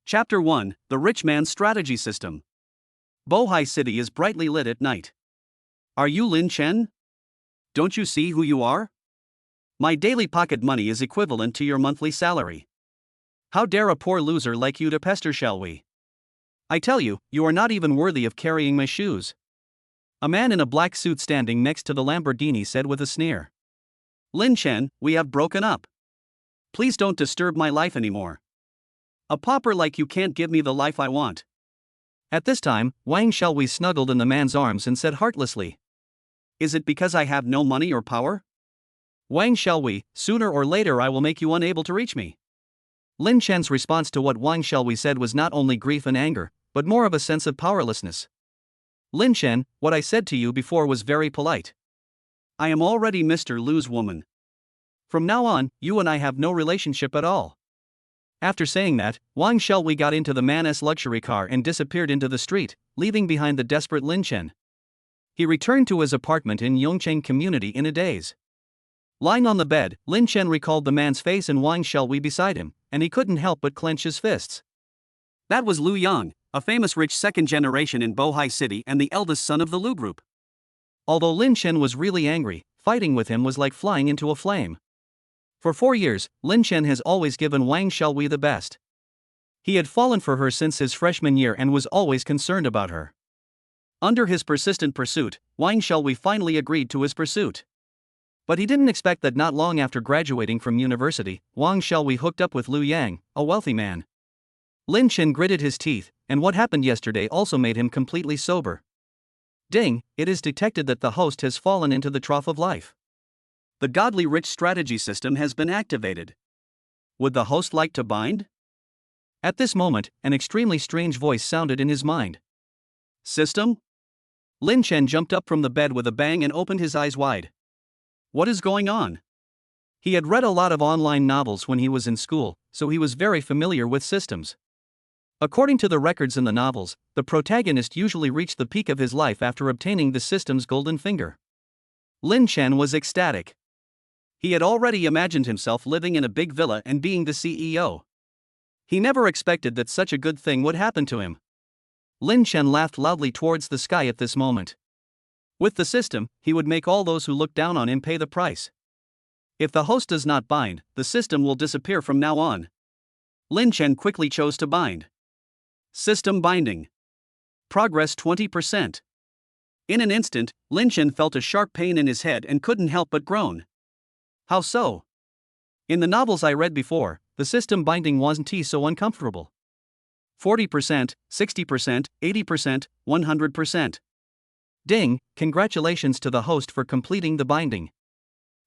Chapter 1: The Rich Man's Strategy System. Bohai City is brightly lit at night. Are you Lin Chen? Don't you see who you are? My daily pocket money is equivalent to your monthly salary. How dare a poor loser like you to pester, shall we? I tell you, you are not even worthy of carrying my shoes. A man in a black suit standing next to the Lamborghini said with a sneer. Lin Chen, we have broken up. Please don't disturb my life anymore. A pauper like you can't give me the life I want. At this time, Wang Xiaowei snuggled in the man's arms and said heartlessly. Is it because I have no money or power? Wang Xiaowei, sooner or later I will make you unable to reach me. Lin Chen's response to what Wang Xiaowei said was not only grief and anger, but more of a sense of powerlessness. Lin Chen, what I said to you before was very polite. I am already Mr. Lu's woman. From now on, you and I have no relationship at all. After saying that, Wang Xiaowei got into the man's luxury car and disappeared into the street, leaving behind the desperate Lin Chen. He returned to his apartment in Yongcheng community in a daze. Lying on the bed, Lin Chen recalled the man's face and Wang Xiaowei beside him, and he couldn't help but clench his fists. That was Lu Yang, a famous rich second generation in Bohai City and the eldest son of the Lu group. Although Lin Chen was really angry, fighting with him was like flying into a flame. For 4 years, Lin Chen has always given Wang Xiaowei the best. He had fallen for her since his freshman year and was always concerned about her. Under his persistent pursuit, Wang Xiaowei finally agreed to his pursuit. But he didn't expect that not long after graduating from university, Wang Xiaowei hooked up with Lu Yang, a wealthy man. Lin Chen gritted his teeth, and what happened yesterday also made him completely sober. Ding, it is detected that the host has fallen into the trough of life. The godly rich strategy system has been activated. Would the host like to bind? At this moment, an extremely strange voice sounded in his mind. System? Lin Chen jumped up from the bed with a bang and opened his eyes wide. What is going on? He had read a lot of online novels when he was in school, so he was very familiar with systems. According to the records in the novels, the protagonist usually reached the peak of his life after obtaining the system's golden finger. Lin Chen was ecstatic. He had already imagined himself living in a big villa and being the CEO. He never expected that such a good thing would happen to him. Lin Chen laughed loudly towards the sky at this moment. With the system, he would make all those who look down on him pay the price. If the host does not bind, the system will disappear from now on. Lin Chen quickly chose to bind. System binding. Progress 20%. In an instant, Lin Chen felt a sharp pain in his head and couldn't help but groan. How so? In the novels I read before, the system binding wasn't so uncomfortable. 40%, 60%, 80%, 100%. Ding, congratulations to the host for completing the binding.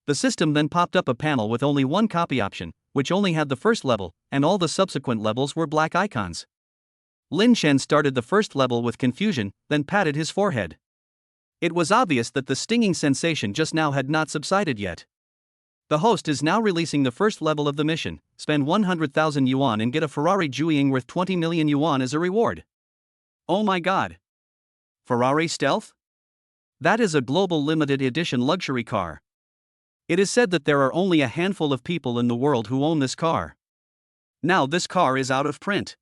The system then popped up a panel with only one copy option, which only had the first level, and all the subsequent levels were black icons. Lin Chen started the first level with confusion, then patted his forehead. It was obvious that the stinging sensation just now had not subsided yet. The host is now releasing the first level of the mission. Spend 100,000 yuan and get a Ferrari Jueying worth 20 million yuan as a reward. Oh my god. Ferrari Stealth? That is a global limited edition luxury car. It is said that there are only a handful of people in the world who own this car. Now this car is out of print.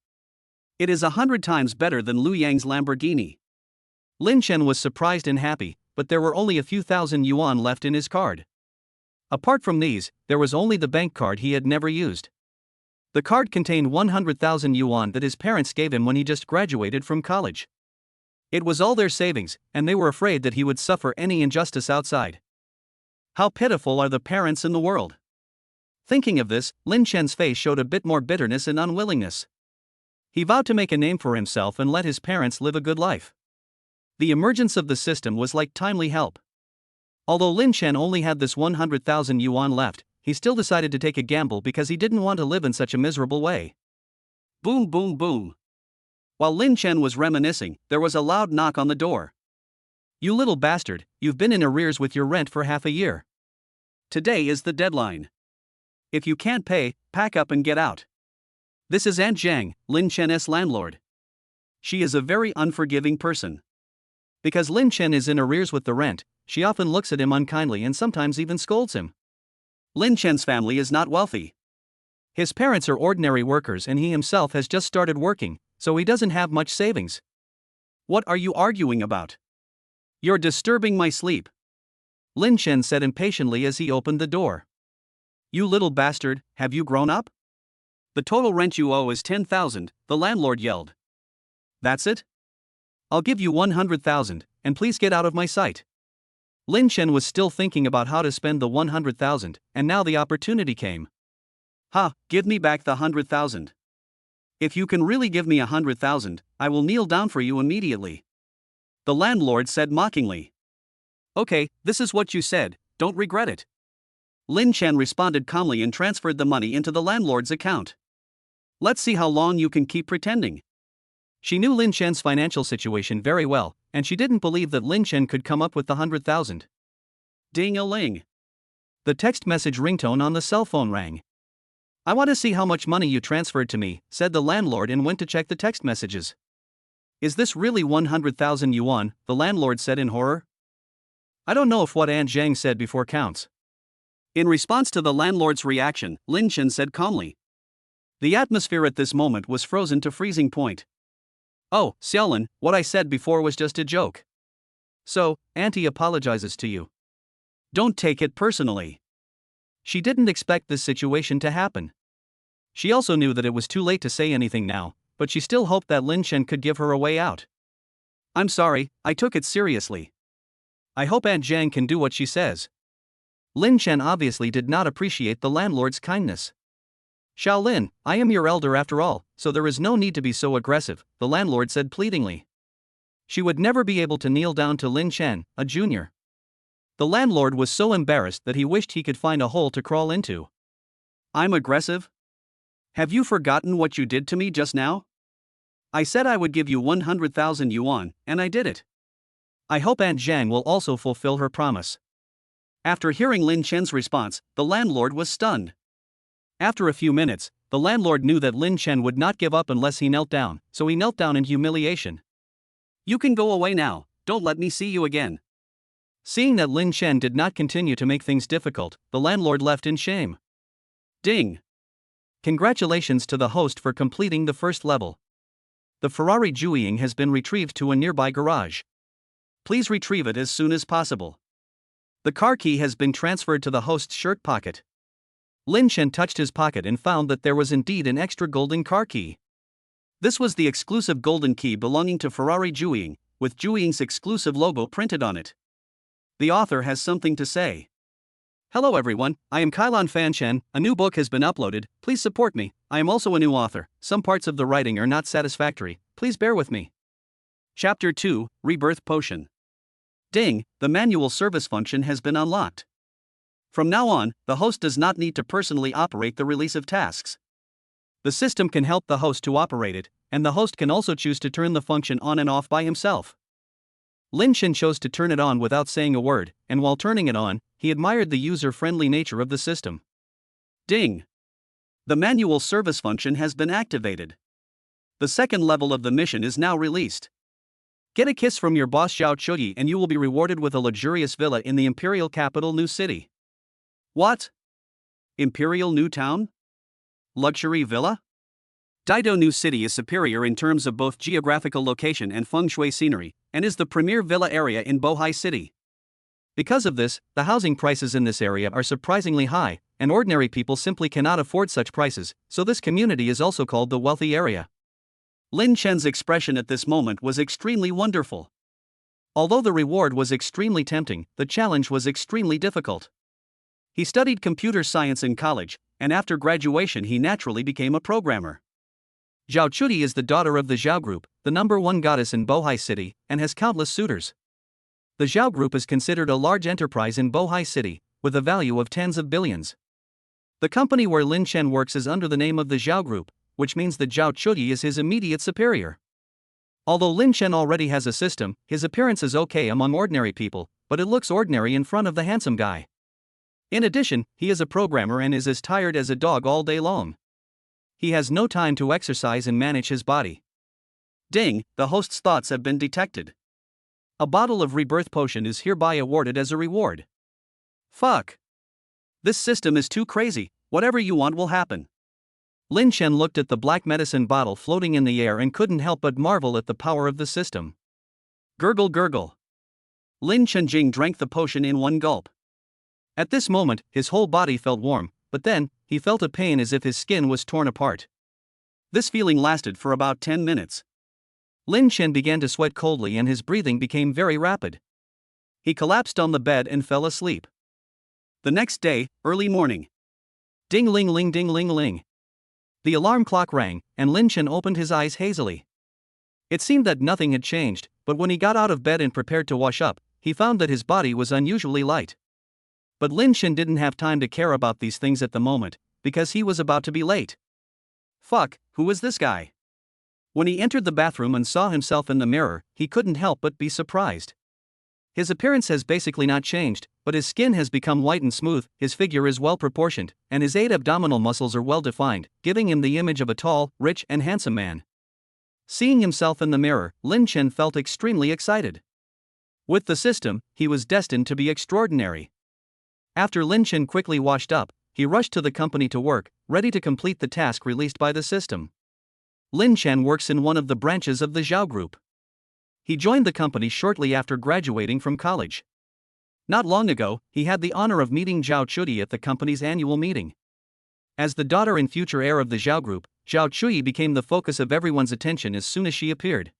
It is 100 times better than Lu Yang's Lamborghini. Lin Chen was surprised and happy, but there were only a few thousand yuan left in his card. Apart from these, there was only the bank card he had never used. The card contained 100,000 yuan that his parents gave him when he just graduated from college. It was all their savings, and they were afraid that he would suffer any injustice outside. How pitiful are the parents in the world. Thinking of this, Lin Chen's face showed a bit more bitterness and unwillingness. He vowed to make a name for himself and let his parents live a good life. The emergence of the system was like timely help. Although Lin Chen only had this 100,000 yuan left, he still decided to take a gamble because he didn't want to live in such a miserable way. Boom boom boom. While Lin Chen was reminiscing, there was a loud knock on the door. You little bastard, you've been in arrears with your rent for half a year. Today is the deadline. If you can't pay, pack up and get out. This is Aunt Zhang, Lin Chen's landlord. She is a very unforgiving person. Because Lin Chen is in arrears with the rent, she often looks at him unkindly and sometimes even scolds him. Lin Chen's family is not wealthy. His parents are ordinary workers and he himself has just started working, so he doesn't have much savings. What are you arguing about? You're disturbing my sleep, Lin Chen said impatiently as he opened the door. You little bastard, have you grown up? The total rent you owe is 10,000, the landlord yelled. That's it? I'll give you 100,000, and please get out of my sight. Lin Chen was still thinking about how to spend the 100,000, and now the opportunity came. Ha, give me back the 100,000. If you can really give me 100,000, I will kneel down for you immediately, the landlord said mockingly. Okay, this is what you said, don't regret it. Lin Chen responded calmly and transferred the money into the landlord's account. Let's see how long you can keep pretending. She knew Lin Chen's financial situation very well, and she didn't believe that Lin Chen could come up with the 100,000. Ding-a-ling. The text message ringtone on the cell phone rang. I want to see how much money you transferred to me, said the landlord and went to check the text messages. Is this really 100,000 yuan? The landlord said in horror. I don't know if what Aunt Zhang said before counts. In response to the landlord's reaction, Lin Chen said calmly. The atmosphere at this moment was frozen to freezing point. Oh, Xiaolin, what I said before was just a joke. So, Auntie apologizes to you. Don't take it personally. She didn't expect this situation to happen. She also knew that it was too late to say anything now, but she still hoped that Lin Chen could give her a way out. I'm sorry, I took it seriously. I hope Aunt Zhang can do what she says. Lin Chen obviously did not appreciate the landlord's kindness. Xiaolin, I am your elder after all, so there is no need to be so aggressive, the landlord said pleadingly. She would never be able to kneel down to Lin Chen, a junior. The landlord was so embarrassed that he wished he could find a hole to crawl into. I'm aggressive? Have you forgotten what you did to me just now? I said I would give you 100,000 yuan, and I did it. I hope Aunt Zhang will also fulfill her promise. After hearing Lin Chen's response, the landlord was stunned. After a few minutes, the landlord knew that Lin Chen would not give up unless he knelt down, so he knelt down in humiliation. You can go away now, don't let me see you again. Seeing that Lin Chen did not continue to make things difficult, the landlord left in shame. Ding! Congratulations to the host for completing the first level. The Ferrari Jueying has been retrieved to a nearby garage. Please retrieve it as soon as possible. The car key has been transferred to the host's shirt pocket. Lin Chen touched his pocket and found that there was indeed an extra golden car key. This was the exclusive golden key belonging to Ferrari Jueying, with Jueying's exclusive logo printed on it. The author has something to say. Hello everyone, I am Kailan Fan Chen, a new book has been uploaded, please support me, I am also a new author, some parts of the writing are not satisfactory, please bear with me. Chapter 2, Rebirth Potion. Ding, the manual service function has been unlocked. From now on, the host does not need to personally operate the release of tasks. The system can help the host to operate it, and the host can also choose to turn the function on and off by himself. Lin Chen chose to turn it on without saying a word, and while turning it on, he admired the user-friendly nature of the system. Ding! The manual service function has been activated. The second level of the mission is now released. Get a kiss from your boss Zhao Chuyi and you will be rewarded with a luxurious villa in the imperial capital New City. What? Imperial New Town? Luxury villa? Daido New City is superior in terms of both geographical location and feng shui scenery, and is the premier villa area in Bohai City. Because of this, the housing prices in this area are surprisingly high, and ordinary people simply cannot afford such prices, so this community is also called the wealthy area. Lin Chen's expression at this moment was extremely wonderful. Although the reward was extremely tempting, the challenge was extremely difficult. He studied computer science in college, and after graduation he naturally became a programmer. Zhao Chuyi is the daughter of the Zhao Group, the #1 goddess in Bohai City, and has countless suitors. The Zhao Group is considered a large enterprise in Bohai City, with a value of tens of billions. The company where Lin Chen works is under the name of the Zhao Group, which means that Zhao Chuyi is his immediate superior. Although Lin Chen already has a system, his appearance is okay among ordinary people, but it looks ordinary in front of the handsome guy. In addition, he is a programmer and is as tired as a dog all day long. He has no time to exercise and manage his body. Ding, the host's thoughts have been detected. A bottle of Rebirth Potion is hereby awarded as a reward. Fuck. This system is too crazy, whatever you want will happen. Lin Chen looked at the black medicine bottle floating in the air and couldn't help but marvel at the power of the system. Gurgle gurgle. Lin Chenjing drank the potion in one gulp. At this moment, his whole body felt warm, but then, he felt a pain as if his skin was torn apart. This feeling lasted for about 10 minutes. Lin Chen began to sweat coldly and his breathing became very rapid. He collapsed on the bed and fell asleep. The next day, early morning. Ding-ling-ling ding-ling-ling. The alarm clock rang, and Lin Chen opened his eyes hazily. It seemed that nothing had changed, but when he got out of bed and prepared to wash up, he found that his body was unusually light. But Lin Chen didn't have time to care about these things at the moment, because he was about to be late. Fuck, who was this guy? When he entered the bathroom and saw himself in the mirror, he couldn't help but be surprised. His appearance has basically not changed, but his skin has become white and smooth, his figure is well proportioned, and his 8 abdominal muscles are well defined, giving him the image of a tall, rich, and handsome man. Seeing himself in the mirror, Lin Chen felt extremely excited. With the system, he was destined to be extraordinary. After Lin Chen quickly washed up, he rushed to the company to work, ready to complete the task released by the system. Lin Chen works in one of the branches of the Zhao Group. He joined the company shortly after graduating from college. Not long ago, he had the honor of meeting Zhao Chuyi at the company's annual meeting. As the daughter and future heir of the Zhao Group, Zhao Chuyi became the focus of everyone's attention as soon as she appeared.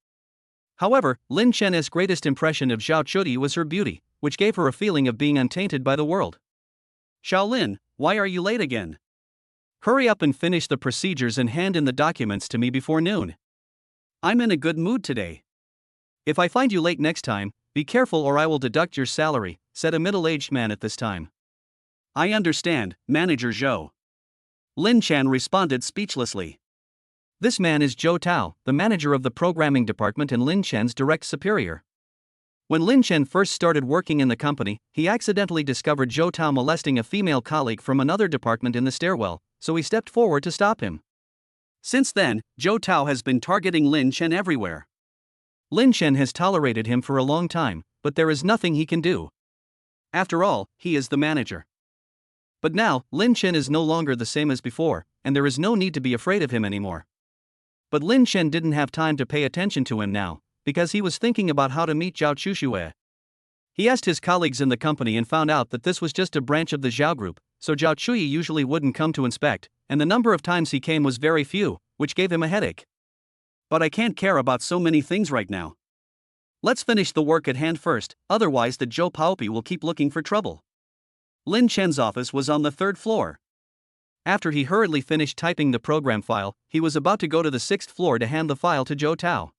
However, Lin Chen's greatest impression of Zhao Chuyi was her beauty, which gave her a feeling of being untainted by the world. Xiaolin, why are you late again? Hurry up and finish the procedures and hand in the documents to me before noon. I'm in a good mood today. If I find you late next time, be careful or I will deduct your salary, said a middle-aged man at this time. I understand, Manager Zhou. Lin Chen responded speechlessly. This man is Zhou Tao, the manager of the programming department and Lin Chen's direct superior. When Lin Chen first started working in the company, he accidentally discovered Zhou Tao molesting a female colleague from another department in the stairwell, so he stepped forward to stop him. Since then, Zhou Tao has been targeting Lin Chen everywhere. Lin Chen has tolerated him for a long time, but there is nothing he can do. After all, he is the manager. But now, Lin Chen is no longer the same as before, and there is no need to be afraid of him anymore. But Lin Chen didn't have time to pay attention to him now, because he was thinking about how to meet Zhao Chuxue. He asked his colleagues in the company and found out that this was just a branch of the Zhao Group, so Zhao Chuyi usually wouldn't come to inspect, and the number of times he came was very few, which gave him a headache. But I can't care about so many things right now. Let's finish the work at hand first, otherwise the Zhou Paopi will keep looking for trouble. Lin Chen's office was on the 3rd floor. After he hurriedly finished typing the program file, he was about to go to the 6th floor to hand the file to Zhou Tao.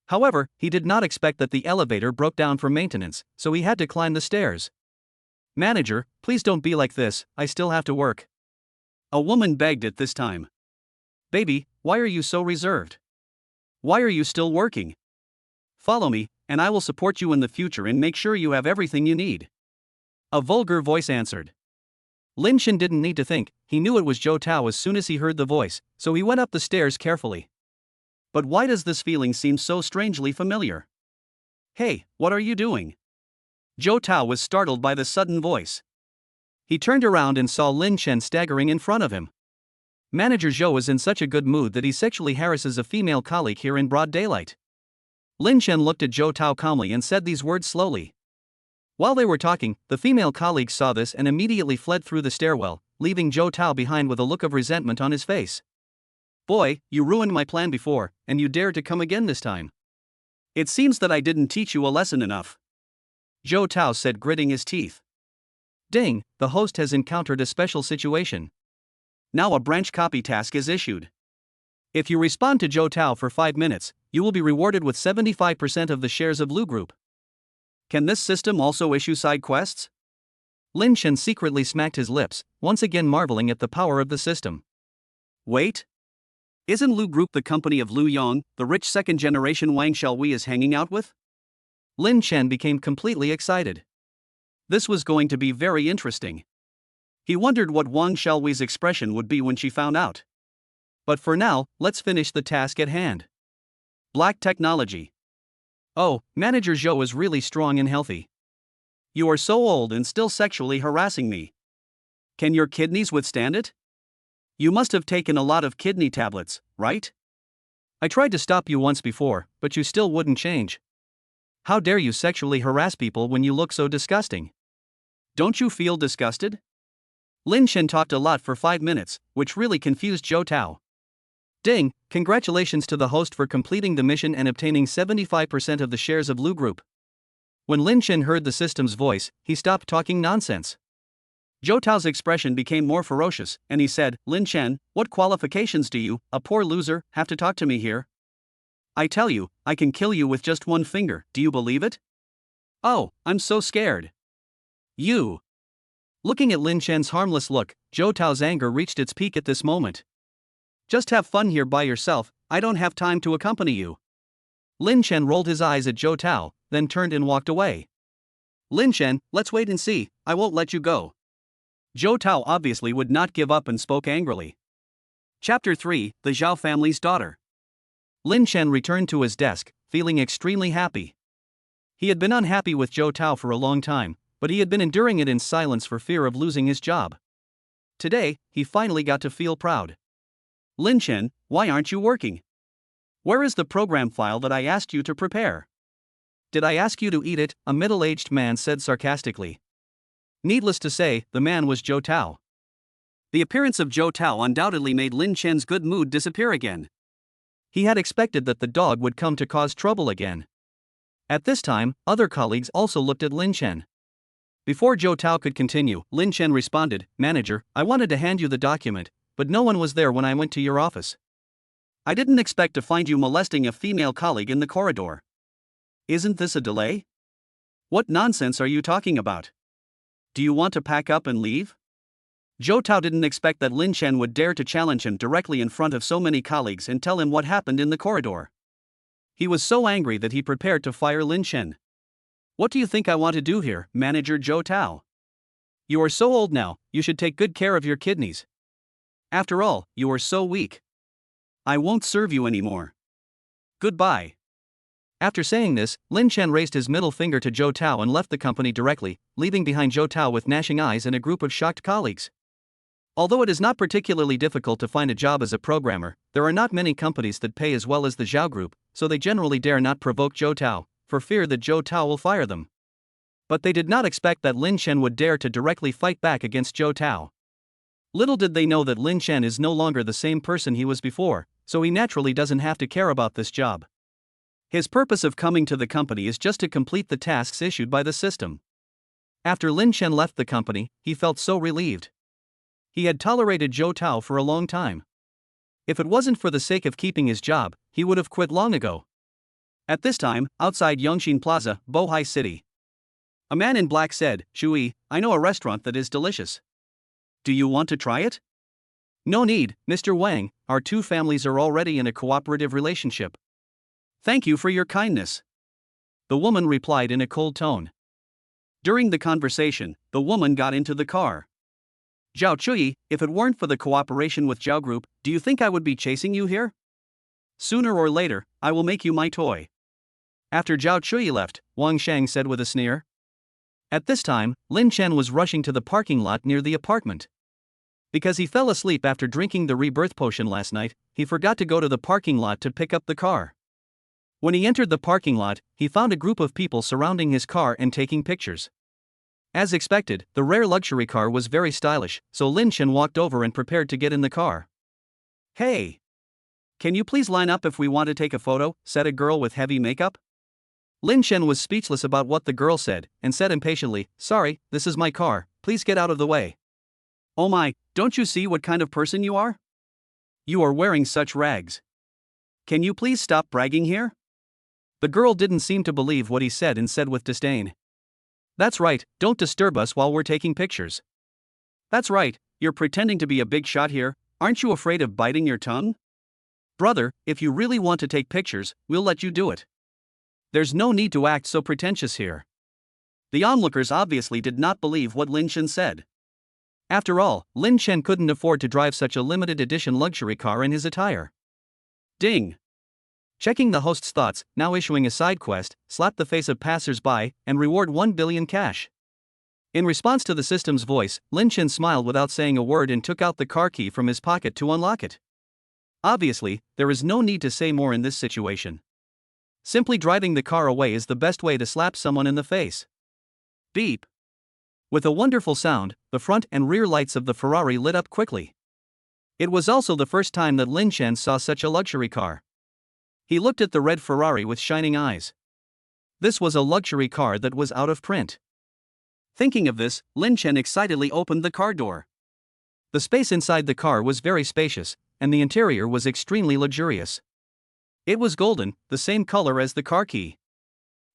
However, he did not expect that the elevator broke down for maintenance, so he had to climb the stairs. Manager, please don't be like this, I still have to work. A woman begged at this time. Baby, why are you so reserved? Why are you still working? Follow me, and I will support you in the future and make sure you have everything you need. A vulgar voice answered. Lin Chen didn't need to think, he knew it was Zhou Tao as soon as he heard the voice, so he went up the stairs carefully. But why does this feeling seem so strangely familiar? Hey, what are you doing? Zhou Tao was startled by the sudden voice. He turned around and saw Lin Chen staggering in front of him. Manager Zhou is in such a good mood that he sexually harasses a female colleague here in broad daylight. Lin Chen looked at Zhou Tao calmly and said these words slowly. While they were talking, the female colleague saw this and immediately fled through the stairwell, leaving Zhou Tao behind with a look of resentment on his face. Boy, you ruined my plan before, and you dared to come again this time. It seems that I didn't teach you a lesson enough. Zhou Tao said, gritting his teeth. Ding, the host has encountered a special situation. Now a branch copy task is issued. If you respond to Zhou Tao for 5 minutes, you will be rewarded with 75% of the shares of Lu Group. Can this system also issue side quests? Lin Chen secretly smacked his lips, once again marveling at the power of the system. Wait. Isn't Lu Group the company of Lu Yong, the rich second-generation Wang Xiaowei is hanging out with? Lin Chen became completely excited. This was going to be very interesting. He wondered what Wang Xiaowei's expression would be when she found out. But for now, let's finish the task at hand. Black technology. Oh, Manager Zhou is really strong and healthy. You are so old and still sexually harassing me. Can your kidneys withstand it? You must have taken a lot of kidney tablets, right? I tried to stop you once before, but you still wouldn't change. How dare you sexually harass people when you look so disgusting? Don't you feel disgusted? Lin Chen talked a lot for 5 minutes, which really confused Zhou Tao. Ding, congratulations to the host for completing the mission and obtaining 75% of the shares of Lu Group. When Lin Chen heard the system's voice, he stopped talking nonsense. Zhou Tao's expression became more ferocious, and he said, Lin Chen, what qualifications do you, a poor loser, have to talk to me here? I tell you, I can kill you with just one finger, do you believe it? Oh, I'm so scared. You. Looking at Lin Chen's harmless look, Zhou Tao's anger reached its peak at this moment. Just have fun here by yourself, I don't have time to accompany you. Lin Chen rolled his eyes at Zhou Tao, then turned and walked away. Lin Chen, let's wait and see, I won't let you go. Zhou Tao obviously would not give up and spoke angrily. Chapter 3, The Zhao Family's Daughter. Lin Chen returned to his desk, feeling extremely happy. He had been unhappy with Zhou Tao for a long time, but he had been enduring it in silence for fear of losing his job. Today, he finally got to feel proud. Lin Chen, why aren't you working? Where is the program file that I asked you to prepare? Did I ask you to eat it? A middle-aged man said sarcastically. Needless to say, the man was Zhou Tao. The appearance of Zhou Tao undoubtedly made Lin Chen's good mood disappear again. He had expected that the dog would come to cause trouble again. At this time, other colleagues also looked at Lin Chen. Before Zhou Tao could continue, Lin Chen responded, Manager, I wanted to hand you the document, but no one was there when I went to your office. I didn't expect to find you molesting a female colleague in the corridor. Isn't this a delay? What nonsense are you talking about? Do you want to pack up and leave? Zhou Tao didn't expect that Lin Chen would dare to challenge him directly in front of so many colleagues and tell him what happened in the corridor. He was so angry that he prepared to fire Lin Chen. What do you think I want to do here, Manager Zhou Tao? You are so old now, you should take good care of your kidneys. After all, you are so weak. I won't serve you anymore. Goodbye. After saying this, Lin Chen raised his middle finger to Zhou Tao and left the company directly, leaving behind Zhou Tao with gnashing eyes and a group of shocked colleagues. Although it is not particularly difficult to find a job as a programmer, there are not many companies that pay as well as the Zhao Group, so they generally dare not provoke Zhou Tao, for fear that Zhou Tao will fire them. But they did not expect that Lin Chen would dare to directly fight back against Zhou Tao. Little did they know that Lin Chen is no longer the same person he was before, so he naturally doesn't have to care about this job. His purpose of coming to the company is just to complete the tasks issued by the system. After Lin Chen left the company, he felt so relieved. He had tolerated Zhou Tao for a long time. If it wasn't for the sake of keeping his job, he would have quit long ago. At this time, outside Yongxin Plaza, Bohai City. A man in black said, Shui, I know a restaurant that is delicious. Do you want to try it? No need, Mr. Wang, our two families are already in a cooperative relationship. Thank you for your kindness. The woman replied in a cold tone. During the conversation, the woman got into the car. Zhao Chui, if it weren't for the cooperation with Zhao Group, do you think I would be chasing you here? Sooner or later, I will make you my toy. After Zhao Chui left, Wang Shang said with a sneer. At this time, Lin Chen was rushing to the parking lot near the apartment. Because he fell asleep after drinking the Rebirth potion last night, he forgot to go to the parking lot to pick up the car. When he entered the parking lot, he found a group of people surrounding his car and taking pictures. As expected, the rare luxury car was very stylish, so Lin Chen walked over and prepared to get in the car. Hey! Can you please line up if we want to take a photo, said a girl with heavy makeup. Lin Chen was speechless about what the girl said, and said impatiently, Sorry, this is my car, please get out of the way. Oh my, don't you see what kind of person you are? You are wearing such rags. Can you please stop bragging here? The girl didn't seem to believe what he said and said with disdain. That's right, don't disturb us while we're taking pictures. That's right, you're pretending to be a big shot here, aren't you afraid of biting your tongue? Brother, if you really want to take pictures, we'll let you do it. There's no need to act so pretentious here. The onlookers obviously did not believe what Lin Chen said. After all, Lin Chen couldn't afford to drive such a limited edition luxury car in his attire. Ding! Checking the host's thoughts, now issuing a side quest, slap the face of passers-by, and reward 1 billion cash. In response to the system's voice, Lin Chen smiled without saying a word and took out the car key from his pocket to unlock it. Obviously, there is no need to say more in this situation. Simply driving the car away is the best way to slap someone in the face. Beep. With a wonderful sound, the front and rear lights of the Ferrari lit up quickly. It was also the first time that Lin Chen saw such a luxury car. He looked at the red Ferrari with shining eyes. This was a luxury car that was out of print. Thinking of this, Lin Chen excitedly opened the car door. The space inside the car was very spacious, and the interior was extremely luxurious. It was golden, the same color as the car key.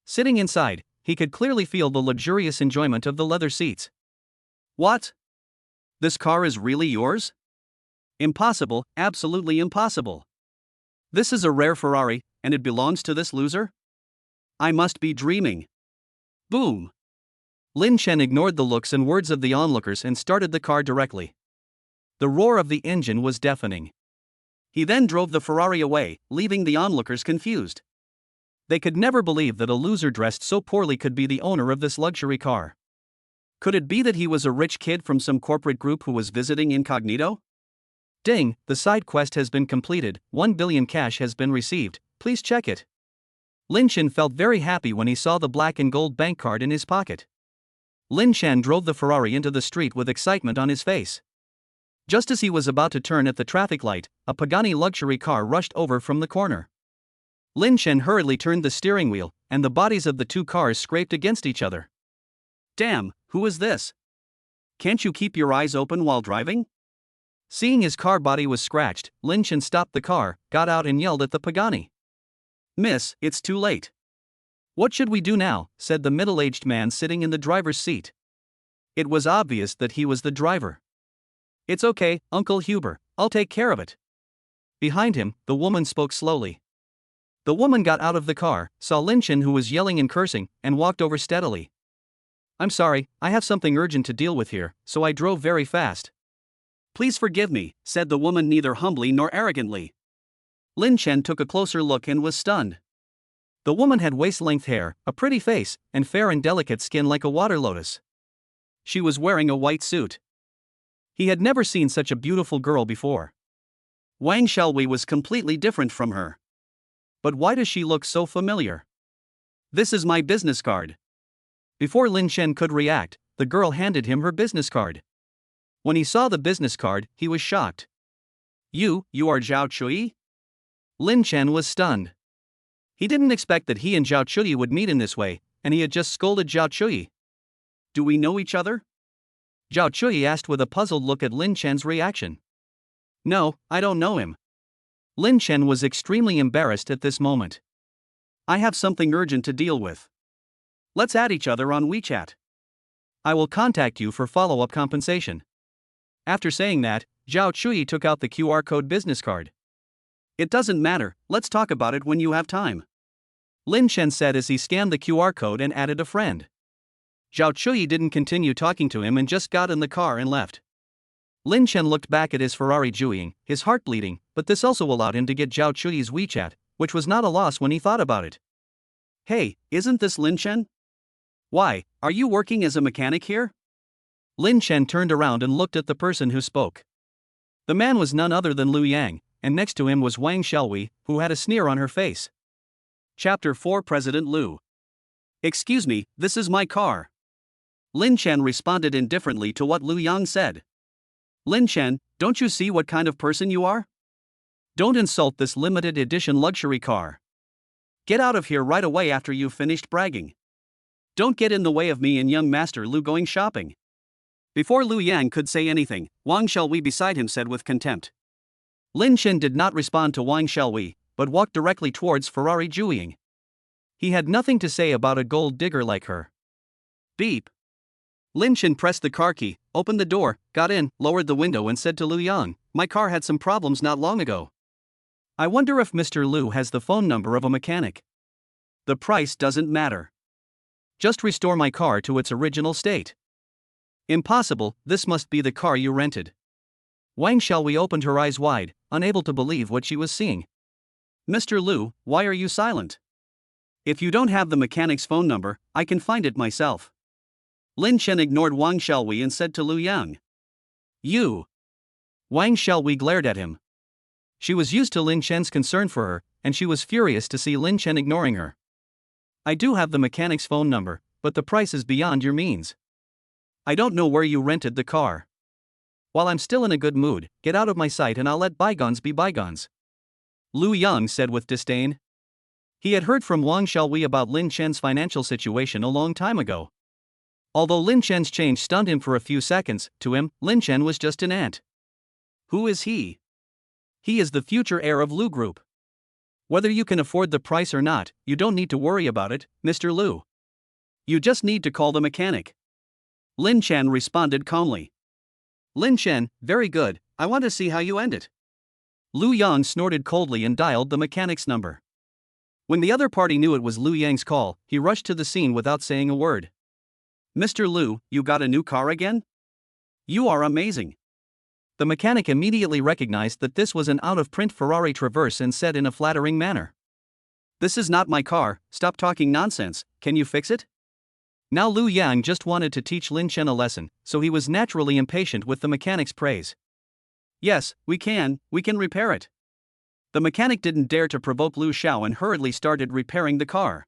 Sitting inside, he could clearly feel the luxurious enjoyment of the leather seats. What? This car is really yours? Impossible, absolutely impossible. This is a rare Ferrari, and it belongs to this loser? I must be dreaming. Boom. Lin Chen ignored the looks and words of the onlookers and started the car directly. The roar of the engine was deafening. He then drove the Ferrari away, leaving the onlookers confused. They could never believe that a loser dressed so poorly could be the owner of this luxury car. Could it be that he was a rich kid from some corporate group who was visiting incognito? Ding, the side quest has been completed, 1 billion cash has been received, please check it. Lin Chen felt very happy when he saw the black and gold bank card in his pocket. Lin Chen drove the Ferrari into the street with excitement on his face. Just as he was about to turn at the traffic light, a Pagani luxury car rushed over from the corner. Lin Chen hurriedly turned the steering wheel, and the bodies of the two cars scraped against each other. Damn, who is this? Can't you keep your eyes open while driving? Seeing his car body was scratched, Lin Chen stopped the car, got out and yelled at the Pagani. Miss, it's too late. What should we do now? Said the middle-aged man sitting in the driver's seat. It was obvious that he was the driver. It's okay, Uncle Huber, I'll take care of it. Behind him, the woman spoke slowly. The woman got out of the car, saw Lin Chen who was yelling and cursing, and walked over steadily. I'm sorry, I have something urgent to deal with here, so I drove very fast. Please forgive me, said the woman neither humbly nor arrogantly. Lin Chen took a closer look and was stunned. The woman had waist-length hair, a pretty face, and fair and delicate skin like a water lotus. She was wearing a white suit. He had never seen such a beautiful girl before. Wang Xiaowei was completely different from her. But why does she look so familiar? This is my business card. Before Lin Chen could react, the girl handed him her business card. When he saw the business card, he was shocked. You are Zhao Chui? Lin Chen was stunned. He didn't expect that he and Zhao Chui would meet in this way, and he had just scolded Zhao Chui. Do we know each other? Zhao Chui asked with a puzzled look at Lin Chen's reaction. No, I don't know him. Lin Chen was extremely embarrassed at this moment. I have something urgent to deal with. Let's add each other on WeChat. I will contact you for follow-up compensation. After saying that, Zhao Chui took out the QR code business card. It doesn't matter, let's talk about it when you have time. Lin Chen said as he scanned the QR code and added a friend. Zhao Chui didn't continue talking to him and just got in the car and left. Lin Chen looked back at his Ferrari Jueying, his heart bleeding, but this also allowed him to get Zhao Chui's WeChat, which was not a loss when he thought about it. Hey, isn't this Lin Chen? Why, are you working as a mechanic here? Lin Chen turned around and looked at the person who spoke. The man was none other than Lu Yang, and next to him was Wang Xiaowei, who had a sneer on her face. Chapter 4 President Lu. Excuse me, this is my car. Lin Chen responded indifferently to what Lu Yang said. Lin Chen, don't you see what kind of person you are? Don't insult this limited edition luxury car. Get out of here right away after you've finished bragging. Don't get in the way of me and young Master Lu going shopping. Before Lu Yang could say anything, Wang Xiaowei beside him said with contempt. Lin Chen did not respond to Wang Xiaowei, but walked directly towards Ferrari Jueying. He had nothing to say about a gold digger like her. Beep. Lin Chen pressed the car key, opened the door, got in, lowered the window and said to Lu Yang, my car had some problems not long ago. I wonder if Mr. Lu has the phone number of a mechanic. The price doesn't matter. Just restore my car to its original state. Impossible, this must be the car you rented. Wang Xiaowei opened her eyes wide, unable to believe what she was seeing. Mr. Lu, why are you silent? If you don't have the mechanic's phone number, I can find it myself. Lin Chen ignored Wang Xiaowei and said to Lu Yang, "You." Wang Xiaowei glared at him. She was used to Lin Chen's concern for her, and she was furious to see Lin Chen ignoring her. "I do have the mechanic's phone number, but the price is beyond your means. I don't know where you rented the car. While I'm still in a good mood, get out of my sight and I'll let bygones be bygones," Lu Yang said with disdain. He had heard from Wang Xiaowei about Lin Chen's financial situation a long time ago. Although Lin Chen's change stunned him for a few seconds, to him, Lin Chen was just an ant. Who is he? He is the future heir of Lu Group. Whether you can afford the price or not, you don't need to worry about it, Mr. Lu. You just need to call the mechanic. Lin Chen responded calmly. Lin Chen, very good, I want to see how you end it. Lu Yang snorted coldly and dialed the mechanic's number. When the other party knew it was Lu Yang's call, he rushed to the scene without saying a word. Mr. Lu, you got a new car again? You are amazing. The mechanic immediately recognized that this was an out-of-print Ferrari Traverse and said in a flattering manner, "This is not my car, stop talking nonsense, can you fix it?" Now Lu Yang just wanted to teach Lin Chen a lesson, so he was naturally impatient with the mechanic's praise. "Yes, we can repair it." The mechanic didn't dare to provoke Lu Xiao and hurriedly started repairing the car.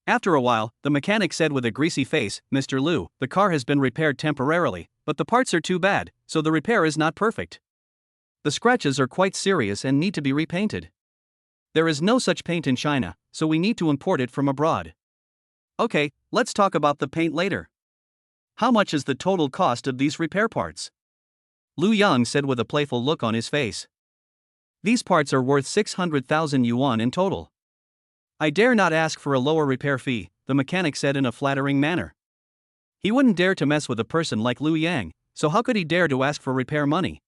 After a while, the mechanic said with a greasy face, "Mr. Lu, the car has been repaired temporarily, but the parts are too bad, so the repair is not perfect. The scratches are quite serious and need to be repainted. There is no such paint in China, so we need to import it from abroad." "Okay, let's talk about the paint later. How much is the total cost of these repair parts?" Lu Yang said with a playful look on his face. "These parts are worth 600,000 yuan in total." "I dare not ask for a lower repair fee," the mechanic said in a flattering manner. He wouldn't dare to mess with a person like Lu Yang, so how could he dare to ask for repair money?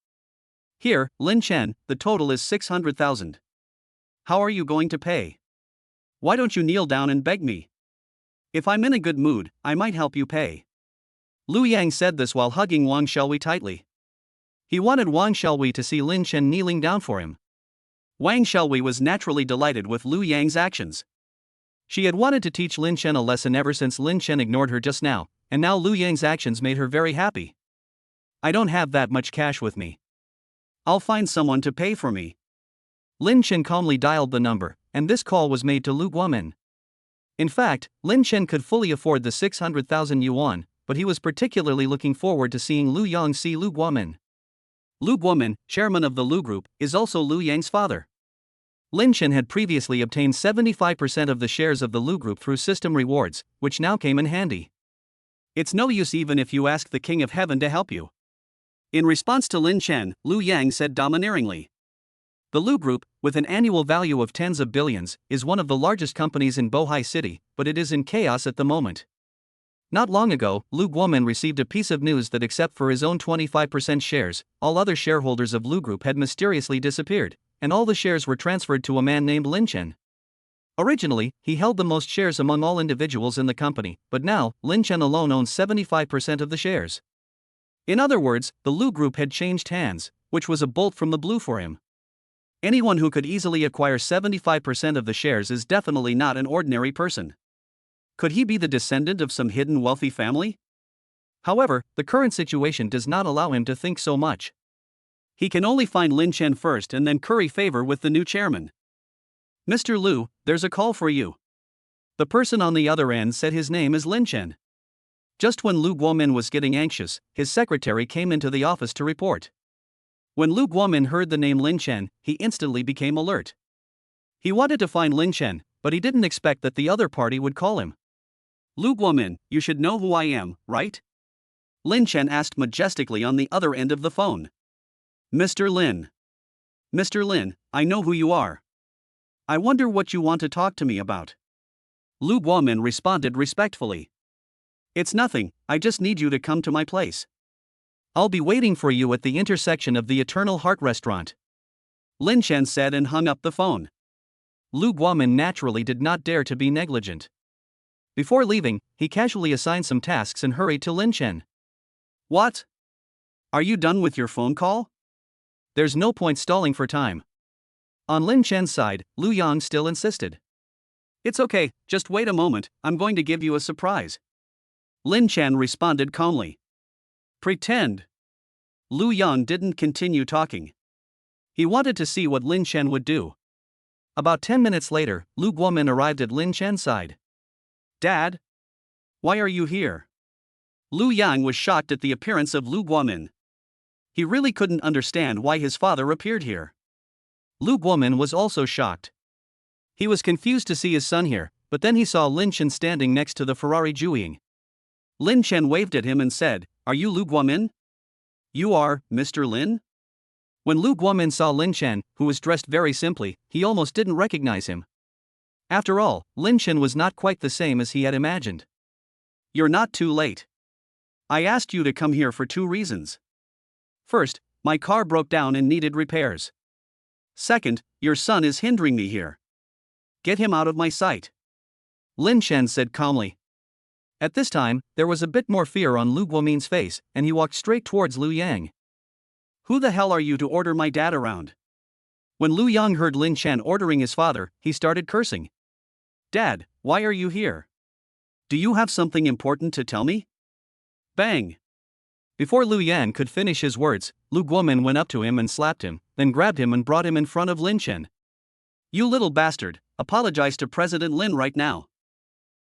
"Here, Lin Chen, the total is 600,000. How are you going to pay? Why don't you kneel down and beg me? If I'm in a good mood, I might help you pay." Lu Yang said this while hugging Wang Xiaowei tightly. He wanted Wang Xiaowei to see Lin Chen kneeling down for him. Wang Xiaowei was naturally delighted with Lu Yang's actions. She had wanted to teach Lin Chen a lesson ever since Lin Chen ignored her just now, and now Lu Yang's actions made her very happy. "I don't have that much cash with me. I'll find someone to pay for me." Lin Chen calmly dialed the number, and this call was made to Lu Guomin. In fact, Lin Chen could fully afford the 600,000 yuan, but he was particularly looking forward to seeing Lu Yang see Lu Guomin. Lu Guomin, chairman of the Lu Group, is also Lu Yang's father. Lin Chen had previously obtained 75% of the shares of the Lu Group through system rewards, which now came in handy. "It's no use even if you ask the King of Heaven to help you." In response to Lin Chen, Lu Yang said domineeringly. The Lu Group, with an annual value of tens of billions, is one of the largest companies in Bohai City, but it is in chaos at the moment. Not long ago, Lu Guomin received a piece of news that except for his own 25% shares, all other shareholders of Lu Group had mysteriously disappeared, and all the shares were transferred to a man named Lin Chen. Originally, he held the most shares among all individuals in the company, but now, Lin Chen alone owns 75% of the shares. In other words, the Lu Group had changed hands, which was a bolt from the blue for him. Anyone who could easily acquire 75% of the shares is definitely not an ordinary person. Could he be the descendant of some hidden wealthy family? However, the current situation does not allow him to think so much. He can only find Lin Chen first and then curry favor with the new chairman. "Mr. Lu, there's a call for you." The person on the other end said his name is Lin Chen. Just when Lu Guomin was getting anxious, his secretary came into the office to report. When Lu Guomin heard the name Lin Chen, he instantly became alert. He wanted to find Lin Chen, but he didn't expect that the other party would call him. "Lu Guomin, you should know who I am, right?" Lin Chen asked majestically on the other end of the phone. "Mr. Lin. Mr. Lin, I know who you are. I wonder what you want to talk to me about." Lu Guomin responded respectfully. "It's nothing, I just need you to come to my place. I'll be waiting for you at the intersection of the Eternal Heart restaurant," Lin Chen said and hung up the phone. Lu Guomin naturally did not dare to be negligent. Before leaving, he casually assigned some tasks and hurried to Lin Chen. "What? Are you done with your phone call? There's no point stalling for time." On Lin Chen's side, Lu Yang still insisted. "It's okay, just wait a moment, I'm going to give you a surprise." Lin Chan responded calmly. Pretend. Lu Yang didn't continue talking. He wanted to see what Lin Chan would do. About 10 minutes later, Lu Guomin arrived at Lin Chan's side. Dad? Why are you here? Lu Yang was shocked at the appearance of Lu Guomin. He really couldn't understand why his father appeared here. Lu Guomin was also shocked. He was confused to see his son here, but then he saw Lin Chen standing next to the Ferrari Jueying. Lin Chen waved at him and said, Are you Lu Guomin? You are, Mr. Lin? When Lu Guomin saw Lin Chen, who was dressed very simply, he almost didn't recognize him. After all, Lin Chen was not quite the same as he had imagined. You're not too late. I asked you to come here for 2 reasons. First, my car broke down and needed repairs. Second, your son is hindering me here. Get him out of my sight. Lin Chen said calmly. At this time, there was a bit more fear on Lu Guomin's face, and he walked straight towards Lu Yang. Who the hell are you to order my dad around? When Lu Yang heard Lin Chen ordering his father, he started cursing. Dad, why are you here? Do you have something important to tell me? Bang! Before Lu Yang could finish his words, Lu Guomin went up to him and slapped him, then grabbed him and brought him in front of Lin Chen. You little bastard, apologize to President Lin right now.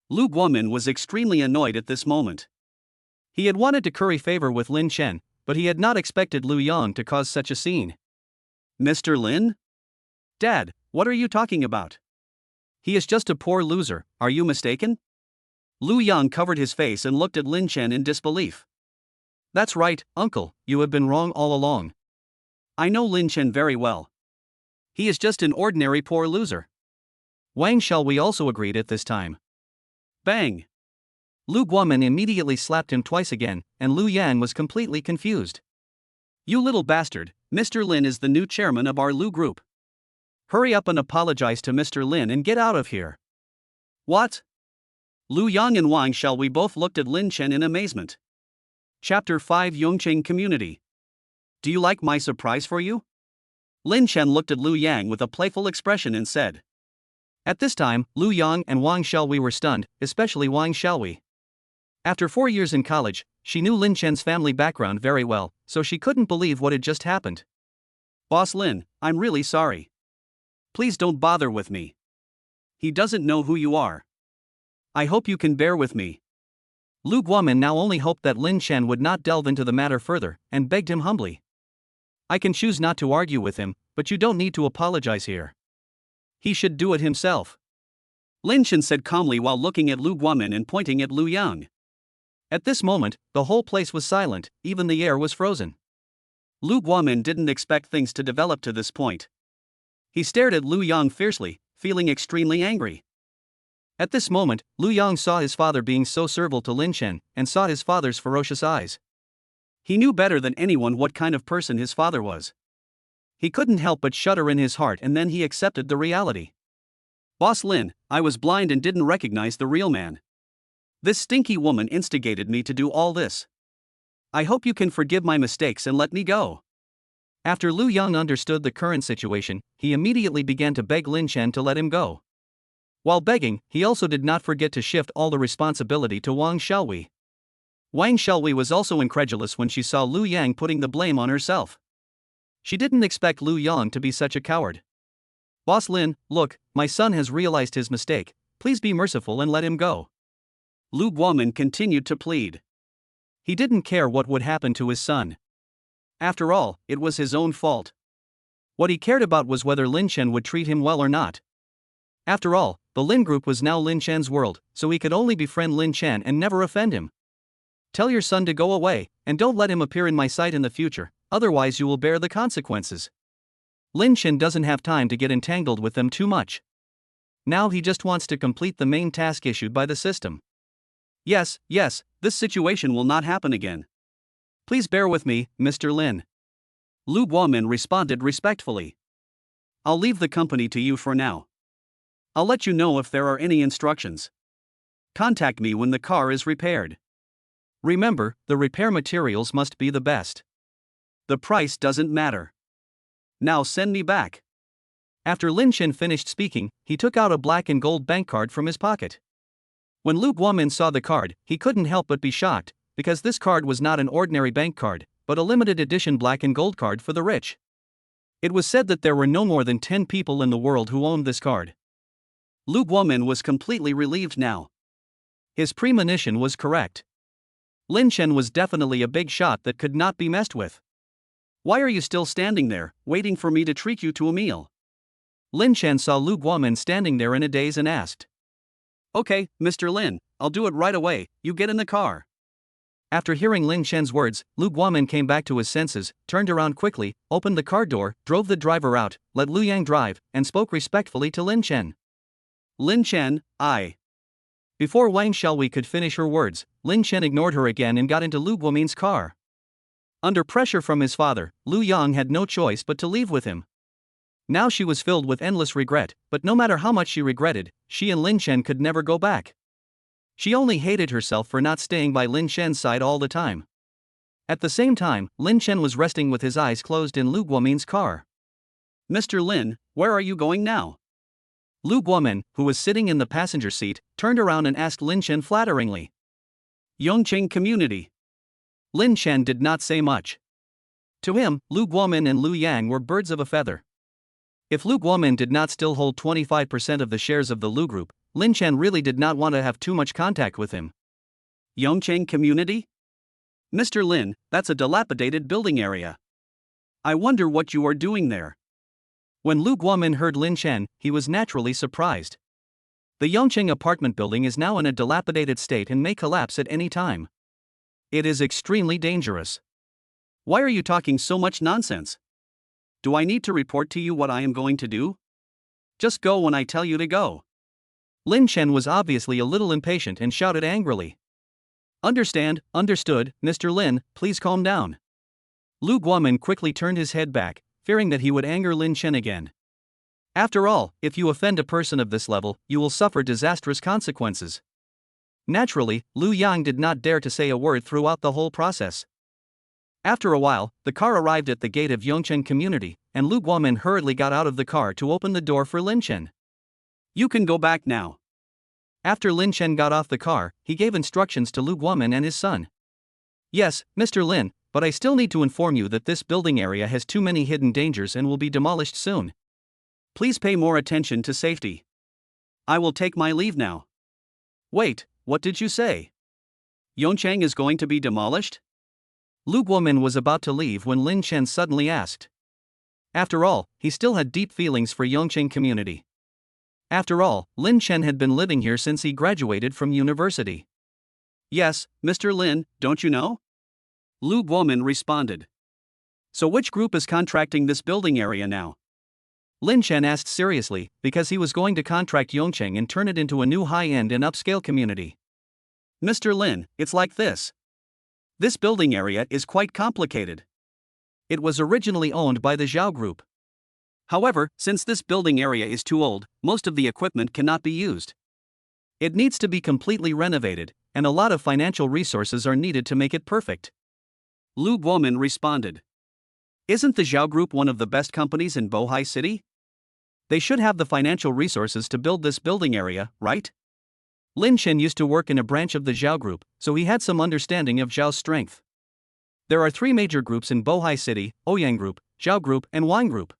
Lu Guomin was extremely annoyed at this moment. He had wanted to curry favor with Lin Chen, but he had not expected Lu Yang to cause such a scene. Mr. Lin? Dad, what are you talking about? He is just a poor loser, are you mistaken? Lu Yang covered his face and looked at Lin Chen in disbelief. That's right, uncle, you have been wrong all along. I know Lin Chen very well. He is just an ordinary poor loser. Wang Xiaowei also agreed at this time. Bang! Lu Guomin immediately slapped him twice again, and Lu Yang was completely confused. You little bastard, Mr. Lin is the new chairman of our Lu group. Hurry up and apologize to Mr. Lin and get out of here. What? Lu Yang and Wang Xiaowei both looked at Lin Chen in amazement. Chapter 5 Yongqing Community. Do you like my surprise for you? Lin Chen looked at Lu Yang with a playful expression and said. At this time, Lu Yang and Wang Xiaowei were stunned, especially Wang Xiaowei. After 4 years in college, she knew Lin Chen's family background very well, so she couldn't believe what had just happened. Boss Lin, I'm really sorry. Please don't bother with me. He doesn't know who you are. I hope you can bear with me. Lu Guomin now only hoped that Lin Chen would not delve into the matter further, and begged him humbly. I can choose not to argue with him, but you don't need to apologize here. He should do it himself. Lin Chen said calmly while looking at Lu Guomin and pointing at Lu Yang. At this moment, the whole place was silent, even the air was frozen. Lu Guomin didn't expect things to develop to this point. He stared at Lu Yang fiercely, feeling extremely angry. At this moment, Lu Yang saw his father being so servile to Lin Chen, and saw his father's ferocious eyes. He knew better than anyone what kind of person his father was. He couldn't help but shudder in his heart, and then he accepted the reality. Boss Lin, I was blind and didn't recognize the real man. This stinky woman instigated me to do all this. I hope you can forgive my mistakes and let me go. After Lu Yang understood the current situation, he immediately began to beg Lin Chen to let him go. While begging, he also did not forget to shift all the responsibility to Wang Xiaowei. Wang Xiaowei was also incredulous when she saw Lu Yang putting the blame on herself. She didn't expect Lu Yang to be such a coward. Boss Lin, look, my son has realized his mistake, please be merciful and let him go. Lu Guomin continued to plead. He didn't care what would happen to his son. After all, it was his own fault. What he cared about was whether Lin Chen would treat him well or not. After all, the Lin Group was now Lin Chen's world, so he could only befriend Lin Chen and never offend him. Tell your son to go away, and don't let him appear in my sight in the future, otherwise you will bear the consequences. Lin Chen doesn't have time to get entangled with them too much. Now he just wants to complete the main task issued by the system. Yes, this situation will not happen again. Please bear with me, Mr. Lin. Lu Guomin responded respectfully. I'll leave the company to you for now. I'll let you know if there are any instructions. Contact me when the car is repaired. Remember, the repair materials must be the best. The price doesn't matter. Now send me back. After Lin Chen finished speaking, he took out a black and gold bank card from his pocket. When Lu Guomin saw the card, he couldn't help but be shocked, because this card was not an ordinary bank card, but a limited edition black and gold card for the rich. It was said that there were no more than 10 people in the world who owned this card. Lu Guomin was completely relieved now. His premonition was correct. Lin Chen was definitely a big shot that could not be messed with. Why are you still standing there, waiting for me to treat you to a meal? Lin Chen saw Lu Guomin standing there in a daze and asked. Okay, Mr. Lin, I'll do it right away, you get in the car. After hearing Lin Chen's words, Lu Guomin came back to his senses, turned around quickly, opened the car door, drove the driver out, let Lu Yang drive, and spoke respectfully to Lin Chen. Lin Chen, Before Wang Xiaowei could finish her words, Lin Chen ignored her again and got into Lu Guomin's car. Under pressure from his father, Lu Yang had no choice but to leave with him. Now she was filled with endless regret, but no matter how much she regretted, she and Lin Chen could never go back. She only hated herself for not staying by Lin Chen's side all the time. At the same time, Lin Chen was resting with his eyes closed in Lu Guomin's car. Mr. Lin, where are you going now? Lu Guomin, who was sitting in the passenger seat, turned around and asked Lin Chen flatteringly. Yongqing community. Lin Chen did not say much. To him, Lu Guomin and Lu Yang were birds of a feather. If Lu Guomin did not still hold 25% of the shares of the Lu Group, Lin Chen really did not want to have too much contact with him. Yongqing community? Mr. Lin, that's a dilapidated building area. I wonder what you are doing there. When Lu Guomin heard Lin Chen, he was naturally surprised. The Yongqing apartment building is now in a dilapidated state and may collapse at any time. It is extremely dangerous. Why are you talking so much nonsense? Do I need to report to you what I am going to do? Just go when I tell you to go. Lin Chen was obviously a little impatient and shouted angrily. Understood, Mr. Lin, please calm down. Lu Guomin quickly turned his head back, fearing that he would anger Lin Chen again. After all, if you offend a person of this level, you will suffer disastrous consequences. Naturally, Lu Yang did not dare to say a word throughout the whole process. After a while, the car arrived at the gate of Yongqing community, and Lu Guomin hurriedly got out of the car to open the door for Lin Chen. You can go back now. After Lin Chen got off the car, he gave instructions to Lu Guomin and his son. Yes, Mr. Lin, but I still need to inform you that this building area has too many hidden dangers and will be demolished soon. Please pay more attention to safety. I will take my leave now. Wait, what did you say? Yongqing is going to be demolished? Lu Guomin was about to leave when Lin Chen suddenly asked. After all, he still had deep feelings for Yongqing community. After all, Lin Chen had been living here since he graduated from university. Yes, Mr. Lin, don't you know? Lu Guomin responded. So which group is contracting this building area now? Lin Chen asked seriously, because he was going to contract Yongqing and turn it into a new high-end and upscale community. Mr. Lin, it's like this. This building area is quite complicated. It was originally owned by the Zhao Group. However, since this building area is too old, most of the equipment cannot be used. It needs to be completely renovated, and a lot of financial resources are needed to make it perfect. Lu Guomin responded. Isn't the Zhao Group one of the best companies in Bohai City? They should have the financial resources to build this building area, right? Lin Chen used to work in a branch of the Zhao Group, so he had some understanding of Zhao's strength. There are 3 major groups in Bohai City: Ouyang Group, Zhao Group, and Wang Group.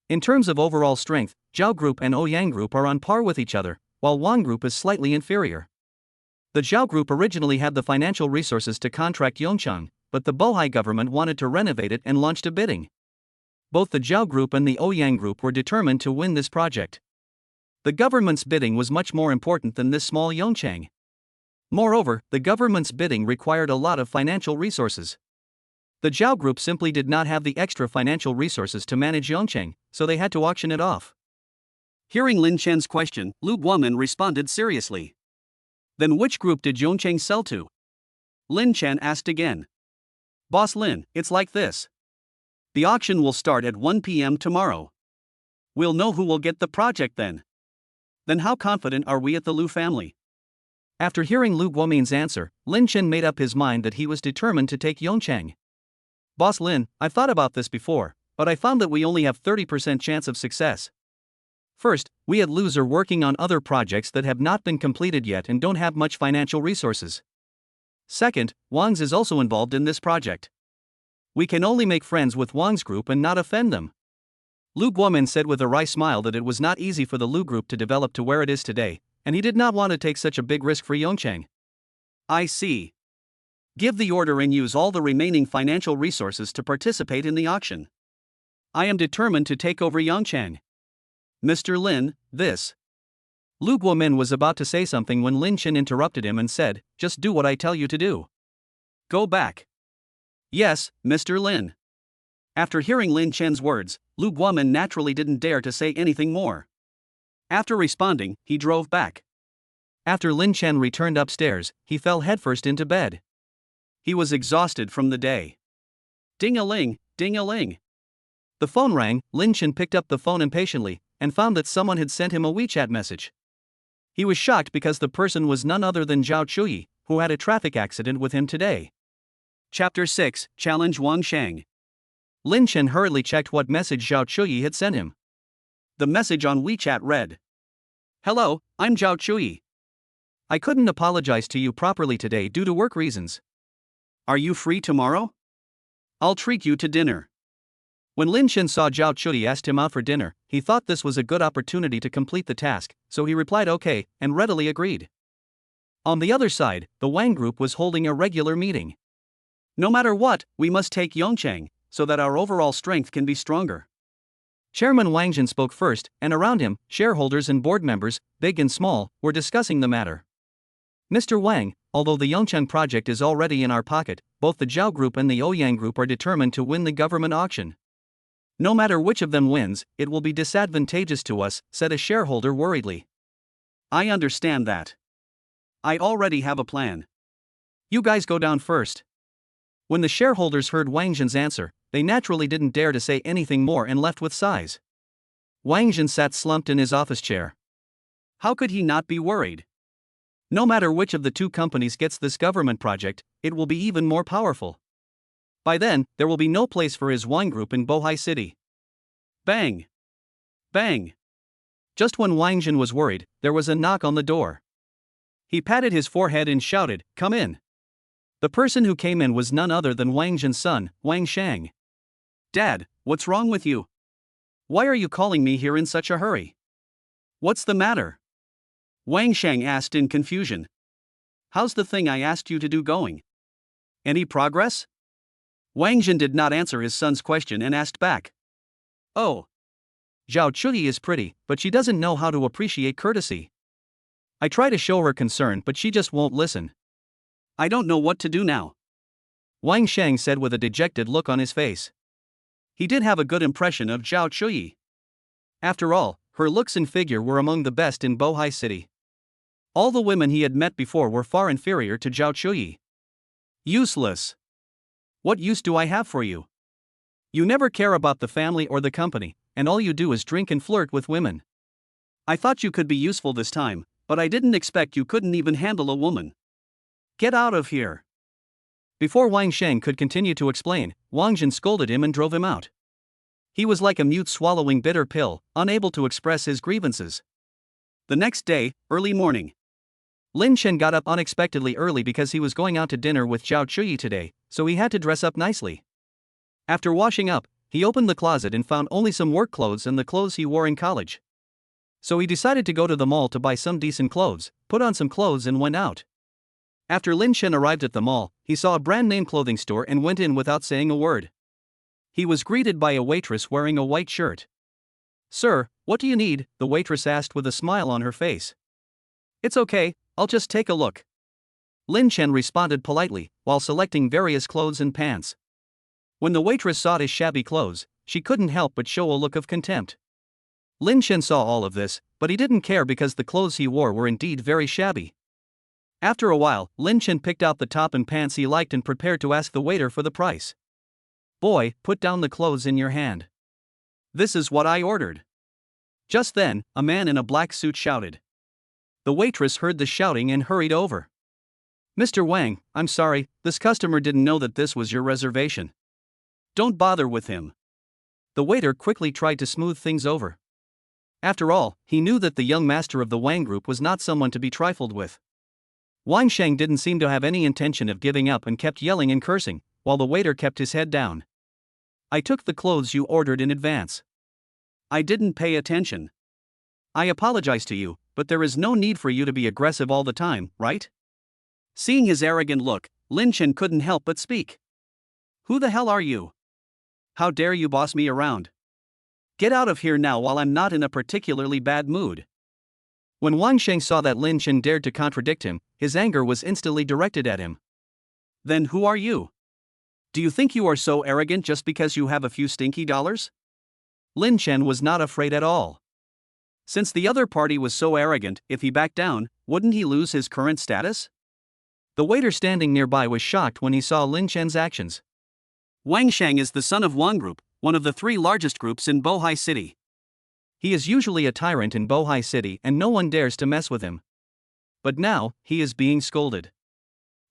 In terms of overall strength, Zhao Group and Ouyang Group are on par with each other, while Wang Group is slightly inferior. The Zhao Group originally had the financial resources to contract Yongqing, but the Bohai government wanted to renovate it and launched a bidding. Both the Zhao Group and the Ouyang Group were determined to win this project. The government's bidding was much more important than this small Yongqing. Moreover, the government's bidding required a lot of financial resources. The Zhao Group simply did not have the extra financial resources to manage Yongqing, so they had to auction it off. Hearing Lin Chen's question, Lu Guomin responded seriously. Then which group did Yongqing sell to? Lin Chen asked again. Boss Lin, it's like this. The auction will start at 1 p.m. tomorrow. We'll know who will get the project then. Then how confident are we at the Lu family? After hearing Lu Guomin's answer, Lin Chen made up his mind that he was determined to take Yongqing. Boss Lin, I've thought about this before, but I found that we only have 30% chance of success. First, we had Luz are working on other projects that have not been completed yet and don't have much financial resources. Second, Wang's is also involved in this project. We can only make friends with Wang's group and not offend them. Lu Guomin said with a wry smile that it was not easy for the Lu group to develop to where it is today, and he did not want to take such a big risk for Yongcheng. I see. Give the order and use all the remaining financial resources to participate in the auction. I am determined to take over Yongcheng. Mr. Lin, this. Lu Guomin was about to say something when Lin Chen interrupted him and said, "Just do what I tell you to do. Go back." Yes, Mr. Lin. After hearing Lin Chen's words, Lu Guomin naturally didn't dare to say anything more. After responding, he drove back. After Lin Chen returned upstairs, he fell headfirst into bed. He was exhausted from the day. Ding-a-ling, ding-a-ling. The phone rang. Lin Chen picked up the phone impatiently and found that someone had sent him a WeChat message. He was shocked because the person was none other than Zhao Chuyi, who had a traffic accident with him today. Chapter 6, Challenge Wang Sheng. Lin Chen hurriedly checked what message Zhao Chuyi had sent him. The message on WeChat read, "Hello, I'm Zhao Chuyi. I couldn't apologize to you properly today due to work reasons. Are you free tomorrow? I'll treat you to dinner." When Lin Chen saw Zhao Chuyi asked him out for dinner, he thought this was a good opportunity to complete the task, so he replied okay, and readily agreed. On the other side, the Wang group was holding a regular meeting. No matter what, we must take Yongcheng, so that our overall strength can be stronger. Chairman Wang Jin spoke first, and around him, shareholders and board members, big and small, were discussing the matter. Mr. Wang, although the Yongcheng project is already in our pocket, both the Zhao group and the Ouyang group are determined to win the government auction. No matter which of them wins, it will be disadvantageous to us, said a shareholder worriedly. I understand that. I already have a plan. You guys go down first. When the shareholders heard Wang Jin's answer, they naturally didn't dare to say anything more and left with sighs. Wang Jin sat slumped in his office chair. How could he not be worried? No matter which of the two companies gets this government project, it will be even more powerful. By then, there will be no place for his wine group in Bohai City. Bang! Bang! Just when Wang Jin was worried, there was a knock on the door. He patted his forehead and shouted, "Come in." The person who came in was none other than Wang Jin's son, Wang Shang. Dad, what's wrong with you? Why are you calling me here in such a hurry? What's the matter? Wang Shang asked in confusion. How's the thing I asked you to do going? Any progress? Wang Jin did not answer his son's question and asked back. Oh. Zhao Chuyi is pretty, but she doesn't know how to appreciate courtesy. I try to show her concern, but she just won't listen. I don't know what to do now. Wang Shang said with a dejected look on his face. He did have a good impression of Zhao Chuyi. After all, her looks and figure were among the best in Bohai City. All the women he had met before were far inferior to Zhao Chuyi. Useless. What use do I have for you? You never care about the family or the company, and all you do is drink and flirt with women. I thought you could be useful this time, but I didn't expect you couldn't even handle a woman. Get out of here. Before Wang Sheng could continue to explain, Wang Jin scolded him and drove him out. He was like a mute swallowing bitter pill, unable to express his grievances. The next day, early morning. Lin Chen got up unexpectedly early because he was going out to dinner with Zhao Chuyi today, so he had to dress up nicely. After washing up, he opened the closet and found only some work clothes and the clothes he wore in college. So he decided to go to the mall to buy some decent clothes, put on some clothes and went out. After Lin Chen arrived at the mall, he saw a brand-name clothing store and went in without saying a word. He was greeted by a waitress wearing a white shirt. Sir, what do you need? The waitress asked with a smile on her face. It's okay, I'll just take a look. Lin Chen responded politely, while selecting various clothes and pants. When the waitress saw his shabby clothes, she couldn't help but show a look of contempt. Lin Chen saw all of this, but he didn't care because the clothes he wore were indeed very shabby. After a while, Lin Chen picked out the top and pants he liked and prepared to ask the waiter for the price. Boy, put down the clothes in your hand. This is what I ordered. Just then, a man in a black suit shouted. The waitress heard the shouting and hurried over. Mr. Wang, I'm sorry, this customer didn't know that this was your reservation. Don't bother with him. The waiter quickly tried to smooth things over. After all, he knew that the young master of the Wang Group was not someone to be trifled with. Wang Sheng didn't seem to have any intention of giving up and kept yelling and cursing, while the waiter kept his head down. "I took the clothes you ordered in advance. I didn't pay attention. I apologize to you, but there is no need for you to be aggressive all the time, right?" Seeing his arrogant look, Lin Chen couldn't help but speak. "Who the hell are you? How dare you boss me around? Get out of here now while I'm not in a particularly bad mood." When Wang Sheng saw that Lin Chen dared to contradict him, his anger was instantly directed at him. "Then who are you? Do you think you are so arrogant just because you have a few stinky dollars?" Lin Chen was not afraid at all. Since the other party was so arrogant, if he backed down, wouldn't he lose his current status? The waiter standing nearby was shocked when he saw Lin Chen's actions. Wang Sheng is the son of Wang Group, one of the 3 largest groups in Bohai City. He is usually a tyrant in Bohai City and no one dares to mess with him. But now, he is being scolded.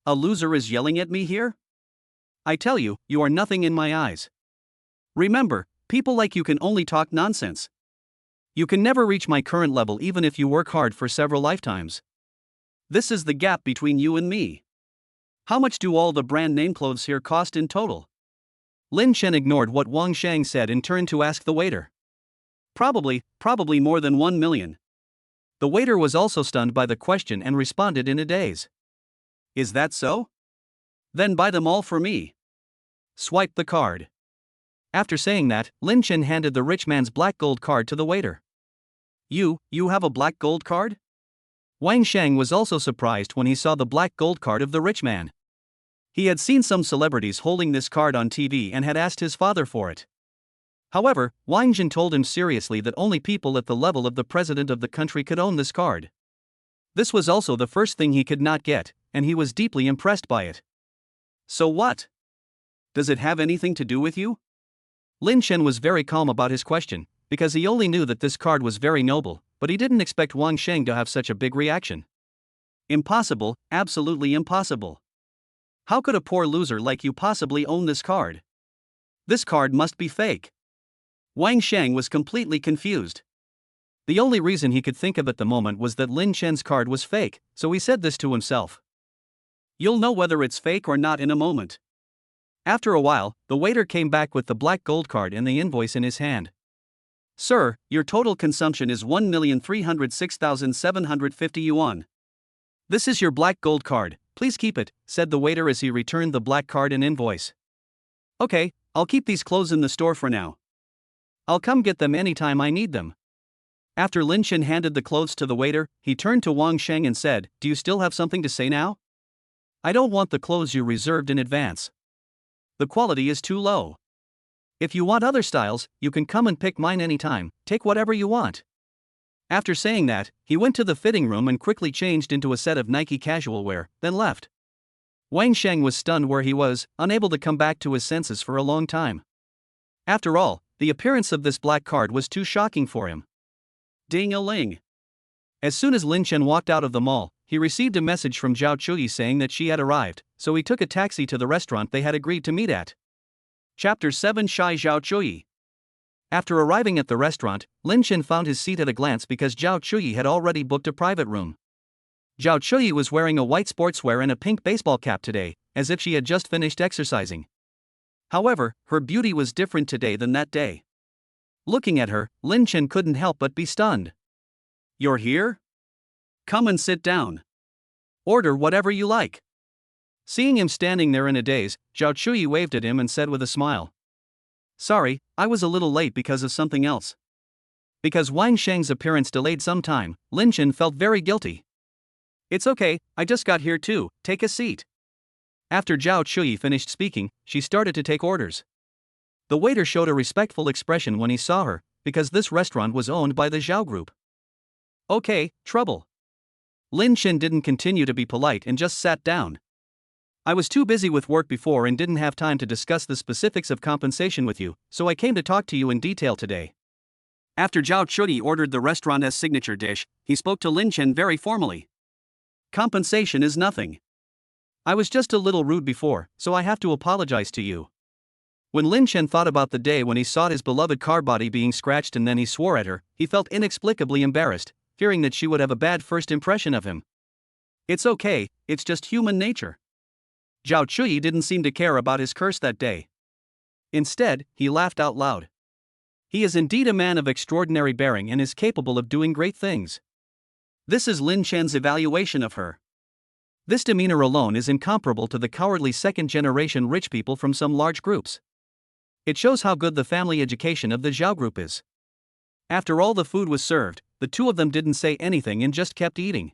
"A loser is yelling at me here? I tell you, you are nothing in my eyes. Remember, people like you can only talk nonsense. You can never reach my current level even if you work hard for several lifetimes. This is the gap between you and me. How much do all the brand name clothes here cost in total?" Lin Chen ignored what Wang Sheng said and turned to ask the waiter. Probably more than 1 million. The waiter was also stunned by the question and responded in a daze. "Is that so? Then buy them all for me. Swipe the card." After saying that, Lin Chen handed the rich man's black gold card to the waiter. You have a black gold card?" Wang Sheng was also surprised when he saw the black gold card of the rich man. He had seen some celebrities holding this card on TV and had asked his father for it. However, Wang Jin told him seriously that only people at the level of the president of the country could own this card. This was also the first thing he could not get, and he was deeply impressed by it. "So what? Does it have anything to do with you?" Lin Chen was very calm about his question, because he only knew that this card was very noble, but he didn't expect Wang Sheng to have such a big reaction. "Impossible, absolutely impossible. How could a poor loser like you possibly own this card? This card must be fake." Wang Sheng was completely confused. The only reason he could think of at the moment was that Lin Chen's card was fake, so he said this to himself. "You'll know whether it's fake or not in a moment." After a while, the waiter came back with the black gold card and the invoice in his hand. "Sir, your total consumption is 1,306,750 yuan. This is your black gold card, please keep it," said the waiter as he returned the black card and invoice. "Okay, I'll keep these clothes in the store for now. I'll come get them anytime I need them." After Lin Chen handed the clothes to the waiter, he turned to Wang Sheng and said, "Do you still have something to say now? I don't want the clothes you reserved in advance. The quality is too low. If you want other styles, you can come and pick mine anytime, take whatever you want." After saying that, he went to the fitting room and quickly changed into a set of Nike casual wear, then left. Wang Sheng was stunned where he was, unable to come back to his senses for a long time. After all, the appearance of this black card was too shocking for him. Ding-a-ling. As soon as Lin Chen walked out of the mall, he received a message from Zhao Chuyi saying that she had arrived, so he took a taxi to the restaurant they had agreed to meet at. Chapter 7 Shy Zhao Chuyi. After arriving at the restaurant, Lin Chen found his seat at a glance because Zhao Chuyi had already booked a private room. Zhao Chuyi was wearing a white sportswear and a pink baseball cap today, as if she had just finished exercising. However, her beauty was different today than that day. Looking at her, Lin Chen couldn't help but be stunned. "You're here? Come and sit down. Order whatever you like." Seeing him standing there in a daze, Zhao Chuyi waved at him and said with a smile, "Sorry, I was a little late because of something else." Because Wang Sheng's appearance delayed some time, Lin Chen felt very guilty. "It's okay, I just got here too, take a seat." After Zhao Chuyi finished speaking, she started to take orders. The waiter showed a respectful expression when he saw her, because this restaurant was owned by the Zhao Group. "Okay, trouble." Lin Chen didn't continue to be polite and just sat down. "I was too busy with work before and didn't have time to discuss the specifics of compensation with you, so I came to talk to you in detail today." After Zhao Chuyi ordered the restaurant's signature dish, he spoke to Lin Chen very formally. "Compensation is nothing. I was just a little rude before, so I have to apologize to you." When Lin Chen thought about the day when he saw his beloved car body being scratched and then he swore at her, he felt inexplicably embarrassed, fearing that she would have a bad first impression of him. It's okay, it's just human nature. Zhao Chuyi didn't seem to care about his curse that day. Instead, he laughed out loud. He is indeed a man of extraordinary bearing and is capable of doing great things. This is Lin Chen's evaluation of her. This demeanor alone is incomparable to the cowardly second-generation rich people from some large groups. It shows how good the family education of the Zhao group is. After all the food was served, the two of them didn't say anything and just kept eating.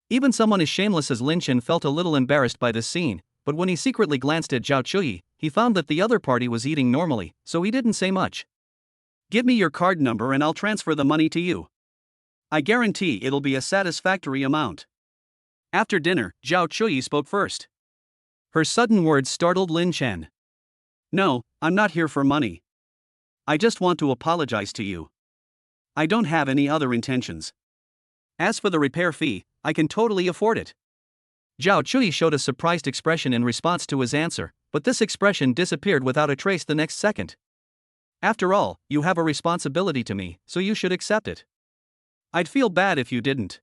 Even someone as shameless as Lin Chen felt a little embarrassed by this scene, but when he secretly glanced at Zhao Chuyi, he found that the other party was eating normally, so he didn't say much. Give me your card number and I'll transfer the money to you. I guarantee it'll be a satisfactory amount. After dinner, Zhao Chuyi spoke first. Her sudden words startled Lin Chen. No, I'm not here for money. I just want to apologize to you. I don't have any other intentions. As for the repair fee, I can totally afford it. Zhao Chuyi showed a surprised expression in response to his answer, but this expression disappeared without a trace the next second. After all, you have a responsibility to me, so you should accept it. I'd feel bad if you didn't.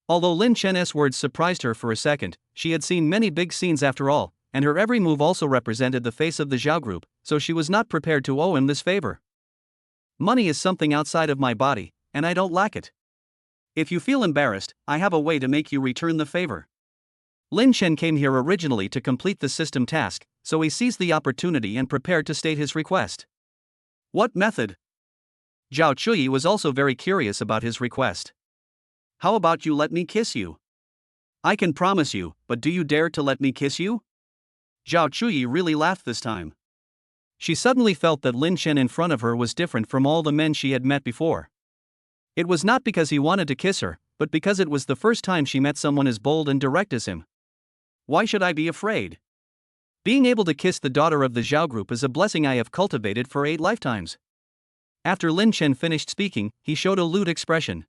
Although Lin Chen's words surprised her for a second, she had seen many big scenes after all, and her every move also represented the face of the Zhao group, so she was not prepared to owe him this favor. Money is something outside of my body, and I don't lack it. If you feel embarrassed, I have a way to make you return the favor. Lin Chen came here originally to complete the system task, so he seized the opportunity and prepared to state his request. What method? Zhao Chuyi was also very curious about his request. How about you let me kiss you? I can promise you, but do you dare to let me kiss you? Zhao Chuyi really laughed this time. She suddenly felt that Lin Chen in front of her was different from all the men she had met before. It was not because he wanted to kiss her, but because it was the first time she met someone as bold and direct as him. Why should I be afraid? Being able to kiss the daughter of the Zhao group is a blessing I have cultivated for 8 lifetimes. After Lin Chen finished speaking, he showed a lewd expression.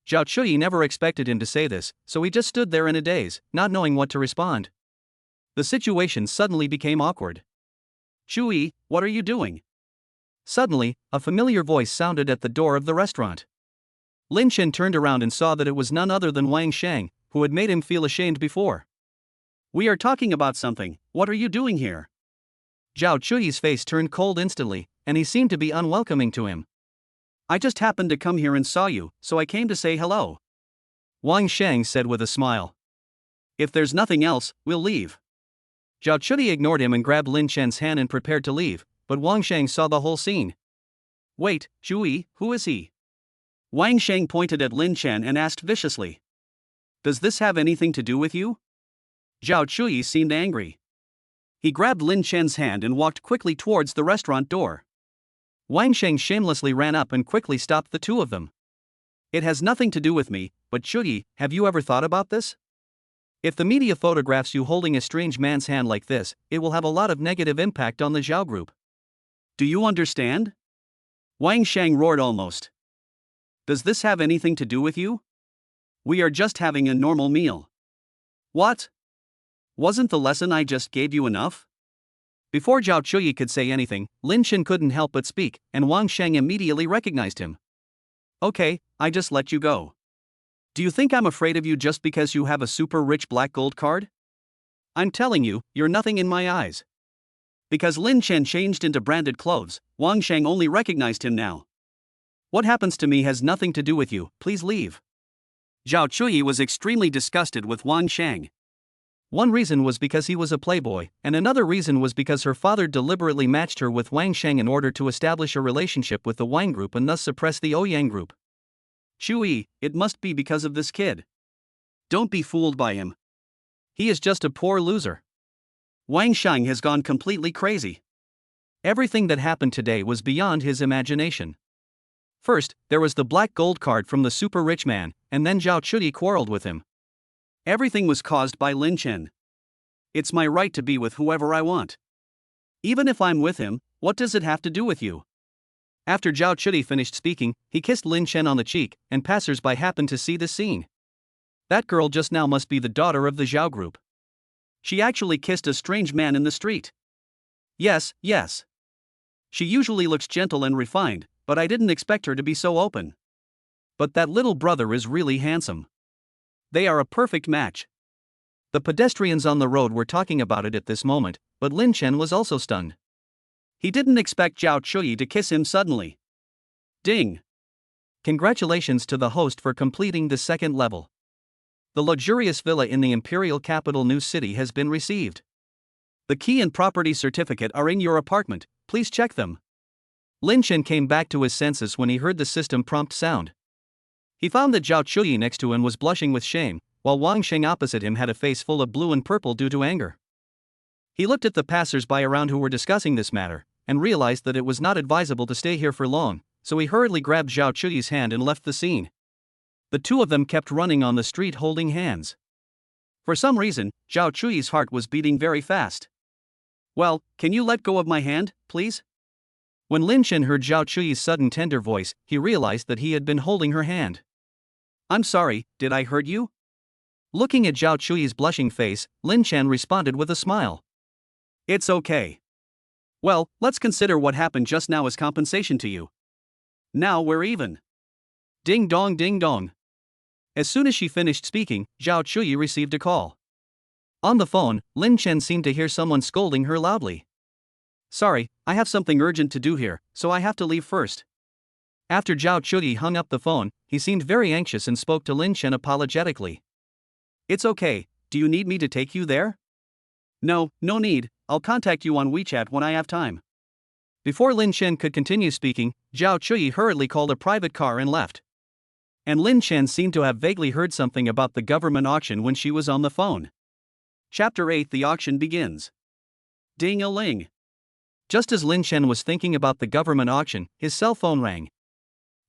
Zhao Chuyi never expected him to say this, so he just stood there in a daze, not knowing what to respond. The situation suddenly became awkward. Chuyi, what are you doing? Suddenly, a familiar voice sounded at the door of the restaurant. Lin Chen turned around and saw that it was none other than Wang Shang, who had made him feel ashamed before. We are talking about something, what are you doing here? Zhao Chuyi's face turned cold instantly, and he seemed to be unwelcoming to him. I just happened to come here and saw you, so I came to say hello. Wang Shang said with a smile. If there's nothing else, we'll leave. Zhao Chuyi ignored him and grabbed Lin Chen's hand and prepared to leave, but Wang Shang saw the whole scene. Wait, Chuyi, who is he? Wang Shang pointed at Lin Chen and asked viciously. Does this have anything to do with you? Zhao Chuyi seemed angry. He grabbed Lin Chen's hand and walked quickly towards the restaurant door. Wang Shang shamelessly ran up and quickly stopped the two of them. It has nothing to do with me, but Chuyi, have you ever thought about this? If the media photographs you holding a strange man's hand like this, it will have a lot of negative impact on the Zhao group. Do you understand? Wang Shang roared almost. Does this have anything to do with you? We are just having a normal meal. What? Wasn't the lesson I just gave you enough? Before Zhao Chuyi could say anything, Lin Chen couldn't help but speak, and Wang Shang immediately recognized him. Okay, I just let you go. Do you think I'm afraid of you just because you have a super rich black gold card? I'm telling you, you're nothing in my eyes. Because Lin Chen changed into branded clothes, Wang Shang only recognized him now. What happens to me has nothing to do with you, please leave. Zhao Chuyi was extremely disgusted with Wang Shang. One reason was because he was a playboy, and another reason was because her father deliberately matched her with Wang Shang in order to establish a relationship with the Wang group and thus suppress the Ouyang group. Chuyi, it must be because of this kid. Don't be fooled by him. He is just a poor loser. Wang Shang has gone completely crazy. Everything that happened today was beyond his imagination. First, there was the black gold card from the super rich man, and then Zhao Chuyi quarreled with him. Everything was caused by Lin Chen. It's my right to be with whoever I want. Even if I'm with him, what does it have to do with you? After Zhao Chuyi finished speaking, he kissed Lin Chen on the cheek, and passers-by happened to see the scene. That girl just now must be the daughter of the Zhao group. She actually kissed a strange man in the street. Yes, yes. She usually looks gentle and refined, but I didn't expect her to be so open. But that little brother is really handsome. They are a perfect match. The pedestrians on the road were talking about it at this moment, but Lin Chen was also stunned. He didn't expect Zhao Chuyi to kiss him suddenly. Ding! Congratulations to the host for completing the second level. The luxurious villa in the imperial capital New City has been received. The key and property certificate are in your apartment, please check them. Lin Chen came back to his senses when he heard the system prompt sound. He found that Zhao Chuyi next to him was blushing with shame, while Wang Sheng opposite him had a face full of blue and purple due to anger. He looked at the passers-by around who were discussing this matter, and realized that it was not advisable to stay here for long, so he hurriedly grabbed Zhao Chuyi's hand and left the scene. The two of them kept running on the street holding hands. For some reason, Zhao Chuyi's heart was beating very fast. Well, can you let go of my hand, please? When Lin Chen heard Zhao Chuyi's sudden tender voice, he realized that he had been holding her hand. I'm sorry, did I hurt you? Looking at Zhao Chuyi's blushing face, Lin Chen responded with a smile. It's okay. Well, let's consider what happened just now as compensation to you. Now we're even. Ding dong ding dong. As soon as she finished speaking, Zhao Chuyi received a call. On the phone, Lin Chen seemed to hear someone scolding her loudly. Sorry, I have something urgent to do here, so I have to leave first. After Zhao Chuyi hung up the phone, he seemed very anxious and spoke to Lin Chen apologetically. It's okay, do you need me to take you there? No, no need, I'll contact you on WeChat when I have time. Before Lin Chen could continue speaking, Zhao Chuyi hurriedly called a private car and left. And Lin Chen seemed to have vaguely heard something about the government auction when she was on the phone. Chapter 8: The auction begins. Ding-a-ling. Just as Lin Chen was thinking about the government auction, his cell phone rang.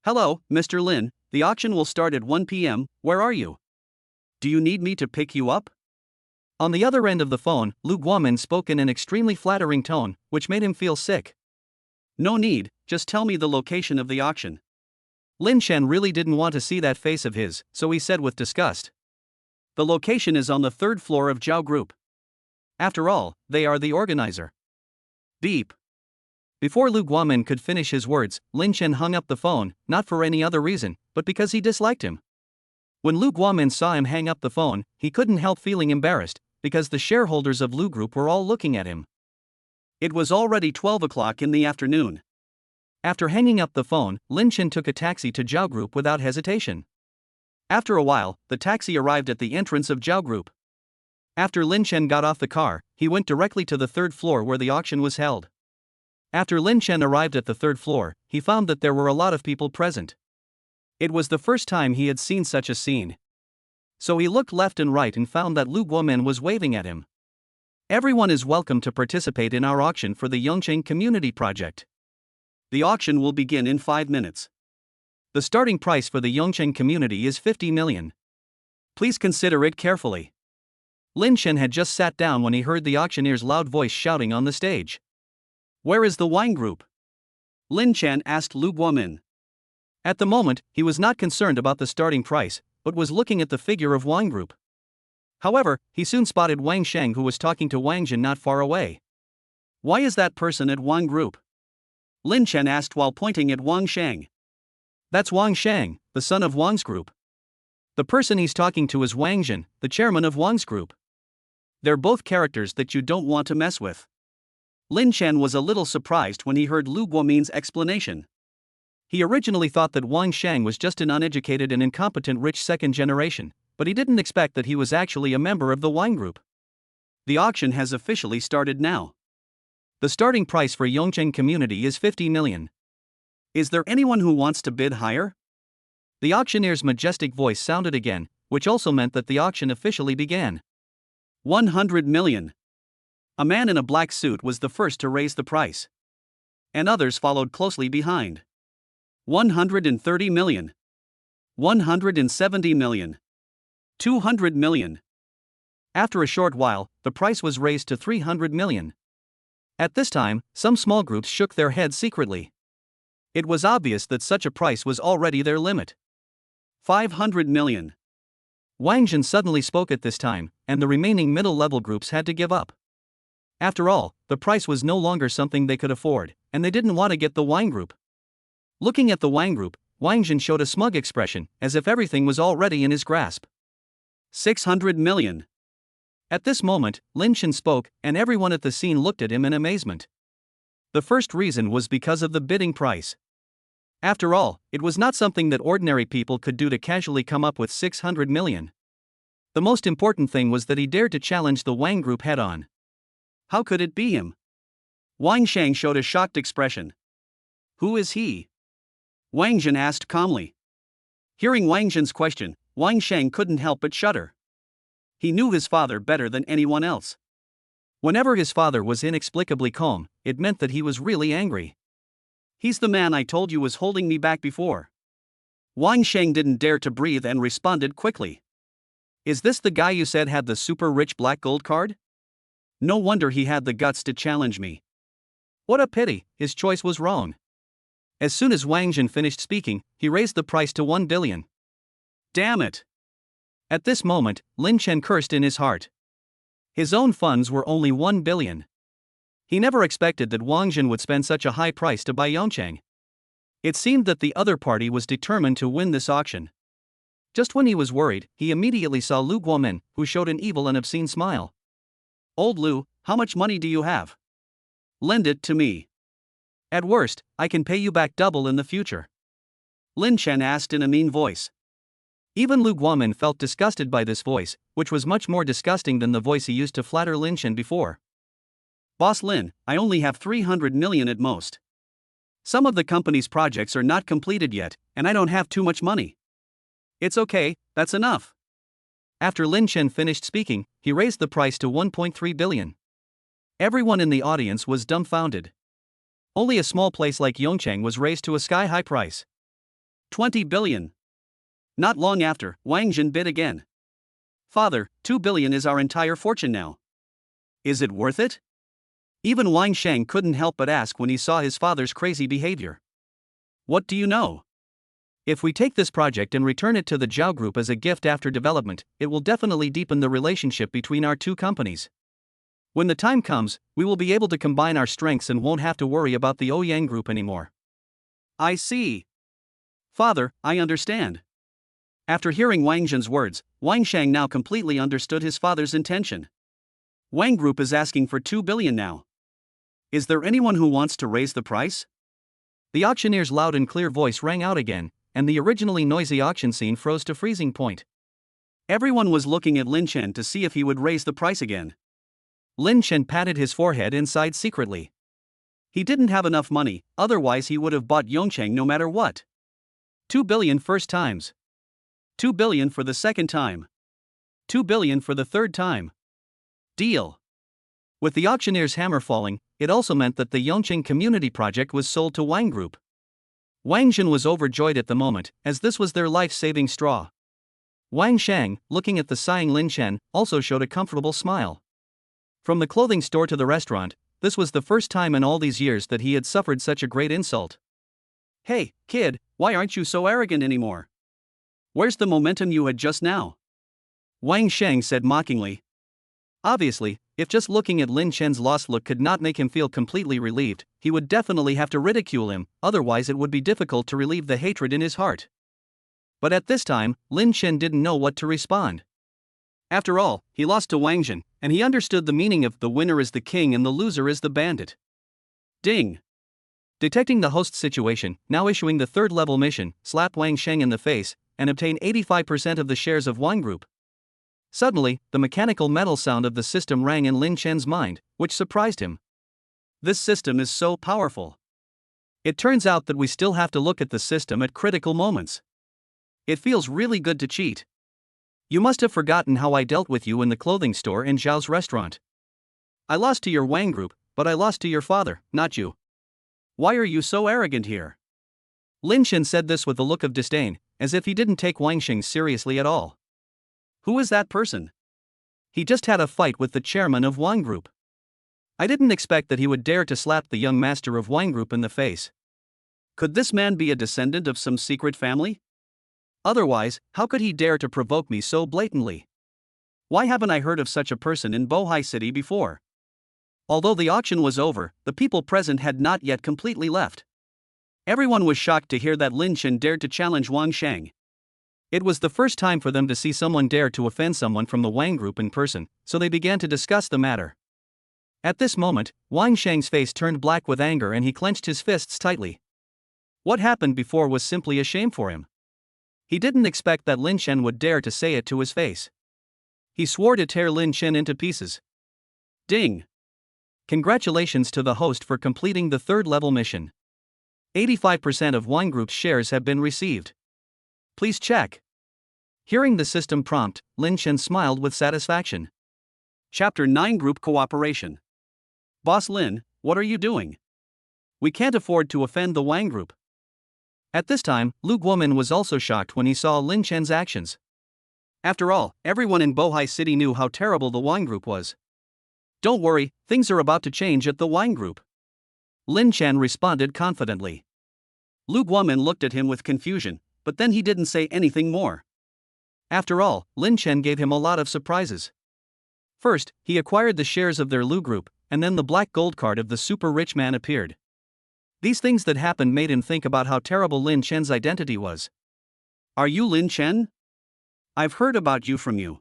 Hello, Mr. Lin, the auction will start at 1 p.m., where are you? Do you need me to pick you up? On the other end of the phone, Lu Guomin spoke in an extremely flattering tone, which made him feel sick. No need, just tell me the location of the auction. Lin Chen really didn't want to see that face of his, so he said with disgust. The location is on the third floor of Zhao Group. After all, they are the organizer. Beep. Before Lu Guomin could finish his words, Lin Chen hung up the phone, not for any other reason, but because he disliked him. When Lu Guomin saw him hang up the phone, he couldn't help feeling embarrassed, because the shareholders of Lu Group were all looking at him. It was already 12 o'clock in the afternoon. After hanging up the phone, Lin Chen took a taxi to Zhao Group without hesitation. After a while, the taxi arrived at the entrance of Zhao Group. After Lin Chen got off the car, he went directly to the third floor where the auction was held. After Lin Chen arrived at the third floor, he found that there were a lot of people present. It was the first time he had seen such a scene. So he looked left and right and found that Lu Guomin was waving at him. Everyone is welcome to participate in our auction for the Yongqing Community Project. The auction will begin in 5 minutes. The starting price for the Yongqing community is 50 million. Please consider it carefully. Lin Chen had just sat down when he heard the auctioneer's loud voice shouting on the stage. Where is the wine group? Lin Chen asked Lu Guomin. At the moment, he was not concerned about the starting price, but was looking at the figure of Wang Group. However, he soon spotted Wang Sheng, who was talking to Wang Jin not far away. Why is that person at Wang Group? Lin Chen asked while pointing at Wang Sheng. That's Wang Sheng, the son of Wang's group. The person he's talking to is Wang Jin, the chairman of Wang's group. They're both characters that you don't want to mess with. Lin Chen was a little surprised when he heard Lu Guomin's explanation. He originally thought that Wang Sheng was just an uneducated and incompetent rich second generation, but he didn't expect that he was actually a member of the wine group. The auction has officially started now. The starting price for Yongqing community is 50 million. Is there anyone who wants to bid higher? The auctioneer's majestic voice sounded again, which also meant that the auction officially began. 100 million. A man in a black suit was the first to raise the price. And others followed closely behind. 130 million. 170 million. 200 million. After a short while, the price was raised to 300 million. At this time, some small groups shook their heads secretly. It was obvious that such a price was already their limit. 500 million. Wang Jin suddenly spoke at this time, and the remaining middle-level groups had to give up. After all, the price was no longer something they could afford, and they didn't want to get the Wang Group. Looking at the Wang Group, Wang Jin showed a smug expression, as if everything was already in his grasp. 600 million. At this moment, Lin Chen spoke, and everyone at the scene looked at him in amazement. The first reason was because of the bidding price. After all, it was not something that ordinary people could do to casually come up with 600 million. The most important thing was that he dared to challenge the Wang Group head-on. How could it be him? Wang Shang showed a shocked expression. Who is he? Wang Jin asked calmly. Hearing Wang Jin's question, Wang Shang couldn't help but shudder. He knew his father better than anyone else. Whenever his father was inexplicably calm, it meant that he was really angry. He's the man I told you was holding me back before. Wang Shang didn't dare to breathe and responded quickly. Is this the guy you said had the super rich black gold card? No wonder he had the guts to challenge me. What a pity, his choice was wrong. As soon as Wang Jin finished speaking, he raised the price to 1 billion. Damn it! At this moment, Lin Chen cursed in his heart. His own funds were only 1 billion. He never expected that Wang Jin would spend such a high price to buy Yongchang. It seemed that the other party was determined to win this auction. Just when he was worried, he immediately saw Lu Guomen, who showed an evil and obscene smile. Old Lu, how much money do you have? Lend it to me. At worst, I can pay you back double in the future. Lin Chen asked in a mean voice. Even Lu Guomen felt disgusted by this voice, which was much more disgusting than the voice he used to flatter Lin Chen before. Boss Lin, I only have 300 million at most. Some of the company's projects are not completed yet, and I don't have too much money. It's okay, that's enough. After Lin Chen finished speaking, he raised the price to 1.3 billion. Everyone in the audience was dumbfounded. Only a small place like Yongchang was raised to a sky-high price. 20 billion. Not long after, Wang Jin bid again. Father, 2 billion is our entire fortune now. Is it worth it? Even Wang Shang couldn't help but ask when he saw his father's crazy behavior. What do you know? If we take this project and return it to the Zhao Group as a gift after development, it will definitely deepen the relationship between our two companies. When the time comes, we will be able to combine our strengths and won't have to worry about the Ouyang Group anymore. I see. Father, I understand. After hearing Wang Jin's words, Wang Shang now completely understood his father's intention. Wang Group is asking for 2 billion now. Is there anyone who wants to raise the price? The auctioneer's loud and clear voice rang out again, and the originally noisy auction scene froze to freezing point. Everyone was looking at Lin Chen to see if he would raise the price again. Lin Chen patted his forehead and sighed secretly. He didn't have enough money, otherwise he would have bought Yongchang no matter what. 2 billion first times. 2 billion for the second time. 2 billion for the third time. Deal. With the auctioneer's hammer falling, it also meant that the Yongchang community project was sold to Wang Group. Wang Jin was overjoyed at the moment, as this was their life-saving straw. Wang Shang, looking at the sighing Lin Chen, also showed a comfortable smile. From the clothing store to the restaurant, this was the first time in all these years that he had suffered such a great insult. Hey, kid, why aren't you so arrogant anymore? Where's the momentum you had just now? Wang Shang said mockingly. Obviously, if just looking at Lin Chen's lost look could not make him feel completely relieved, he would definitely have to ridicule him, otherwise it would be difficult to relieve the hatred in his heart. But at this time, Lin Chen didn't know what to respond. After all, he lost to Wang Jin, and he understood the meaning of the winner is the king and the loser is the bandit. Ding! Detecting the host's situation, now issuing the third-level mission, slap Wang Sheng in the face, and obtain 85% of the shares of Wang Group. Suddenly, the mechanical metal sound of the system rang in Lin Chen's mind, which surprised him. This system is so powerful. It turns out that we still have to look at the system at critical moments. It feels really good to cheat. You must have forgotten how I dealt with you in the clothing store in Zhao's restaurant. I lost to your Wang Group, but I lost to your father, not you. Why are you so arrogant here? Lin Chen said this with a look of disdain, as if he didn't take Wang Xing seriously at all. Who is that person? He just had a fight with the chairman of Wang Group. I didn't expect that he would dare to slap the young master of Wang Group in the face. Could this man be a descendant of some secret family? Otherwise, how could he dare to provoke me so blatantly? Why haven't I heard of such a person in Bohai City before? Although the auction was over, the people present had not yet completely left. Everyone was shocked to hear that Lin Chen dared to challenge Wang Sheng. It was the first time for them to see someone dare to offend someone from the Wang Group in person, so they began to discuss the matter. At this moment, Wang Sheng's face turned black with anger and he clenched his fists tightly. What happened before was simply a shame for him. He didn't expect that Lin Chen would dare to say it to his face. He swore to tear Lin Chen into pieces. Ding! Congratulations to the host for completing the third-level mission. 85% of Wang Group's shares have been received. Please check. Hearing the system prompt, Lin Chen smiled with satisfaction. Chapter 9 Group Cooperation. Boss Lin, what are you doing? We can't afford to offend the Wang Group. At this time, Lu Guomin was also shocked when he saw Lin Chen's actions. After all, everyone in Bohai City knew how terrible the Wang Group was. Don't worry, things are about to change at the Wang Group. Lin Chen responded confidently. Lu Guomin looked at him with confusion, but then he didn't say anything more. After all, Lin Chen gave him a lot of surprises. First, he acquired the shares of their Lu Group, and then the black gold card of the super rich man appeared. These things that happened made him think about how terrible Lin Chen's identity was. Are you Lin Chen? I've heard about you from you.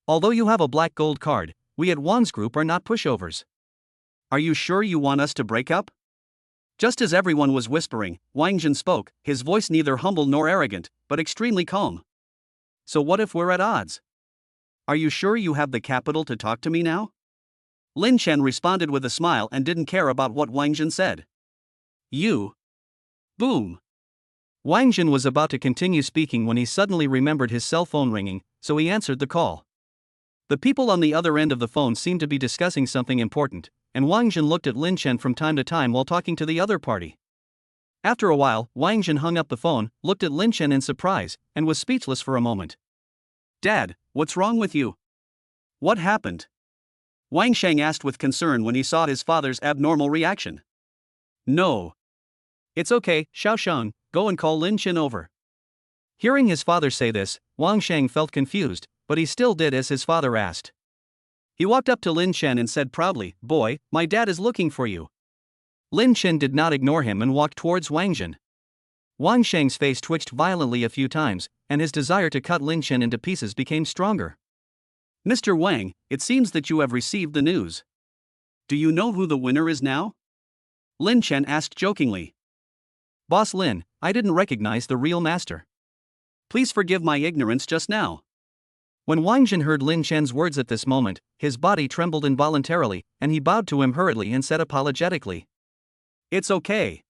Although you have a black gold card, we at Wang's Group are not pushovers. Are you sure you want us to break up? Just as everyone was whispering, Wang Jin spoke, his voice neither humble nor arrogant, but extremely calm. So what if we're at odds? Are you sure you have the capital to talk to me now? Lin Chen responded with a smile and didn't care about what Wang Jin said. You. Boom. Wang Jin was about to continue speaking when he suddenly remembered his cell phone ringing, so he answered the call. The people on the other end of the phone seemed to be discussing something important, and Wang Jin looked at Lin Chen from time to time while talking to the other party. After a while, Wang Jin hung up the phone, looked at Lin Chen in surprise, and was speechless for a moment. Dad, what's wrong with you? What happened? Wang Sheng asked with concern when he saw his father's abnormal reaction. No. It's okay, Xiaosheng, go and call Lin Chen over. Hearing his father say this, Wang Sheng felt confused, but he still did as his father asked. He walked up to Lin Chen and said proudly, Boy, my dad is looking for you. Lin Chen did not ignore him and walked towards Wang Jin. Wang Sheng's face twitched violently a few times, and his desire to cut Lin Chen into pieces became stronger. Mr. Wang, it seems that you have received the news. Do you know who the winner is now? Lin Chen asked jokingly. Boss Lin, I didn't recognize the real master. Please forgive my ignorance just now. When Wang Jin heard Lin Chen's words at this moment, his body trembled involuntarily, and he bowed to him hurriedly and said apologetically. It's okay.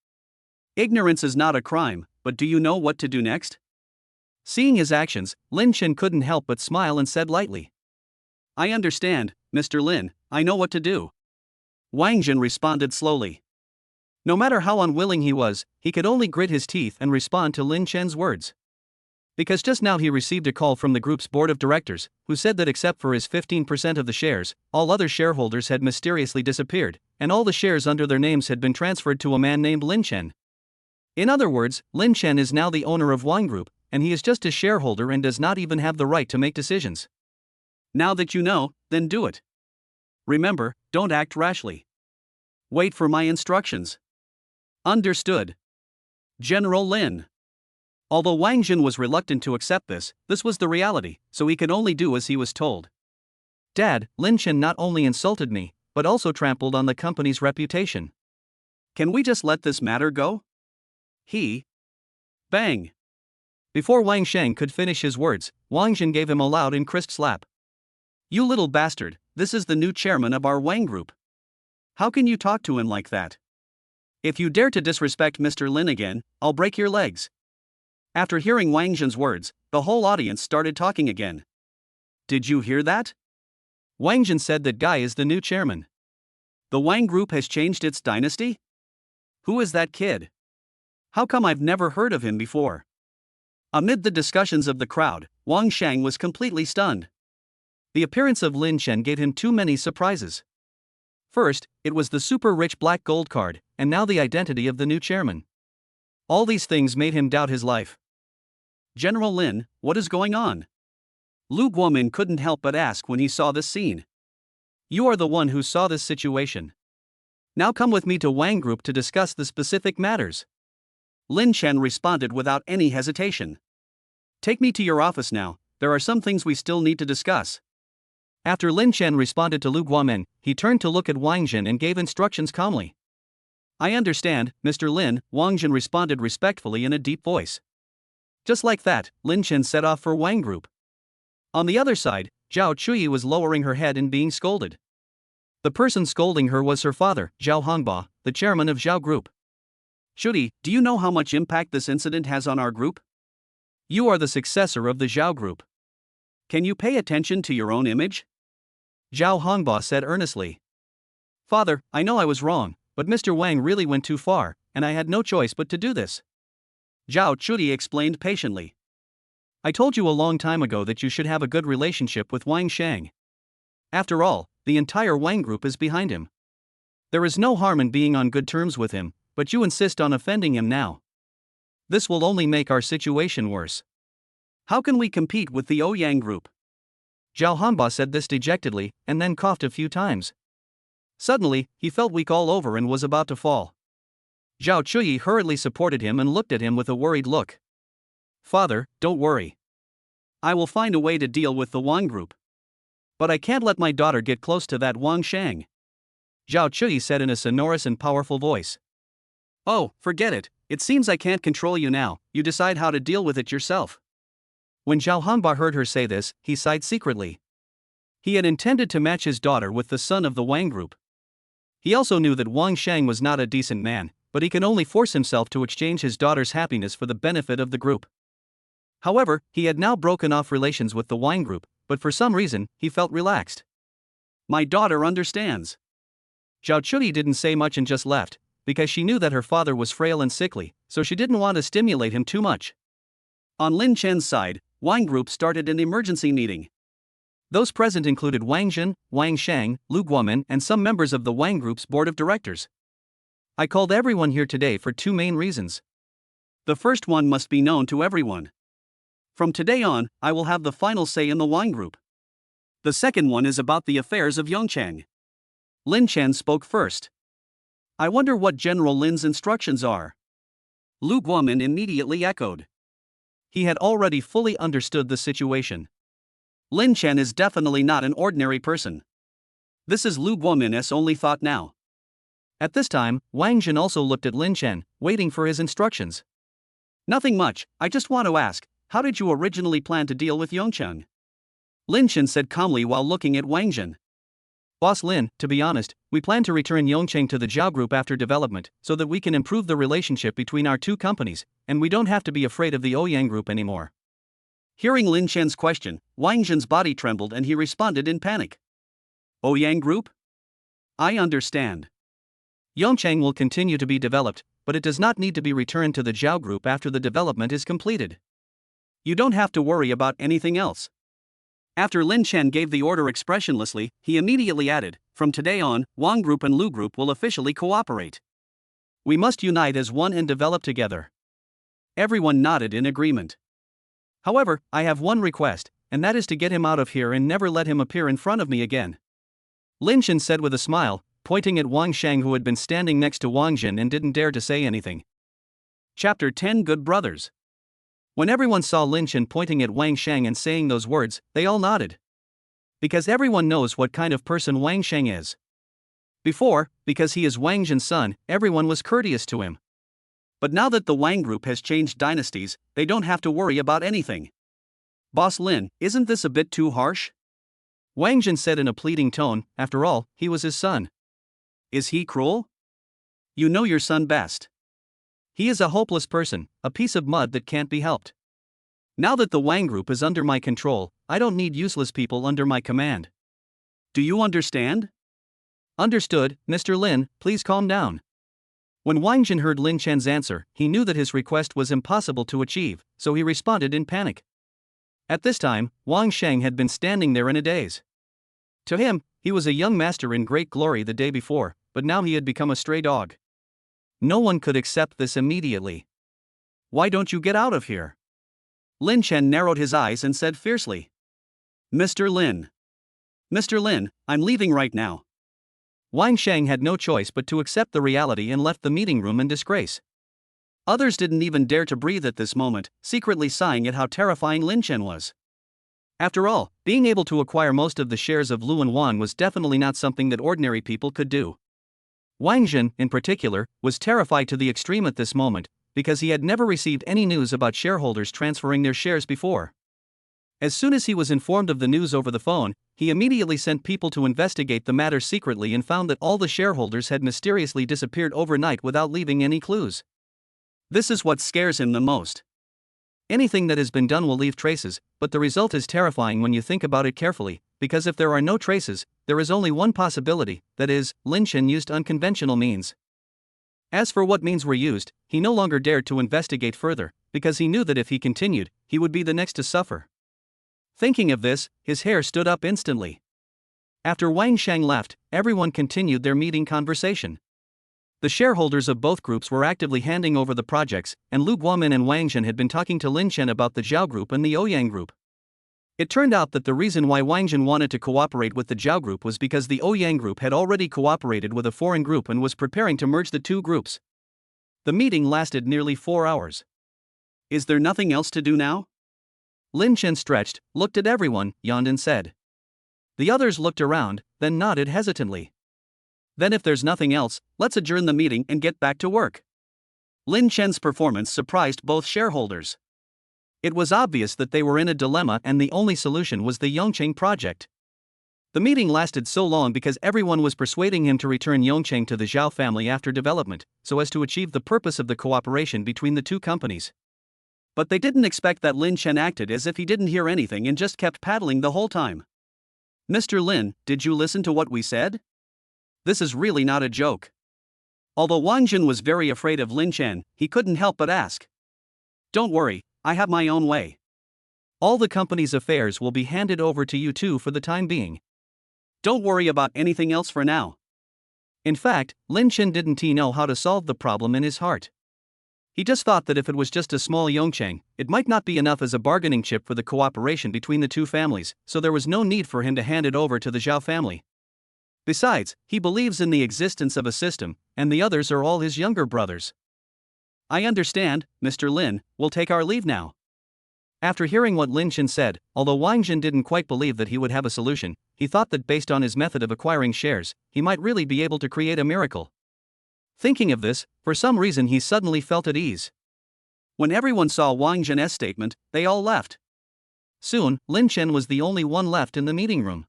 Ignorance is not a crime, but do you know what to do next? Seeing his actions, Lin Chen couldn't help but smile and said lightly. I understand, Mr. Lin, I know what to do. Wang Jin responded slowly. No matter how unwilling he was, he could only grit his teeth and respond to Lin Chen's words. Because just now he received a call from the group's board of directors, who said that except for his 15% of the shares, all other shareholders had mysteriously disappeared, and all the shares under their names had been transferred to a man named Lin Chen. In other words, Lin Chen is now the owner of Wang Group, and he is just a shareholder and does not even have the right to make decisions. Now that you know, then do it. Remember, don't act rashly. Wait for my instructions. Understood. General Lin. Although Wang Jin was reluctant to accept this was the reality, so he could only do as he was told. Dad, Lin Chen not only insulted me, but also trampled on the company's reputation. Can we just let this matter go? Bang! Before Wang Sheng could finish his words, Wang Jin gave him a loud and crisp slap. You little bastard, this is the new chairman of our Wang Group. How can you talk to him like that? If you dare to disrespect Mr. Lin again, I'll break your legs. After hearing Wang Jin's words, the whole audience started talking again. Did you hear that? Wang Jin said that Guy is the new chairman. The Wang Group has changed its dynasty? Who is that kid? How come I've never heard of him before? Amid the discussions of the crowd, Wang Sheng was completely stunned. The appearance of Lin Chen gave him too many surprises. First, it was the super rich black gold card, and now the identity of the new chairman. All these things made him doubt his life. General Lin, what is going on? Lu Guomin couldn't help but ask when he saw this scene. You are the one who saw this situation. Now come with me to Wang Group to discuss the specific matters. Lin Chen responded without any hesitation. Take me to your office now, there are some things we still need to discuss. After Lin Chen responded to Lu Guomen, he turned to look at Wang Jin and gave instructions calmly. I understand, Mr. Lin, Wang Jin responded respectfully in a deep voice. Just like that, Lin Chen set off for Wang Group. On the other side, Zhao Chuyi was lowering her head and being scolded. The person scolding her was her father, Zhao Hongba, the chairman of Zhao Group. Chuyi, do you know how much impact this incident has on our group? You are the successor of the Zhao Group. Can you pay attention to your own image? Zhao Hongba said earnestly. Father, I know I was wrong, but Mr. Wang really went too far, and I had no choice but to do this. Zhao Chuyi explained patiently. I told you a long time ago that you should have a good relationship with Wang Shang. After all, the entire Wang Group is behind him. There is no harm in being on good terms with him, but you insist on offending him now. This will only make our situation worse. How can we compete with the Ouyang Group? Zhao Hanba said this dejectedly, and then coughed a few times. Suddenly, he felt weak all over and was about to fall. Zhao Chuyi hurriedly supported him and looked at him with a worried look. Father, don't worry. I will find a way to deal with the Wang Group. But I can't let my daughter get close to that Wang Shang. Zhao Chuyi said in a sonorous and powerful voice. Oh, forget it, it seems I can't control you now, you decide how to deal with it yourself. When Zhao Hanba heard her say this, he sighed secretly. He had intended to match his daughter with the son of the Wang Group. He also knew that Wang Shang was not a decent man, but he can only force himself to exchange his daughter's happiness for the benefit of the group. However, he had now broken off relations with the Wang Group, but for some reason, he felt relaxed. My daughter understands. Zhao Chuyi didn't say much and just left, because she knew that her father was frail and sickly, so she didn't want to stimulate him too much. On Lin Chen's side, Wang Group started an emergency meeting. Those present included Wang Jin, Wang Shang, Lu Guomen, and some members of the Wang Group's board of directors. I called everyone here today for two main reasons. The first one must be known to everyone. From today on, I will have the final say in the Wang Group. The second one is about the affairs of Yongchang. Lin Chen spoke first. I wonder what General Lin's instructions are. Lu Guomen immediately echoed. He had already fully understood the situation. Lin Chen is definitely not an ordinary person. This is Lu Guomen's only thought now. At this time, Wang Jin also looked at Lin Chen, waiting for his instructions. Nothing much, I just want to ask, how did you originally plan to deal with Yongcheng? Lin Chen said calmly while looking at Wang Jin. Boss Lin, to be honest, we plan to return Yongcheng to the Zhao Group after development, so that we can improve the relationship between our two companies, and we don't have to be afraid of the Ouyang Group anymore. Hearing Lin Chen's question, Wang Jin's body trembled and he responded in panic. Ouyang Group? I understand. Yongcheng will continue to be developed, but it does not need to be returned to the Zhao Group after the development is completed. You don't have to worry about anything else. After Lin Chen gave the order expressionlessly, he immediately added, from today on, Wang Group and Lu Group will officially cooperate. We must unite as one and develop together. Everyone nodded in agreement. However, I have one request, and that is to get him out of here and never let him appear in front of me again. Lin Chen said with a smile, pointing at Wang Shang who had been standing next to Wang Jin and didn't dare to say anything. Chapter 10 Good Brothers. When everyone saw Lin Chen pointing at Wang Shang and saying those words, they all nodded. Because everyone knows what kind of person Wang Shang is. Before, because he is Wang Jin's son, everyone was courteous to him. But now that the Wang Group has changed dynasties, they don't have to worry about anything. Boss Lin, isn't this a bit too harsh? Wang Jin said in a pleading tone, after all, he was his son. Is he cruel? You know your son best. He is a hopeless person, a piece of mud that can't be helped. Now that the Wang Group is under my control, I don't need useless people under my command. Do you understand? Understood, Mr. Lin, please calm down. When Wang Jin heard Lin Chen's answer, he knew that his request was impossible to achieve, so he responded in panic. At this time, Wang Shang had been standing there in a daze. To him, he was a young master in great glory the day before, but now he had become a stray dog. No one could accept this immediately. Why don't you get out of here? Lin Chen narrowed his eyes and said fiercely. Mr. Lin. Mr. Lin, I'm leaving right now. Wang Sheng had no choice but to accept the reality and left the meeting room in disgrace. Others didn't even dare to breathe at this moment, secretly sighing at how terrifying Lin Chen was. After all, being able to acquire most of the shares of Luan Wan was definitely not something that ordinary people could do. Wang Zhen, in particular, was terrified to the extreme at this moment, because he had never received any news about shareholders transferring their shares before. As soon as he was informed of the news over the phone, he immediately sent people to investigate the matter secretly and found that all the shareholders had mysteriously disappeared overnight without leaving any clues. This is what scares him the most. Anything that has been done will leave traces, but the result is terrifying when you think about it carefully, because if there are no traces, there is only one possibility, that is, Lin Chen used unconventional means. As for what means were used, he no longer dared to investigate further, because he knew that if he continued, he would be the next to suffer. Thinking of this, his hair stood up instantly. After Wang Sheng left, everyone continued their meeting conversation. The shareholders of both groups were actively handing over the projects, and Lu Guomin and Wang Zhen had been talking to Lin Chen about the Zhao Group and the Ouyang Group. It turned out that the reason why Wang Zhen wanted to cooperate with the Zhao Group was because the Ouyang Group had already cooperated with a foreign group and was preparing to merge the two groups. The meeting lasted nearly 4 hours. Is there nothing else to do now? Lin Chen stretched, looked at everyone, yawned and said. The others looked around, then nodded hesitantly. Then if there's nothing else, let's adjourn the meeting and get back to work. Lin Chen's performance surprised both shareholders. It was obvious that they were in a dilemma and the only solution was the Yongqing project. The meeting lasted so long because everyone was persuading him to return Yongqing to the Zhao family after development, so as to achieve the purpose of the cooperation between the two companies. But they didn't expect that Lin Chen acted as if he didn't hear anything and just kept paddling the whole time. Mr. Lin, did you listen to what we said? This is really not a joke. Although Wang Zhen was very afraid of Lin Chen, he couldn't help but ask. Don't worry, I have my own way. All the company's affairs will be handed over to you two for the time being. Don't worry about anything else for now. In fact, Lin Chen didn't know how to solve the problem in his heart. He just thought that if it was just a small Yongqing, it might not be enough as a bargaining chip for the cooperation between the two families, so there was no need for him to hand it over to the Zhao family. Besides, he believes in the existence of a system, and the others are all his younger brothers. I understand, Mr. Lin, we'll take our leave now. After hearing what Lin Chen said, although Wang Zhen didn't quite believe that he would have a solution, he thought that based on his method of acquiring shares, he might really be able to create a miracle. Thinking of this, for some reason he suddenly felt at ease. When everyone saw Wang Zhen's statement, they all left. Soon, Lin Chen was the only one left in the meeting room.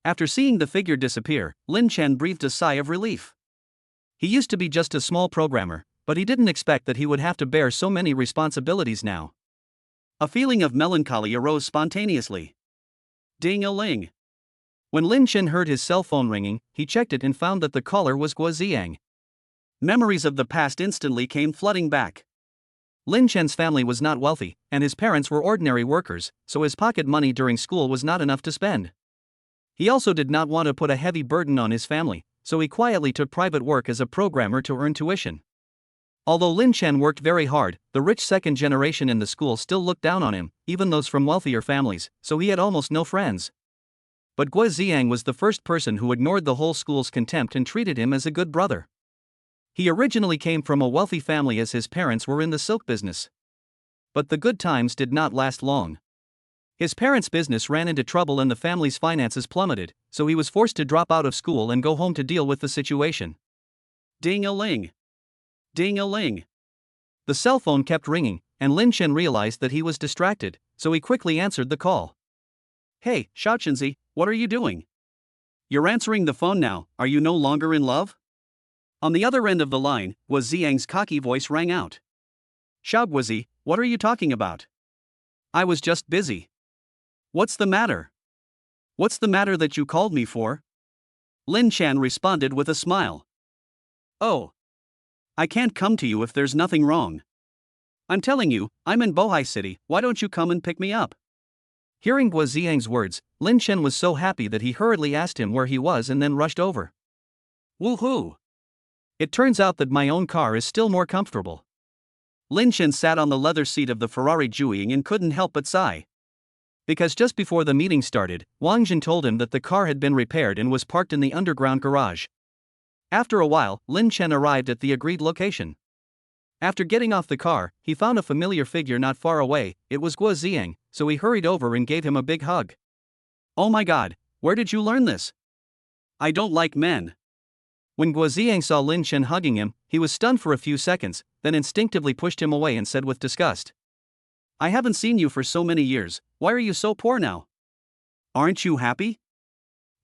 After seeing the figure disappear, Lin Chen breathed a sigh of relief. He used to be just a small programmer, but he didn't expect that he would have to bear so many responsibilities now. A feeling of melancholy arose spontaneously. Ding-a-ling. When Lin Chen heard his cell phone ringing, he checked it and found that the caller was Guo Ziyang. Memories of the past instantly came flooding back. Lin Chen's family was not wealthy, and his parents were ordinary workers, so his pocket money during school was not enough to spend. He also did not want to put a heavy burden on his family, so he quietly took private work as a programmer to earn tuition. Although Lin Chen worked very hard, the rich second generation in the school still looked down on him, even those from wealthier families, so he had almost no friends. But Guo Ziyang was the first person who ignored the whole school's contempt and treated him as a good brother. He originally came from a wealthy family as his parents were in the silk business. But the good times did not last long. His parents' business ran into trouble and the family's finances plummeted, so he was forced to drop out of school and go home to deal with the situation. Ding-a-ling. Ding-a-ling. The cell phone kept ringing, and Lin Chen realized that he was distracted, so he quickly answered the call. Hey, Xiaoqinzi, what are you doing? You're answering the phone now, are you no longer in love? On the other end of the line, Guo Ziyang's cocky voice rang out. Xiao Guozi, what are you talking about? I was just busy. What's the matter? What's the matter that you called me for? Lin Chen responded with a smile. Oh. I can't come to you if there's nothing wrong. I'm telling you, I'm in Bohai City, why don't you come and pick me up? Hearing Guo Ziyang's words, Lin Chen was so happy that he hurriedly asked him where he was and then rushed over. Woohoo! It turns out that my own car is still more comfortable. Lin Chen sat on the leather seat of the Ferrari Jueying and couldn't help but sigh. Because just before the meeting started, Wang Jin told him that the car had been repaired and was parked in the underground garage. After a while, Lin Chen arrived at the agreed location. After getting off the car, he found a familiar figure not far away. It was Guo Ziang, so he hurried over and gave him a big hug. "Oh my god, where did you learn this? I don't like men." When Guo Ziang saw Lin Chen hugging him, he was stunned for a few seconds, then instinctively pushed him away and said with disgust, "I haven't seen you for so many years, why are you so poor now? Aren't you happy?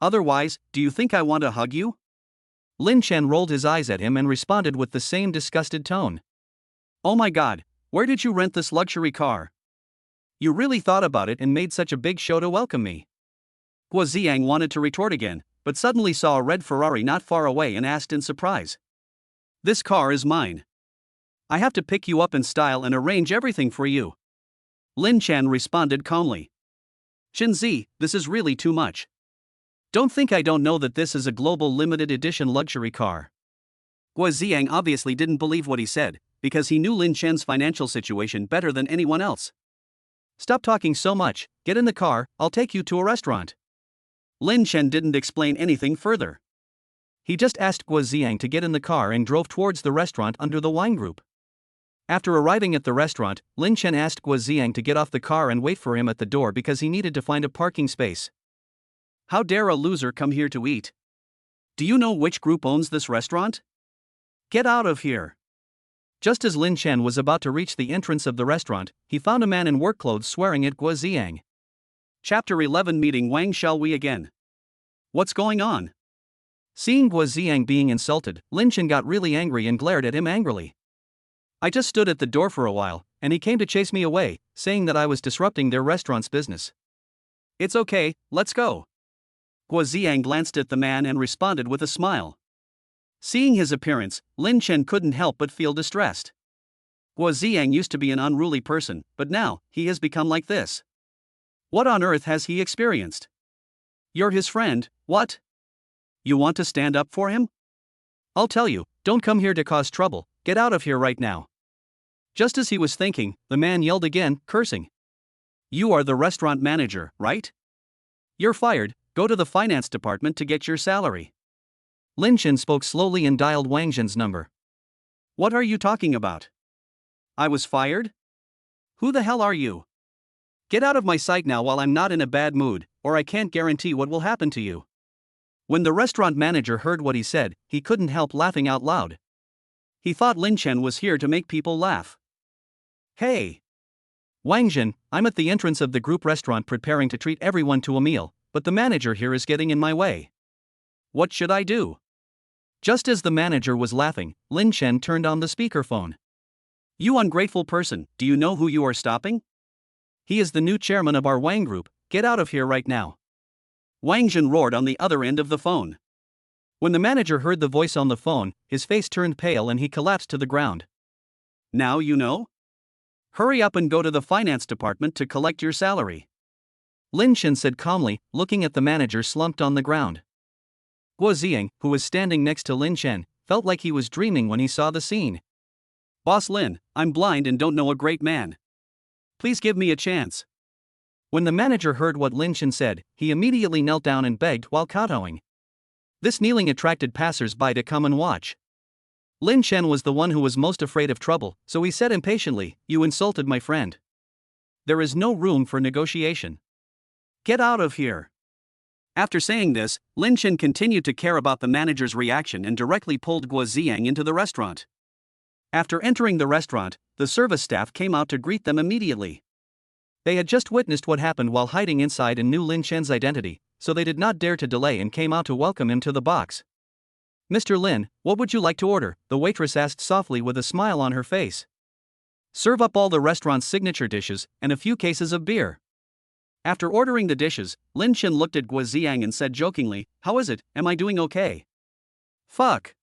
Otherwise, do you think I want to hug you?" Lin Chen rolled his eyes at him and responded with the same disgusted tone. "Oh my god, where did you rent this luxury car? You really thought about it and made such a big show to welcome me." Guo Ziang wanted to retort again, but suddenly saw a red Ferrari not far away and asked in surprise, "This car is mine. I have to pick you up in style and arrange everything for you." Lin Chen responded calmly, "Shenzi, this is really too much. Don't think I don't know that this is a global limited edition luxury car." Guo Ziang obviously didn't believe what he said, because he knew Lin Chen's financial situation better than anyone else. "Stop talking so much, get in the car, I'll take you to a restaurant." Lin Chen didn't explain anything further. He just asked Guo Ziang to get in the car and drove towards the restaurant under the wine group. After arriving at the restaurant, Lin Chen asked Guo Ziang to get off the car and wait for him at the door because he needed to find a parking space. "How dare a loser come here to eat? Do you know which group owns this restaurant? Get out of here." Just as Lin Chen was about to reach the entrance of the restaurant, he found a man in work clothes swearing at Guo Ziang. Chapter 11 Meeting Wang Shall we again? What's going on? Seeing Guo Ziang being insulted, Lin Chen got really angry and glared at him angrily. "I just stood at the door for a while, and he came to chase me away, saying that I was disrupting their restaurant's business." "It's okay, let's go." Guo Ziang glanced at the man and responded with a smile. Seeing his appearance, Lin Chen couldn't help but feel distressed. Guo Ziang used to be an unruly person, but now, he has become like this. What on earth has he experienced? "You're his friend, what? You want to stand up for him? I'll tell you, don't come here to cause trouble, get out of here right now." Just as he was thinking, the man yelled again, cursing. "You are the restaurant manager, right? You're fired, go to the finance department to get your salary." Lin Chen spoke slowly and dialed Wang Jin's number. "What are you talking about? I was fired? Who the hell are you? Get out of my sight now while I'm not in a bad mood, or I can't guarantee what will happen to you." When the restaurant manager heard what he said, he couldn't help laughing out loud. He thought Lin Chen was here to make people laugh. "Hey! Wang Jin, I'm at the entrance of the group restaurant preparing to treat everyone to a meal, but the manager here is getting in my way. What should I do?" Just as the manager was laughing, Lin Chen turned on the speakerphone. "You ungrateful person, do you know who you are stopping? He is the new chairman of our Wang group, get out of here right now." Wang Jin roared on the other end of the phone. When the manager heard the voice on the phone, his face turned pale and he collapsed to the ground. "Now you know? Hurry up and go to the finance department to collect your salary." Lin Chen said calmly, looking at the manager slumped on the ground. Guo Ziang, who was standing next to Lin Chen, felt like he was dreaming when he saw the scene. "Boss Lin, I'm blind and don't know a great man. Please give me a chance." When the manager heard what Lin Chen said, he immediately knelt down and begged while kowtowing. This kneeling attracted passers-by to come and watch. Lin Chen was the one who was most afraid of trouble, so he said impatiently, "You insulted my friend. There is no room for negotiation. Get out of here." After saying this, Lin Chen continued to care about the manager's reaction and directly pulled Guo Ziang into the restaurant. After entering the restaurant, the service staff came out to greet them immediately. They had just witnessed what happened while hiding inside and knew Lin Chen's identity, so they did not dare to delay and came out to welcome him to the box. "Mr. Lin, what would you like to order?" the waitress asked softly with a smile on her face. "Serve up all the restaurant's signature dishes and a few cases of beer." After ordering the dishes, Lin Chen looked at Guo Ziang and said jokingly, "How is it, am I doing okay?" "Fuck.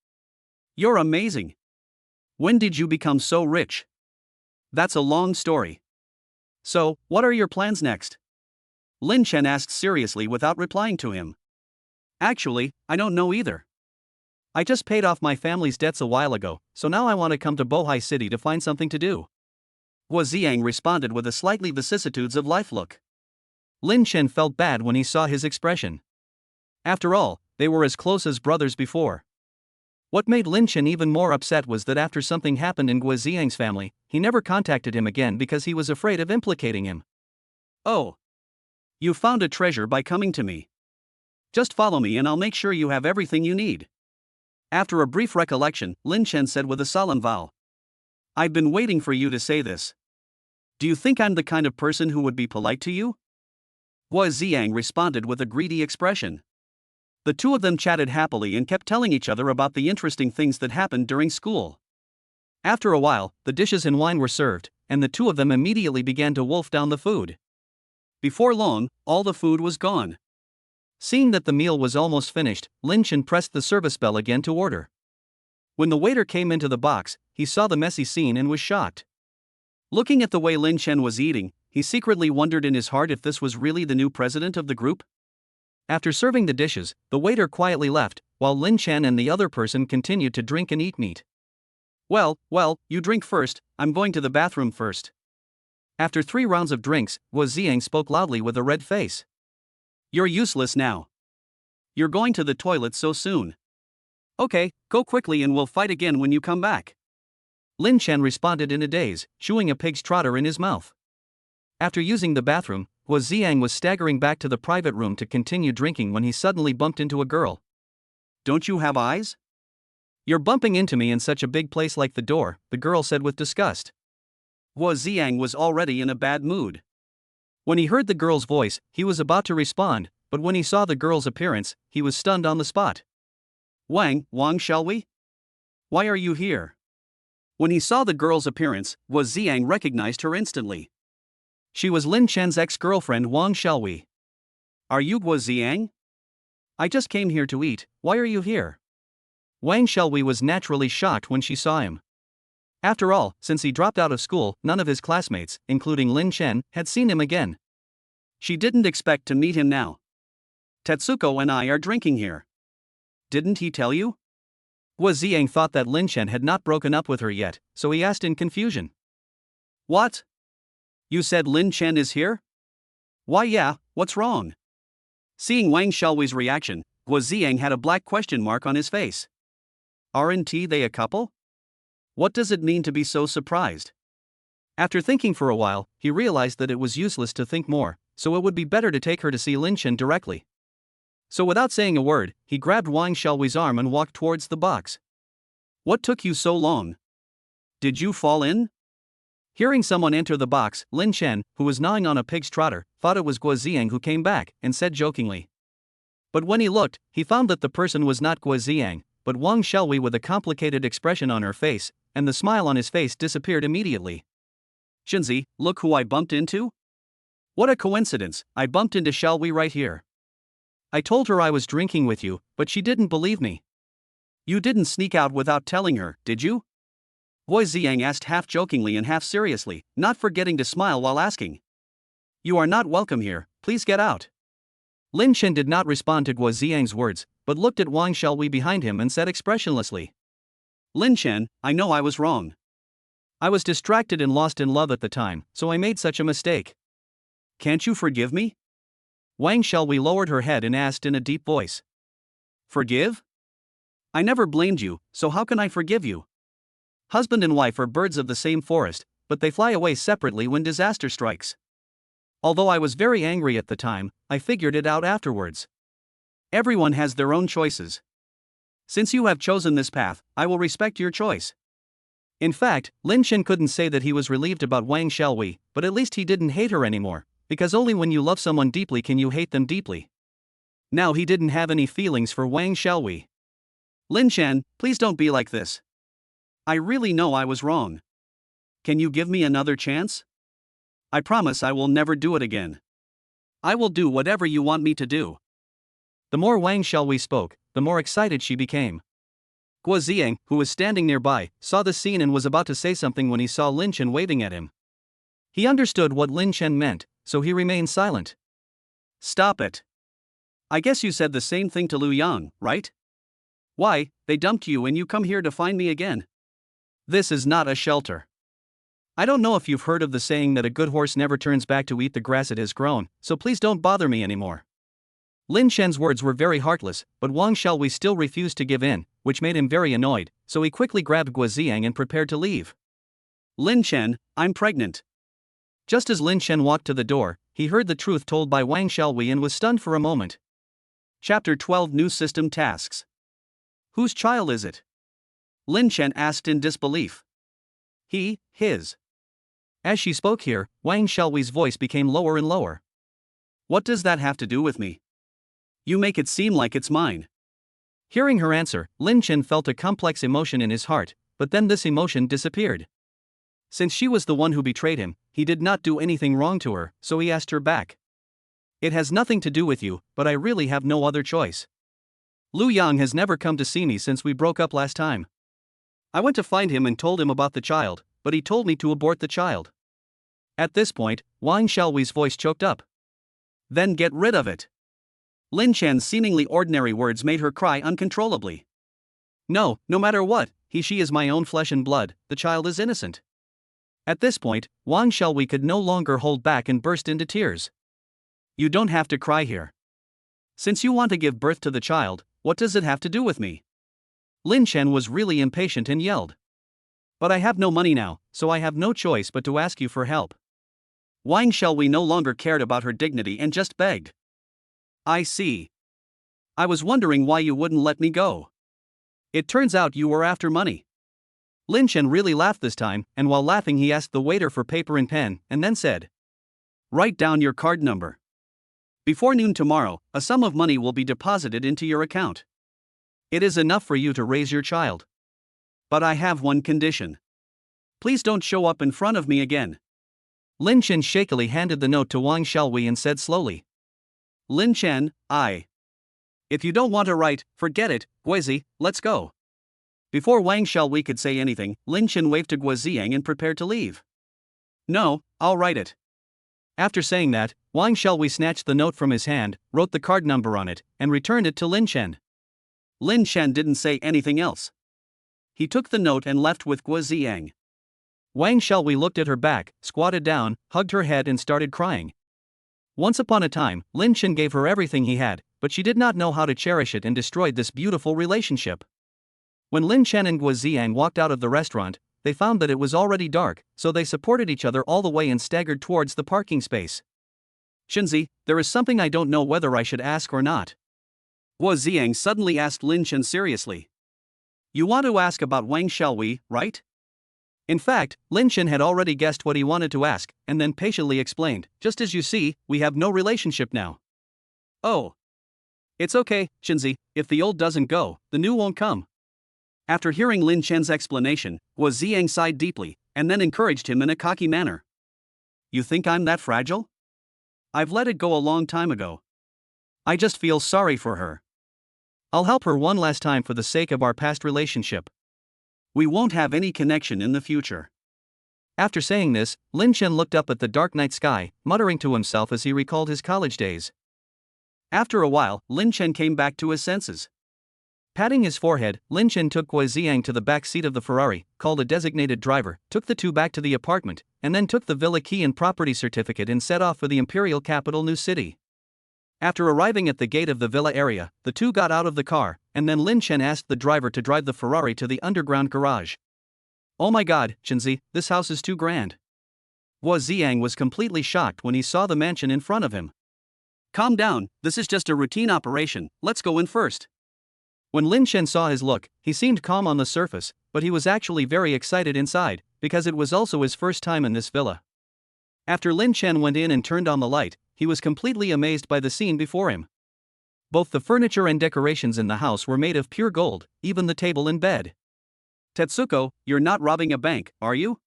You're amazing. When did you become so rich?" "That's a long story. So, what are your plans next?" Lin Chen asked seriously without replying to him. "Actually, I don't know either. I just paid off my family's debts a while ago, so now I want to come to Bohai City to find something to do." Guo Ziang responded with a slightly vicissitudes of life look. Lin Chen felt bad when he saw his expression. After all, they were as close as brothers before. What made Lin Chen even more upset was that after something happened in Guo Ziang's family, he never contacted him again because he was afraid of implicating him. Oh. You found a treasure by coming to me. Just follow me and I'll make sure you have everything you need. After a brief recollection, Lin Chen said with a solemn vow. I've been waiting for you to say this. Do you think I'm the kind of person who would be polite to you? Guo Ziang responded with a greedy expression. The two of them chatted happily and kept telling each other about the interesting things that happened during school. After a while, the dishes and wine were served, and the two of them immediately began to wolf down the food. Before long, all the food was gone. Seeing that the meal was almost finished, Lin Chen pressed the service bell again to order. When the waiter came into the box, he saw the messy scene and was shocked. Looking at the way Lin Chen was eating, he secretly wondered in his heart if this was really the new president of the group. After serving the dishes, the waiter quietly left, while Lin Chen and the other person continued to drink and eat meat. Well, you drink first, I'm going to the bathroom first. After 3 rounds of drinks, Guo Ziang spoke loudly with a red face. You're useless now. You're going to the toilet so soon. Okay, go quickly and we'll fight again when you come back. Lin Chen responded in a daze, chewing a pig's trotter in his mouth. After using the bathroom, Guo Ziang was staggering back to the private room to continue drinking when he suddenly bumped into a girl. Don't you have eyes? You're bumping into me in such a big place like the door, the girl said with disgust. Guo Ziang was already in a bad mood. When he heard the girl's voice, he was about to respond, but when he saw the girl's appearance, he was stunned on the spot. Wang, shall we? Why are you here? When he saw the girl's appearance, Guo Ziang recognized her instantly. She was Lin Chen's ex-girlfriend Wang Xiaowei. Are you Guo Ziang? I just came here to eat, why are you here? Wang Xiaowei was naturally shocked when she saw him. After all, since he dropped out of school, none of his classmates, including Lin Chen, had seen him again. She didn't expect to meet him now. Tetsuko and I are drinking here. Didn't he tell you? Guo Ziang thought that Lin Chen had not broken up with her yet, so he asked in confusion. What? You said Lin Chen is here? Why yeah, what's wrong? Seeing Wang Xiaowei's reaction, Guo Ziang had a black question mark on his face. Aren't they a couple? What does it mean to be so surprised? After thinking for a while, he realized that it was useless to think more, so it would be better to take her to see Lin Chen directly. So without saying a word, he grabbed Wang Xiaowei's arm and walked towards the box. What took you so long? Did you fall in? Hearing someone enter the box, Lin Chen, who was gnawing on a pig's trotter, thought it was Guo Ziang who came back, and said jokingly. But when he looked, he found that the person was not Guo Ziang, but Wang Xiaowei with a complicated expression on her face, and the smile on his face disappeared immediately. Shenzi, look who I bumped into? What a coincidence, I bumped into Xiaowei right here. I told her I was drinking with you, but she didn't believe me. You didn't sneak out without telling her, did you? Guo Ziang asked half jokingly and half seriously, not forgetting to smile while asking. You are not welcome here, please get out. Lin Chen did not respond to Guo Ziang's words, but looked at Wang Xiaowei behind him and said expressionlessly. Lin Chen, I know I was wrong. I was distracted and lost in love at the time, so I made such a mistake. Can't you forgive me? Wang Xiaowei lowered her head and asked in a deep voice. Forgive? I never blamed you, so how can I forgive you? Husband and wife are birds of the same forest, but they fly away separately when disaster strikes. Although I was very angry at the time, I figured it out afterwards. Everyone has their own choices. Since you have chosen this path, I will respect your choice. In fact, Lin Chen couldn't say that he was relieved about Wang Xiaowei, but at least he didn't hate her anymore, because only when you love someone deeply can you hate them deeply. Now he didn't have any feelings for Wang Xiaowei. Lin Chen, please don't be like this. I really know I was wrong. Can you give me another chance? I promise I will never do it again. I will do whatever you want me to do. The more Wang Xiaowei spoke, the more excited she became. Guo Ziang, who was standing nearby, saw the scene and was about to say something when he saw Lin Chen waving at him. He understood what Lin Chen meant, so he remained silent. Stop it. I guess you said the same thing to Lu Yang, right? Why, they dumped you and you come here to find me again. This is not a shelter. I don't know if you've heard of the saying that a good horse never turns back to eat the grass it has grown, so please don't bother me anymore. Lin Chen's words were very heartless, but Wang Xiaowei still refused to give in, which made him very annoyed, so he quickly grabbed Guo Ziang and prepared to leave. Lin Chen, I'm pregnant. Just as Lin Chen walked to the door, he heard the truth told by Wang Xiaowei and was stunned for a moment. Chapter 12 New System Tasks. Whose child is it? Lin Chen asked in disbelief. His. As she spoke here, Wang Xiaowei's voice became lower and lower. What does that have to do with me? You make it seem like it's mine. Hearing her answer, Lin Chen felt a complex emotion in his heart, but then this emotion disappeared. Since she was the one who betrayed him, he did not do anything wrong to her, so he asked her back. It has nothing to do with you, but I really have no other choice. Lu Yang has never come to see me since we broke up last time. I went to find him and told him about the child, but he told me to abort the child. At this point, Wang Xiaowei's voice choked up. Then get rid of it. Lin Chen's seemingly ordinary words made her cry uncontrollably. No matter what, she is my own flesh and blood, the child is innocent. At this point, Wang Xiaowei could no longer hold back and burst into tears. You don't have to cry here. Since you want to give birth to the child, what does it have to do with me? Lin Chen was really impatient and yelled. But I have no money now, so I have no choice but to ask you for help. Wang Xiaowei no longer cared about her dignity and just begged. I see. I was wondering why you wouldn't let me go. It turns out you were after money. Lin Chen really laughed this time, and while laughing he asked the waiter for paper and pen, and then said, write down your card number. Before noon tomorrow, a sum of money will be deposited into your account. It is enough for you to raise your child. But I have one condition. Please don't show up in front of me again. Lin Chen shakily handed the note to Wang Xiaowei and said slowly. Lin Chen, If you don't want to write, forget it, Guizi, let's go. Before Wang Xiaowei could say anything, Lin Chen waved to Guo Ziang and prepared to leave. No, I'll write it. After saying that, Wang Xiaowei snatched the note from his hand, wrote the card number on it, and returned it to Lin Chen. Lin Chen didn't say anything else. He took the note and left with Guo Ziang. Wang Xiaowei looked at her back, squatted down, hugged her head and started crying. Once upon a time, Lin Chen gave her everything he had, but she did not know how to cherish it and destroyed this beautiful relationship. When Lin Chen and Guo Ziang walked out of the restaurant, they found that it was already dark, so they supported each other all the way and staggered towards the parking space. Shenzi, there is something I don't know whether I should ask or not. Guo Ziang suddenly asked Lin Chen seriously. You want to ask about Wang Xiaowei, right? In fact, Lin Chen had already guessed what he wanted to ask, and then patiently explained, just as you see, we have no relationship now. Oh. It's okay, Shenzi, if the old doesn't go, the new won't come. After hearing Lin Chen's explanation, Guo Ziang sighed deeply, and then encouraged him in a cocky manner. You think I'm that fragile? I've let it go a long time ago. I just feel sorry for her. I'll help her one last time for the sake of our past relationship. We won't have any connection in the future. After saying this, Lin Chen looked up at the dark night sky, muttering to himself as he recalled his college days. After a while, Lin Chen came back to his senses. Patting his forehead, Lin Chen took Guo Ziang to the back seat of the Ferrari, called a designated driver, took the two back to the apartment, and then took the villa key and property certificate and set off for the imperial capital New City. After arriving at the gate of the villa area, the two got out of the car, and then Lin Chen asked the driver to drive the Ferrari to the underground garage. Oh my god, Chenzi, this house is too grand. Guo Ziang was completely shocked when he saw the mansion in front of him. Calm down, this is just a routine operation, let's go in first. When Lin Chen saw his look, he seemed calm on the surface, but he was actually very excited inside, because it was also his first time in this villa. After Lin Chen went in and turned on the light, he was completely amazed by the scene before him. Both the furniture and decorations in the house were made of pure gold, even the table and bed. Tetsuko, you're not robbing a bank, are you?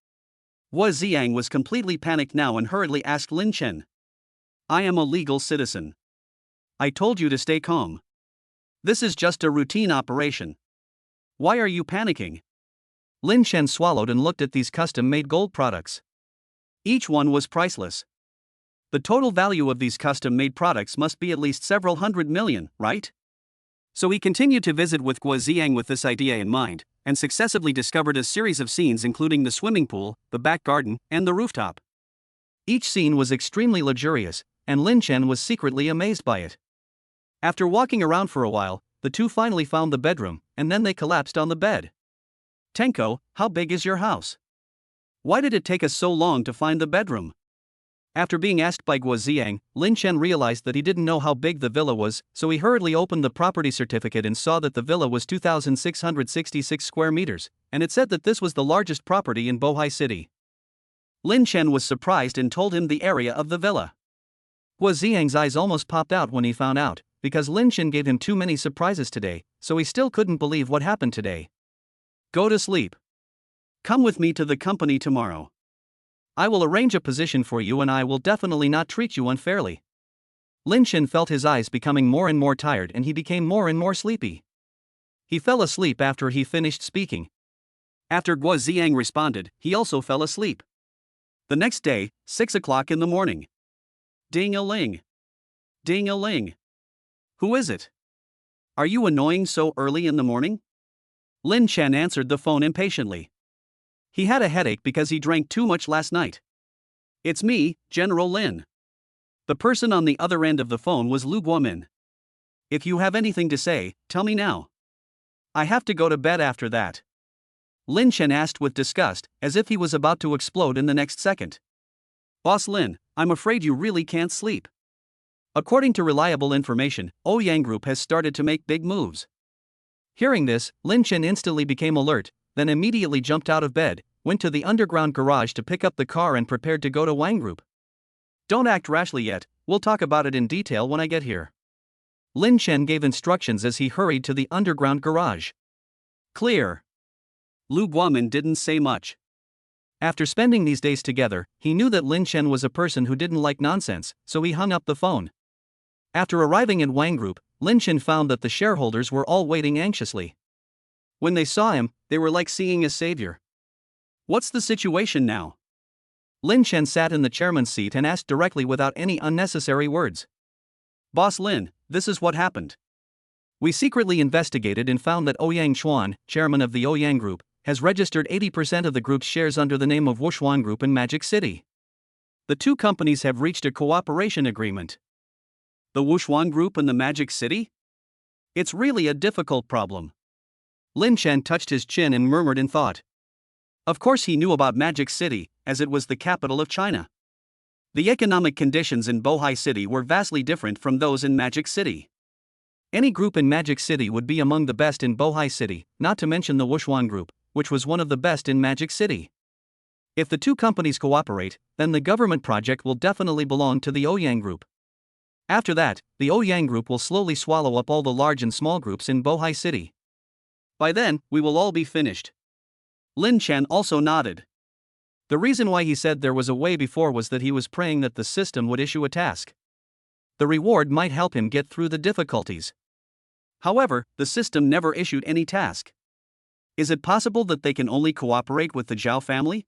Guo Ziang was completely panicked now and hurriedly asked Lin Chen. I am a legal citizen. I told you to stay calm. This is just a routine operation. Why are you panicking? Lin Chen swallowed and looked at these custom-made gold products. Each one was priceless. The total value of these custom-made products must be at least several hundred million, right? So he continued to visit with Guo Ziang with this idea in mind, and successively discovered a series of scenes including the swimming pool, the back garden, and the rooftop. Each scene was extremely luxurious, and Lin Chen was secretly amazed by it. After walking around for a while, the two finally found the bedroom, and then they collapsed on the bed. Tenko, how big is your house? Why did it take us so long to find the bedroom? After being asked by Guo Ziang, Lin Chen realized that he didn't know how big the villa was, so he hurriedly opened the property certificate and saw that the villa was 2,666 square meters, and it said that this was the largest property in Bohai City. Lin Chen was surprised and told him the area of the villa. Guo Ziang's eyes almost popped out when he found out, because Lin Chen gave him too many surprises today, so he still couldn't believe what happened today. Go to sleep. Come with me to the company tomorrow. I will arrange a position for you and I will definitely not treat you unfairly. Lin Chen felt his eyes becoming more and more tired and he became more and more sleepy. He fell asleep after he finished speaking. After Guo Ziang responded, he also fell asleep. The next day, 6 o'clock in the morning. Ding-a-ling. Ding-a-ling. Who is it? Are you annoying so early in the morning? Lin Chen answered the phone impatiently. He had a headache because he drank too much last night. It's me, General Lin. The person on the other end of the phone was Lu Guomin. If you have anything to say, tell me now. I have to go to bed after that. Lin Chen asked with disgust, as if he was about to explode in the next second. Boss Lin, I'm afraid you really can't sleep. According to reliable information, Ouyang Group has started to make big moves. Hearing this, Lin Chen instantly became alert, then immediately jumped out of bed, went to the underground garage to pick up the car and prepared to go to Wang Group. Don't act rashly yet, we'll talk about it in detail when I get here. Lin Chen gave instructions as he hurried to the underground garage. Clear. Lu Guomin didn't say much. After spending these days together, he knew that Lin Chen was a person who didn't like nonsense, so he hung up the phone. After arriving at Wang Group, Lin Chen found that the shareholders were all waiting anxiously. When they saw him, they were like seeing a savior. What's the situation now? Lin Chen sat in the chairman's seat and asked directly without any unnecessary words. Boss Lin, this is what happened. We secretly investigated and found that Ouyang Chuan, chairman of the Ouyang Group, has registered 80% of the group's shares under the name of Wushuan Group in Magic City. The two companies have reached a cooperation agreement. The Wushuan Group and the Magic City? It's really a difficult problem. Lin Chen touched his chin and murmured in thought. Of course he knew about Magic City, as it was the capital of China. The economic conditions in Bohai City were vastly different from those in Magic City. Any group in Magic City would be among the best in Bohai City, not to mention the Wushuan Group, which was one of the best in Magic City. If the two companies cooperate, then the government project will definitely belong to the Ouyang Group. After that, the Ouyang Group will slowly swallow up all the large and small groups in Bohai City. By then, we will all be finished. Lin Chen also nodded. The reason why he said there was a way before was that he was praying that the system would issue a task. The reward might help him get through the difficulties. However, the system never issued any task. Is it possible that they can only cooperate with the Zhao family?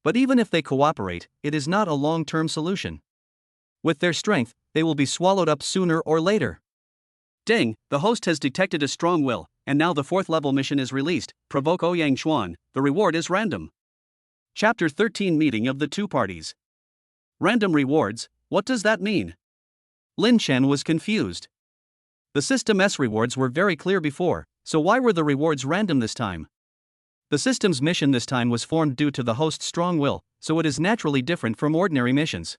But even if they cooperate, it is not a long-term solution. With their strength, they will be swallowed up sooner or later. Ding, the host has detected a strong will, and now the 4th level mission is released, provoke Ouyang Chuan, the reward is random. Chapter 13 Meeting of the Two Parties. Random rewards, what does that mean? Lin Chen was confused. The system's rewards were very clear before, so why were the rewards random this time? The system's mission this time was formed due to the host's strong will, so it is naturally different from ordinary missions.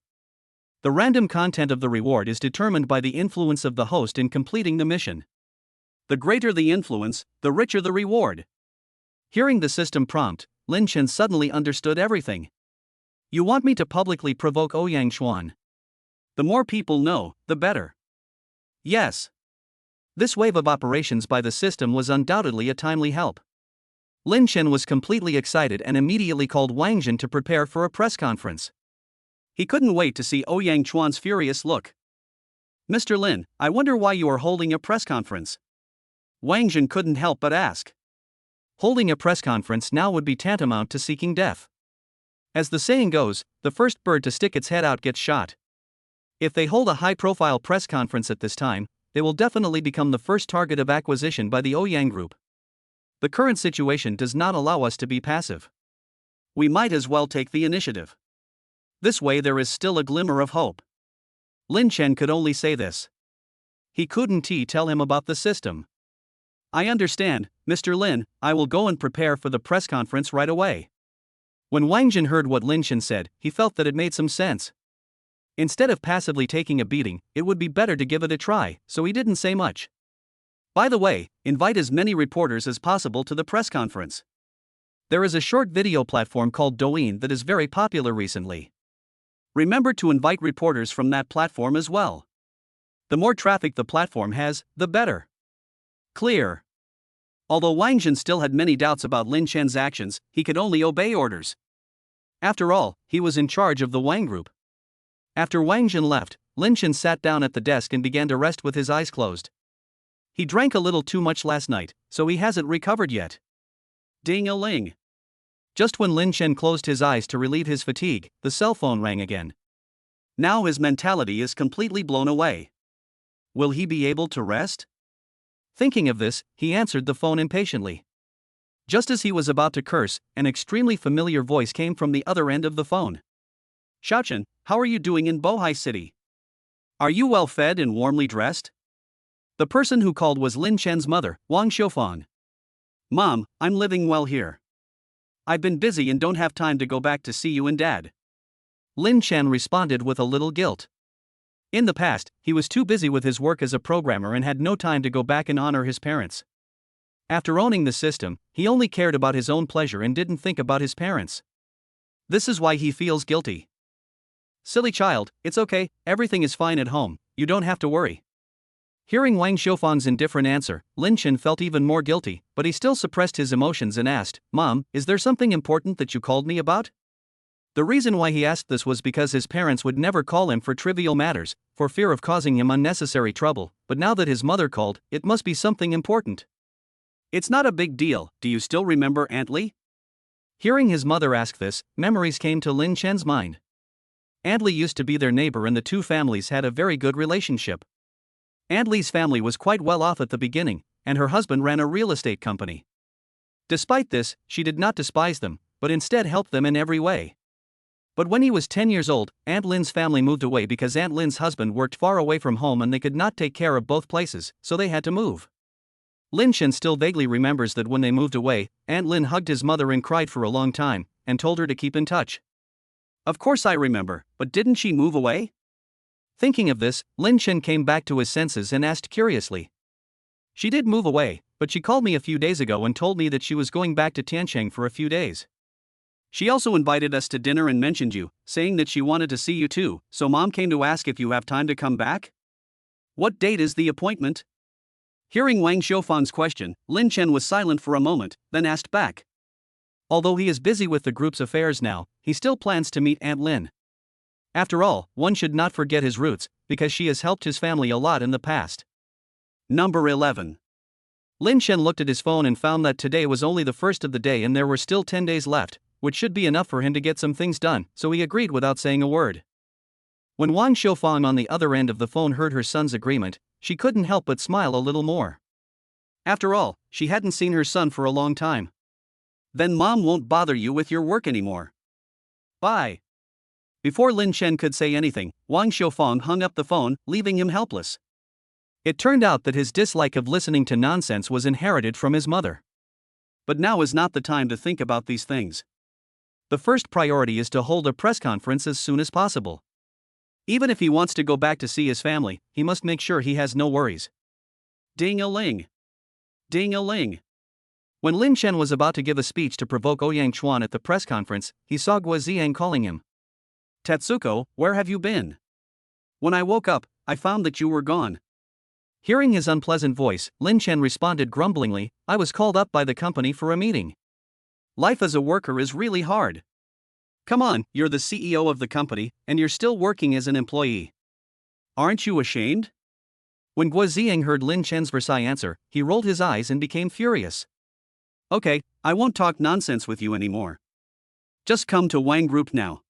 The random content of the reward is determined by the influence of the host in completing the mission. The greater the influence, the richer the reward. Hearing the system prompt, Lin Chen suddenly understood everything. You want me to publicly provoke Ouyang Chuan? The more people know, the better. Yes. This wave of operations by the system was undoubtedly a timely help. Lin Chen was completely excited and immediately called Wang Jin to prepare for a press conference. He couldn't wait to see Ouyang Chuan's furious look. Mr. Lin, I wonder why you are holding a press conference. Wang Jin couldn't help but ask. Holding a press conference now would be tantamount to seeking death. As the saying goes, the first bird to stick its head out gets shot. If they hold a high-profile press conference at this time, they will definitely become the first target of acquisition by the Ouyang Group. The current situation does not allow us to be passive. We might as well take the initiative. This way there is still a glimmer of hope. Lin Chen could only say this. He couldn't tell him about the system. I understand, Mr. Lin, I will go and prepare for the press conference right away. When Wang Jin heard what Lin Chen said, he felt that it made some sense. Instead of passively taking a beating, it would be better to give it a try, so he didn't say much. By the way, invite as many reporters as possible to the press conference. There is a short video platform called Douyin that is very popular recently. Remember to invite reporters from that platform as well. The more traffic the platform has, the better. Clear. Although Wang Jin still had many doubts about Lin Chen's actions, he could only obey orders. After all, he was in charge of the Wang Group. After Wang Jin left, Lin Chen sat down at the desk and began to rest with his eyes closed. He drank a little too much last night, so he hasn't recovered yet. Ding-a-ling. Just when Lin Chen closed his eyes to relieve his fatigue, the cell phone rang again. Now his mentality is completely blown away. Will he be able to rest? Thinking of this, he answered the phone impatiently. Just as he was about to curse, an extremely familiar voice came from the other end of the phone. Xiaochen, how are you doing in Bohai City? Are you well fed and warmly dressed? The person who called was Lin Chen's mother, Wang Xiufang. Mom, I'm living well here. I've been busy and don't have time to go back to see you and Dad. Lin Chen responded with a little guilt. In the past, he was too busy with his work as a programmer and had no time to go back and honor his parents. After owning the system, he only cared about his own pleasure and didn't think about his parents. This is why he feels guilty. Silly child, it's okay, everything is fine at home, you don't have to worry. Hearing Wang Xiufang's indifferent answer, Lin Chen felt even more guilty, but he still suppressed his emotions and asked, Mom, is there something important that you called me about? The reason why he asked this was because his parents would never call him for trivial matters, for fear of causing him unnecessary trouble, but now that his mother called, it must be something important. It's not a big deal, do you still remember Aunt Li? Hearing his mother ask this, memories came to Lin Chen's mind. Aunt Li used to be their neighbor and the two families had a very good relationship. Aunt Li's family was quite well off at the beginning, and her husband ran a real estate company. Despite this, she did not despise them, but instead helped them in every way. But when he was 10 years old, Aunt Lin's family moved away because Aunt Lin's husband worked far away from home and they could not take care of both places, so they had to move. Lin Chen still vaguely remembers that when they moved away, Aunt Lin hugged his mother and cried for a long time, and told her to keep in touch. Of course I remember, but didn't she move away? Thinking of this, Lin Chen came back to his senses and asked curiously. She did move away, but she called me a few days ago and told me that she was going back to Tiancheng for a few days. She also invited us to dinner and mentioned you, saying that she wanted to see you too, so Mom came to ask if you have time to come back? What date is the appointment? Hearing Wang Xiufang's question, Lin Chen was silent for a moment, then asked back. Although he is busy with the group's affairs now, he still plans to meet Aunt Lin. After all, one should not forget his roots, because she has helped his family a lot in the past. Number 11. Lin Chen looked at his phone and found that today was only the first of the day and there were still 10 days left, which should be enough for him to get some things done, so he agreed without saying a word. When Wang Xiufang on the other end of the phone heard her son's agreement, she couldn't help but smile a little more. After all, she hadn't seen her son for a long time. Then Mom won't bother you with your work anymore. Bye. Before Lin Chen could say anything, Wang Xiufang hung up the phone, leaving him helpless. It turned out that his dislike of listening to nonsense was inherited from his mother. But now is not the time to think about these things. The first priority is to hold a press conference as soon as possible. Even if he wants to go back to see his family, he must make sure he has no worries. Ding-a-ling. Ding-a-ling. When Lin Chen was about to give a speech to provoke Ouyang Chuan at the press conference, he saw Guo Ziang calling him. Tetsuko, where have you been? When I woke up, I found that you were gone. Hearing his unpleasant voice, Lin Chen responded grumblingly, I was called up by the company for a meeting. Life as a worker is really hard. Come on, you're the CEO of the company, and you're still working as an employee. Aren't you ashamed? When Guo Ziang heard Lin Chen's Versailles answer, he rolled his eyes and became furious. Okay, I won't talk nonsense with you anymore. Just come to Wang Group now.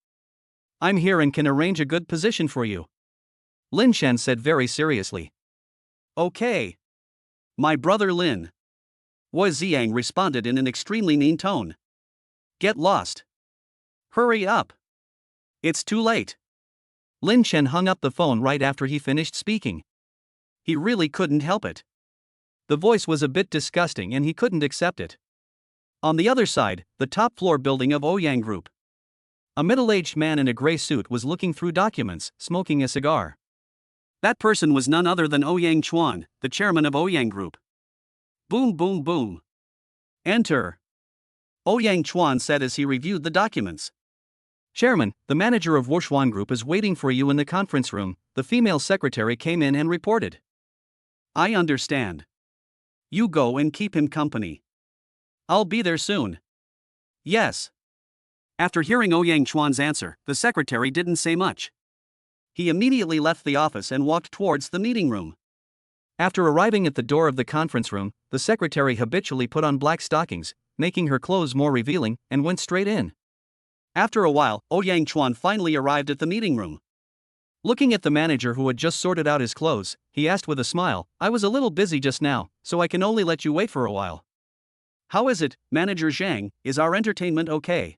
I'm here and can arrange a good position for you. Lin Chen said very seriously. Okay. My brother Lin. Wu Ziang responded in an extremely mean tone. Get lost. Hurry up. It's too late. Lin Chen hung up the phone right after he finished speaking. He really couldn't help it. The voice was a bit disgusting and he couldn't accept it. On the other side, the top floor building of Ouyang Group. A middle-aged man in a gray suit was looking through documents, smoking a cigar. That person was none other than Ouyang Chuan, the chairman of Ouyang Group. Boom boom boom. Enter. Ouyang Chuan said as he reviewed the documents. Chairman, the manager of Wuxuan Group is waiting for you in the conference room, the female secretary came in and reported. I understand. You go and keep him company. I'll be there soon. Yes. After hearing Ouyang Chuan's answer, the secretary didn't say much. He immediately left the office and walked towards the meeting room. After arriving at the door of the conference room, the secretary habitually put on black stockings, making her clothes more revealing, and went straight in. After a while, Ouyang Chuan finally arrived at the meeting room. Looking at the manager who had just sorted out his clothes, he asked with a smile, I was a little busy just now, so I can only let you wait for a while. How is it, Manager Zhang, is our entertainment okay?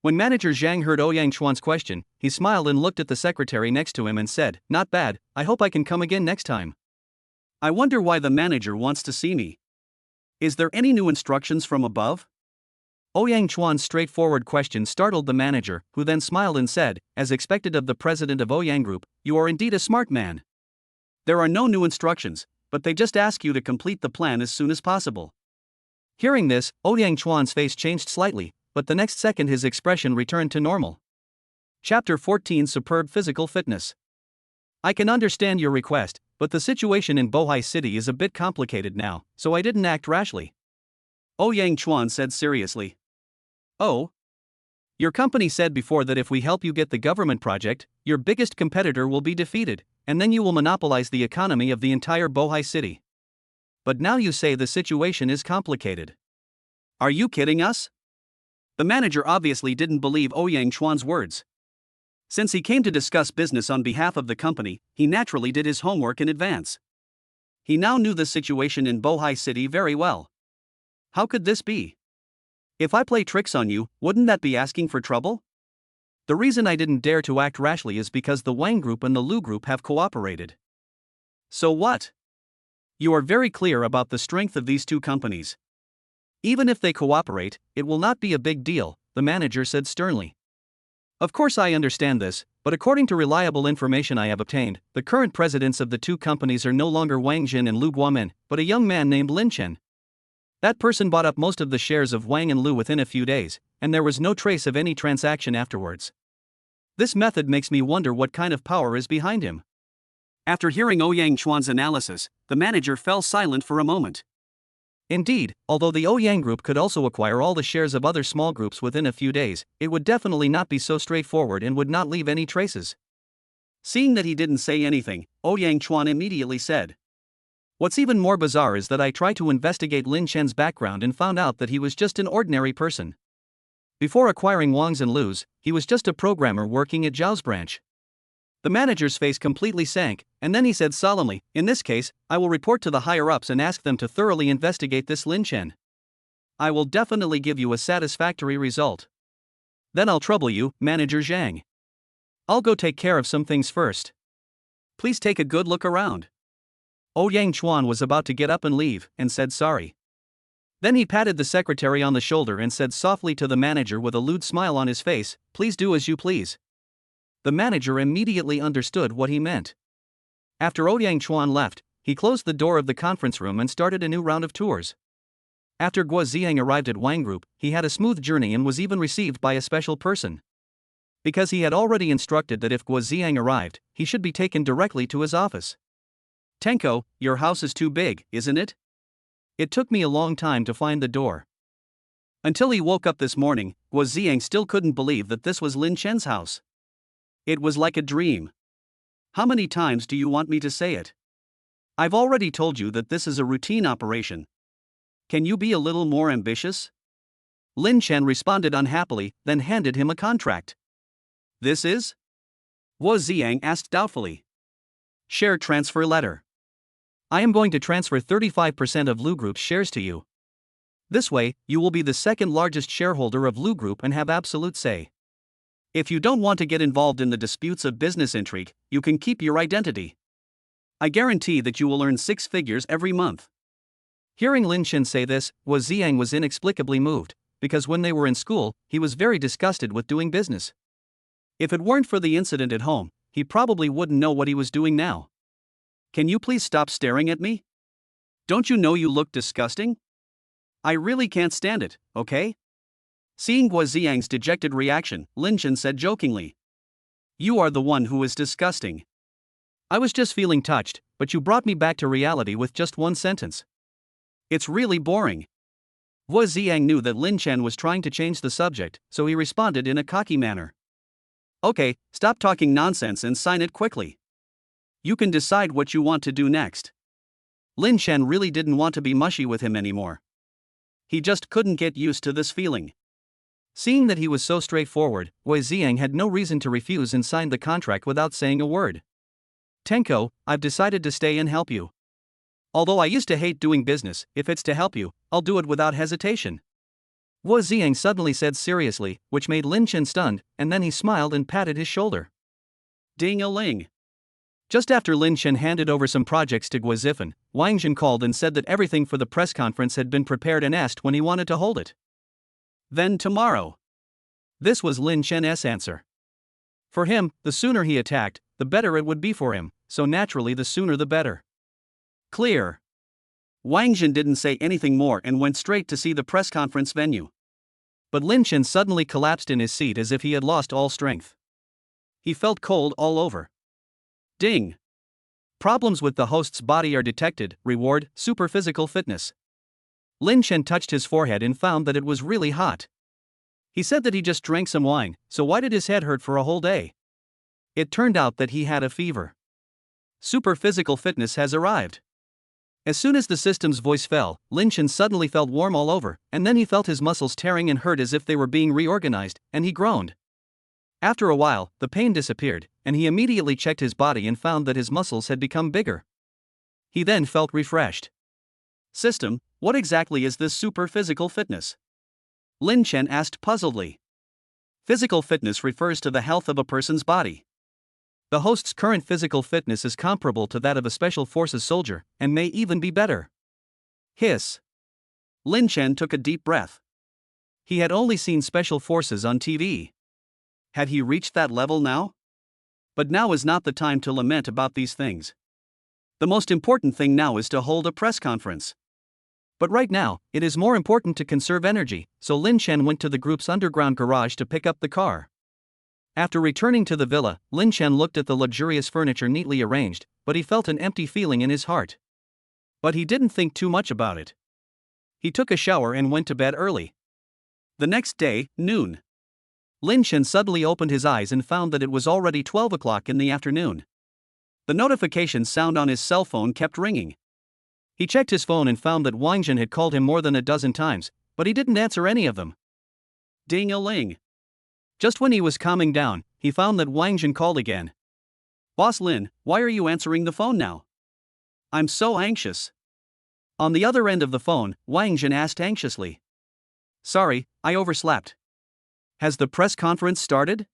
When Manager Zhang heard Ouyang Chuan's question, he smiled and looked at the secretary next to him and said, Not bad, I hope I can come again next time. I wonder why the manager wants to see me. Is there any new instructions from above? Ouyang Chuan's straightforward question startled the manager, who then smiled and said, as expected of the president of Ouyang Group, You are indeed a smart man. There are no new instructions, but they just ask you to complete the plan as soon as possible. Hearing this, Ouyang Chuan's face changed slightly, but the next second his expression returned to normal. Chapter 14 Superb Physical Fitness. I can understand your request, but the situation in Bohai City is a bit complicated now, so I didn't act rashly. Ouyang Chuan said seriously. Oh? Your company said before that if we help you get the government project, your biggest competitor will be defeated, and then you will monopolize the economy of the entire Bohai City. But now you say the situation is complicated. Are you kidding us? The manager obviously didn't believe Ouyang Chuan's words. Since he came to discuss business on behalf of the company, he naturally did his homework in advance. He now knew the situation in Bohai City very well. How could this be? If I play tricks on you, wouldn't that be asking for trouble? The reason I didn't dare to act rashly is because the Wang Group and the Lu Group have cooperated. So what? You are very clear about the strength of these two companies. Even if they cooperate, it will not be a big deal, the manager said sternly. Of course I understand this, but according to reliable information I have obtained, the current presidents of the two companies are no longer Wang Jin and Lu Guomin, but a young man named Lin Chen. That person bought up most of the shares of Wang and Lu within a few days, and there was no trace of any transaction afterwards. This method makes me wonder what kind of power is behind him. After hearing Ouyang Chuan's analysis, the manager fell silent for a moment. Indeed, although the Ouyang Group could also acquire all the shares of other small groups within a few days, it would definitely not be so straightforward and would not leave any traces. Seeing that he didn't say anything, Ouyang Chuan immediately said. What's even more bizarre is that I tried to investigate Lin Chen's background and found out that he was just an ordinary person. Before acquiring Wang's and Lu's, he was just a programmer working at Zhao's branch. The manager's face completely sank, and then he said solemnly, In this case, I will report to the higher-ups and ask them to thoroughly investigate this Lin Chen. I will definitely give you a satisfactory result. Then I'll trouble you, Manager Zhang. I'll go take care of some things first. Please take a good look around. Ouyang Chuan was about to get up and leave, and said sorry. Then he patted the secretary on the shoulder and said softly to the manager with a lewd smile on his face, Please do as you please. The manager immediately understood what he meant. After Ouyang Chuan left, he closed the door of the conference room and started a new round of tours. After Guo Ziang arrived at Wang Group, he had a smooth journey and was even received by a special person. Because he had already instructed that if Guo Ziang arrived, he should be taken directly to his office. Tenko, your house is too big, isn't it? It took me a long time to find the door. Until he woke up this morning, Guo Ziang still couldn't believe that this was Lin Chen's house. It was like a dream. How many times do you want me to say it? I've already told you that this is a routine operation. Can you be a little more ambitious? Lin Chen responded unhappily, then handed him a contract. This is? Wu Ziang asked doubtfully. Share transfer letter. I am going to transfer 35% of Lu Group's shares to you. This way, you will be the second largest shareholder of Lu Group and have absolute say. If you don't want to get involved in the disputes of business intrigue, you can keep your identity. I guarantee that you will earn 6 figures every month. Hearing Lin Chen say this, Guo Ziyang was inexplicably moved, because when they were in school, he was very disgusted with doing business. If it weren't for the incident at home, he probably wouldn't know what he was doing now. Can you please stop staring at me? Don't you know you look disgusting? I really can't stand it, okay? Seeing Guo Ziyang's dejected reaction, Lin Chen said jokingly. You are the one who is disgusting. I was just feeling touched, but you brought me back to reality with just one sentence. It's really boring. Guo Ziyang knew that Lin Chen was trying to change the subject, so he responded in a cocky manner. Okay, stop talking nonsense and sign it quickly. You can decide what you want to do next. Lin Chen really didn't want to be mushy with him anymore. He just couldn't get used to this feeling. Seeing that he was so straightforward, Guo Ziyang had no reason to refuse and signed the contract without saying a word. Tenko, I've decided to stay and help you. Although I used to hate doing business, if it's to help you, I'll do it without hesitation. Guo Ziyang suddenly said seriously, which made Lin Chen stunned, and then he smiled and patted his shoulder. Ding-a-ling. Just after Lin Chen handed over some projects to Guo Zifan, Wang Jin called and said that everything for the press conference had been prepared and asked when he wanted to hold it. Then tomorrow. This was Lin Chen's answer. For him, the sooner he attacked, the better it would be for him, so naturally the sooner the better. Clear. Wang Jin didn't say anything more and went straight to see the press conference venue. But Lin Chen suddenly collapsed in his seat as if he had lost all strength. He felt cold all over. Ding. Problems with the host's body are detected. Reward, super physical fitness. Lin Chen touched his forehead and found that it was really hot. He said that he just drank some wine, so why did his head hurt for a whole day? It turned out that he had a fever. Super physical fitness has arrived. As soon as the system's voice fell, Lin Chen suddenly felt warm all over, and then he felt his muscles tearing and hurt as if they were being reorganized, and he groaned. After a while, the pain disappeared, and he immediately checked his body and found that his muscles had become bigger. He then felt refreshed. System, what exactly is this super physical fitness? Lin Chen asked puzzledly. Physical fitness refers to the health of a person's body. The host's current physical fitness is comparable to that of a special forces soldier, and may even be better. Hiss. Lin Chen took a deep breath. He had only seen special forces on TV. Had he reached that level now? But now is not the time to lament about these things. The most important thing now is to hold a press conference. But right now, it is more important to conserve energy, so Lin Chen went to the group's underground garage to pick up the car. After returning to the villa, Lin Chen looked at the luxurious furniture neatly arranged, but he felt an empty feeling in his heart. But he didn't think too much about it. He took a shower and went to bed early. The next day, noon. Lin Chen suddenly opened his eyes and found that it was already 12 o'clock in the afternoon. The notification sound on his cell phone kept ringing. He checked his phone and found that Wang Jin had called him more than a dozen times, but he didn't answer any of them. Ding-a-ling. Just when he was calming down, he found that Wang Jin called again. Boss Lin, why are you answering the phone now? I'm so anxious. On the other end of the phone, Wang Jin asked anxiously. Sorry, I overslept. Has the press conference started?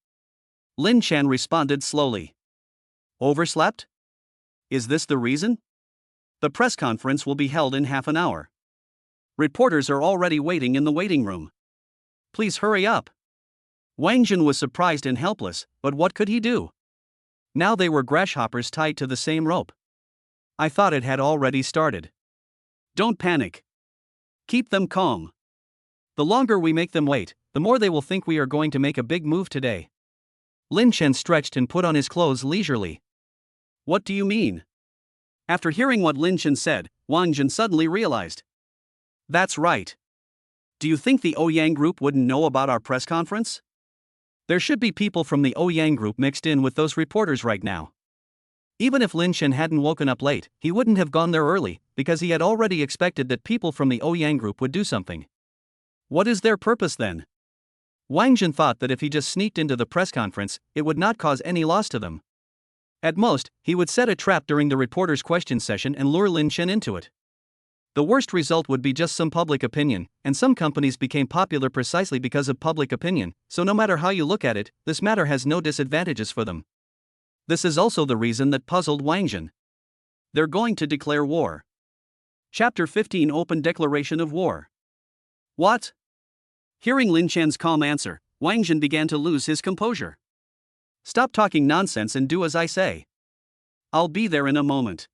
Lin Chen responded slowly. Overslept? Is this the reason? The press conference will be held in half an hour. Reporters are already waiting in the waiting room. Please hurry up. Wang Jin was surprised and helpless, but what could he do? Now they were grasshoppers tied to the same rope. I thought it had already started. Don't panic. Keep them calm. The longer we make them wait, the more they will think we are going to make a big move today. Lin Chen stretched and put on his clothes leisurely. What do you mean? After hearing what Lin Chen said, Wang Jin suddenly realized. That's right. Do you think the Ouyang Group wouldn't know about our press conference? There should be people from the Ouyang Group mixed in with those reporters right now. Even if Lin Chen hadn't woken up late, he wouldn't have gone there early, because he had already expected that people from the Ouyang Group would do something. What is their purpose then? Wang Jin thought that if he just sneaked into the press conference, it would not cause any loss to them. At most, he would set a trap during the reporters' question session and lure Lin Chen into it. The worst result would be just some public opinion, and some companies became popular precisely because of public opinion, so no matter how you look at it, this matter has no disadvantages for them. This is also the reason that puzzled Wang Jin. They're going to declare war. Chapter 15 Open Declaration of War. What? Hearing Lin Chen's calm answer, Wang Jin began to lose his composure. Stop talking nonsense and do as I say. I'll be there in a moment.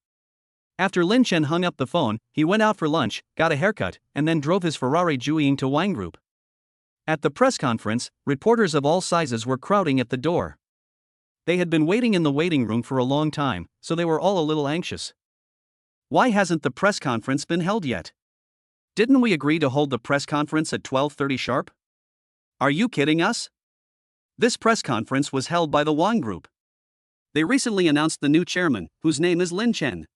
After Lin Chen hung up the phone, he went out for lunch, got a haircut, and then drove his Ferrari Jueying to Wang Group. At the press conference, reporters of all sizes were crowding at the door. They had been waiting in the waiting room for a long time, so they were all a little anxious. Why hasn't the press conference been held yet? Didn't we agree to hold the press conference at 12:30 sharp? Are you kidding us? This press conference was held by the Wang Group. They recently announced the new chairman, whose name is Lin Chen.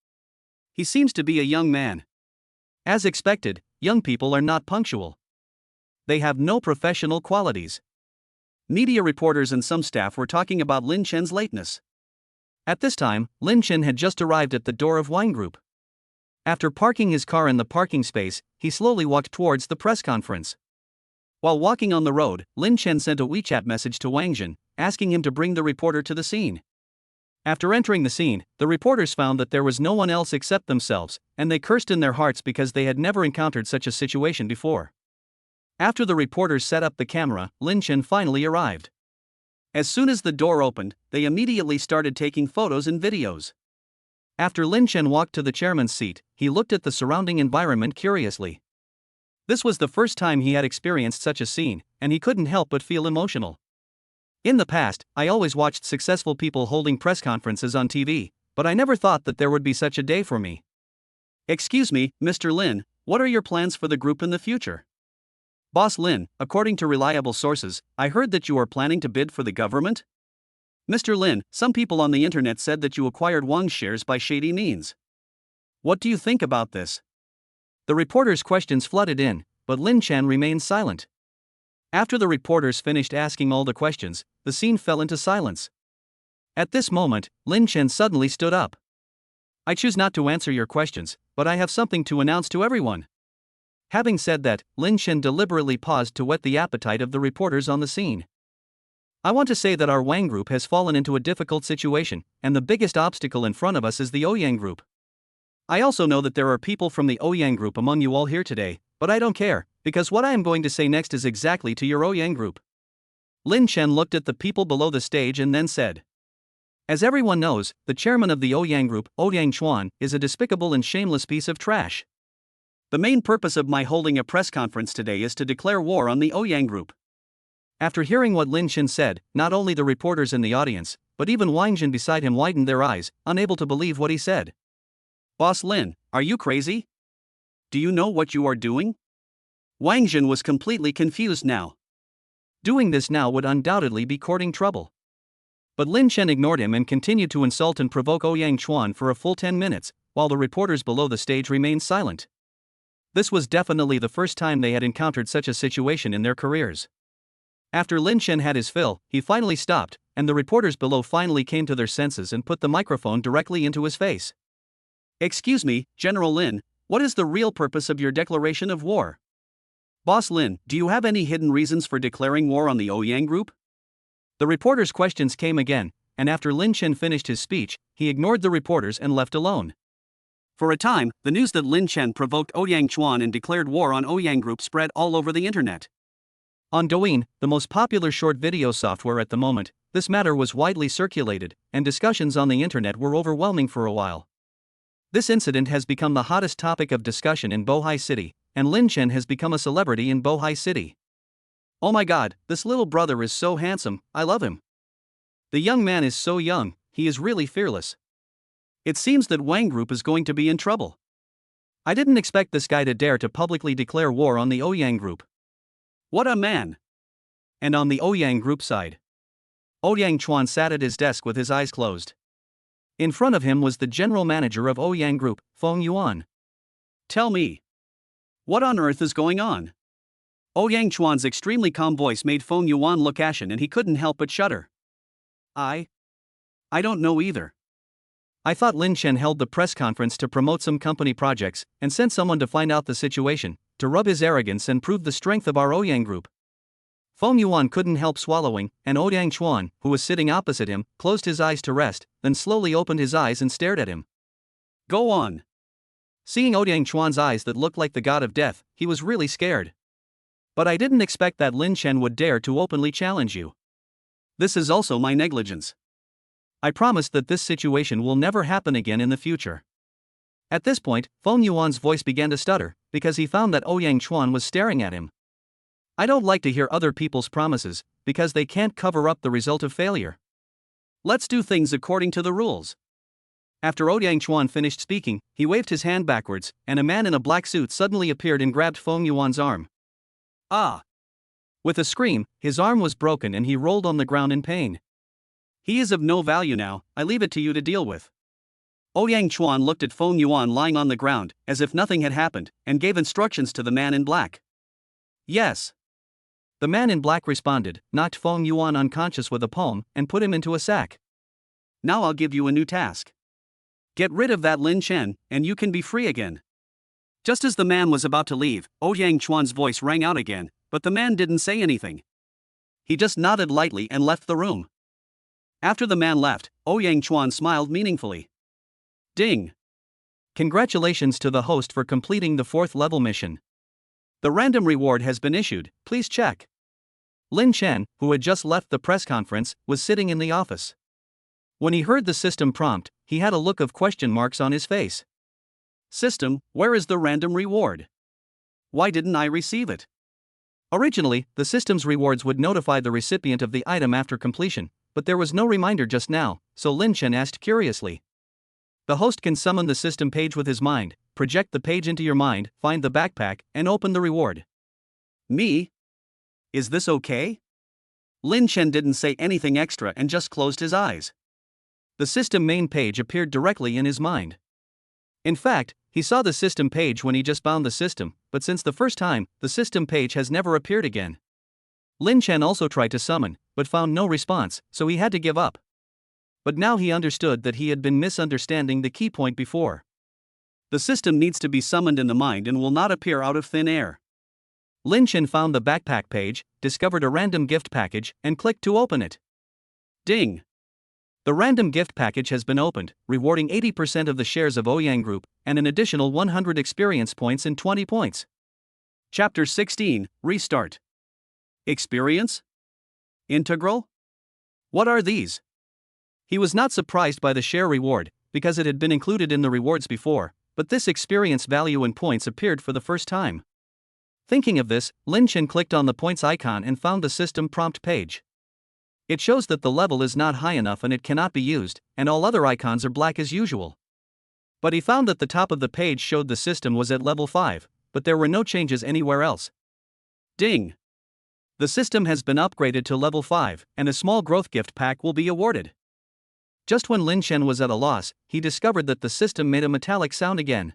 He seems to be a young man. As expected, young people are not punctual. They have no professional qualities. Media reporters and some staff were talking about Lin Chen's lateness. At this time, Lin Chen had just arrived at the door of Wang Group. After parking his car in the parking space, he slowly walked towards the press conference. While walking on the road, Lin Chen sent a WeChat message to Wang Jin, asking him to bring the reporter to the scene. After entering the scene, the reporters found that there was no one else except themselves, and they cursed in their hearts because they had never encountered such a situation before. After the reporters set up the camera, Lin Chen finally arrived. As soon as the door opened, they immediately started taking photos and videos. After Lin Chen walked to the chairman's seat, he looked at the surrounding environment curiously. This was the first time he had experienced such a scene, and he couldn't help but feel emotional. In the past, I always watched successful people holding press conferences on TV, but I never thought that there would be such a day for me. Excuse me, Mr. Lin, what are your plans for the group in the future? Boss Lin, according to reliable sources, I heard that you are planning to bid for the government? Mr. Lin, some people on the internet said that you acquired Wang's shares by shady means. What do you think about this? The reporters' questions flooded in, but Lin Chen remained silent. After the reporters finished asking all the questions, the scene fell into silence. At this moment, Lin Chen suddenly stood up. I choose not to answer your questions, but I have something to announce to everyone. Having said that, Lin Chen deliberately paused to whet the appetite of the reporters on the scene. I want to say that our Wang Group has fallen into a difficult situation, and the biggest obstacle in front of us is the Ouyang Group. I also know that there are people from the Ouyang Group among you all here today, but I don't care, because what I am going to say next is exactly to your Ouyang Group. Lin Chen looked at the people below the stage and then said. As everyone knows, the chairman of the Ouyang Group, Ouyang Chuan, is a despicable and shameless piece of trash. The main purpose of my holding a press conference today is to declare war on the Ouyang Group. After hearing what Lin Chen said, not only the reporters in the audience, but even Wang Jin beside him widened their eyes, unable to believe what he said. Boss Lin, are you crazy? Do you know what you are doing? Wang Jin was completely confused now. Doing this now would undoubtedly be courting trouble. But Lin Chen ignored him and continued to insult and provoke Ouyang Chuan for a full 10 minutes, while the reporters below the stage remained silent. This was definitely the first time they had encountered such a situation in their careers. After Lin Chen had his fill, he finally stopped, and the reporters below finally came to their senses and put the microphone directly into his face. Excuse me, General Lin, what is the real purpose of your declaration of war? Boss Lin, do you have any hidden reasons for declaring war on the Ouyang Group? The reporters' questions came again, and after Lin Chen finished his speech, he ignored the reporters and left alone. For a time, the news that Lin Chen provoked Ouyang Chuan and declared war on Ouyang Group spread all over the internet. On Douyin, the most popular short video software at the moment, this matter was widely circulated, and discussions on the internet were overwhelming for a while. This incident has become the hottest topic of discussion in Bohai City, and Lin Chen has become a celebrity in Bohai City. Oh my god, this little brother is so handsome, I love him. The young man is so young, he is really fearless. It seems that Wang Group is going to be in trouble. I didn't expect this guy to dare to publicly declare war on the Ouyang Group. What a man! And on the Ouyang Group side, Ouyang Chuan sat at his desk with his eyes closed. In front of him was the general manager of Ouyang Group, Feng Yuan. Tell me, what on earth is going on? Ouyang Chuan's extremely calm voice made Feng Yuan look ashen and he couldn't help but shudder. I don't know either. I thought Lin Chen held the press conference to promote some company projects and sent someone to find out the situation, to rub his arrogance and prove the strength of our Ouyang group. Feng Yuan couldn't help swallowing, and Ouyang Chuan, who was sitting opposite him, closed his eyes to rest, then slowly opened his eyes and stared at him. Go on. Seeing Ouyang Chuan's eyes that looked like the god of death, he was really scared. But I didn't expect that Lin Chen would dare to openly challenge you. This is also my negligence. I promise that this situation will never happen again in the future. At this point, Feng Yuan's voice began to stutter, because he found that Ouyang Chuan was staring at him. I don't like to hear other people's promises, because they can't cover up the result of failure. Let's do things according to the rules. After Ouyang Chuan finished speaking, he waved his hand backwards, and a man in a black suit suddenly appeared and grabbed Feng Yuan's arm. Ah! With a scream, his arm was broken and he rolled on the ground in pain. He is of no value now, I leave it to you to deal with. Ouyang Chuan looked at Feng Yuan lying on the ground, as if nothing had happened, and gave instructions to the man in black. Yes. The man in black responded, knocked Feng Yuan unconscious with a palm, and put him into a sack. Now I'll give you a new task. Get rid of that Lin Chen, and you can be free again. Just as the man was about to leave, Ouyang Chuan's voice rang out again, but the man didn't say anything. He just nodded lightly and left the room. After the man left, Ouyang Chuan smiled meaningfully. Ding! Congratulations to the host for completing the 4th level mission. The random reward has been issued, please check. Lin Chen, who had just left the press conference, was sitting in the office. When he heard the system prompt, he had a look of question marks on his face. System, where is the random reward? Why didn't I receive it? Originally, the system's rewards would notify the recipient of the item after completion, but there was no reminder just now, so Lin Chen asked curiously. The host can summon the system page with his mind, project the page into your mind, find the backpack, and open the reward. Me? Is this okay? Lin Chen didn't say anything extra and just closed his eyes. The system main page appeared directly in his mind. In fact, he saw the system page when he just bound the system, but since the first time, the system page has never appeared again. Lin Chen also tried to summon, but found no response, so he had to give up. But now he understood that he had been misunderstanding the key point before. The system needs to be summoned in the mind and will not appear out of thin air. Lin Chen found the backpack page, discovered a random gift package, and clicked to open it. Ding! The random gift package has been opened, rewarding 80% of the shares of Ouyang Group, and an additional 100 experience points and 20 points. Chapter 16, Restart. Experience? Integral? What are these? He was not surprised by the share reward, because it had been included in the rewards before, but this experience value and points appeared for the first time. Thinking of this, Lin Chen clicked on the points icon and found the system prompt page. It shows that the level is not high enough and it cannot be used, and all other icons are black as usual. But he found that the top of the page showed the system was at level 5, but there were no changes anywhere else. Ding! The system has been upgraded to level 5, and a small growth gift pack will be awarded. Just when Lin Chen was at a loss, he discovered that the system made a metallic sound again.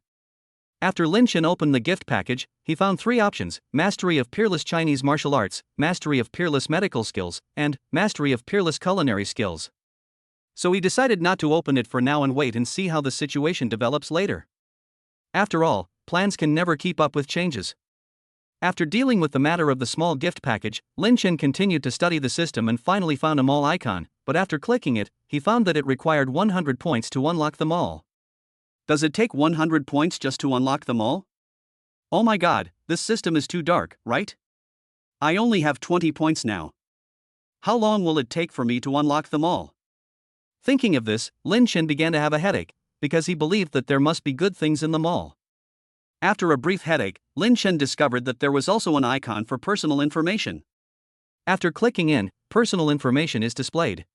After Lin Chen opened the gift package, he found 3 options: Mastery of Peerless Chinese Martial Arts, Mastery of Peerless Medical Skills, and Mastery of Peerless Culinary Skills. So he decided not to open it for now and wait and see how the situation develops later. After all, plans can never keep up with changes. After dealing with the matter of the small gift package, Lin Chen continued to study the system and finally found a mall icon, but after clicking it, he found that it required 100 points to unlock the mall. Does it take 100 points just to unlock them all? Oh my god, this system is too dark, right? I only have 20 points now. How long will it take for me to unlock them all? Thinking of this, Lin Chen began to have a headache, because he believed that there must be good things in the mall. After a brief headache, Lin Chen discovered that there was also an icon for personal information. After clicking in, personal information is displayed.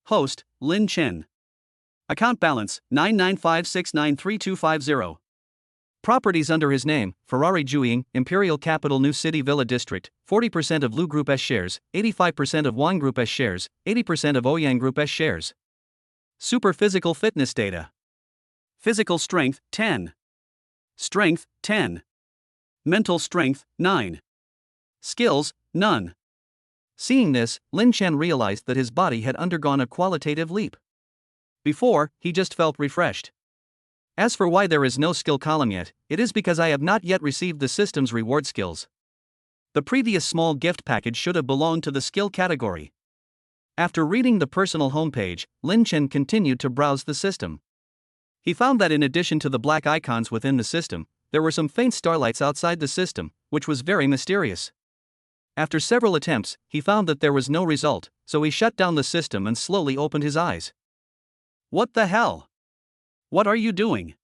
Host, Lin Chen. Account balance, 995693250. Properties under his name: Ferrari Juying, Imperial Capital New City Villa District, 40% of Lu Group S shares, 85% of Wang Group S shares, 80% of Ouyang Group S shares. Super physical fitness data. Physical strength, 10. Strength, 10. Mental strength, 9. Skills, none. Seeing this, Lin Chen realized that his body had undergone a qualitative leap. Before, he just felt refreshed. As for why there is no skill column yet, it is because I have not yet received the system's reward skills. The previous small gift package should have belonged to the skill category. After reading the personal homepage, Lin Chen continued to browse the system. He found that in addition to the black icons within the system, there were some faint starlights outside the system, which was very mysterious. After several attempts, he found that there was no result, so he shut down the system and slowly opened his eyes. What the hell? What are you doing?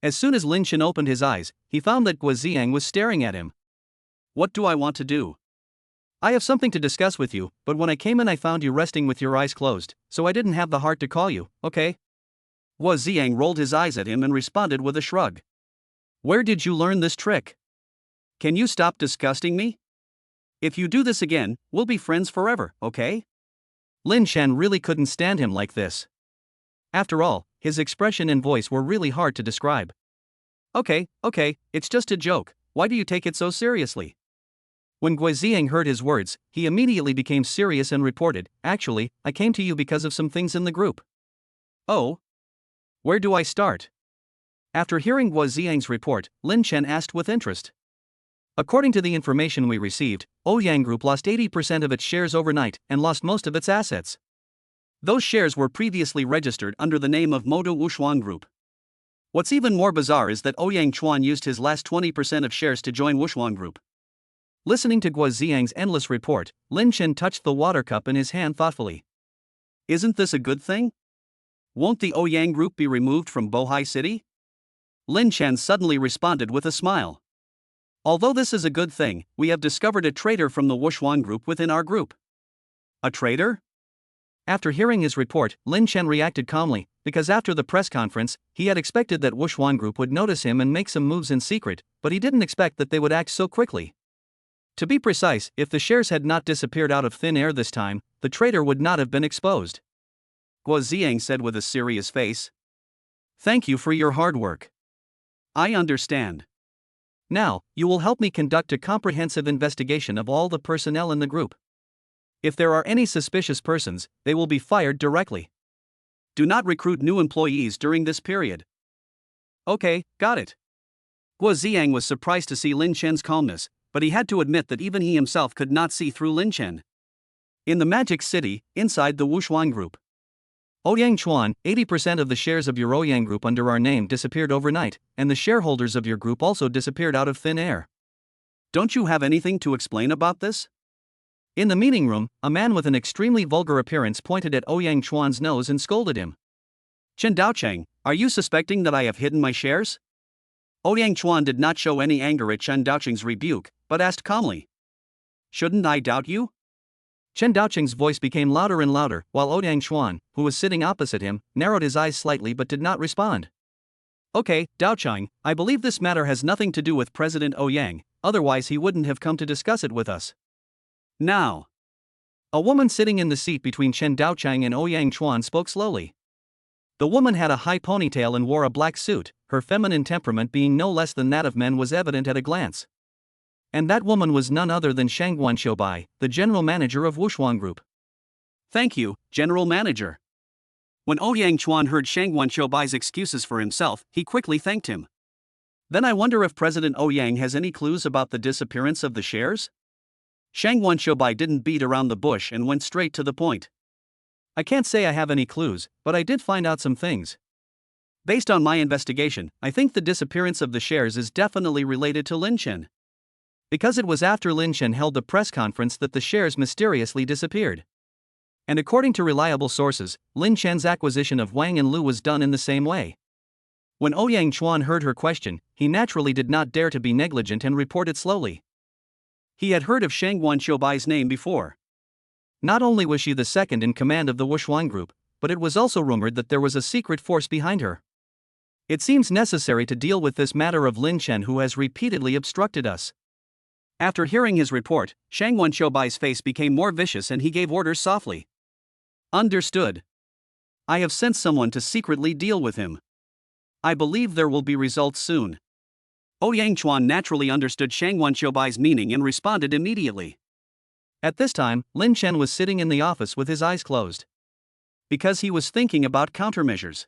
As soon as Lin Chen opened his eyes, he found that Guoziang was staring at him. What do I want to do? I have something to discuss with you, but when I came in I found you resting with your eyes closed, so I didn't have the heart to call you, okay? Guoziang rolled his eyes at him and responded with a shrug. Where did you learn this trick? Can you stop disgusting me? If you do this again, we'll be friends forever, okay? Lin Chen really couldn't stand him like this. After all, his expression and voice were really hard to describe. Okay, it's just a joke. Why do you take it so seriously? When Guoziang heard his words, he immediately became serious and reported, "Actually, I came to you because of some things in the group." Oh? Where do I start? After hearing Guoziang's report, Lin Chen asked with interest. According to the information we received, Ouyang Group lost 80% of its shares overnight and lost most of its assets. Those shares were previously registered under the name of Moda Wushuang Group. What's even more bizarre is that Ouyang Chuan used his last 20% of shares to join Wushuang Group. Listening to Guoziang's endless report, Lin Chen touched the water cup in his hand thoughtfully. Isn't this a good thing? Won't the Ouyang Group be removed from Bohai City? Lin Chen suddenly responded with a smile. Although this is a good thing, we have discovered a traitor from the Wushuang Group within our group. A traitor? After hearing his report, Lin Chen reacted calmly, because after the press conference, he had expected that Wushuang Group would notice him and make some moves in secret, but he didn't expect that they would act so quickly. To be precise, if the shares had not disappeared out of thin air this time, the traitor would not have been exposed. Guoziang said with a serious face. Thank you for your hard work. I understand. Now, you will help me conduct a comprehensive investigation of all the personnel in the group. If there are any suspicious persons, they will be fired directly. Do not recruit new employees during this period. Okay, got it. Guoziang was surprised to see Lin Chen's calmness, but he had to admit that even he himself could not see through Lin Chen. In the Magic City, inside the Wushuang Group. Ouyang Chuan, 80% of the shares of your Ouyang Group under our name disappeared overnight, and the shareholders of your group also disappeared out of thin air. Don't you have anything to explain about this? In the meeting room, a man with an extremely vulgar appearance pointed at Ouyang Chuan's nose and scolded him. Chen Daocheng, are you suspecting that I have hidden my shares? Ouyang Chuan did not show any anger at Chen Daocheng's rebuke, but asked calmly. Shouldn't I doubt you? Chen Daocheng's voice became louder and louder, while Ouyang Chuan, who was sitting opposite him, narrowed his eyes slightly but did not respond. Okay, Daocheng, I believe this matter has nothing to do with President Ouyang, otherwise he wouldn't have come to discuss it with us. Now. A woman sitting in the seat between Chen Daocheng and Ouyang Chuan spoke slowly. The woman had a high ponytail and wore a black suit, her feminine temperament being no less than that of men was evident at a glance. And that woman was none other than Shangguan Xiubai, the general manager of Wushuang Group. Thank you, General Manager. When Ouyang Chuan heard Shangguan Xiubai's excuses for himself, he quickly thanked him. Then I wonder if President Ouyang has any clues about the disappearance of the shares? Shangguan Xiubai didn't beat around the bush and went straight to the point. I can't say I have any clues, but I did find out some things. Based on my investigation, I think the disappearance of the shares is definitely related to Lin Chen. Because it was after Lin Chen held the press conference that the shares mysteriously disappeared. And according to reliable sources, Lin Chen's acquisition of Wang and Lu was done in the same way. When Ouyang Chuan heard her question, he naturally did not dare to be negligent and reported slowly. He had heard of Shangguan Xiubai's name before. Not only was she the second in command of the Wushuang Group, but it was also rumored that there was a secret force behind her. It seems necessary to deal with this matter of Lin Chen who has repeatedly obstructed us. After hearing his report, Shangguan Xiubai's face became more vicious and he gave orders softly. Understood. I have sent someone to secretly deal with him. I believe there will be results soon. Ouyang Chuan naturally understood Shangguan Xiubai's meaning and responded immediately. At this time, Lin Chen was sitting in the office with his eyes closed. because he was thinking about countermeasures.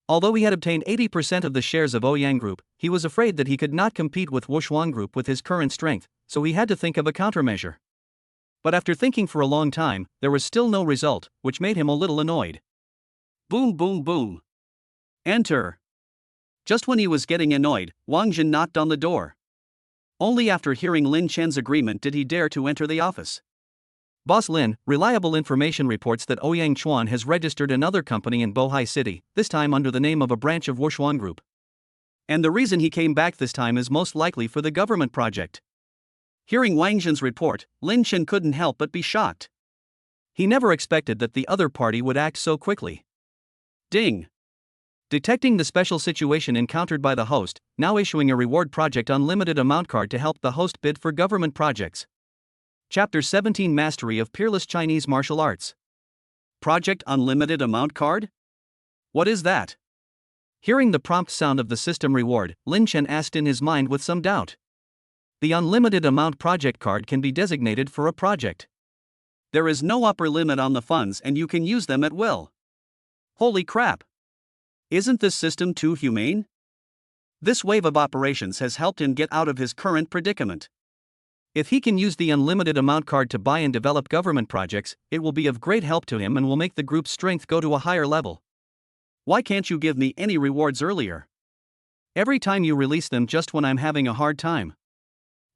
Although he had obtained 80% of the shares of Ouyang Group, he was afraid that he could not compete with Wushuang Group with his current strength, so he had to think of a countermeasure. But after thinking for a long time, there was still no result, which made him a little annoyed. Boom, boom, boom. Enter. Just when he was getting annoyed, Wang Jin knocked on the door. Only after hearing Lin Chen's agreement did he dare to enter the office. Boss Lin, reliable information reports that Ouyang Chuan has registered another company in Bohai City, this time under the name of a branch of Wushuang Group. And the reason he came back this time is most likely for the government project. Hearing Wang Jin's report, Lin Chen couldn't help but be shocked. He never expected that the other party would act so quickly. Ding. Detecting the special situation encountered by the host, now issuing a reward project unlimited amount card to help the host bid for government projects. Chapter 17 Mastery of Peerless Chinese Martial Arts. Project Unlimited Amount Card? What is that? Hearing the prompt sound of the system reward, Lin Chen asked in his mind with some doubt. The unlimited amount project card can be designated for a project. There is no upper limit on the funds and you can use them at will. Holy crap! Isn't this system too humane? This wave of operations has helped him get out of his current predicament. If he can use the unlimited amount card to buy and develop government projects, it will be of great help to him and will make the group's strength go to a higher level. Why can't you give me any rewards earlier? Every time you release them just when I'm having a hard time.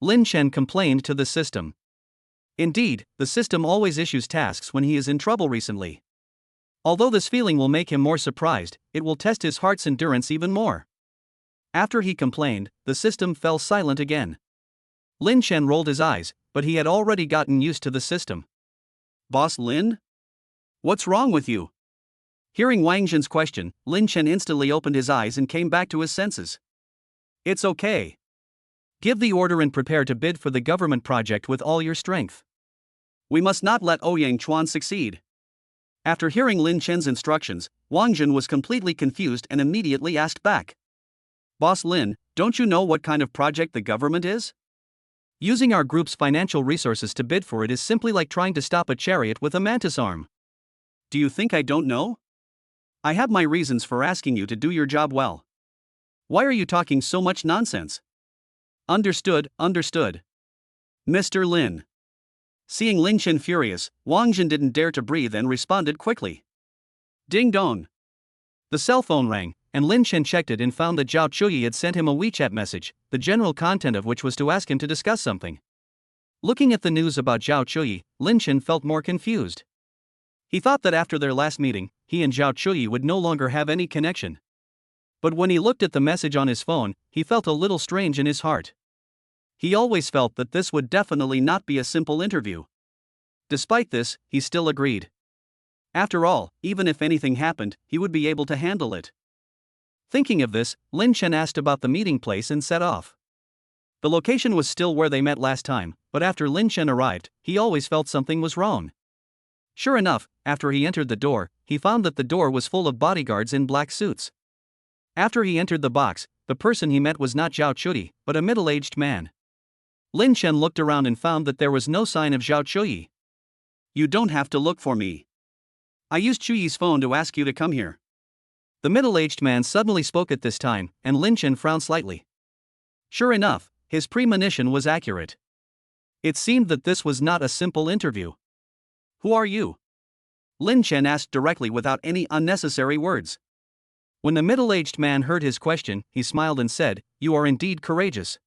Lin Chen complained to the system. Indeed, the system always issues tasks when he is in trouble recently. Although this feeling will make him more surprised, it will test his heart's endurance even more. After he complained, the system fell silent again. Lin Chen rolled his eyes, but he had already gotten used to the system. Boss Lin? What's wrong with you? Hearing Wang Jin's question, Lin Chen instantly opened his eyes and came back to his senses. It's okay. Give the order and prepare to bid for the government project with all your strength. We must not let Ouyang Chuan succeed. After hearing Lin Chen's instructions, Wang Jin was completely confused and immediately asked back. Boss Lin, don't you know what kind of project the government is? Using our group's financial resources to bid for it is simply like trying to stop a chariot with a mantis arm. Do you think I don't know? I have my reasons for asking you to do your job well. Why are you talking so much nonsense? Understood, understood. Mr. Lin. Seeing Lin Chen furious, Wang Jin didn't dare to breathe and responded quickly. Ding dong. The cell phone rang, and Lin Chen checked it and found that Zhao Chuyi had sent him a WeChat message, the general content of which was to ask him to discuss something. Looking at the news about Zhao Chuyi, Lin Chen felt more confused. He thought that after their last meeting, he and Zhao Chuyi would no longer have any connection. But when he looked at the message on his phone, he felt a little strange in his heart. He always felt that this would definitely not be a simple interview. Despite this, he still agreed. After all, even if anything happened, he would be able to handle it. Thinking of this, Lin Chen asked about the meeting place and set off. The location was still where they met last time, but after Lin Chen arrived, he always felt something was wrong. Sure enough, after he entered the door, he found that the door was full of bodyguards in black suits. After he entered the box, the person he met was not Zhao Chuyi, but a middle-aged man. Lin Chen looked around and found that there was no sign of Zhao Chuyi. You don't have to look for me. I used Chuyi's phone to ask you to come here. The middle-aged man suddenly spoke at this time, and Lin Chen frowned slightly. Sure enough, his premonition was accurate. It seemed that this was not a simple interview. Who are you? Lin Chen asked directly without any unnecessary words. When the middle-aged man heard his question, he smiled and said, "You are indeed courageous.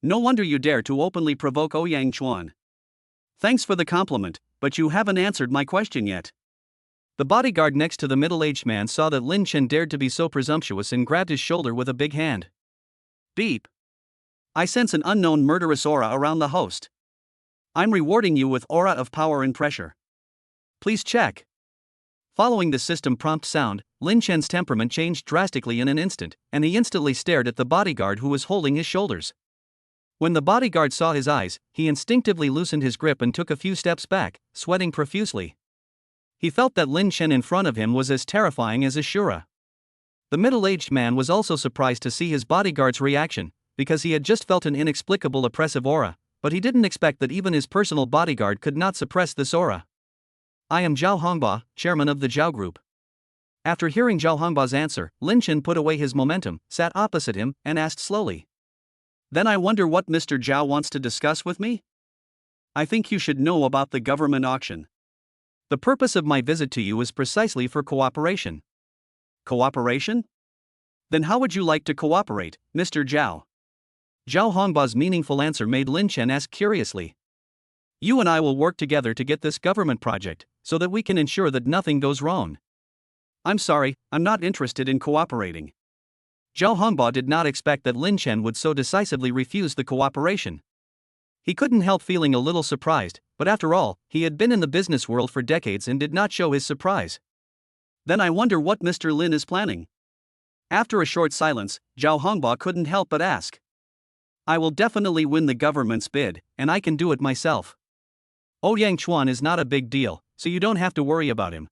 No wonder you dare to openly provoke Ouyang Chuan. Thanks for the compliment, but you haven't answered my question yet." The bodyguard next to the middle-aged man saw that Lin Chen dared to be so presumptuous and grabbed his shoulder with a big hand. Beep. I sense an unknown murderous aura around the host. I'm rewarding you with aura of power and pressure. Please check. Following the system prompt sound, Lin Chen's temperament changed drastically in an instant, and he instantly stared at the bodyguard who was holding his shoulders. When the bodyguard saw his eyes, he instinctively loosened his grip and took a few steps back, sweating profusely. He felt that Lin Chen in front of him was as terrifying as Ashura. The middle-aged man was also surprised to see his bodyguard's reaction, because he had just felt an inexplicable oppressive aura, but he didn't expect that even his personal bodyguard could not suppress this aura. I am Zhao Hongba, chairman of the Zhao Group. After hearing Zhao Hongba's answer, Lin Chen put away his momentum, sat opposite him, and asked slowly. Then I wonder what Mr. Zhao wants to discuss with me? I think you should know about the government auction. The purpose of my visit to you is precisely for cooperation. Cooperation? Then how would you like to cooperate, Mr. Zhao? Zhao Hongba's meaningful answer made Lin Chen ask curiously. You and I will work together to get this government project, so that we can ensure that nothing goes wrong. I'm sorry, I'm not interested in cooperating. Zhao Hongba did not expect that Lin Chen would so decisively refuse the cooperation. He couldn't help feeling a little surprised, but after all, he had been in the business world for decades and did not show his surprise. Then I wonder what Mr. Lin is planning. After a short silence, Zhao Hongba couldn't help but ask. I will definitely win the government's bid, and I can do it myself. Ouyang Chuan is not a big deal, so you don't have to worry about him.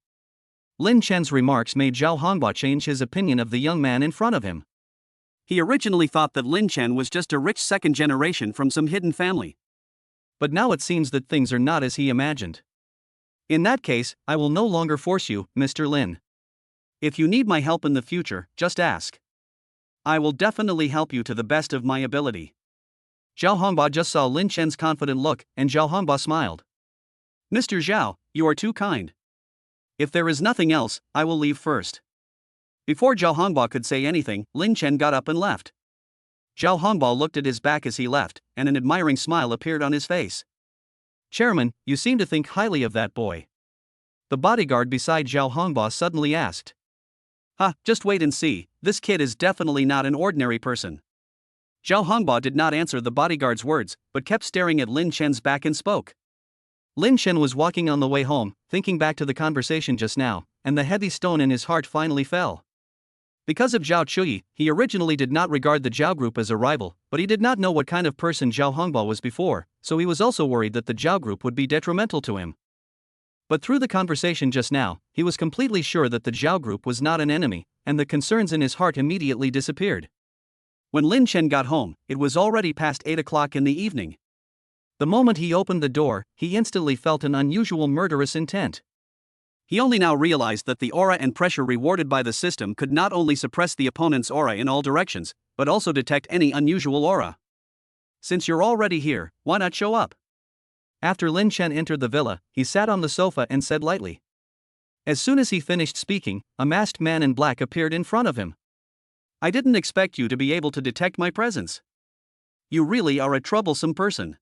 Lin Chen's remarks made Zhao Hongba change his opinion of the young man in front of him. He originally thought that Lin Chen was just a rich second generation from some hidden family. But now it seems that things are not as he imagined. In that case, I will no longer force you, Mr. Lin. If you need my help in the future, just ask. I will definitely help you to the best of my ability. Zhao Hongba just saw Lin Chen's confident look, and Zhao Hongba smiled. Mr. Zhao, you are too kind. If there is nothing else, I will leave first. Before Zhao Hongba could say anything, Lin Chen got up and left. Zhao Hongba looked at his back as he left, and an admiring smile appeared on his face. Chairman, you seem to think highly of that boy. The bodyguard beside Zhao Hongba suddenly asked. Just wait and see, this kid is definitely not an ordinary person. Zhao Hongba did not answer the bodyguard's words, but kept staring at Lin Chen's back and spoke. Lin Chen was walking on the way home, thinking back to the conversation just now, and the heavy stone in his heart finally fell. Because of Zhao Chuyi, he originally did not regard the Zhao Group as a rival, but he did not know what kind of person Zhao Hongba was before, so he was also worried that the Zhao Group would be detrimental to him. But through the conversation just now, he was completely sure that the Zhao Group was not an enemy, and the concerns in his heart immediately disappeared. When Lin Chen got home, it was already past 8 o'clock in the evening. The moment he opened the door, he instantly felt an unusual murderous intent. He only now realized that the aura and pressure rewarded by the system could not only suppress the opponent's aura in all directions, but also detect any unusual aura. Since you're already here, why not show up? After Lin Chen entered the villa, he sat on the sofa and said lightly. As soon as he finished speaking, a masked man in black appeared in front of him. I didn't expect you to be able to detect my presence. You really are a troublesome person.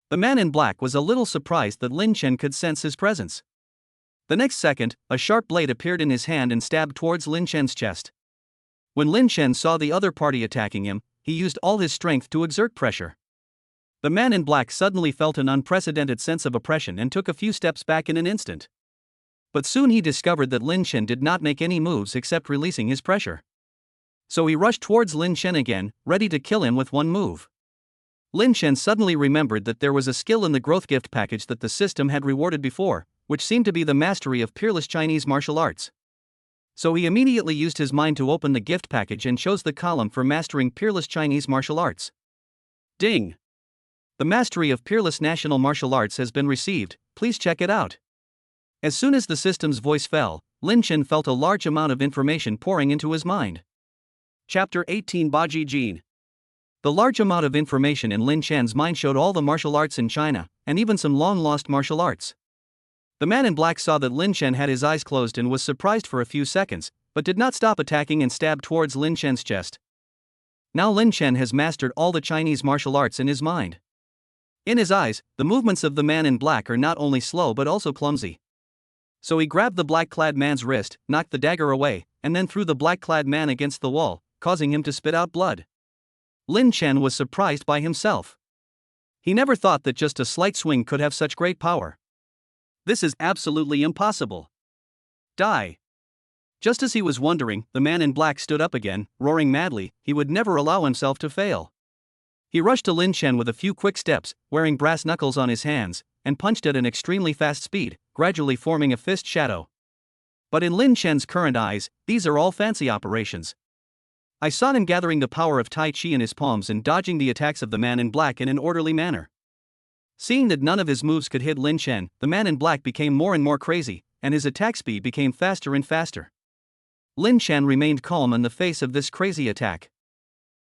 The man in black was a little surprised that Lin Chen could sense his presence. The next second, a sharp blade appeared in his hand and stabbed towards Lin Chen's chest. When Lin Chen saw the other party attacking him, he used all his strength to exert pressure. The man in black suddenly felt an unprecedented sense of oppression and took a few steps back in an instant. But soon he discovered that Lin Chen did not make any moves except releasing his pressure. So he rushed towards Lin Chen again, ready to kill him with one move. Lin Chen suddenly remembered that there was a skill in the growth gift package that the system had rewarded before, which seemed to be the mastery of peerless Chinese martial arts. So he immediately used his mind to open the gift package and chose the column for mastering peerless Chinese martial arts. Ding! The mastery of peerless national martial arts has been received, please check it out. As soon as the system's voice fell, Lin Chen felt a large amount of information pouring into his mind. Chapter 18 Baji Jin. The large amount of information in Lin Chen's mind showed all the martial arts in China, and even some long-lost martial arts. The man in black saw that Lin Chen had his eyes closed and was surprised for a few seconds, but did not stop attacking and stabbed towards Lin Chen's chest. Now Lin Chen has mastered all the Chinese martial arts in his mind. In his eyes, the movements of the man in black are not only slow but also clumsy. So he grabbed the black-clad man's wrist, knocked the dagger away, and then threw the black-clad man against the wall, causing him to spit out blood. Lin Chen was surprised by himself. He never thought that just a slight swing could have such great power. This is absolutely impossible. Die! Just as he was wondering, the man in black stood up again, roaring madly. He would never allow himself to fail. He rushed to Lin Chen with a few quick steps, wearing brass knuckles on his hands, and punched at an extremely fast speed, gradually forming a fist shadow. But in Lin Chen's current eyes, these are all fancy operations. I saw him gathering the power of Tai Chi in his palms and dodging the attacks of the man in black in an orderly manner. Seeing that none of his moves could hit Lin Chen, the man in black became more and more crazy, and his attack speed became faster and faster. Lin Chen remained calm in the face of this crazy attack.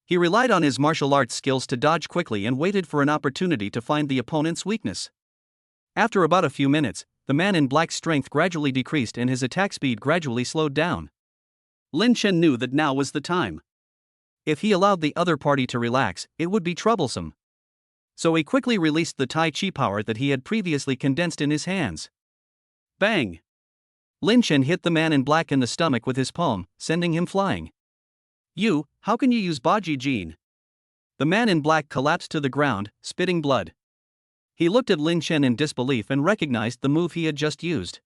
He relied on his martial arts skills to dodge quickly and waited for an opportunity to find the opponent's weakness. After about a few minutes, the man in black's strength gradually decreased and his attack speed gradually slowed down. Lin Chen knew that now was the time. If he allowed the other party to relax, it would be troublesome. So he quickly released the Tai Chi power that he had previously condensed in his hands. Bang! Lin Chen hit the man in black in the stomach with his palm, sending him flying. How can you use Baji Jin? The man in black collapsed to the ground, spitting blood. He looked at Lin Chen in disbelief and recognized the move he had just used.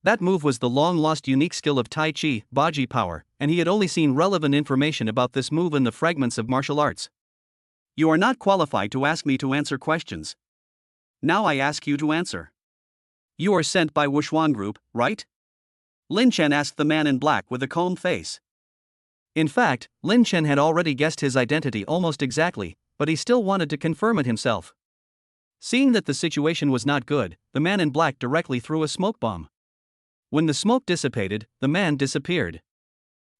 That move was the long-lost unique skill of Tai Chi, Baji power, and he had only seen relevant information about this move in the fragments of martial arts. You are not qualified to ask me to answer questions. Now I ask you to answer. You are sent by Wuxuan Group, right? Lin Chen asked the man in black with a calm face. In fact, Lin Chen had already guessed his identity almost exactly, but he still wanted to confirm it himself. Seeing that the situation was not good, the man in black directly threw a smoke bomb. When the smoke dissipated, the man disappeared.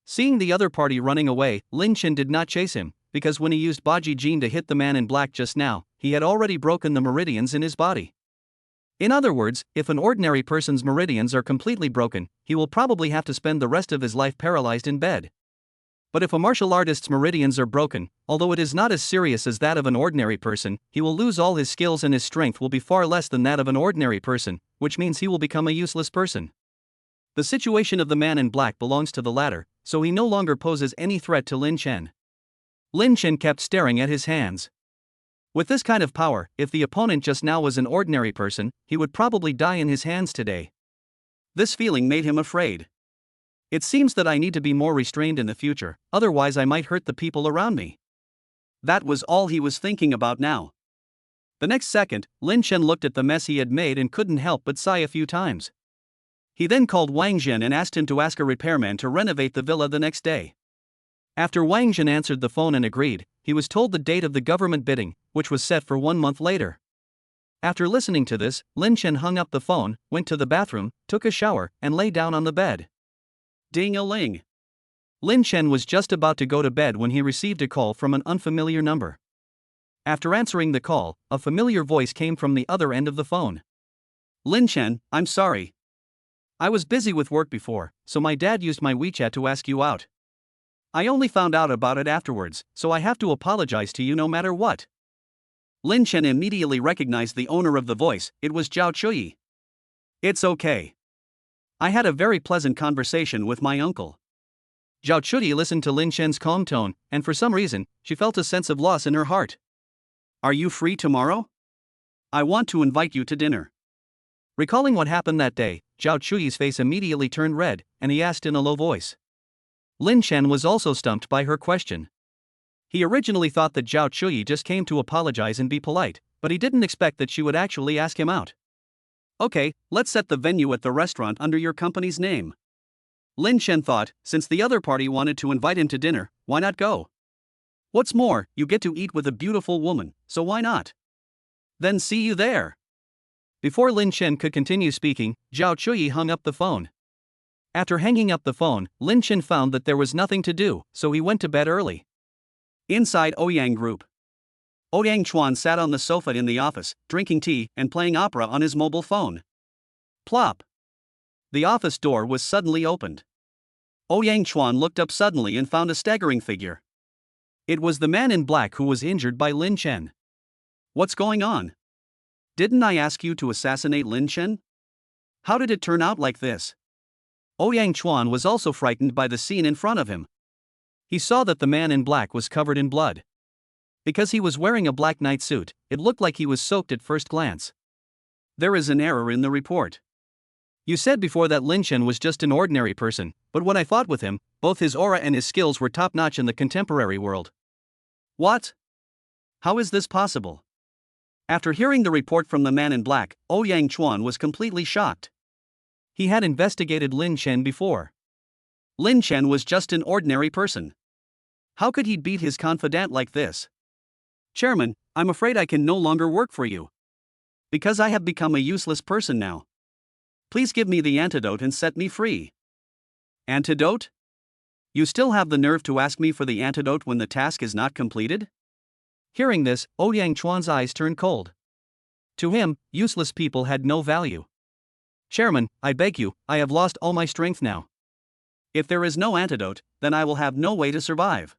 Seeing the other party running away, Lin Chen did not chase him, because when he used Baji Jin to hit the man in black just now, he had already broken the meridians in his body. In other words, if an ordinary person's meridians are completely broken, he will probably have to spend the rest of his life paralyzed in bed. But if a martial artist's meridians are broken, although it is not as serious as that of an ordinary person, he will lose all his skills and his strength will be far less than that of an ordinary person, which means he will become a useless person. The situation of the man in black belongs to the latter, so he no longer poses any threat to Lin Chen. Lin Chen kept staring at his hands. With this kind of power, if the opponent just now was an ordinary person, he would probably die in his hands today. This feeling made him afraid. It seems that I need to be more restrained in the future, otherwise I might hurt the people around me. That was all he was thinking about now. The next second, Lin Chen looked at the mess he had made and couldn't help but sigh a few times. He then called Wang Zhen and asked him to ask a repairman to renovate the villa the next day. After Wang Zhen answered the phone and agreed, he was told the date of the government bidding, which was set for 1 month later. After listening to this, Lin Chen hung up the phone, went to the bathroom, took a shower, and lay down on the bed. Ding-a-ling. Lin Chen was just about to go to bed when he received a call from an unfamiliar number. After answering the call, a familiar voice came from the other end of the phone. Lin Chen, I'm sorry. I was busy with work before, so my dad used my WeChat to ask you out. I only found out about it afterwards, so I have to apologize to you no matter what. Lin Chen immediately recognized the owner of the voice. It was Zhao Chuyi. It's okay. I had a very pleasant conversation with my uncle. Zhao Chuyi listened to Lin Chen's calm tone, and for some reason, she felt a sense of loss in her heart. Are you free tomorrow? I want to invite you to dinner. Recalling what happened that day, Zhao Chuyi's face immediately turned red, and he asked in a low voice. Lin Chen was also stumped by her question. He originally thought that Zhao Chuyi just came to apologize and be polite, but he didn't expect that she would actually ask him out. Okay, let's set the venue at the restaurant under your company's name. Lin Chen thought, since the other party wanted to invite him to dinner, why not go? What's more, you get to eat with a beautiful woman, so why not? Then see you there. Before Lin Chen could continue speaking, Zhao Chuyi hung up the phone. After hanging up the phone, Lin Chen found that there was nothing to do, so he went to bed early. Inside Ouyang Group, Ouyang Chuan sat on the sofa in the office, drinking tea and playing opera on his mobile phone. Plop! The office door was suddenly opened. Ouyang Chuan looked up suddenly and found a staggering figure. It was the man in black who was injured by Lin Chen. What's going on? Didn't I ask you to assassinate Lin Chen? How did it turn out like this? Ouyang Chuan was also frightened by the scene in front of him. He saw that the man in black was covered in blood. Because he was wearing a black night suit, it looked like he was soaked at first glance. There is an error in the report. You said before that Lin Chen was just an ordinary person, but when I fought with him, both his aura and his skills were top-notch in the contemporary world. What? How is this possible? After hearing the report from the man in black, Ouyang Chuan was completely shocked. He had investigated Lin Chen before. Lin Chen was just an ordinary person. How could he beat his confidant like this? Chairman, I'm afraid I can no longer work for you. Because I have become a useless person now. Please give me the antidote and set me free. Antidote? You still have the nerve to ask me for the antidote when the task is not completed? Hearing this, Ouyang Chuan's eyes turned cold. To him, useless people had no value. Chairman, I beg you, I have lost all my strength now. If there is no antidote, then I will have no way to survive.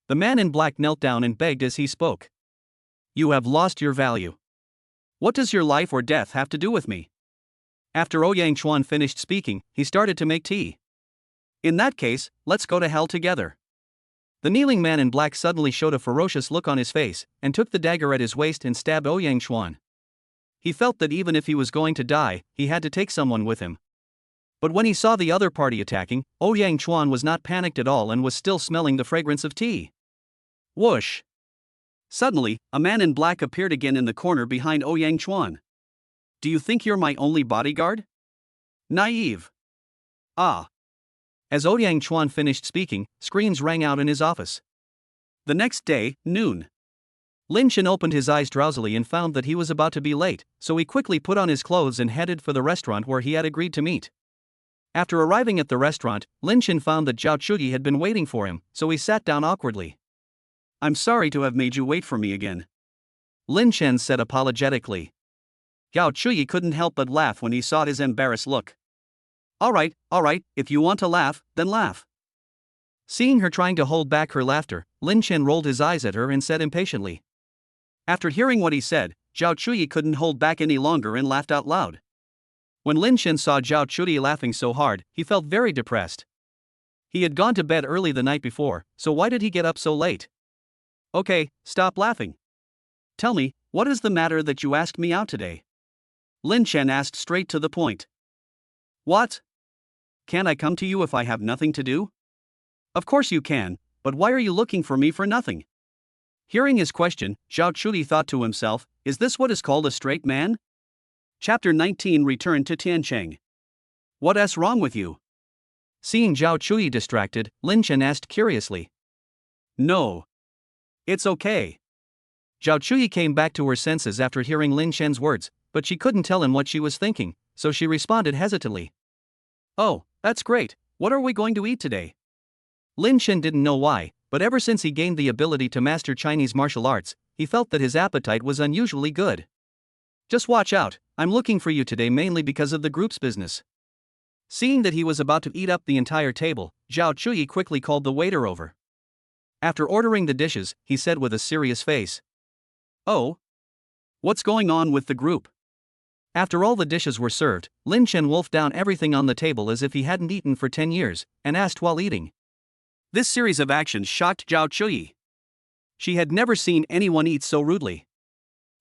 The man in black knelt down and begged as he spoke. You have lost your value. What does your life or death have to do with me? After Ouyang Chuan finished speaking, he started to make tea. In that case, let's go to hell together. The kneeling man in black suddenly showed a ferocious look on his face, and took the dagger at his waist and stabbed Ouyang Chuan. He felt that even if he was going to die, he had to take someone with him. But when he saw the other party attacking, Ouyang Chuan was not panicked at all and was still smelling the fragrance of tea. Whoosh! Suddenly, a man in black appeared again in the corner behind Ouyang Chuan. Do you think you're my only bodyguard? Naive. Ah. As Ouyang Chuan finished speaking, screams rang out in his office. The next day, noon. Lin Chen opened his eyes drowsily and found that he was about to be late, so he quickly put on his clothes and headed for the restaurant where he had agreed to meet. After arriving at the restaurant, Lin Chen found that Zhao Chuyi had been waiting for him, so he sat down awkwardly. I'm sorry to have made you wait for me again, Lin Chen said apologetically. Zhao Chuyi couldn't help but laugh when he saw his embarrassed look. All right, if you want to laugh, then laugh. Seeing her trying to hold back her laughter, Lin Chen rolled his eyes at her and said impatiently. After hearing what he said, Zhao Chuyi couldn't hold back any longer and laughed out loud. When Lin Chen saw Zhao Chuyi laughing so hard, he felt very depressed. He had gone to bed early the night before, so why did he get up so late? Okay, stop laughing. Tell me, what is the matter that you asked me out today? Lin Chen asked straight to the point. What? Can't I come to you if I have nothing to do? Of course you can, but why are you looking for me for nothing? Hearing his question, Zhao Chuyi thought to himself, is this what is called a straight man? Chapter 19 Return to Tiancheng. What's wrong with you? Seeing Zhao Chuyi distracted, Lin Chen asked curiously. No. It's okay. Zhao Chuyi came back to her senses after hearing Lin Chen's words, but she couldn't tell him what she was thinking, so she responded hesitantly. Oh, that's great. What are we going to eat today? Lin Chen didn't know why, but ever since he gained the ability to master Chinese martial arts, he felt that his appetite was unusually good. Just watch out, I'm looking for you today mainly because of the group's business. Seeing that he was about to eat up the entire table, Zhao Chuyi quickly called the waiter over. After ordering the dishes, he said with a serious face. Oh? What's going on with the group? After all the dishes were served, Lin Chen wolfed down everything on the table as if he hadn't eaten for 10 years, and asked while eating. This series of actions shocked Zhao Chuyi. She had never seen anyone eat so rudely.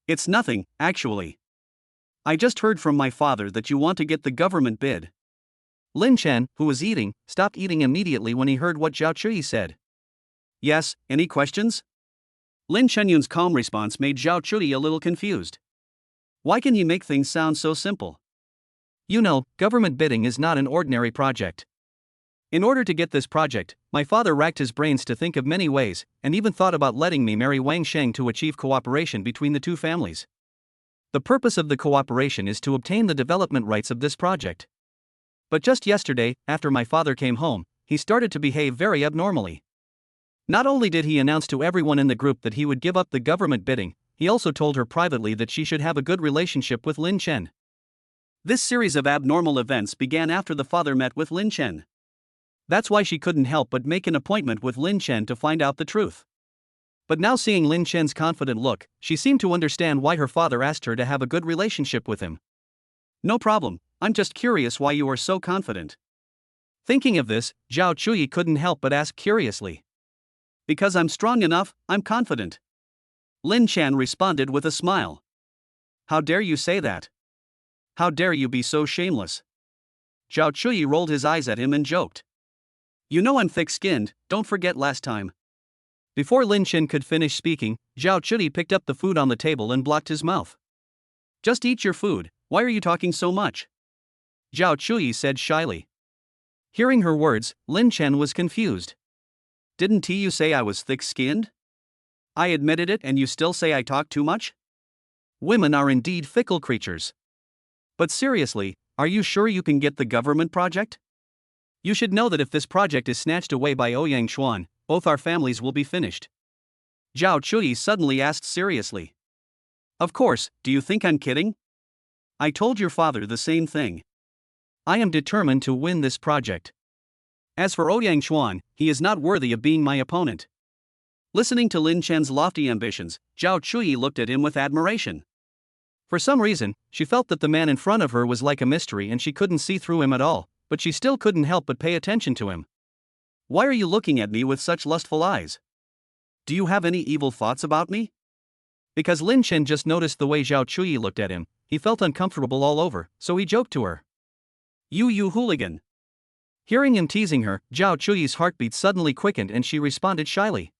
It's nothing, actually. I just heard from my father that you want to get the government bid. Lin Chen, who was eating, stopped eating immediately when he heard what Zhao Chuyi said. Yes, any questions? Lin Chenyun's calm response made Zhao Chuyi a little confused. Why can he make things sound so simple? You know, government bidding is not an ordinary project. In order to get this project, my father racked his brains to think of many ways, and even thought about letting me marry Wang Sheng to achieve cooperation between the two families. The purpose of the cooperation is to obtain the development rights of this project. But just yesterday, after my father came home, he started to behave very abnormally. Not only did he announce to everyone in the group that he would give up the government bidding, he also told her privately that she should have a good relationship with Lin Chen. This series of abnormal events began after the father met with Lin Chen. That's why she couldn't help but make an appointment with Lin Chen to find out the truth. But now seeing Lin Chen's confident look, she seemed to understand why her father asked her to have a good relationship with him. No problem, I'm just curious why you are so confident. Thinking of this, Zhao Chuyi couldn't help but ask curiously. Because I'm strong enough, I'm confident. Lin Chen responded with a smile. How dare you say that? How dare you be so shameless? Zhao Chuyi rolled his eyes at him and joked. You know I'm thick-skinned, don't forget last time. Before Lin Chen could finish speaking, Zhao Chuyi picked up the food on the table and blocked his mouth. Just eat your food, why are you talking so much? Zhao Chuyi said shyly. Hearing her words, Lin Chen was confused. Didn't you say I was thick-skinned? I admitted it and you still say I talk too much? Women are indeed fickle creatures. But seriously, are you sure you can get the government project? You should know that if this project is snatched away by Ouyang Chuan, both our families will be finished. Zhao Chuyi suddenly asked seriously. Of course, do you think I'm kidding? I told your father the same thing. I am determined to win this project. As for Ouyang Chuan, he is not worthy of being my opponent. Listening to Lin Chen's lofty ambitions, Zhao Chuyi looked at him with admiration. For some reason, she felt that the man in front of her was like a mystery and she couldn't see through him at all, but she still couldn't help but pay attention to him. Why are you looking at me with such lustful eyes? Do you have any evil thoughts about me? Because Lin Chen just noticed the way Zhao Chuyi looked at him, he felt uncomfortable all over, so he joked to her. You hooligan. Hearing him teasing her, Zhao Chuyi's heartbeat suddenly quickened and she responded shyly.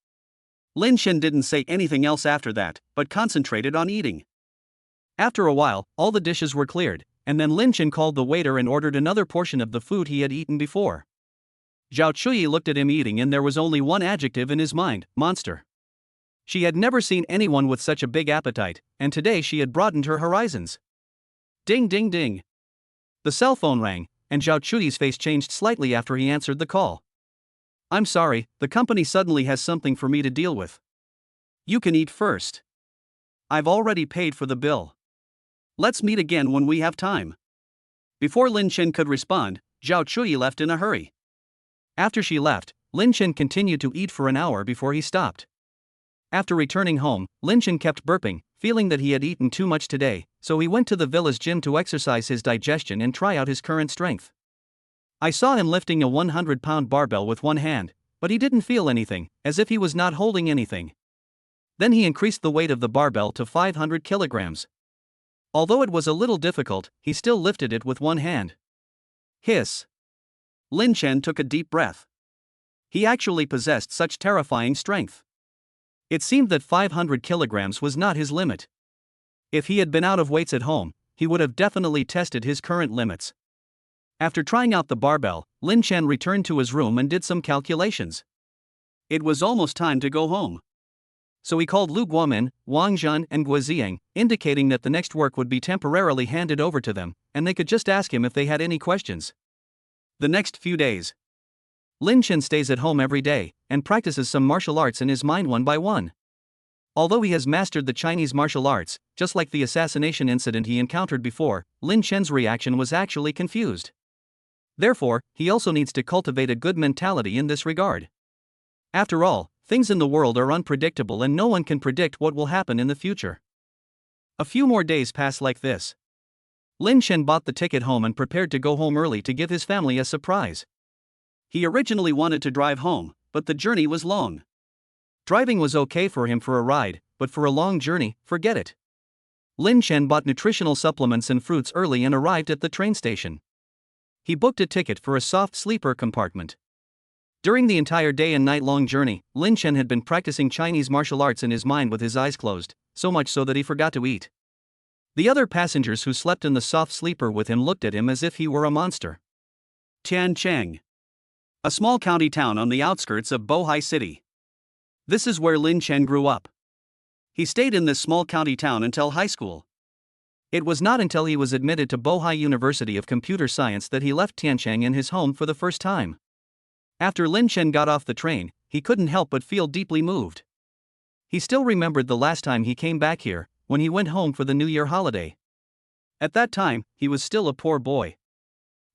Lin Chen didn't say anything else after that, but concentrated on eating. After a while, all the dishes were cleared, and then Lin Chen called the waiter and ordered another portion of the food he had eaten before. Zhao Chuyi looked at him eating and there was only one adjective in his mind: monster. She had never seen anyone with such a big appetite, and today she had broadened her horizons. Ding ding ding. The cell phone rang, and Zhao Chuyi's face changed slightly after he answered the call. I'm sorry, the company suddenly has something for me to deal with. You can eat first. I've already paid for the bill. Let's meet again when we have time. Before Lin Chen could respond, Zhao Chuyi left in a hurry. After she left, Lin Chen continued to eat for an hour before he stopped. After returning home, Lin Chen kept burping, feeling that he had eaten too much today, so he went to the villa's gym to exercise his digestion and try out his current strength. I saw him lifting a 100-pound barbell with one hand, but he didn't feel anything, as if he was not holding anything. Then he increased the weight of the barbell to 500 kilograms. Although it was a little difficult, he still lifted it with one hand. Hiss. Lin Chen took a deep breath. He actually possessed such terrifying strength. It seemed that 500 kilograms was not his limit. If he had been out of weights at home, he would have definitely tested his current limits. After trying out the barbell, Lin Chen returned to his room and did some calculations. It was almost time to go home. So he called Lu Guomin, Wang Zhan, and Guoziang, indicating that the next work would be temporarily handed over to them, and they could just ask him if they had any questions. The next few days, Lin Chen stays at home every day and practices some martial arts in his mind one by one. Although he has mastered the Chinese martial arts, just like the assassination incident he encountered before, Lin Chen's reaction was actually confused. Therefore, he also needs to cultivate a good mentality in this regard. After all, things in the world are unpredictable and no one can predict what will happen in the future. A few more days pass like this. Lin Chen bought the ticket home and prepared to go home early to give his family a surprise. He originally wanted to drive home, but the journey was long. Driving was okay for him for a ride, but for a long journey, forget it. Lin Chen bought nutritional supplements and fruits early and arrived at the train station. He booked a ticket for a soft sleeper compartment. During the entire day and night-long journey, Lin Chen had been practicing Chinese martial arts in his mind with his eyes closed, so much so that he forgot to eat. The other passengers who slept in the soft sleeper with him looked at him as if he were a monster. Tiancheng, a small county town on the outskirts of Bohai City. This is where Lin Chen grew up. He stayed in this small county town until high school. It was not until he was admitted to Bohai University of Computer Science that he left Tiancheng and his home for the first time. After Lin Chen got off the train, he couldn't help but feel deeply moved. He still remembered the last time he came back here, when he went home for the New Year holiday. At that time, he was still a poor boy.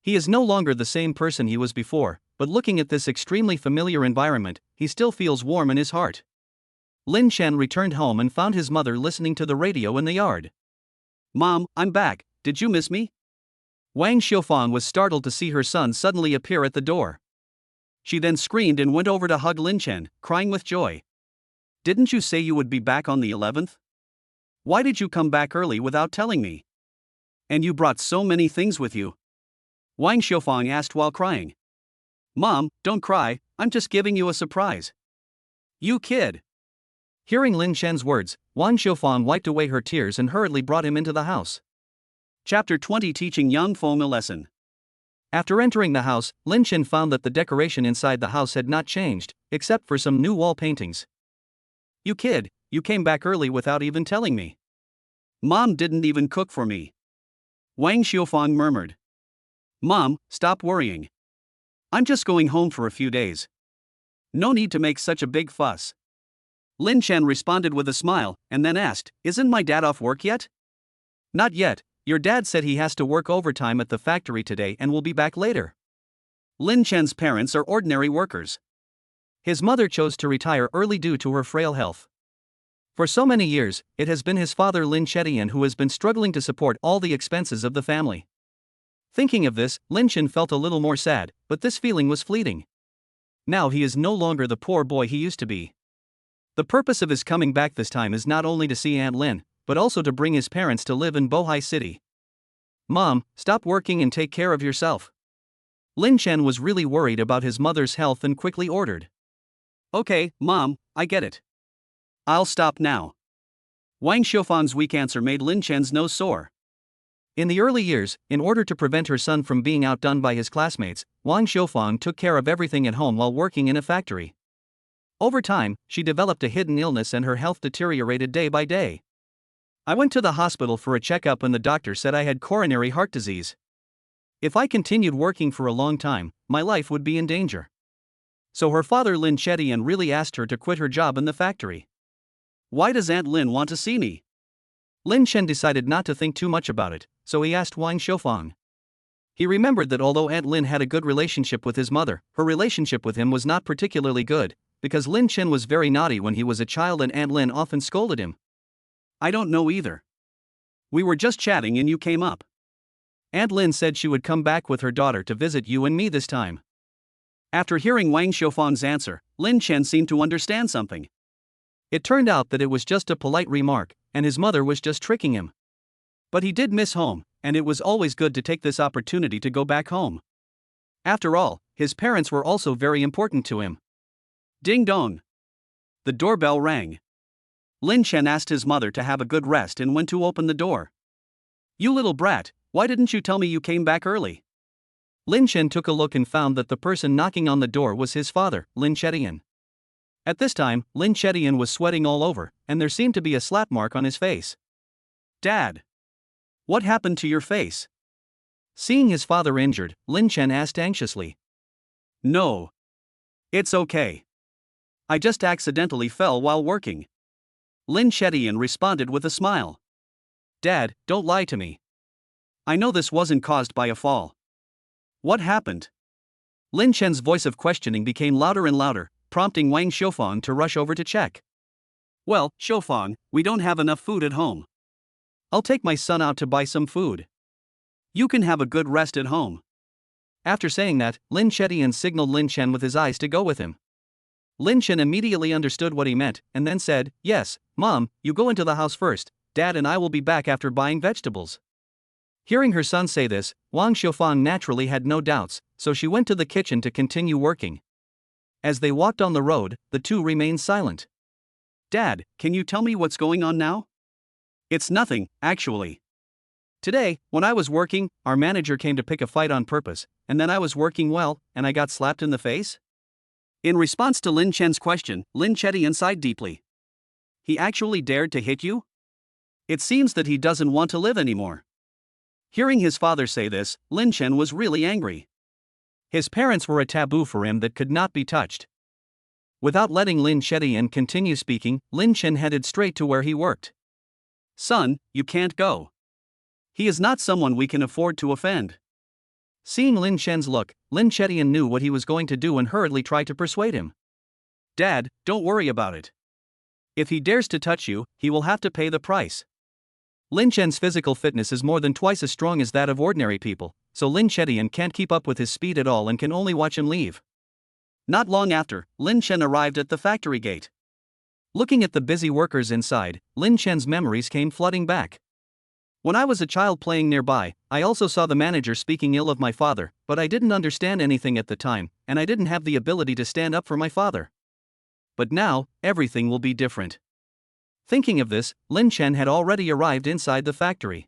He is no longer the same person he was before, but looking at this extremely familiar environment, he still feels warm in his heart. Lin Chen returned home and found his mother listening to the radio in the yard. Mom, I'm back, did you miss me? Wang Xiufang was startled to see her son suddenly appear at the door. She then screamed and went over to hug Lin Chen, crying with joy. Didn't you say you would be back on the 11th? Why did you come back early without telling me? And you brought so many things with you? Wang Xiufang asked while crying. Mom, don't cry, I'm just giving you a surprise. You kid. Hearing Lin Chen's words, Wang Xiufang wiped away her tears and hurriedly brought him into the house. Chapter 20 Teaching Yang Feng a Lesson. After entering the house, Lin Chen found that the decoration inside the house had not changed, except for some new wall paintings. You kid, you came back early without even telling me. Mom didn't even cook for me. Wang Xiaofang murmured. Mom, stop worrying. I'm just going home for a few days. No need to make such a big fuss. Lin Chen responded with a smile, and then asked, Isn't my dad off work yet? Not yet, your dad said he has to work overtime at the factory today and will be back later. Lin Chen's parents are ordinary workers. His mother chose to retire early due to her frail health. For so many years, it has been his father Lin Chetian who has been struggling to support all the expenses of the family. Thinking of this, Lin Chen felt a little more sad, but this feeling was fleeting. Now he is no longer the poor boy he used to be. The purpose of his coming back this time is not only to see Aunt Lin, but also to bring his parents to live in Bohai City. Mom, stop working and take care of yourself. Lin Chen was really worried about his mother's health and quickly ordered. Okay, Mom, I get it. I'll stop now. Wang Xiaofang's weak answer made Lin Chen's nose sore. In the early years, in order to prevent her son from being outdone by his classmates, Wang Xiaofang took care of everything at home while working in a factory. Over time, she developed a hidden illness and her health deteriorated day by day. I went to the hospital for a checkup and the doctor said I had coronary heart disease. If I continued working for a long time, my life would be in danger. So her father Lin Chetian really asked her to quit her job in the factory. Why does Aunt Lin want to see me? Lin Chen decided not to think too much about it, so he asked Wang Xiaofang. He remembered that although Aunt Lin had a good relationship with his mother, her relationship with him was not particularly good, because Lin Chen was very naughty when he was a child and Aunt Lin often scolded him. I don't know either. We were just chatting and you came up. Aunt Lin said she would come back with her daughter to visit you and me this time. After hearing Wang Xiaofang's answer, Lin Chen seemed to understand something. It turned out that it was just a polite remark, and his mother was just tricking him. But he did miss home, and it was always good to take this opportunity to go back home. After all, his parents were also very important to him. Ding dong. The doorbell rang. Lin Chen asked his mother to have a good rest and went to open the door. You little brat, why didn't you tell me you came back early? Lin Chen took a look and found that the person knocking on the door was his father, Lin Chetian. At this time, Lin Chetian was sweating all over, and there seemed to be a slap mark on his face. Dad! What happened to your face? Seeing his father injured, Lin Chen asked anxiously. No. It's okay. I just accidentally fell while working. Lin Chetian responded with a smile. Dad, don't lie to me. I know this wasn't caused by a fall. What happened? Lin Chen's voice of questioning became louder and louder, prompting Wang Xiaofang to rush over to check. Well, Xiaofang, we don't have enough food at home. I'll take my son out to buy some food. You can have a good rest at home. After saying that, Lin Chetian signaled Lin Chen with his eyes to go with him. Lin Chen immediately understood what he meant, and then said, Yes, Mom, you go into the house first, Dad and I will be back after buying vegetables. Hearing her son say this, Wang Xiaofang naturally had no doubts, so she went to the kitchen to continue working. As they walked on the road, the two remained silent. Dad, can you tell me what's going on now? It's nothing, actually. Today, when I was working, our manager came to pick a fight on purpose, and then I was working well, and I got slapped in the face? In response to Lin Chen's question, Lin Chetian sighed deeply. He actually dared to hit you? It seems that he doesn't want to live anymore. Hearing his father say this, Lin Chen was really angry. His parents were a taboo for him that could not be touched. Without letting Lin Chetian continue speaking, Lin Chen headed straight to where he worked. Son, you can't go. He is not someone we can afford to offend. Seeing Lin Chen's look, Lin Chetian knew what he was going to do and hurriedly tried to persuade him. Dad, don't worry about it. If he dares to touch you, he will have to pay the price. Lin Chen's physical fitness is more than twice as strong as that of ordinary people, so Lin Chetian can't keep up with his speed at all and can only watch him leave. Not long after, Lin Chen arrived at the factory gate. Looking at the busy workers inside, Lin Chen's memories came flooding back. When I was a child playing nearby, I also saw the manager speaking ill of my father, but I didn't understand anything at the time, and I didn't have the ability to stand up for my father. But now, everything will be different. Thinking of this, Lin Chen had already arrived inside the factory.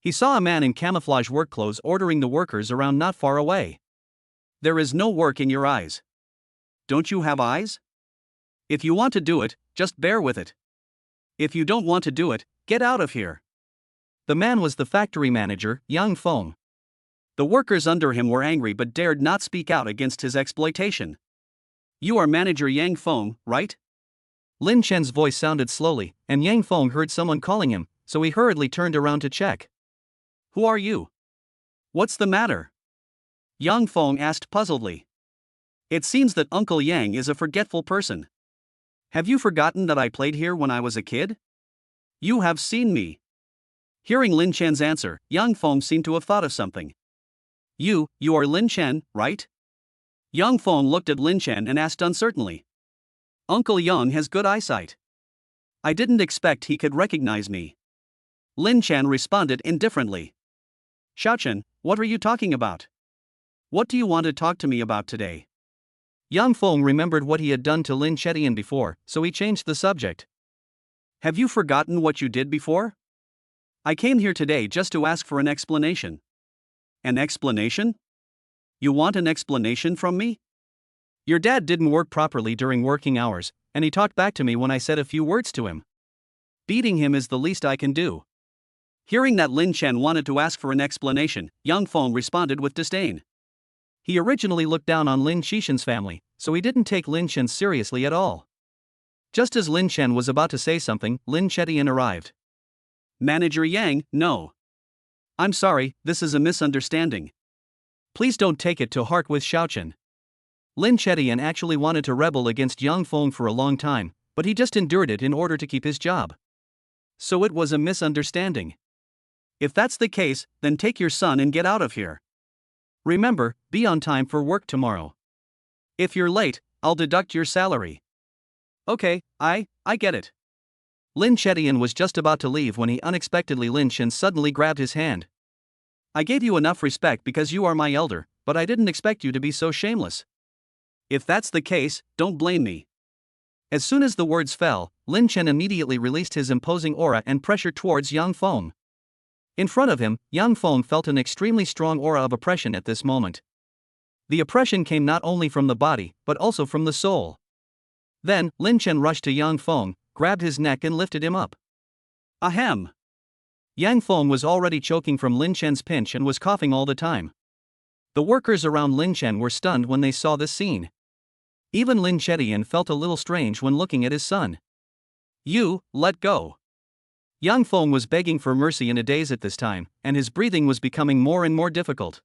He saw a man in camouflage work clothes ordering the workers around not far away. There is no work in your eyes. Don't you have eyes? If you want to do it, just bear with it. If you don't want to do it, get out of here. The man was the factory manager, Yang Feng. The workers under him were angry but dared not speak out against his exploitation. You are manager Yang Feng, right? Lin Chen's voice sounded slowly, and Yang Feng heard someone calling him, so he hurriedly turned around to check. Who are you? What's the matter? Yang Feng asked puzzledly. It seems that Uncle Yang is a forgetful person. Have you forgotten that I played here when I was a kid? You have seen me. Hearing Lin Chen's answer, Yang Feng seemed to have thought of something. You are Lin Chen, right? Yang Feng looked at Lin Chen and asked uncertainly. Uncle Yang has good eyesight. I didn't expect he could recognize me. Lin Chen responded indifferently. Xiaochen, what are you talking about? What do you want to talk to me about today? Yang Feng remembered what he had done to Lin Chetian before, so he changed the subject. Have you forgotten what you did before? I came here today just to ask for an explanation. An explanation? You want an explanation from me? Your dad didn't work properly during working hours, and he talked back to me when I said a few words to him. Beating him is the least I can do. Hearing that Lin Chen wanted to ask for an explanation, Yang Feng responded with disdain. He originally looked down on Lin Xishan's family, so he didn't take Lin Chen seriously at all. Just as Lin Chen was about to say something, Lin Chetian arrived. Manager Yang, no. I'm sorry, this is a misunderstanding. Please don't take it to heart with Xiaochen. Lin Chetian actually wanted to rebel against Yang Feng for a long time, but he just endured it in order to keep his job. So it was a misunderstanding. If that's the case, then take your son and get out of here. Remember, be on time for work tomorrow. If you're late, I'll deduct your salary. Okay, I get it. Lin Chetian was just about to leave when he unexpectedly Lin Chen suddenly grabbed his hand. I gave you enough respect because you are my elder, but I didn't expect you to be so shameless. If that's the case, don't blame me. As soon as the words fell, Lin Chen immediately released his imposing aura and pressure towards Yang Feng. In front of him, Yang Feng felt an extremely strong aura of oppression at this moment. The oppression came not only from the body, but also from the soul. Then, Lin Chen rushed to Yang Feng, grabbed his neck and lifted him up. Ahem. Yang Feng was already choking from Lin Chen's pinch and was coughing all the time. The workers around Lin Chen were stunned when they saw this scene. Even Lin Chetian felt a little strange when looking at his son. You, let go. Yang Feng was begging for mercy in a daze at this time, and his breathing was becoming more and more difficult.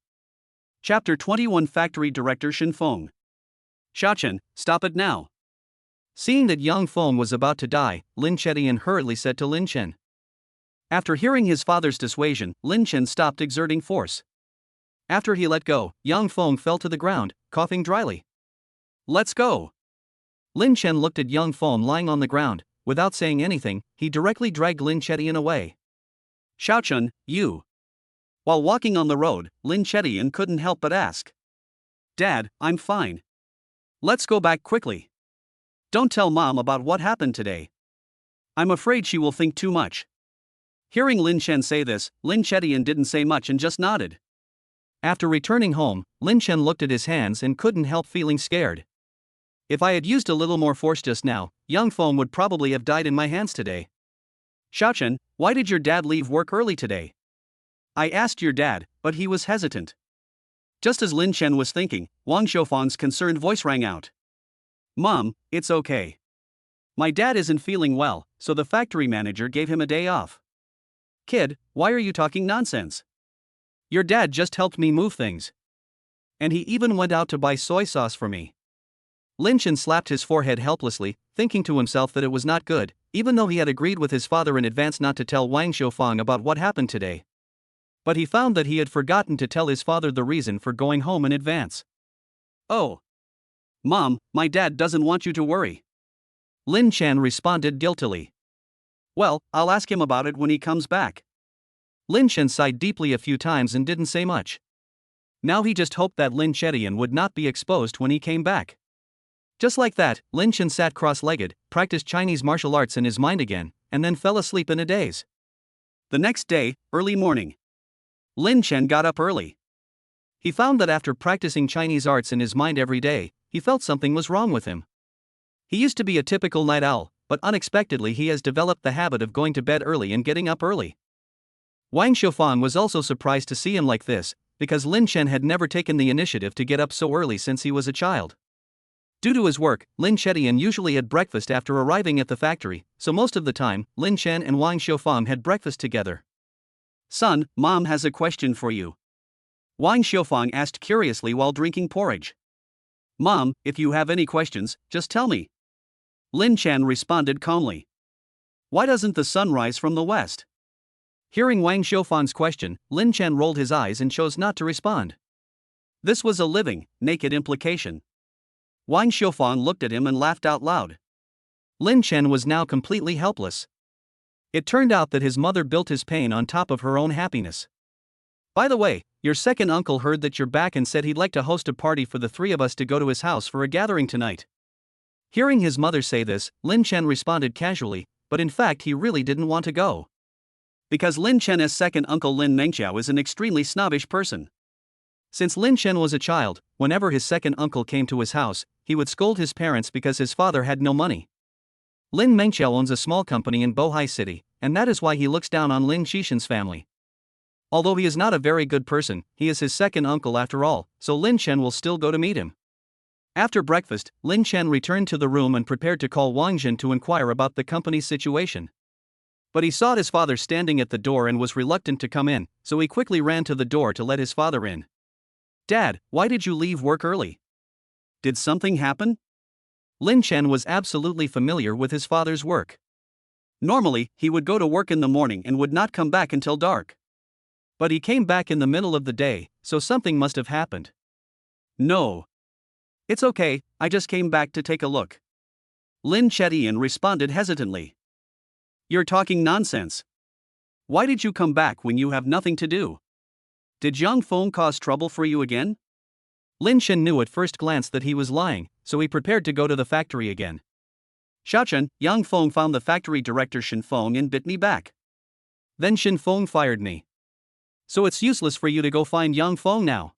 Chapter 21 Factory Director Shin Feng. Xiaochen, stop it now. Seeing that Yang Feng was about to die, Lin Chetian hurriedly said to Lin Chen. After hearing his father's dissuasion, Lin Chen stopped exerting force. After he let go, Yang Feng fell to the ground, coughing dryly. Let's go. Lin Chen looked at Yang Feng lying on the ground. Without saying anything, he directly dragged Lin Chetian away. Xiaochen, you. While walking on the road, Lin Chetian couldn't help but ask. Dad, I'm fine. Let's go back quickly. Don't tell Mom about what happened today. I'm afraid she will think too much. Hearing Lin Chen say this, Lin Chetian didn't say much and just nodded. After returning home, Lin Chen looked at his hands and couldn't help feeling scared. If I had used a little more force just now, Yang Feng would probably have died in my hands today. Xiaochen, why did your dad leave work early today? I asked your dad, but he was hesitant. Just as Lin Chen was thinking, Wang Xiufang's concerned voice rang out. Mom, it's okay. My dad isn't feeling well, so the factory manager gave him a day off. Kid, why are you talking nonsense? Your dad just helped me move things. And he even went out to buy soy sauce for me. Lin Chen slapped his forehead helplessly, thinking to himself that it was not good, even though he had agreed with his father in advance not to tell Wang Xiufang about what happened today. But he found that he had forgotten to tell his father the reason for going home in advance. Oh. Mom, my dad doesn't want you to worry. Lin Chen responded guiltily. Well, I'll ask him about it when he comes back. Lin Chen sighed deeply a few times and didn't say much. Now he just hoped that Lin Chetian would not be exposed when he came back. Just like that, Lin Chen sat cross-legged, practiced Chinese martial arts in his mind again, and then fell asleep in a daze. The next day, early morning. Lin Chen got up early. He found that after practicing Chinese arts in his mind every day, he felt something was wrong with him. He used to be a typical night owl, but unexpectedly he has developed the habit of going to bed early and getting up early. Wang Xiufang was also surprised to see him like this, because Lin Chen had never taken the initiative to get up so early since he was a child. Due to his work, Lin Chetian usually had breakfast after arriving at the factory, so most of the time, Lin Chen and Wang Xiufang had breakfast together. Son, Mom has a question for you. Wang Xiufang asked curiously while drinking porridge. Mom, if you have any questions, just tell me. Lin Chen responded calmly. Why doesn't the sun rise from the west? Hearing Wang Xiufang's question, Lin Chen rolled his eyes and chose not to respond. This was a living, naked implication. Wang Xiufang looked at him and laughed out loud. Lin Chen was now completely helpless. It turned out that his mother built his pain on top of her own happiness. By the way, your second uncle heard that you're back and said he'd like to host a party for the three of us to go to his house for a gathering tonight. Hearing his mother say this, Lin Chen responded casually, but in fact he really didn't want to go. Because Lin Chen's second uncle Lin Mengqiao is an extremely snobbish person. Since Lin Chen was a child, whenever his second uncle came to his house, he would scold his parents because his father had no money. Lin Mengqiao owns a small company in Bohai City, and that is why he looks down on Lin Xishan's family. Although he is not a very good person, he is his second uncle after all, so Lin Chen will still go to meet him. After breakfast, Lin Chen returned to the room and prepared to call Wang Jin to inquire about the company's situation. But he saw his father standing at the door and was reluctant to come in, so he quickly ran to the door to let his father in. Dad, why did you leave work early? Did something happen? Lin Chen was absolutely familiar with his father's work. Normally, he would go to work in the morning and would not come back until dark. But he came back in the middle of the day, so something must have happened. No. It's okay, I just came back to take a look. Lin Chetian responded hesitantly. You're talking nonsense. Why did you come back when you have nothing to do? Did Yang Feng cause trouble for you again? Lin Chen knew at first glance that he was lying, so he prepared to go to the factory again. Xiaochen, Yang Feng found the factory director Shin Feng and bit me back. Then Shin Feng fired me. So it's useless for you to go find Yang Feng now.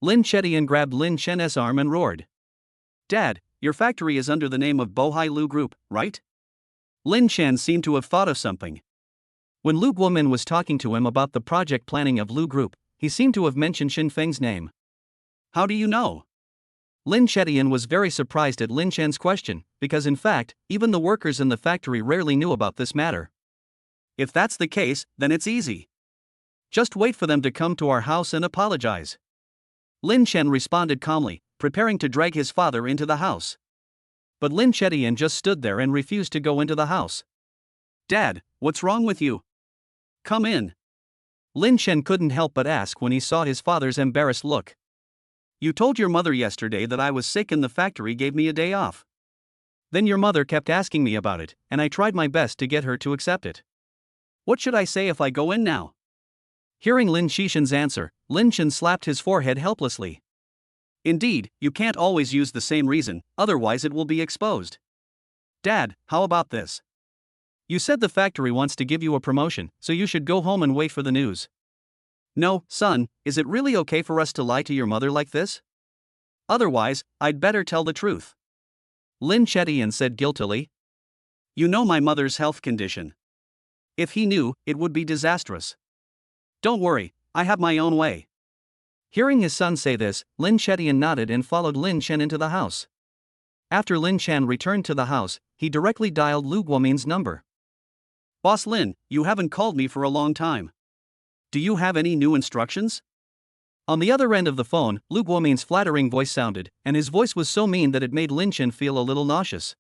Lin Chetian grabbed Lin Chen's arm and roared. Dad, your factory is under the name of Bohai Lu Group, right? Lin Chen seemed to have thought of something. When Lu Guomin was talking to him about the project planning of Lu Group, he seemed to have mentioned Shin Feng's name. How do you know? Lin Chetian was very surprised at Lin Chen's question, because in fact, even the workers in the factory rarely knew about this matter. If that's the case, then it's easy. Just wait for them to come to our house and apologize. Lin Chen responded calmly, preparing to drag his father into the house. But Lin Chetian just stood there and refused to go into the house. Dad, what's wrong with you? Come in. Lin Chen couldn't help but ask when he saw his father's embarrassed look. You told your mother yesterday that I was sick and the factory gave me a day off. Then your mother kept asking me about it, and I tried my best to get her to accept it. What should I say if I go in now? Hearing Lin Xishan's answer, Lin Chen slapped his forehead helplessly. Indeed, you can't always use the same reason, otherwise it will be exposed. Dad, how about this? You said the factory wants to give you a promotion, so you should go home and wait for the news. No, son, is it really okay for us to lie to your mother like this? Otherwise, I'd better tell the truth. Lin Chetian said guiltily. You know my mother's health condition. If he knew, it would be disastrous. Don't worry, I have my own way. Hearing his son say this, Lin Chetian nodded and followed Lin Chen into the house. After Lin Chen returned to the house, he directly dialed Lu Guomin's number. Boss Lin, you haven't called me for a long time. Do you have any new instructions? On the other end of the phone, Lu Guomin's flattering voice sounded, and his voice was so mean that it made Lin Chen feel a little nauseous.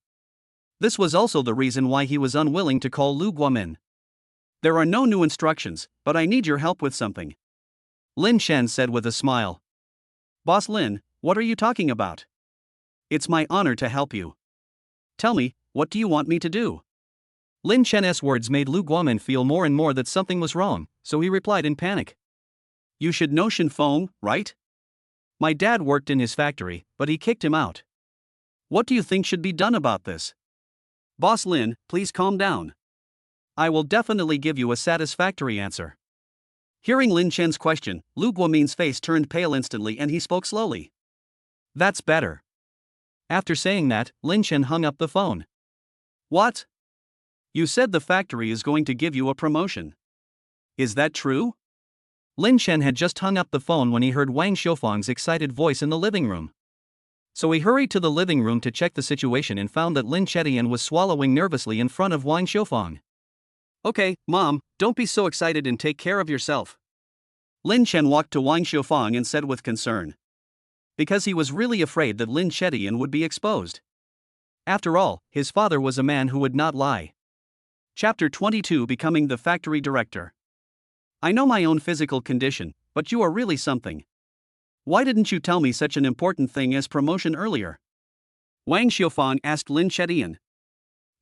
This was also the reason why he was unwilling to call Lu Guomin. There are no new instructions, but I need your help with something. Lin Chen said with a smile. Boss Lin, what are you talking about? It's my honor to help you. Tell me, what do you want me to do? Lin Chen's words made Lu Guomin feel more and more that something was wrong, so he replied in panic. You should know Shin Feng, right? My dad worked in his factory, but he kicked him out. What do you think should be done about this? Boss Lin, please calm down. I will definitely give you a satisfactory answer. Hearing Lin Chen's question, Lu Guomin's face turned pale instantly and he spoke slowly. That's better. After saying that, Lin Chen hung up the phone. What? You said the factory is going to give you a promotion. Is that true? Lin Chen had just hung up the phone when he heard Wang Xiufang's excited voice in the living room. So he hurried to the living room to check the situation and found that Lin Chetian was swallowing nervously in front of Wang Xiufang. Okay, Mom, don't be so excited and take care of yourself. Lin Chen walked to Wang Xiufang and said with concern. Because he was really afraid that Lin Chetian would be exposed. After all, his father was a man who would not lie. Chapter 22 Becoming the Factory Director. I know my own physical condition, but you are really something. Why didn't you tell me such an important thing as promotion earlier? Wang Xiufang asked Lin Chetian.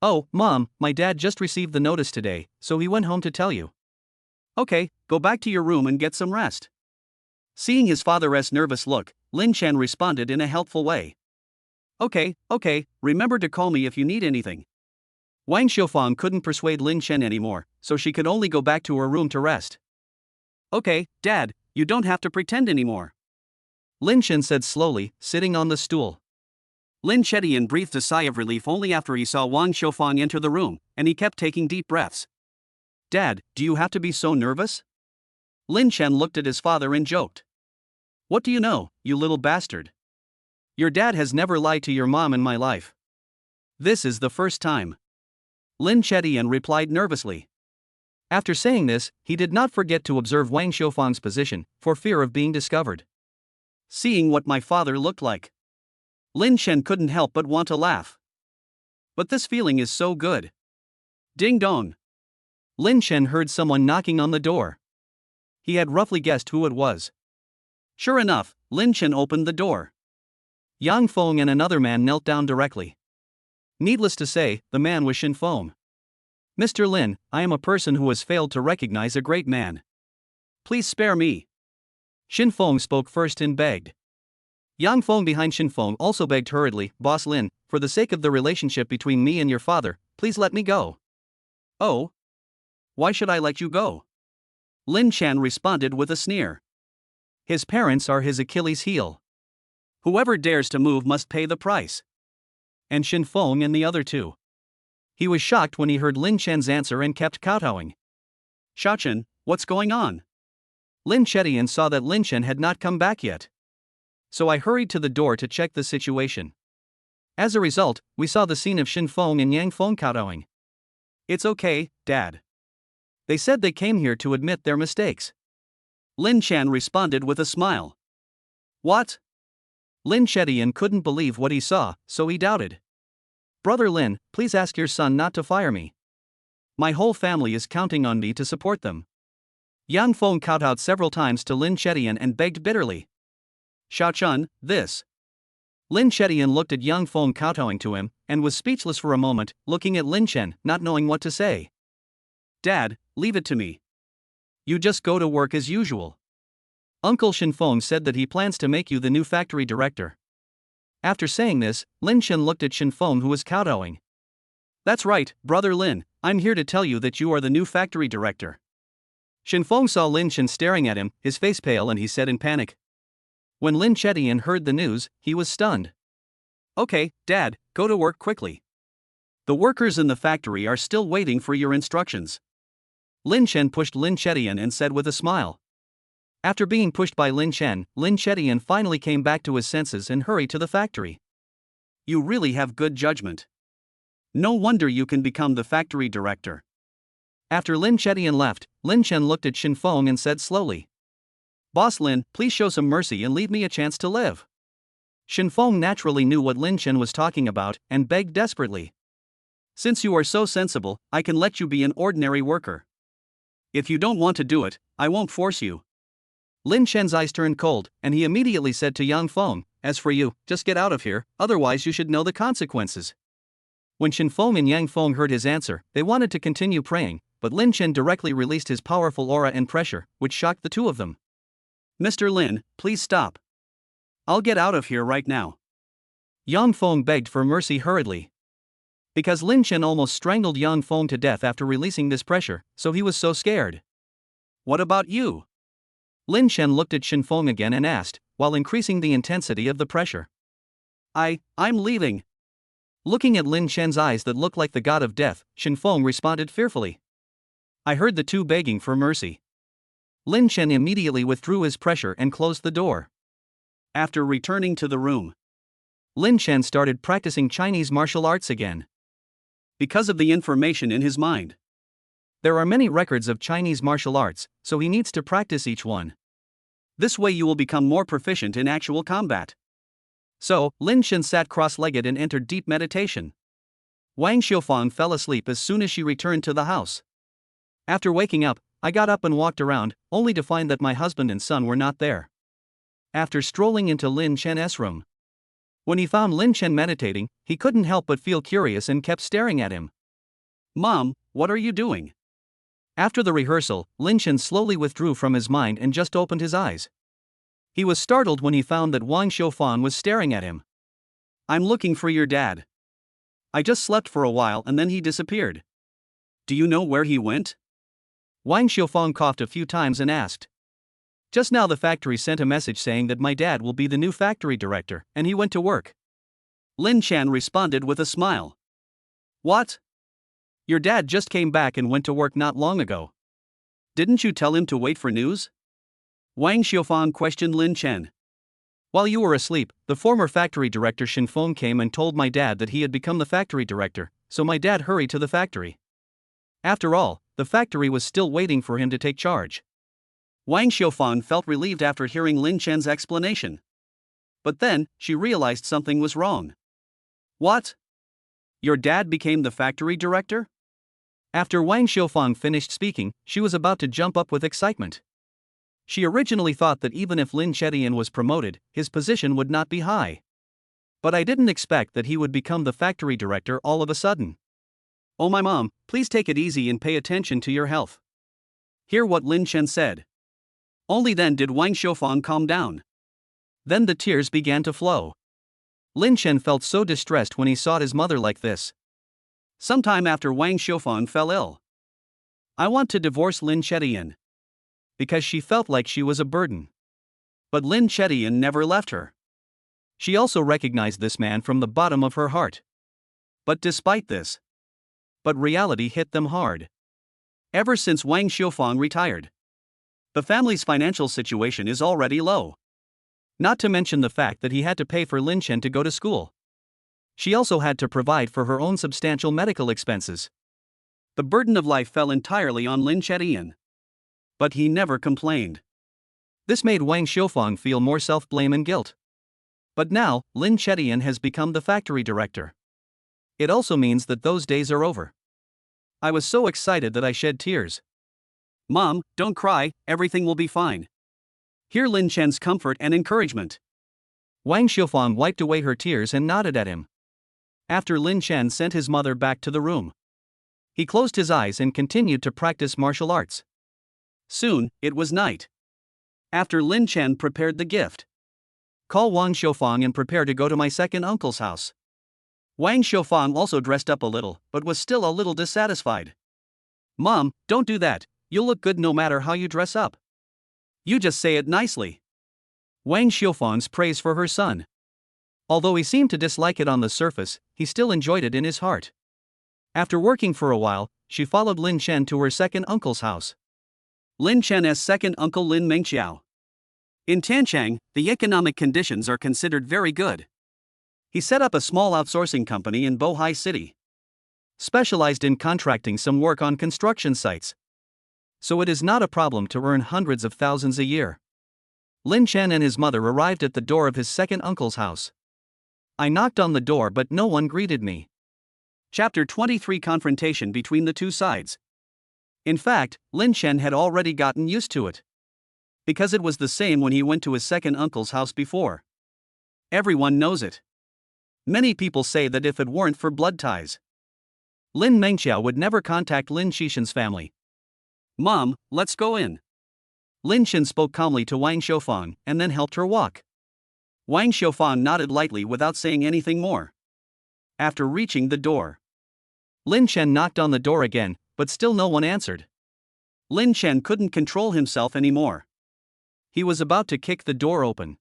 Oh, Mom, my dad just received the notice today, so he went home to tell you. Okay, go back to your room and get some rest. Seeing his father's nervous look, Lin Chen responded in a helpful way. Okay, remember to call me if you need anything. Wang Xiufang couldn't persuade Lin Chen anymore, so she could only go back to her room to rest. Okay, Dad, you don't have to pretend anymore. Lin Chen said slowly, sitting on the stool. Lin Chetian breathed a sigh of relief only after he saw Wang Xiufang enter the room, and he kept taking deep breaths. Dad, do you have to be so nervous? Lin Chen looked at his father and joked. What do you know, you little bastard? Your dad has never lied to your mom in my life. This is the first time. Lin Chetian replied nervously. After saying this, he did not forget to observe Wang Xiufang's position, for fear of being discovered. Seeing what my father looked like, Lin Chen couldn't help but want to laugh. But this feeling is so good. Ding dong. Lin Chen heard someone knocking on the door. He had roughly guessed who it was. Sure enough, Lin Chen opened the door. Yang Feng and another man knelt down directly. Needless to say, the man was Shin Feng. Mr. Lin, I am a person who has failed to recognize a great man. Please spare me. Shin Feng spoke first and begged. Yang Feng behind Shin Feng also begged hurriedly, Boss Lin, for the sake of the relationship between me and your father, please let me go. Oh? Why should I let you go? Lin Chen responded with a sneer. His parents are his Achilles heel. Whoever dares to move must pay the price. And Shin Feng and the other two. He was shocked when he heard Lin Chen's answer and kept kowtowing. Xiaochen, what's going on? Lin Chetian saw that Lin Chen had not come back yet. So I hurried to the door to check the situation. As a result, we saw the scene of Shin Feng and Yang Feng kowtowing. It's okay, Dad. They said they came here to admit their mistakes. Lin Chen responded with a smile. What? Lin Chetian couldn't believe what he saw, so he doubted. Brother Lin, please ask your son not to fire me. My whole family is counting on me to support them. Yang Feng kowtowed several times to Lin Chetian and begged bitterly. Xiaochen, this. Lin Chetian looked at Yang Feng kowtowing to him, and was speechless for a moment, looking at Lin Chen, not knowing what to say. Dad, leave it to me. You just go to work as usual. Uncle Shin Feng said that he plans to make you the new factory director. After saying this, Lin Chen looked at Shin Feng who was kowtowing. That's right, Brother Lin, I'm here to tell you that you are the new factory director. Shin Feng saw Lin Chen staring at him, his face pale, and he said in panic. When Lin Chetian heard the news, he was stunned. Okay, Dad, go to work quickly. The workers in the factory are still waiting for your instructions. Lin Chen pushed Lin Chetian and said with a smile. After being pushed by Lin Chen, Lin Chetian finally came back to his senses and hurried to the factory. You really have good judgment. No wonder you can become the factory director. After Lin Chetian left, Lin Chen looked at Shin Feng and said slowly. Boss Lin, please show some mercy and leave me a chance to live. Shin Feng naturally knew what Lin Chen was talking about and begged desperately. Since you are so sensible, I can let you be an ordinary worker. If you don't want to do it, I won't force you. Lin Chen's eyes turned cold, and he immediately said to Yang Feng, as for you, just get out of here, otherwise you should know the consequences. When Shin Feng and Yang Feng heard his answer, they wanted to continue praying, but Lin Chen directly released his powerful aura and pressure, which shocked the two of them. Mr. Lin, please stop. I'll get out of here right now. Yang Feng begged for mercy hurriedly. Because Lin Chen almost strangled Yang Feng to death after releasing this pressure, so he was so scared. What about you? Lin Chen looked at Shin Feng again and asked, while increasing the intensity of the pressure. I'm leaving. Looking at Lin Chen's eyes that looked like the god of death, Shin Feng responded fearfully. I heard the two begging for mercy. Lin Chen immediately withdrew his pressure and closed the door. After returning to the room, Lin Chen started practicing Chinese martial arts again. Because of the information in his mind, there are many records of Chinese martial arts, so he needs to practice each one. This way you will become more proficient in actual combat. So, Lin Chen sat cross-legged and entered deep meditation. Wang Xiufang fell asleep as soon as she returned to the house. After waking up, I got up and walked around, only to find that my husband and son were not there. After strolling into Lin Chen's room, when he found Lin Chen meditating, he couldn't help but feel curious and kept staring at him. "Mom, what are you doing?" After the rehearsal, Lin Chen slowly withdrew from his mind and just opened his eyes. He was startled when he found that Wang Xiufang was staring at him. "I'm looking for your dad. I just slept for a while and then he disappeared. Do you know where he went?" Wang Xiufang coughed a few times and asked. "Just now the factory sent a message saying that my dad will be the new factory director, and he went to work." Lin Chen responded with a smile. "What? Your dad just came back and went to work not long ago. Didn't you tell him to wait for news?" Wang Xiufang questioned Lin Chen. "While you were asleep, the former factory director Shin Feng came and told my dad that he had become the factory director, so my dad hurried to the factory. After all, the factory was still waiting for him to take charge." Wang Xiufang felt relieved after hearing Lin Chen's explanation. But then, she realized something was wrong. "What? Your dad became the factory director?" After Wang Xiufang finished speaking, she was about to jump up with excitement. She originally thought that even if Lin Chetian was promoted, his position would not be high. But I didn't expect that he would become the factory director all of a sudden. "Oh my mom, please take it easy and pay attention to your health." Hear what Lin Chen said. Only then did Wang Xiufang calm down. Then the tears began to flow. Lin Chen felt so distressed when he saw his mother like this. Sometime after Wang Xiufang fell ill. "I want to divorce Lin Chetian," because she felt like she was a burden. But Lin Chetian never left her. She also recognized this man from the bottom of her heart. But despite this, reality hit them hard. Ever since Wang Xiufang retired, the family's financial situation is already low. Not to mention the fact that he had to pay for Lin Chen to go to school. She also had to provide for her own substantial medical expenses. The burden of life fell entirely on Lin Chetian. But he never complained. This made Wang Xiufang feel more self-blame and guilt. But now, Lin Chetian has become the factory director. It also means that those days are over. I was so excited that I shed tears. "Mom, don't cry, everything will be fine." Hear Lin Chen's comfort and encouragement. Wang Xiufang wiped away her tears and nodded at him. After Lin Chen sent his mother back to the room, he closed his eyes and continued to practice martial arts. Soon, it was night. After Lin Chen prepared the gift. "Call Wang Xiufang and prepare to go to my second uncle's house." Wang Xiufang also dressed up a little, but was still a little dissatisfied. "Mom, don't do that, you'll look good no matter how you dress up. You just say it nicely." Wang Xiufang's praise for her son. Although he seemed to dislike it on the surface, he still enjoyed it in his heart. After working for a while, she followed Lin Chen to her second uncle's house. Lin Chen's second uncle Lin Mengqiao. In Tanchang, the economic conditions are considered very good. He set up a small outsourcing company in Bohai City, specialized in contracting some work on construction sites. So it is not a problem to earn hundreds of thousands a year. Lin Chen and his mother arrived at the door of his second uncle's house. I knocked on the door but no one greeted me. Chapter 23: Confrontation between the two sides. In fact, Lin Chen had already gotten used to it, because it was the same when he went to his second uncle's house before. Everyone knows it. Many people say that if it weren't for blood ties, Lin Mengqiao would never contact Lin Xishan's family. "Mom, let's go in." Lin Chen spoke calmly to Wang Xiufang and then helped her walk. Wang Xiufang nodded lightly without saying anything more. After reaching the door, Lin Chen knocked on the door again, but still no one answered. Lin Chen couldn't control himself anymore. He was about to kick the door open.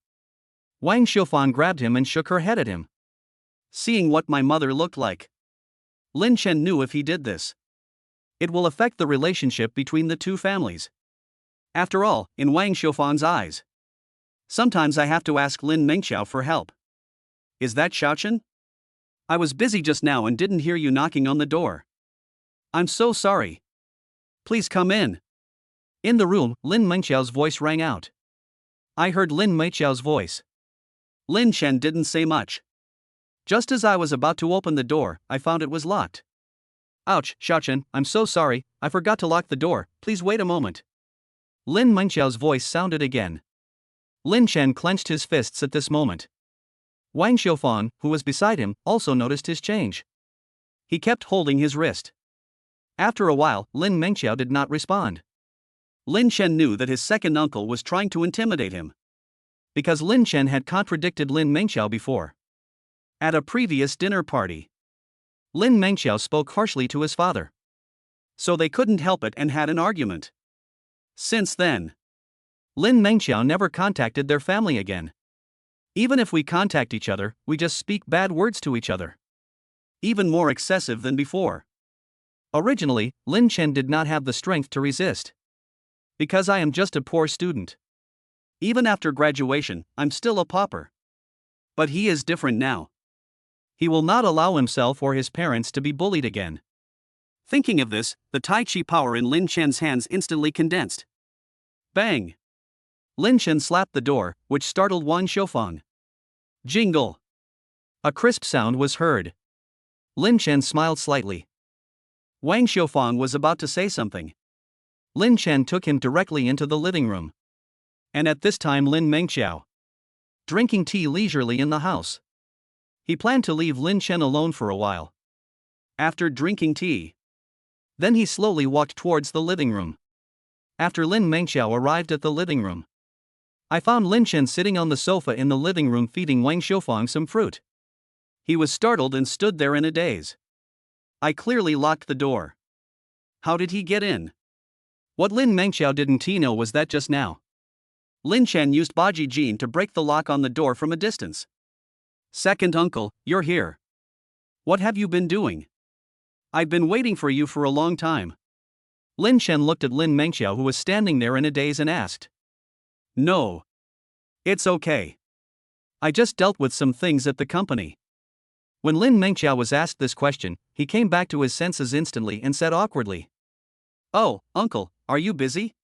Wang Xiufang grabbed him and shook her head at him. "Seeing what my mother looked like, Lin Chen knew if he did this, it will affect the relationship between the two families. After all, in Wang Xiaofang's eyes, sometimes I have to ask Lin Mengqiao for help. Is that Xiaochen? I was busy just now and didn't hear you knocking on the door. I'm so sorry. Please come in. In the room, Lin Mengqiao's voice rang out. I heard Lin Mengqiao's voice. Lin Chen didn't say much. Just as I was about to open the door, I found it was locked. Ouch, Xiaochen, I'm so sorry, I forgot to lock the door, please wait a moment. Lin Mengqiao's voice sounded again. Lin Chen clenched his fists at this moment. Wang Xiaofang, who was beside him, also noticed his change. He kept holding his wrist. After a while, Lin Mengqiao did not respond. Lin Chen knew that his second uncle was trying to intimidate him. Because Lin Chen had contradicted Lin Mengqiao before. At a previous dinner party, Lin Mengqiao spoke harshly to his father. So they couldn't help it and had an argument. Since then, Lin Mengqiao never contacted their family again. Even if we contact each other, we just speak bad words to each other. Even more excessive than before. Originally, Lin Chen did not have the strength to resist. Because I am just a poor student. Even after graduation, I'm still a pauper. But he is different now. He will not allow himself or his parents to be bullied again. Thinking of this, the Tai Chi power in Lin Chen's hands instantly condensed. Bang! Lin Chen slapped the door, which startled Wang Xiaofang. Jingle! A crisp sound was heard. Lin Chen smiled slightly. Wang Xiaofang was about to say something. Lin Chen took him directly into the living room. And at this time Lin Mengqiao, drinking tea leisurely in the house. He planned to leave Lin Chen alone for a while. After drinking tea, then he slowly walked towards the living room. After Lin Mengqiao arrived at the living room, I found Lin Chen sitting on the sofa in the living room feeding Wang Xiaofang some fruit. He was startled and stood there in a daze. I clearly locked the door. How did he get in? What Lin Mengqiao didn't know was that just now, Lin Chen used Baji Jin to break the lock on the door from a distance. Second uncle, you're here. What have you been doing? I've been waiting for you for a long time. Lin Chen looked at Lin Mengqiao, who was standing there in a daze, and asked. No. It's okay. I just dealt with some things at the company. When Lin Mengqiao was asked this question, he came back to his senses instantly and said awkwardly. Oh, uncle, are you busy?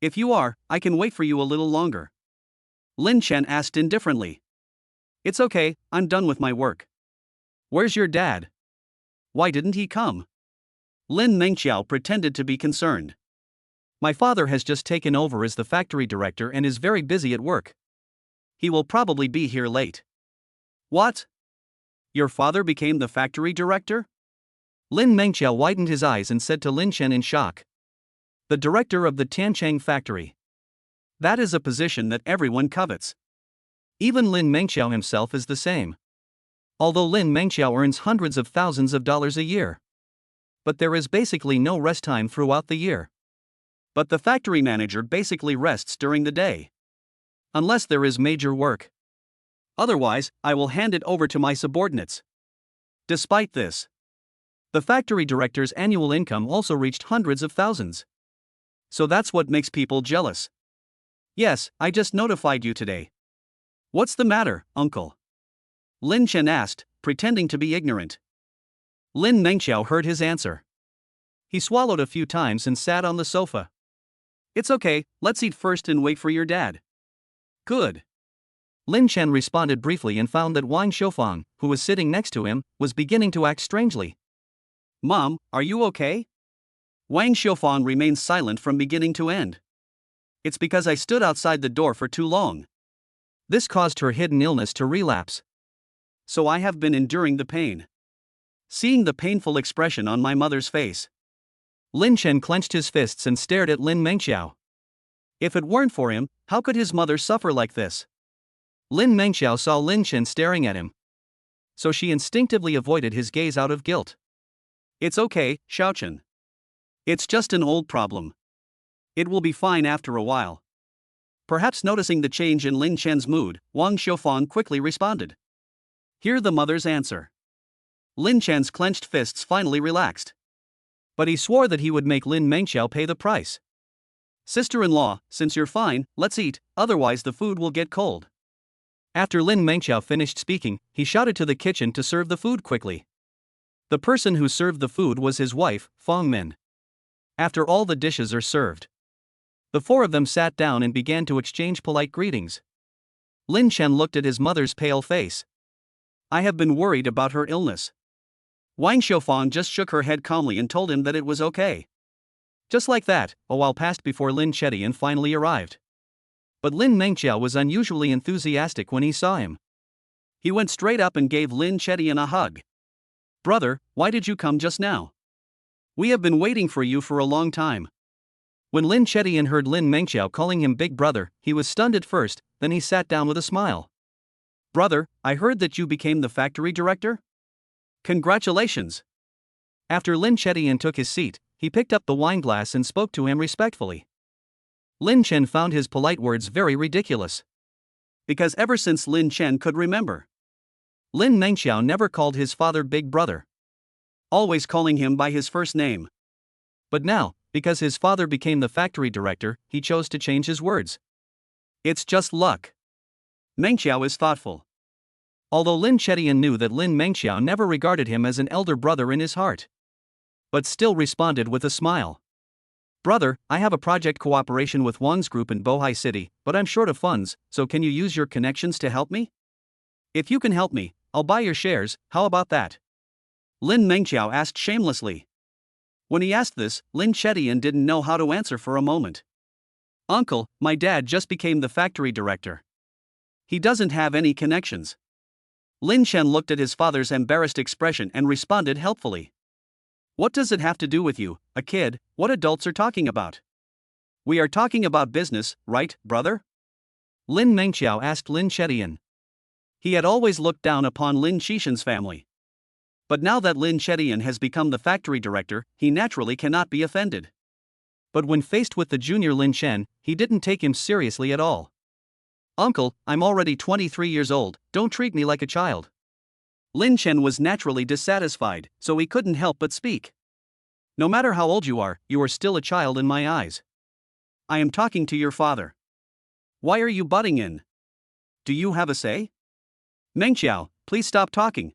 If you are, I can wait for you a little longer. Lin Chen asked indifferently. It's okay, I'm done with my work. Where's your dad? Why didn't he come? Lin Mengqiao pretended to be concerned. My father has just taken over as the factory director and is very busy at work. He will probably be here late. What? Your father became the factory director? Lin Mengqiao widened his eyes and said to Lin Chen in shock. The director of the Tiancheng factory. That is a position that everyone covets. Even Lin Mengqiao himself is the same. Although Lin Mengqiao earns hundreds of thousands of dollars a year. But there is basically no rest time throughout the year. But the factory manager basically rests during the day. Unless there is major work. Otherwise, I will hand it over to my subordinates. Despite this, the factory director's annual income also reached hundreds of thousands. So that's what makes people jealous. Yes, I just notified you today. What's the matter, uncle? Lin Chen asked, pretending to be ignorant. Lin Mengqiao heard his answer. He swallowed a few times and sat on the sofa. It's okay, let's eat first and wait for your dad. Good. Lin Chen responded briefly and found that Wang Xiaofang, who was sitting next to him, was beginning to act strangely. Mom, are you okay? Wang Xiaofang remained silent from beginning to end. It's because I stood outside the door for too long. This caused her hidden illness to relapse. So I have been enduring the pain. Seeing the painful expression on my mother's face, Lin Chen clenched his fists and stared at Lin Mengqiao. If it weren't for him, how could his mother suffer like this? Lin Mengqiao saw Lin Chen staring at him. So she instinctively avoided his gaze out of guilt. It's okay, Xiaochen. It's just an old problem. It will be fine after a while. Perhaps noticing the change in Lin Chen's mood, Wang Xiaofang quickly responded. Hear the mother's answer. Lin Chen's clenched fists finally relaxed. But he swore that he would make Lin Mengqiao pay the price. Sister-in-law, since you're fine, let's eat, otherwise the food will get cold. After Lin Mengqiao finished speaking, he shouted to the kitchen to serve the food quickly. The person who served the food was his wife, Fong Min. After all the dishes are served, the four of them sat down and began to exchange polite greetings. Lin Chen looked at his mother's pale face. I have been worried about her illness. Wang Xiaofang just shook her head calmly and told him that it was okay. Just like that, a while passed before Lin Chetian finally arrived. But Lin Mengqiao was unusually enthusiastic when he saw him. He went straight up and gave Lin Chetian a hug. Brother, why did you come just now? We have been waiting for you for a long time. When Lin Chetian heard Lin Mengqiao calling him big brother, he was stunned at first, then he sat down with a smile. Brother, I heard that you became the factory director? Congratulations. After Lin Chetian took his seat, he picked up the wine glass and spoke to him respectfully. Lin Chen found his polite words very ridiculous. Because ever since Lin Chen could remember, Lin Mengqiao never called his father big brother, always calling him by his first name. But now, because his father became the factory director, he chose to change his words. It's just luck. Mengqiao is thoughtful. Although Lin Chetian knew that Lin Mengqiao never regarded him as an elder brother in his heart, but still responded with a smile. Brother, I have a project cooperation with Wang's group in Bohai City, but I'm short of funds, so can you use your connections to help me? If you can help me, I'll buy your shares, how about that? Lin Mengqiao asked shamelessly. When he asked this, Lin Chetian didn't know how to answer for a moment. Uncle, my dad just became the factory director. He doesn't have any connections. Lin Chen looked at his father's embarrassed expression and responded helpfully. What does it have to do with you, a kid? What adults are talking about? We are talking about business, right, brother? Lin Mengqiao asked Lin Chetian. He had always looked down upon Lin Xishan's family. But now that Lin Chetian has become the factory director, he naturally cannot be offended. But when faced with the junior Lin Chen, he didn't take him seriously at all. Uncle, I'm already 23 years old, don't treat me like a child. Lin Chen was naturally dissatisfied, so he couldn't help but speak. No matter how old you are still a child in my eyes. I am talking to your father. Why are you butting in? Do you have a say? Mengqiao, please stop talking.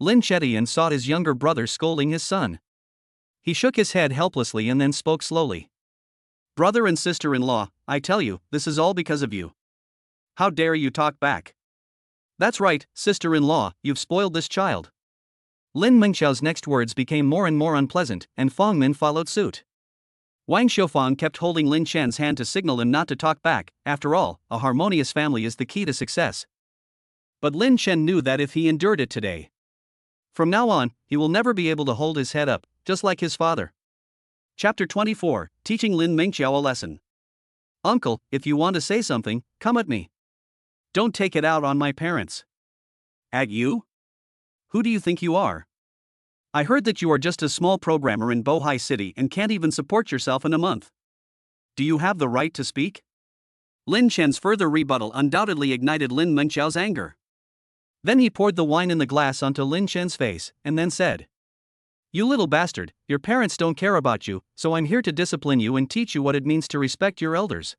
Lin Chetian saw his younger brother scolding his son. He shook his head helplessly and then spoke slowly. Brother and sister-in-law, I tell you, this is all because of you. How dare you talk back? That's right, sister-in-law, you've spoiled this child. Lin Mengqiao's next words became more and more unpleasant, and Fong Min followed suit. Wang Xiaofang kept holding Lin Chen's hand to signal him not to talk back. After all, a harmonious family is the key to success. But Lin Chen knew that if he endured it today, from now on, he will never be able to hold his head up, just like his father. Chapter 24, Teaching Lin Mengqiao a Lesson. Uncle, if you want to say something, come at me. Don't take it out on my parents. At you? Who do you think you are? I heard that you are just a small programmer in Bohai City and can't even support yourself in a month. Do you have the right to speak? Lin Chen's further rebuttal undoubtedly ignited Lin Mengqiao's anger. Then he poured the wine in the glass onto Lin Chen's face, and then said, You little bastard, your parents don't care about you, so I'm here to discipline you and teach you what it means to respect your elders.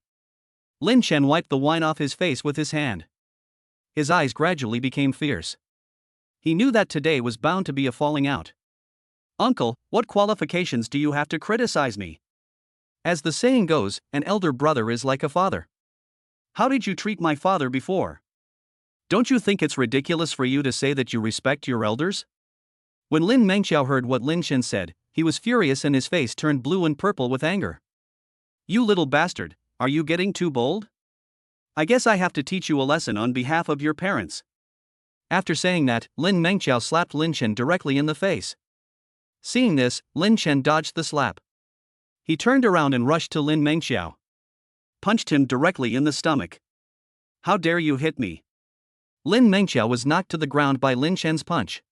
Lin Chen wiped the wine off his face with his hand. His eyes gradually became fierce. He knew that today was bound to be a falling out. Uncle, what qualifications do you have to criticize me? As the saying goes, an elder brother is like a father. How did you treat my father before? Don't you think it's ridiculous for you to say that you respect your elders? When Lin Mengqiao heard what Lin Chen said, he was furious and his face turned blue and purple with anger. You little bastard, are you getting too bold? I guess I have to teach you a lesson on behalf of your parents. After saying that, Lin Mengqiao slapped Lin Chen directly in the face. Seeing this, Lin Chen dodged the slap. He turned around and rushed to Lin Mengqiao. Punched him directly in the stomach. How dare you hit me? Lin Mengqiao was knocked to the ground by Lin Chen's punch.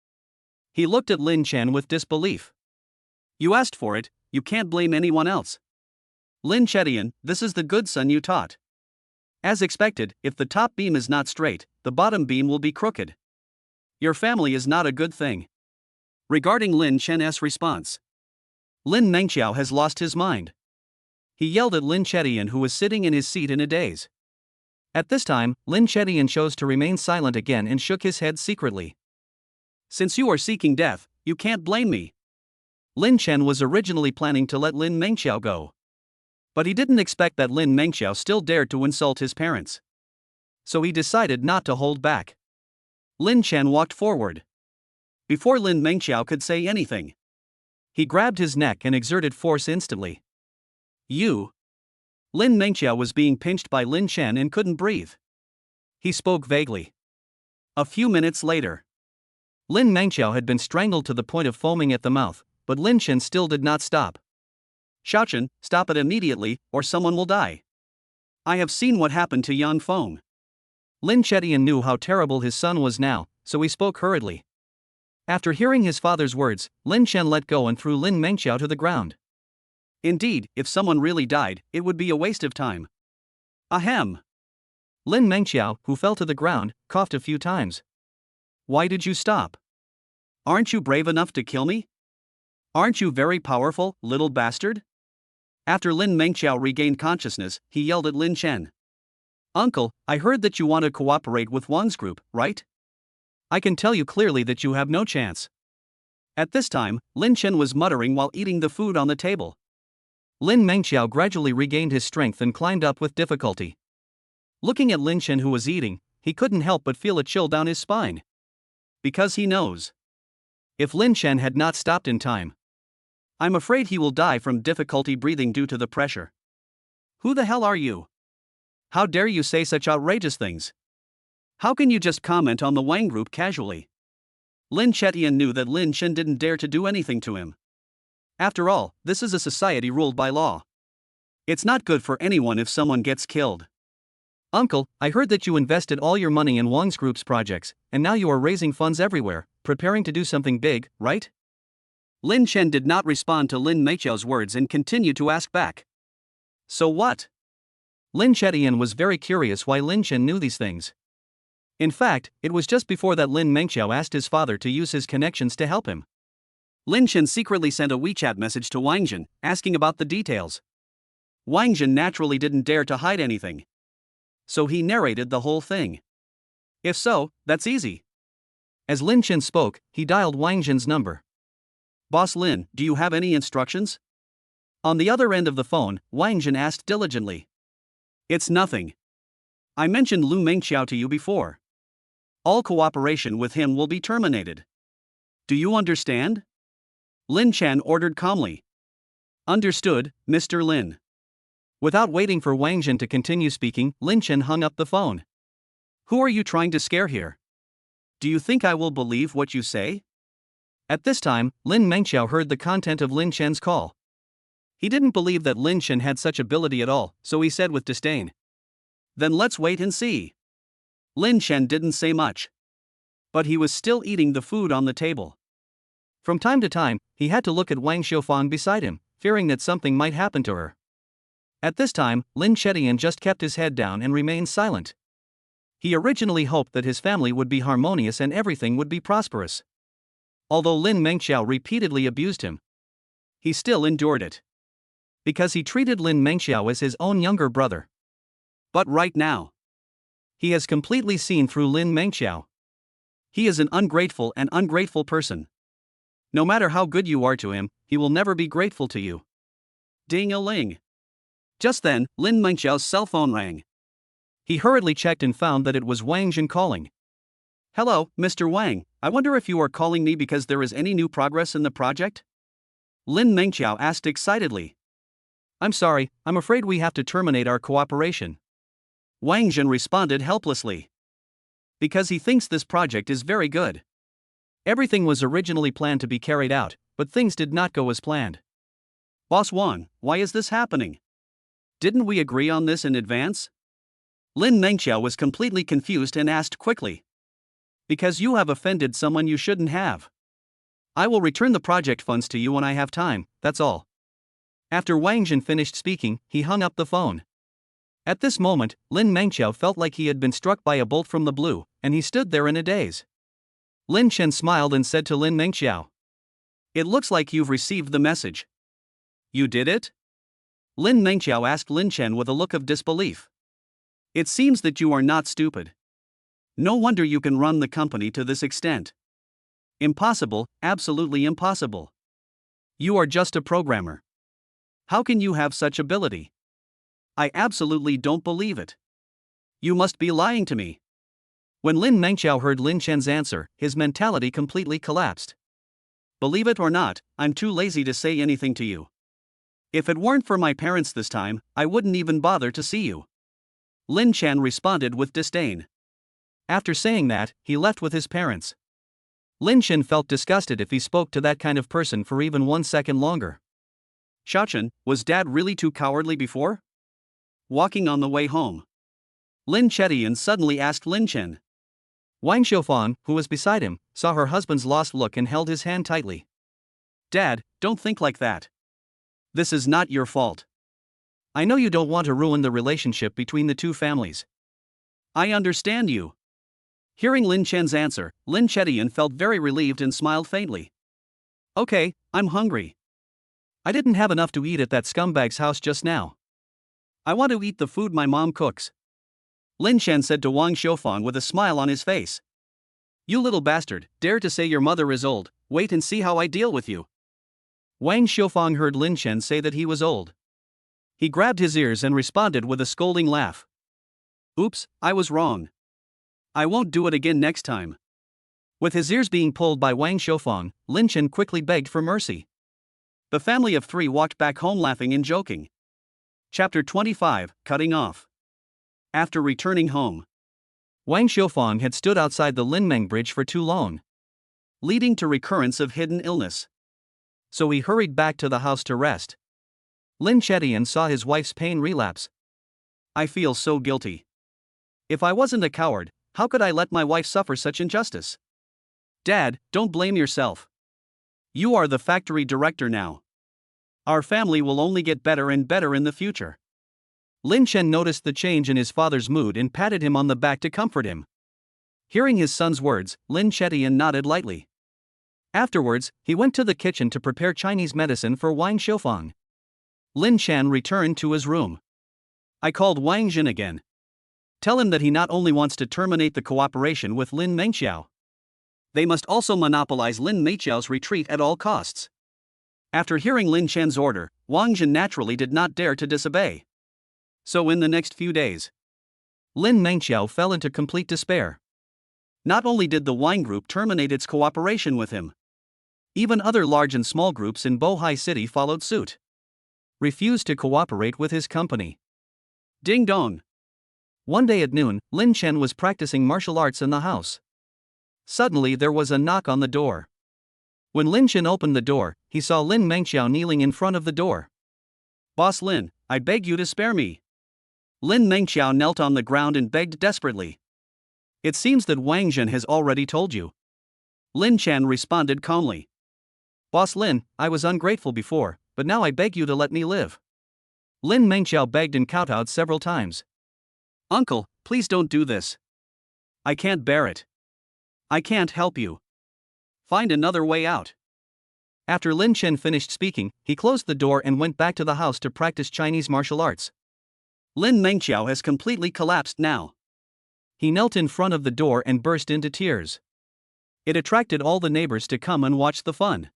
He looked at Lin Chen with disbelief. You asked for it, you can't blame anyone else. Lin Chetian, this is the good son you taught. As expected, if the top beam is not straight, the bottom beam will be crooked. Your family is not a good thing. Regarding Lin Chen's response, Lin Mengqiao has lost his mind. He yelled at Lin Chetian, who was sitting in his seat in a daze. At this time, Lin Chetian chose to remain silent again and shook his head secretly. Since you are seeking death, you can't blame me. Lin Chen was originally planning to let Lin Mengqiao go. But he didn't expect that Lin Mengqiao still dared to insult his parents. So he decided not to hold back. Lin Chen walked forward. Before Lin Mengqiao could say anything, he grabbed his neck and exerted force instantly. You. Lin Mengqiao was being pinched by Lin Chen and couldn't breathe. He spoke vaguely. A few minutes later, Lin Mengqiao had been strangled to the point of foaming at the mouth, but Lin Chen still did not stop. Xiaochen, stop it immediately, or someone will die. I have seen what happened to Yan Feng. Lin Chetian knew how terrible his son was now, so he spoke hurriedly. After hearing his father's words, Lin Chen let go and threw Lin Mengqiao to the ground. Indeed, if someone really died, it would be a waste of time. Ahem. Lin Mengqiao, who fell to the ground, coughed a few times. Why did you stop? Aren't you brave enough to kill me? Aren't you very powerful, little bastard? After Lin Mengqiao regained consciousness, he yelled at Lin Chen. Uncle, I heard that you want to cooperate with Wang's group, right? I can tell you clearly that you have no chance. At this time, Lin Chen was muttering while eating the food on the table. Lin Mengqiao gradually regained his strength and climbed up with difficulty. Looking at Lin Chen, who was eating, he couldn't help but feel a chill down his spine. Because he knows, if Lin Chen had not stopped in time, I'm afraid he will die from difficulty breathing due to the pressure. Who the hell are you? How dare you say such outrageous things? How can you just comment on the Wang group casually? Lin Chetian knew that Lin Chen didn't dare to do anything to him. After all, this is a society ruled by law. It's not good for anyone if someone gets killed. Uncle, I heard that you invested all your money in Wang's group's projects, and now you are raising funds everywhere, preparing to do something big, right? Lin Chen did not respond to Lin Meiqiao's words and continued to ask back. So what? Lin Chetian was very curious why Lin Chen knew these things. In fact, it was just before that Lin Mengqiao asked his father to use his connections to help him. Lin Chen secretly sent a WeChat message to Wang Jin, asking about the details. Wang Jin naturally didn't dare to hide anything. So he narrated the whole thing. If so, that's easy. As Lin Chen spoke, he dialed Wang Jin's number. Boss Lin, do you have any instructions? On the other end of the phone, Wang Jin asked diligently. It's nothing. I mentioned Lu Mengqiao to you before. All cooperation with him will be terminated. Do you understand? Lin Chen ordered calmly. Understood, Mr. Lin. Without waiting for Wang Jin to continue speaking, Lin Chen hung up the phone. Who are you trying to scare here? Do you think I will believe what you say? At this time, Lin Mengqiao heard the content of Lin Chen's call. He didn't believe that Lin Chen had such ability at all, so he said with disdain. Then let's wait and see. Lin Chen didn't say much. But he was still eating the food on the table. From time to time, he had to look at Wang Xiaofang beside him, fearing that something might happen to her. At this time, Lin Chetian just kept his head down and remained silent. He originally hoped that his family would be harmonious and everything would be prosperous. Although Lin Mengqiao repeatedly abused him, he still endured it. Because he treated Lin Mengqiao as his own younger brother. But right now, he has completely seen through Lin Mengqiao. He is an ungrateful person. No matter how good you are to him, he will never be grateful to you. Ding-a-ling. Just then, Lin Mengqiao's cell phone rang. He hurriedly checked and found that it was Wang Jin calling. Hello, Mr. Wang, I wonder if you are calling me because there is any new progress in the project? Lin Mengqiao asked excitedly. I'm sorry, I'm afraid we have to terminate our cooperation. Wang Jin responded helplessly. Because he thinks this project is very good. Everything was originally planned to be carried out, but things did not go as planned. Boss Wang, why is this happening? Didn't we agree on this in advance? Lin Mengqiao was completely confused and asked quickly. Because you have offended someone you shouldn't have. I will return the project funds to you when I have time, that's all. After Wang Jin finished speaking, he hung up the phone. At this moment, Lin Mengqiao felt like he had been struck by a bolt from the blue, and he stood there in a daze. Lin Chen smiled and said to Lin Mengqiao. It looks like you've received the message. You did it? Lin Mengqiao asked Lin Chen with a look of disbelief. It seems that you are not stupid. No wonder you can run the company to this extent. Impossible, absolutely impossible. You are just a programmer. How can you have such ability? I absolutely don't believe it. You must be lying to me. When Lin Mengqiao heard Lin Chen's answer, his mentality completely collapsed. Believe it or not, I'm too lazy to say anything to you. If it weren't for my parents this time, I wouldn't even bother to see you. Lin Chen responded with disdain. After saying that, he left with his parents. Lin Chen felt disgusted if he spoke to that kind of person for even 1 second longer. Xiaochen, was Dad really too cowardly before? Walking on the way home, Lin Chetian suddenly asked Lin Chen. Wang Xiufang, who was beside him, saw her husband's lost look and held his hand tightly. Dad, don't think like that. This is not your fault. I know you don't want to ruin the relationship between the two families. I understand you. Hearing Lin Chen's answer, Lin Chetian felt very relieved and smiled faintly. Okay, I'm hungry. I didn't have enough to eat at that scumbag's house just now. I want to eat the food my mom cooks. Lin Chen said to Wang Xiufang with a smile on his face. You little bastard, dare to say your mother is old, wait and see how I deal with you. Wang Xiufang heard Lin Chen say that he was old. He grabbed his ears and responded with a scolding laugh. Oops, I was wrong. I won't do it again next time. With his ears being pulled by Wang Xiufang, Lin Chen quickly begged for mercy. The family of 3 walked back home laughing and joking. Chapter 25, Cutting Off. After returning home, Wang Xiufang had stood outside the Linmeng Bridge for too long, leading to recurrence of hidden illness. So he hurried back to the house to rest. Lin Chetian saw his wife's pain relapse. I feel so guilty. If I wasn't a coward, how could I let my wife suffer such injustice? Dad, don't blame yourself. You are the factory director now. Our family will only get better and better in the future. Lin Chen noticed the change in his father's mood and patted him on the back to comfort him. Hearing his son's words, Lin Chetian nodded lightly. Afterwards, he went to the kitchen to prepare Chinese medicine for Wang Xiufang. Lin Chen returned to his room. I called Wang Jin again. Tell him that he not only wants to terminate the cooperation with Lin Mengqiao. They must also monopolize Lin Mengqiao's retreat at all costs. After hearing Lin Chen's order, Wang Jin naturally did not dare to disobey. So in the next few days, Lin Mengqiao fell into complete despair. Not only did the wine group terminate its cooperation with him, even other large and small groups in Bohai City followed suit, refused to cooperate with his company. Ding dong. One day at noon, Lin Chen was practicing martial arts in the house. Suddenly there was a knock on the door. When Lin Chen opened the door, he saw Lin Mengqiao kneeling in front of the door. Boss Lin, I beg you to spare me. Lin Mengqiao knelt on the ground and begged desperately. It seems that Wang Jin has already told you. Lin Chen responded calmly. Boss Lin, I was ungrateful before, but now I beg you to let me live. Lin Mengqiao begged and kowtowed several times. Uncle, please don't do this. I can't bear it. I can't help you. Find another way out. After Lin Chen finished speaking, he closed the door and went back to the house to practice Chinese martial arts. Lin Mengqiao has completely collapsed now. He knelt in front of the door and burst into tears. It attracted all the neighbors to come and watch the fun.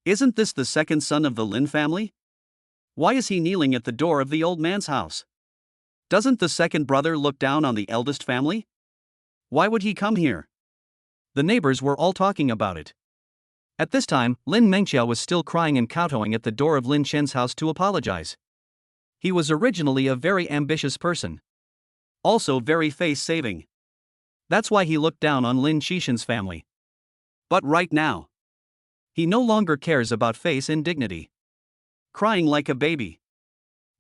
Isn't this the second son of the Lin family? Why is he kneeling at the door of the old man's house? Doesn't the second brother look down on the eldest family? Why would he come here? The neighbors were all talking about it. At this time, Lin Mengqiao was still crying and kowtowing at the door of Lin Chen's house to apologize. He was originally a very ambitious person. Also very face-saving. That's why he looked down on Lin Qixin's family. But right now, he no longer cares about face and dignity. Crying like a baby.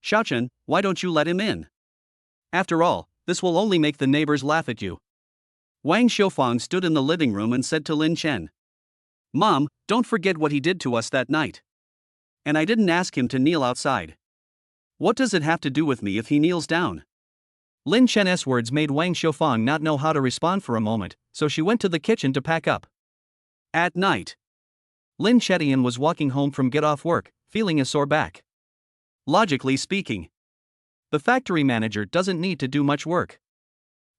Xiaochen, why don't you let him in? After all, this will only make the neighbors laugh at you. Wang Xiufang stood in the living room and said to Lin Chen. Mom, don't forget what he did to us that night. And I didn't ask him to kneel outside. What does it have to do with me if he kneels down? Lin Chen's words made Wang Xiufang not know how to respond for a moment, so she went to the kitchen to pack up. At night, Lin Chetian was walking home from get off work, feeling a sore back. Logically speaking, the factory manager doesn't need to do much work.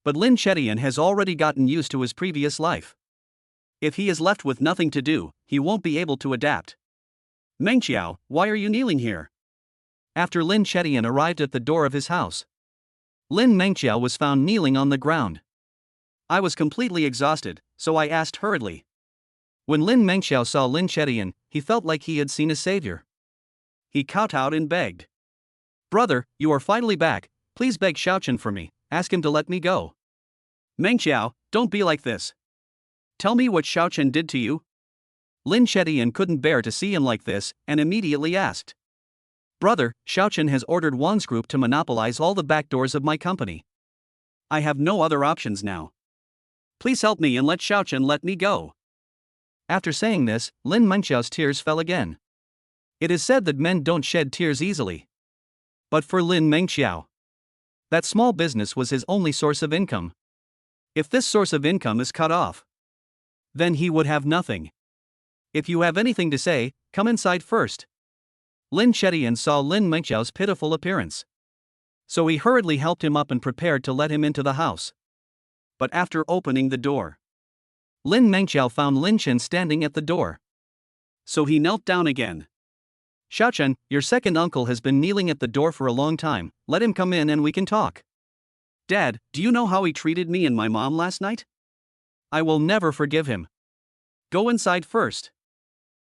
But Lin Chetian has already gotten used to his previous life. If he is left with nothing to do, he won't be able to adapt. Mengqiao, why are you kneeling here? After Lin Chetian arrived at the door of his house, Lin Mengqiao was found kneeling on the ground. I was completely exhausted, so I asked hurriedly. When Lin Mengqiao saw Lin Chetian, he felt like he had seen a savior. He kowtowed and begged. Brother, you are finally back, please beg Xiaochen for me, ask him to let me go. Mengqiao, don't be like this. Tell me what Xiaochen did to you? Lin Chetian couldn't bear to see him like this, and immediately asked. Brother, Xiaochen has ordered Wang's group to monopolize all the back doors of my company. I have no other options now. Please help me and let Xiaochen let me go. After saying this, Lin Mengqiao's tears fell again. It is said that men don't shed tears easily. But for Lin Mengqiao, that small business was his only source of income. If this source of income is cut off, then he would have nothing. If you have anything to say, come inside first. Lin Chetian saw Lin Mengqiao's pitiful appearance, so he hurriedly helped him up and prepared to let him into the house. But after opening the door, Lin Mengqiao found Lin Chen standing at the door. So he knelt down again. Xiaochen, your second uncle has been kneeling at the door for a long time, let him come in and we can talk. Dad, do you know how he treated me and my mom last night? I will never forgive him. Go inside first.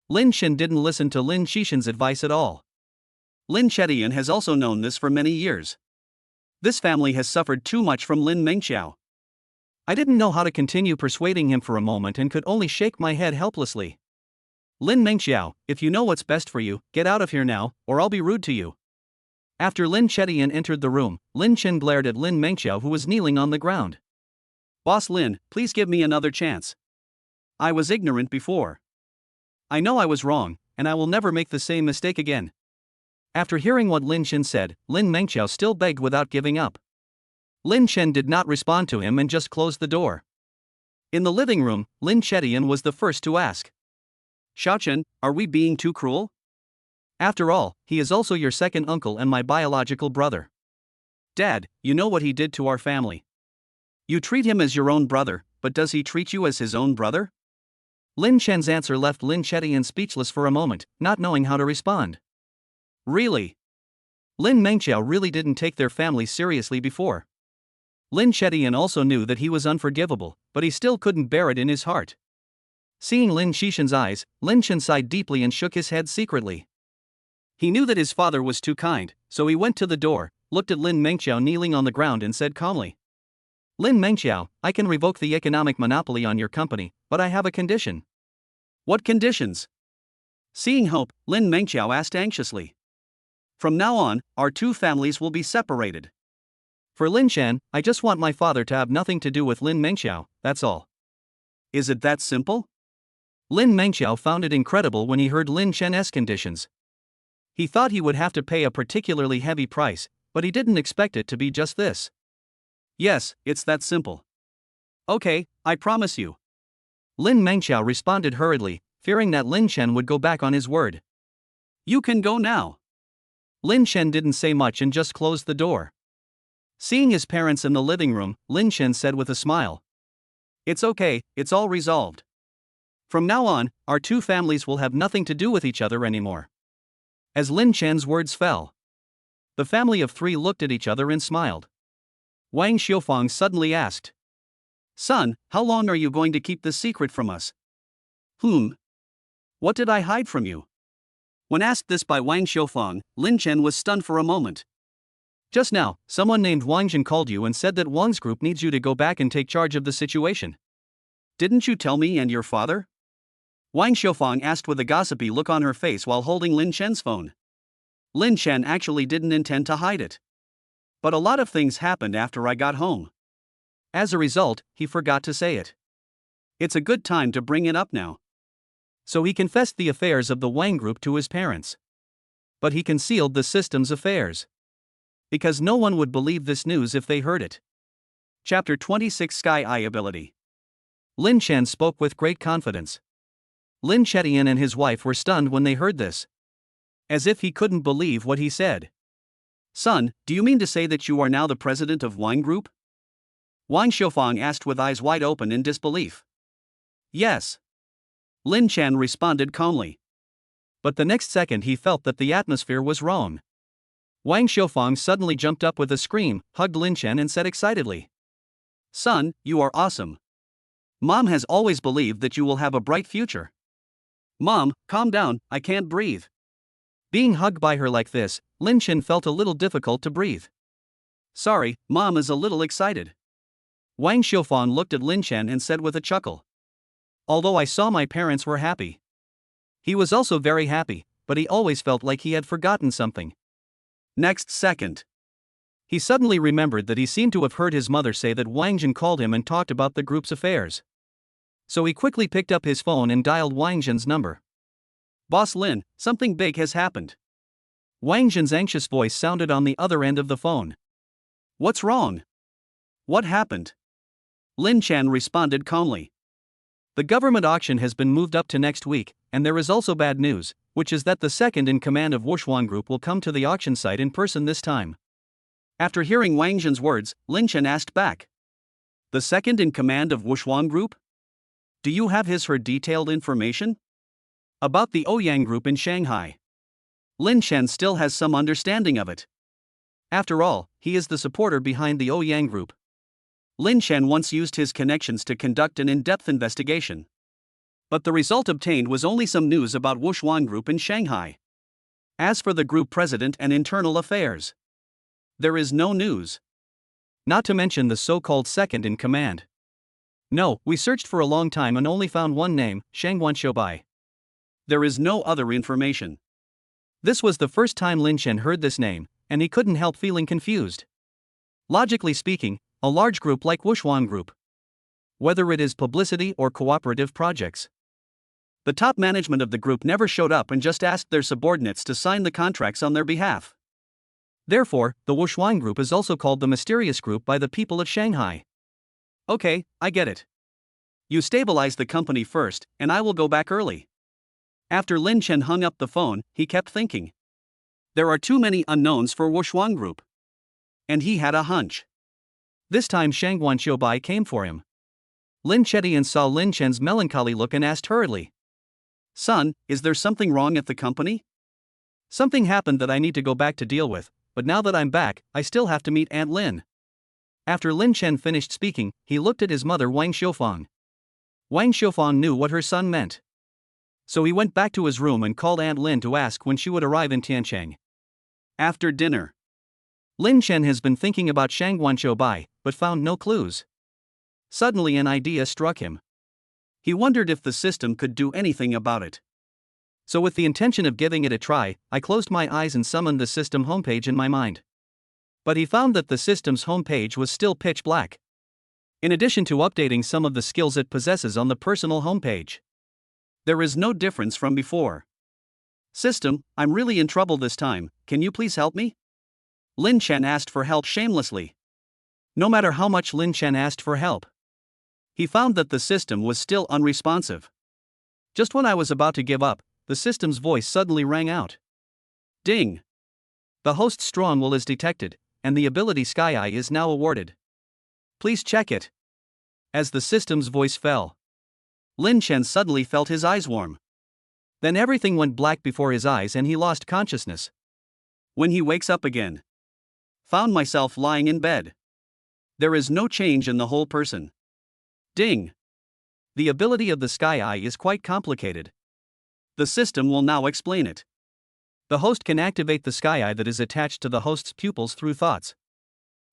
Lin Chen didn't listen to Lin Xishan's advice at all. Lin Chetian has also known this for many years. This family has suffered too much from Lin Mengqiao. I didn't know how to continue persuading him for a moment and could only shake my head helplessly. Lin Mengqiao, if you know what's best for you, get out of here now, or I'll be rude to you. After Lin Chetian entered the room, Lin Chen glared at Lin Mengqiao who was kneeling on the ground. Boss Lin, please give me another chance. I was ignorant before. I know I was wrong, and I will never make the same mistake again. After hearing what Lin Chen said, Lin Mengqiao still begged without giving up. Lin Chen did not respond to him and just closed the door. In the living room, Lin Chetian was the first to ask. Xiaochen, are we being too cruel? After all, he is also your second uncle and my biological brother. Dad, you know what he did to our family. You treat him as your own brother, but does he treat you as his own brother? Lin Chen's answer left Lin Chetian speechless for a moment, not knowing how to respond. Really? Lin Mengqiao really didn't take their family seriously before. Lin Chetian also knew that he was unforgivable, but he still couldn't bear it in his heart. Seeing Lin Xishan's eyes, Lin Chen sighed deeply and shook his head secretly. He knew that his father was too kind, so he went to the door, looked at Lin Mengqiao kneeling on the ground and said calmly. Lin Mengqiao, I can revoke the economic monopoly on your company, but I have a condition. What conditions? Seeing hope, Lin Mengqiao asked anxiously. From now on, our two families will be separated. For Lin Chen, I just want my father to have nothing to do with Lin Mengqiao, that's all. Is it that simple? Lin Mengqiao found it incredible when he heard Lin Chen's conditions. He thought he would have to pay a particularly heavy price, but he didn't expect it to be just this. Yes, it's that simple. Okay, I promise you. Lin Mengqiao responded hurriedly, fearing that Lin Chen would go back on his word. You can go now. Lin Chen didn't say much and just closed the door. Seeing his parents in the living room, Lin Chen said with a smile. It's okay, it's all resolved. From now on, our two families will have nothing to do with each other anymore. As Lin Chen's words fell, the family of three looked at each other and smiled. Wang Xiufang suddenly asked. Son, how long are you going to keep this secret from us? What did I hide from you? When asked this by Wang Xiufang, Lin Chen was stunned for a moment. Just now, someone named Wang Jin called you and said that Wang's group needs you to go back and take charge of the situation. Didn't you tell me and your father? Wang Xiufang asked with a gossipy look on her face while holding Lin Chen's phone. Lin Chen actually didn't intend to hide it. But a lot of things happened after I got home. As a result, he forgot to say it. It's a good time to bring it up now. So he confessed the affairs of the Wang group to his parents. But he concealed the system's affairs, because no one would believe this news if they heard it. Chapter 26 Sky Eye Ability. Lin Chen spoke with great confidence. Lin Chetian and his wife were stunned when they heard this. As if he couldn't believe what he said. Son, do you mean to say that you are now the president of Wine Group? Wang Xiaofang asked with eyes wide open in disbelief. Yes. Lin Chen responded calmly. But the next second he felt that the atmosphere was wrong. Wang Xiaofang suddenly jumped up with a scream, hugged Lin Chen and said excitedly, Son, you are awesome. Mom has always believed that you will have a bright future. Mom, calm down, I can't breathe. Being hugged by her like this, Lin Chen felt a little difficult to breathe. Sorry, Mom is a little excited. Wang Xiaofang looked at Lin Chen and said with a chuckle. Although I saw my parents were happy. He was also very happy, but he always felt like he had forgotten something. Next second, he suddenly remembered that he seemed to have heard his mother say that Wang Jin called him and talked about the group's affairs. So he quickly picked up his phone and dialed Wang Jin's number. Boss Lin, something big has happened. Wang Jin's anxious voice sounded on the other end of the phone. What's wrong? What happened? Lin Chen responded calmly. The government auction has been moved up to next week, and there is also bad news, which is that the second in command of Wushuan Group will come to the auction site in person this time. After hearing Wang Jin's words, Lin Chen asked back. The second in command of Wushuan Group? Do you have his/her detailed information? About the Ouyang Group in Shanghai. Lin Chen still has some understanding of it. After all, he is the supporter behind the Ouyang Group. Lin Chen once used his connections to conduct an in-depth investigation. But the result obtained was only some news about Wushuan Group in Shanghai. As for the group president and internal affairs, there is no news. Not to mention the so-called second in command. No, we searched for a long time and only found one name, Shangguan Shoubai. There is no other information. This was the first time Lin Chen heard this name, and he couldn't help feeling confused. Logically speaking, a large group like Wushuan Group, whether it is publicity or cooperative projects, the top management of the group never showed up and just asked their subordinates to sign the contracts on their behalf. Therefore, the Wushuan Group is also called the Mysterious Group by the people of Shanghai. Okay, I get it. You stabilize the company first, and I will go back early. After Lin Chen hung up the phone, he kept thinking. There are too many unknowns for Wushuan Group. And he had a hunch. This time Shangguan Shoubai came for him. Lin Chetian saw Lin Chen's melancholy look and asked hurriedly. Son, is there something wrong at the company? Something happened that I need to go back to deal with, but now that I'm back, I still have to meet Aunt Lin. After Lin Chen finished speaking, he looked at his mother Wang Xiaofang. Wang Xiaofang knew what her son meant. So he went back to his room and called Aunt Lin to ask when she would arrive in Tiancheng. After dinner, Lin Chen has been thinking about Shangguan Shoubai, but found no clues. Suddenly an idea struck him. He wondered if the system could do anything about it. So with the intention of giving it a try, I closed my eyes and summoned the system homepage in my mind. But he found that the system's homepage was still pitch black. In addition to updating some of the skills it possesses on the personal homepage, there is no difference from before. System, I'm really in trouble this time, can you please help me? Lin Chen asked for help shamelessly. No matter how much Lin Chen asked for help, he found that the system was still unresponsive. Just when I was about to give up, the system's voice suddenly rang out. Ding! The host's strong will is detected, and the ability Sky Eye is now awarded. Please check it. As the system's voice fell, Lin Chen suddenly felt his eyes warm. Then everything went black before his eyes and he lost consciousness. When he wakes up again, found myself lying in bed. There is no change in the whole person. Ding! The ability of the Sky Eye is quite complicated. The system will now explain it. The host can activate the Sky Eye that is attached to the host's pupils through thoughts.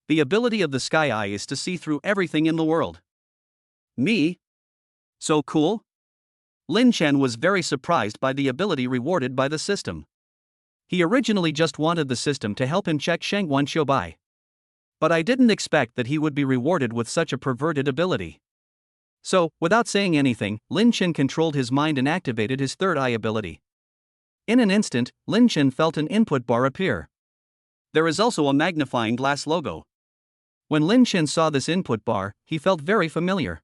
The ability of the Sky Eye is to see through everything in the world. Me? So cool? Lin Chen was very surprised by the ability rewarded by the system. He originally just wanted the system to help him check Shangguan Shoubai. But I didn't expect that he would be rewarded with such a perverted ability. So, without saying anything, Lin Chen controlled his mind and activated his third eye ability. In an instant, Lin Chen felt an input bar appear. There is also a magnifying glass logo. When Lin Chen saw this input bar, he felt very familiar.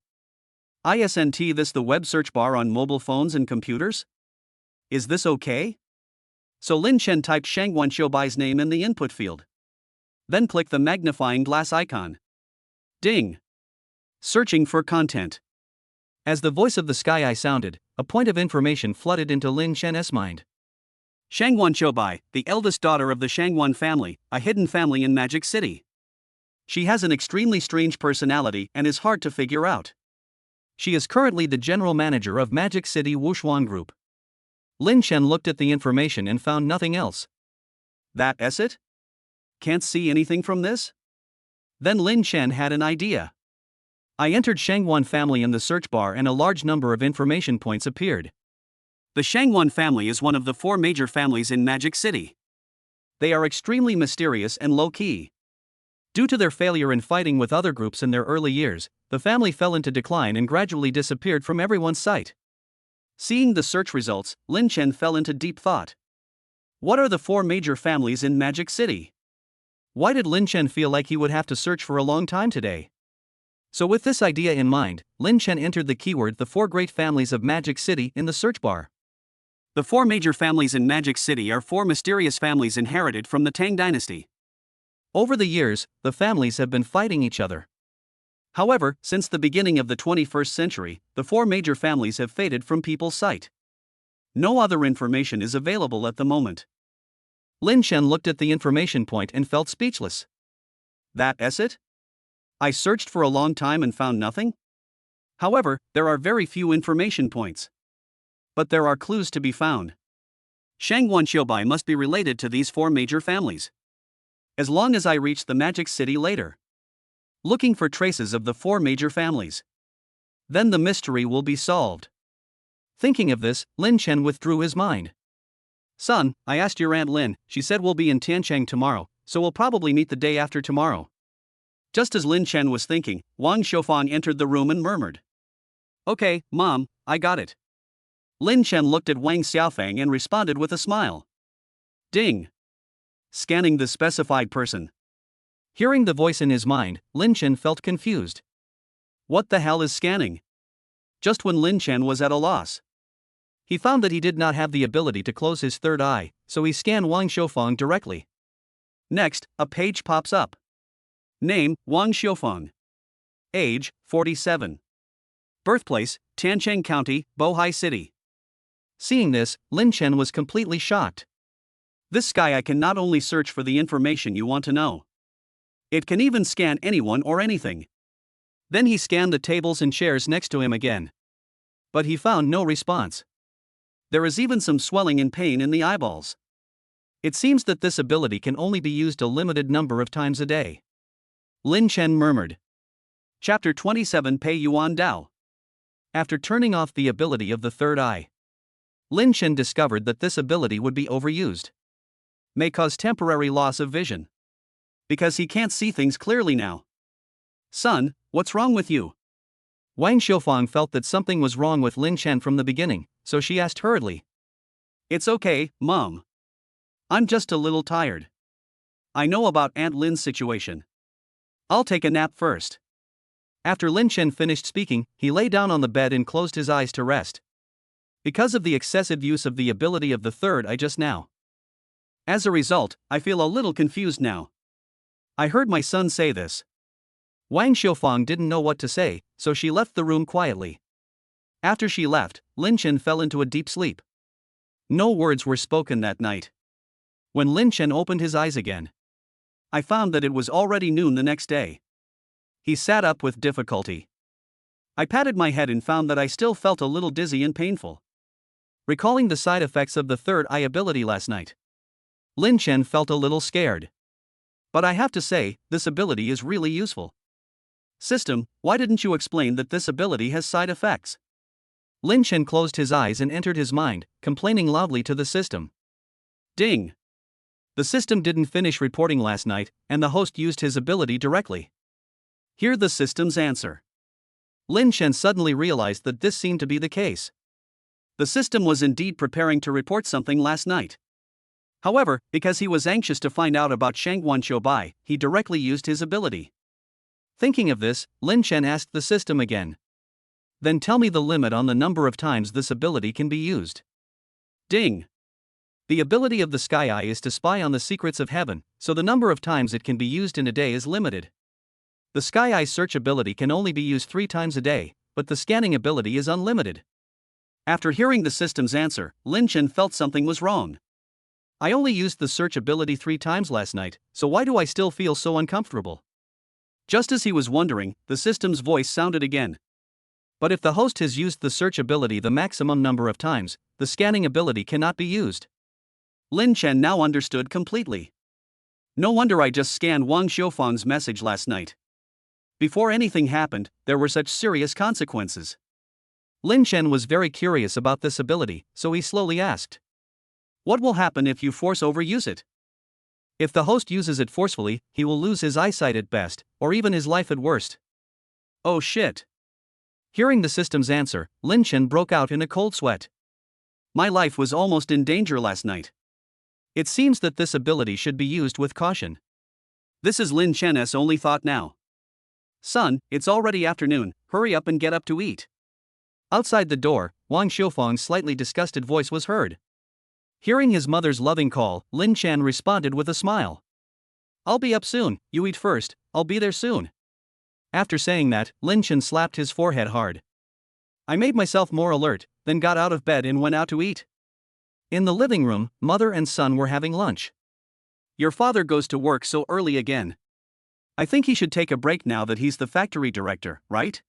Isn't this the web search bar on mobile phones and computers? Is this okay? So Lin Chen typed Shangguan Shoubai's name in the input field. Then click the magnifying glass icon. Ding! Searching for content. As the voice of the Sky Eye sounded, a point of information flooded into Lin Chen's mind. Shangwan Qiubai, the eldest daughter of the Shangwan family, a hidden family in Magic City. She has an extremely strange personality and is hard to figure out. She is currently the general manager of Magic City Wushuan Group. Lin Chen looked at the information and found nothing else. That's it? Can't see anything from this? Then Lin Chen had an idea. I entered Shangwan family in the search bar and a large number of information points appeared. The Shangwan family is one of the 4 major families in Magic City. They are extremely mysterious and low-key. Due to their failure in fighting with other groups in their early years, the family fell into decline and gradually disappeared from everyone's sight. Seeing the search results, Lin Chen fell into deep thought. What are the 4 major families in Magic City? Why did Lin Chen feel like he would have to search for a long time today? So with this idea in mind, Lin Chen entered the keyword "the 4 great families of Magic City" in the search bar. The 4 major families in Magic City are 4 mysterious families inherited from the Tang dynasty. Over the years, the families have been fighting each other. However, since the beginning of the 21st century, the 4 major families have faded from people's sight. No other information is available at the moment. Lin Chen looked at the information point and felt speechless. That's it? I searched for a long time and found nothing? However, there are very few information points. But there are clues to be found. Shangwan Qiubai must be related to these 4 major families. As long as I reach the Magic City later, looking for traces of the 4 major families, then the mystery will be solved. Thinking of this, Lin Chen withdrew his mind. Son, I asked your Aunt Lin, she said we'll be in Tiancheng tomorrow, so we'll probably meet the day after tomorrow. Just as Lin Chen was thinking, Wang Xiufang entered the room and murmured, "Okay, Mom, I got it." Lin Chen looked at Wang Xiaofang and responded with a smile. Ding! Scanning the specified person. Hearing the voice in his mind, Lin Chen felt confused. What the hell is scanning? Just when Lin Chen was at a loss, he found that he did not have the ability to close his third eye, so he scanned Wang Xiufang directly. Next, a page pops up. Name, Wang Xiufang. Age, 47. Birthplace, Tiancheng County, Bohai City. Seeing this, Lin Chen was completely shocked. This Sky Eye can not only search for the information you want to know, it can even scan anyone or anything. Then he scanned the tables and chairs next to him again. But he found no response. There is even some swelling and pain in the eyeballs. It seems that this ability can only be used a limited number of times a day. Lin Chen murmured. Chapter 27 Pei Yuan Dao. After turning off the ability of the third eye, Lin Chen discovered that this ability would be overused. May cause temporary loss of vision. Because he can't see things clearly now. Son, what's wrong with you? Wang Xiufang felt that something was wrong with Lin Chen from the beginning, so she asked hurriedly. It's okay, Mom. I'm just a little tired. I know about Aunt Lin's situation. I'll take a nap first. After Lin Chen finished speaking, he lay down on the bed and closed his eyes to rest. Because of the excessive use of the ability of the third eye just now. As a result, I feel a little confused now. I heard my son say this. Wang Xiufang didn't know what to say, so she left the room quietly. After she left, Lin Chen fell into a deep sleep. No words were spoken that night. When Lin Chen opened his eyes again, I found that it was already noon the next day. He sat up with difficulty. I patted my head and found that I still felt a little dizzy and painful. Recalling the side effects of the third eye ability last night, Lin Chen felt a little scared. But I have to say, this ability is really useful. System, why didn't you explain that this ability has side effects? Lin Chen closed his eyes and entered his mind, complaining loudly to the system. Ding! The system didn't finish reporting last night, and the host used his ability directly. Hear the system's answer. Lin Chen suddenly realized that this seemed to be the case. The system was indeed preparing to report something last night. However, because he was anxious to find out about Shangwan Qiubai, he directly used his ability. Thinking of this, Lin Chen asked the system again. Then tell me the limit on the number of times this ability can be used. Ding! The ability of the Sky Eye is to spy on the secrets of heaven, so the number of times it can be used in a day is limited. The Sky Eye search ability can only be used 3 times a day, but the scanning ability is unlimited. After hearing the system's answer, Lin Chen felt something was wrong. I only used the search ability 3 times last night, so why do I still feel so uncomfortable? Just as he was wondering, the system's voice sounded again. But if the host has used the search ability the maximum number of times, the scanning ability cannot be used. Lin Chen now understood completely. No wonder I just scanned Wang Xiufang's message last night. Before anything happened, there were such serious consequences. Lin Chen was very curious about this ability, so he slowly asked, "What will happen if you force overuse it?" If the host uses it forcefully, he will lose his eyesight at best, or even his life at worst. Oh shit. Hearing the system's answer, Lin Chen broke out in a cold sweat. My life was almost in danger last night. It seems that this ability should be used with caution. This is Lin Chen's only thought now. Son, it's already afternoon, hurry up and get up to eat. Outside the door, Wang Xiufang's slightly disgusted voice was heard. Hearing his mother's loving call, Lin Chen responded with a smile. I'll be up soon, you eat first, I'll be there soon. After saying that, Lin Chen slapped his forehead hard. I made myself more alert, then got out of bed and went out to eat. In the living room, mother and son were having lunch. Your father goes to work so early again. I think he should take a break now that he's the factory director, right?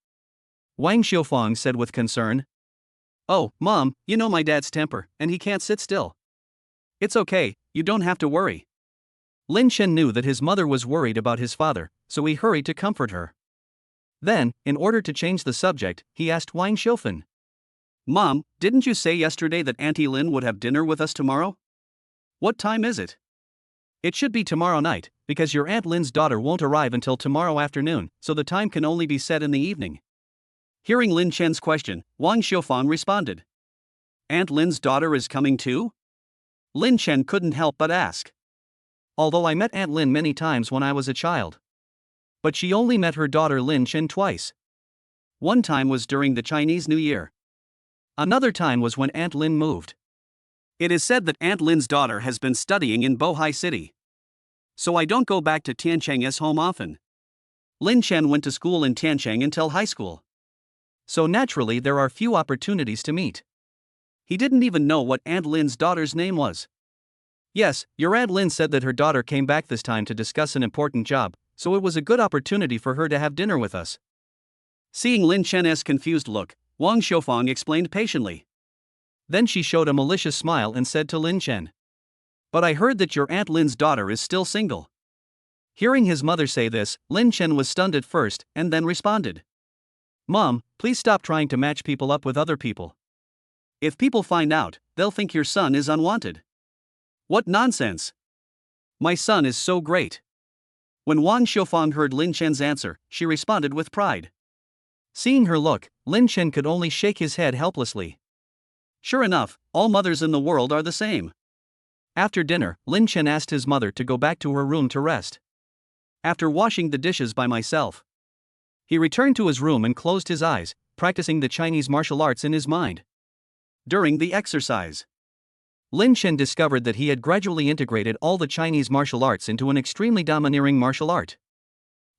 Wang Xiufang said with concern. Oh, Mom, you know my dad's temper, and he can't sit still. It's okay, you don't have to worry. Lin Chen knew that his mother was worried about his father, so he hurried to comfort her. Then, in order to change the subject, he asked Wang Xiufan. Mom, didn't you say yesterday that Auntie Lin would have dinner with us tomorrow? What time is it? It should be tomorrow night, because your Aunt Lin's daughter won't arrive until tomorrow afternoon, so the time can only be set in the evening. Hearing Lin Chen's question, Wang Xiufang responded. Aunt Lin's daughter is coming too? Lin Chen couldn't help but ask. Although I met Aunt Lin many times when I was a child. But she only met her daughter Lin Chen twice. One time was during the Chinese New Year. Another time was when Aunt Lin moved. It is said that Aunt Lin's daughter has been studying in Bohai City. So I don't go back to Tiancheng's home often. Lin Chen went to school in Tiancheng until high school. So naturally there are few opportunities to meet. He didn't even know what Aunt Lin's daughter's name was. Yes, your Aunt Lin said that her daughter came back this time to discuss an important job, so it was a good opportunity for her to have dinner with us. Seeing Lin Chen's confused look, Wang Xiufang explained patiently. Then she showed a malicious smile and said to Lin Chen. But I heard that your Aunt Lin's daughter is still single. Hearing his mother say this, Lin Chen was stunned at first, and then responded. Mom, please stop trying to match people up with other people. If people find out, they'll think your son is unwanted. What nonsense! My son is so great. When Wang Xiufang heard Lin Chen's answer, she responded with pride. Seeing her look, Lin Chen could only shake his head helplessly. Sure enough, all mothers in the world are the same. After dinner, Lin Chen asked his mother to go back to her room to rest. After washing the dishes by myself, he returned to his room and closed his eyes, practicing the Chinese martial arts in his mind. During the exercise, Lin Chen discovered that he had gradually integrated all the Chinese martial arts into an extremely domineering martial art.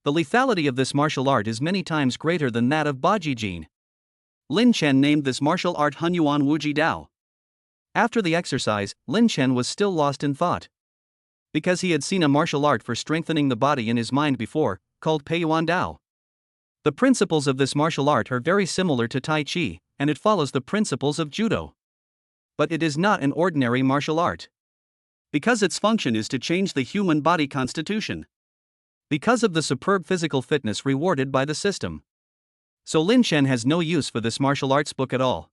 The lethality of this martial art is many times greater than that of Bajijin. Lin Chen named this martial art Hunyuan Wuji Dao. After the exercise, Lin Chen was still lost in thought. Because he had seen a martial art for strengthening the body in his mind before, called Peiyuan Dao. The principles of this martial art are very similar to Tai Chi, and it follows the principles of Judo. But it is not an ordinary martial art. Because its function is to change the human body constitution. Because of the superb physical fitness rewarded by the system. So Lin Chen has no use for this martial arts book at all.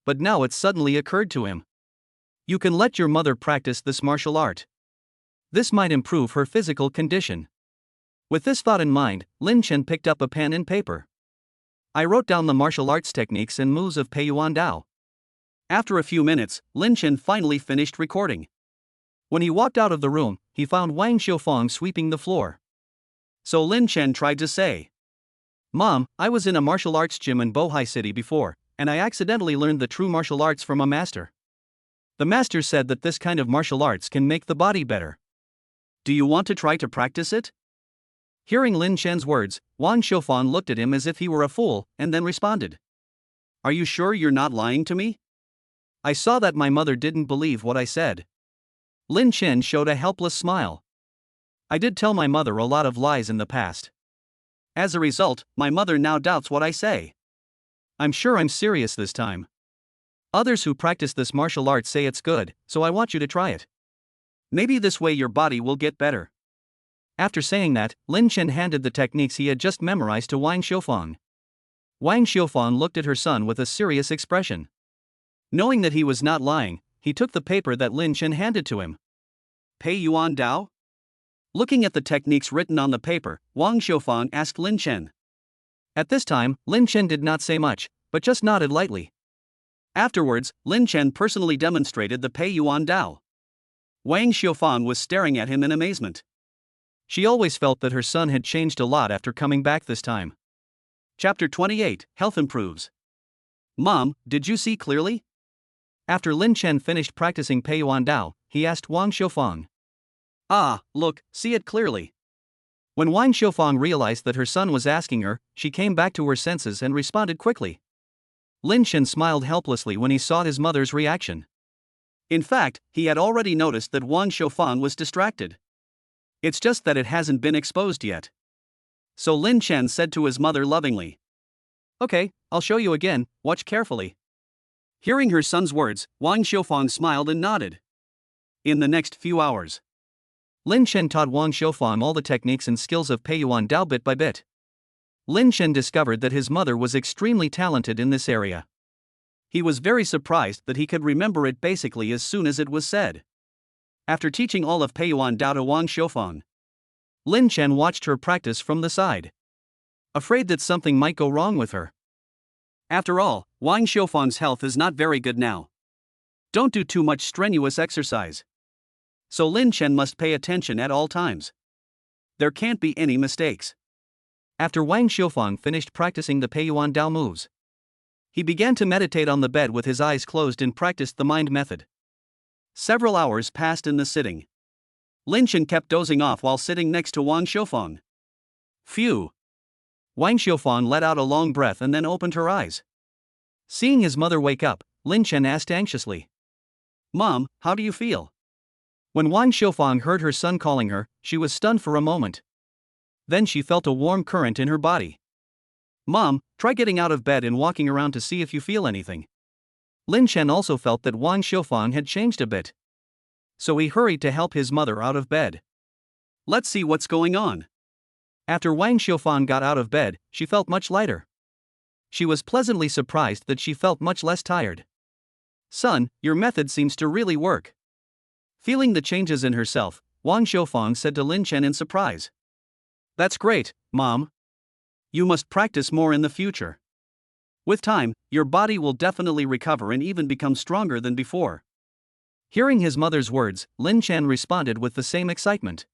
But now it suddenly occurred to him. You can let your mother practice this martial art. This might improve her physical condition. With this thought in mind, Lin Chen picked up a pen and paper. I wrote down the martial arts techniques and moves of Peiyuan Dao. After a few minutes, Lin Chen finally finished recording. When he walked out of the room, he found Wang Xiufang sweeping the floor. So Lin Chen tried to say, Mom, I was in a martial arts gym in Bohai City before, and I accidentally learned the true martial arts from a master. The master said that this kind of martial arts can make the body better. Do you want to try to practice it? Hearing Lin Chen's words, Wang Xiufang looked at him as if he were a fool, and then responded. Are you sure you're not lying to me? I saw that my mother didn't believe what I said. Lin Chen showed a helpless smile. I did tell my mother a lot of lies in the past. As a result, my mother now doubts what I say. I'm sure I'm serious this time. Others who practice this martial art say it's good, so I want you to try it. Maybe this way your body will get better. After saying that, Lin Chen handed the techniques he had just memorized to Wang Xiufang. Wang Xiufang looked at her son with a serious expression. Knowing that he was not lying, he took the paper that Lin Chen handed to him. Pei Yuan Dao? Looking at the techniques written on the paper, Wang Xiufang asked Lin Chen. At this time, Lin Chen did not say much, but just nodded lightly. Afterwards, Lin Chen personally demonstrated the Pei Yuan Dao. Wang Xiufang was staring at him in amazement. She always felt that her son had changed a lot after coming back this time. Chapter 28, Health Improves. Mom, did you see clearly? After Lin Chen finished practicing Pei Yuan Dao, he asked Wang Xiufang. Ah, look, see it clearly. When Wang Xiufang realized that her son was asking her, she came back to her senses and responded quickly. Lin Chen smiled helplessly when he saw his mother's reaction. In fact, he had already noticed that Wang Xiufang was distracted. It's just that it hasn't been exposed yet. So Lin Chen said to his mother lovingly. Okay, I'll show you again, watch carefully. Hearing her son's words, Wang Xiufang smiled and nodded. In the next few hours, Lin Chen taught Wang Xiufang all the techniques and skills of Pei Yuan Dao bit by bit. Lin Chen discovered that his mother was extremely talented in this area. He was very surprised that he could remember it basically as soon as it was said. After teaching all of Pei Yuan Dao to Wang Xiufang, Lin Chen watched her practice from the side, afraid that something might go wrong with her. After all, Wang Xiufang's health is not very good now. Don't do too much strenuous exercise. So Lin Chen must pay attention at all times. There can't be any mistakes. After Wang Xiufang finished practicing the Pei Yuan Dao moves, he began to meditate on the bed with his eyes closed and practiced the mind method. Several hours passed in the sitting. Lin Chen kept dozing off while sitting next to Wang Xiufang. Phew! Wang Xiufang let out a long breath and then opened her eyes. Seeing his mother wake up, Lin Chen asked anxiously. Mom, how do you feel? When Wang Xiufang heard her son calling her, she was stunned for a moment. Then she felt a warm current in her body. Mom, try getting out of bed and walking around to see if you feel anything. Lin Chen also felt that Wang Xiufang had changed a bit. So he hurried to help his mother out of bed. Let's see what's going on. After Wang Xiufang got out of bed, she felt much lighter. She was pleasantly surprised that she felt much less tired. Son, your method seems to really work. Feeling the changes in herself, Wang Xiufang said to Lin Chen in surprise. That's great, Mom. You must practice more in the future. With time, your body will definitely recover and even become stronger than before. Hearing his mother's words, Lin Chen responded with the same excitement.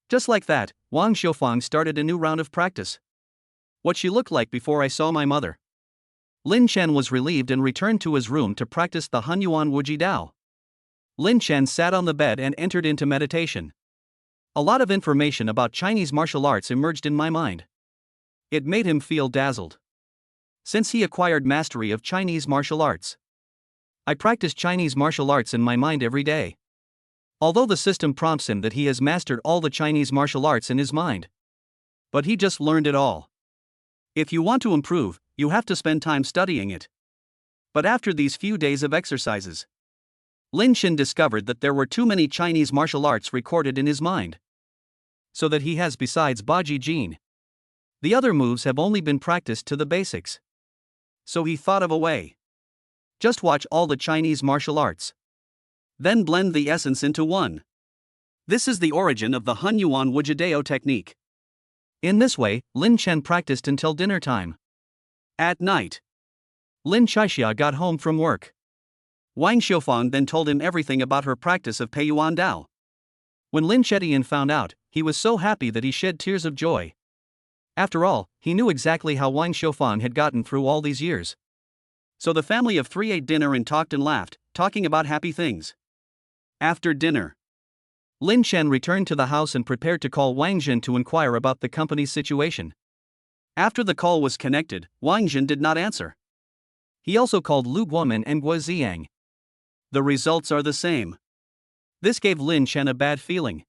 Just like that, Wang Xiufang started a new round of practice. What she looked like before I saw my mother. Lin Chen was relieved and returned to his room to practice the Hunyuan Wuji Dao. Lin Chen sat on the bed and entered into meditation. A lot of information about Chinese martial arts emerged in my mind. It made him feel dazzled. Since he acquired mastery of Chinese martial arts, I practice Chinese martial arts in my mind every day. Although the system prompts him that he has mastered all the Chinese martial arts in his mind, but he just learned it all. If you want to improve, you have to spend time studying it. But after these few days of exercises, Lin Chen discovered that there were too many Chinese martial arts recorded in his mind. So that he has besides Baji Jin. The other moves have only been practiced to the basics. So he thought of a way. Just watch all the Chinese martial arts. Then blend the essence into one. This is the origin of the Hunyuan Wujidao technique. In this way, Lin Chen practiced until dinner time. At night, Lin Chaixia got home from work. Wang Xiufang then told him everything about her practice of Pei Yuan Dao. When Lin Chetian found out, he was so happy that he shed tears of joy. After all, he knew exactly how Wang Xiufang had gotten through all these years. So the family of three ate dinner and talked and laughed, talking about happy things. After dinner, Lin Chen returned to the house and prepared to call Wang Jin to inquire about the company's situation. after the call was connected, Wang Jin did not answer. He also called Lu Guomen and Guo Ziyang. The results are the same. This gave Lin Chen a bad feeling.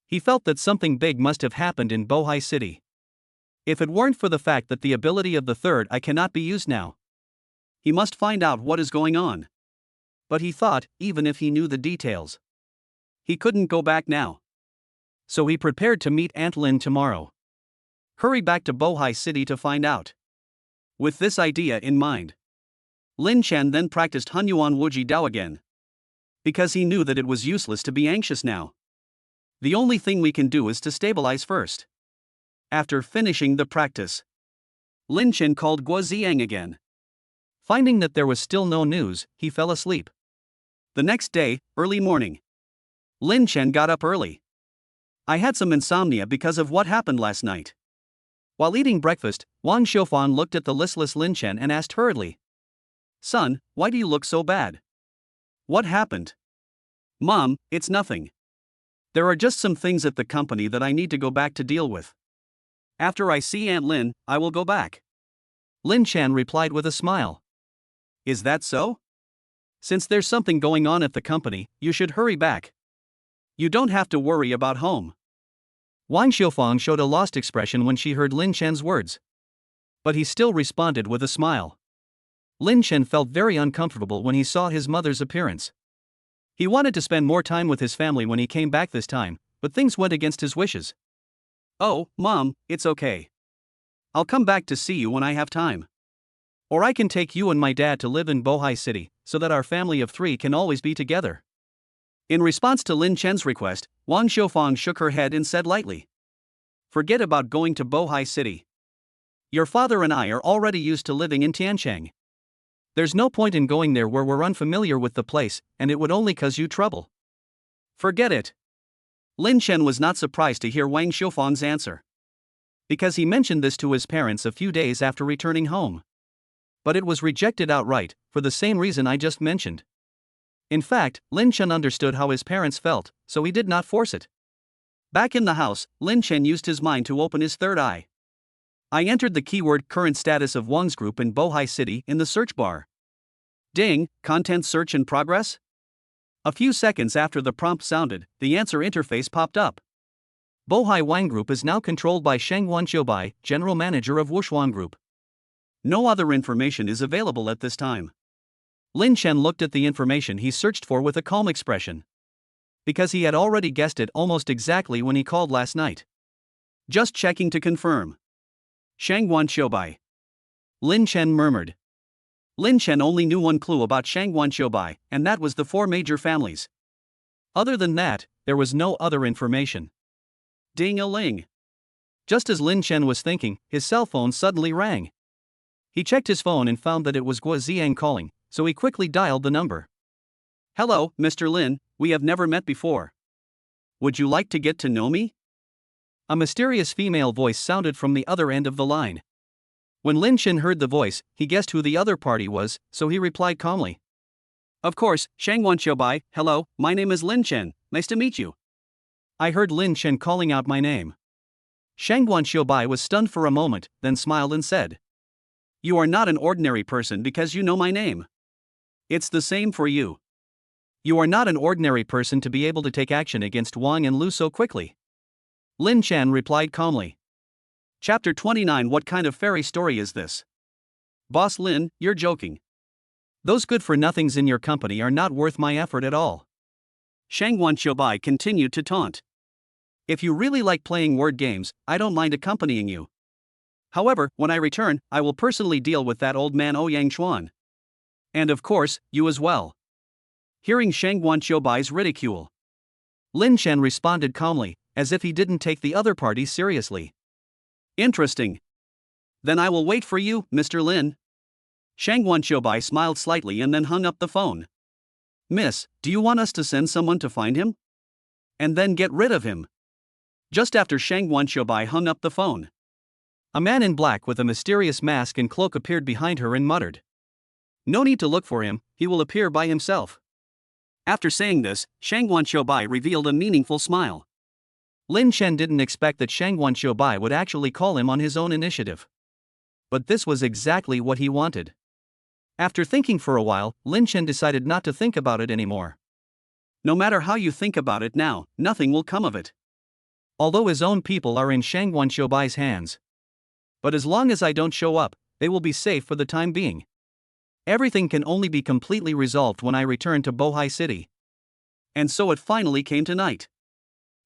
He felt that something big must have happened in Bohai City. If it weren't for the fact that the ability of the third eye cannot be used now, He must find out what is going on. but he thought, even if he knew the details, He couldn't go back now. so he prepared to meet Aunt Lin tomorrow. Hurry back to Bohai City to find out. With this idea in mind, Lin Chen then practiced Hunyuan Wuji Dao again. Because he knew that it was useless to be anxious now. The only thing we can do is to stabilize first. After finishing the practice, Lin Chen called Guo Ziyang again. Finding that there was still no news, he fell asleep. The next day, early morning, Lin Chen got up early. I had some insomnia because of what happened last night. While eating breakfast, Wang Xiufan looked at the listless Lin Chen and asked hurriedly, Son, why do you look so bad? What happened? Mom, it's nothing. There are just some things at the company that I need to go back to deal with. After I see Aunt Lin, I will go back. Lin Chen replied with a smile. Is that so? Since there's something going on at the company, you should hurry back. You don't have to worry about home. Wang Xiufang showed a lost expression when she heard Lin Chen's words. But he still responded with a smile. Lin Chen felt very uncomfortable when he saw his mother's appearance. He wanted to spend more time with his family when he came back this time, but things went against his wishes. Oh, Mom, it's okay. I'll come back to see you when I have time. Or I can take you and my dad to live in Bohai City, so that our family of 3 can always be together. In response to Lin Chen's request, Wang Xiufang shook her head and said lightly, Forget about going to Bohai City. Your father and I are already used to living in Tiancheng. There's no point in going there where we're unfamiliar with the place, and it would only cause you trouble. Forget it. Lin Chen was not surprised to hear Wang Xiufang's answer, because he mentioned this to his parents a few days after returning home. But it was rejected outright, for the same reason I just mentioned. In fact, Lin Chen understood how his parents felt, so he did not force it. Back in the house, Lin Chen used his mind to open his third eye. I entered the keyword current status of Wang's group in Bohai City in the search bar. Ding, content search in progress? A few seconds after the prompt sounded, the answer interface popped up. Bohai Wang Group is now controlled by Sheng Wanqiubai, General Manager of Wushuan Group. No other information is available at this time. Lin Chen looked at the information he searched for with a calm expression. Because he had already guessed it almost exactly when he called last night. Just checking to confirm. Shang Wanqiubai. Lin Chen murmured. Lin Chen only knew one clue about Shang Wanqiubai, and that was the 4 major families. Other than that, there was no other information. Ding-a-ling. Just as Lin Chen was thinking, his cell phone suddenly rang. He checked his phone and found that it was Guo Ziyang calling, so he quickly dialed the number. Hello, Mr. Lin, we have never met before. Would you like to get to know me? A mysterious female voice sounded from the other end of the line. When Lin Chen heard the voice, he guessed who the other party was, so he replied calmly. Of course, Shang Wanqiubai, hello, my name is Lin Chen, nice to meet you. I heard Lin Chen calling out my name. Shang Wanqiubai was stunned for a moment, then smiled and said, You are not an ordinary person because you know my name. It's the same for you. You are not an ordinary person to be able to take action against Wang and Lu so quickly. Lin Chen replied calmly. Chapter 29. What kind of fairy story is this? Boss Lin, you're joking. Those good-for-nothings in your company are not worth my effort at all. Shang Wanqiubai continued to taunt. If you really like playing word games, I don't mind accompanying you. However, when I return, I will personally deal with that old man Ouyang Chuan. And of course, you as well. Hearing Shang Wanqiubai's ridicule, Lin Chen responded calmly, as if he didn't take the other party seriously. Interesting. Then I will wait for you, Mr. Lin. Shang Wanqiubai smiled slightly and then hung up the phone. Miss, do you want us to send someone to find him? And then get rid of him? Just after Shang Wanqiubai hung up the phone, a man in black with a mysterious mask and cloak appeared behind her and muttered. No need to look for him, he will appear by himself. After saying this, Shang Wanqiubai revealed a meaningful smile. Lin Chen didn't expect that Shang Wanqiubai would actually call him on his own initiative. But this was exactly what he wanted. After thinking for a while, Lin Chen decided not to think about it anymore. No matter how you think about it now, nothing will come of it. Although his own people are in Shang Wanqiubai's hands. But as long as I don't show up, they will be safe for the time being. Everything can only be completely resolved when I return to Bohai City. And so it finally came to night.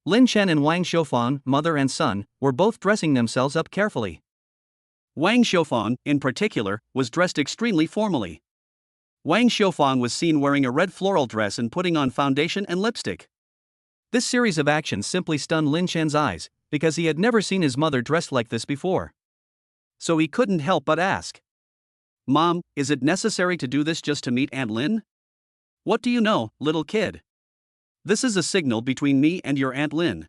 Lin Chen and Wang Xiufang, mother and son, were both dressing themselves up carefully. Wang Xiufang, in particular, was dressed extremely formally. Wang Xiufang was seen wearing a red floral dress and putting on foundation and lipstick. This series of actions simply stunned Lin Chen's eyes, because he had never seen his mother dressed like this before. So he couldn't help but ask, "Mom, is it necessary to do this just to meet Aunt Lin?" "What do you know, little kid? This is a signal between me and your Aunt Lin.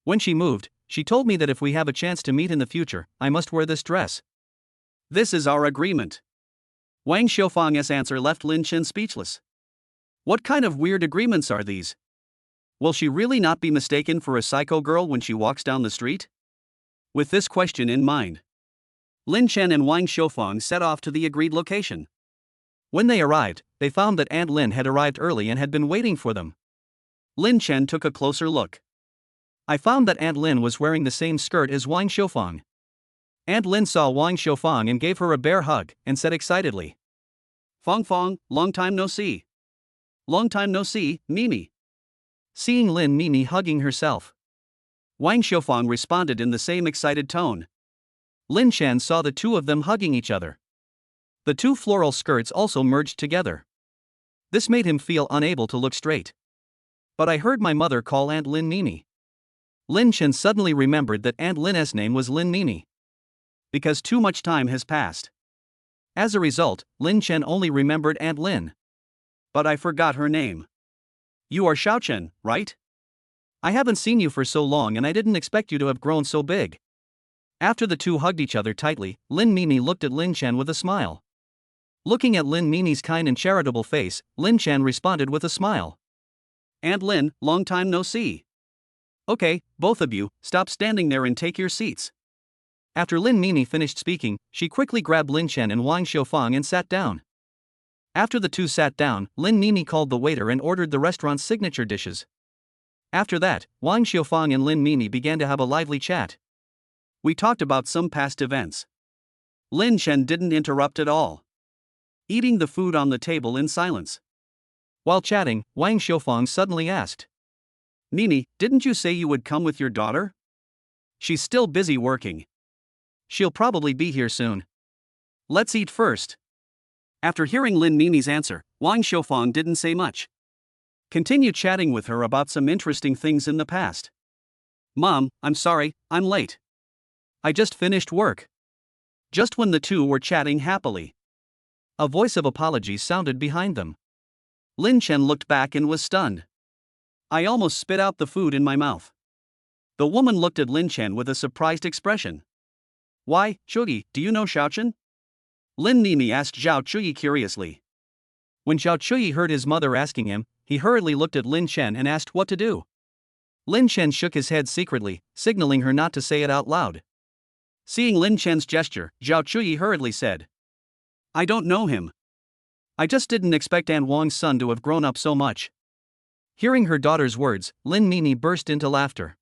When she moved, she told me that if we have a chance to meet in the future, I must wear this dress. This is our agreement." Wang Xiufang's answer left Lin Chen speechless. What kind of weird agreements are these? Will she really not be mistaken for a psycho girl when she walks down the street? With this question in mind, Lin Chen and Wang Xiufang set off to the agreed location. When they arrived, they found that Aunt Lin had arrived early and had been waiting for them. Lin Chen took a closer look. I found that Aunt Lin was wearing the same skirt as Wang Xiufang. Aunt Lin saw Wang Xiufang and gave her a bear hug, and said excitedly, "Fong, long time no see. Long time no see, Mimi." Seeing Lin Mimi hugging herself, Wang Xiufang responded in the same excited tone. Lin Chen saw the two of them hugging each other. The two floral skirts also merged together. This made him feel unable to look straight. But I heard my mother call Aunt Lin Mimi. Lin Chen suddenly remembered that Aunt Lin's name was Lin Mimi. Because too much time has passed. As a result, Lin Chen only remembered Aunt Lin. But I forgot her name. You are Xiaochen, right? I haven't seen you for so long and I didn't expect you to have grown so big. After the two hugged each other tightly, Lin Mimi looked at Lin Chen with a smile. Looking at Lin Mimi's kind and charitable face, Lin Chen responded with a smile. "Aunt Lin, long time no see. Okay, both of you, stop standing there and take your seats." After Lin Mimi finished speaking, she quickly grabbed Lin Chen and Wang Xiufang and sat down. After the two sat down, Lin Mimi called the waiter and ordered the restaurant's signature dishes. After that, Wang Xiufang and Lin Mimi began to have a lively chat. We talked about some past events. Lin Chen didn't interrupt at all, eating the food on the table in silence. While chatting, Wang Xiufang suddenly asked, "Mimi, didn't you say you would come with your daughter? She's still busy working." "She'll probably be here soon. Let's eat first." After hearing Lin Mimi's answer, Wang Xiufang didn't say much. Continued chatting with her about some interesting things in the past. "Mom, I'm sorry, I'm late. I just finished work." Just when the two were chatting happily, a voice of apology sounded behind them. Lin Chen looked back and was stunned. "I almost spit out the food in my mouth." The woman looked at Lin Chen with a surprised expression. "Why, Chuyi, do you know Xiaochen?" Lin Mimi asked Zhao Chuyi curiously. When Zhao Chuyi heard his mother asking him, he hurriedly looked at Lin Chen and asked what to do. Lin Chen shook his head secretly, signaling her not to say it out loud. Seeing Lin Chen's gesture, Zhao Chuyi hurriedly said, "I don't know him. I just didn't expect Aunt Wang's son to have grown up so much." Hearing her daughter's words, Lin Mimi burst into laughter.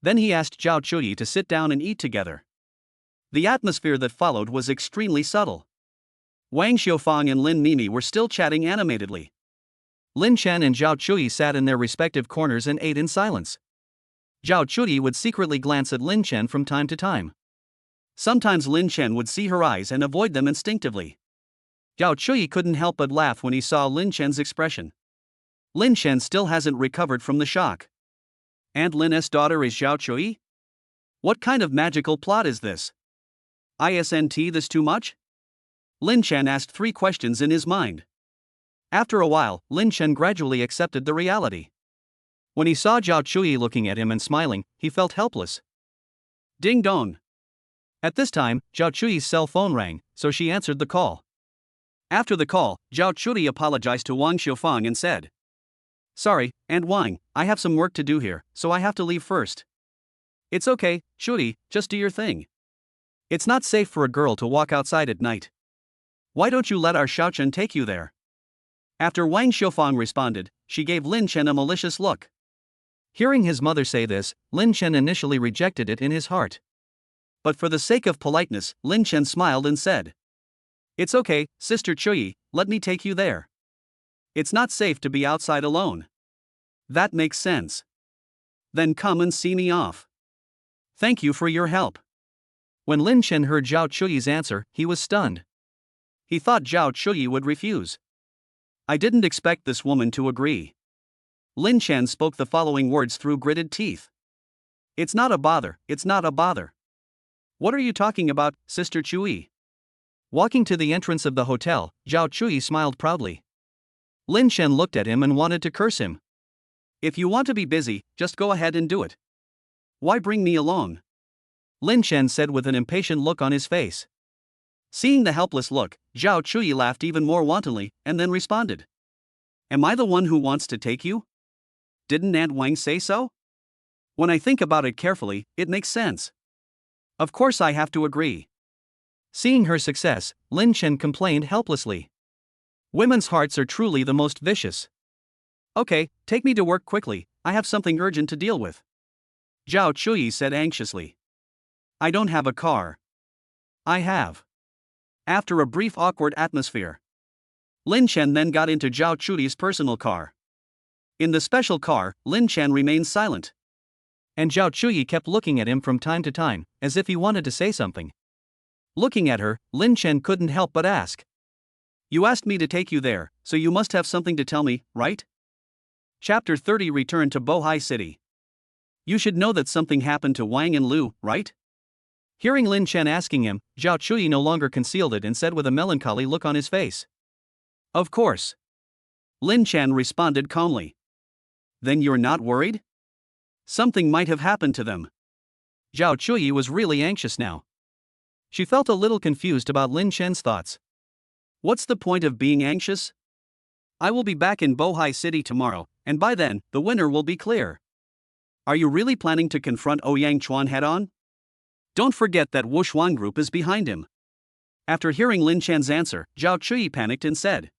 Then he asked Zhao Chuyi to sit down and eat together. The atmosphere that followed was extremely subtle. Wang Xiufang and Lin Mimi were still chatting animatedly. Lin Chen and Zhao Chuyi sat in their respective corners and ate in silence. Zhao Chuyi would secretly glance at Lin Chen from time to time. Sometimes Lin Chen would see her eyes and avoid them instinctively. Zhao Chuyi couldn't help but laugh when he saw Lin Chen's expression. Lin Chen still hasn't recovered from the shock. Aunt Lin's daughter is Zhao Chuyi? What kind of magical plot is this? Isn't this too much? Lin Chen asked 3 questions in his mind. After a while, Lin Chen gradually accepted the reality. When he saw Zhao Chuyi looking at him and smiling, he felt helpless. Ding dong. At this time, Zhao Chuyi's cell phone rang, so she answered the call. After the call, Zhao Chudi apologized to Wang Xiufang and said, "Sorry, Aunt Wang, I have some work to do here, so I have to leave first." "It's okay, Chudi, just do your thing. It's not safe for a girl to walk outside at night. Why don't you let our Xiaochen take you there?" After Wang Xiufang responded, she gave Lin Chen a malicious look. Hearing his mother say this, Lin Chen initially rejected it in his heart. But for the sake of politeness, Lin Chen smiled and said, "It's okay, Sister Chuyi, let me take you there. It's not safe to be outside alone." "That makes sense. Then come and see me off. Thank you for your help." When Lin Chen heard Zhao Chuyi's answer, he was stunned. He thought Zhao Chuyi would refuse. "I didn't expect this woman to agree." Lin Chen spoke the following words through gritted teeth. "It's not a bother, it's not a bother." "What are you talking about, Sister Chuyi?" Walking to the entrance of the hotel, Zhao Chuyi smiled proudly. Lin Chen looked at him and wanted to curse him. "If you want to be busy, just go ahead and do it. Why bring me along?" Lin Chen said with an impatient look on his face. Seeing the helpless look, Zhao Chuyi laughed even more wantonly, and then responded, "Am I the one who wants to take you? Didn't Aunt Wang say so? When I think about it carefully, it makes sense. Of course I have to agree." Seeing her success, Lin Chen complained helplessly. Women's hearts are truly the most vicious. "Okay, take me to work quickly, I have something urgent to deal with," Zhao Chuyi said anxiously. "I don't have a car." "I have." After a brief awkward atmosphere, Lin Chen then got into Zhao Chuyi's personal car. In the special car, Lin Chen remained silent. And Zhao Chuyi kept looking at him from time to time, as if he wanted to say something. Looking at her, Lin Chen couldn't help but ask, "You asked me to take you there, so you must have something to tell me, right?" Chapter 30 Return to Bohai City. "You should know that something happened to Wang and Lu, right?" Hearing Lin Chen asking him, Zhao Chuyi no longer concealed it and said with a melancholy look on his face, "Of course." Lin Chen responded calmly. "Then you're not worried? Something might have happened to them." Zhao Chuyi was really anxious now. She felt a little confused about Lin Chen's thoughts. "What's the point of being anxious? I will be back in Bohai City tomorrow, and by then, the winner will be clear. Are you really planning to confront Ouyang Chuan head-on? Don't forget that Wushuan Group is behind him." After hearing Lin Chen's answer, Zhao Chuyi panicked and said,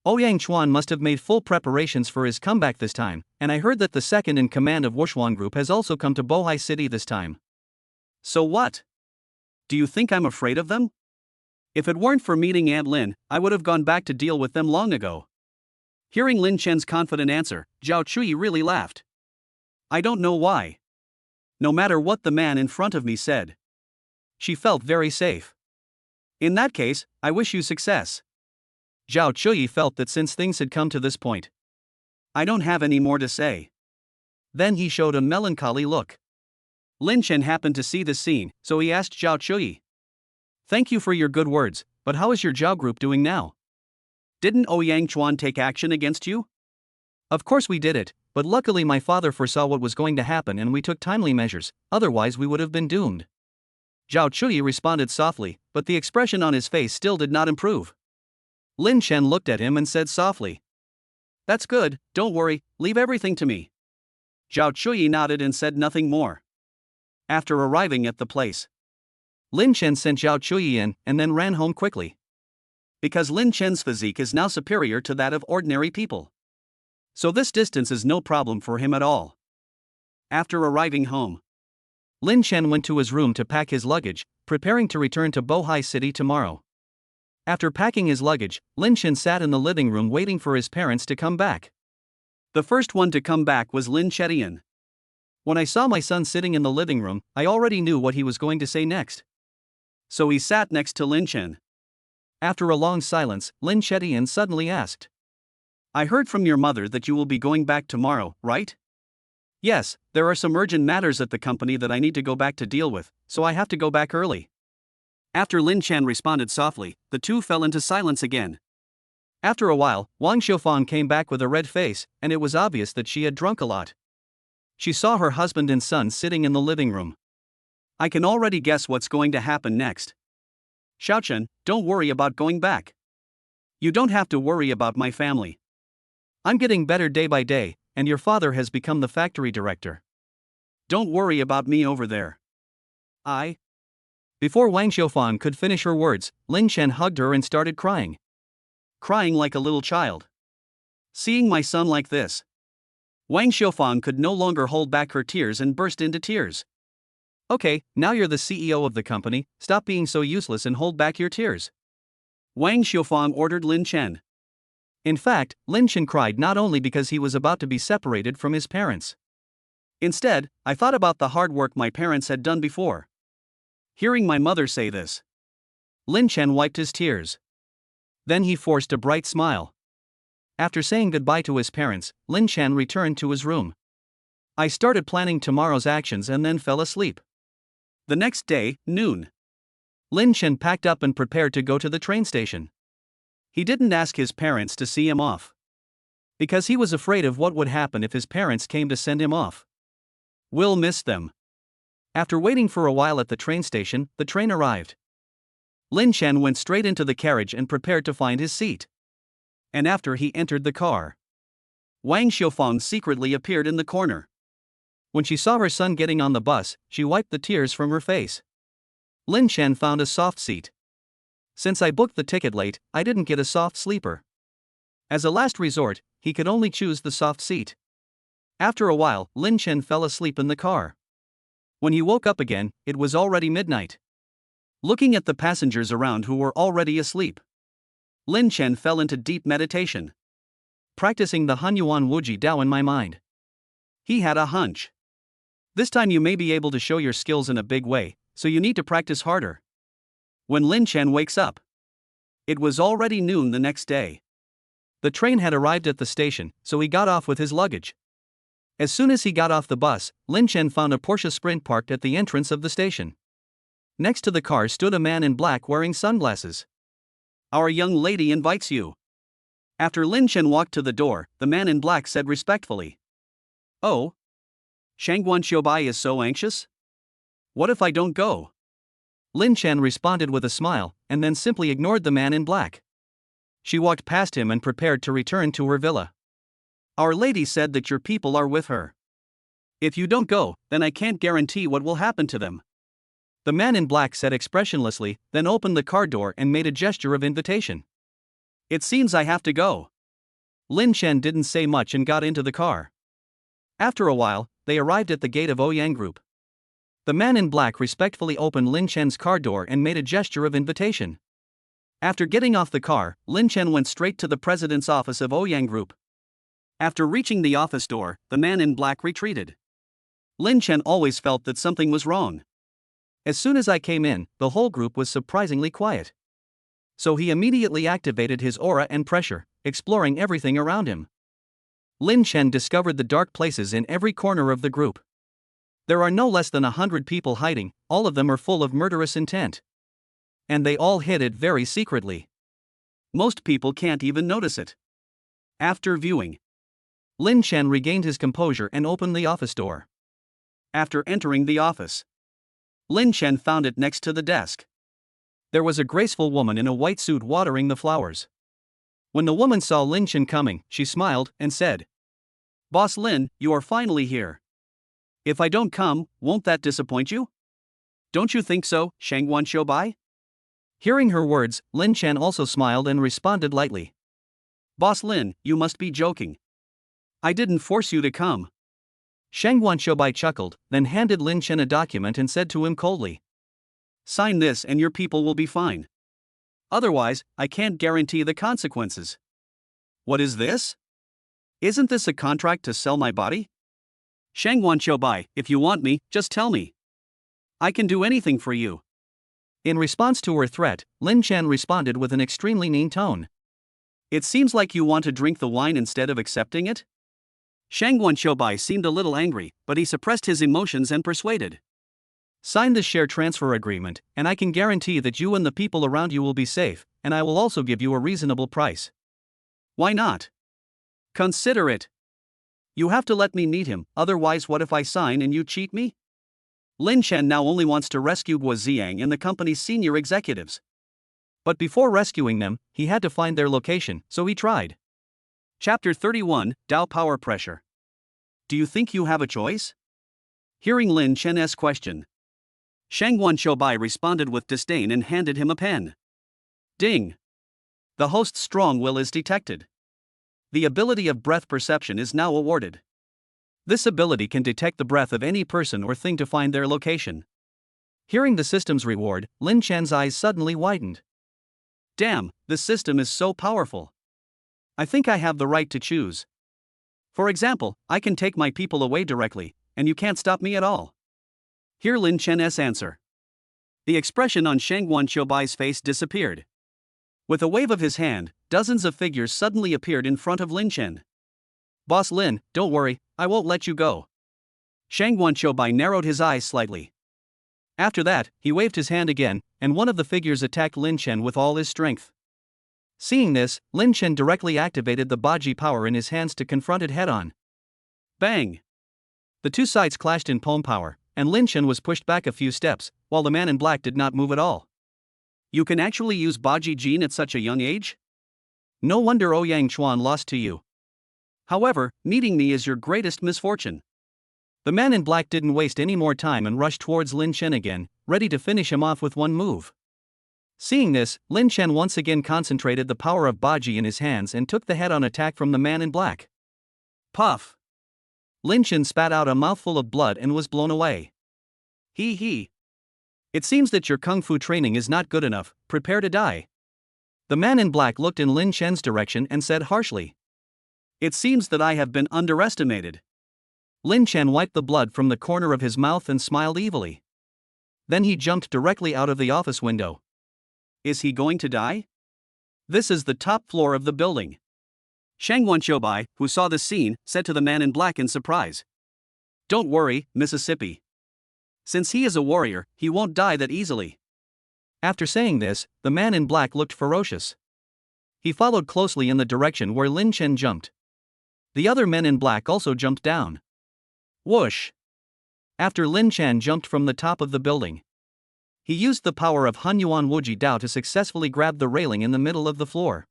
Ouyang Chuan must have made full preparations for his comeback this time, and I heard that the second in command of Wushuan Group has also come to Bohai City this time. "So what? Do you think I'm afraid of them? If it weren't for meeting Aunt Lin, I would have gone back to deal with them long ago." Hearing Lin Chen's confident answer, Zhao Chuyi really laughed. "I don't know why. No matter what the man in front of me said." She felt very safe. "In that case, I wish you success." Zhao Chuyi felt that since things had come to this point, "I don't have any more to say." Then he showed a melancholy look. Lin Chen happened to see this scene, so he asked Zhao Chuyi, "Thank you for your good words, but how is your Zhao group doing now?" "Didn't Ouyang Chuan take action against you?" "Of course we did it, but luckily my father foresaw what was going to happen and we took timely measures, otherwise we would have been doomed." Zhao Chuyi responded softly, but the expression on his face still did not improve. Lin Chen looked at him and said softly, "That's good, don't worry, leave everything to me." Zhao Chuyi nodded and said nothing more. After arriving at the place, Lin Chen sent Zhao Chuyi in and then ran home quickly. Because Lin Chen's physique is now superior to that of ordinary people, so this distance is no problem for him at all. After arriving home, Lin Chen went to his room to pack his luggage, preparing to return to Bohai City tomorrow. After packing his luggage, Lin Chen sat in the living room waiting for his parents to come back. The first one to come back was Lin Chetian. When I saw my son sitting in the living room, I already knew what he was going to say next. So he sat next to Lin Chen. After a long silence, Lin Chetian suddenly asked, "I heard from your mother that you will be going back tomorrow, right?" "Yes, there are some urgent matters at the company that I need to go back to deal with, so I have to go back early." After Lin Chen responded softly, the two fell into silence again. After a while, Wang Xiufang came back with a red face, and it was obvious that she had drunk a lot. She saw her husband and son sitting in the living room. "I can already guess what's going to happen next. Xiaochen, don't worry about going back. You don't have to worry about my family. I'm getting better day by day, and your father has become the factory director. Don't worry about me over there. Before Wang Xiaofang could finish her words, Lin Chen hugged her and started crying. Crying like a little child. Seeing my son like this. Wang Xiaofang could no longer hold back her tears and burst into tears. Okay, now you're the CEO of the company, stop being so useless and hold back your tears. Wang Xiaofang ordered Lin Chen. In fact, Lin Chen cried not only because he was about to be separated from his parents. Instead, I thought about the hard work my parents had done before. Hearing my mother say this. Lin Chen wiped his tears. Then he forced a bright smile. After saying goodbye to his parents, Lin Chen returned to his room. I started planning tomorrow's actions and then fell asleep. The next day, noon. Lin Chen packed up and prepared to go to the train station. He didn't ask his parents to see him off. Because he was afraid of what would happen if his parents came to send him off. We'll miss them. After waiting for a while at the train station, the train arrived. Lin Chen went straight into the carriage and prepared to find his seat. And after he entered the car, Wang Xiaofang secretly appeared in the corner. When she saw her son getting on the bus, she wiped the tears from her face. Lin Chen found a soft seat. Since I booked the ticket late, I didn't get a soft sleeper. As a last resort, he could only choose the soft seat. After a while, Lin Chen fell asleep in the car. When he woke up again, it was already midnight. Looking at the passengers around who were already asleep, Lin Chen fell into deep meditation, practicing the Hunyuan Wuji Dao in my mind. He had a hunch. This time you may be able to show your skills in a big way, so you need to practice harder. When Lin Chen wakes up, it was already noon the next day. The train had arrived at the station, so he got off with his luggage. As soon as he got off the bus, Lin Chen found a Porsche Sprint parked at the entrance of the station. Next to the car stood a man in black wearing sunglasses. Our young lady invites you. After Lin Chen walked to the door, the man in black said respectfully. Oh? Shangguan Xiaobai is so anxious? What if I don't go? Lin Chen responded with a smile, and then simply ignored the man in black. She walked past him and prepared to return to her villa. Our lady said that your people are with her. If you don't go, then I can't guarantee what will happen to them. The man in black said expressionlessly, then opened the car door and made a gesture of invitation. It seems I have to go. Lin Chen didn't say much and got into the car. After a while, they arrived at the gate of Ouyang Group. The man in black respectfully opened Lin Chen's car door and made a gesture of invitation. After getting off the car, Lin Chen went straight to the president's office of Ouyang Group. After reaching the office door, the man in black retreated. Lin Chen always felt that something was wrong. As soon as I came in, the whole group was surprisingly quiet. So he immediately activated his aura and pressure, exploring everything around him. Lin Chen discovered the dark places in every corner of the group. There are no less than 100 people hiding, all of them are full of murderous intent. And they all hid it very secretly. Most people can't even notice it. After viewing, Lin Chen regained his composure and opened the office door. After entering the office, Lin Chen found it next to the desk. There was a graceful woman in a white suit watering the flowers. When the woman saw Lin Chen coming, she smiled and said, Boss Lin, you are finally here. If I don't come, won't that disappoint you? Don't you think so, Shangguan Xiaobai? Hearing her words, Lin Chen also smiled and responded lightly. Boss Lin, you must be joking. I didn't force you to come. Shangguan Xiaobai chuckled, then handed Lin Chen a document and said to him coldly. Sign this and your people will be fine. Otherwise, I can't guarantee the consequences. What is this? Isn't this a contract to sell my body? Shangguan Xiaobai, if you want me, just tell me. I can do anything for you. In response to her threat, Lin Chen responded with an extremely mean tone. It seems like you want to drink the wine instead of accepting it? Shangguan Xiaobai seemed a little angry, but he suppressed his emotions and persuaded. Sign this share transfer agreement, and I can guarantee that you and the people around you will be safe, and I will also give you a reasonable price. Why not? Consider it. You have to let me meet him, otherwise what if I sign and you cheat me? Lin Chen now only wants to rescue Guo Ziang and the company's senior executives. But before rescuing them, he had to find their location, so he tried. Chapter 31, Dao Power Pressure. Do you think you have a choice? Hearing Lin Chen's question, Shang Bai responded with disdain and handed him a pen. Ding! The host's strong will is detected. The ability of breath perception is now awarded. This ability can detect the breath of any person or thing to find their location. Hearing the system's reward, Lin Chen's eyes suddenly widened. Damn, this system is so powerful. I think I have the right to choose. For example, I can take my people away directly, and you can't stop me at all. Hear Lin Chen's answer. The expression on Shang Bai's face disappeared. With a wave of his hand, dozens of figures suddenly appeared in front of Lin Chen. Boss Lin, don't worry, I won't let you go. Shang Bai narrowed his eyes slightly. After that, he waved his hand again, and one of the figures attacked Lin Chen with all his strength. Seeing this, Lin Chen directly activated the Baji power in his hands to confront it head-on. Bang! The two sides clashed in palm power, and Lin Chen was pushed back a few steps, while the man in black did not move at all. You can actually use Baji Jin at such a young age? No wonder Ouyang Chuan lost to you. However, meeting me is your greatest misfortune. The man in black didn't waste any more time and rushed towards Lin Chen again, ready to finish him off with one move. Seeing this, Lin Chen once again concentrated the power of Baji in his hands and took the head-on attack from the man in black. Puff! Lin Chen spat out a mouthful of blood and was blown away. He. It seems that your kung fu training is not good enough, prepare to die. The man in black looked in Lin Chen's direction and said harshly. It seems that I have been underestimated. Lin Chen wiped the blood from the corner of his mouth and smiled evilly. Then he jumped directly out of the office window. Is he going to die? This is the top floor of the building. Shang Bai, who saw the scene, said to the man in black in surprise. Don't worry, Mississippi. Since he is a warrior, he won't die that easily. After saying this, the man in black looked ferocious. He followed closely in the direction where Lin Chen jumped. The other men in black also jumped down. Whoosh! After Lin Chen jumped from the top of the building, he used the power of Hunyuan Wuji Dao to successfully grab the railing in the middle of the floor.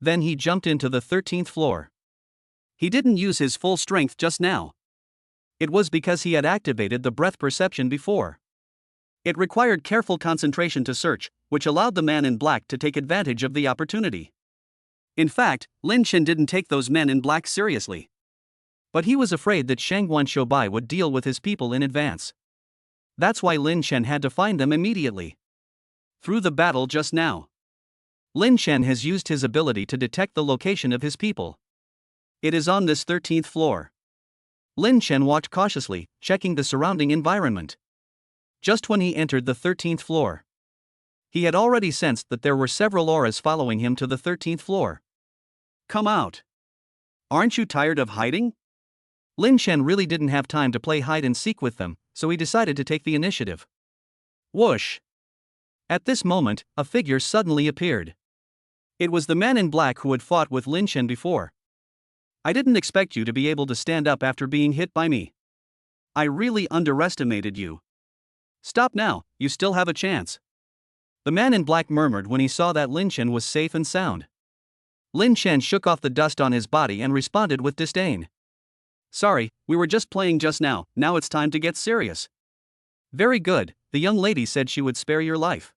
Then he jumped into the 13th floor. He didn't use his full strength just now. It was because he had activated the breath perception before. It required careful concentration to search, which allowed the man in black to take advantage of the opportunity. In fact, Lin Chen didn't take those men in black seriously. But he was afraid that Shang Bai would deal with his people in advance. That's why Lin Chen had to find them immediately. Through the battle just now, Lin Chen has used his ability to detect the location of his people. It is on this 13th floor. Lin Chen walked cautiously, checking the surrounding environment. Just when he entered the 13th floor, he had already sensed that there were several auras following him to the 13th floor. Come out! Aren't you tired of hiding? Lin Chen really didn't have time to play hide and seek with them, so he decided to take the initiative. Whoosh! At this moment, a figure suddenly appeared. It was the man in black who had fought with Lin Chen before. I didn't expect you to be able to stand up after being hit by me. I really underestimated you. Stop now, you still have a chance. The man in black murmured when he saw that Lin Chen was safe and sound. Lin Chen shook off the dust on his body and responded with disdain. Sorry, we were just playing just now, now it's time to get serious. Very good, the young lady said she would spare your life.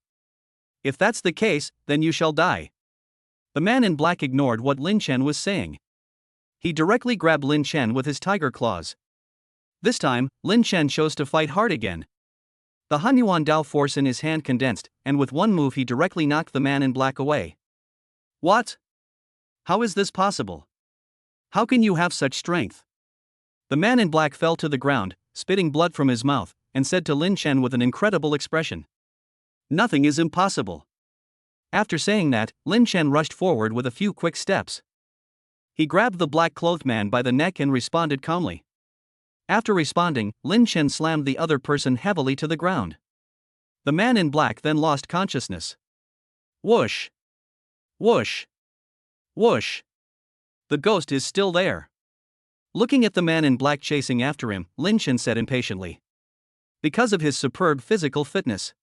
If that's the case, then you shall die. The man in black ignored what Lin Chen was saying. He directly grabbed Lin Chen with his tiger claws. This time, Lin Chen chose to fight hard again. The Hunyuan Dao force in his hand condensed, and with one move he directly knocked the man in black away. What? How is this possible? How can you have such strength? The man in black fell to the ground, spitting blood from his mouth, and said to Lin Chen with an incredible expression. Nothing is impossible. After saying that, Lin Chen rushed forward with a few quick steps. He grabbed the black-clothed man by the neck and responded calmly. After responding, Lin Chen slammed the other person heavily to the ground. The man in black then lost consciousness. Whoosh! Whoosh! Whoosh! The ghost is still there. Looking at the man in black chasing after him, Lin Chen said impatiently. Because of his superb physical fitness,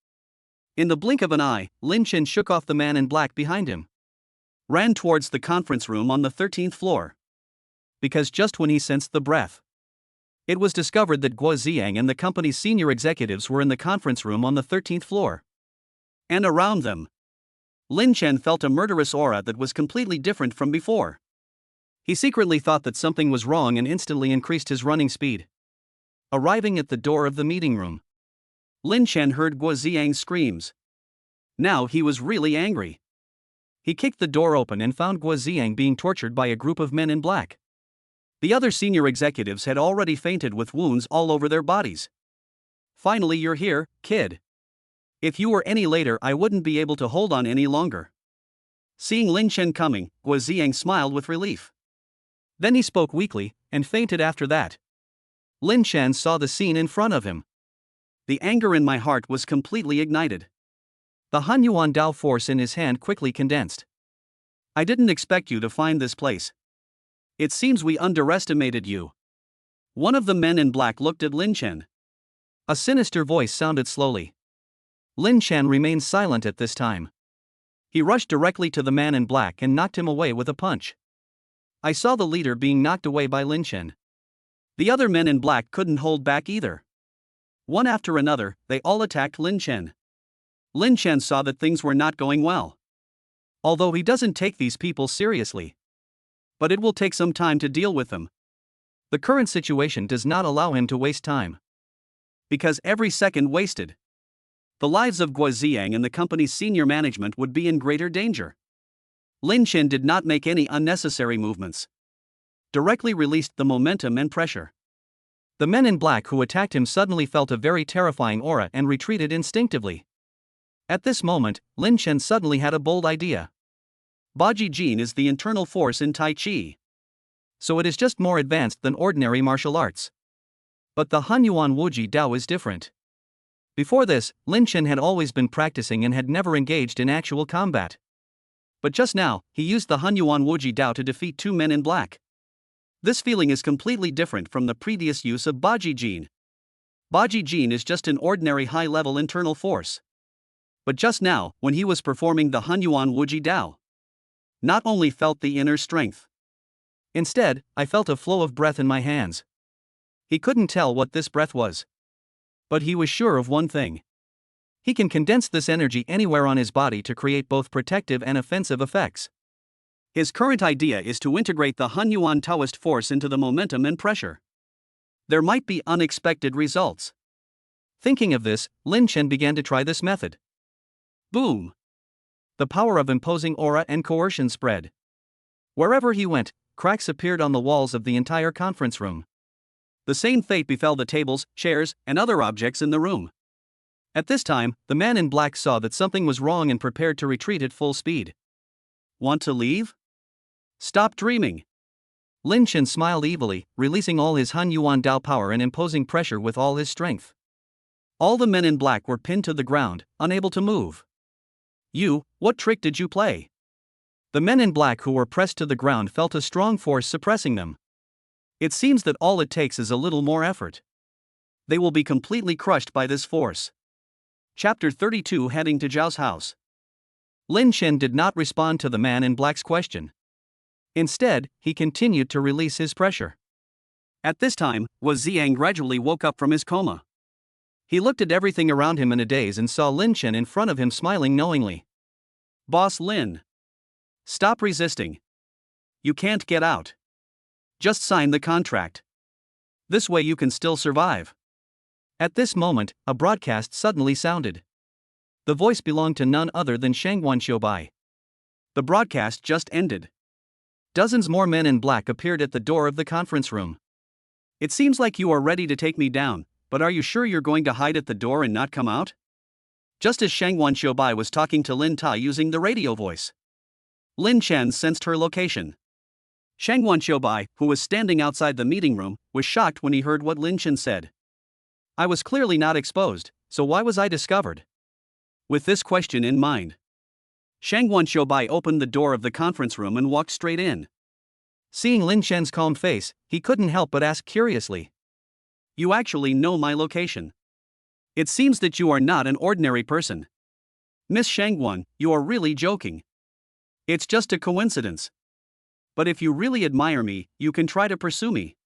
In the blink of an eye, Lin Chen shook off the man in black behind him, ran towards the conference room on the 13th floor. Because just when he sensed the breath, it was discovered that Guo Ziang and the company's senior executives were in the conference room on the 13th floor. And around them, Lin Chen felt a murderous aura that was completely different from before. He secretly thought that something was wrong and instantly increased his running speed. Arriving at the door of the meeting room, Lin Chen heard Guo Ziang's screams. Now he was really angry. He kicked the door open and found Guo Ziang being tortured by a group of men in black. The other senior executives had already fainted with wounds all over their bodies. Finally, you're here, kid. If you were any later, I wouldn't be able to hold on any longer. Seeing Lin Chen coming, Guo Ziang smiled with relief. Then he spoke weakly, and fainted after that. Lin Chen saw the scene in front of him. The anger in my heart was completely ignited. The Hunyuan Dao force in his hand quickly condensed. I didn't expect you to find this place. It seems we underestimated you. One of the men in black looked at Lin Chen. A sinister voice sounded slowly. Lin Chen remained silent at this time. He rushed directly to the man in black and knocked him away with a punch. I saw the leader being knocked away by Lin Chen. The other men in black couldn't hold back either. One after another, they all attacked Lin Chen. Lin Chen saw that things were not going well. Although he doesn't take these people seriously, but it will take some time to deal with them. The current situation does not allow him to waste time. Because every second wasted, the lives of Guo Ziang and the company's senior management would be in greater danger. Lin Chen did not make any unnecessary movements. Directly released the momentum and pressure. The men in black who attacked him suddenly felt a very terrifying aura and retreated instinctively. At this moment, Lin Chen suddenly had a bold idea. Baji Jin is the internal force in Tai Chi. So it is just more advanced than ordinary martial arts. But the Hunyuan Wuji Dao is different. Before this, Lin Chen had always been practicing and had never engaged in actual combat. But just now, he used the Hunyuan Wuji Dao to defeat two men in black. This feeling is completely different from the previous use of Baji Jin. Baji Jin is just an ordinary high-level internal force. But just now, when he was performing the Hunyuan Wuji Dao, not only felt the inner strength. Instead, I felt a flow of breath in my hands. He couldn't tell what this breath was. But he was sure of one thing. He can condense this energy anywhere on his body to create both protective and offensive effects. His current idea is to integrate the Hunyuan Taoist force into the momentum and pressure. There might be unexpected results. Thinking of this, Lin Chen began to try this method. Boom! The power of imposing aura and coercion spread. Wherever he went, cracks appeared on the walls of the entire conference room. The same fate befell the tables, chairs, and other objects in the room. At this time, the man in black saw that something was wrong and prepared to retreat at full speed. Want to leave? Stop dreaming. Lin Chen smiled evilly, releasing all his Hunyuan Dao power and imposing pressure with all his strength. All the men in black were pinned to the ground, unable to move. You, what trick did you play? The men in black who were pressed to the ground felt a strong force suppressing them. It seems that all it takes is a little more effort. They will be completely crushed by this force. Chapter 32. Heading to Zhao's house. Lin Chen did not respond to the man in black's question. Instead, he continued to release his pressure. At this time, Guo Ziang gradually woke up from his coma. He looked at everything around him in a daze and saw Lin Chen in front of him smiling knowingly. Boss Lin. Stop resisting. You can't get out. Just sign the contract. This way you can still survive. At this moment, a broadcast suddenly sounded. The voice belonged to none other than Shangguan Xiubai. The broadcast just ended. Dozens more men in black appeared at the door of the conference room. It seems like you are ready to take me down, but are you sure you're going to hide at the door and not come out? Just as Shangguan Xiubai was talking to Lin Tai using the radio voice, Lin Chen sensed her location. Shangguan Xiubai, who was standing outside the meeting room, was shocked when he heard what Lin Chen said. I was clearly not exposed, so why was I discovered? With this question in mind, Shangguan Xiubai opened the door of the conference room and walked straight in. Seeing Lin Chen's calm face, he couldn't help but ask curiously. You actually know my location. It seems that you are not an ordinary person. Miss Shangguan, you are really joking. It's just a coincidence. But if you really admire me, you can try to pursue me.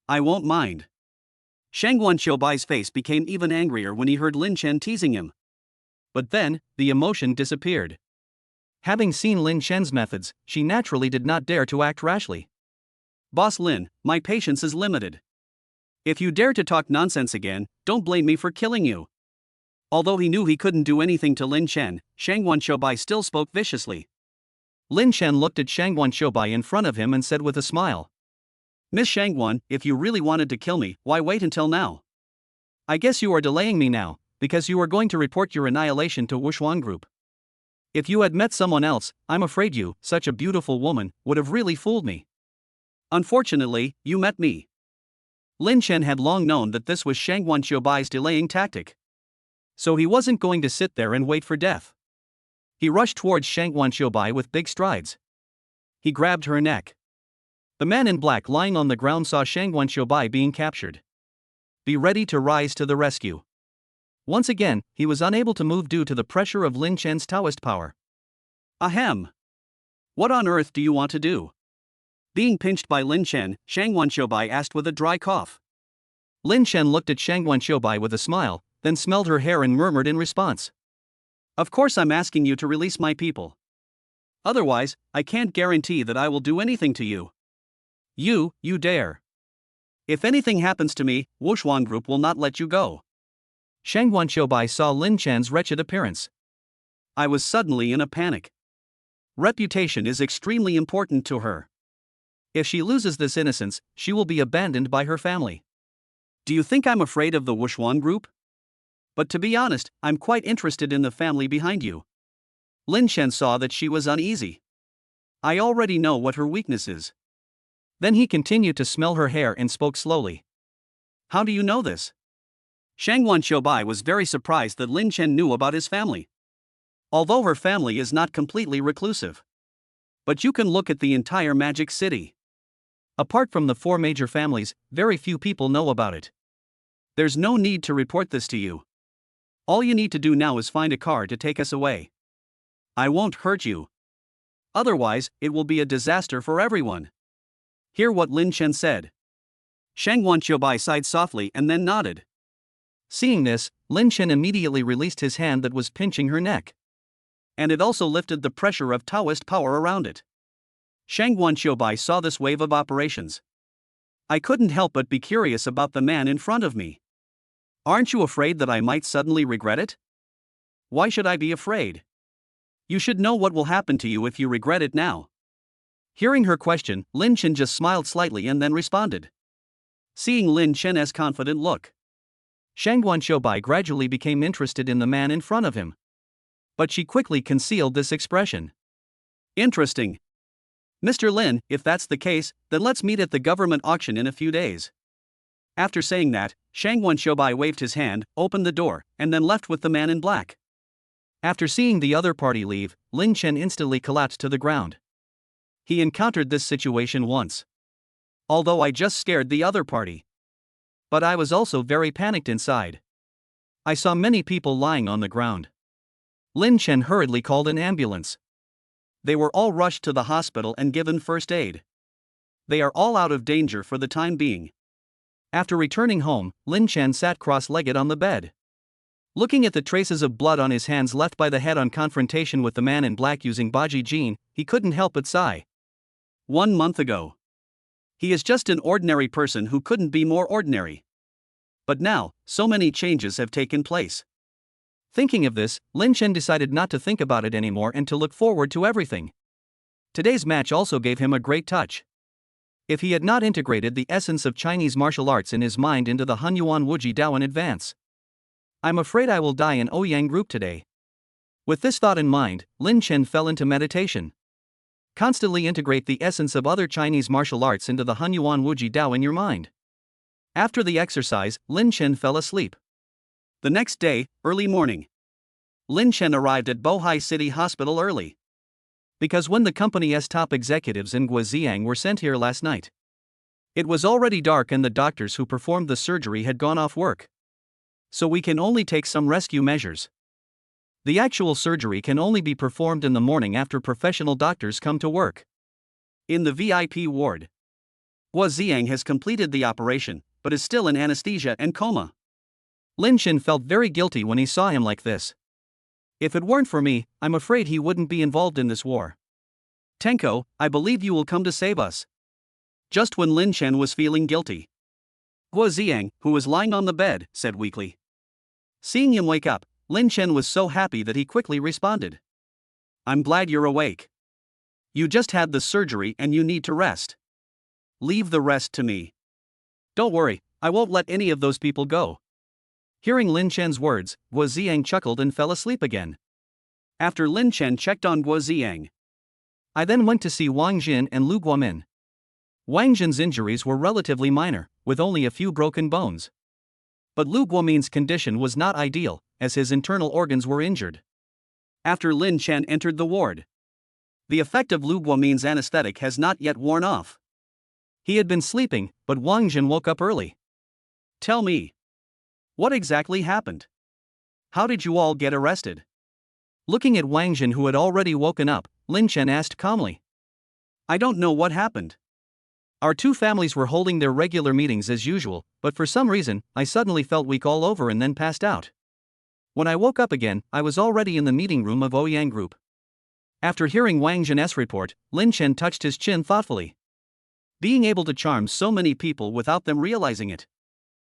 I won't mind. Shangguan Qiubai's face became even angrier when he heard Lin Chen teasing him. But then, the emotion disappeared. Having seen Lin Chen's methods, she naturally did not dare to act rashly. Boss Lin, my patience is limited. If you dare to talk nonsense again, don't blame me for killing you. Although he knew he couldn't do anything to Lin Chen, Shangguan Qiubai still spoke viciously. Lin Chen looked at Shangguan Qiubai in front of him and said with a smile, Miss Shangguan, if you really wanted to kill me, why wait until now? I guess you are delaying me now, because you are going to report your annihilation to Wushuan Group. If you had met someone else, I'm afraid you, such a beautiful woman, would have really fooled me. Unfortunately, you met me. Lin Chen had long known that this was Shangguan Qiubai's delaying tactic. So he wasn't going to sit there and wait for death. He rushed towards Shangguan Qiubai with big strides. He grabbed her neck. The man in black lying on the ground saw Shangguan Qiubai being captured. Be ready to rise to the rescue. Once again, he was unable to move due to the pressure of Lin Chen's Taoist power. Ahem. What on earth do you want to do? Being pinched by Lin Chen, Shangguan Qiubai asked with a dry cough. Lin Chen looked at Shangguan Qiubai with a smile, then smelled her hair and murmured in response. Of course I'm asking you to release my people. Otherwise, I can't guarantee that I will do anything to you. You dare. If anything happens to me, Wushuan Group will not let you go. Shangguan Qiubai saw Lin Chen's wretched appearance. I was suddenly in a panic. Reputation is extremely important to her. If she loses this innocence, she will be abandoned by her family. Do you think I'm afraid of the Wushuan Group? But to be honest, I'm quite interested in the family behind you. Lin Chen saw that she was uneasy. I already know what her weakness is. Then he continued to smell her hair and spoke slowly. How do you know this? Shangguan Qiubai was very surprised that Lin Chen knew about his family. Although her family is not completely reclusive. But you can look at the entire Magic City. Apart from the 4 major families, very few people know about it. There's no need to report this to you. All you need to do now is find a car to take us away. I won't hurt you. Otherwise, it will be a disaster for everyone. Hear what Lin Chen said. Shangguan Qiubai sighed softly and then nodded. Seeing this, Lin Chen immediately released his hand that was pinching her neck. And it also lifted the pressure of Taoist power around it. Shangguan Qiubai saw this wave of operations. I couldn't help but be curious about the man in front of me. Aren't you afraid that I might suddenly regret it? Why should I be afraid? You should know what will happen to you if you regret it now. Hearing her question, Lin Chen just smiled slightly and then responded. Seeing Lin Chen's confident look, Shangguan Qiubai gradually became interested in the man in front of him. But she quickly concealed this expression. Interesting. Mr. Lin, if that's the case, then let's meet at the government auction in a few days. After saying that, Shangguan Qiubai waved his hand, opened the door, and then left with the man in black. After seeing the other party leave, Lin Chen instantly collapsed to the ground. He encountered this situation once. Although I just scared the other party. But I was also very panicked inside. I saw many people lying on the ground. Lin Chen hurriedly called an ambulance. They were all rushed to the hospital and given first aid. They are all out of danger for the time being. After returning home, Lin Chen sat cross-legged on the bed. Looking at the traces of blood on his hands left by the head on confrontation with the man in black using Baji Jin, he couldn't help but sigh. 1 month ago. He is just an ordinary person who couldn't be more ordinary. But now, so many changes have taken place. Thinking of this, Lin Chen decided not to think about it anymore and to look forward to everything. Today's match also gave him a great touch. If he had not integrated the essence of Chinese martial arts in his mind into the Hunyuan Wuji Dao in advance, I'm afraid I will die in Ouyang Group today. With this thought in mind, Lin Chen fell into meditation. Constantly integrate the essence of other Chinese martial arts into the Hunyuan Wuji Dao in your mind. After the exercise, Lin Chen fell asleep. The next day, early morning, Lin Chen arrived at Bohai City Hospital early. Because when the company's top executives in Guoziang were sent here last night, it was already dark and the doctors who performed the surgery had gone off work. So we can only take some rescue measures. The actual surgery can only be performed in the morning after professional doctors come to work. In the VIP ward, Guo Ziang has completed the operation, but is still in anesthesia and coma. Lin Chen felt very guilty when he saw him like this. If it weren't for me, I'm afraid he wouldn't be involved in this war. Tenko, I believe you will come to save us. Just when Lin Chen was feeling guilty, Guo Ziang, who was lying on the bed, said weakly. Seeing him wake up, Lin Chen was so happy that he quickly responded. I'm glad you're awake. You just had the surgery and you need to rest. Leave the rest to me. Don't worry, I won't let any of those people go. Hearing Lin Chen's words, Guo Ziang chuckled and fell asleep again. After Lin Chen checked on Guo Ziang, I then went to see Wang Jin and Lu Guomin. Wang Jin's injuries were relatively minor, with only a few broken bones. But Lu Guomin's condition was not ideal, as his internal organs were injured. After Lin Chen entered the ward, the effect of Lu Guomin's anesthetic has not yet worn off. He had been sleeping, but Wang Jin woke up early. Tell me, what exactly happened? How did you all get arrested? Looking at Wang Jin, who had already woken up, Lin Chen asked calmly. I don't know what happened. Our two families were holding their regular meetings as usual, but for some reason, I suddenly felt weak all over and then passed out. When I woke up again, I was already in the meeting room of Ouyang Group. After hearing Wang Jin's report, Lin Chen touched his chin thoughtfully. Being able to charm so many people without them realizing it.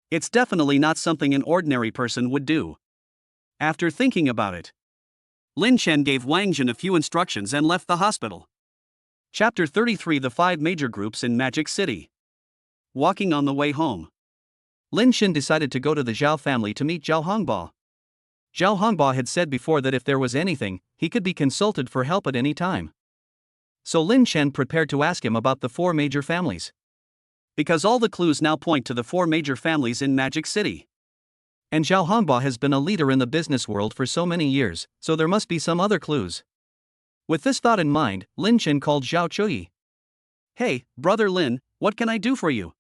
It's definitely not something an ordinary person would do. After thinking about it, Lin Chen gave Wang Jin a few instructions and left the hospital. Chapter 33: The 5 Major Groups in Magic City. Walking on the way home, Lin Chen decided to go to the Zhao family to meet Zhao Hongba. Zhao Hongba had said before that if there was anything, he could be consulted for help at any time. So Lin Chen prepared to ask him about the 4 major families. Because all the clues now point to the 4 major families in Magic City. And Zhao Hongba has been a leader in the business world for so many years, so there must be some other clues. With this thought in mind, Lin Chen called Zhao Chuyi. Hey, brother Lin, what can I do for you?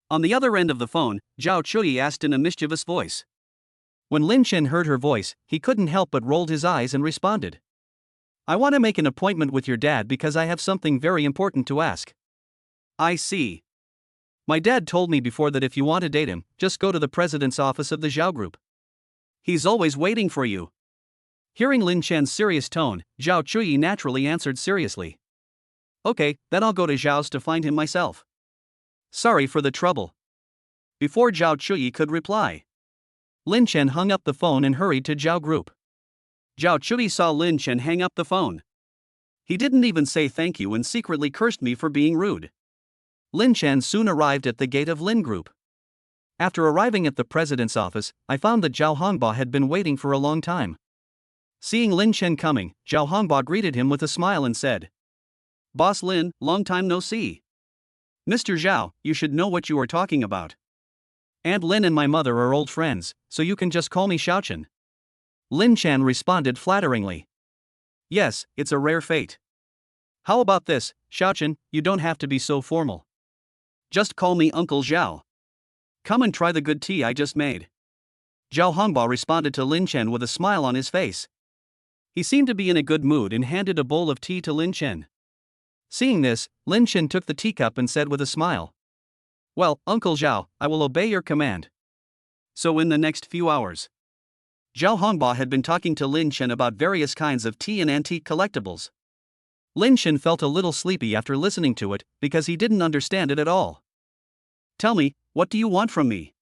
On the other end of the phone, Zhao Chuyi asked in a mischievous voice. When Lin Chen heard her voice, he couldn't help but rolled his eyes and responded. I want to make an appointment with your dad because I have something very important to ask. I see. My dad told me before that if you want to date him, just go to the president's office of the Zhao Group. He's always waiting for you. Hearing Lin Chen's serious tone, Zhao Chuyi naturally answered seriously. Okay, then I'll go to Zhao's to find him myself. Sorry for the trouble. Before Zhao Chuyi could reply, Lin Chen hung up the phone and hurried to Zhao Group. Zhao Chuyi saw Lin Chen hang up the phone. He didn't even say thank you and secretly cursed me for being rude. Lin Chen soon arrived at the gate of Lin Group. After arriving at the president's office, I found that Zhao Hongba had been waiting for a long time. Seeing Lin Chen coming, Zhao Hongba greeted him with a smile and said, Boss Lin, long time no see. Mr. Zhao, you should know what you are talking about. Aunt Lin and my mother are old friends, so you can just call me Xiaochen. Lin Chen responded flatteringly. Yes, it's a rare fate. How about this, Xiaochen, you don't have to be so formal. Just call me Uncle Zhao. Come and try the good tea I just made. Zhao Hongba responded to Lin Chen with a smile on his face. He seemed to be in a good mood and handed a bowl of tea to Lin Chen. Seeing this, Lin Chen took the teacup and said with a smile, Well, Uncle Zhao, I will obey your command. So in the next few hours, Zhao Hongba had been talking to Lin Chen about various kinds of tea and antique collectibles. Lin Chen felt a little sleepy after listening to it, because he didn't understand it at all. Tell me, what do you want from me?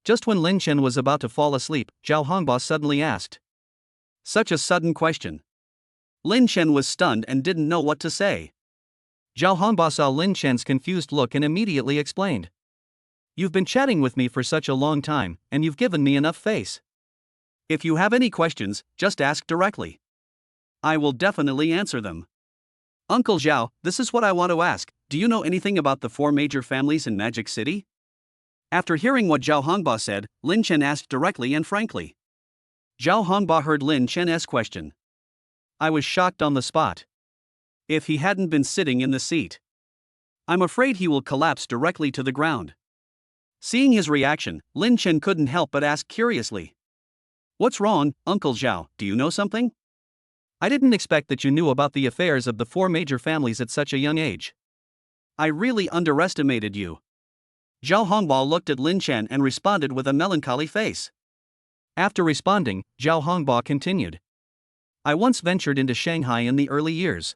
Just when Lin Chen was about to fall asleep, Zhao Hongba suddenly asked. Such a sudden question. Lin Chen was stunned and didn't know what to say. Zhao Hongba saw Lin Chen's confused look and immediately explained. You've been chatting with me for such a long time, and you've given me enough face. If you have any questions, just ask directly. I will definitely answer them. Uncle Zhao, this is what I want to ask. Do you know anything about the 4 major families in Magic City? After hearing what Zhao Hongba said, Lin Chen asked directly and frankly. Zhao Hongba heard Lin Chen's question. I was shocked on the spot. If he hadn't been sitting in the seat, I'm afraid he will collapse directly to the ground. Seeing his reaction, Lin Chen couldn't help but ask curiously. What's wrong, Uncle Zhao? Do you know something? I didn't expect that you knew about the affairs of the four major families at such a young age. I really underestimated you. Zhao Hongbao looked at Lin Chen and responded with a melancholy face. After responding, Zhao Hongbao continued. I once ventured into Shanghai in the early years.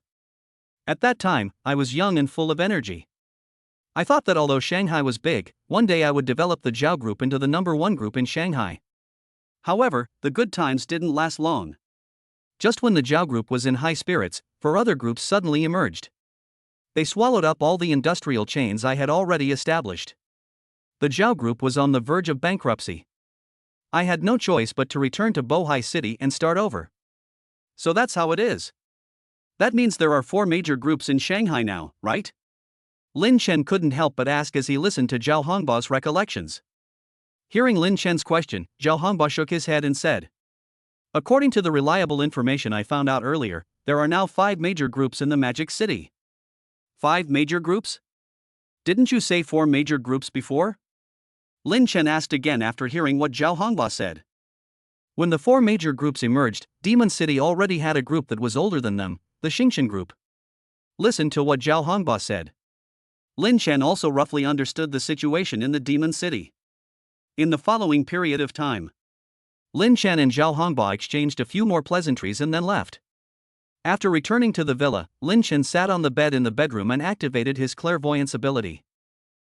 At that time, I was young and full of energy. I thought that although Shanghai was big, one day I would develop the Zhao group into the #1 group in Shanghai. However, the good times didn't last long. Just when the Zhao group was in high spirits, four other groups suddenly emerged. They swallowed up all the industrial chains I had already established. The Zhao group was on the verge of bankruptcy. I had no choice but to return to Bohai City and start over. So that's how it is. That means there are four major groups in Shanghai now, right? Lin Chen couldn't help but ask as he listened to Zhao Hongbao's recollections. Hearing Lin Chen's question, Zhao Hongbao shook his head and said, according to the reliable information I found out earlier, there are now 5 major groups in the Magic City. 5 major groups? Didn't you say 4 major groups before? Lin Chen asked again after hearing what Zhao Hongbao said. When the 4 major groups emerged, Demon City already had a group that was older than them, the Xingqian group. Listen to what Zhao Hongbao said. Lin Chen also roughly understood the situation in the Demon City. In the following period of time, Lin Chen and Zhao Hongbao exchanged a few more pleasantries and then left. After returning to the villa, Lin Chen sat on the bed in the bedroom and activated his clairvoyance ability.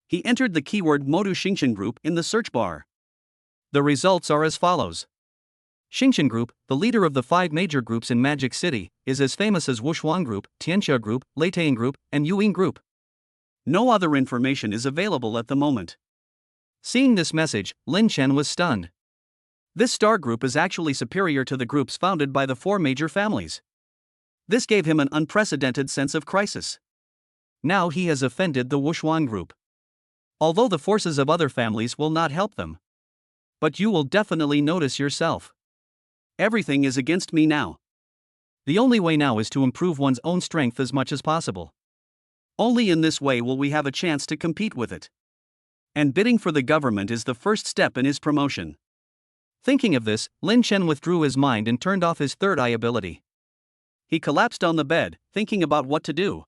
He entered the keyword Modu Xingqian Group in the search bar. The results are as follows. Xingqian Group, the leader of the 5 major groups in Magic City, is as famous as Wushuang Group, Tianxia Group, Leitang Group, and Yuing Group. No other information is available at the moment. Seeing this message, Lin Chen was stunned. This star group is actually superior to the groups founded by the 4 major families. This gave him an unprecedented sense of crisis. Now he has offended the Wushuang Group. Although the forces of other families will not help them. But you will definitely notice yourself. Everything is against me now. The only way now is to improve one's own strength as much as possible. Only in this way will we have a chance to compete with it. And bidding for the government is the first step in his promotion. Thinking of this, Lin Chen withdrew his mind and turned off his third eye ability. He collapsed on the bed, thinking about what to do.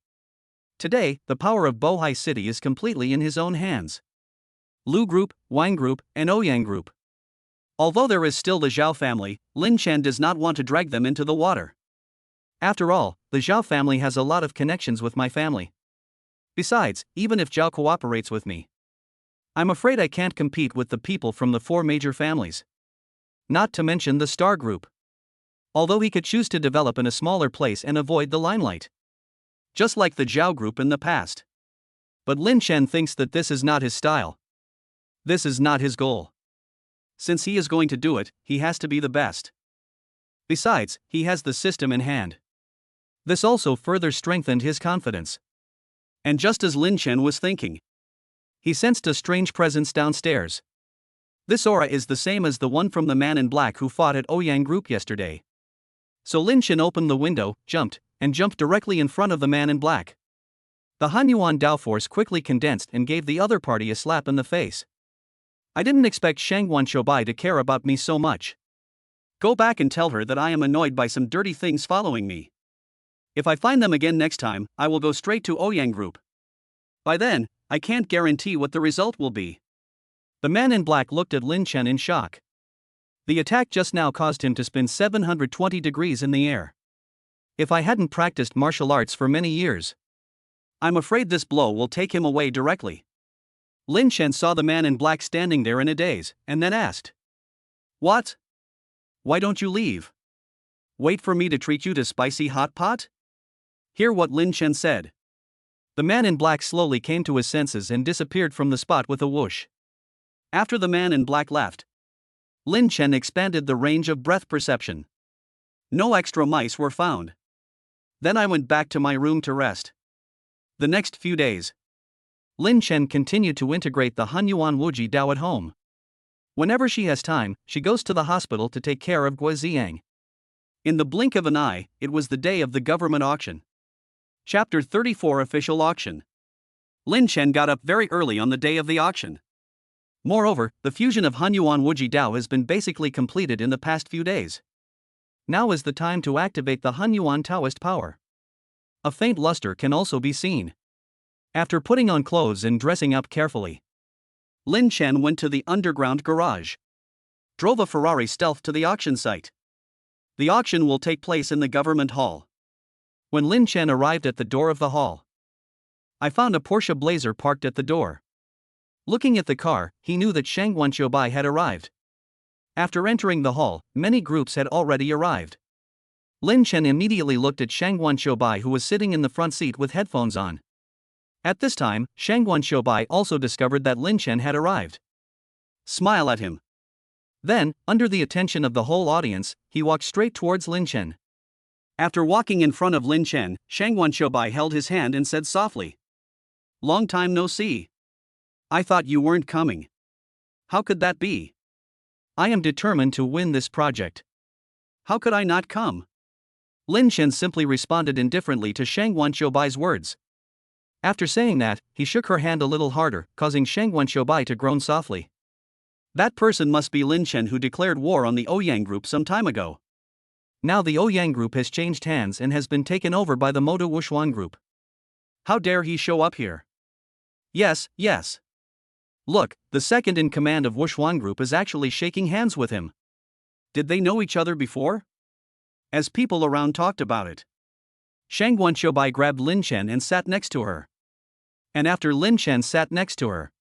Today, the power of Bohai City is completely in his own hands. Lu Group, Wang Group, and Ouyang Group. Although there is still the Zhao family, Lin Chen does not want to drag them into the water. After all, the Zhao family has a lot of connections with my family. Besides, even if Zhao cooperates with me, I'm afraid I can't compete with the people from the 4 major families. Not to mention the Star Group. Although he could choose to develop in a smaller place and avoid the limelight. Just like the Zhao Group in the past. But Lin Chen thinks that this is not his style. This is not his goal. Since he is going to do it, he has to be the best. Besides, he has the system in hand. This also further strengthened his confidence. And just as Lin Chen was thinking, he sensed a strange presence downstairs. This aura is the same as the one from the man in black who fought at Ouyang Group yesterday. So Lin Chen opened the window, jumped directly in front of the man in black. The Hanyuan Dao force quickly condensed and gave the other party a slap in the face. I didn't expect Shangguan Shoubai to care about me so much. Go back and tell her that I am annoyed by some dirty things following me. If I find them again next time, I will go straight to Ouyang Group. By then, I can't guarantee what the result will be. The man in black looked at Lin Chen in shock. The attack just now caused him to spin 720 degrees in the air. If I hadn't practiced martial arts for many years, I'm afraid this blow will take him away directly. Lin Chen saw the man in black standing there in a daze, and then asked, what? Why don't you leave? Wait for me to treat you to spicy hot pot? Hear what Lin Chen said. The man in black slowly came to his senses and disappeared from the spot with a whoosh. After the man in black left, Lin Chen expanded the range of breath perception. No extra mice were found. Then I went back to my room to rest. The next few days, Lin Chen continued to integrate the Hanyuan Wuji Dao at home. Whenever she has time, she goes to the hospital to take care of Guoziang. In the blink of an eye, it was the day of the government auction. Chapter 34 Official Auction. Lin Chen got up very early on the day of the auction. Moreover, the fusion of Hunyuan Wuji Dao has been basically completed in the past few days. Now is the time to activate the Hunyuan Taoist power. A faint luster can also be seen. After putting on clothes and dressing up carefully, Lin Chen went to the underground garage. Drove a Ferrari stealth to the auction site. The auction will take place in the government hall. When Lin Chen arrived at the door of the hall, I found a Porsche Blazer parked at the door. Looking at the car, he knew that Shang Guanqiubai had arrived. After entering the hall, many groups had already arrived. Lin Chen immediately looked at Shang Guanqiubai, who was sitting in the front seat with headphones on. At this time, Shang Guanqiubai also discovered that Lin Chen had arrived. Smile at him. Then, under the attention of the whole audience, he walked straight towards Lin Chen. After walking in front of Lin Chen, Shang Guanqiubai held his hand and said softly, "Long time no see. I thought you weren't coming. How could that be? I am determined to win this project. How could I not come?" Lin Chen simply responded indifferently to Shang Guanqiubai's words. After saying that, he shook her hand a little harder, causing Shang Guanqiubai to groan softly. That person must be Lin Chen, who declared war on the Ouyang group some time ago. Now the Ouyang group has changed hands and has been taken over by the Moda Wushuan group. How dare he show up here? Yes, yes. Look, the second in command of Wushuan group is actually shaking hands with him. Did they know each other before? As people around talked about it. Shang Guanqiubai grabbed Lin Chen and sat next to her. And after Lin Chen sat next to her,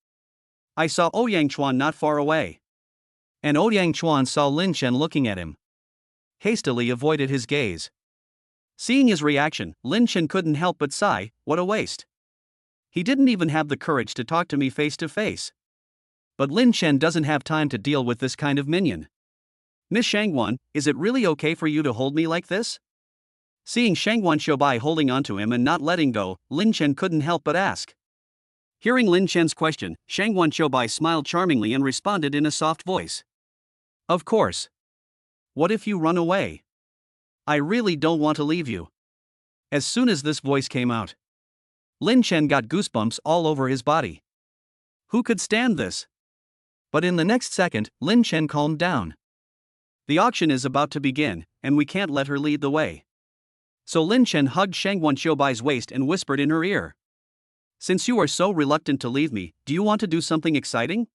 I saw Ouyang Chuan not far away. And Ouyang Chuan saw Lin Chen looking at him. Hastily avoided his gaze. Seeing his reaction, Lin Chen couldn't help but sigh, what a waste. He didn't even have the courage to talk to me face to face. But Lin Chen doesn't have time to deal with this kind of minion. Miss Shangguan, is it really okay for you to hold me like this? Seeing Shang Guanqiubai holding onto him and not letting go, Lin Chen couldn't help but ask. Hearing Lin Chen's question, Shang Guanqiubai smiled charmingly and responded in a soft voice. Of course. What if you run away? I really don't want to leave you. As soon as this voice came out, Lin Chen got goosebumps all over his body. Who could stand this? But in the next second, Lin Chen calmed down. The auction is about to begin, and we can't let her lead the way. So Lin Chen hugged Shang Guanqiubai's waist and whispered in her ear. Since you are so reluctant to leave me, do you want to do something exciting?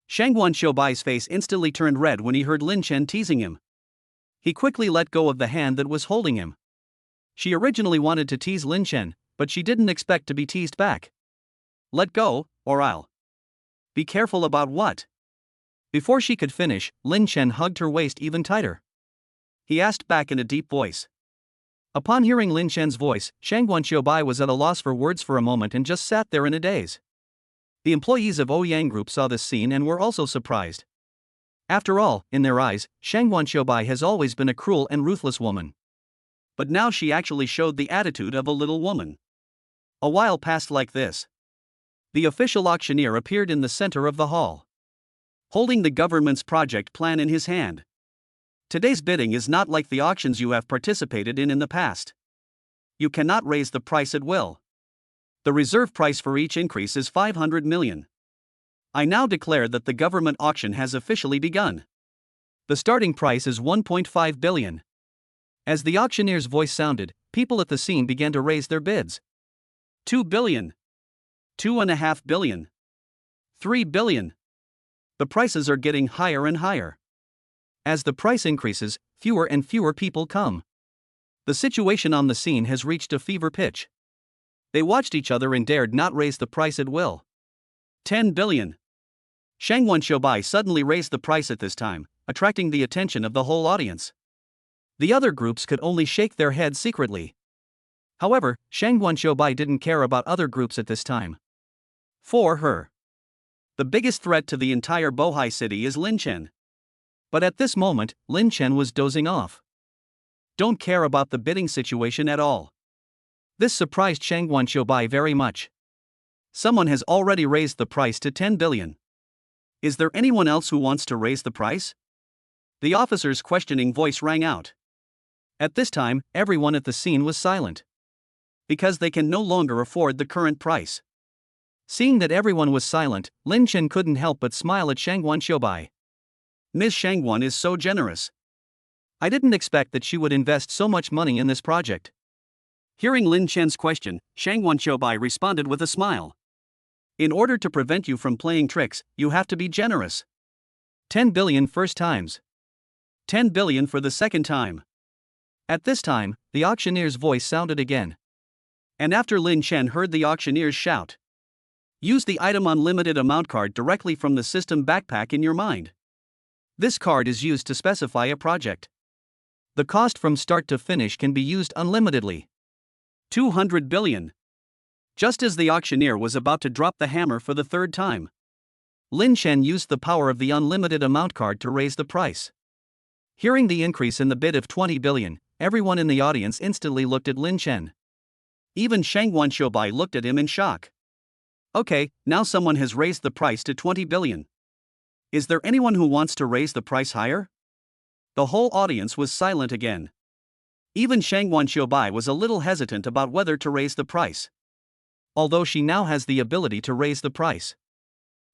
Shang Guanqiubai's face instantly turned red when he heard Lin Chen teasing him. He quickly let go of the hand that was holding him. She originally wanted to tease Lin Chen, but she didn't expect to be teased back. Let go, or I'll. Be careful about what? Before she could finish, Lin Chen hugged her waist even tighter. He asked back in a deep voice. Upon hearing Lin Chen's voice, Shang Guanqiubai was at a loss for words for a moment and just sat there in a daze. The employees of Ouyang Group saw this scene and were also surprised. After all, in their eyes, Shang Guanqiubai has always been a cruel and ruthless woman. But now she actually showed the attitude of a little woman. A while passed like this. The official auctioneer appeared in the center of the hall, holding the government's project plan in his hand. Today's bidding is not like the auctions you have participated in the past. You cannot raise the price at will. The reserve price for each increase is 500 million. I now declare that the government auction has officially begun. The starting price is 1.5 billion. As the auctioneer's voice sounded, people at the scene began to raise their bids. 2 billion. 2.5 billion. 3 billion. The prices are getting higher and higher. As the price increases, fewer and fewer people come. The situation on the scene has reached a fever pitch. They watched each other and dared not raise the price at will. 10 billion. Shang Guanqiubai suddenly raised the price at this time, attracting the attention of the whole audience. The other groups could only shake their heads secretly. However, Shang Guanqiubai didn't care about other groups at this time. For her, the biggest threat to the entire Bohai city is Lin Chen. But at this moment, Lin Chen was dozing off. Don't care about the bidding situation at all. This surprised Shang Guanqiubai very much. Someone has already raised the price to 10 billion. Is there anyone else who wants to raise the price? The officer's questioning voice rang out. At this time, everyone at the scene was silent. Because they can no longer afford the current price. Seeing that everyone was silent, Lin Chen couldn't help but smile at Shangguan Xiubai. Miss Shangguan is so generous. I didn't expect that she would invest so much money in this project. Hearing Lin Chen's question, Shangguan Xiubai responded with a smile. In order to prevent you from playing tricks, you have to be generous. 10 billion first times. 10 billion for the second time. At this time, the auctioneer's voice sounded again. And after Lin Chen heard the auctioneer's shout, use the item unlimited amount card directly from the system backpack in your mind. This card is used to specify a project. The cost from start to finish can be used unlimitedly. 200 billion. Just as the auctioneer was about to drop the hammer for the third time, Lin Chen used the power of the unlimited amount card to raise the price. Hearing the increase in the bid of 20 billion, everyone in the audience instantly looked at Lin Chen. Even Shangguan Xiubai looked at him in shock. Okay, now someone has raised the price to 20 billion. Is there anyone who wants to raise the price higher? The whole audience was silent again. Even Shangguan Xiubai was a little hesitant about whether to raise the price, although she now has the ability to raise the price.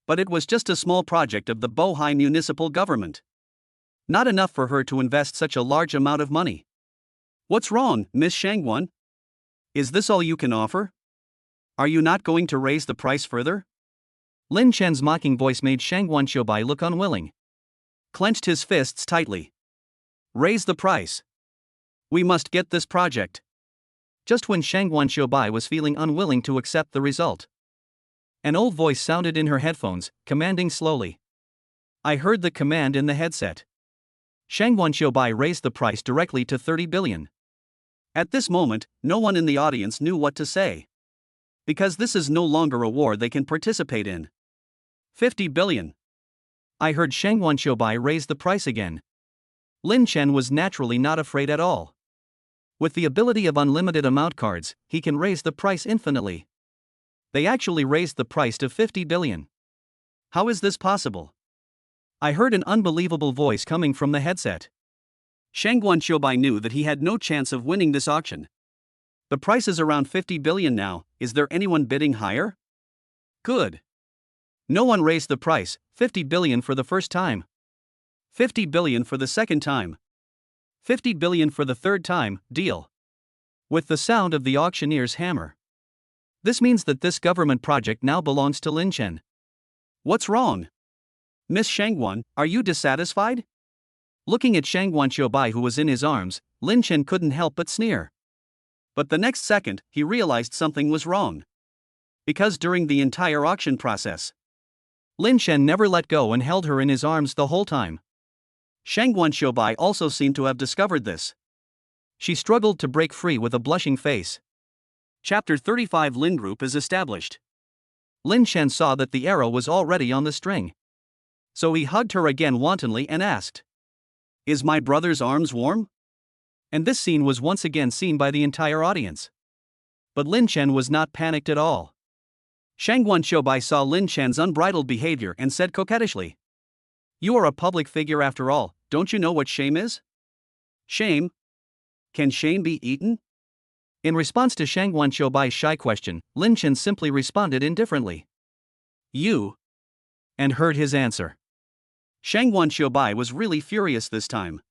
But it was just a small project of the Bohai municipal government. Not enough for her to invest such a large amount of money. What's wrong, Miss Shangguan? Is this all you can offer? Are you not going to raise the price further? Lin Chen's mocking voice made Shangguan Xiubai look unwilling. Clenched his fists tightly. Raise the price. We must get this project. Just when Shangguan Xiubai was feeling unwilling to accept the result, an old voice sounded in her headphones, commanding slowly. I heard the command in the headset. Shangguan Xiubai raised the price directly to 30 billion. At this moment, no one in the audience knew what to say. Because this is no longer a war they can participate in. 50 billion. I heard Shangguan Xiubai raise the price again. Lin Chen was naturally not afraid at all. With the ability of unlimited amount cards, he can raise the price infinitely. They actually raised the price to 50 billion. How is this possible? I heard an unbelievable voice coming from the headset. Shangguan Xiubai knew that he had no chance of winning this auction. The price is around 50 billion now, is there anyone bidding higher? Good. No one raised the price, 50 billion for the first time. 50 billion for the second time. 50 billion for the third time, deal. With the sound of the auctioneer's hammer. This means that this government project now belongs to Lin Chen. What's wrong? Miss Shangguan, are you dissatisfied? Looking at Shangguan Xiubai who was in his arms, Lin Chen couldn't help but sneer. But the next second, he realized something was wrong. Because during the entire auction process, Lin Chen never let go and held her in his arms the whole time. Shangguan Xiubai also seemed to have discovered this. She struggled to break free with a blushing face. Chapter 35 Lin Group is established. Lin Chen saw that the arrow was already on the string. So he hugged her again wantonly and asked, "Is my brother's arms warm?" And this scene was once again seen by the entire audience. But Lin Chen was not panicked at all. Shangguan Xiubai saw Lin Chen's unbridled behavior and said coquettishly, "You are a public figure after all, don't you know what shame is?" Shame? Can shame be eaten? In response to Shangguan Xiubai's shy question, Lin Chen simply responded indifferently. You. And heard his answer. Shangguan Xiubai was really furious this time.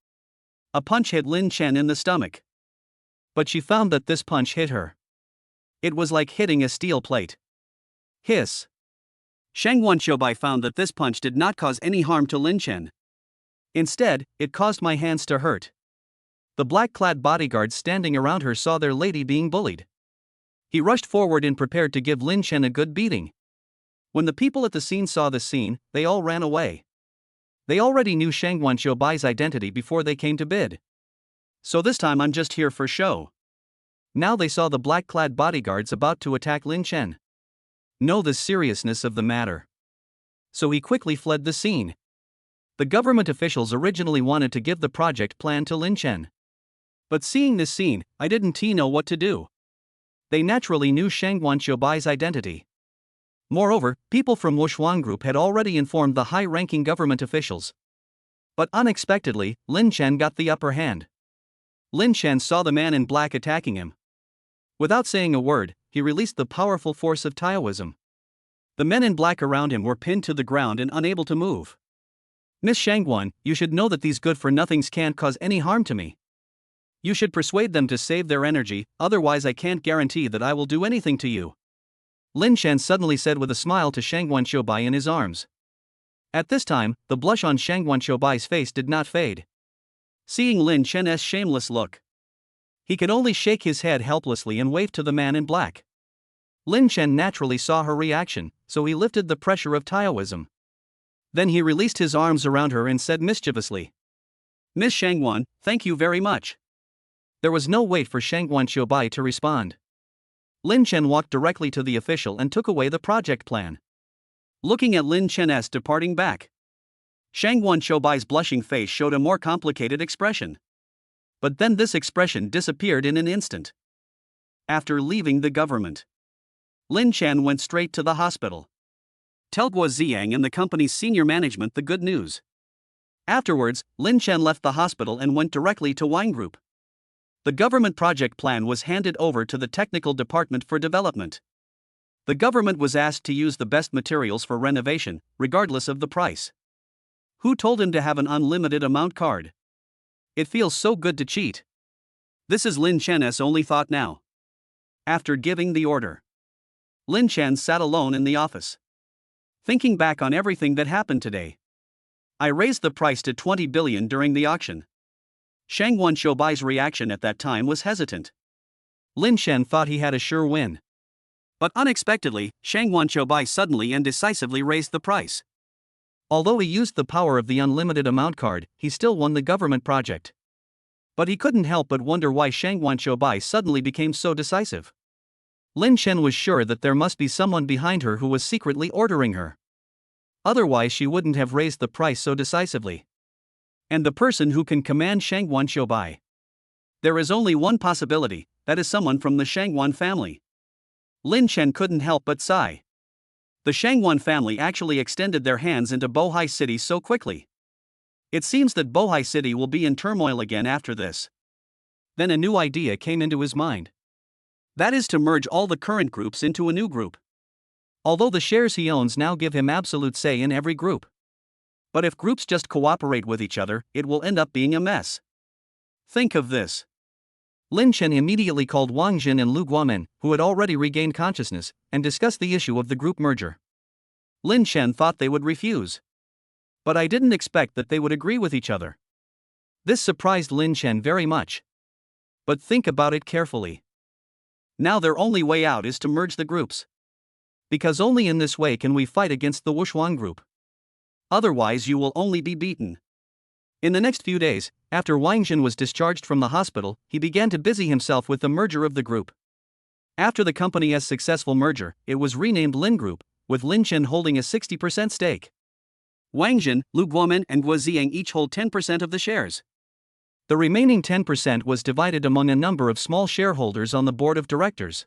A punch hit Lin Chen in the stomach. But she found that this punch hit her. It was like hitting a steel plate. Hiss. Shangguan Xiubai found that this punch did not cause any harm to Lin Chen. Instead, it caused my hands to hurt. The black-clad bodyguards standing around her saw their lady being bullied. He rushed forward and prepared to give Lin Chen a good beating. When the people at the scene saw the scene, they all ran away. They already knew Shangguan Xiubai's identity before they came to bid. So this time I'm just here for show. Now they saw the black-clad bodyguards about to attack Lin Chen. Know the seriousness of the matter. So he quickly fled the scene. The government officials originally wanted to give the project plan to Lin Chen. But seeing this scene, I didn't know what to do. They naturally knew Shangguan Xiubai's identity. Moreover, people from Wushuang Group had already informed the high-ranking government officials. But unexpectedly, Lin Chen got the upper hand. Lin Chen saw the man in black attacking him. Without saying a word, he released the powerful force of Taoism. The men in black around him were pinned to the ground and unable to move. Miss Shangguan, you should know that these good-for-nothings can't cause any harm to me. You should persuade them to save their energy, otherwise I can't guarantee that I will do anything to you. Lin Chen suddenly said with a smile to Shangguan Qiubai in his arms. At this time, the blush on Shangguan Qiubai's face did not fade. Seeing Lin Chen's shameless look, he could only shake his head helplessly and wave to the man in black. Lin Chen naturally saw her reaction, so he lifted the pressure of Taoism. Then he released his arms around her and said mischievously, "Miss Shangguan, thank you very much." There was no wait for Shangguan Qiubai to respond. Lin Chen walked directly to the official and took away the project plan. Looking at Lin Chen's departing back, Shangguan Qiubai's blushing face showed a more complicated expression. But then this expression disappeared in an instant. After leaving the government, Lin Chen went straight to the hospital. Tell Guo Ziyang and the company's senior management the good news. Afterwards, Lin Chen left the hospital and went directly to Wine Group. The government project plan was handed over to the technical department for development. The government was asked to use the best materials for renovation, regardless of the price. Who told him to have an unlimited amount card? It feels so good to cheat. This is Lin Chen's only thought now. After giving the order, Lin Chen sat alone in the office, thinking back on everything that happened today. I raised the price to 20 billion during the auction. Shangguan Qiubai's reaction at that time was hesitant. Lin Chen thought he had a sure win. But unexpectedly, Shangguan Qiubai suddenly and decisively raised the price. Although he used the power of the unlimited amount card, he still won the government project. But he couldn't help but wonder why Shangguan Qiubai suddenly became so decisive. Lin Chen was sure that there must be someone behind her who was secretly ordering her. Otherwise she wouldn't have raised the price so decisively. And the person who can command Shangguan Qiubai. There is only one possibility, that is someone from the Shangguan family. Lin Chen couldn't help but sigh. The Shangguan family actually extended their hands into Bohai City so quickly. It seems that Bohai City will be in turmoil again after this. Then a new idea came into his mind. That is to merge all the current groups into a new group. Although the shares he owns now give him absolute say in every group. But if groups just cooperate with each other, it will end up being a mess. Think of this. Lin Chen immediately called Wang Jin and Lu Guomen, who had already regained consciousness, and discussed the issue of the group merger. Lin Chen thought they would refuse. But I didn't expect that they would agree with each other. This surprised Lin Chen very much. But think about it carefully. Now their only way out is to merge the groups. Because only in this way can we fight against the Wushuang group. Otherwise you will only be beaten. In the next few days, after Wang Jin was discharged from the hospital, he began to busy himself with the merger of the group. After the company's successful merger, it was renamed Lin Group, with Lin Chen holding a 60% stake. Wang Jin, Lu Guomen and Guo Ziyang each hold 10% of the shares. The remaining 10% was divided among a number of small shareholders on the board of directors.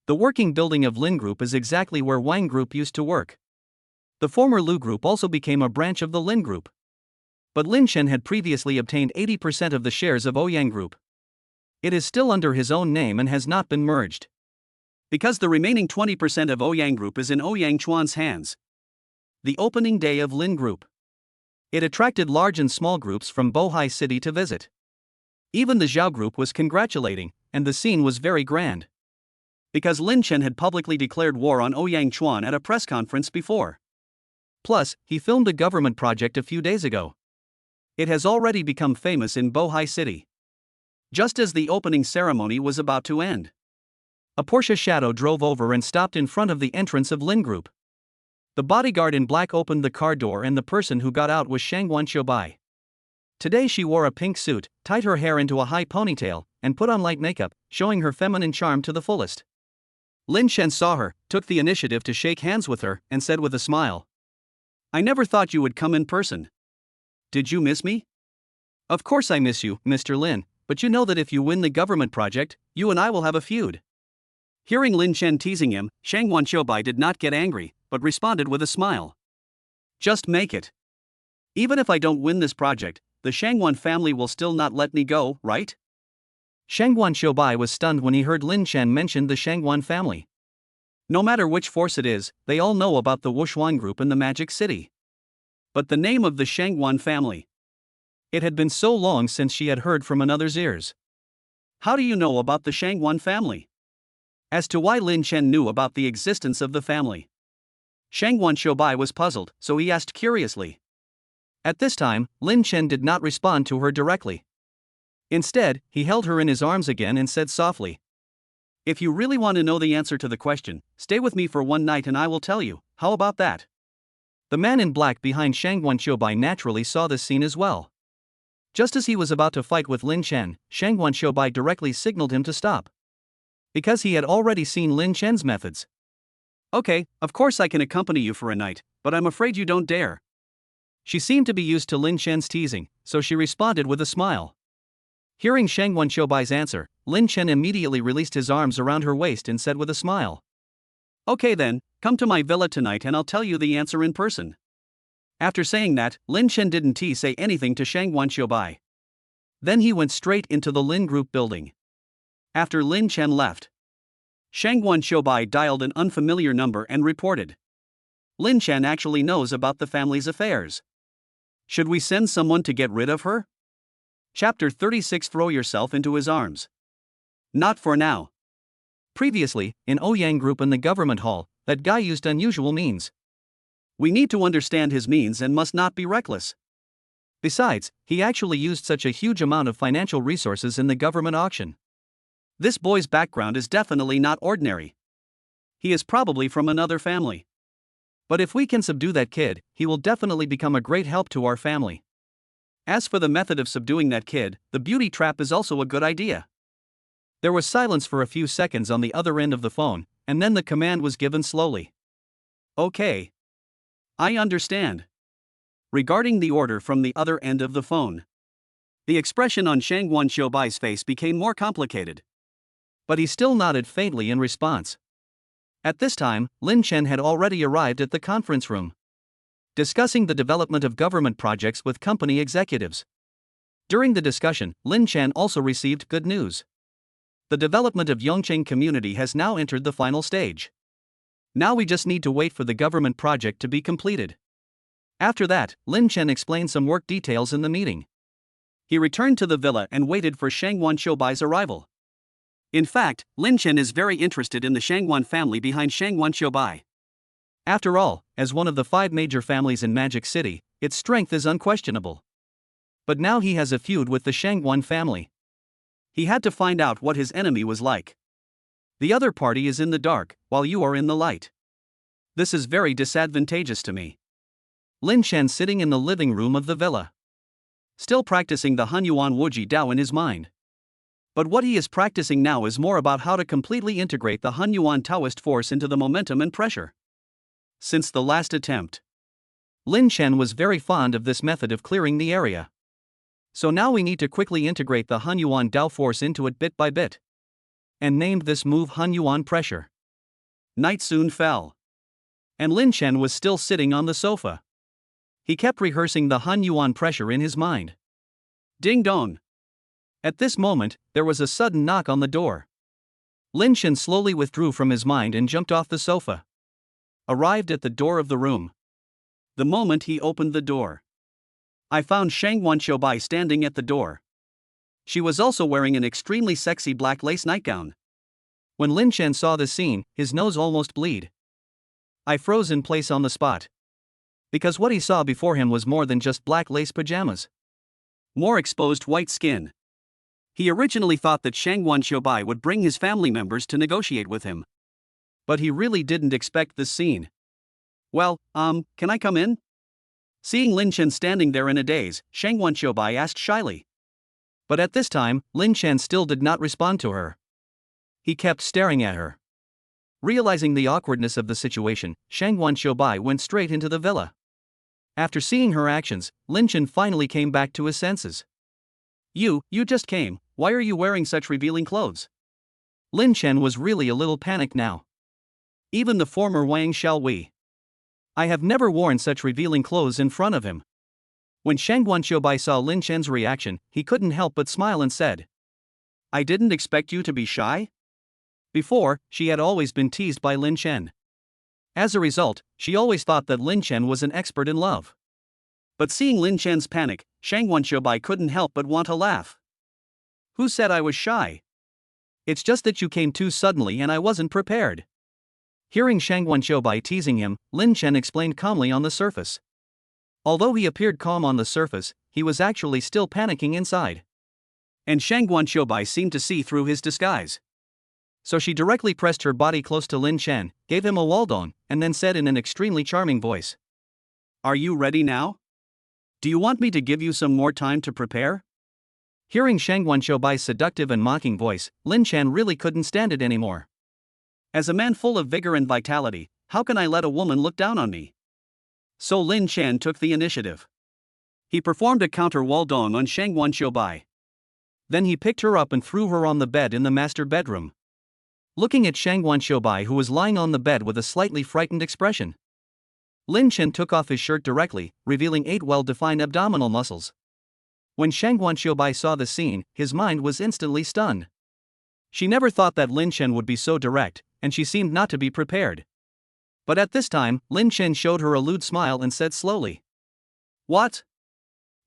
The working building of Lin Group is exactly where Wang Group used to work. The former Lu Group also became a branch of the Lin Group. But Lin Chen had previously obtained 80% of the shares of Ouyang Group. It is still under his own name and has not been merged. Because the remaining 20% of Ouyang Group is in Ouyang Chuan's hands. The opening day of Lin Group. It attracted large and small groups from Bohai City to visit. Even the Zhao Group was congratulating, and the scene was very grand. Because Lin Chen had publicly declared war on Ouyang Chuan at a press conference before. Plus, he filmed a government project a few days ago. It has already become famous in Bohai City. Just as the opening ceremony was about to end, a Porsche Shadow drove over and stopped in front of the entrance of Lin Group. The bodyguard in black opened the car door and the person who got out was Shangguan Qiubai. Today she wore a pink suit, tied her hair into a high ponytail, and put on light makeup, showing her feminine charm to the fullest. Lin Chen saw her, took the initiative to shake hands with her, and said with a smile, "I never thought you would come in person. Did you miss me?" "Of course I miss you, Mr. Lin, but you know that if you win the government project, you and I will have a feud." Hearing Lin Chen teasing him, Shangguan Qiubai did not get angry, but responded with a smile. "Just make it. Even if I don't win this project, the Shangguan family will still not let me go, right?" Shangguan Qiubai was stunned when he heard Lin Chen mention the Shangguan family. No matter which force it is, they all know about the Wushuan group in the Magic City. But the name of the Shangguan family. It had been so long since she had heard from another's ears. How do you know about the Shangguan family? As to why Lin Chen knew about the existence of the family, Shangguan Shoubai was puzzled, so he asked curiously. At this time, Lin Chen did not respond to her directly. Instead, he held her in his arms again and said softly, "If you really want to know the answer to the question, stay with me for one night and I will tell you. How about that?" The man in black behind Shangguan Shoubai naturally saw this scene as well. Just as he was about to fight with Lin Chen, Shangguan Shoubai directly signaled him to stop. Because he had already seen Lin Chen's methods. "Okay, of course I can accompany you for a night, but I'm afraid you don't dare." She seemed to be used to Lin Chen's teasing, so she responded with a smile. Hearing Shangguan Shoubai's answer, Lin Chen immediately released his arms around her waist and said with a smile, "Okay then, come to my villa tonight and I'll tell you the answer in person." After saying that, Lin Chen didn't say anything to Shangguan Shoubai. Then he went straight into the Lin Group building. After Lin Chen left, Shangguan Shoubai dialed an unfamiliar number and reported, "Lin Chen actually knows about the family's affairs. Should we send someone to get rid of her?" Chapter 36. Throw yourself into his arms. Not for now. Previously, in Ouyang Group in the government hall, that guy used unusual means. We need to understand his means and must not be reckless. Besides, he actually used such a huge amount of financial resources in the government auction. This boy's background is definitely not ordinary. He is probably from another family. But if we can subdue that kid, he will definitely become a great help to our family. As for the method of subduing that kid, the beauty trap is also a good idea. There was silence for a few seconds on the other end of the phone, and then the command was given slowly. "Okay. I understand." Regarding the order from the other end of the phone, the expression on Shangguan Shoubai's face became more complicated. But he still nodded faintly in response. At this time, Lin Chen had already arrived at the conference room, discussing the development of government projects with company executives. During the discussion, Lin Chen also received good news. The development of Yongcheng community has now entered the final stage. Now we just need to wait for the government project to be completed. After that, Lin Chen explained some work details in the meeting. He returned to the villa and waited for Shangguan Shoubai's arrival. In fact, Lin Chen is very interested in the Shangguan family behind Shangguan Shoubai. After all, as one of the 5 major families in Magic City, its strength is unquestionable. But now he has a feud with the Shangguan family. He had to find out what his enemy was like. The other party is in the dark, while you are in the light. This is very disadvantageous to me. Lin Chen sitting in the living room of the villa, still practicing the Hunyuan Wuji Dao in his mind. But what he is practicing now is more about how to completely integrate the Hunyuan Taoist force into the momentum and pressure. Since the last attempt, Lin Chen was very fond of this method of clearing the area. So now we need to quickly integrate the Hunyuan Dao force into it bit by bit. And named this move Hunyuan Pressure. Night soon fell. And Lin Chen was still sitting on the sofa. He kept rehearsing the Hunyuan Pressure in his mind. Ding dong. At this moment, there was a sudden knock on the door. Lin Chen slowly withdrew from his mind and jumped off the sofa. Arrived at the door of the room. The moment he opened the door, I found Shangguan Shoubai standing at the door. She was also wearing an extremely sexy black lace nightgown. When Lin Chen saw the scene, his nose almost bled. I froze in place on the spot. Because what he saw before him was more than just black lace pajamas. More exposed white skin. He originally thought that Shangguan Shoubai would bring his family members to negotiate with him. But he really didn't expect this scene. "Well, can I come in?" Seeing Lin Chen standing there in a daze, Shangguan Shoubai asked shyly. But at this time, Lin Chen still did not respond to her. He kept staring at her. Realizing the awkwardness of the situation, Shangguan Shoubai went straight into the villa. After seeing her actions, Lin Chen finally came back to his senses. You just came, why are you wearing such revealing clothes?" Lin Chen was really a little panicked now. Even the former Wang Xiaowei. I have never worn such revealing clothes in front of him. When Shangguan Shoubai saw Lin Chen's reaction, he couldn't help but smile and said, "I didn't expect you to be shy?" Before, she had always been teased by Lin Chen. As a result, she always thought that Lin Chen was an expert in love. But seeing Lin Chen's panic, Shang Wenqiubai couldn't help but want to laugh. Who said I was shy? It's just that you came too suddenly and I wasn't prepared. Hearing Shang Wenqiubai teasing him, Lin Chen explained calmly on the surface. Although he appeared calm on the surface, he was actually still panicking inside. And Shang Wenqiubai seemed to see through his disguise. So she directly pressed her body close to Lin Chen, gave him a waldong, and then said in an extremely charming voice, "Are you ready now? Do you want me to give you some more time to prepare?" Hearing Shang Wenqiubai's seductive and mocking voice, Lin Chen really couldn't stand it anymore. As a man full of vigor and vitality, how can I let a woman look down on me? So Lin Chen took the initiative. He performed a counter waldong on Shang Wenqiubai. Then he picked her up and threw her on the bed in the master bedroom. Looking at Shang Wenqiubai, who was lying on the bed with a slightly frightened expression, Lin Chen took off his shirt directly, revealing 8 well-defined abdominal muscles. When Shang Wenqiubai saw the scene, his mind was instantly stunned. She never thought that Lin Chen would be so direct, and she seemed not to be prepared. But at this time, Lin Chen showed her a lewd smile and said slowly, "What?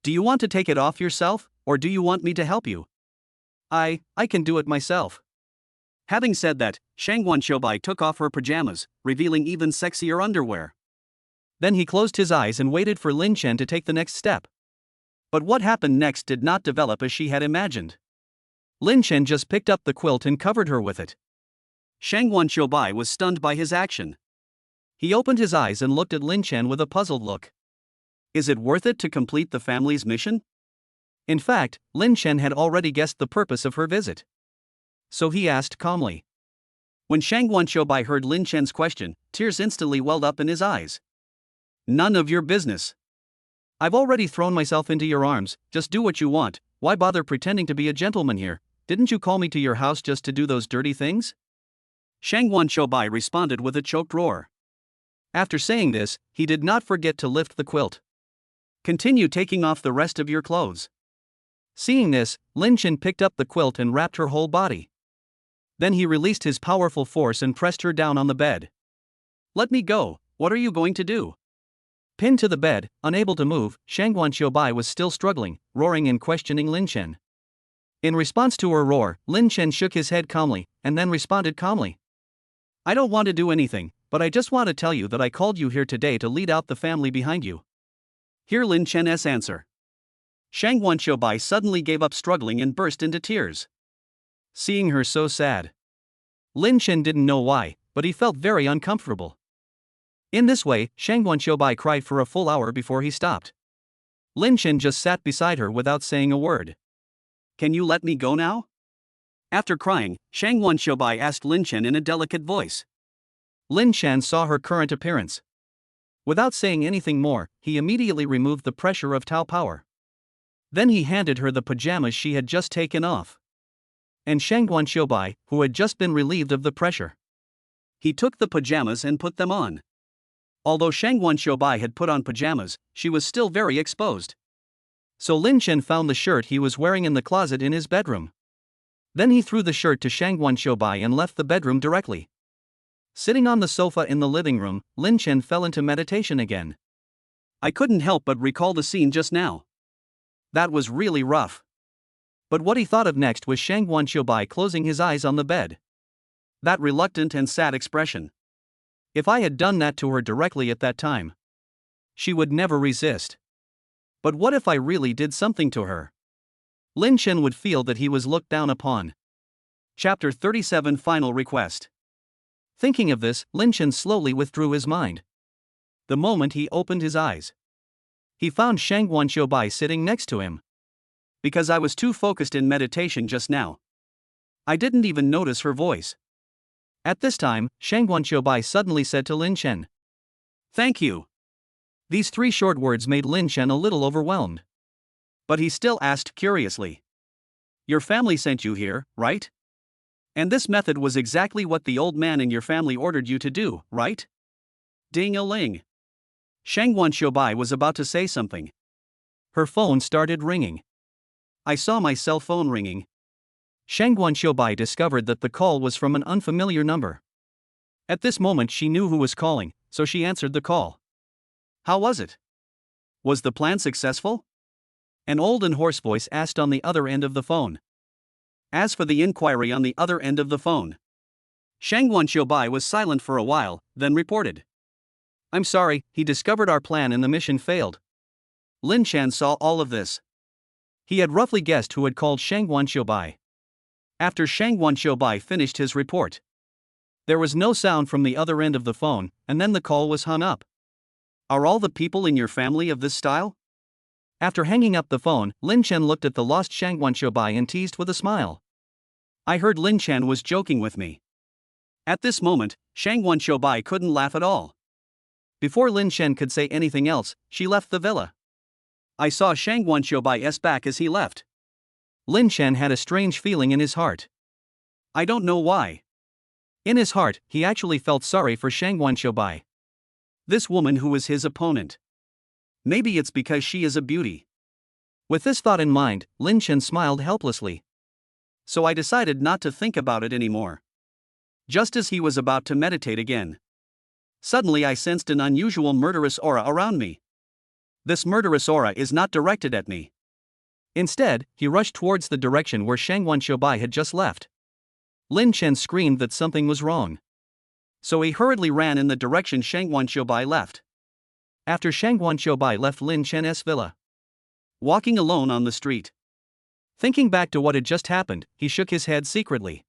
Do you want to take it off yourself, or do you want me to help you?" I can do it myself." Having said that, Shang Wenqiubai took off her pajamas, revealing even sexier underwear. Then he closed his eyes and waited for Lin Chen to take the next step. But what happened next did not develop as she had imagined. Lin Chen just picked up the quilt and covered her with it. Shang Wenqiubai was stunned by his action. He opened his eyes and looked at Lin Chen with a puzzled look. Is it worth it to complete the family's mission? In fact, Lin Chen had already guessed the purpose of her visit. So he asked calmly. When Shang Wenqiubai heard Lin Chen's question, tears instantly welled up in his eyes. "None of your business. I've already thrown myself into your arms, just do what you want. Why bother pretending to be a gentleman here? Didn't you call me to your house just to do those dirty things?" Shang Wenqiubai responded with a choked roar. After saying this, he did not forget to lift the quilt. "Continue taking off the rest of your clothes." Seeing this, Lin Chen picked up the quilt and wrapped her whole body. Then he released his powerful force and pressed her down on the bed. "Let me go, what are you going to do?" Pinned to the bed, unable to move, Shang Wenqiubai was still struggling, roaring and questioning Lin Chen. In response to her roar, Lin Chen shook his head calmly, and then responded calmly. "I don't want to do anything, but I just want to tell you that I called you here today to lead out the family behind you." Hear Lin Chen's answer. Shang Wenqiubai suddenly gave up struggling and burst into tears. Seeing her so sad, Lin Chen didn't know why, but he felt very uncomfortable. In this way, Shang Wenqiubai cried for a full hour before he stopped. Lin Chen just sat beside her without saying a word. "Can you let me go now?" After crying, Shang Wenqiubai asked Lin Chen in a delicate voice. Lin Chen saw her current appearance. Without saying anything more, he immediately removed the pressure of Tao power. Then he handed her the pajamas she had just taken off. And Shang Wenqiubai, who had just been relieved of the pressure. He took the pajamas and put them on. Although Shang Wenqiubai had put on pajamas, she was still very exposed. So Lin Chen found the shirt he was wearing in the closet in his bedroom. Then he threw the shirt to Shang Wenqiubai and left the bedroom directly. Sitting on the sofa in the living room, Lin Chen fell into meditation again. I couldn't help but recall the scene just now. That was really rough. But what he thought of next was Shang Wenqiubai closing his eyes on the bed. That reluctant and sad expression. If I had done that to her directly at that time, she would never resist. But what if I really did something to her? Lin Chen would feel that he was looked down upon. Chapter 37 Final Request. Thinking of this, Lin Chen slowly withdrew his mind. The moment he opened his eyes, he found Shang Wenqiubai sitting next to him. Because I was too focused in meditation just now, I didn't even notice her voice. At this time, Shang Wenqiubai suddenly said to Lin Chen, "Thank you." These 3 short words made Lin Chen a little overwhelmed. But he still asked curiously, "Your family sent you here, right? And this method was exactly what the old man in your family ordered you to do, right?" Ding-a-ling. Shang Wenqiubai was about to say something. Her phone started ringing. I saw my cell phone ringing. Shangguan Xiaobai discovered that the call was from an unfamiliar number. At this moment she knew who was calling, so she answered the call. How was it? Was the plan successful? An old and hoarse voice asked on the other end of the phone. As for the inquiry on the other end of the phone, Shangguan Xiaobai was silent for a while, then reported. I'm sorry, he discovered our plan and the mission failed. Lin Chen saw all of this. He had roughly guessed who had called Shangguan Xiaobai. After Shangguan Xiaobai finished his report, there was no sound from the other end of the phone, and then the call was hung up. Are all the people in your family of this style? After hanging up the phone, Lin Chen looked at the lost Shangguan Xiaobai and teased with a smile. I heard Lin Chen was joking with me. At this moment, Shangguan Xiaobai couldn't laugh at all. Before Lin Chen could say anything else, she left the villa. I saw Shangguan Xiaobai's back as he left. Lin Chen had a strange feeling in his heart. I don't know why. In his heart, he actually felt sorry for Shangguan Xiaobai. This woman who is his opponent. Maybe it's because she is a beauty. With this thought in mind, Lin Chen smiled helplessly. So I decided not to think about it anymore. Just as he was about to meditate again, suddenly I sensed an unusual murderous aura around me. This murderous aura is not directed at me. Instead, he rushed towards the direction where Shangguan Xiaobai had just left. Lin Chen screamed that something was wrong. So he hurriedly ran in the direction Shangguan Xiaobai left. After Shangguan Xiaobai left Lin Chen's villa, walking alone on the street, thinking back to what had just happened, he shook his head secretly.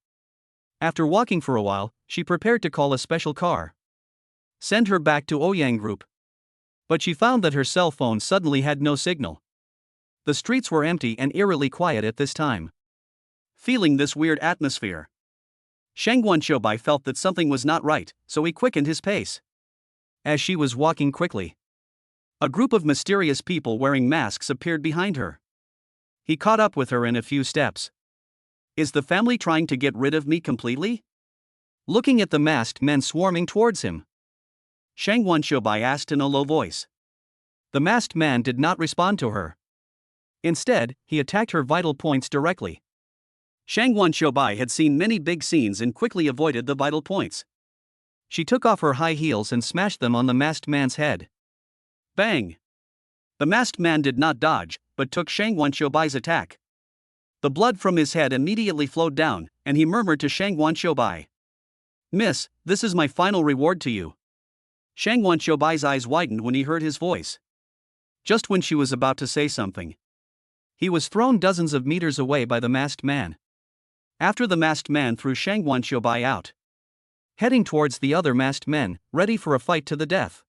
After walking for a while, she prepared to call a special car. Send her back to Ouyang Group. But she found that her cell phone suddenly had no signal. The streets were empty and eerily quiet at this time. Feeling this weird atmosphere, Shangguan Xiaobai felt that something was not right, so he quickened his pace. As she was walking quickly, a group of mysterious people wearing masks appeared behind her. He caught up with her in a few steps. Is the family trying to get rid of me completely? Looking at the masked men swarming towards him, Shangguan Xiaobai asked in a low voice. The masked man did not respond to her. Instead, he attacked her vital points directly. Shangguan Xiaobai had seen many big scenes and quickly avoided the vital points. She took off her high heels and smashed them on the masked man's head. Bang! The masked man did not dodge, but took Shangguan Xiaobai's attack. The blood from his head immediately flowed down, and he murmured to Shangguan Xiaobai. Miss, this is my final reward to you. Shangguan Xiaobai's eyes widened when he heard his voice. Just when she was about to say something, he was thrown dozens of meters away by the masked man. After the masked man threw Shangguan Xiaobai out, heading towards the other masked men, ready for a fight to the death.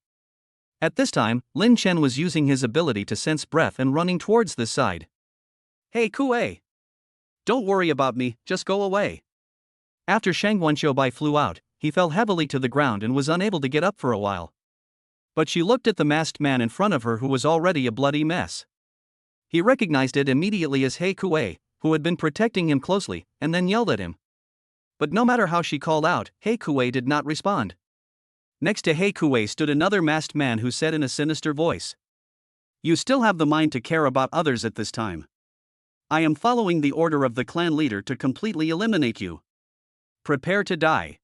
At this time, Lin Chen was using his ability to sense breath and running towards this side. Hey Kuei! Don't worry about me, just go away. After Shangguan Xiaobai flew out, he fell heavily to the ground and was unable to get up for a while. But she looked at the masked man in front of her who was already a bloody mess. He recognized it immediately as He Kuei, who had been protecting him closely, and then yelled at him. But no matter how she called out, He Kuei did not respond. Next to He Kuei stood another masked man who said in a sinister voice. You still have the mind to care about others at this time. I am following the order of the clan leader to completely eliminate you. Prepare to die.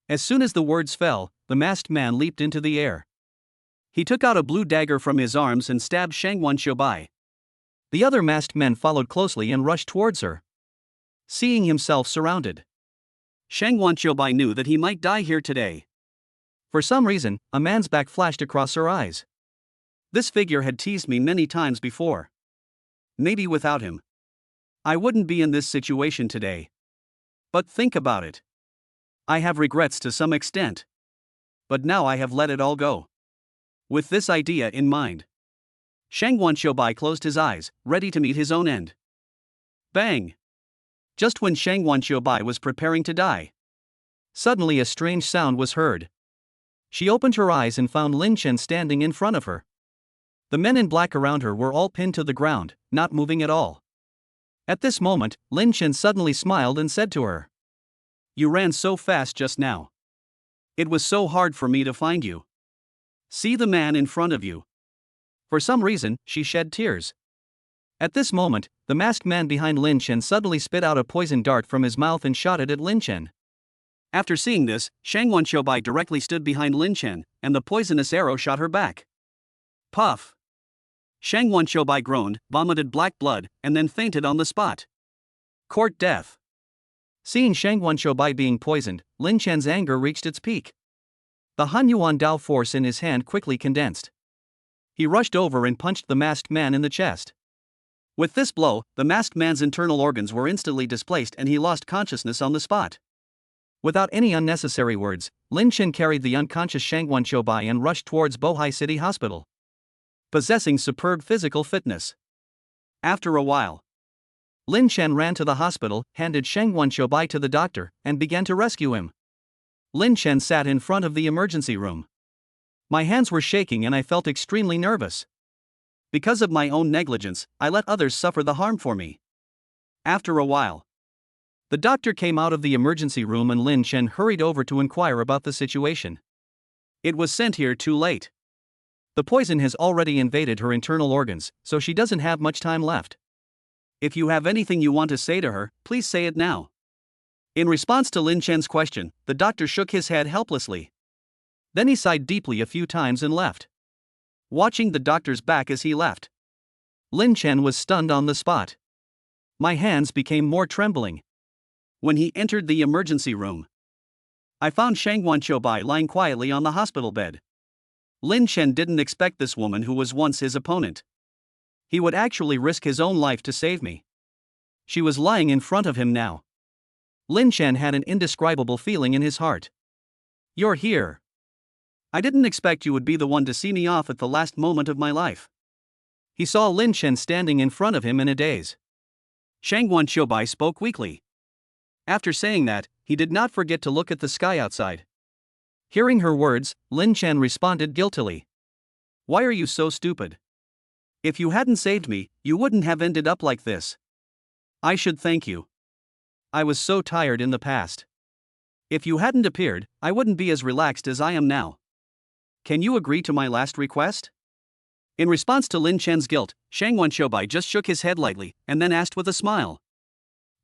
As soon as the words fell, the masked man leaped into the air. He took out a blue dagger from his arms and stabbed Shangguan Xiaobai. The other masked men followed closely and rushed towards her. Seeing himself surrounded, Shangguan Xiaobai knew that he might die here today. For some reason, a man's back flashed across her eyes. This figure had teased me many times before. Maybe without him, I wouldn't be in this situation today. But think about it. I have regrets to some extent. But now I have let it all go. With this idea in mind, Shangguan Xiaobai closed his eyes, ready to meet his own end. Bang! Just when Shangguan Xiaobai was preparing to die, suddenly a strange sound was heard. She opened her eyes and found Lin Chen standing in front of her. The men in black around her were all pinned to the ground, not moving at all. At this moment, Lin Chen suddenly smiled and said to her, You ran so fast just now. It was so hard for me to find you. See the man in front of you. For some reason, she shed tears. At this moment, the masked man behind Lin Chen suddenly spit out a poison dart from his mouth and shot it at Lin Chen. After seeing this, Shang Wenqiubai directly stood behind Lin Chen, and the poisonous arrow shot her back. Puff! Shang Wenqiubai groaned, vomited black blood, and then fainted on the spot. Court death. Seeing Shang Wenqiubai being poisoned, Lin Chen's anger reached its peak. The Han Yuan Dao force in his hand quickly condensed. He rushed over and punched the masked man in the chest. With this blow, the masked man's internal organs were instantly displaced and he lost consciousness on the spot. Without any unnecessary words, Lin Chen carried the unconscious Shang Wenqiubai and rushed towards Bohai City Hospital. Possessing superb physical fitness. After a while, Lin Chen ran to the hospital, handed Shang Wenqiubai to the doctor, and began to rescue him. Lin Chen sat in front of the emergency room. My hands were shaking and I felt extremely nervous. Because of my own negligence, I let others suffer the harm for me. After a while, the doctor came out of the emergency room and Lin Chen hurried over to inquire about the situation. It was sent here too late. The poison has already invaded her internal organs, so she doesn't have much time left. If you have anything you want to say to her, please say it now. In response to Lin Chen's question, the doctor shook his head helplessly. Then he sighed deeply a few times and left. Watching the doctor's back as he left, Lin Chen was stunned on the spot. My hands became more trembling. When he entered the emergency room, I found Shang Wenqiubai lying quietly on the hospital bed. Lin Chen didn't expect this woman who was once his opponent. He would actually risk his own life to save me. She was lying in front of him now. Lin Chen had an indescribable feeling in his heart. You're here. I didn't expect you would be the one to see me off at the last moment of my life. He saw Lin Chen standing in front of him in a daze. Shang Wenqiubai spoke weakly. After saying that, he did not forget to look at the sky outside. Hearing her words, Lin Chen responded guiltily. Why are you so stupid? If you hadn't saved me, you wouldn't have ended up like this. I should thank you. I was so tired in the past. If you hadn't appeared, I wouldn't be as relaxed as I am now. Can you agree to my last request? In response to Lin Chen's guilt, Shang Wenqiubai just shook his head lightly, and then asked with a smile.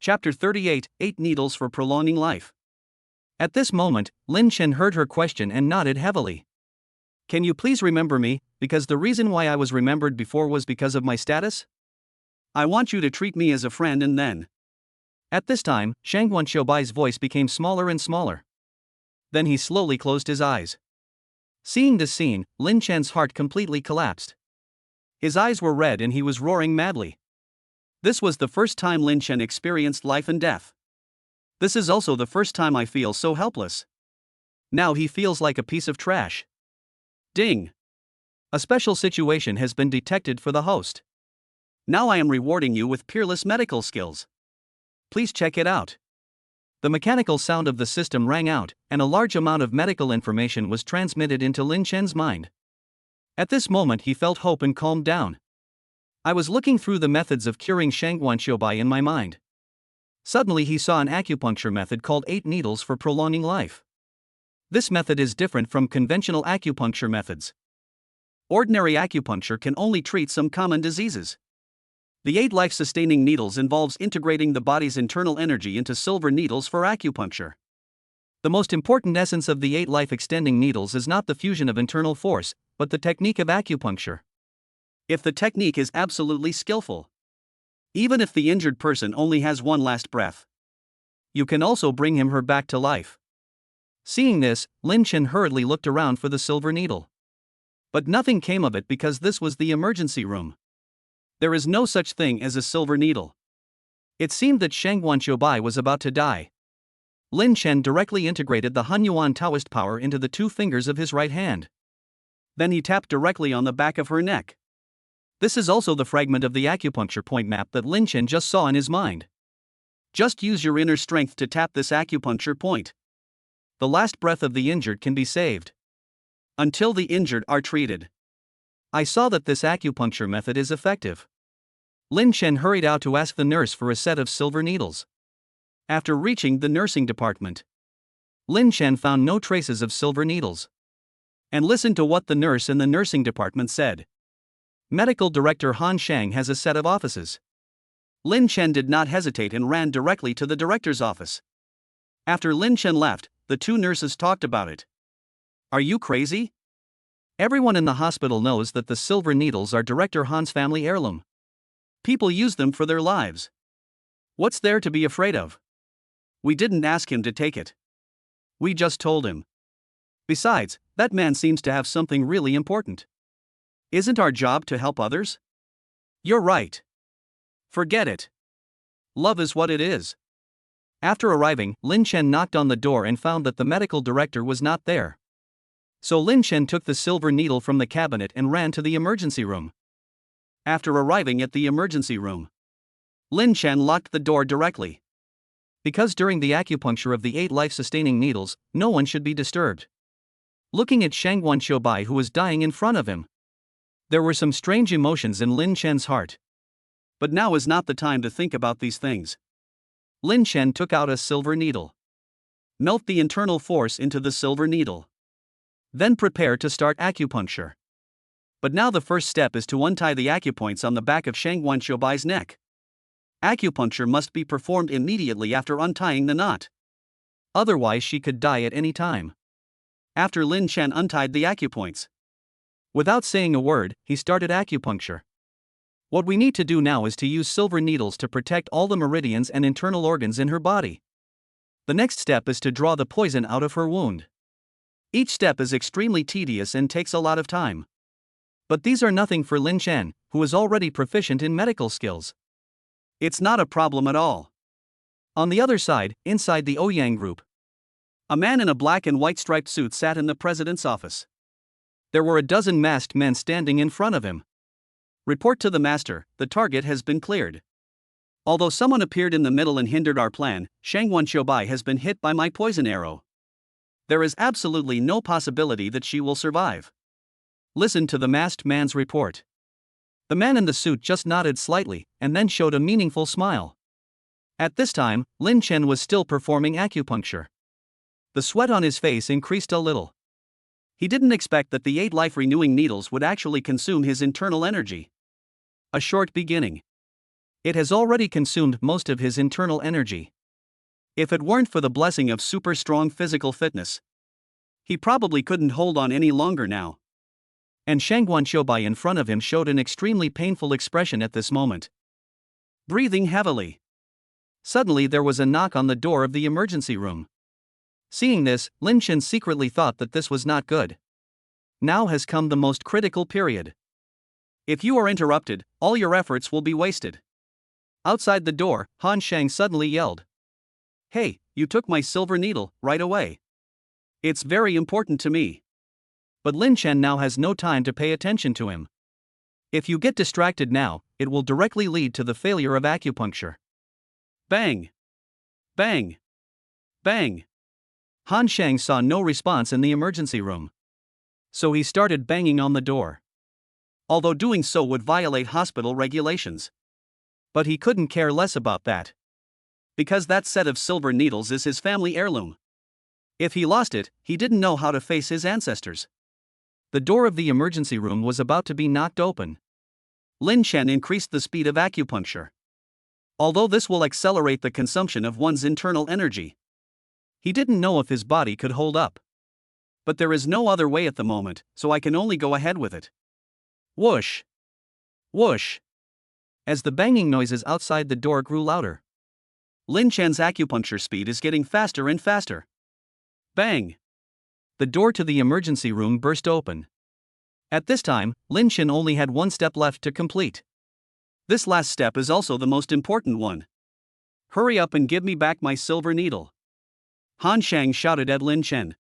Chapter 38, 8 Needles for Prolonging Life. At this moment, Lin Chen heard her question and nodded heavily. Can you please remember me, because the reason why I was remembered before was because of my status? I want you to treat me as a friend and then. At this time, Shang Wenqiubai's voice became smaller and smaller. Then he slowly closed his eyes. Seeing this scene, Lin Chen's heart completely collapsed. His eyes were red and he was roaring madly. This was the first time Lin Chen experienced life and death. This is also the first time I feel so helpless. Now he feels like a piece of trash. Ding! A special situation has been detected for the host. Now I am rewarding you with peerless medical skills. Please check it out. The mechanical sound of the system rang out, and a large amount of medical information was transmitted into Lin Chen's mind. At this moment he felt hope and calmed down. I was looking through the methods of curing Shang Wenqiubai in my mind. Suddenly he saw an acupuncture method called 8 Needles for Prolonging Life. This method is different from conventional acupuncture methods. Ordinary acupuncture can only treat some common diseases. The 8 life-sustaining needles involves integrating the body's internal energy into silver needles for acupuncture. The most important essence of the 8 life-extending needles is not the fusion of internal force, but the technique of acupuncture. If the technique is absolutely skillful, even if the injured person only has one last breath, you can also bring him or her back to life. Seeing this, Lin Chen hurriedly looked around for the silver needle. But nothing came of it because this was the emergency room. There is no such thing as a silver needle. It seemed that Shang Wenqiubai was about to die. Lin Chen directly integrated the Hunyuan Taoist power into the 2 fingers of his right hand. Then he tapped directly on the back of her neck. This is also the fragment of the acupuncture point map that Lin Chen just saw in his mind. Just use your inner strength to tap this acupuncture point. The last breath of the injured can be saved. Until the injured are treated. I saw that this acupuncture method is effective. Lin Chen hurried out to ask the nurse for a set of silver needles. After reaching the nursing department, Lin Chen found no traces of silver needles. And listened to what the nurse in the nursing department said. Medical Director Han Shang has a set of offices. Lin Chen did not hesitate and ran directly to the director's office. After Lin Chen left, the two nurses talked about it. Are you crazy? Everyone in the hospital knows that the silver needles are Director Han's family heirloom. People use them for their lives. What's there to be afraid of? We didn't ask him to take it. We just told him. Besides, that man seems to have something really important. Isn't our job to help others? You're right. Forget it. Love is what it is. After arriving, Lin Chen knocked on the door and found that the medical director was not there. So Lin Chen took the silver needle from the cabinet and ran to the emergency room. After arriving at the emergency room, Lin Chen locked the door directly. Because during the acupuncture of the 8 life-sustaining needles, no one should be disturbed. Looking at Shang Xiubai who was dying in front of him, there were some strange emotions in Lin Chen's heart. But now is not the time to think about these things. Lin Chen took out a silver needle. Melt the internal force into the silver needle. Then prepare to start acupuncture. But now the first step is to untie the acupoints on the back of Shang Xiubai's neck. Acupuncture must be performed immediately after untying the knot. Otherwise she could die at any time. After Lin Chen untied the acupoints, without saying a word, he started acupuncture. What we need to do now is to use silver needles to protect all the meridians and internal organs in her body. The next step is to draw the poison out of her wound. Each step is extremely tedious and takes a lot of time. But these are nothing for Lin Chen, who is already proficient in medical skills. It's not a problem at all. On the other side, inside the Ouyang group, a man in a black and white striped suit sat in the president's office. There were a dozen masked men standing in front of him. Report to the master, the target has been cleared. Although someone appeared in the middle and hindered our plan, Shang Xiubai has been hit by my poison arrow. There is absolutely no possibility that she will survive. Listen to the masked man's report. The man in the suit just nodded slightly, and then showed a meaningful smile. At this time, Lin Chen was still performing acupuncture. The sweat on his face increased a little. He didn't expect that the 8 life-renewing needles would actually consume his internal energy. A short beginning. It has already consumed most of his internal energy. If it weren't for the blessing of super strong physical fitness, he probably couldn't hold on any longer now. And Shang Xiubai in front of him showed an extremely painful expression at this moment, breathing heavily. Suddenly there was a knock on the door of the emergency room. Seeing this, Lin Chen secretly thought that this was not good. Now has come the most critical period. If you are interrupted, all your efforts will be wasted. Outside the door, Han Shang suddenly yelled, "Hey, you took my silver needle, right away. It's very important to me." But Lin Chen now has no time to pay attention to him. If you get distracted now, it will directly lead to the failure of acupuncture. Bang! Bang! Bang! Han Shang saw no response in the emergency room. So he started banging on the door. Although doing so would violate hospital regulations. But he couldn't care less about that. Because that set of silver needles is his family heirloom. If he lost it, he didn't know how to face his ancestors. The door of the emergency room was about to be knocked open. Lin Chen increased the speed of acupuncture. Although this will accelerate the consumption of one's internal energy, he didn't know if his body could hold up. But there is no other way at the moment, so I can only go ahead with it. Whoosh! Whoosh! As the banging noises outside the door grew louder, Lin Chen's acupuncture speed is getting faster and faster. Bang! The door to the emergency room burst open. At this time, Lin Chen only had one step left to complete. This last step is also the most important one. Hurry up and give me back my silver needle. Han Shang shouted at Lin Chen.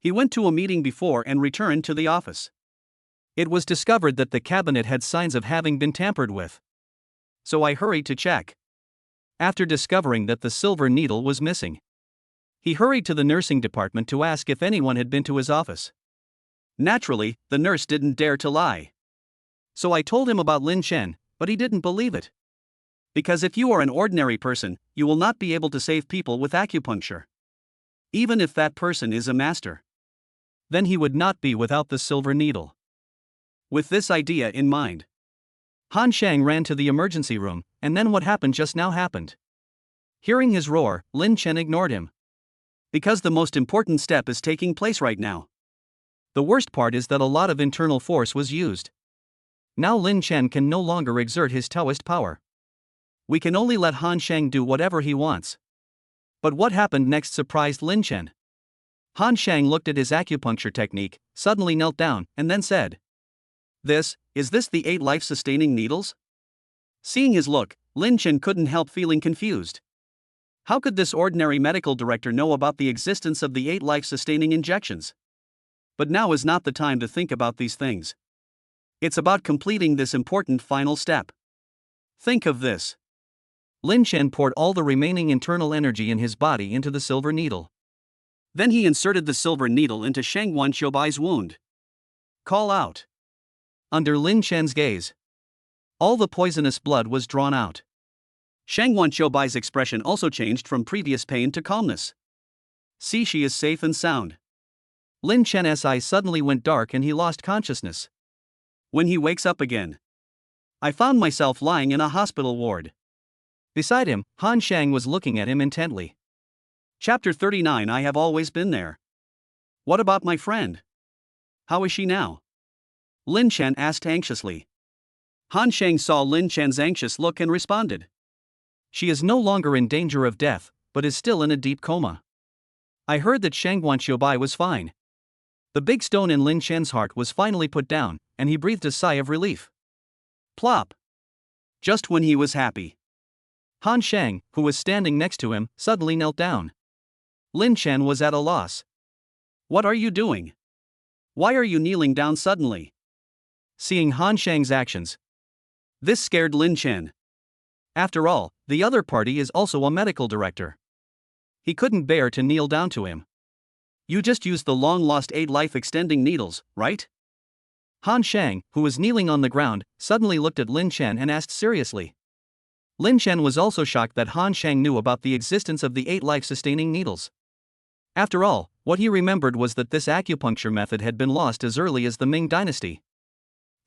He went to a meeting before and returned to the office. It was discovered that the cabinet had signs of having been tampered with. So I hurried to check. After discovering that the silver needle was missing, he hurried to the nursing department to ask if anyone had been to his office. Naturally, the nurse didn't dare to lie. So I told him about Lin Chen, but he didn't believe it. Because if you are an ordinary person, you will not be able to save people with acupuncture. Even if that person is a master, then he would not be without the silver needle. With this idea in mind, Han Shang ran to the emergency room, and then what happened just now happened. Hearing his roar, Lin Chen ignored him. Because the most important step is taking place right now. The worst part is that a lot of internal force was used. Now Lin Chen can no longer exert his Taoist power. We can only let Han Shang do whatever he wants. But what happened next surprised Lin Chen. Han Shang looked at his acupuncture technique, suddenly knelt down, and then said, Is this the 8 life-sustaining needles? Seeing his look, Lin Chen couldn't help feeling confused. How could this ordinary medical director know about the existence of the 8 life-sustaining injections? But now is not the time to think about these things. It's about completing this important final step. Think of this. Lin Chen poured all the remaining internal energy in his body into the silver needle. Then he inserted the silver needle into Shang Wanqiubai's wound. Call out. Under Lin Chen's gaze, all the poisonous blood was drawn out. Shang Wanqiubai's expression also changed from previous pain to calmness. See, she is safe and sound. Lin Chen's eyes suddenly went dark and he lost consciousness. When he wakes up again, I found myself lying in a hospital ward. Beside him, Han Shang was looking at him intently. Chapter 39. I have always been there. What about my friend? How is she now? Lin Chen asked anxiously. Han Shang saw Lin Chen's anxious look and responded. She is no longer in danger of death, but is still in a deep coma. I heard that Shang Wanqiubai was fine. The big stone in Lin Chen's heart was finally put down, and he breathed a sigh of relief. Plop. Just when he was happy. Han Shang, who was standing next to him, suddenly knelt down. Lin Chen was at a loss. What are you doing? Why are you kneeling down suddenly? Seeing Han Shang's actions, this scared Lin Chen. After all, the other party is also a medical director. He couldn't bear to kneel down to him. You just used the long-lost 8 life-extending needles, right? Han Shang, who was kneeling on the ground, suddenly looked at Lin Chen and asked seriously. Lin Chen was also shocked that Han Shang knew about the existence of the 8 life-sustaining needles. After all, what he remembered was that this acupuncture method had been lost as early as the Ming dynasty.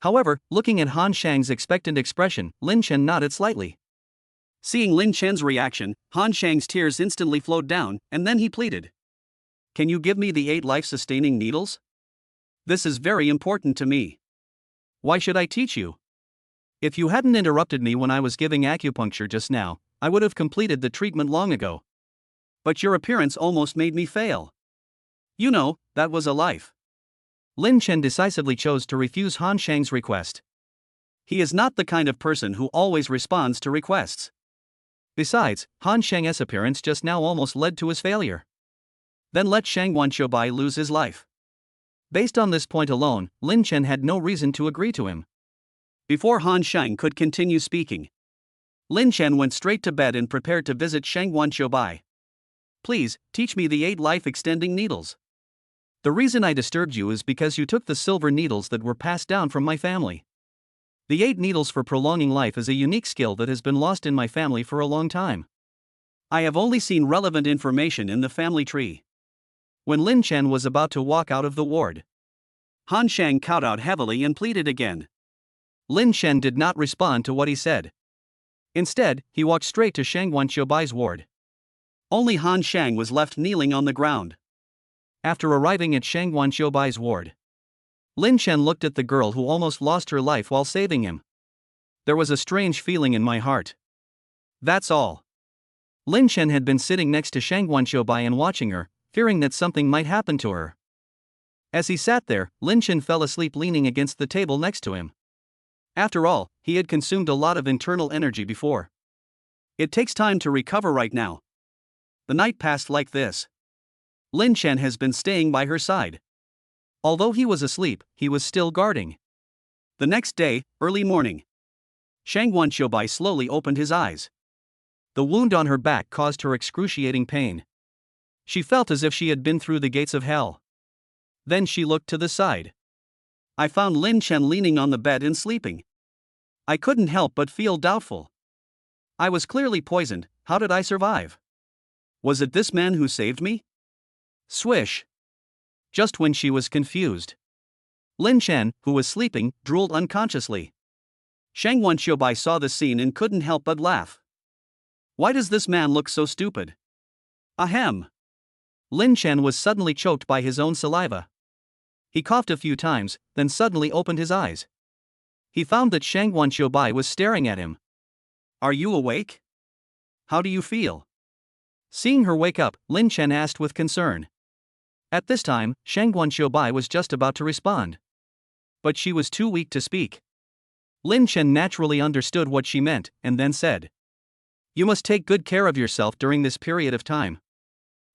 However, looking at Han Shang's expectant expression, Lin Chen nodded slightly. Seeing Lin Chen's reaction, Han Shang's tears instantly flowed down, and then he pleaded. Can you give me the 8 life-sustaining needles? This is very important to me. Why should I teach you? If you hadn't interrupted me when I was giving acupuncture just now, I would have completed the treatment long ago. But your appearance almost made me fail. You know, that was a life. Lin Chen decisively chose to refuse Han Shang's request. He is not the kind of person who always responds to requests. Besides, Han Shang's appearance just now almost led to his failure. Then let Shang Wanqiubai lose his life. Based on this point alone, Lin Chen had no reason to agree to him. Before Han Shang could continue speaking, Lin Chen went straight to bed and prepared to visit Shang Wanqiubai. Please, teach me the 8 life-extending needles. The reason I disturbed you is because you took the silver needles that were passed down from my family. The 8 needles for prolonging life is a unique skill that has been lost in my family for a long time. I have only seen relevant information in the family tree. When Lin Chen was about to walk out of the ward, Han Shang kowtowed heavily and pleaded again. Lin Chen did not respond to what he said. Instead, he walked straight to Shang Wanqiubai's ward. Only Han Shang was left kneeling on the ground. After arriving at Shang Wanqiubai's ward, Lin Chen looked at the girl who almost lost her life while saving him. There was a strange feeling in my heart. That's all. Lin Chen had been sitting next to Shang Wanqiubai and watching her, fearing that something might happen to her. As he sat there, Lin Chen fell asleep leaning against the table next to him. After all, he had consumed a lot of internal energy before. It takes time to recover right now. The night passed like this. Lin Chen has been staying by her side. Although he was asleep, he was still guarding. The next day, early morning, Shang Wanqiubai slowly opened his eyes. The wound on her back caused her excruciating pain. She felt as if she had been through the gates of hell. Then she looked to the side. I found Lin Chen leaning on the bed and sleeping. I couldn't help but feel doubtful. I was clearly poisoned. How did I survive? Was it this man who saved me? Swish. Just when she was confused, Lin Chen, who was sleeping, drooled unconsciously. Shang Wenxiubai saw the scene and couldn't help but laugh. Why does this man look so stupid? Ahem. Lin Chen was suddenly choked by his own saliva. He coughed a few times, then suddenly opened his eyes. He found that Shang Wenxiubai was staring at him. Are you awake? How do you feel? Seeing her wake up, Lin Chen asked with concern. At this time, Shang Wenxiubai was just about to respond. But she was too weak to speak. Lin Chen naturally understood what she meant, and then said, "You must take good care of yourself during this period of time.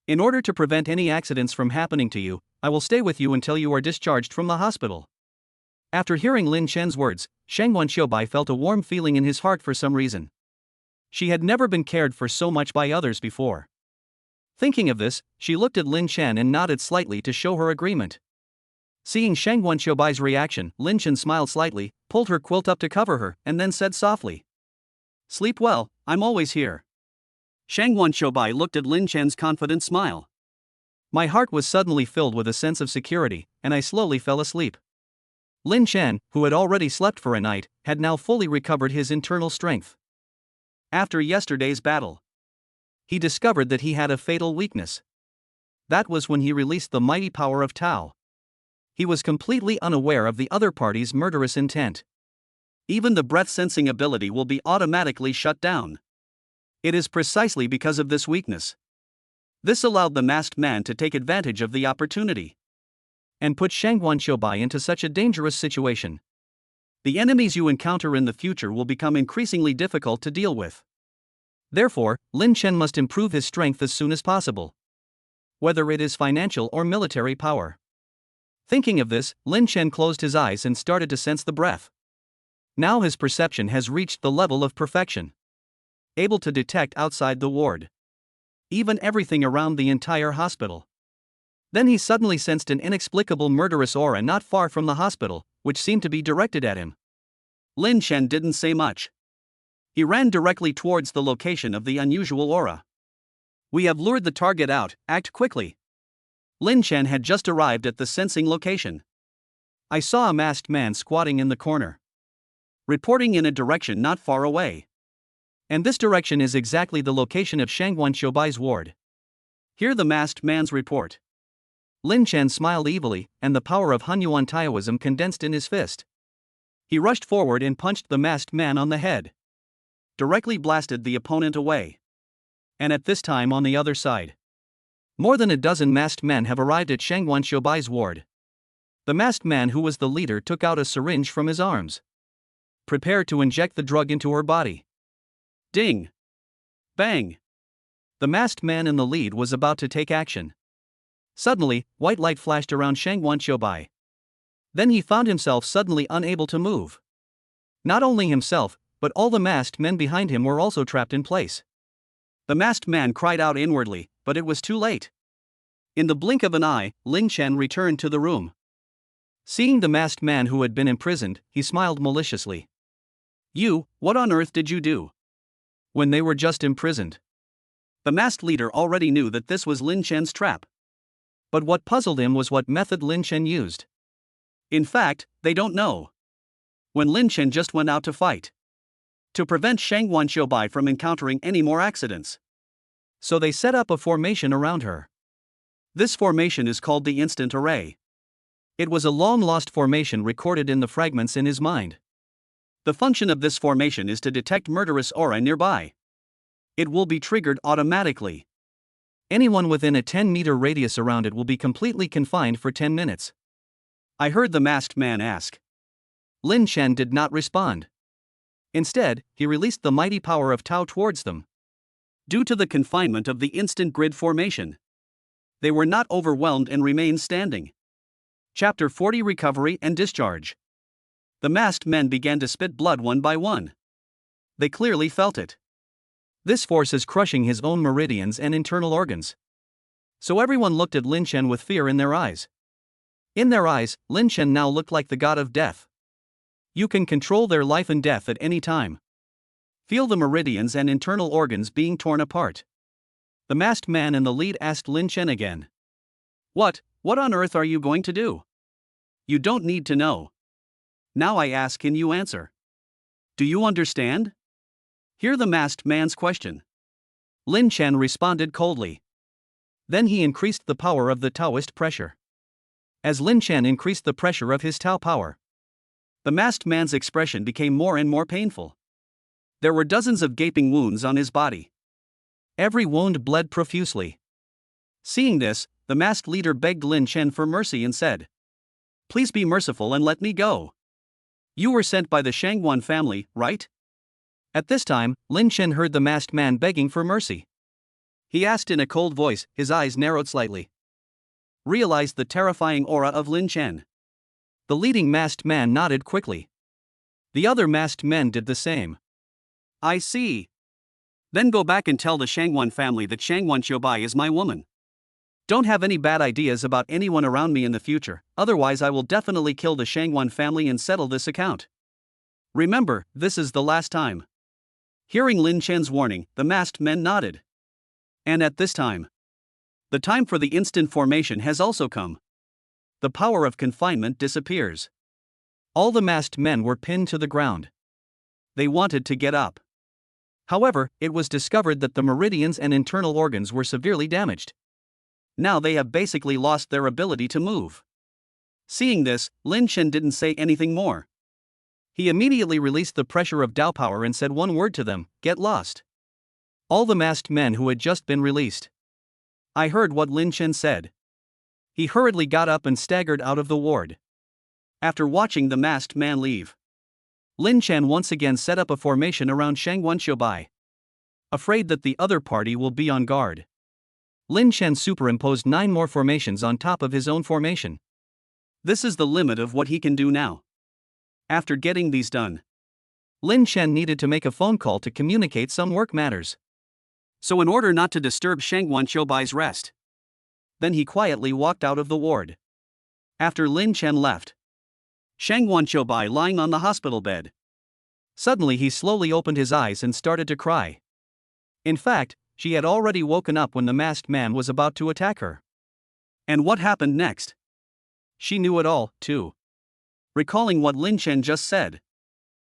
In order to prevent any accidents from happening to you, I will stay with you until you are discharged from the hospital." After hearing Lin Chen's words, Shang Wenxiubai felt a warm feeling in his heart for some reason. She had never been cared for so much by others before. Thinking of this, she looked at Lin Chen and nodded slightly to show her agreement. Seeing Shang Wenxiubai's reaction, Lin Chen smiled slightly, pulled her quilt up to cover her, and then said softly, "Sleep well, I'm always here." Shang Wenxiubai looked at Lin Chen's confident smile. My heart was suddenly filled with a sense of security, and I slowly fell asleep. Lin Chen, who had already slept for a night, had now fully recovered his internal strength. After yesterday's battle, he discovered that he had a fatal weakness. That was when he released the mighty power of Tao. He was completely unaware of the other party's murderous intent. Even the breath-sensing ability will be automatically shut down. It is precisely because of this weakness. This allowed the masked man to take advantage of the opportunity and put Shang Wenxiubai into such a dangerous situation. The enemies you encounter in the future will become increasingly difficult to deal with. Therefore, Lin Chen must improve his strength as soon as possible, whether it is financial or military power. Thinking of this, Lin Chen closed his eyes and started to sense the breath. Now his perception has reached the level of perfection, able to detect outside the ward, even everything around the entire hospital. Then he suddenly sensed an inexplicable murderous aura not far from the hospital, which seemed to be directed at him. Lin Chen didn't say much. He ran directly towards the location of the unusual aura. "We have lured the target out, act quickly." Lin Chen had just arrived at the sensing location. I saw a masked man squatting in the corner, reporting in a direction not far away. And this direction is exactly the location of Shang Wenxiubai's ward. Hear the masked man's report. Lin Chen smiled evilly, and the power of Hunyuan Taoism condensed in his fist. He rushed forward and punched the masked man on the head, directly blasted the opponent away. And at this time on the other side, more than a dozen masked men have arrived at Shang Wenxiubai's ward. The masked man who was the leader took out a syringe from his arms, prepared to inject the drug into her body. Ding! Bang! The masked man in the lead was about to take action. Suddenly, white light flashed around Shang Wenxiubai. Then he found himself suddenly unable to move. Not only himself, but all the masked men behind him were also trapped in place. The masked man cried out inwardly, but it was too late. In the blink of an eye, Lin Chen returned to the room. Seeing the masked man who had been imprisoned, he smiled maliciously. "You, what on earth did you do?" "When they were just imprisoned." The masked leader already knew that this was Lin Chen's trap. But what puzzled him was what method Lin Chen used. In fact, they don't know. When Lin Chen just went out to fight, to prevent Shang Wenxiubai from encountering any more accidents. So they set up a formation around her. This formation is called the instant array. It was a long-lost formation recorded in the fragments in his mind. The function of this formation is to detect murderous aura nearby. It will be triggered automatically. Anyone within a 10-meter radius around it will be completely confined for 10 minutes. I heard the masked man ask. Lin Chen did not respond. Instead, he released the mighty power of Tao towards them. Due to the confinement of the instant grid formation, they were not overwhelmed and remained standing. Chapter 40: Recovery and Discharge. The masked men began to spit blood one by one. They clearly felt it. This force is crushing his own meridians and internal organs. So everyone looked at Lin Chen with fear in their eyes. In their eyes, Lin Chen now looked like the god of death. You can control their life and death at any time. Feel the meridians and internal organs being torn apart. The masked man in the lead asked Lin Chen again. What on earth are you going to do?" You don't need to know. Now I ask, can you answer? Do you understand? Hear the masked man's question. Lin Chen responded coldly. Then he increased the power of the Taoist pressure. As Lin Chen increased the pressure of his Tao power, the masked man's expression became more and more painful. There were dozens of gaping wounds on his body. Every wound bled profusely. Seeing this, the masked leader begged Lin Chen for mercy and said, "Please be merciful and let me go. You were sent by the Shangguan family, right?" At this time, Lin Chen heard the masked man begging for mercy. He asked in a cold voice, his eyes narrowed slightly. Realized the terrifying aura of Lin Chen. The leading masked man nodded quickly. The other masked men did the same. I see. Then go back and tell the Shangguan family that Shangguan Xiaobai is my woman. Don't have any bad ideas about anyone around me in the future, otherwise I will definitely kill the Shangguan family and settle this account. Remember, this is the last time. Hearing Lin Chen's warning, the masked men nodded. And at this time, the time for the instant formation has also come. The power of confinement disappears. All the masked men were pinned to the ground. They wanted to get up. However, it was discovered that the meridians and internal organs were severely damaged. Now they have basically lost their ability to move. Seeing this, Lin Chen didn't say anything more. He immediately released the pressure of Tao power and said one word to them, "Get lost." All the masked men who had just been released. I heard what Lin Chen said. He hurriedly got up and staggered out of the ward. After watching the masked man leave, Lin Chen once again set up a formation around Shangguan Xiaobai. Afraid that the other party will be on guard, Lin Chen superimposed 9 more formations on top of his own formation. This is the limit of what he can do now. After getting these done, Lin Chen needed to make a phone call to communicate some work matters. So in order not to disturb Shangguan Xiaobai's rest, then he quietly walked out of the ward. After Lin Chen left, Shangguan Xiaobai lying on the hospital bed. Suddenly he slowly opened his eyes and started to cry. In fact, she had already woken up when the masked man was about to attack her. And what happened next? She knew it all, too. Recalling what Lin Chen just said,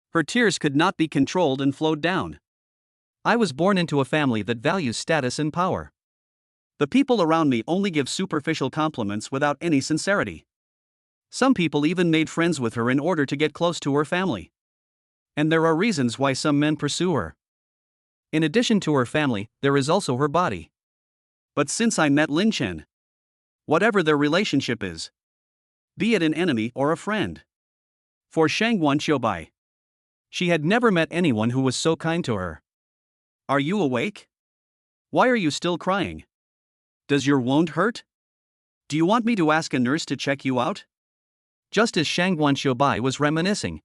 her tears could not be controlled and flowed down. I was born into a family that values status and power. The people around me only give superficial compliments without any sincerity. Some people even made friends with her in order to get close to her family. And there are reasons why some men pursue her. In addition to her family, there is also her body. But since I met Lin Chen, whatever their relationship is, be it an enemy or a friend, for Shangguan Xiaobai, she had never met anyone who was so kind to her. Are you awake? Why are you still crying? Does your wound hurt? Do you want me to ask a nurse to check you out? Just as Shangguan Xiaobai was reminiscing,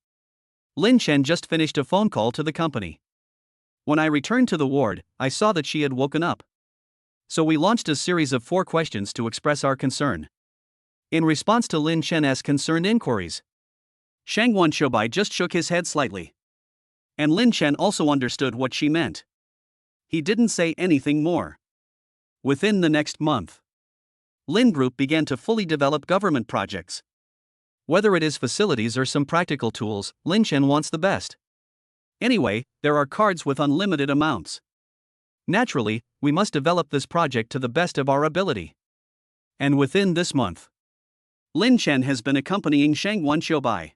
Lin Chen just finished a phone call to the company. When I returned to the ward, I saw that she had woken up. So we launched a series of 4 questions to express our concern. In response to Lin Chen's concerned inquiries, Shangguan Xiaobai just shook his head slightly. And Lin Chen also understood what she meant. He didn't say anything more. Within the next month, Lin Group began to fully develop government projects. Whether it is facilities or some practical tools, Lin Chen wants the best. Anyway, there are cards with unlimited amounts. Naturally, we must develop this project to the best of our ability. And within this month, Lin Chen has been accompanying Shangguan Xiaobai.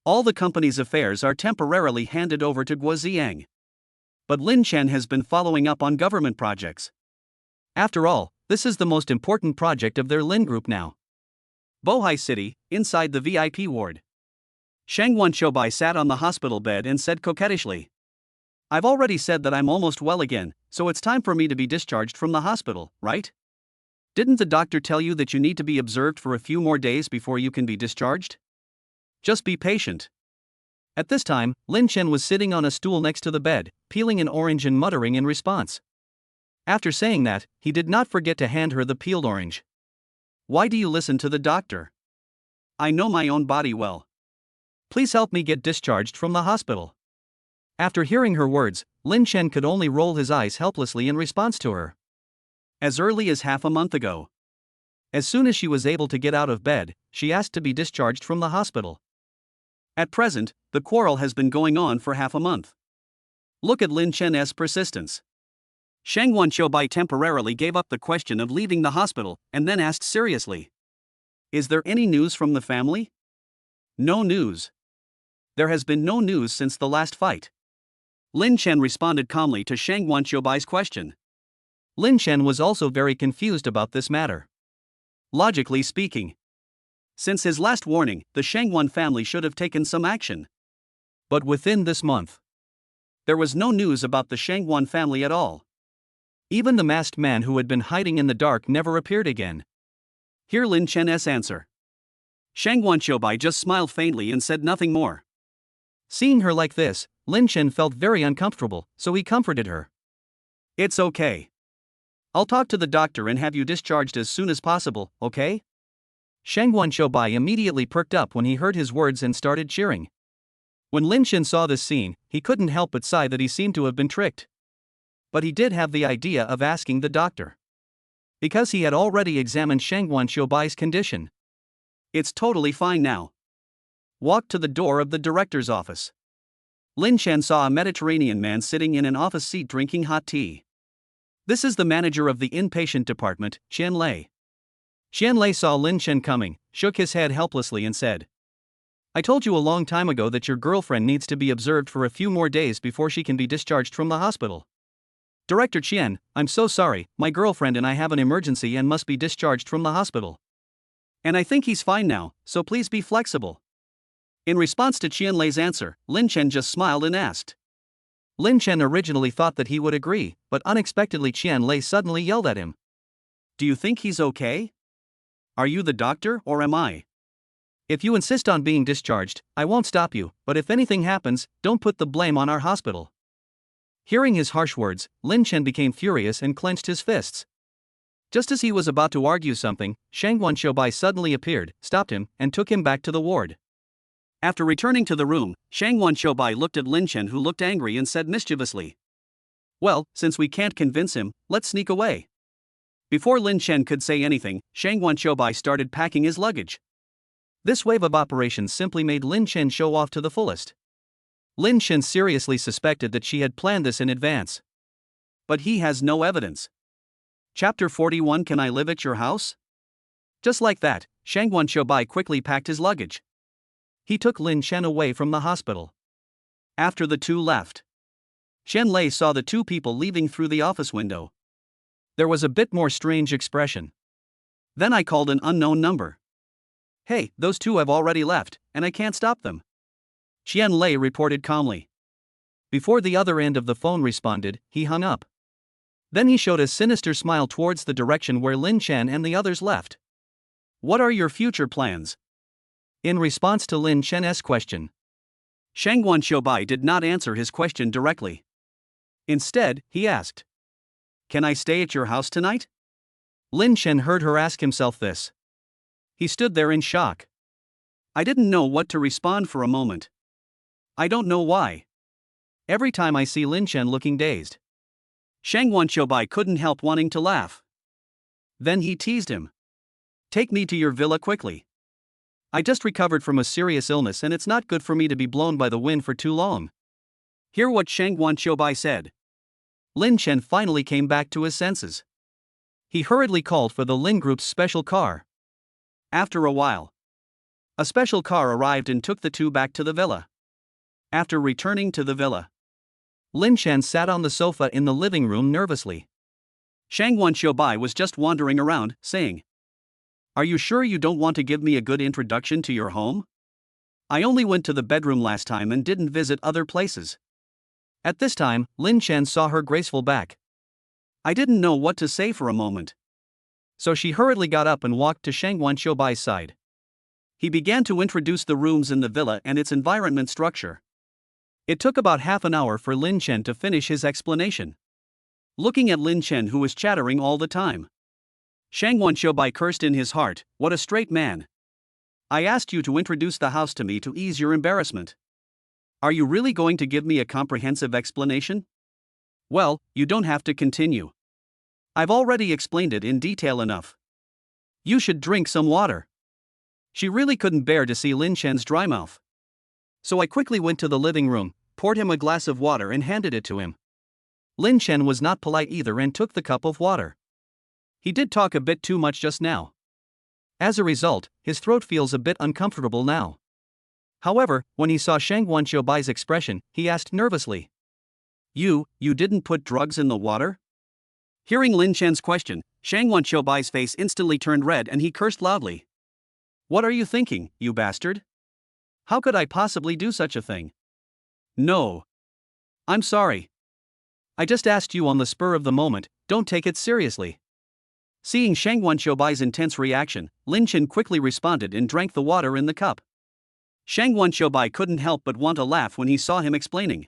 All the company's affairs are temporarily handed over to Guo Ziyang. But Lin Chen has been following up on government projects. After all, this is the most important project of their Lin Group now. Bohai City, inside the VIP ward. Shangguan Xiaobai sat on the hospital bed and said coquettishly, "I've already said that I'm almost well again, so it's time for me to be discharged from the hospital, right? Didn't the doctor tell you that you need to be observed for a few more days before you can be discharged? Just be patient." At this time, Lin Chen was sitting on a stool next to the bed, peeling an orange and muttering in response. After saying that, he did not forget to hand her the peeled orange. "Why do you listen to the doctor? I know my own body well. Please help me get discharged from the hospital." After hearing her words, Lin Chen could only roll his eyes helplessly in response to her. As early as half a month ago, As soon as she was able to get out of bed, she asked to be discharged from the hospital. At present, the quarrel has been going on for half a month. Look at Lin Chen's persistence. Shang Wanqiubai temporarily gave up the question of leaving the hospital and then asked seriously, "Is there any news from the family?" "No news. There has been no news since the last fight." Lin Chen responded calmly to Shang Wanqiubai's question. Lin Chen was also very confused about this matter. Logically speaking, since his last warning, the Shangwan family should have taken some action. But within this month, there was no news about the Shangwan family at all. Even the masked man who had been hiding in the dark never appeared again. Hear Lin Chen's answer. Shang Wanqiubai just smiled faintly and said nothing more. Seeing her like this, Lin Chen felt very uncomfortable, so he comforted her. "It's okay. I'll talk to the doctor and have you discharged as soon as possible, okay?" Shang Wanqiubai immediately perked up when he heard his words and started cheering. When Lin Chen saw this scene, he couldn't help but sigh that he seemed to have been tricked. But he did have the idea of asking the doctor, because he had already examined Shang Wanqiubai's condition. "It's totally fine now." Walked to the door of the director's office. Lin Chen saw a Mediterranean man sitting in an office seat drinking hot tea. This is the manager of the inpatient department, Qian Lei. Qian Lei saw Lin Chen coming, shook his head helplessly and said, "I told you a long time ago that your girlfriend needs to be observed for a few more days before she can be discharged from the hospital. Director Qian, I'm so sorry, my girlfriend and I have an emergency and must be discharged from the hospital. And I think he's fine now, so please be flexible." In response to Qian Lei's answer, Lin Chen just smiled and asked. Lin Chen originally thought that he would agree, but unexpectedly Qian Lei suddenly yelled at him. "Do you think he's okay? Are you the doctor or am I?" "If you insist on being discharged, I won't stop you, but if anything happens, don't put the blame on our hospital." Hearing his harsh words, Lin Chen became furious and clenched his fists. Just as he was about to argue something, Shang Wanqiubai suddenly appeared, stopped him, and took him back to the ward. After returning to the room, Shang Wanqiubai looked at Lin Chen, who looked angry, and said mischievously, "Well, since we can't convince him, let's sneak away." Before Lin Chen could say anything, Shang Wanqiubai started packing his luggage. This wave of operations simply made Lin Chen show off to the fullest. Lin Chen seriously suspected that she had planned this in advance. But he has no evidence. Chapter 41. Can I live at your house? Just like that, Shang Wanqiubai quickly packed his luggage. He took Lin Chen away from the hospital. After the two left, Qian Lei saw the two people leaving through the office window. There was a bit more strange expression. Then I called an unknown number. "Hey, those two have already left, and I can't stop them," Qian Lei reported calmly. Before the other end of the phone responded, he hung up. Then he showed a sinister smile towards the direction where Lin Chen and the others left. "What are your future plans?" In response to Lin Chen's question, Shang Wanqiubai did not answer his question directly. Instead, he asked, "Can I stay at your house tonight?" Lin Chen heard her ask himself this. He stood there in shock. I didn't know what to respond for a moment. I don't know why. Every time I see Lin Chen looking dazed, Shang Wanqiubai couldn't help wanting to laugh. Then he teased him. "Take me to your villa quickly. I just recovered from a serious illness and it's not good for me to be blown by the wind for too long." Hear what Shang Wanqiubai said. Lin Chen finally came back to his senses. He hurriedly called for the Lin Group's special car. After a while, a special car arrived and took the two back to the villa. After returning to the villa, Lin Chen sat on the sofa in the living room nervously. Shang Wanqiubai was just wandering around, saying, "Are you sure you don't want to give me a good introduction to your home? I only went to the bedroom last time and didn't visit other places." At this time, Lin Chen saw her graceful back. I didn't know what to say for a moment. So she hurriedly got up and walked to Shang Wanqiubai's side. He began to introduce the rooms in the villa and its environment structure. It took about half an hour for Lin Chen to finish his explanation. Looking at Lin Chen, who was chattering all the time, Shang Wanqiubai cursed in his heart, "What a straight man. I asked you to introduce the house to me to ease your embarrassment. Are you really going to give me a comprehensive explanation? Well, you don't have to continue. I've already explained it in detail enough." You should drink some water. She really couldn't bear to see Lin Chen's dry mouth. So I quickly went to the living room, poured him a glass of water and handed it to him. Lin Chen was not polite either and took the cup of water. He did talk a bit too much just now. As a result, his throat feels a bit uncomfortable now. However, when he saw Shang Wanqiubai's expression, he asked nervously. You didn't put drugs in the water? Hearing Lin Chen's question, Shang Wanqiubai's face instantly turned red and he cursed loudly. What are you thinking, you bastard? How could I possibly do such a thing? No. I'm sorry. I just asked you on the spur of the moment, don't take it seriously. Seeing Shang Wanqiubai's intense reaction, Lin Chen quickly responded and drank the water in the cup. Shang Wanqiubai couldn't help but want to laugh when he saw him explaining.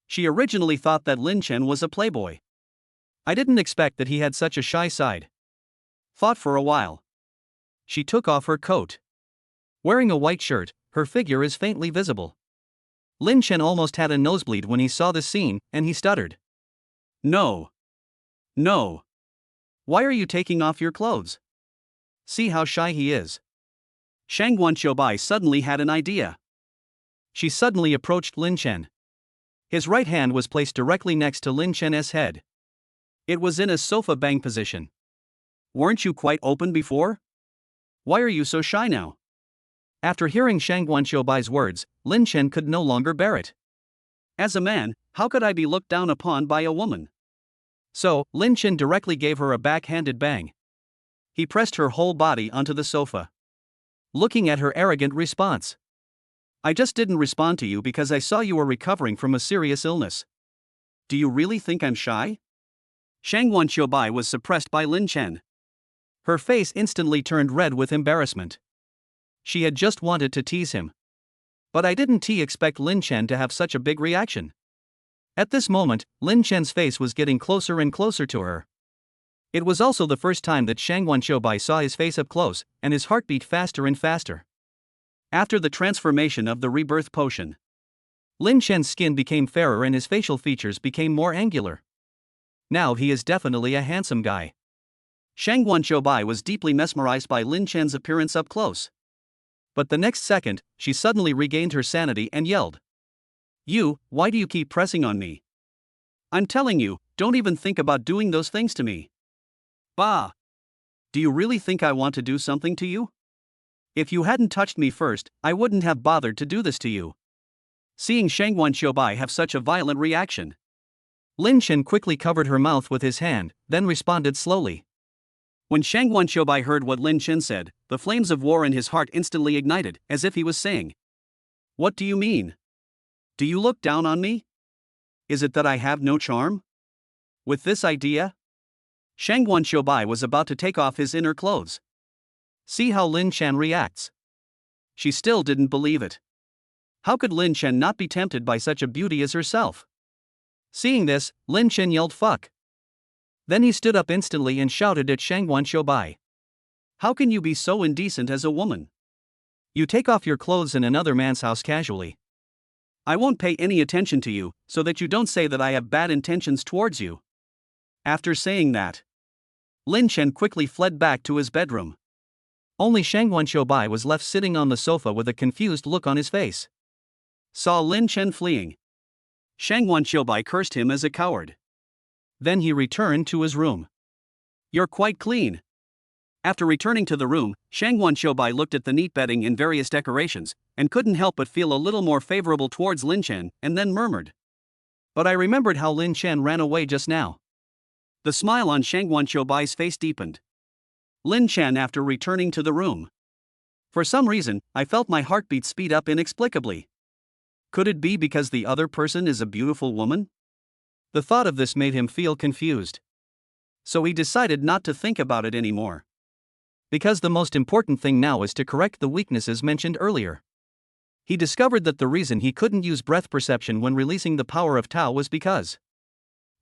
She originally thought that Lin Chen was a playboy. I didn't expect that he had such a shy side. Thought for a while. She took off her coat. Wearing a white shirt, her figure is faintly visible. Lin Chen almost had a nosebleed when he saw the scene, and he stuttered. No. No. Why are you taking off your clothes? See how shy he is. Shang Wanqiubai suddenly had an idea. She suddenly approached Lin Chen. His right hand was placed directly next to Lin Chen's head. It was in a sofa bang position. Weren't you quite open before? Why are you so shy now? After hearing Shang Wanqiubai's words, Lin Chen could no longer bear it. As a man, how could I be looked down upon by a woman? So, Lin Chen directly gave her a backhanded bang. He pressed her whole body onto the sofa. Looking at her arrogant response. I just didn't respond to you because I saw you were recovering from a serious illness. Do you really think I'm shy? Shang Wanqiubai was suppressed by Lin Chen. Her face instantly turned red with embarrassment. She had just wanted to tease him. But I didn't expect Lin Chen to have such a big reaction. At this moment, Lin Chen's face was getting closer and closer to her. It was also the first time that Shang Wanqiubai saw his face up close, and his heart beat faster and faster. After the transformation of the Rebirth potion, Lin Chen's skin became fairer and his facial features became more angular. Now he is definitely a handsome guy. Shang Wanqiubai was deeply mesmerized by Lin Chen's appearance up close. But the next second, she suddenly regained her sanity and yelled. Why do you keep pressing on me? I'm telling you, don't even think about doing those things to me. Bah! Do you really think I want to do something to you? If you hadn't touched me first, I wouldn't have bothered to do this to you. Seeing Shang Wanqiubai have such a violent reaction, Lin Chen quickly covered her mouth with his hand, then responded slowly. When Shang Wanqiubai heard what Lin Chen said, the flames of war in his heart instantly ignited, as if he was saying, What do you mean? Do you look down on me? Is it that I have no charm? With this idea, Shang Wanqiubai was about to take off his inner clothes. See how Lin Chen reacts. She still didn't believe it. How could Lin Chen not be tempted by such a beauty as herself? Seeing this, Lin Chen yelled fuck. Then he stood up instantly and shouted at Shang Wanqiubai. How can you be so indecent as a woman? You take off your clothes in another man's house casually. I won't pay any attention to you, so that you don't say that I have bad intentions towards you. After saying that, Lin Chen quickly fled back to his bedroom. Only Shang Wanqiubai was left sitting on the sofa with a confused look on his face. Saw Lin Chen fleeing. Shang Wanqiubai cursed him as a coward. Then he returned to his room. You're quite clean. After returning to the room, Shang Wanqiubai looked at the neat bedding and various decorations, and couldn't help but feel a little more favorable towards Lin Chen, and then murmured. But I remembered how Lin Chen ran away just now. The smile on Shang Wanqiubai's face deepened. Lin Chen after returning to the room. For some reason, I felt my heartbeat speed up inexplicably. Could it be because the other person is a beautiful woman? The thought of this made him feel confused. So he decided not to think about it anymore. Because the most important thing now is to correct the weaknesses mentioned earlier. He discovered that the reason he couldn't use breath perception when releasing the power of Tao was because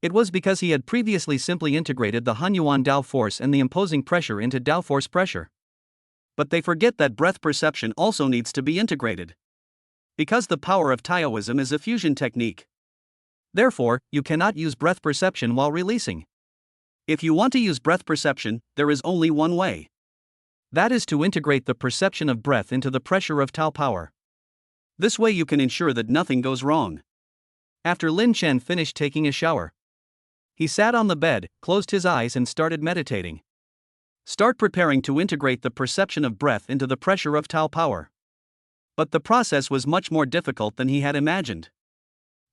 he had previously simply integrated the Hanyuan Dao force and the imposing pressure into Dao force pressure. But they forget that breath perception also needs to be integrated. Because the power of Taoism is a fusion technique. Therefore, you cannot use breath perception while releasing. If you want to use breath perception, there is only one way. That is to integrate the perception of breath into the pressure of Tao power. This way you can ensure that nothing goes wrong. After Lin Chen finished taking a shower, he sat on the bed, closed his eyes and started meditating. Start preparing to integrate the perception of breath into the pressure of Tao power. But the process was much more difficult than he had imagined.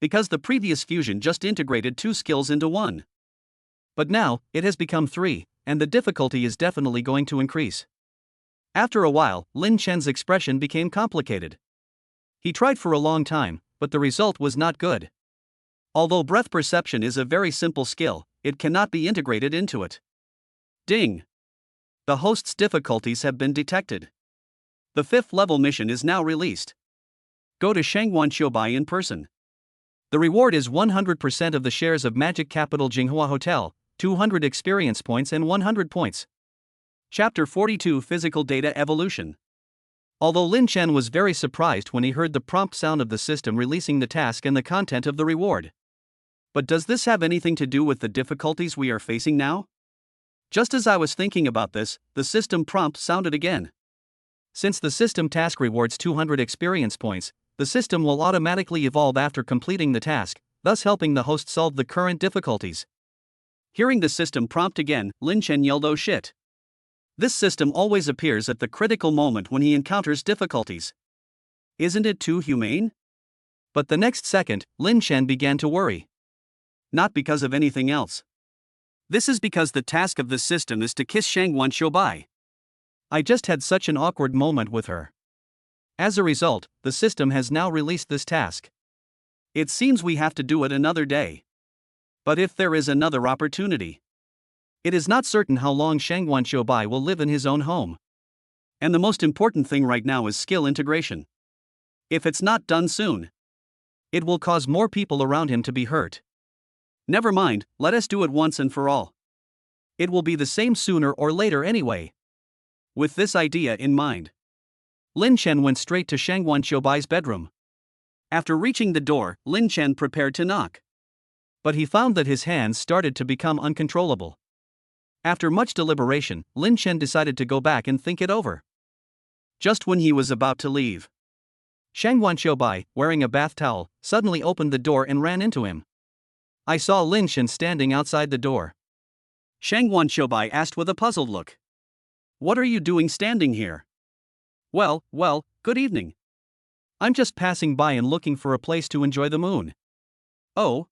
Because the previous fusion just integrated 2 skills into 1. But now, it has become 3, and the difficulty is definitely going to increase. After a while, Lin Chen's expression became complicated. He tried for a long time, but the result was not good. Although breath perception is a very simple skill, it cannot be integrated into it. Ding! The host's difficulties have been detected. The 5th level mission is now released. Go to Shangguan Qiubai in person. The reward is 100% of the shares of Magic Capital Jinghua Hotel, 200 experience points and 100 points. Chapter 42 Physical Data Evolution. Although Lin Chen was very surprised when he heard the prompt sound of the system releasing the task and the content of the reward. But does this have anything to do with the difficulties we are facing now? Just as I was thinking about this, the system prompt sounded again. Since the system task rewards 200 experience points, the system will automatically evolve after completing the task, thus helping the host solve the current difficulties. Hearing the system prompt again, Lin Chen yelled, "Oh shit." This system always appears at the critical moment when he encounters difficulties. Isn't it too humane? But the next second, Lin Chen began to worry. Not because of anything else. This is because the task of the system is to kiss Shangguan Qiubai. I just had such an awkward moment with her. As a result, the system has now released this task. It seems we have to do it another day. But if there is another opportunity. It is not certain how long Shangguan Qiubai will live in his own home. And the most important thing right now is skill integration. If it's not done soon, it will cause more people around him to be hurt. Never mind, let us do it once and for all. It will be the same sooner or later anyway. With this idea in mind, Lin Chen went straight to Shangguan Qiubai's bedroom. After reaching the door, Lin Chen prepared to knock. But he found that his hands started to become uncontrollable. After much deliberation, Lin Chen decided to go back and think it over. Just when he was about to leave, Shangguan Qiubai, wearing a bath towel, suddenly opened the door and ran into him. I saw Lin Chen standing outside the door. Shangguan Qiubai asked with a puzzled look. "What are you doing standing here?" Well, good evening. I'm just passing by and looking for a place to enjoy the moon." "Oh?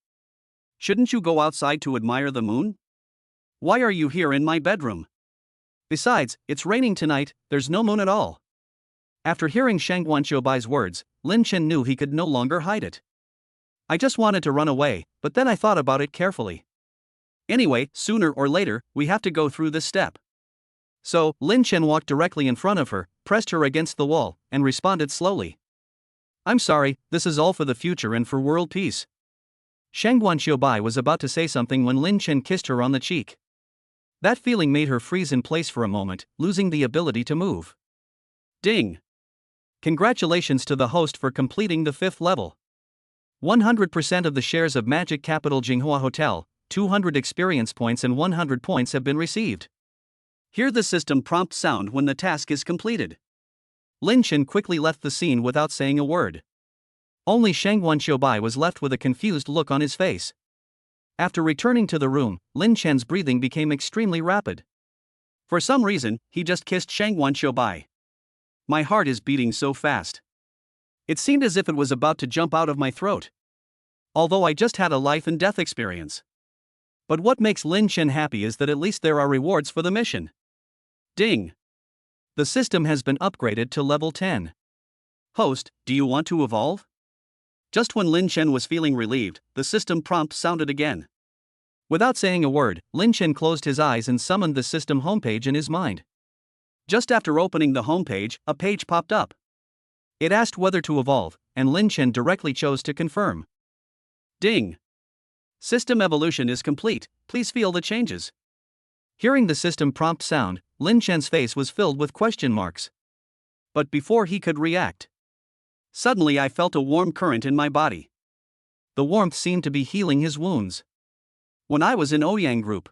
Shouldn't you go outside to admire the moon? Why are you here in my bedroom? Besides, it's raining tonight, there's no moon at all." After hearing Shangguan Qiubai's words, Lin Chen knew he could no longer hide it. I just wanted to run away, but then I thought about it carefully. Anyway, sooner or later, we have to go through this step. So, Lin Chen walked directly in front of her, pressed her against the wall, and responded slowly. "I'm sorry, this is all for the future and for world peace." Shangguan Qiubai was about to say something when Lin Chen kissed her on the cheek. That feeling made her freeze in place for a moment, losing the ability to move. Ding! Congratulations to the host for completing the 5th level. 100% of the shares of Magic Capital Jinghua Hotel, 200 experience points and 100 points have been received. Hear the system prompt sound when the task is completed. Lin Chen quickly left the scene without saying a word. Only Shangguan Qiubai was left with a confused look on his face. After returning to the room, Lin Chen's breathing became extremely rapid. For some reason, he just kissed Shangguan Qiubai. My heart is beating so fast. It seemed as if it was about to jump out of my throat. Although I just had a life and death experience. But what makes Lin Chen happy is that at least there are rewards for the mission. Ding! The system has been upgraded to level 10. Host, do you want to evolve? Just when Lin Chen was feeling relieved, the system prompt sounded again. Without saying a word, Lin Chen closed his eyes and summoned the system homepage in his mind. Just after opening the homepage, a page popped up. It asked whether to evolve, and Lin Chen directly chose to confirm. Ding! System evolution is complete, please feel the changes. Hearing the system prompt sound, Lin Chen's face was filled with question marks. But before he could react, suddenly I felt a warm current in my body. The warmth seemed to be healing his wounds. When I was in Ouyang group,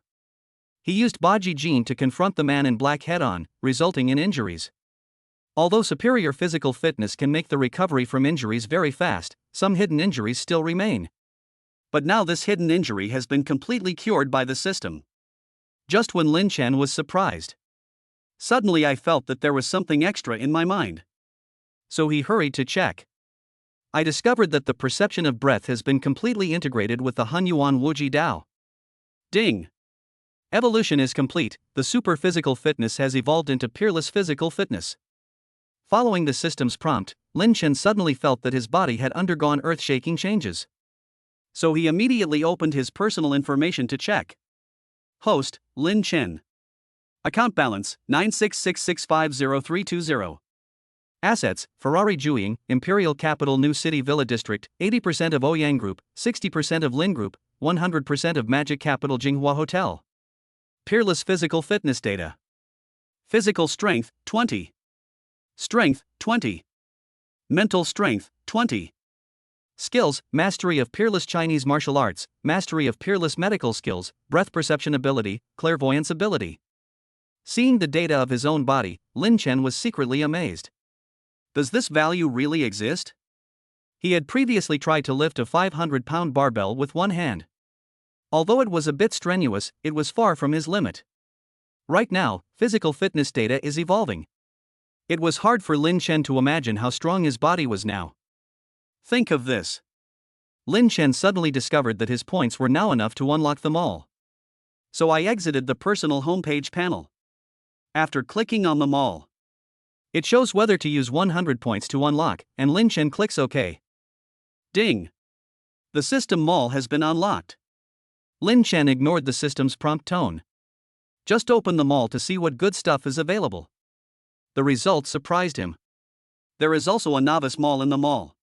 He used Baji Jin to confront the man in black head-on, resulting in injuries. Although superior physical fitness can make the recovery from injuries very fast, some hidden injuries still remain. But now this hidden injury has been completely cured by the system. Just when Lin Chen was surprised, suddenly I felt that there was something extra in my mind. So he hurried to check. I discovered that the perception of breath has been completely integrated with the Hunyuan Wuji Dao. Ding! Evolution is complete, the super physical fitness has evolved into peerless physical fitness. Following the system's prompt, Lin Chen suddenly felt that his body had undergone earth-shaking changes. So he immediately opened his personal information to check. Host, Lin Chen. Account balance, 966650320. Assets, Ferrari Juying, Imperial Capital New City Villa District, 80% of Ouyang Group, 60% of Lin Group, 100% of Magic Capital Jinghua Hotel. Peerless physical fitness data. Physical strength, 20. Strength, 20. Mental strength, 20. Skills, mastery of peerless Chinese martial arts, mastery of peerless medical skills, breath perception ability, clairvoyance ability. Seeing the data of his own body, Lin Chen was secretly amazed. Does this value really exist? He had previously tried to lift a 500-pound barbell with one hand. Although it was a bit strenuous, it was far from his limit. Right now, physical fitness data is evolving. It was hard for Lin Chen to imagine how strong his body was now. Think of this. Lin Chen suddenly discovered that his points were now enough to unlock them all. So I exited the personal homepage panel. After clicking on them all, it shows whether to use 100 points to unlock, and Lin Chen clicks OK. Ding! The system mall has been unlocked. Lin Chen ignored the system's prompt tone. Just open the mall to see what good stuff is available. The results surprised him. There is also a novice mall in the mall.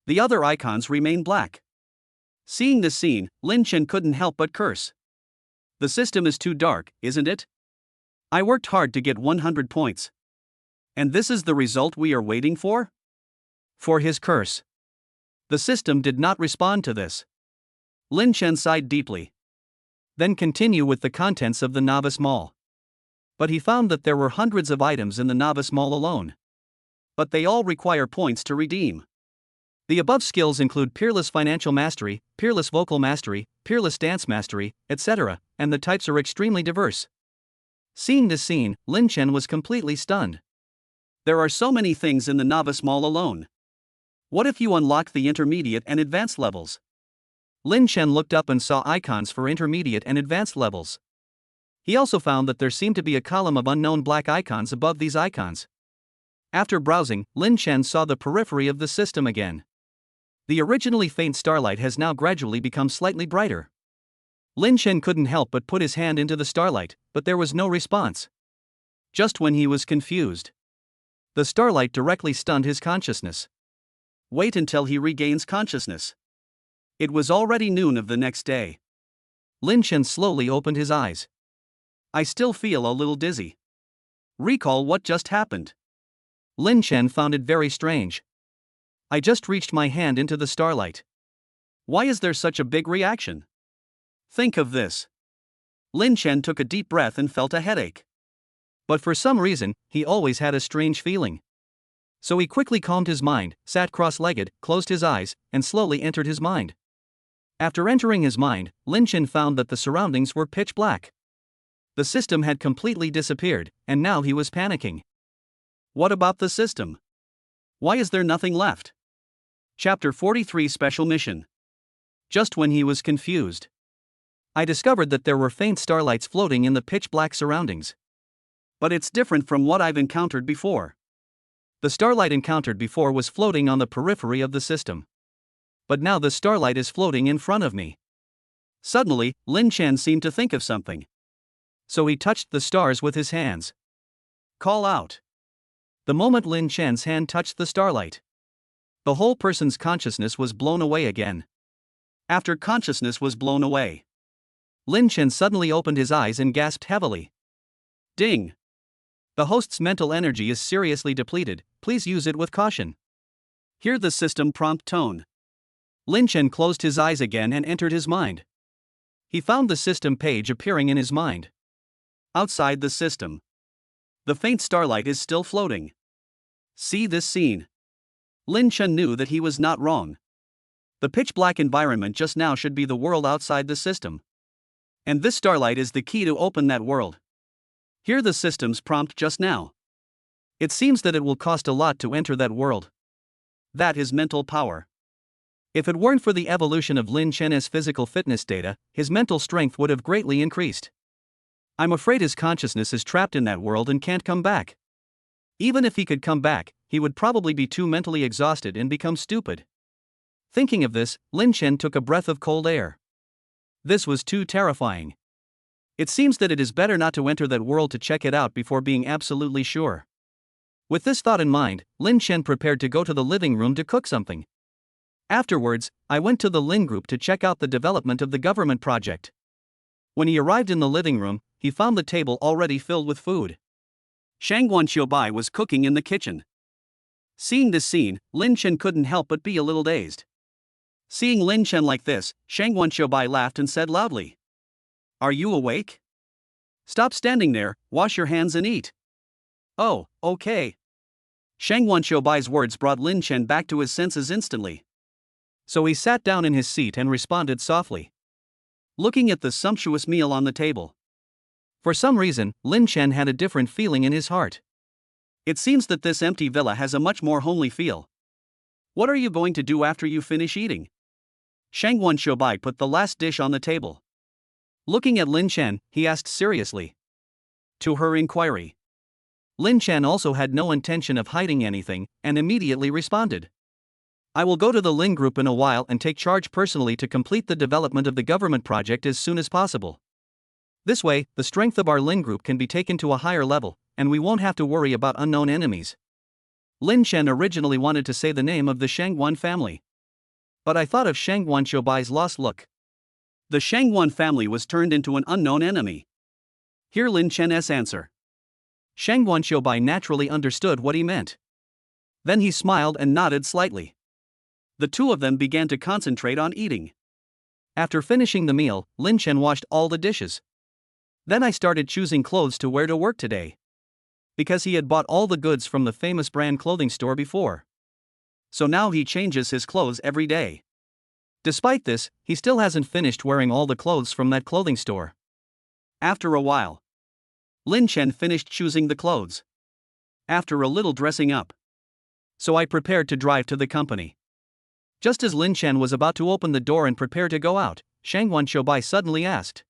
The other icons remain black. Seeing this scene, Lin Chen couldn't help but curse. The system is too dark, isn't it? I worked hard to get 100 points. And this is the result we are waiting for? For his curse. The system did not respond to this. Lin Chen sighed deeply. Then continue with the contents of the novice mall. But he found that there were hundreds of items in the novice mall alone. But they all require points to redeem. The above skills include peerless financial mastery, peerless vocal mastery, peerless dance mastery, etc., and the types are extremely diverse. Seeing this scene, Lin Chen was completely stunned. There are so many things in the novice mall alone. What if you unlock the intermediate and advanced levels? Lin Chen looked up and saw icons for intermediate and advanced levels. He also found that there seemed to be a column of unknown black icons above these icons. After browsing, Lin Chen saw the periphery of the system again. The originally faint starlight has now gradually become slightly brighter. Lin Chen couldn't help but put his hand into the starlight, but there was no response. Just when he was confused, the starlight directly stunned his consciousness. Wait until he regains consciousness. It was already noon of the next day. Lin Chen slowly opened his eyes. I still feel a little dizzy. Recall what just happened. Lin Chen found it very strange. I just reached my hand into the starlight. Why is there such a big reaction? Think of this. Lin Chen took a deep breath and felt a headache. But for some reason, he always had a strange feeling. So he quickly calmed his mind, sat cross-legged, closed his eyes, and slowly entered his mind. After entering his mind, Lin Chen found that the surroundings were pitch black. The system had completely disappeared, and now he was panicking. What about the system? Why is there nothing left? Chapter 43 Special Mission. Just when he was confused, I discovered that there were faint starlights floating in the pitch-black surroundings. But it's different from what I've encountered before. The starlight encountered before was floating on the periphery of the system. But now the starlight is floating in front of me. Suddenly, Lin Chen seemed to think of something. So he touched the stars with his hands. Call out. The moment Lin Chen's hand touched the starlight, the whole person's consciousness was blown away again. After consciousness was blown away, Lin Chen suddenly opened his eyes and gasped heavily. Ding! The host's mental energy is seriously depleted, please use it with caution. Hear the system prompt tone. Lin Chen closed his eyes again and entered his mind. He found the system page appearing in his mind. Outside the system. The faint starlight is still floating. See this scene. Lin Chen knew that he was not wrong. The pitch-black environment just now should be the world outside the system. And this starlight is the key to open that world. Hear the system's prompt just now. It seems that it will cost a lot to enter that world. That is mental power. If it weren't for the evolution of Lin Chen's physical fitness data, his mental strength would have greatly increased. I'm afraid his consciousness is trapped in that world and can't come back. Even if he could come back, he would probably be too mentally exhausted and become stupid. Thinking of this, Lin Chen took a breath of cold air. This was too terrifying. It seems that it is better not to enter that world to check it out before being absolutely sure. With this thought in mind, Lin Chen prepared to go to the living room to cook something. Afterwards, I went to the Lin group to check out the development of the government project. When he arrived in the living room, he found the table already filled with food. Shangguan Xiaobai was cooking in the kitchen. Seeing this scene, Lin Chen couldn't help but be a little dazed. Seeing Lin Chen like this, Shangguan Xiaobai laughed and said loudly, "Are you awake? Stop standing there, wash your hands and eat." "Oh, okay." Shangguan Xiaobai's words brought Lin Chen back to his senses instantly. So he sat down in his seat and responded softly, looking at the sumptuous meal on the table. For some reason, Lin Chen had a different feeling in his heart. It seems that this empty villa has a much more homely feel. What are you going to do after you finish eating? Shangguan Xiaobai put the last dish on the table. Looking at Lin Chen, he asked seriously. To her inquiry, Lin Chen also had no intention of hiding anything, and immediately responded, "I will go to the Lin group in a while and take charge personally to complete the development of the government project as soon as possible. This way, the strength of our Lin group can be taken to a higher level, and we won't have to worry about unknown enemies." Lin Chen originally wanted to say the name of the Shangguan family. But I thought of Shangguan Xiaobai's lost look. The Shangguan family was turned into an unknown enemy. Hear Lin Chen's answer. Shangguan Xiaobai naturally understood what he meant. Then he smiled and nodded slightly. The two of them began to concentrate on eating. After finishing the meal, Lin Chen washed all the dishes. Then I started choosing clothes to wear to work today. Because he had bought all the goods from the famous brand clothing store before. So now he changes his clothes every day. Despite this, he still hasn't finished wearing all the clothes from that clothing store. After a while, Lin Chen finished choosing the clothes. After a little dressing up, so I prepared to drive to the company. Just as Lin Chen was about to open the door and prepare to go out, Shangguan Xiaobai suddenly asked,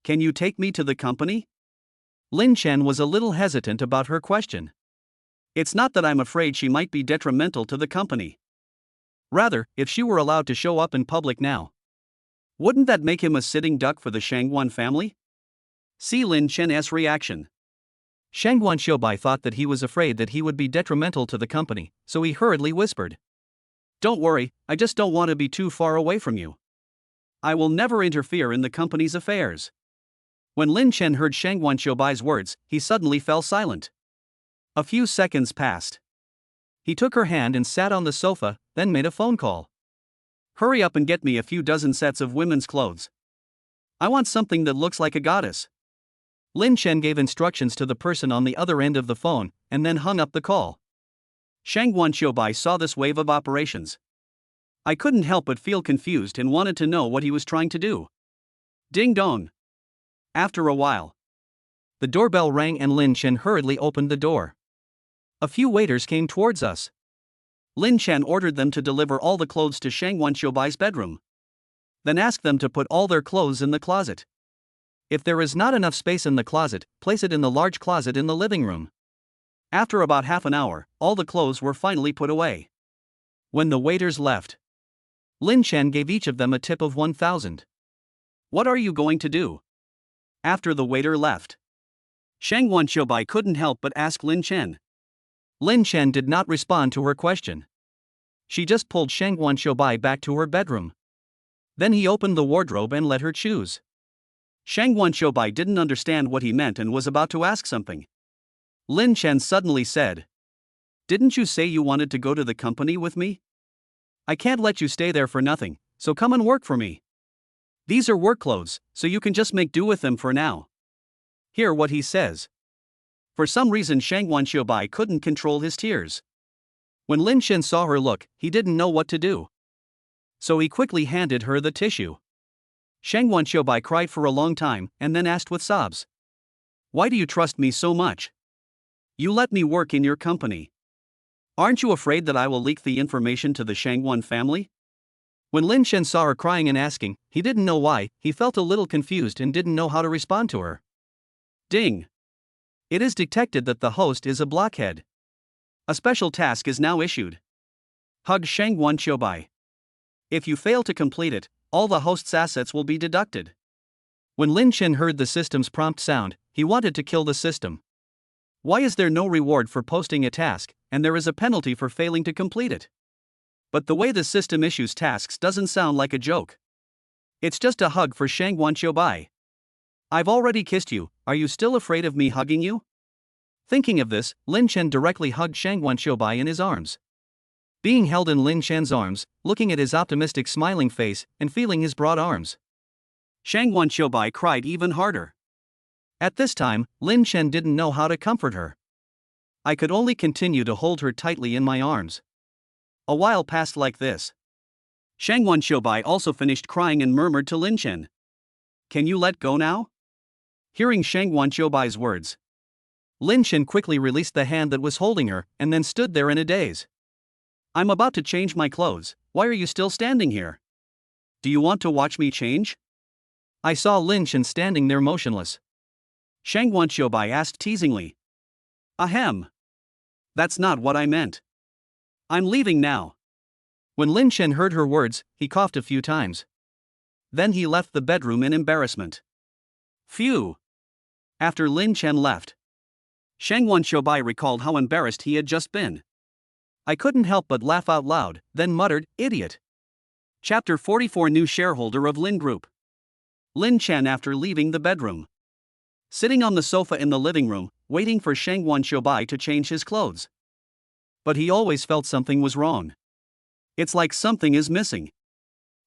"Can you take me to the company?" Lin Chen was a little hesitant about her question. It's not that I'm afraid she might be detrimental to the company. Rather, if she were allowed to show up in public now, wouldn't that make him a sitting duck for the Shangguan family? See Lin Chen's reaction. Shangguan Xiaobai thought that he was afraid that he would be detrimental to the company, so he hurriedly whispered, "Don't worry, I just don't want to be too far away from you. I will never interfere in the company's affairs." When Lin Chen heard Shangguan Xiaobai's words, he suddenly fell silent. A few seconds passed. He took her hand and sat on the sofa, then made a phone call. "Hurry up and get me a few dozen sets of women's clothes. I want something that looks like a goddess." Lin Chen gave instructions to the person on the other end of the phone, and then hung up the call. Shangguan Xiaobai saw this wave of operations. I couldn't help but feel confused and wanted to know what he was trying to do. Ding dong. After a while, the doorbell rang and Lin Chen hurriedly opened the door. A few waiters came towards us. Lin Chen ordered them to deliver all the clothes to Shangguan Xiaobai's bedroom. Then asked them to put all their clothes in the closet. If there is not enough space in the closet, place it in the large closet in the living room. After about half an hour, all the clothes were finally put away. When the waiters left, Lin Chen gave each of them a tip of 1,000. "What are you going to do?" After the waiter left, Shangguan Xiaobai couldn't help but ask Lin Chen. Lin Chen did not respond to her question. She just pulled Shangguan Xiaobai back to her bedroom. Then he opened the wardrobe and let her choose. Shangguan Xiaobai didn't understand what he meant and was about to ask something. Lin Chen suddenly said, "Didn't you say you wanted to go to the company with me? I can't let you stay there for nothing, so come and work for me. These are work clothes, so you can just make do with them for now." Hear what he says. For some reason Shang Wanqiubai couldn't control his tears. When Lin Chen saw her look, he didn't know what to do. So he quickly handed her the tissue. Shang Wanqiubai cried for a long time and then asked with sobs. Why do you trust me so much? You let me work in your company. Aren't you afraid that I will leak the information to the Shangwan family? When Lin Chen saw her crying and asking, he didn't know why, he felt a little confused and didn't know how to respond to her. Ding! It is detected that the host is a blockhead. A special task is now issued. Hug Shang Wanqiubai. If you fail to complete it, all the host's assets will be deducted. When Lin Chen heard the system's prompt sound, he wanted to kill the system. Why is there no reward for posting a task, and there is a penalty for failing to complete it? But the way the system issues tasks doesn't sound like a joke. It's just a hug for Shang Wanqiubai. I've already kissed you, are you still afraid of me hugging you? Thinking of this, Lin Chen directly hugged Shang Wanqiubai in his arms. Being held in Lin Chen's arms, looking at his optimistic smiling face, and feeling his broad arms, Shang Wanqiubai cried even harder. At this time, Lin Chen didn't know how to comfort her. I could only continue to hold her tightly in my arms. A while passed like this. Shang Wanqiubai also finished crying and murmured to Lin Chen. Can you let go now? Hearing Shang Wanqiubai's words, Lin Chen quickly released the hand that was holding her, and then stood there in a daze. I'm about to change my clothes, why are you still standing here? Do you want to watch me change? I saw Lin Chen standing there motionless. Shang Wanqiubai asked teasingly. Ahem. That's not what I meant. I'm leaving now. When Lin Chen heard her words, he coughed a few times. Then he left the bedroom in embarrassment. Phew. After Lin Chen left, Shang Wanqiubai recalled how embarrassed he had just been. I couldn't help but laugh out loud, then muttered, idiot. Chapter 44 New shareholder of Lin Group. Lin Chen after leaving the bedroom. Sitting on the sofa in the living room, waiting for Shang Wanqiubai to change his clothes. But he always felt something was wrong. It's like something is missing.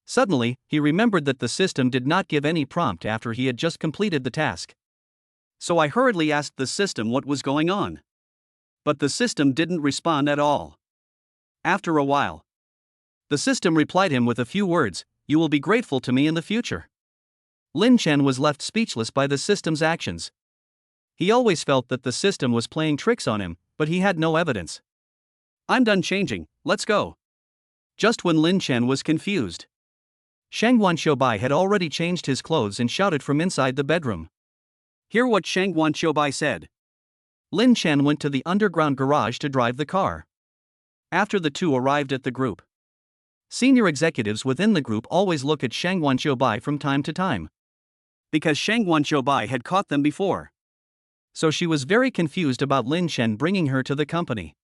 Suddenly, he remembered that the system did not give any prompt after he had just completed the task. So I hurriedly asked the system what was going on. But the system didn't respond at all. After a while, the system replied him with a few words, "You will be grateful to me in the future." Lin Chen was left speechless by the system's actions. He always felt that the system was playing tricks on him, but he had no evidence. I'm done changing, let's go. Just when Lin Chen was confused, Shang Wanqiubai had already changed his clothes and shouted from inside the bedroom. Hear what Shang Wanqiubai said. Lin Chen went to the underground garage to drive the car. After the two arrived at the group, senior executives within the group always look at Shang Wanqiubai from time to time, because Shang Wanqiubai had caught them before. So she was very confused about Lin Chen bringing her to the company.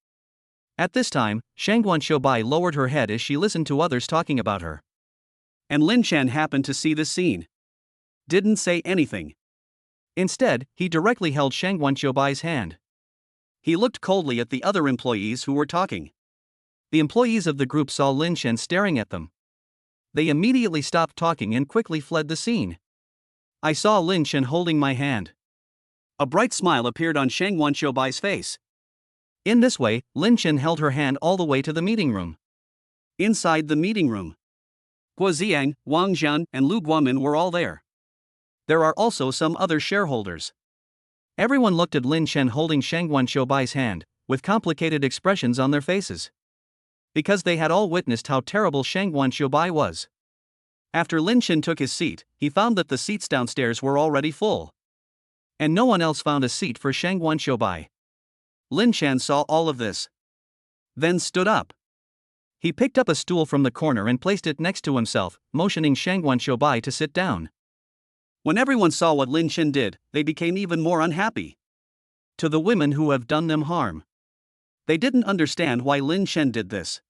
At this time, Shang Wanqiubai lowered her head as she listened to others talking about her. And Lin Chen happened to see the scene. Didn't say anything. Instead, he directly held Shang Wanqiubai's hand. He looked coldly at the other employees who were talking. The employees of the group saw Lin Chen staring at them. They immediately stopped talking and quickly fled the scene. I saw Lin Chen holding my hand. A bright smile appeared on Shang Wanqiubai's face. In this way, Lin Chen held her hand all the way to the meeting room. Inside the meeting room, Guo Ziang, Wang Jian, and Lu Guomin were all there. There are also some other shareholders. Everyone looked at Lin Chen holding Shang Wanqiubai's hand, with complicated expressions on their faces. Because they had all witnessed how terrible Shang Wanqiubai was. After Lin Chen took his seat, he found that the seats downstairs were already full. And no one else found a seat for Shang Wanqiubai. Lin Chen saw all of this. Then stood up. He picked up a stool from the corner and placed it next to himself, motioning Shang Wanqiubai to sit down. When everyone saw what Lin Chen did, they became even more unhappy. To the women who have done them harm, they didn't understand why Lin Chen did this.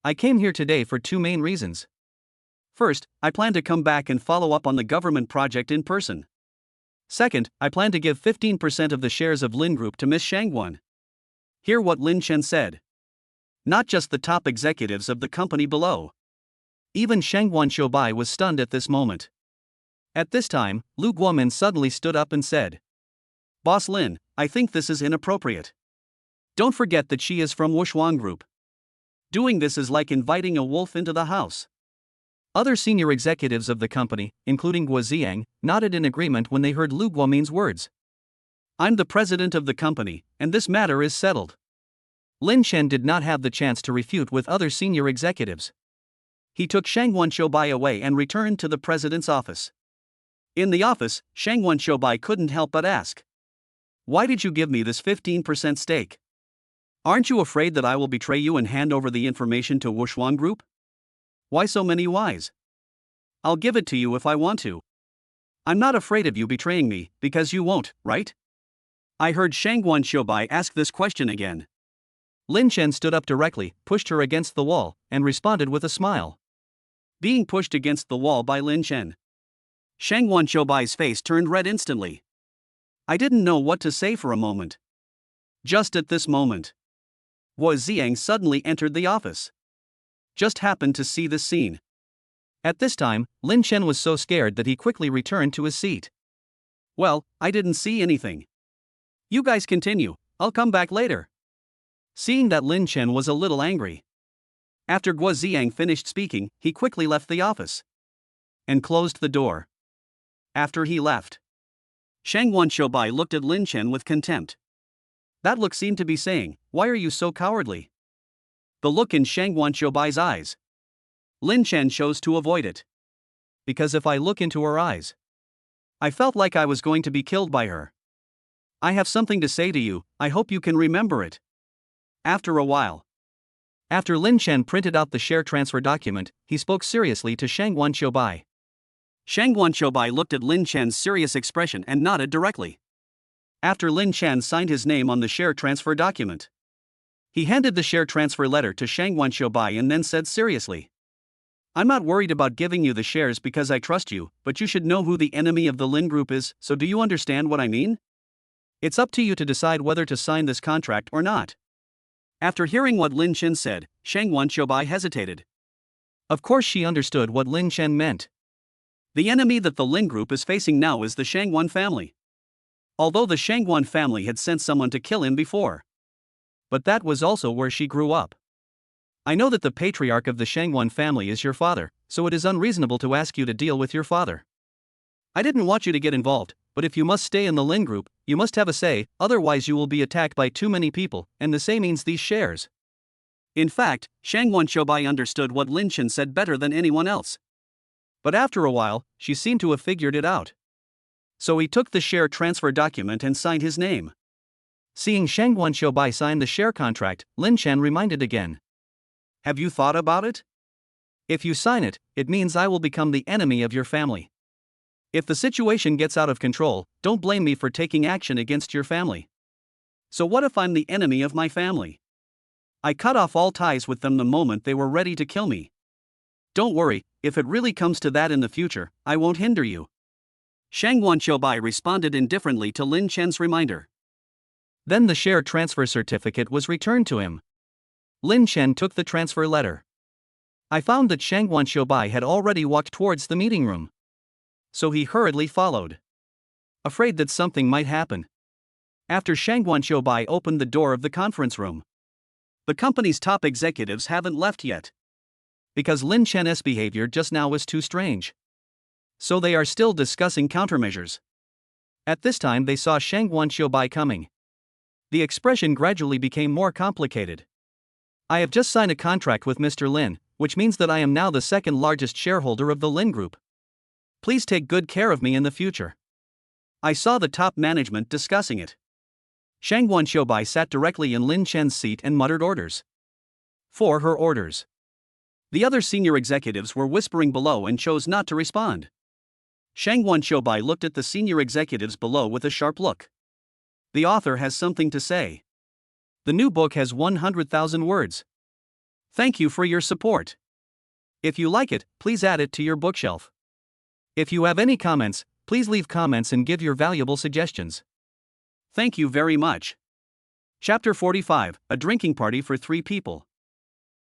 I came here today for two main reasons. First, I plan to come back and follow up on the government project in person. Second, I plan to give 15% of the shares of Lin Group to Miss Shangwan. Hear what Lin Chen said. Not just the top executives of the company below. Even Shang Wanqiubai was stunned at this moment. At this time, Lu Guomin suddenly stood up and said, Boss Lin, I think this is inappropriate. Don't forget that she is from Wushuang Group. Doing this is like inviting a wolf into the house. Other senior executives of the company, including Guo Ziang, nodded in agreement when they heard Lu Guomin's words. I'm the president of the company, and this matter is settled. Lin Chen did not have the chance to refute with other senior executives. He took Shangguan Shoubai away and returned to the president's office. In the office, Shangguan Shoubai couldn't help but ask, "Why did you give me this 15% stake? Aren't you afraid that I will betray you and hand over the information to Wushuang Group? Why so many whys? I'll give it to you if I want to. I'm not afraid of you betraying me, because you won't, right?" I heard Shangguan Shoubai ask this question again. Lin Chen stood up directly, pushed her against the wall, and responded with a smile. Being pushed against the wall by Lin Chen. Shangguan Shoubai's face turned red instantly. I didn't know what to say for a moment. Just at this moment, Guo Ziang suddenly entered the office. Just happened to see this scene. At this time, Lin Chen was so scared that he quickly returned to his seat. Well, I didn't see anything. You guys continue, I'll come back later. Seeing that Lin Chen was a little angry. After Guo Ziang finished speaking, he quickly left the office and closed the door. After he left, Shangguan Shoubai looked at Lin Chen with contempt. That look seemed to be saying, "Why are you so cowardly?" The look in Shangguan Shoubai's eyes. Lin Chen chose to avoid it. Because if I look into her eyes, I felt like I was going to be killed by her. I have something to say to you, I hope you can remember it. After a while, after Lin Chen printed out the share transfer document, he spoke seriously to Shangguan Shoubai. Shangguan Shoubai looked at Lin Chen's serious expression and nodded directly. After Lin Chen signed his name on the share transfer document, he handed the share transfer letter to Shangguan Shoubai and then said seriously, "I'm not worried about giving you the shares because I trust you, but you should know who the enemy of the Lin Group is, so do you understand what I mean? It's up to you to decide whether to sign this contract or not." After hearing what Lin Chen said, Shangguan Shoubai hesitated. Of course she understood what Lin Chen meant. The enemy that the Lin Group is facing now is the Shangguan family. Although the Shangguan family had sent someone to kill him before. But that was also where she grew up. I know that the patriarch of the Shangguan family is your father, so it is unreasonable to ask you to deal with your father. I didn't want you to get involved, but if you must stay in the Lin Group, you must have a say, otherwise you will be attacked by too many people, and the say means these shares. In fact, Shangguan Shoubai understood what Lin Chen said better than anyone else. But after a while, she seemed to have figured it out. So he took the share transfer document and signed his name. Seeing Shangguan Shoubai sign the share contract, Lin Chen reminded again. Have you thought about it? If you sign it, it means I will become the enemy of your family. If the situation gets out of control, don't blame me for taking action against your family. So what if I'm the enemy of my family? I cut off all ties with them the moment they were ready to kill me. Don't worry, if it really comes to that in the future, I won't hinder you. Shangguan Shoubai responded indifferently to Lin Chen's reminder. Then the share transfer certificate was returned to him. Lin Chen took the transfer letter. I found that Shangguan Shoubai had already walked towards the meeting room. So he hurriedly followed, afraid that something might happen. After Shangguan Shoubai opened the door of the conference room, the company's top executives haven't left yet. Because Lin Chen's behavior just now was too strange. So they are still discussing countermeasures. At this time they saw Shangguan Shoubai coming. The expression gradually became more complicated. I have just signed a contract with Mr. Lin, which means that I am now the second largest shareholder of the Lin Group. Please take good care of me in the future. I saw the top management discussing it. Shangguan Shoubai sat directly in Lin Chen's seat and muttered orders. For her orders. The other senior executives were whispering below and chose not to respond. Shangguan Shoubai looked at the senior executives below with a sharp look. The author has something to say. The new book has 100,000 words. Thank you for your support. If you like it, please add it to your bookshelf. If you have any comments, please leave comments and give your valuable suggestions. Thank you very much. Chapter 45, A Drinking Party for 3 People.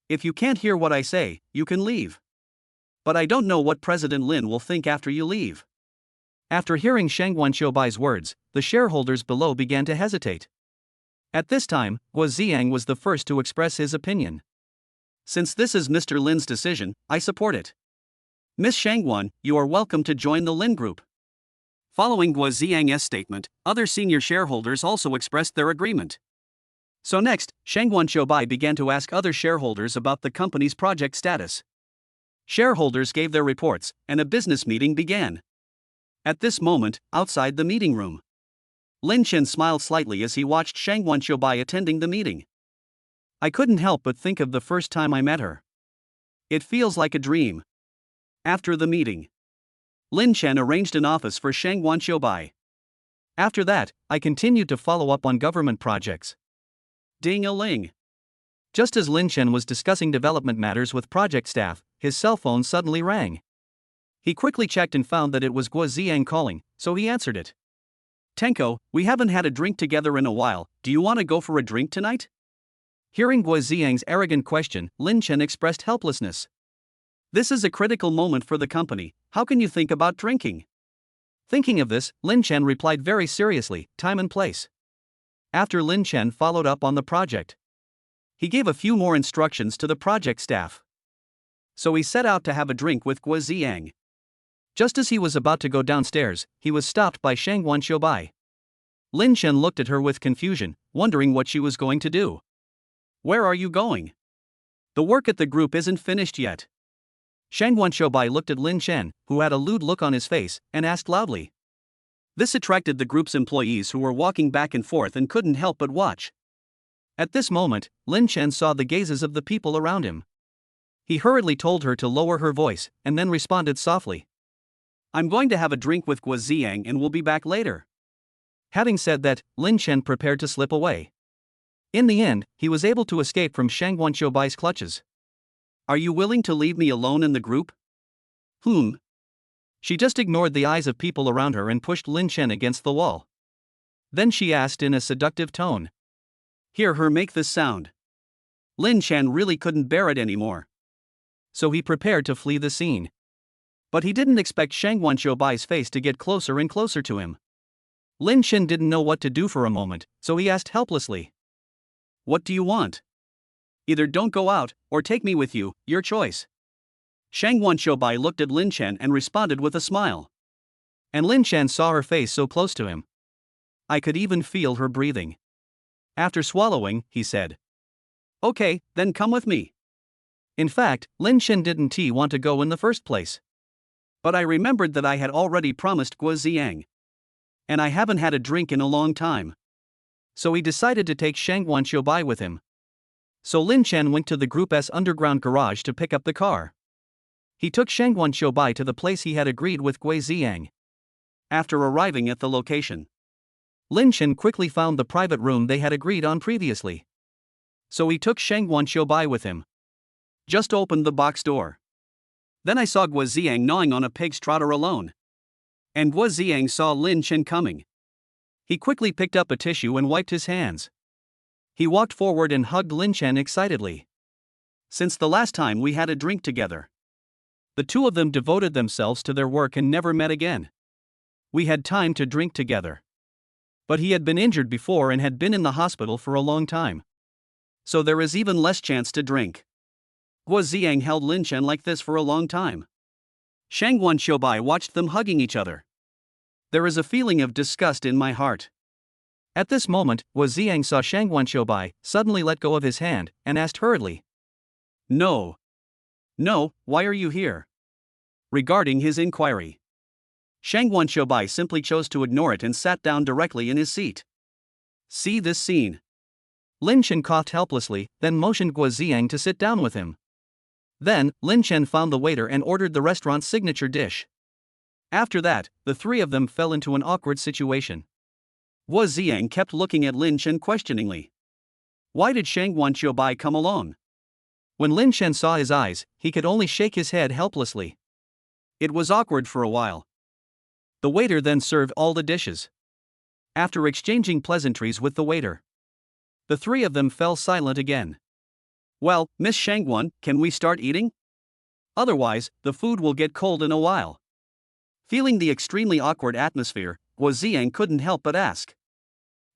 If you can't hear what I say, you can leave. But I don't know what President Lin will think after you leave. After hearing Shang Wanqiubai's words, the shareholders below began to hesitate. At this time, Guo Ziyang was the first to express his opinion. Since this is Mr. Lin's decision, I support it. Miss Shangguan, you are welcome to join the Lin Group. Following Guo Ziyang's statement, other senior shareholders also expressed their agreement. So next, Shang Wanqiubai began to ask other shareholders about the company's project status. Shareholders gave their reports, and a business meeting began. At this moment, outside the meeting room, Lin Chen smiled slightly as he watched Shang Wanqiubai attending the meeting. I couldn't help but think of the first time I met her. It feels like a dream. After the meeting, Lin Chen arranged an office for Shang Wanqiubai. After that, I continued to follow up on government projects. Ding-a-ling. Just as Lin Chen was discussing development matters with project staff, his cell phone suddenly rang. He quickly checked and found that it was Guo Ziyang calling, so he answered it. Tenko, we haven't had a drink together in a while, do you want to go for a drink tonight? Hearing Guo Ziyang's arrogant question, Lin Chen expressed helplessness. This is a critical moment for the company, how can you think about drinking? Thinking of this, Lin Chen replied very seriously, time and place. After Lin Chen followed up on the project, he gave a few more instructions to the project staff. So he set out to have a drink with Guo Ziyang. Just as he was about to go downstairs, he was stopped by Shang Wanqiubai. Lin Chen looked at her with confusion, wondering what she was going to do. Where are you going? The work at the group isn't finished yet. Shang Wanqiubai looked at Lin Chen, who had a lewd look on his face, and asked loudly. This attracted the group's employees who were walking back and forth and couldn't help but watch. At this moment, Lin Chen saw the gazes of the people around him. He hurriedly told her to lower her voice, and then responded softly. I'm going to have a drink with Guo Ziyang and we'll be back later. Having said that, Lin Chen prepared to slip away. In the end, he was able to escape from Shang Wanqiubai's clutches. Are you willing to leave me alone in the group? She just ignored the eyes of people around her and pushed Lin Chen against the wall. Then she asked in a seductive tone. Hear her make this sound. Lin Chen really couldn't bear it anymore. So he prepared to flee the scene. But he didn't expect Shang Wanqiubai's face to get closer and closer to him. Lin Chen didn't know what to do for a moment, so he asked helplessly. What do you want? Either don't go out, or take me with you, your choice. Shang Wanqiubai looked at Lin Chen and responded with a smile. And Lin Chen saw her face so close to him. I could even feel her breathing. After swallowing, he said. Okay, then come with me. In fact, Lin Chen didn't want to go in the first place. But I remembered that I had already promised Guo Ziyang. And I haven't had a drink in a long time. So he decided to take Shang Wanqiubai with him. So Lin Chen went to the group's underground garage to pick up the car. He took Shang Wanqiubai to the place he had agreed with Guo Ziyang. After arriving at the location, Lin Chen quickly found the private room they had agreed on previously. So he took Shang Wanqiubai with him. Just opened the box door. Then I saw Guo Ziyang gnawing on a pig's trotter alone. And Guo Ziyang saw Lin Chen coming. He quickly picked up a tissue and wiped his hands. He walked forward and hugged Lin Chen excitedly. Since the last time we had a drink together, the two of them devoted themselves to their work and never met again. We had time to drink together. But he had been injured before and had been in the hospital for a long time. So there is even less chance to drink. Guo Ziyang held Lin Chen like this for a long time. Shang Wanqiubai watched them hugging each other. There is a feeling of disgust in my heart. At this moment, Guo Ziyang saw Shang Wanqiubai suddenly let go of his hand and asked hurriedly. No, why are you here? Regarding his inquiry, Shang Wanqiubai simply chose to ignore it and sat down directly in his seat. See this scene. Lin Chen coughed helplessly, then motioned Guo Ziyang to sit down with him. Then, Lin Chen found the waiter and ordered the restaurant's signature dish. After that, the three of them fell into an awkward situation. Guo Ziyang kept looking at Lin Chen questioningly. Why did Shang Wanqiubai come alone? When Lin Chen saw his eyes, he could only shake his head helplessly. It was awkward for a while. The waiter then served all the dishes. After exchanging pleasantries with the waiter, the three of them fell silent again. Well, Miss Shangguan, can we start eating? Otherwise, the food will get cold in a while. Feeling the extremely awkward atmosphere, Guo Ziyang couldn't help but ask.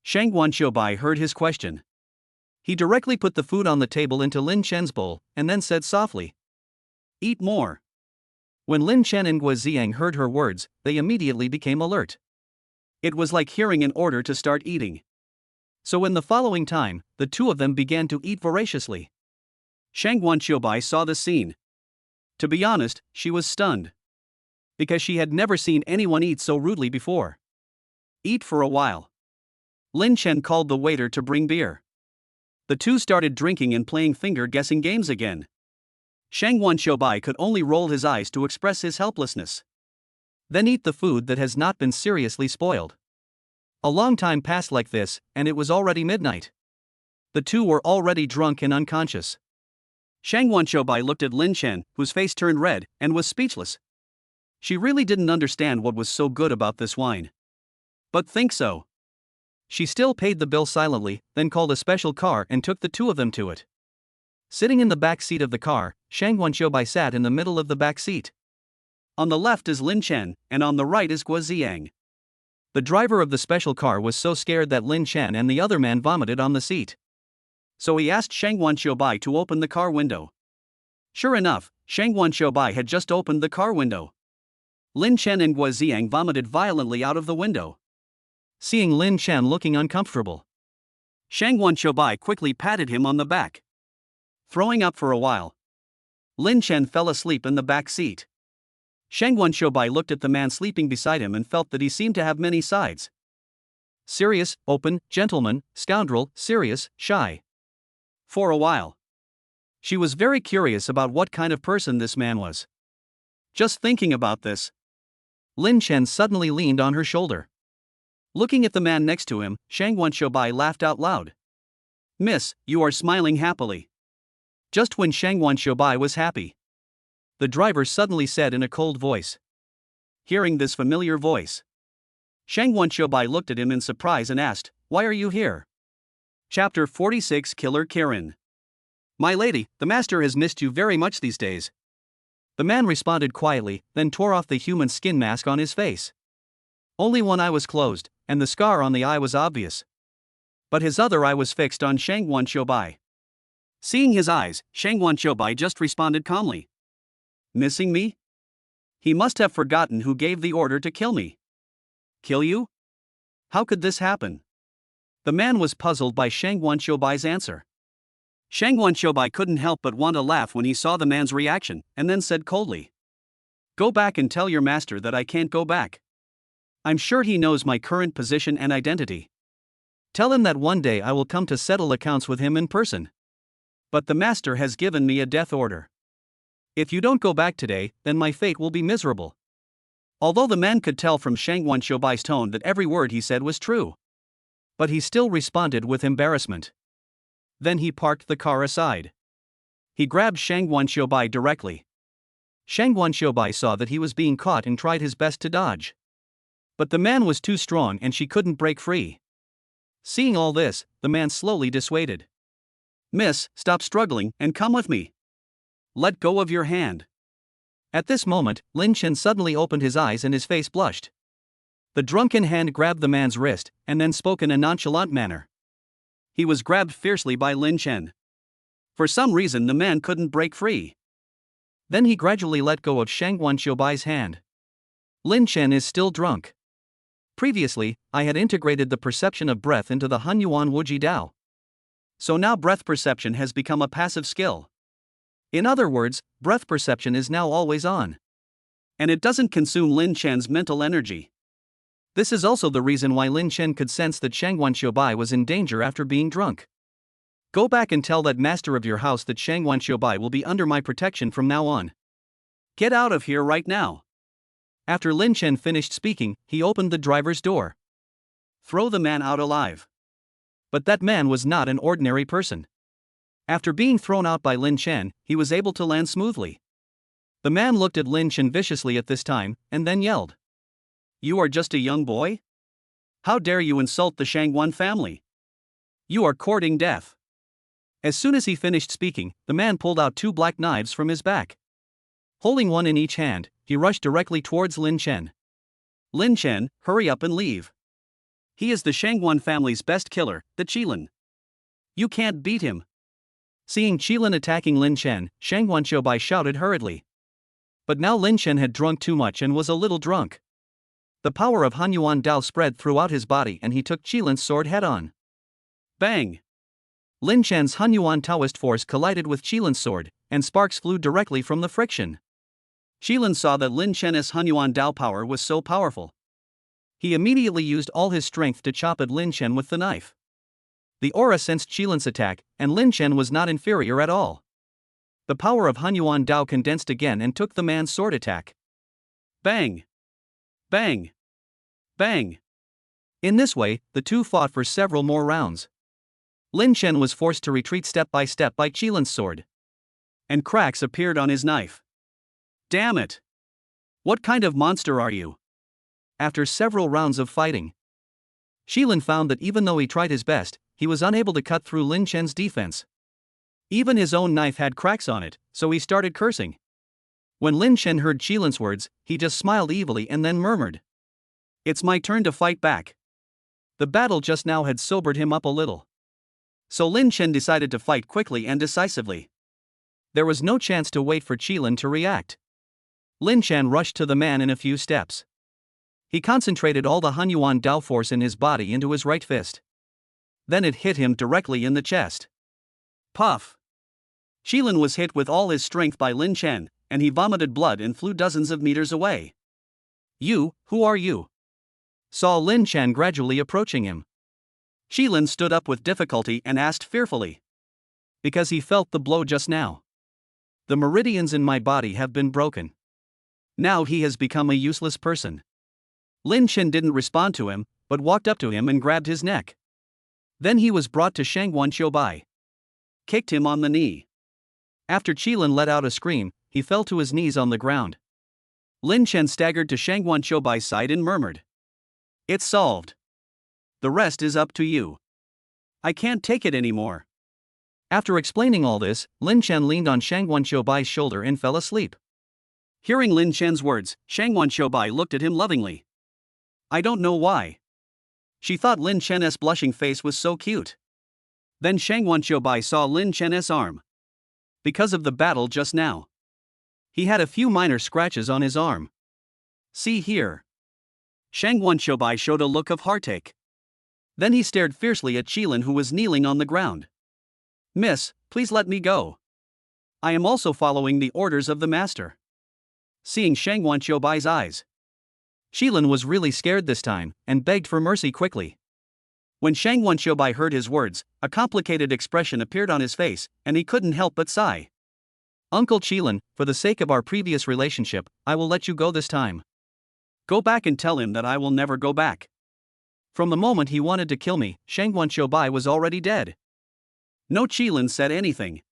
Shang Wanqiubai heard his question. He directly put the food on the table into Lin Chen's bowl, and then said softly, "Eat more." When Lin Chen and Guo Ziyang heard her words, they immediately became alert. It was like hearing an order to start eating. So in the following time, the two of them began to eat voraciously. Shang Wanqiubai saw the scene. To be honest, she was stunned. Because she had never seen anyone eat so rudely before. Eat for a while. Lin Chen called the waiter to bring beer. The two started drinking and playing finger-guessing games again. Shang Wanqiubai could only roll his eyes to express his helplessness. Then eat the food that has not been seriously spoiled. A long time passed like this, and it was already midnight. The two were already drunk and unconscious. Shang Wanqiubai looked at Lin Chen, whose face turned red, and was speechless. She really didn't understand what was so good about this wine. But think so. She still paid the bill silently, then called a special car and took the two of them to it. Sitting in the back seat of the car, Shang Wanqiubai sat in the middle of the back seat. On the left is Lin Chen, and on the right is Guo Ziyang. The driver of the special car was so scared that Lin Chen and the other man vomited on the seat. So he asked Shang Wanqiubai to open the car window. Sure enough, Shang Wanqiubai had just opened the car window. Lin Chen and Guo Ziyang vomited violently out of the window. Seeing Lin Chen looking uncomfortable, Shang Wanqiubai quickly patted him on the back. Throwing up for a while, Lin Chen fell asleep in the back seat. Shang Wanqiubai looked at the man sleeping beside him and felt that he seemed to have many sides. Serious, open, gentleman, scoundrel, serious, shy. For a while, she was very curious about what kind of person this man was. Just thinking about this, Lin Chen suddenly leaned on her shoulder. Looking at the man next to him, Shang Wanqiubai laughed out loud. "Miss, you are smiling happily." Just when Shang Wanqiubai was happy, the driver suddenly said in a cold voice. Hearing this familiar voice, Shang Wanqiubai looked at him in surprise and asked, "Why are you here?" Chapter 46 Killer Kirin. "My lady, the master has missed you very much these days." The man responded quietly, then tore off the human skin mask on his face. Only one eye was closed, and the scar on the eye was obvious. But his other eye was fixed on Shang Wanqiubai. Seeing his eyes, Shang Wanqiubai just responded calmly. "Missing me? He must have forgotten who gave the order to kill me." "Kill you? How could this happen?" The man was puzzled by Shang Wanqiubai's answer. Shang Wanqiubai couldn't help but want to laugh when he saw the man's reaction, and then said coldly, "Go back and tell your master that I can't go back. I'm sure he knows my current position and identity. Tell him that one day I will come to settle accounts with him in person. But the master has given me a death order. If you don't go back today, then my fate will be miserable." Although the man could tell from Shang Wanqiubai's tone that every word he said was true, but he still responded with embarrassment. Then he parked the car aside. He grabbed Shang Wanqiubai directly. Shang Wanqiubai saw that he was being caught and tried his best to dodge. But the man was too strong and she couldn't break free. Seeing all this, the man slowly dissuaded. "Miss, stop struggling and come with me. Let go of your hand." At this moment, Lin Chen suddenly opened his eyes and his face blushed. The drunken hand grabbed the man's wrist, and then spoke in a nonchalant manner. He was grabbed fiercely by Lin Chen. For some reason the man couldn't break free. Then he gradually let go of Shang Wanqiubai's hand. Lin Chen is still drunk. Previously, I had integrated the perception of breath into the Hunyuan Wuji Dao. So now breath perception has become a passive skill. In other words, breath perception is now always on. And it doesn't consume Lin Chen's mental energy. This is also the reason why Lin Chen could sense that Shang Wanqiubai was in danger after being drunk. "Go back and tell that master of your house that Shang Wanqiubai will be under my protection from now on. Get out of here right now." After Lin Chen finished speaking, he opened the driver's door. "Throw the man out alive." But that man was not an ordinary person. After being thrown out by Lin Chen, he was able to land smoothly. The man looked at Lin Chen viciously at this time, and then yelled, "You are just a young boy? How dare you insult the Shangwan family? You are courting death." As soon as he finished speaking, the man pulled out 2 black knives from his back. Holding one in each hand, he rushed directly towards Lin Chen. Lin Chen, hurry up and leave. He is the Shangguan family's best killer, the Qilin. You can't beat him. Seeing Qilin attacking Lin Chen, Shangguan Xiaobai shouted hurriedly. But now Lin Chen had drunk too much and was a little drunk. The power of Hanyuan Dao spread throughout his body and he took Qilin's sword head-on. Bang! Lin Chen's Hanyuan Taoist force collided with Qilin's sword, and sparks flew directly from the friction. Qilin saw that Lin Chen's Hanyuan Dao power was so powerful. He immediately used all his strength to chop at Lin Chen with the knife. The aura sensed Qilin's attack, and Lin Chen was not inferior at all. The power of Hanyuan Dao condensed again and took the man's sword attack. Bang! Bang! Bang! In this way, the two fought for several more rounds. Lin Chen was forced to retreat step by Qilin's sword. And cracks appeared on his knife. Damn it! What kind of monster are you? After several rounds of fighting, Qilin found that even though he tried his best, he was unable to cut through Lin Chen's defense. Even his own knife had cracks on it, so he started cursing. When Lin Chen heard Qilin's words, he just smiled evilly and then murmured, "It's my turn to fight back." The battle just now had sobered him up a little. So Lin Chen decided to fight quickly and decisively. There was no chance to wait for Qilin to react. Lin Chen rushed to the man in a few steps. He concentrated all the Hanyuan Dao force in his body into his right fist. Then it hit him directly in the chest. Puff! Qilin was hit with all his strength by Lin Chen, and he vomited blood and flew dozens of meters away. "You, who are you?" saw Lin Chen gradually approaching him. Qilin stood up with difficulty and asked fearfully. Because he felt the blow just now. The meridians in my body have been broken. Now he has become a useless person. Lin Chen didn't respond to him, but walked up to him and grabbed his neck. Then he was brought to Shangguan Xiaobai. Kicked him on the knee. After Qilin let out a scream, he fell to his knees on the ground. Lin Chen staggered to Shangguan Xiaobai's side and murmured, "It's solved. The rest is up to you. I can't take it anymore." After explaining all this, Lin Chen leaned on Shangguan Xiaobai's shoulder and fell asleep. Hearing Lin Chen's words, Shangguan Xiaobai looked at him lovingly. I don't know why. She thought Lin Chen's blushing face was so cute. Then Shangguan Xiaobai saw Lin Chen's arm. Because of the battle just now, he had a few minor scratches on his arm. See here. Shangguan Xiaobai showed a look of heartache. Then he stared fiercely at Qilin, who was kneeling on the ground. "Miss, please let me go. I am also following the orders of the master." Seeing Shangguan Xiaobai's eyes, Qilin was really scared this time, and begged for mercy quickly. When Shangguan Xiaobai heard his words, a complicated expression appeared on his face, and he couldn't help but sigh. "Uncle Qilin, for the sake of our previous relationship, I will let you go this time." "Go back and tell him that I will never go back." From the moment he wanted to kill me, Shangguan Xiaobai was already dead. No Qilin said anything.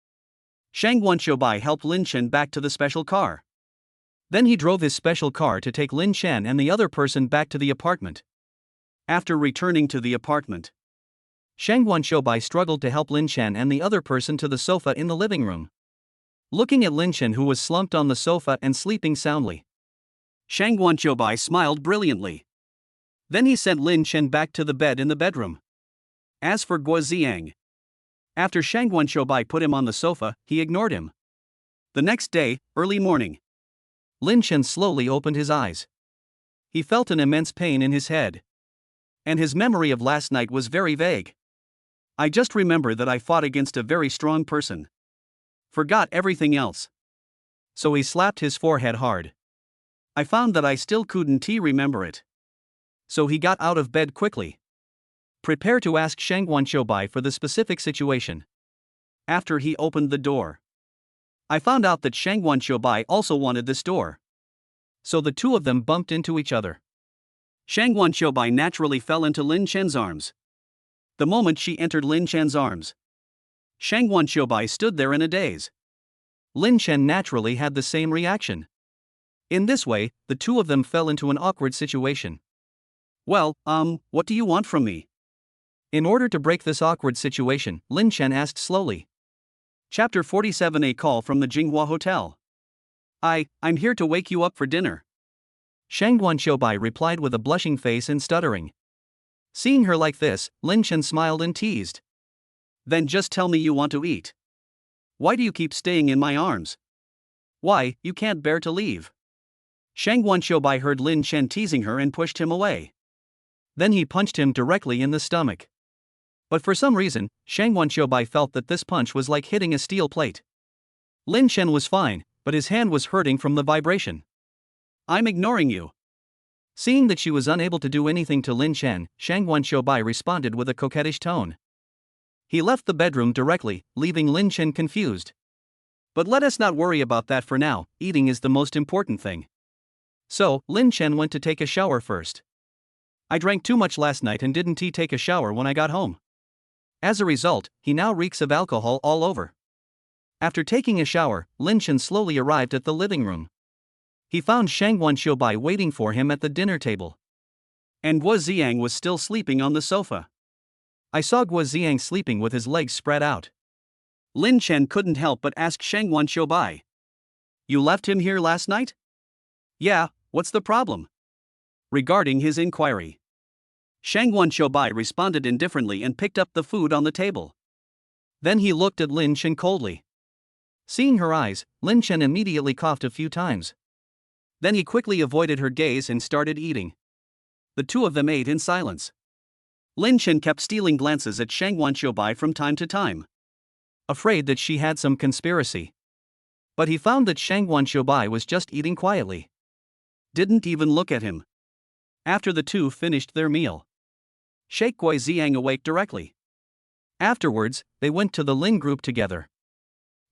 Shangguan Xiaobai helped Lin Chen back to the special car. Then he drove his special car to take Lin Chen and the other person back to the apartment. After returning to the apartment, Shangguan Xiaobai struggled to help Lin Chen and the other person to the sofa in the living room. Looking at Lin Chen, who was slumped on the sofa and sleeping soundly, Shangguan Xiaobai smiled brilliantly. Then he sent Lin Chen back to the bed in the bedroom. As for Guo Ziang, after Shangguan Xiaobai put him on the sofa, he ignored him. The next day, early morning, Lin Chen slowly opened his eyes. He felt an immense pain in his head. And his memory of last night was very vague. I just remember that I fought against a very strong person. Forgot everything else. So he slapped his forehead hard. I found that I still couldn't remember it. So he got out of bed quickly. Prepare to ask Shangguan Xiaobai for the specific situation. After he opened the door, I found out that Shangguan Xiaobai also wanted this door. So the two of them bumped into each other. Shangguan Xiaobai naturally fell into Lin Chen's arms. The moment she entered Lin Chen's arms, Shangguan Xiaobai stood there in a daze. Lin Chen naturally had the same reaction. In this way, the two of them fell into an awkward situation. Well, what do you want from me? In order to break this awkward situation, Lin Chen asked slowly. Chapter 47. A call from the Jinghua Hotel. I'm here to wake you up for dinner. Shang Guanqiubai replied with a blushing face and stuttering. Seeing her like this, Lin Chen smiled and teased. Then just tell me you want to eat. Why do you keep staying in my arms? Why, you can't bear to leave. Shang Guanqiubai heard Lin Chen teasing her and pushed him away. Then he punched him directly in the stomach. But for some reason, Shang Guanqiubai felt that this punch was like hitting a steel plate. Lin Chen was fine, but his hand was hurting from the vibration. I'm ignoring you. Seeing that she was unable to do anything to Lin Chen, Shang Guanqiubai responded with a coquettish tone. He left the bedroom directly, leaving Lin Chen confused. But let us not worry about that for now, eating is the most important thing. So, Lin Chen went to take a shower first. I drank too much last night and didn't take a shower when I got home. As a result, he now reeks of alcohol all over. After taking a shower, Lin Chen slowly arrived at the living room. He found Shang Guanqiubai waiting for him at the dinner table. And Guo Ziang was still sleeping on the sofa. I saw Guo Ziang sleeping with his legs spread out. Lin Chen couldn't help but ask Shang Guanqiubai. You left him here last night? Yeah, what's the problem? Regarding his inquiry, Shang Guanqiubai responded indifferently and picked up the food on the table. Then he looked at Lin Chen coldly. Seeing her eyes, Lin Chen immediately coughed a few times. Then he quickly avoided her gaze and started eating. The two of them ate in silence. Lin Chen kept stealing glances at Shang Guanqiubai from time to time, afraid that she had some conspiracy. But he found that Shang Guanqiubai was just eating quietly. Didn't even look at him. After the two finished their meal, Sheikh Guo Ziang awake directly. Afterwards, they went to the Lin group together.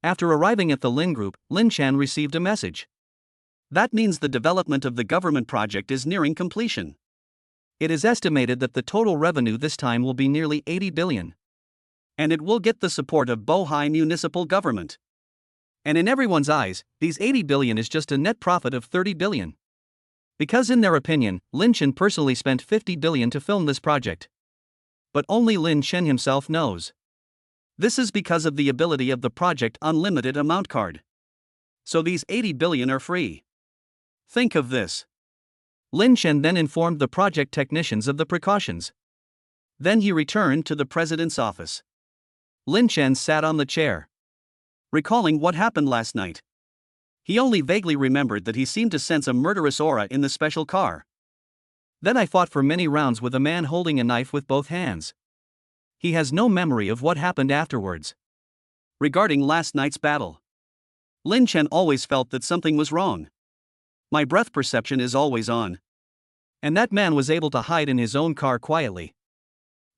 After arriving at the Lin group, Lin Chen received a message. That means the development of the government project is nearing completion. It is estimated that the total revenue this time will be nearly 80 billion. And it will get the support of Bohai municipal government. And in everyone's eyes, these 80 billion is just a net profit of 30 billion. Because in their opinion, Lin Chen personally spent 50 billion to film this project. But only Lin Chen himself knows. This is because of the ability of the project unlimited amount card. So these 80 billion are free. Think of this. Lin Chen then informed the project technicians of the precautions. Then he returned to the president's office. Lin Chen sat on the chair, recalling what happened last night. He only vaguely remembered that he seemed to sense a murderous aura in the special car. Then I fought for many rounds with a man holding a knife with both hands. He has no memory of what happened afterwards. Regarding last night's battle, Lin Chen always felt that something was wrong. My breath perception is always on. And that man was able to hide in his own car quietly.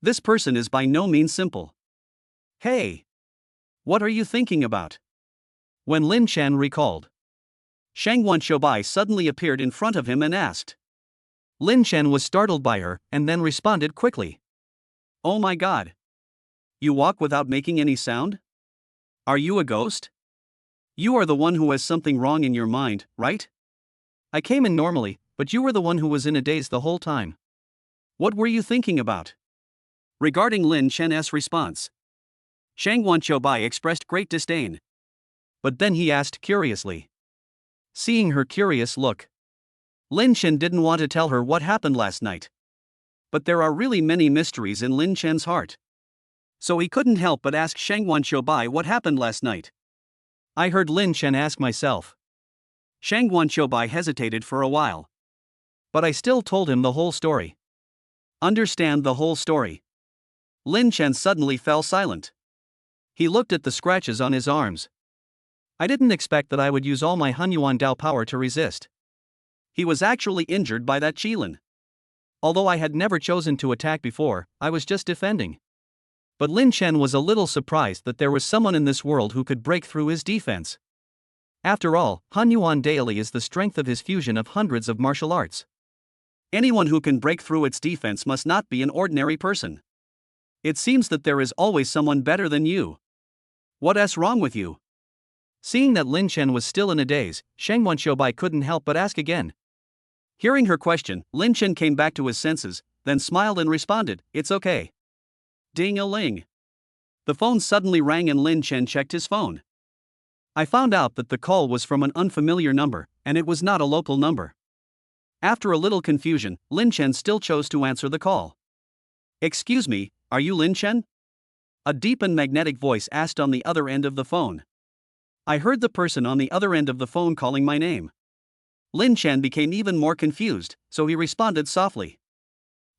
This person is by no means simple. Hey! What are you thinking about? When Lin Chen recalled, Shang Guanqiubai suddenly appeared in front of him and asked. Lin Chen was startled by her and then responded quickly. Oh my god! You walk without making any sound? Are you a ghost? You are the one who has something wrong in your mind, right? I came in normally, but you were the one who was in a daze the whole time. What were you thinking about? Regarding Lin Chen's response, Shang Guanqiubai expressed great disdain. But then he asked curiously. Seeing her curious look, Lin Chen didn't want to tell her what happened last night. But there are really many mysteries in Lin Chen's heart. So he couldn't help but ask Shang Guanqiubai what happened last night. I heard Lin Chen ask myself. Shang Guanqiubai hesitated for a while. But I still told him the whole story. Understand the whole story. Lin Chen suddenly fell silent. He looked at the scratches on his arms. I didn't expect that I would use all my Hunyuan Dao power to resist. He was actually injured by that Qilin. Although I had never chosen to attack before, I was just defending. But Lin Chen was a little surprised that there was someone in this world who could break through his defense. After all, Hunyuan Daily is the strength of his fusion of hundreds of martial arts. Anyone who can break through its defense must not be an ordinary person. It seems that there is always someone better than you. What's wrong with you? Seeing that Lin Chen was still in a daze, Shang Guanqiubai couldn't help but ask again. Hearing her question, Lin Chen came back to his senses, then smiled and responded, "It's okay." Ding-a-ling. The phone suddenly rang and Lin Chen checked his phone. I found out that the call was from an unfamiliar number, and it was not a local number. After a little confusion, Lin Chen still chose to answer the call. "Excuse me, are you Lin Chen?" A deep and magnetic voice asked on the other end of the phone. I heard the person on the other end of the phone calling my name. Lin Chen became even more confused, so he responded softly.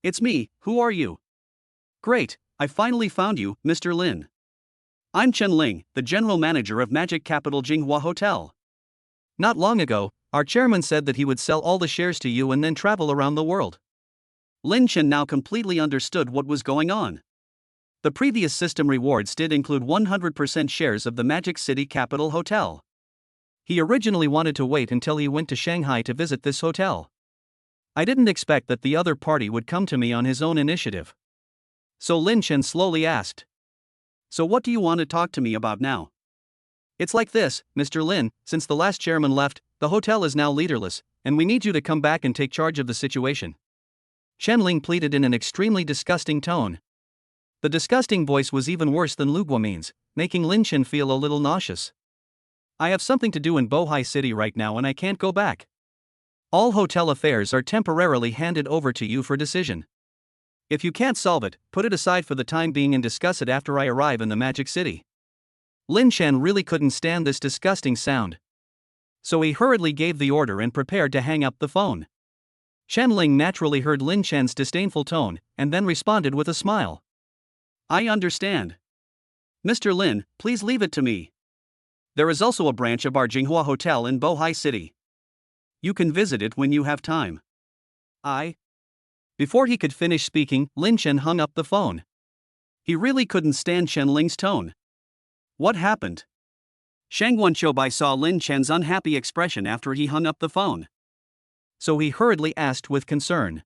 "It's me, who are you?" "Great, I finally found you, Mr. Lin. I'm Chen Ling, the general manager of Magic Capital Jinghua Hotel. Not long ago, our chairman said that he would sell all the shares to you and then travel around the world." Lin Chen now completely understood what was going on. The previous system rewards did include 100% shares of the Magic City Capital Hotel. He originally wanted to wait until he went to Shanghai to visit this hotel. I didn't expect that the other party would come to me on his own initiative. So Lin Chen slowly asked, "So what do you want to talk to me about now?" "It's like this, Mr. Lin, since the last chairman left, the hotel is now leaderless, and we need you to come back and take charge of the situation." Chen Ling pleaded in an extremely disgusting tone. The disgusting voice was even worse than Lu Guomin's, making Lin Chen feel a little nauseous. "I have something to do in Bohai City right now and I can't go back. All hotel affairs are temporarily handed over to you for decision. If you can't solve it, put it aside for the time being and discuss it after I arrive in the Magic City." Lin Chen really couldn't stand this disgusting sound. So he hurriedly gave the order and prepared to hang up the phone. Chen Ling naturally heard Lin Chen's disdainful tone, and then responded with a smile. "I understand. Mr. Lin, please leave it to me. There is also a branch of our Jinghua Hotel in Bohai City. You can visit it when you have time." Before he could finish speaking, Lin Chen hung up the phone. He really couldn't stand Chen Ling's tone. What happened? Shang Wenqiubai saw Lin Chen's unhappy expression after he hung up the phone. So he hurriedly asked with concern.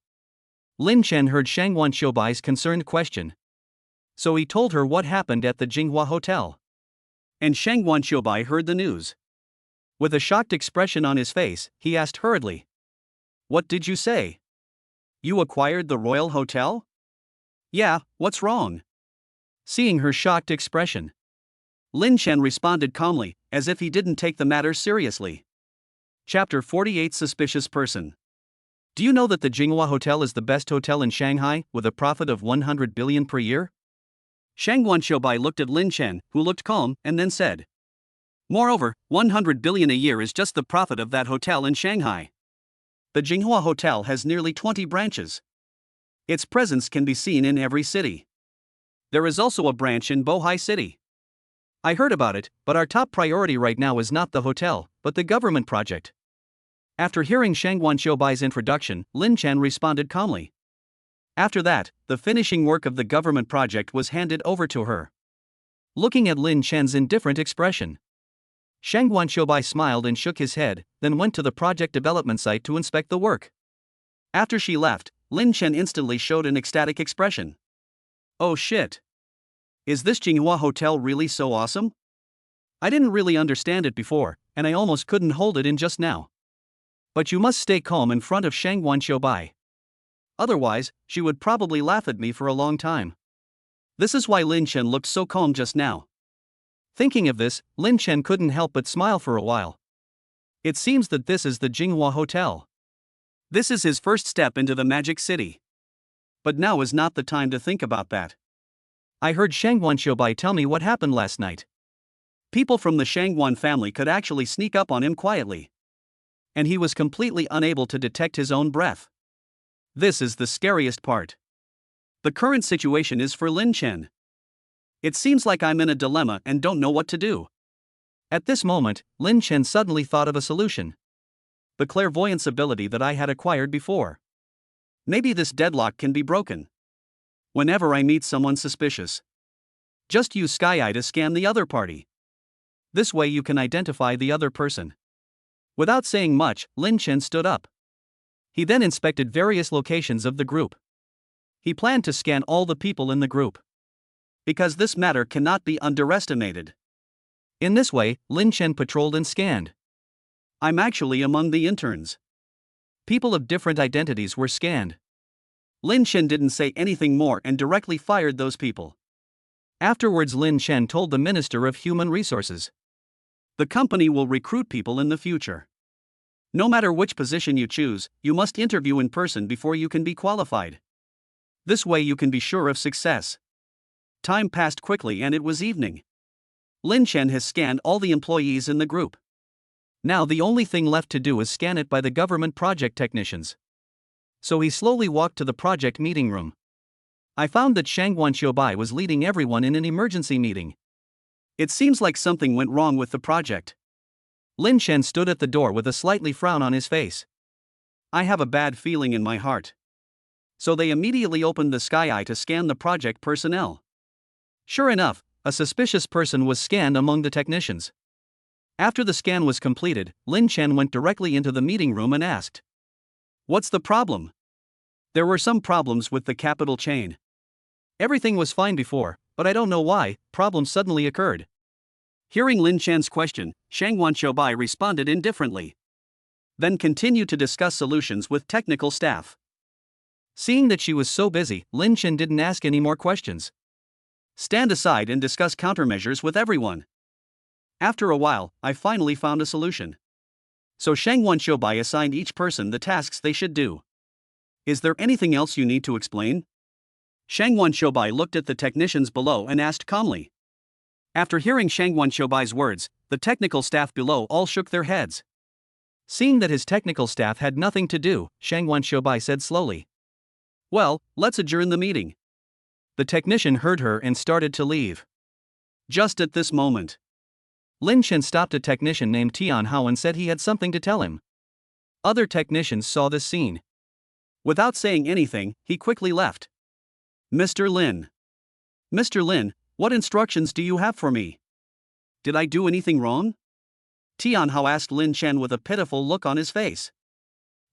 Lin Chen heard Shang Wenqiubai's concerned question. So he told her what happened at the Jinghua Hotel. And Shang Wenqiubai heard the news. With a shocked expression on his face, he asked hurriedly, "What did you say? You acquired the Royal Hotel?" "Yeah, what's wrong?" Seeing her shocked expression, Lin Chen responded calmly, as if he didn't take the matter seriously. Chapter 48: Suspicious Person. Do you know that the Jinghua Hotel is the best hotel in Shanghai, with a profit of 100 billion per year? Shang Wenqiubai looked at Lin Chen, who looked calm, and then said, "Moreover, 100 billion a year is just the profit of that hotel in Shanghai. The Jinghua Hotel has nearly 20 branches. Its presence can be seen in every city. There is also a branch in Bohai City. I heard about it, but our top priority right now is not the hotel, but the government project." After hearing Shang Wenqiubai's introduction, Lin Chen responded calmly. After that, the finishing work of the government project was handed over to her. Looking at Lin Chen's indifferent expression, Shang Wenqiubai smiled and shook his head, then went to the project development site to inspect the work. After she left, Lin Chen instantly showed an ecstatic expression. "Oh shit! Is this Jinghua Hotel really so awesome? I didn't really understand it before, and I almost couldn't hold it in just now. But you must stay calm in front of Shang Wenqiubai. Otherwise, she would probably laugh at me for a long time." This is why Lin Chen looked so calm just now. Thinking of this, Lin Chen couldn't help but smile for a while. It seems that this is the Jinghua Hotel. This is his first step into the Magic City. But now is not the time to think about that. I heard Shang Wenqiubai tell me what happened last night. People from the Shangguan family could actually sneak up on him quietly. And he was completely unable to detect his own breath. This is the scariest part. The current situation is for Lin Chen. It seems like I'm in a dilemma and don't know what to do. At this moment, Lin Chen suddenly thought of a solution. The clairvoyance ability that I had acquired before. Maybe this deadlock can be broken. Whenever I meet someone suspicious, just use Sky Eye to scan the other party. This way you can identify the other person. Without saying much, Lin Chen stood up. He then inspected various locations of the group. He planned to scan all the people in the group, because this matter cannot be underestimated. In this way, Lin Chen patrolled and scanned. I'm actually among the interns. People of different identities were scanned. Lin Chen didn't say anything more and directly fired those people. Afterwards, Lin Chen told the Minister of Human Resources, "The company will recruit people in the future. No matter which position you choose, you must interview in person before you can be qualified. This way you can be sure of success. Time passed quickly and it was evening. Lin Chen has scanned all the employees in the group. Now the only thing left to do is scan it by the government project technicians. So he slowly walked to the project meeting room. I found that Shangguan Xiubai was leading everyone in an emergency meeting. It seems like something went wrong with the project. Lin Chen stood at the door with a slightly frown on his face. I have a bad feeling in my heart. So they immediately opened the Sky Eye to scan the project personnel. Sure enough, a suspicious person was scanned among the technicians. After the scan was completed, Lin Chen went directly into the meeting room and asked, "What's the problem?" There were some problems with the capital chain. Everything was fine before, but I don't know why, problems suddenly occurred. Hearing Lin Chen's question, Shangguan Xiubai responded indifferently. Then continued to discuss solutions with technical staff. Seeing that she was so busy, Lin Chen didn't ask any more questions. Stand aside and discuss countermeasures with everyone. After a while, I finally found a solution. So Shangguan Xiubai assigned each person the tasks they should do. Is there anything else you need to explain? Shangguan Xiubai looked at the technicians below and asked calmly. After hearing Shangguan Xiubai's words, the technical staff below all shook their heads. Seeing that his technical staff had nothing to do, Shangguan Xiubai said slowly, "Well, let's adjourn the meeting." The technician heard her and started to leave. Just at this moment, Lin Chen stopped a technician named Tian Hao and said he had something to tell him. Other technicians saw this scene. Without saying anything, he quickly left. Mr. Lin. Mr. Lin, what instructions do you have for me? Did I do anything wrong? Tian Hao asked Lin Chen with a pitiful look on his face.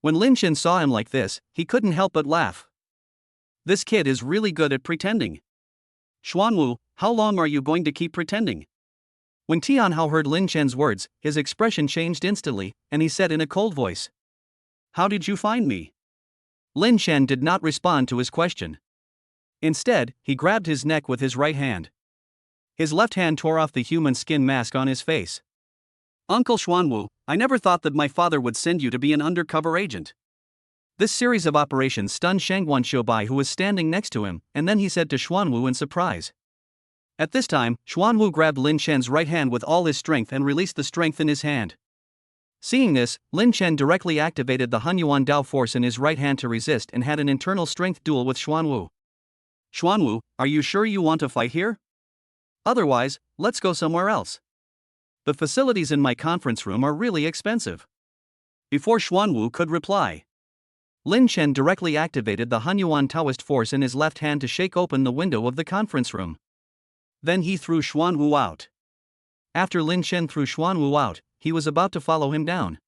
When Lin Chen saw him like this, he couldn't help but laugh. This kid is really good at pretending. Xuanwu, how long are you going to keep pretending? When Tian Hao heard Lin Chen's words, his expression changed instantly, and he said in a cold voice, "How did you find me?" Lin Chen did not respond to his question. Instead, he grabbed his neck with his right hand. His left hand tore off the human skin mask on his face. Uncle Xuanwu, I never thought that my father would send you to be an undercover agent. This series of operations stunned Shangguan Xiubai, who was standing next to him, and then he said to Xuanwu in surprise. At this time, Xuanwu grabbed Lin Chen's right hand with all his strength and released the strength in his hand. Seeing this, Lin Chen directly activated the Hunyuan Dao force in his right hand to resist and had an internal strength duel with Xuanwu. Xuanwu, are you sure you want to fight here? Otherwise, let's go somewhere else. The facilities in my conference room are really expensive. Before Xuanwu could reply, Lin Chen directly activated the Hunyuan Taoist force in his left hand to shake open the window of the conference room. Then he threw Xuanwu out. After Lin Chen threw Xuanwu out, he was about to follow him down.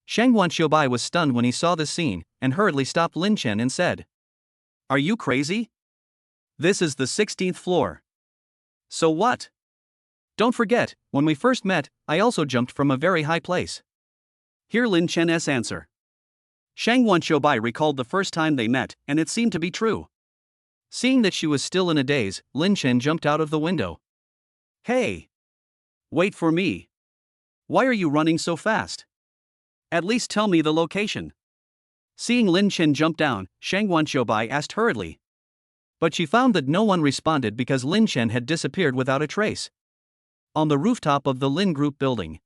Shangguan Xiubai was stunned when he saw this scene, and hurriedly stopped Lin Chen and said, "Are you crazy? This is the 16th floor. So what? Don't forget, when we first met, I also jumped from a very high place." Hear Lin Chen's answer. Shangguan Xiubai recalled the first time they met, and it seemed to be true. Seeing that she was still in a daze, Lin Chen jumped out of the window. "Hey! Wait for me. Why are you running so fast? At least tell me the location." Seeing Lin Chen jump down, Shangguan Xiubai asked hurriedly. But she found that no one responded because Lin Chen had disappeared without a trace. On the rooftop of the Lin Group building.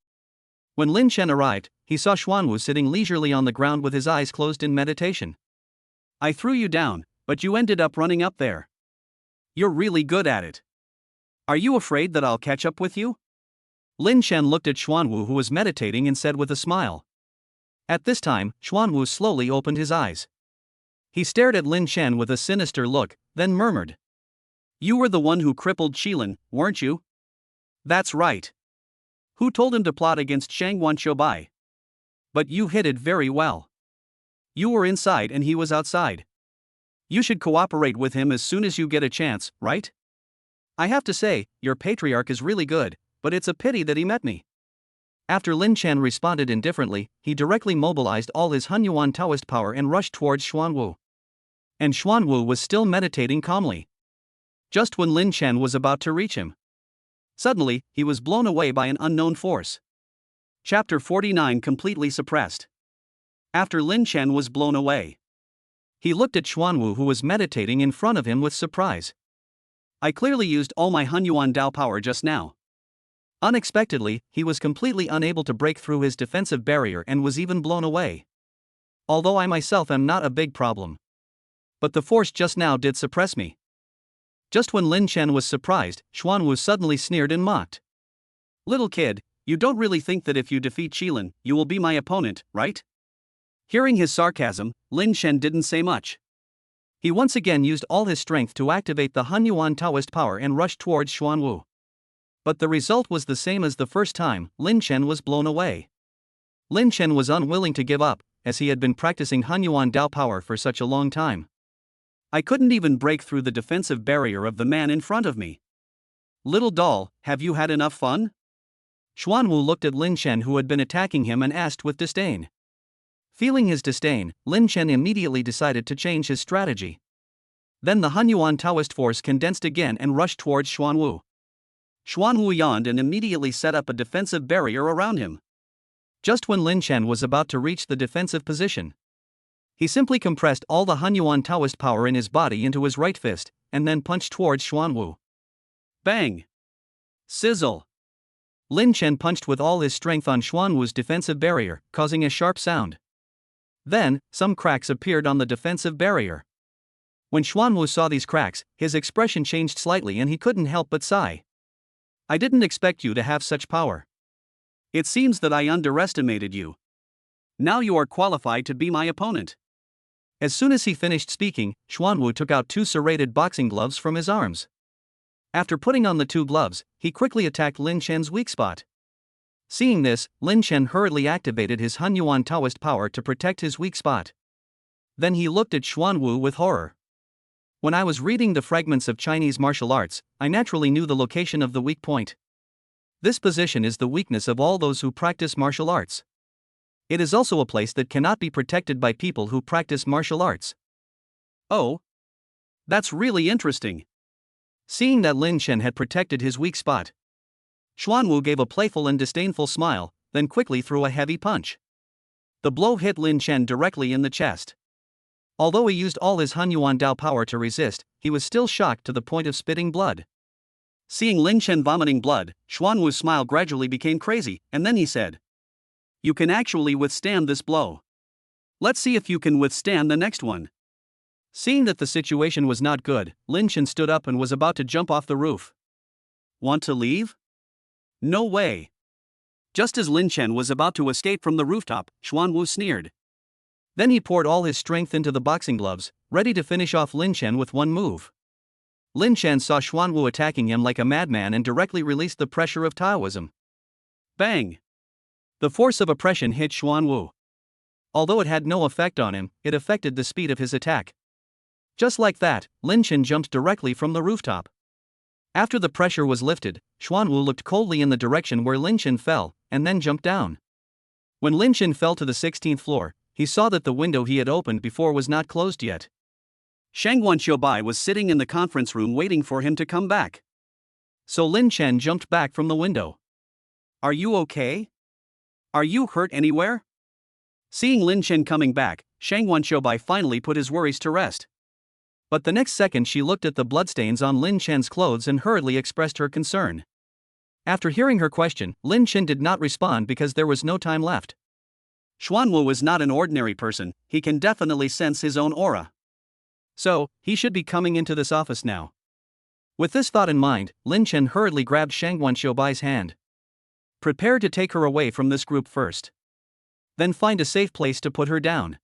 When Lin Chen arrived, he saw Xuanwu sitting leisurely on the ground with his eyes closed in meditation. "I threw you down, but you ended up running up there. You're really good at it. Are you afraid that I'll catch up with you?" Lin Chen looked at Xuanwu, who was meditating, and said with a smile. At this time, Xuanwu slowly opened his eyes. He stared at Lin Chen with a sinister look, then murmured, "You were the one who crippled Qilin, weren't you?" "That's right. Who told him to plot against Shangguan Xiubai? But you hid it very well. You were inside and he was outside. You should cooperate with him as soon as you get a chance, right? I have to say, your patriarch is really good, but it's a pity that he met me." After Lin Chen responded indifferently, he directly mobilized all his Hunyuan Taoist power and rushed towards Xuanwu. And Xuanwu was still meditating calmly. Just when Lin Chen was about to reach him, suddenly, he was blown away by an unknown force. Chapter 49 Completely Suppressed. After Lin Chen was blown away, He looked at Xuanwu, who was meditating in front of him, with surprise. I clearly used all my Hunyuan Dao power just now. Unexpectedly, he was completely unable to break through his defensive barrier and was even blown away. Although I myself am not a big problem, but the force just now did suppress me. Just when Lin Chen was surprised, Xuanwu suddenly sneered and mocked. Little kid, you don't really think that if you defeat Qilin, you will be my opponent, right? Hearing his sarcasm, Lin Chen didn't say much. He once again used all his strength to activate the Hunyuan Taoist power and rushed towards Xuanwu. But the result was the same as the first time. Lin Chen was blown away. Lin Chen was unwilling to give up, as he had been practicing Hunyuan Dao power for such a long time. I couldn't even break through the defensive barrier of the man in front of me. Little doll, have you had enough fun? Xuanwu looked at Lin Chen, who had been attacking him, and asked with disdain. Feeling his disdain, Lin Chen immediately decided to change his strategy. Then the Hunyuan Taoist force condensed again and rushed towards Xuanwu. Xuanwu yawned and immediately set up a defensive barrier around him. Just when Lin Chen was about to reach the defensive position, he simply compressed all the Hunyuan Taoist power in his body into his right fist, and then punched towards Xuanwu. Bang! Sizzle! Lin Chen punched with all his strength on Xuanwu's defensive barrier, causing a sharp sound. Then, some cracks appeared on the defensive barrier. When Xuanwu saw these cracks, his expression changed slightly and he couldn't help but sigh. I didn't expect you to have such power. It seems that I underestimated you. Now you are qualified to be my opponent. As soon as he finished speaking, Xuanwu took out 2 serrated boxing gloves from his arms. After putting on the 2 gloves, he quickly attacked Lin Chen's weak spot. Seeing this, Lin Chen hurriedly activated his Hunyuan Taoist power to protect his weak spot. Then he looked at Xuanwu with horror. When I was reading the fragments of Chinese martial arts, I naturally knew the location of the weak point. This position is the weakness of all those who practice martial arts. It is also a place that cannot be protected by people who practice martial arts. Oh, that's really interesting. Seeing that Lin Chen had protected his weak spot, Xuanwu gave a playful and disdainful smile, then quickly threw a heavy punch. The blow hit Lin Chen directly in the chest. Although he used all his Hunyuan Dao power to resist, he was still shocked to the point of spitting blood. Seeing Lin Chen vomiting blood, Xuanwu's smile gradually became crazy, and then he said, "You can actually withstand this blow. Let's see if you can withstand the next one." Seeing that the situation was not good, Lin Chen stood up and was about to jump off the roof. Want to leave? No way. Just as Lin Chen was about to escape from the rooftop, Xuanwu sneered. Then he poured all his strength into the boxing gloves, ready to finish off Lin Chen with one move. Lin Chen saw Xuanwu attacking him like a madman and directly released the pressure of Taoism. Bang! The force of oppression hit Xuanwu. Although it had no effect on him, it affected the speed of his attack. Just like that, Lin Chen jumped directly from the rooftop. After the pressure was lifted, Xuanwu looked coldly in the direction where Lin Chen fell, and then jumped down. When Lin Chen fell to the 16th floor, he saw that the window he had opened before was not closed yet. Shangguan Xiaobai was sitting in the conference room waiting for him to come back. So Lin Chen jumped back from the window. Are you okay? Are you hurt anywhere? Seeing Lin Chen coming back, Shangguan Xiaobai finally put his worries to rest. But the next second she looked at the bloodstains on Lin Chen's clothes and hurriedly expressed her concern. After hearing her question, Lin Chen did not respond because there was no time left. Xuanwu is not an ordinary person, he can definitely sense his own aura. So, he should be coming into this office now. With this thought in mind, Lin Chen hurriedly grabbed Shangguan Xiaobai's hand. Prepare to take her away from this group first. Then find a safe place to put her down.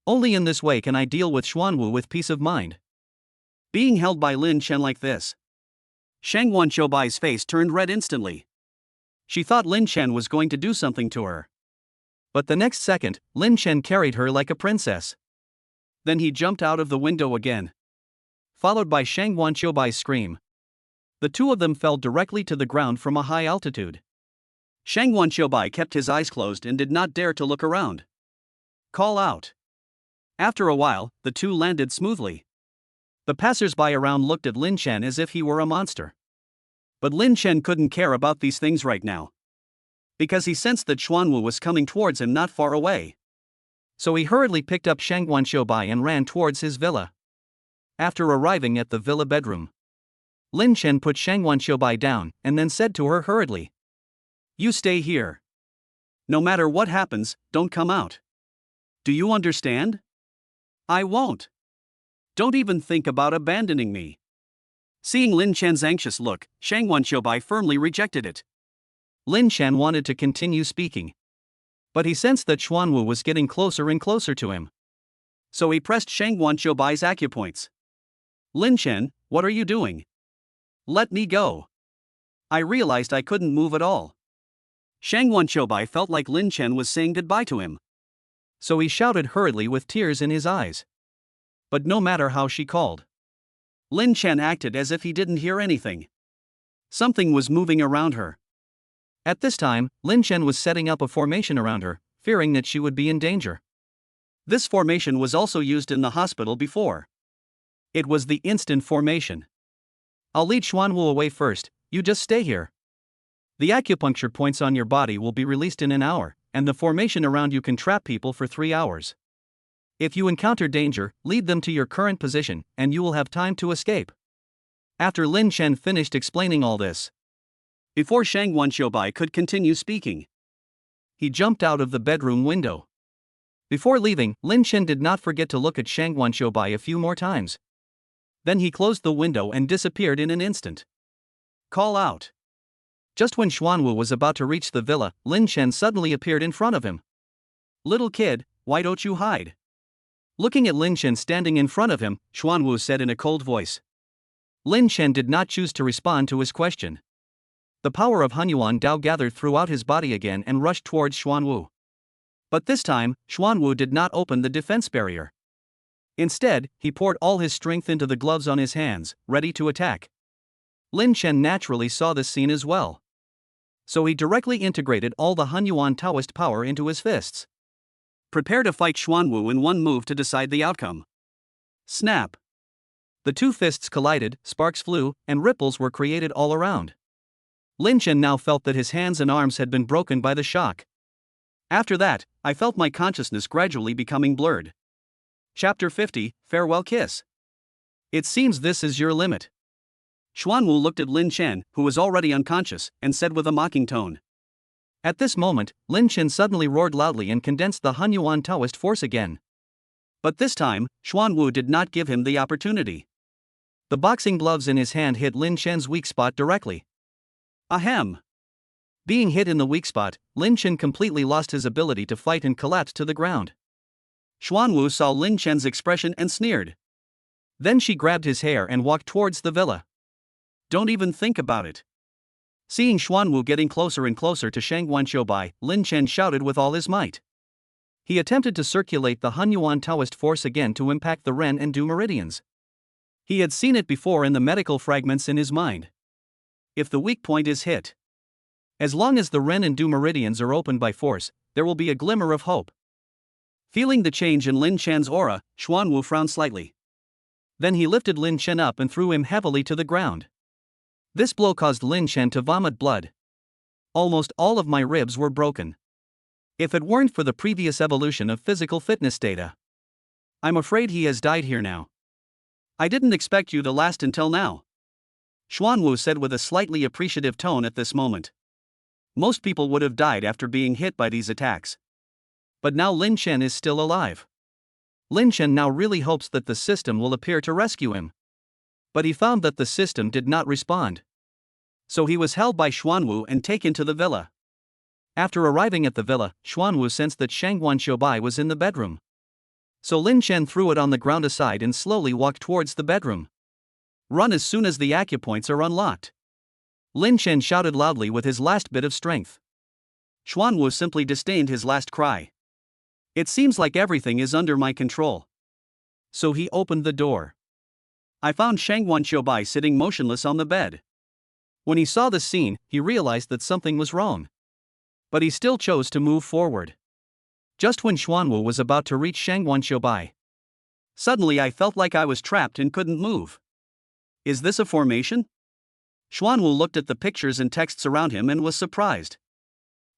Only in this way can I deal with Xuanwu with peace of mind. Being held by Lin Chen like this, Shangguan Xiaobai's face turned red instantly. She thought Lin Chen was going to do something to her. But the next second, Lin Chen carried her like a princess. Then he jumped out of the window again, followed by Shangguan Xiaobai's scream. The two of them fell directly to the ground from a high altitude. Shangguan Xiaobai kept his eyes closed and did not dare to look around. Call out. After a while, the two landed smoothly. The passers-by around looked at Lin Chen as if he were a monster. But Lin Chen couldn't care about these things right now. because he sensed that Xuanwu was coming towards him not far away. So he hurriedly picked up Shang Wanqiubai and ran towards his villa. After arriving at the villa bedroom, Lin Chen put Shang Wanqiubai down and then said to her hurriedly, "You stay here. No matter what happens, don't come out. Do you understand? I won't. Don't even think about abandoning me." Seeing Lin Chen's anxious look, Shang Wanqiubai firmly rejected it. Lin Chen wanted to continue speaking, but he sensed that Xuanwu was getting closer and closer to him. So he pressed Shang Wanqiubai's acupoints. "Lin Chen, what are you doing? Let me go." I realized I couldn't move at all. Shang Wanqiubai felt like Lin Chen was saying goodbye to him. So he shouted hurriedly with tears in his eyes. But no matter how she called, Lin Chen acted as if he didn't hear anything. Something was moving around her. At this time, Lin Chen was setting up a formation around her, fearing that she would be in danger. This formation was also used in the hospital before. It was the instant formation. "I'll lead Xuanwu away first, you just stay here. The acupuncture points on your body will be released in an hour, and the formation around you can trap people for 3 hours. If you encounter danger, lead them to your current position, and you will have time to escape." After Lin Chen finished explaining all this, before Shang Wanqiubai could continue speaking, he jumped out of the bedroom window. Before leaving, Lin Chen did not forget to look at Shang Wanqiubai a few more times. Then he closed the window and disappeared in an instant. "Call out." Just when Xuanwu was about to reach the villa, Lin Chen suddenly appeared in front of him. "Little kid, why don't you hide?" Looking at Lin Chen standing in front of him, Xuanwu said in a cold voice. Lin Chen did not choose to respond to his question. The power of Hunyuan Dao gathered throughout his body again and rushed towards Xuanwu. But this time, Xuanwu did not open the defense barrier. Instead, he poured all his strength into the gloves on his hands, ready to attack. Lin Chen naturally saw this scene as well. So he directly integrated all the Hunyuan Taoist power into his fists. Prepare to fight Xuanwu in one move to decide the outcome. Snap. The two fists collided, sparks flew, and ripples were created all around. Lin Chen now felt that his hands and arms had been broken by the shock. After that, I felt my consciousness gradually becoming blurred. Chapter 50, Farewell Kiss. It seems this is your limit. Xuanwu looked at Lin Chen, who was already unconscious, and said with a mocking tone. At this moment, Lin Chen suddenly roared loudly and condensed the Hunyuan Taoist force again. But this time, Xuanwu did not give him the opportunity. The boxing gloves in his hand hit Lin Chen's weak spot directly. Ahem. Being hit in the weak spot, Lin Chen completely lost his ability to fight and collapsed to the ground. Xuanwu saw Lin Chen's expression and sneered. Then she grabbed his hair and walked towards the villa. "Don't even think about it." Seeing Xuanwu getting closer and closer to Shang Wanqiubai, Lin Chen shouted with all his might. He attempted to circulate the Hunyuan Taoist force again to impact the Ren and Du meridians. He had seen it before in the medical fragments in his mind. If the weak point is hit, as long as the Ren and Du meridians are opened by force, there will be a glimmer of hope. Feeling the change in Lin Chen's aura, Xuanwu frowned slightly. Then he lifted Lin Chen up and threw him heavily to the ground. This blow caused Lin Chen to vomit blood. Almost all of my ribs were broken. If it weren't for the previous evolution of physical fitness data, I'm afraid he has died here now. I didn't expect you to last until now. Xuanwu said with a slightly appreciative tone at this moment. Most people would have died after being hit by these attacks. But now Lin Chen is still alive. Lin Chen now really hopes that the system will appear to rescue him. But he found that the system did not respond. So he was held by Xuanwu and taken to the villa. After arriving at the villa, Xuanwu sensed that Shang Wanqiubai was in the bedroom. So Lin Chen threw it on the ground aside and slowly walked towards the bedroom. Run as soon as the acupoints are unlocked. Lin Chen shouted loudly with his last bit of strength. Xuanwu simply disdained his last cry. It seems like everything is under my control. So he opened the door. I found Shang Wanqiubai sitting motionless on the bed. When he saw the scene, he realized that something was wrong. But he still chose to move forward. Just when Xuanwu was about to reach Shang Wanqiubai, suddenly I felt like I was trapped and couldn't move. Is this a formation? Xuanwu looked at the pictures and texts around him and was surprised.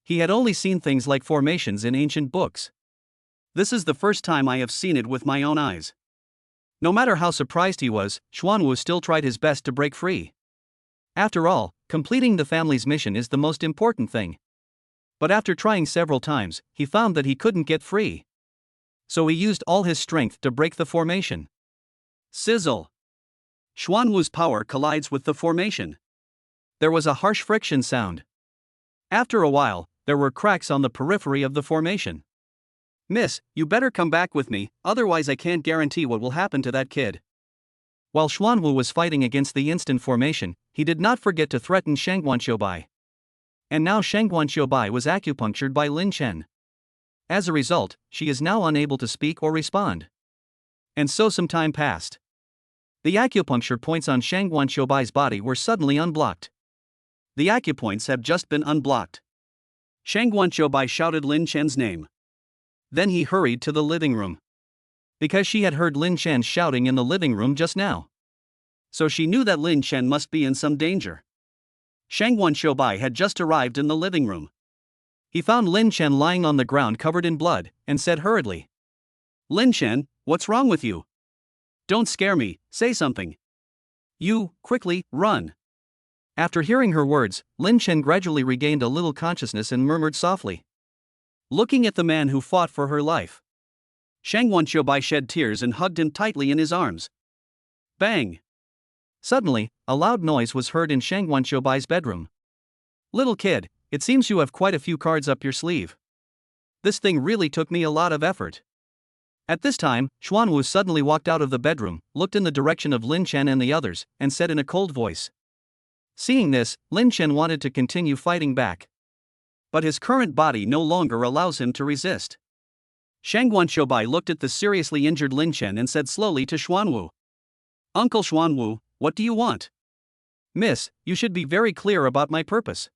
He had only seen things like formations in ancient books. This is the first time I have seen it with my own eyes. No matter how surprised he was, Xuanwu still tried his best to break free. After all, completing the family's mission is the most important thing. But after trying several times, he found that he couldn't get free. So he used all his strength to break the formation. Sizzle! Xuanwu's power collides with the formation. There was a harsh friction sound. After a while, there were cracks on the periphery of the formation. Miss, you better come back with me, otherwise I can't guarantee what will happen to that kid. While Xuanwu was fighting against the instant formation, he did not forget to threaten Shangguanqiubai. And now Shangguanqiubai was acupunctured by Lin Chen. As a result, she is now unable to speak or respond. And so some time passed. The acupuncture points on Shangguanqiubai's body were suddenly unblocked. The acupoints have just been unblocked. Shangguanqiubai shouted Lin Chen's name. Then he hurried to the living room. Because she had heard Lin Chen shouting in the living room just now. So she knew that Lin Chen must be in some danger. Shangguanqiubai had just arrived in the living room. He found Lin Chen lying on the ground covered in blood, and said hurriedly, Lin Chen, what's wrong with you? Don't scare me, say something. You, quickly, run. After hearing her words, Lin Chen gradually regained a little consciousness and murmured softly, looking at the man who fought for her life. Shangguanqiubai shed tears and hugged him tightly in his arms. Bang! Suddenly, a loud noise was heard in Shangguanqiubai's bedroom. Little kid, it seems you have quite a few cards up your sleeve. This thing really took me a lot of effort. At this time, Xuanwu suddenly walked out of the bedroom, looked in the direction of Lin Chen and the others, and said in a cold voice. Seeing this, Lin Chen wanted to continue fighting back. But his current body no longer allows him to resist. Shangguanqiubai looked at the seriously injured Lin Chen and said slowly to Xuanwu. Uncle Xuanwu, what do you want? Miss, you should be very clear about my purpose.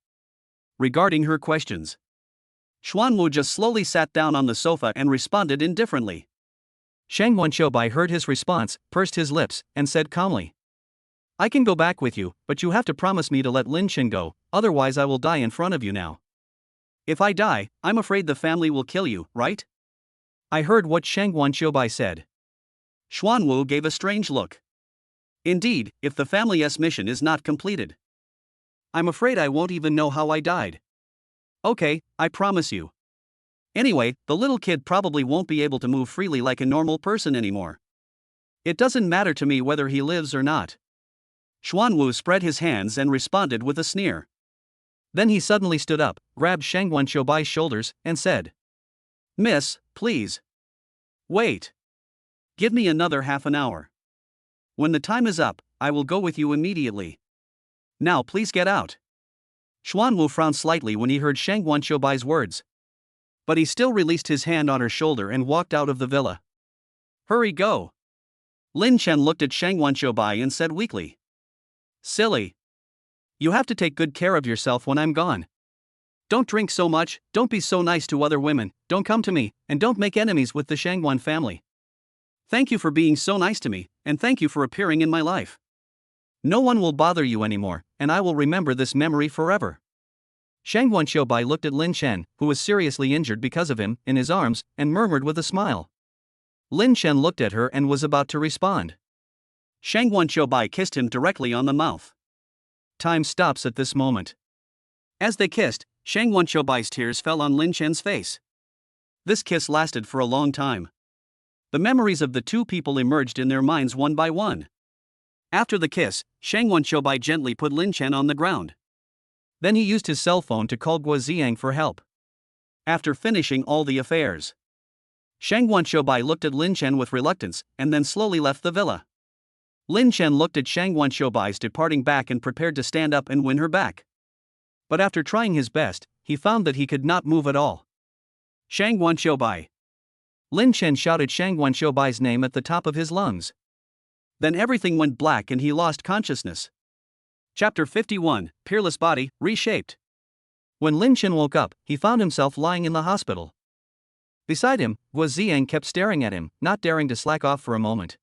Regarding her questions. Xuanwu just slowly sat down on the sofa and responded indifferently. Shangguanqiubai heard his response, pursed his lips, and said calmly. I can go back with you, but you have to promise me to let Lin Chen go, otherwise I will die in front of you now. If I die, I'm afraid the family will kill you, right? I heard what Shangguanqiubai said. Xuanwu gave a strange look. Indeed, if the family's mission is not completed, I'm afraid I won't even know how I died. Okay, I promise you. Anyway, the little kid probably won't be able to move freely like a normal person anymore. It doesn't matter to me whether he lives or not. Xuanwu spread his hands and responded with a sneer. Then he suddenly stood up, grabbed Shangguanqiubai's shoulders, and said, Miss, please. Wait. Give me another half an hour. When the time is up, I will go with you immediately. Now please get out. Xuanwu frowned slightly when he heard Shangguanqiubai's words. But he still released his hand on her shoulder and walked out of the villa. Hurry, go. Lin Chen looked at Shangguanqiubai and said weakly. Silly. You have to take good care of yourself when I'm gone. Don't drink so much, don't be so nice to other women, don't come to me, and don't make enemies with the Shangguan family. Thank you for being so nice to me, and thank you for appearing in my life. No one will bother you anymore, and I will remember this memory forever. Shangguanqiubai looked at Lin Chen, who was seriously injured because of him, in his arms, and murmured with a smile. Lin Chen looked at her and was about to respond. Shangguanqiubai kissed him directly on the mouth. Time stops at this moment. As they kissed, Shangguanqiubai's tears fell on Lin Chen's face. This kiss lasted for a long time. The memories of the two people emerged in their minds one by one. After the kiss, Shangguanqiubai gently put Lin Chen on the ground. Then he used his cell phone to call Guo Ziang for help. After finishing all the affairs, Shangguanqiubai looked at Lin Chen with reluctance and then slowly left the villa. Lin Chen looked at Shangguanqiubai's departing back and prepared to stand up and win her back. But after trying his best, he found that he could not move at all. Shangguanqiubai. Lin Chen shouted Shangguanqiubai's name at the top of his lungs. Then everything went black and he lost consciousness. Chapter 51, Peerless Body, Reshaped. When Lin Chen woke up, he found himself lying in the hospital. Beside him, Guo Ziang kept staring at him, not daring to slack off for a moment.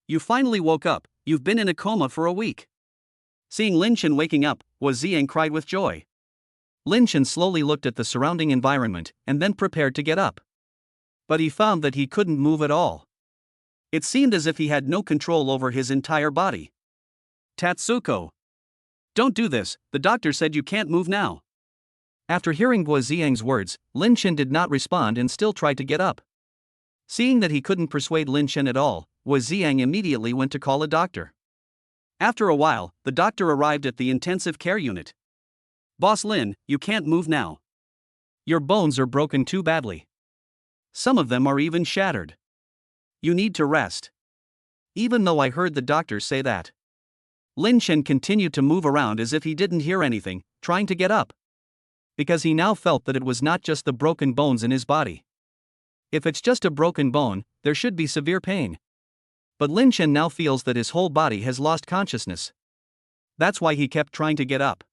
You finally woke up, you've been in a coma for a week. Seeing Lin Chen waking up, Guo Ziang cried with joy. Lin Chen slowly looked at the surrounding environment and then prepared to get up. But he found that he couldn't move at all. It seemed as if he had no control over his entire body. Tatsuko! Don't do this, the doctor said you can't move now. After hearing Guo Ziyang's words, Lin Chen did not respond and still tried to get up. Seeing that he couldn't persuade Lin Chen at all, Guo Ziyang immediately went to call a doctor. After a while, the doctor arrived at the intensive care unit. Boss Lin, you can't move now. Your bones are broken too badly. Some of them are even shattered. You need to rest. Even though I heard the doctor say that. Lin Chen continued to move around as if he didn't hear anything, trying to get up. Because he now felt that it was not just the broken bones in his body. If it's just a broken bone, there should be severe pain. But Lin Chen now feels that his whole body has lost consciousness. That's why he kept trying to get up.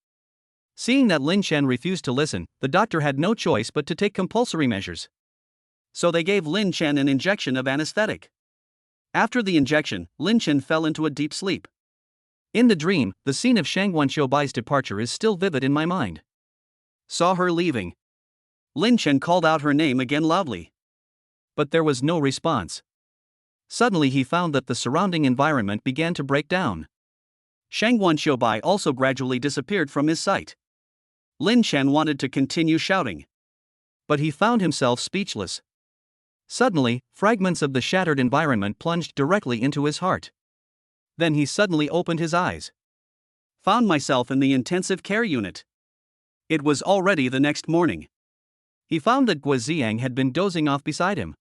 Seeing that Lin Chen refused to listen, the doctor had no choice but to take compulsory measures. So they gave Lin Chen an injection of anesthetic. After the injection, Lin Chen fell into a deep sleep. In the dream, the scene of Shangguan Xiaobai's departure is still vivid in my mind. Saw her leaving. Lin Chen called out her name again loudly. But there was no response. Suddenly he found that the surrounding environment began to break down. Shangguan Xiaobai also gradually disappeared from his sight. Lin Chen wanted to continue shouting. But he found himself speechless. Suddenly, fragments of the shattered environment plunged directly into his heart. Then he suddenly opened his eyes. Found myself in the intensive care unit. It was already the next morning. He found that Guo Ziyang had been dozing off beside him.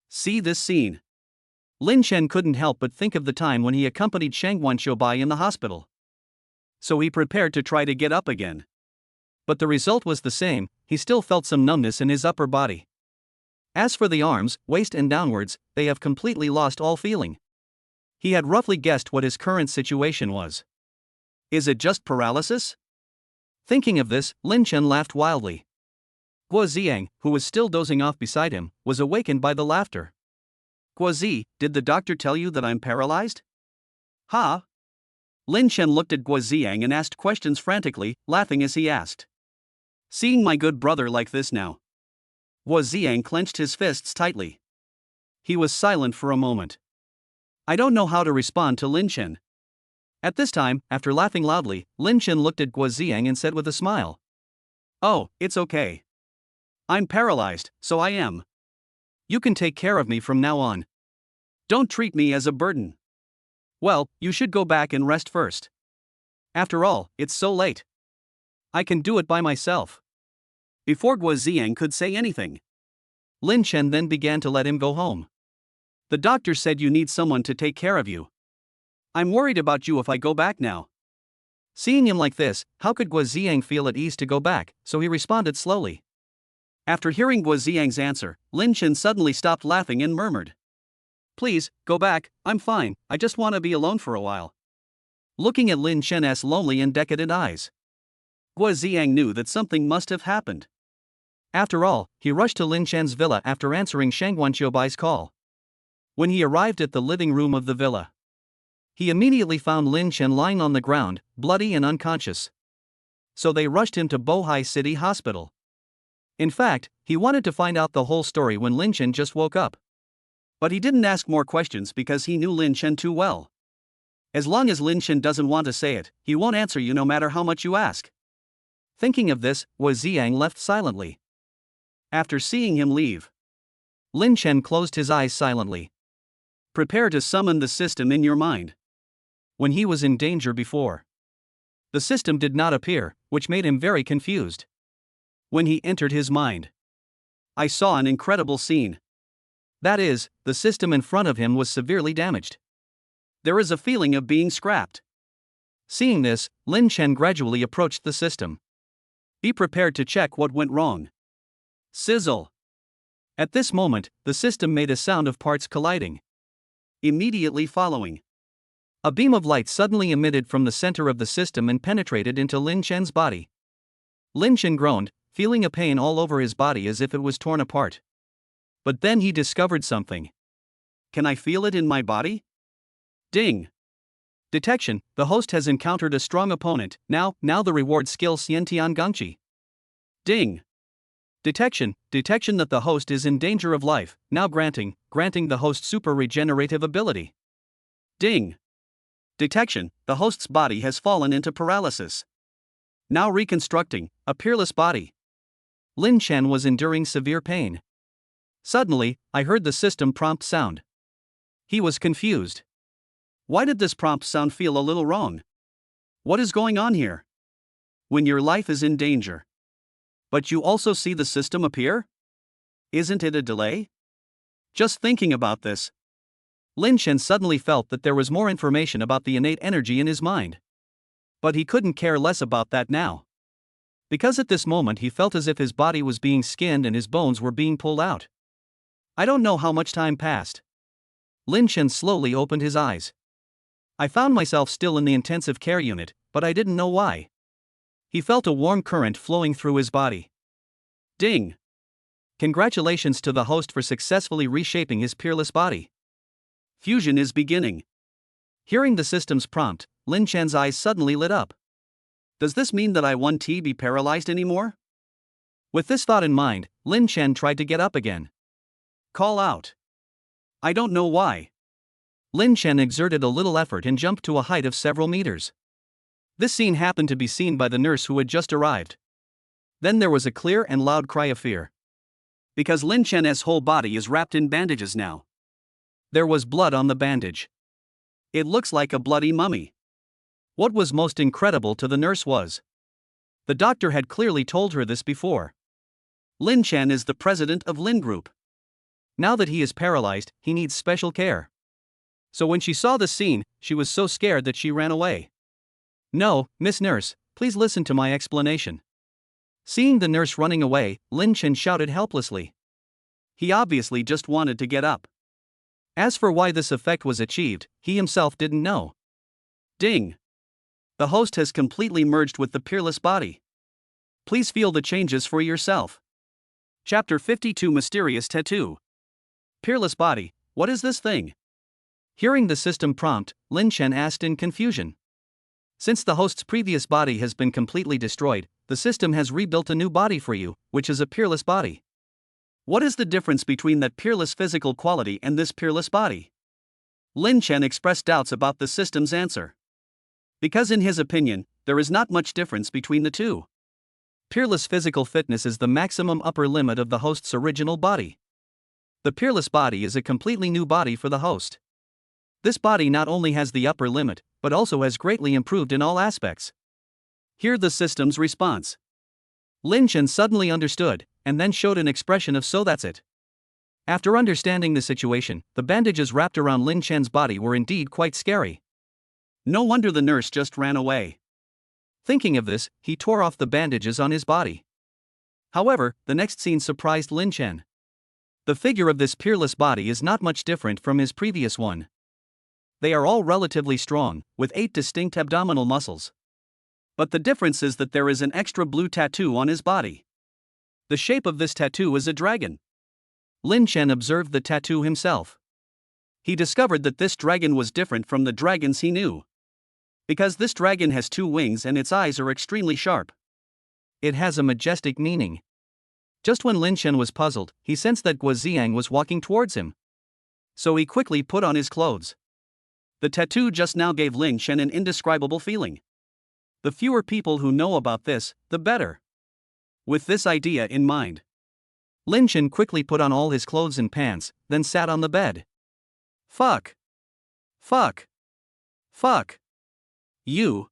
See this scene. Lin Chen couldn't help but think of the time when he accompanied Shangguan Xiaobai in the hospital. So he prepared to try to get up again. But the result was the same, he still felt some numbness in his upper body. As for the arms, waist and downwards, they have completely lost all feeling. He had roughly guessed what his current situation was. Is it just paralysis? Thinking of this, Lin Chen laughed wildly. Guo Ziyang, who was still dozing off beside him, was awakened by the laughter. Guo Zi, did the doctor tell you that I'm paralyzed? Huh? Lin Chen looked at Guo Ziyang and asked questions frantically, laughing as he asked. Seeing my good brother like this now. Guo Ziyang clenched his fists tightly. He was silent for a moment. I don't know how to respond to Lin Chen. At this time, after laughing loudly, Lin Chen looked at Guo Ziyang and said with a smile. Oh, it's okay. I'm paralyzed, so I am. You can take care of me from now on. Don't treat me as a burden. Well, you should go back and rest first. After all, it's so late. I can do it by myself. Before Guo Ziyang could say anything, Lin Chen then began to let him go home. The doctor said you need someone to take care of you. I'm worried about you if I go back now. Seeing him like this, how could Guo Ziyang feel at ease to go back, so he responded slowly. After hearing Guo Ziyang's answer, Lin Chen suddenly stopped laughing and murmured. Please, go back, I'm fine, I just want to be alone for a while. Looking at Lin Chen's lonely and decadent eyes, Guo Ziyang knew that something must have happened. After all, he rushed to Lin Chen's villa after answering Shangguan Xiaobai's call. When he arrived at the living room of the villa, he immediately found Lin Chen lying on the ground, bloody and unconscious. So they rushed him to Bohai City Hospital. In fact, he wanted to find out the whole story when Lin Chen just woke up. But he didn't ask more questions because he knew Lin Chen too well. As long as Lin Chen doesn't want to say it, he won't answer you no matter how much you ask. Thinking of this, Guo Ziyang left silently. After seeing him leave, Lin Chen closed his eyes silently. Prepare to summon the system in your mind. When he was in danger before, the system did not appear, which made him very confused. When he entered his mind, I saw an incredible scene. That is, the system in front of him was severely damaged. There is a feeling of being scrapped. Seeing this, Lin Chen gradually approached the system. Be prepared to check what went wrong. Sizzle. At this moment, the system made a sound of parts colliding. Immediately following, a beam of light suddenly emitted from the center of the system and penetrated into Lin Chen's body. Lin Chen groaned, feeling a pain all over his body as if it was torn apart. But then he discovered something. Can I feel it in my body? Ding! Detection, the host has encountered a strong opponent, now the reward skill Xiantian Gangqi. Ding. Detection that the host is in danger of life, now granting the host super regenerative ability. Ding. Detection, the host's body has fallen into paralysis. Now reconstructing, a peerless body. Lin Chen was enduring severe pain. Suddenly, I heard the system prompt sound. He was confused. Why did this prompt sound feel a little wrong? What is going on here? When your life is in danger. But you also see the system appear? Isn't it a delay? Just thinking about this. Lin Chen suddenly felt that there was more information about the innate energy in his mind. But he couldn't care less about that now. Because at this moment he felt as if his body was being skinned and his bones were being pulled out. I don't know how much time passed. Lin Chen slowly opened his eyes. I found myself still in the intensive care unit, but I didn't know why. He felt a warm current flowing through his body. Ding. Congratulations to the host for successfully reshaping his peerless body. Fusion is beginning. Hearing the system's prompt, Lin Chen's eyes suddenly lit up. Does this mean that I won't be paralyzed anymore? With this thought in mind, Lin Chen tried to get up again. Call out. I don't know why. Lin Chen exerted a little effort and jumped to a height of several meters. This scene happened to be seen by the nurse who had just arrived. Then there was a clear and loud cry of fear. Because Lin Chen's whole body is wrapped in bandages now. There was blood on the bandage. It looks like a bloody mummy. What was most incredible to the nurse was the doctor had clearly told her this before. Lin Chen is the president of Lin Group. Now that he is paralyzed, he needs special care. So when she saw the scene, she was so scared that she ran away. No, Miss Nurse, please listen to my explanation. Seeing the nurse running away, Lin Chen shouted helplessly. He obviously just wanted to get up. As for why this effect was achieved, he himself didn't know. Ding. The host has completely merged with the peerless body. Please feel the changes for yourself. Chapter 52 Mysterious Tattoo. Peerless body, what is this thing? Hearing the system prompt, Lin Chen asked in confusion. Since the host's previous body has been completely destroyed, the system has rebuilt a new body for you, which is a peerless body. What is the difference between that peerless physical quality and this peerless body? Lin Chen expressed doubts about the system's answer. Because in his opinion, there is not much difference between the two. Peerless physical fitness is the maximum upper limit of the host's original body. The peerless body is a completely new body for the host. This body not only has the upper limit, but also has greatly improved in all aspects. Hear the system's response. Lin Chen suddenly understood, and then showed an expression of so that's it. After understanding the situation, the bandages wrapped around Lin Chen's body were indeed quite scary. No wonder the nurse just ran away. Thinking of this, he tore off the bandages on his body. However, the next scene surprised Lin Chen. The figure of this peerless body is not much different from his previous one. They are all relatively strong, with 8 distinct abdominal muscles. But the difference is that there is an extra blue tattoo on his body. The shape of this tattoo is a dragon. Lin Chen observed the tattoo himself. He discovered that this dragon was different from the dragons he knew. Because this dragon has 2 wings and its eyes are extremely sharp. It has a majestic meaning. Just when Lin Chen was puzzled, he sensed that Guo Ziang was walking towards him. So he quickly put on his clothes. The tattoo just now gave Lin Chen an indescribable feeling. The fewer people who know about this, the better. With this idea in mind, Lin Chen quickly put on all his clothes and pants, then sat on the bed. Fuck. Fuck. Fuck. You.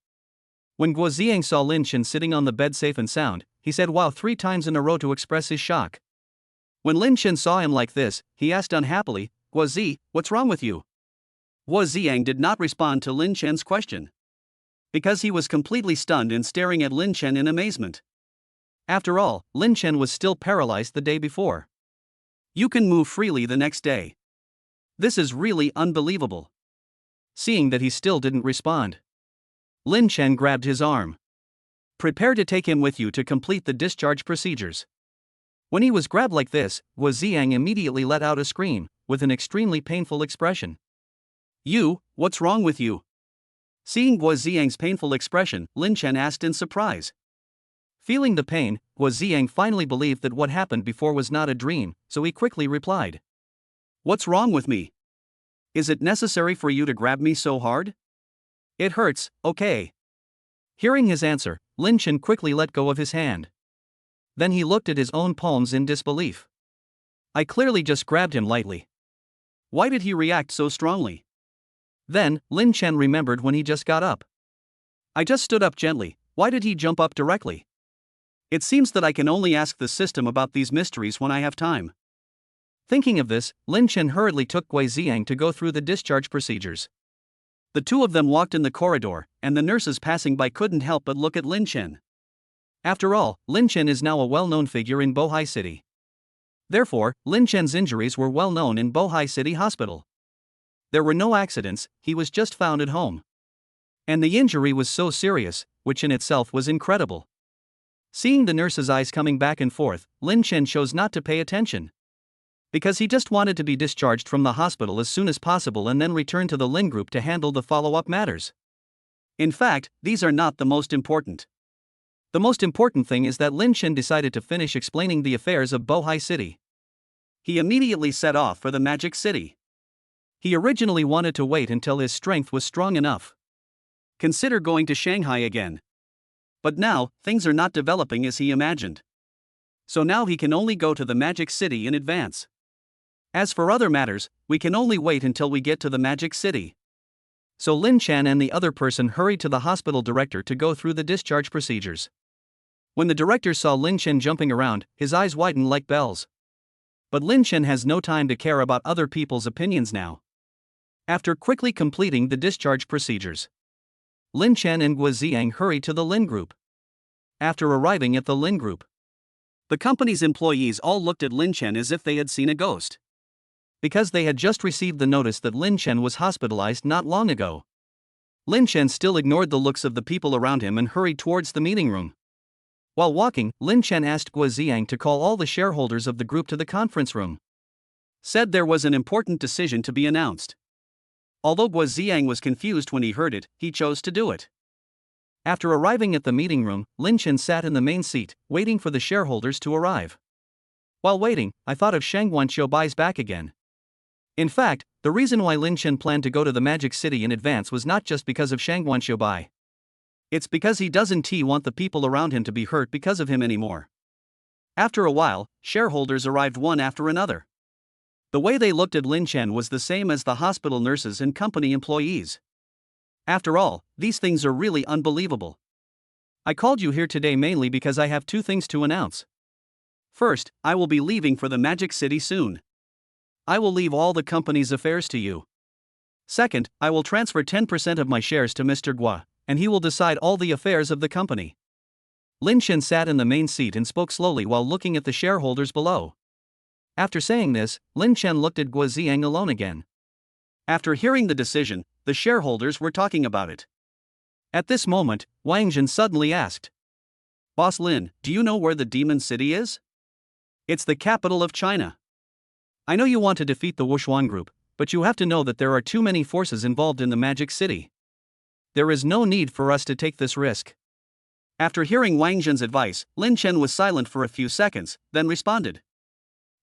When Guo Ziang saw Lin Chen sitting on the bed safe and sound, he said wow 3 times in a row to express his shock. When Lin Chen saw him like this, he asked unhappily, Guo Zi, what's wrong with you? Guo Ziang did not respond to Lin Chen's question. Because he was completely stunned and staring at Lin Chen in amazement. After all, Lin Chen was still paralyzed the day before. You can move freely the next day. This is really unbelievable. Seeing that he still didn't respond, Lin Chen grabbed his arm. Prepare to take him with you to complete the discharge procedures. When he was grabbed like this, Guo Ziang immediately let out a scream, with an extremely painful expression. You, what's wrong with you? Seeing Guo Ziang's painful expression, Lin Chen asked in surprise. Feeling the pain, Guo Ziyang finally believed that what happened before was not a dream, so he quickly replied. What's wrong with me? Is it necessary for you to grab me so hard? It hurts, okay. Hearing his answer, Lin Chen quickly let go of his hand. Then he looked at his own palms in disbelief. I clearly just grabbed him lightly. Why did he react so strongly? Then, Lin Chen remembered when he just got up. I just stood up gently, why did he jump up directly? It seems that I can only ask the system about these mysteries when I have time. Thinking of this, Lin Chen hurriedly took Guo Ziyang to go through the discharge procedures. The two of them walked in the corridor, and the nurses passing by couldn't help but look at Lin Chen. After all, Lin Chen is now a well-known figure in Bohai City. Therefore, Lin Chen's injuries were well known in Bohai City Hospital. There were no accidents, he was just found at home. And the injury was so serious, which in itself was incredible. Seeing the nurse's eyes coming back and forth, Lin Chen chose not to pay attention. Because he just wanted to be discharged from the hospital as soon as possible and then return to the Lin Group to handle the follow-up matters. In fact, these are not the most important. The most important thing is that Lin Chen decided to finish explaining the affairs of Bohai City. He immediately set off for the Magic City. He originally wanted to wait until his strength was strong enough. Consider going to Shanghai again. But now, things are not developing as he imagined. So now he can only go to the Magic City in advance. As for other matters, we can only wait until we get to the Magic City. So Lin Chen and the other person hurried to the hospital director to go through the discharge procedures. When the director saw Lin Chen jumping around, his eyes widened like bells. But Lin Chen has no time to care about other people's opinions now. After quickly completing the discharge procedures, Lin Chen and Guo Ziyang hurried to the Lin Group. After arriving at the Lin Group, the company's employees all looked at Lin Chen as if they had seen a ghost. Because they had just received the notice that Lin Chen was hospitalized not long ago. Lin Chen still ignored the looks of the people around him and hurried towards the meeting room. While walking, Lin Chen asked Guo Ziyang to call all the shareholders of the group to the conference room. Said there was an important decision to be announced. Although Guo Ziyang was confused when he heard it, he chose to do it. After arriving at the meeting room, Lin Chen sat in the main seat, waiting for the shareholders to arrive. While waiting, I thought of Shangguan Qiubai's back again. In fact, the reason why Lin Chen planned to go to the Magic City in advance was not just because of Shangguan Qiubai. It's because he doesn't want the people around him to be hurt because of him anymore. After a while, shareholders arrived one after another. The way they looked at Lin Chen was the same as the hospital nurses and company employees. After all, these things are really unbelievable. I called you here today mainly because I have two things to announce. First, I will be leaving for the Magic City soon. I will leave all the company's affairs to you. Second, I will transfer 10% of my shares to Mr. Guo, and he will decide all the affairs of the company. Lin Chen sat in the main seat and spoke slowly while looking at the shareholders below. After saying this, Lin Chen looked at Guo Ziyang alone again. After hearing the decision, the shareholders were talking about it. At this moment, Wang Jin suddenly asked, Boss Lin, do you know where the Demon City is? It's the capital of China. I know you want to defeat the Wushuan Group, but you have to know that there are too many forces involved in the Magic City. There is no need for us to take this risk. After hearing Wang Jin's advice, Lin Chen was silent for a few seconds, then responded.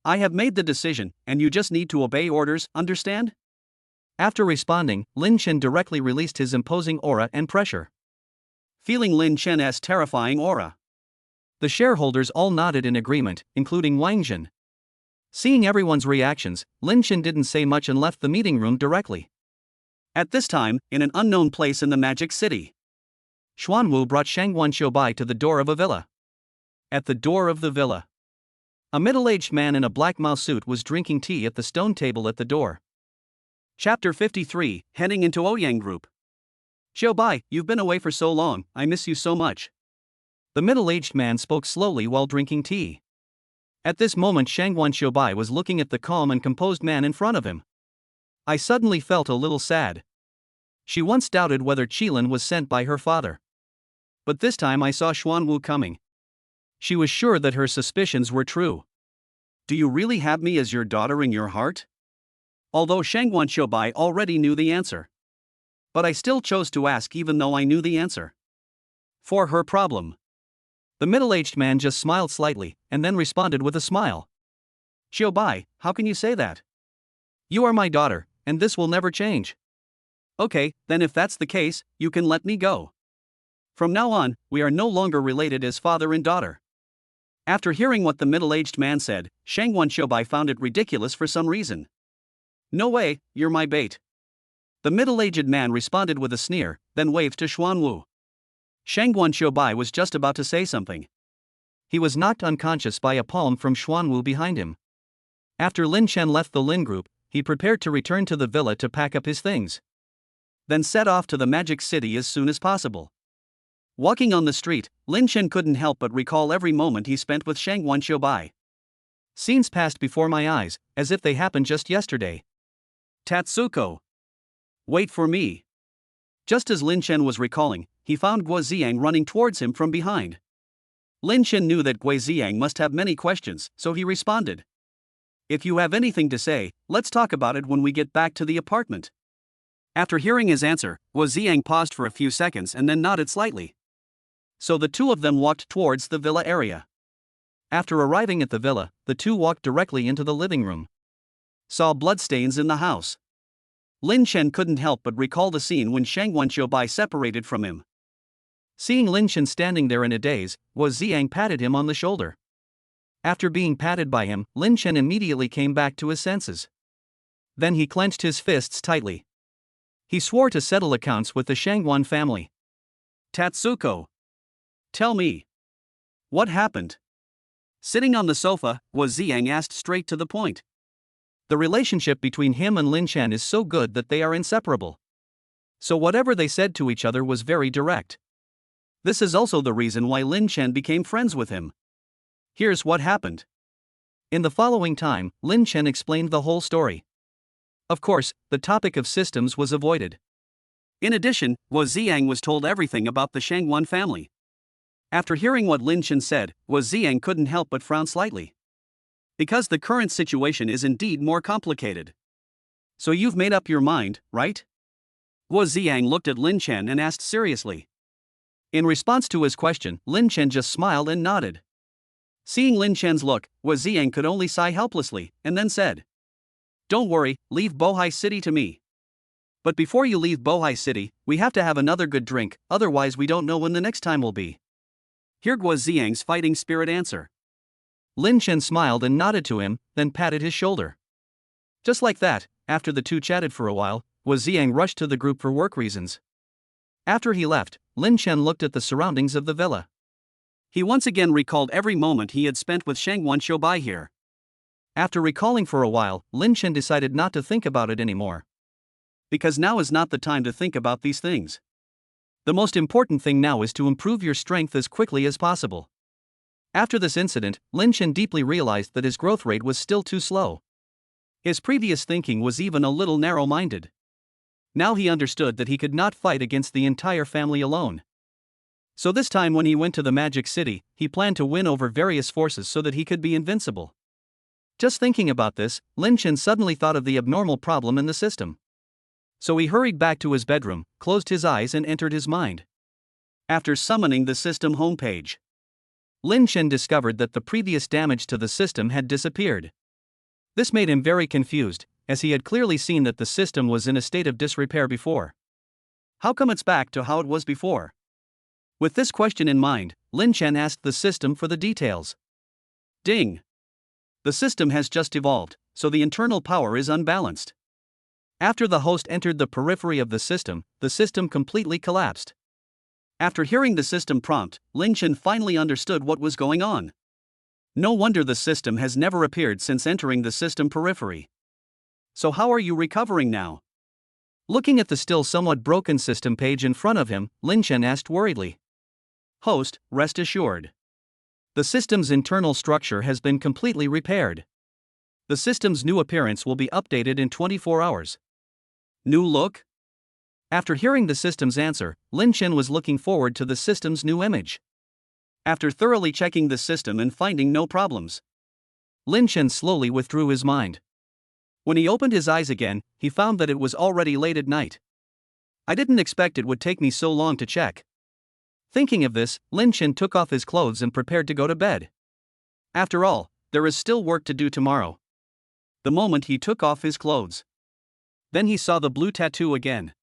I have made the decision, and you just need to obey orders, understand? After responding, Lin Chen directly released his imposing aura and pressure. Feeling Lin Chen's terrifying aura, the shareholders all nodded in agreement, including Wang Jin. Seeing everyone's reactions, Lin Chen didn't say much and left the meeting room directly. At this time, in an unknown place in the Magic City, Xuanwu brought Shangguan Qiubai to the door of a villa. At the door of the villa, a middle-aged man in a black Mao suit was drinking tea at the stone table at the door. Chapter 53, Heading into Ouyang Group. Qiubai, you've been away for so long, I miss you so much. The middle-aged man spoke slowly while drinking tea. At this moment Shangguan Qiubai was looking at the calm and composed man in front of him. I suddenly felt a little sad. She once doubted whether Qilin was sent by her father. But this time I saw Xuanwu coming. She was sure that her suspicions were true. Do you really have me as your daughter in your heart? Although Shangguan Qiubai already knew the answer. But I still chose to ask even though I knew the answer. For her problem. The middle-aged man just smiled slightly, and then responded with a smile. Xiaobai, how can you say that? You are my daughter, and this will never change. Okay, then if that's the case, you can let me go. From now on, we are no longer related as father and daughter. After hearing what the middle-aged man said, Shangwan Xiaobai found it ridiculous for some reason. No way, you're my bait. The middle-aged man responded with a sneer, then waved to Xuanwu. Shangwan Xiaobai was just about to say something. He was knocked unconscious by a palm from Xuanwu behind him. After Lin Chen left the Lin group, he prepared to return to the villa to pack up his things. Then set off to the magic city as soon as possible. Walking on the street, Lin Chen couldn't help but recall every moment he spent with Shangwan Xiaobai. Scenes passed before my eyes, as if they happened just yesterday. Tatsuko. Wait for me. Just as Lin Chen was recalling, he found Guo Ziang running towards him from behind. Lin Chen knew that Guo Ziang must have many questions, so he responded. If you have anything to say, let's talk about it when we get back to the apartment. After hearing his answer, Guo Ziang paused for a few seconds and then nodded slightly. So the two of them walked towards the villa area. After arriving at the villa, the two walked directly into the living room. Saw bloodstains in the house. Lin Chen couldn't help but recall the scene when Shangwan Xiaobai separated from him. Seeing Lin Chen standing there in a daze, Guo Ziang patted him on the shoulder. After being patted by him, Lin Chen immediately came back to his senses. Then he clenched his fists tightly. He swore to settle accounts with the Shangwan family. Tatsuko. Tell me. What happened? Sitting on the sofa, Guo Ziang asked straight to the point. The relationship between him and Lin Chen is so good that they are inseparable. So whatever they said to each other was very direct. This is also the reason why Lin Chen became friends with him. Here's what happened. In the following time, Lin Chen explained the whole story. Of course, the topic of systems was avoided. In addition, Guo Ziang was told everything about the Shangwan family. After hearing what Lin Chen said, Guo Ziang couldn't help but frown slightly. Because the current situation is indeed more complicated. So you've made up your mind, right? Guo Ziang looked at Lin Chen and asked seriously. In response to his question, Lin Chen just smiled and nodded. Seeing Lin Chen's look, Guo Ziang could only sigh helplessly, and then said, Don't worry, leave Bohai City to me. But before you leave Bohai City, we have to have another good drink, otherwise we don't know when the next time will be. Hear Guo Ziang's fighting spirit answer. Lin Chen smiled and nodded to him, then patted his shoulder. Just like that, after the two chatted for a while, Guo Ziang rushed to the group for work reasons. After he left, Lin Chen looked at the surroundings of the villa. He once again recalled every moment he had spent with Shangwan Xiaobai here. After recalling for a while, Lin Chen decided not to think about it anymore. Because now is not the time to think about these things. The most important thing now is to improve your strength as quickly as possible. After this incident, Lin Chen deeply realized that his growth rate was still too slow. His previous thinking was even a little narrow-minded. Now he understood that he could not fight against the entire family alone. So this time when he went to the Magic City, he planned to win over various forces so that he could be invincible. Just thinking about this, Lin Chen suddenly thought of the abnormal problem in the system. So he hurried back to his bedroom, closed his eyes and entered his mind. After summoning the system homepage, Lin Chen discovered that the previous damage to the system had disappeared. This made him very confused, as he had clearly seen that the system was in a state of disrepair before. How come it's back to how it was before? With this question in mind, Lin Chen asked the system for the details. Ding! The system has just evolved, so the internal power is unbalanced. After the host entered the periphery of the system completely collapsed. After hearing the system prompt, Lin Chen finally understood what was going on. No wonder the system has never appeared since entering the system periphery. So how are you recovering now? Looking at the still somewhat broken system page in front of him, Lin Chen asked worriedly. Host, rest assured. The system's internal structure has been completely repaired. The system's new appearance will be updated in 24 hours. New look? After hearing the system's answer, Lin Chen was looking forward to the system's new image. After thoroughly checking the system and finding no problems, Lin Chen slowly withdrew his mind. When he opened his eyes again, he found that it was already late at night. I didn't expect it would take me so long to check. Thinking of this, Lin Chen took off his clothes and prepared to go to bed. After all, there is still work to do tomorrow. The moment he took off his clothes, then he saw the blue tattoo again.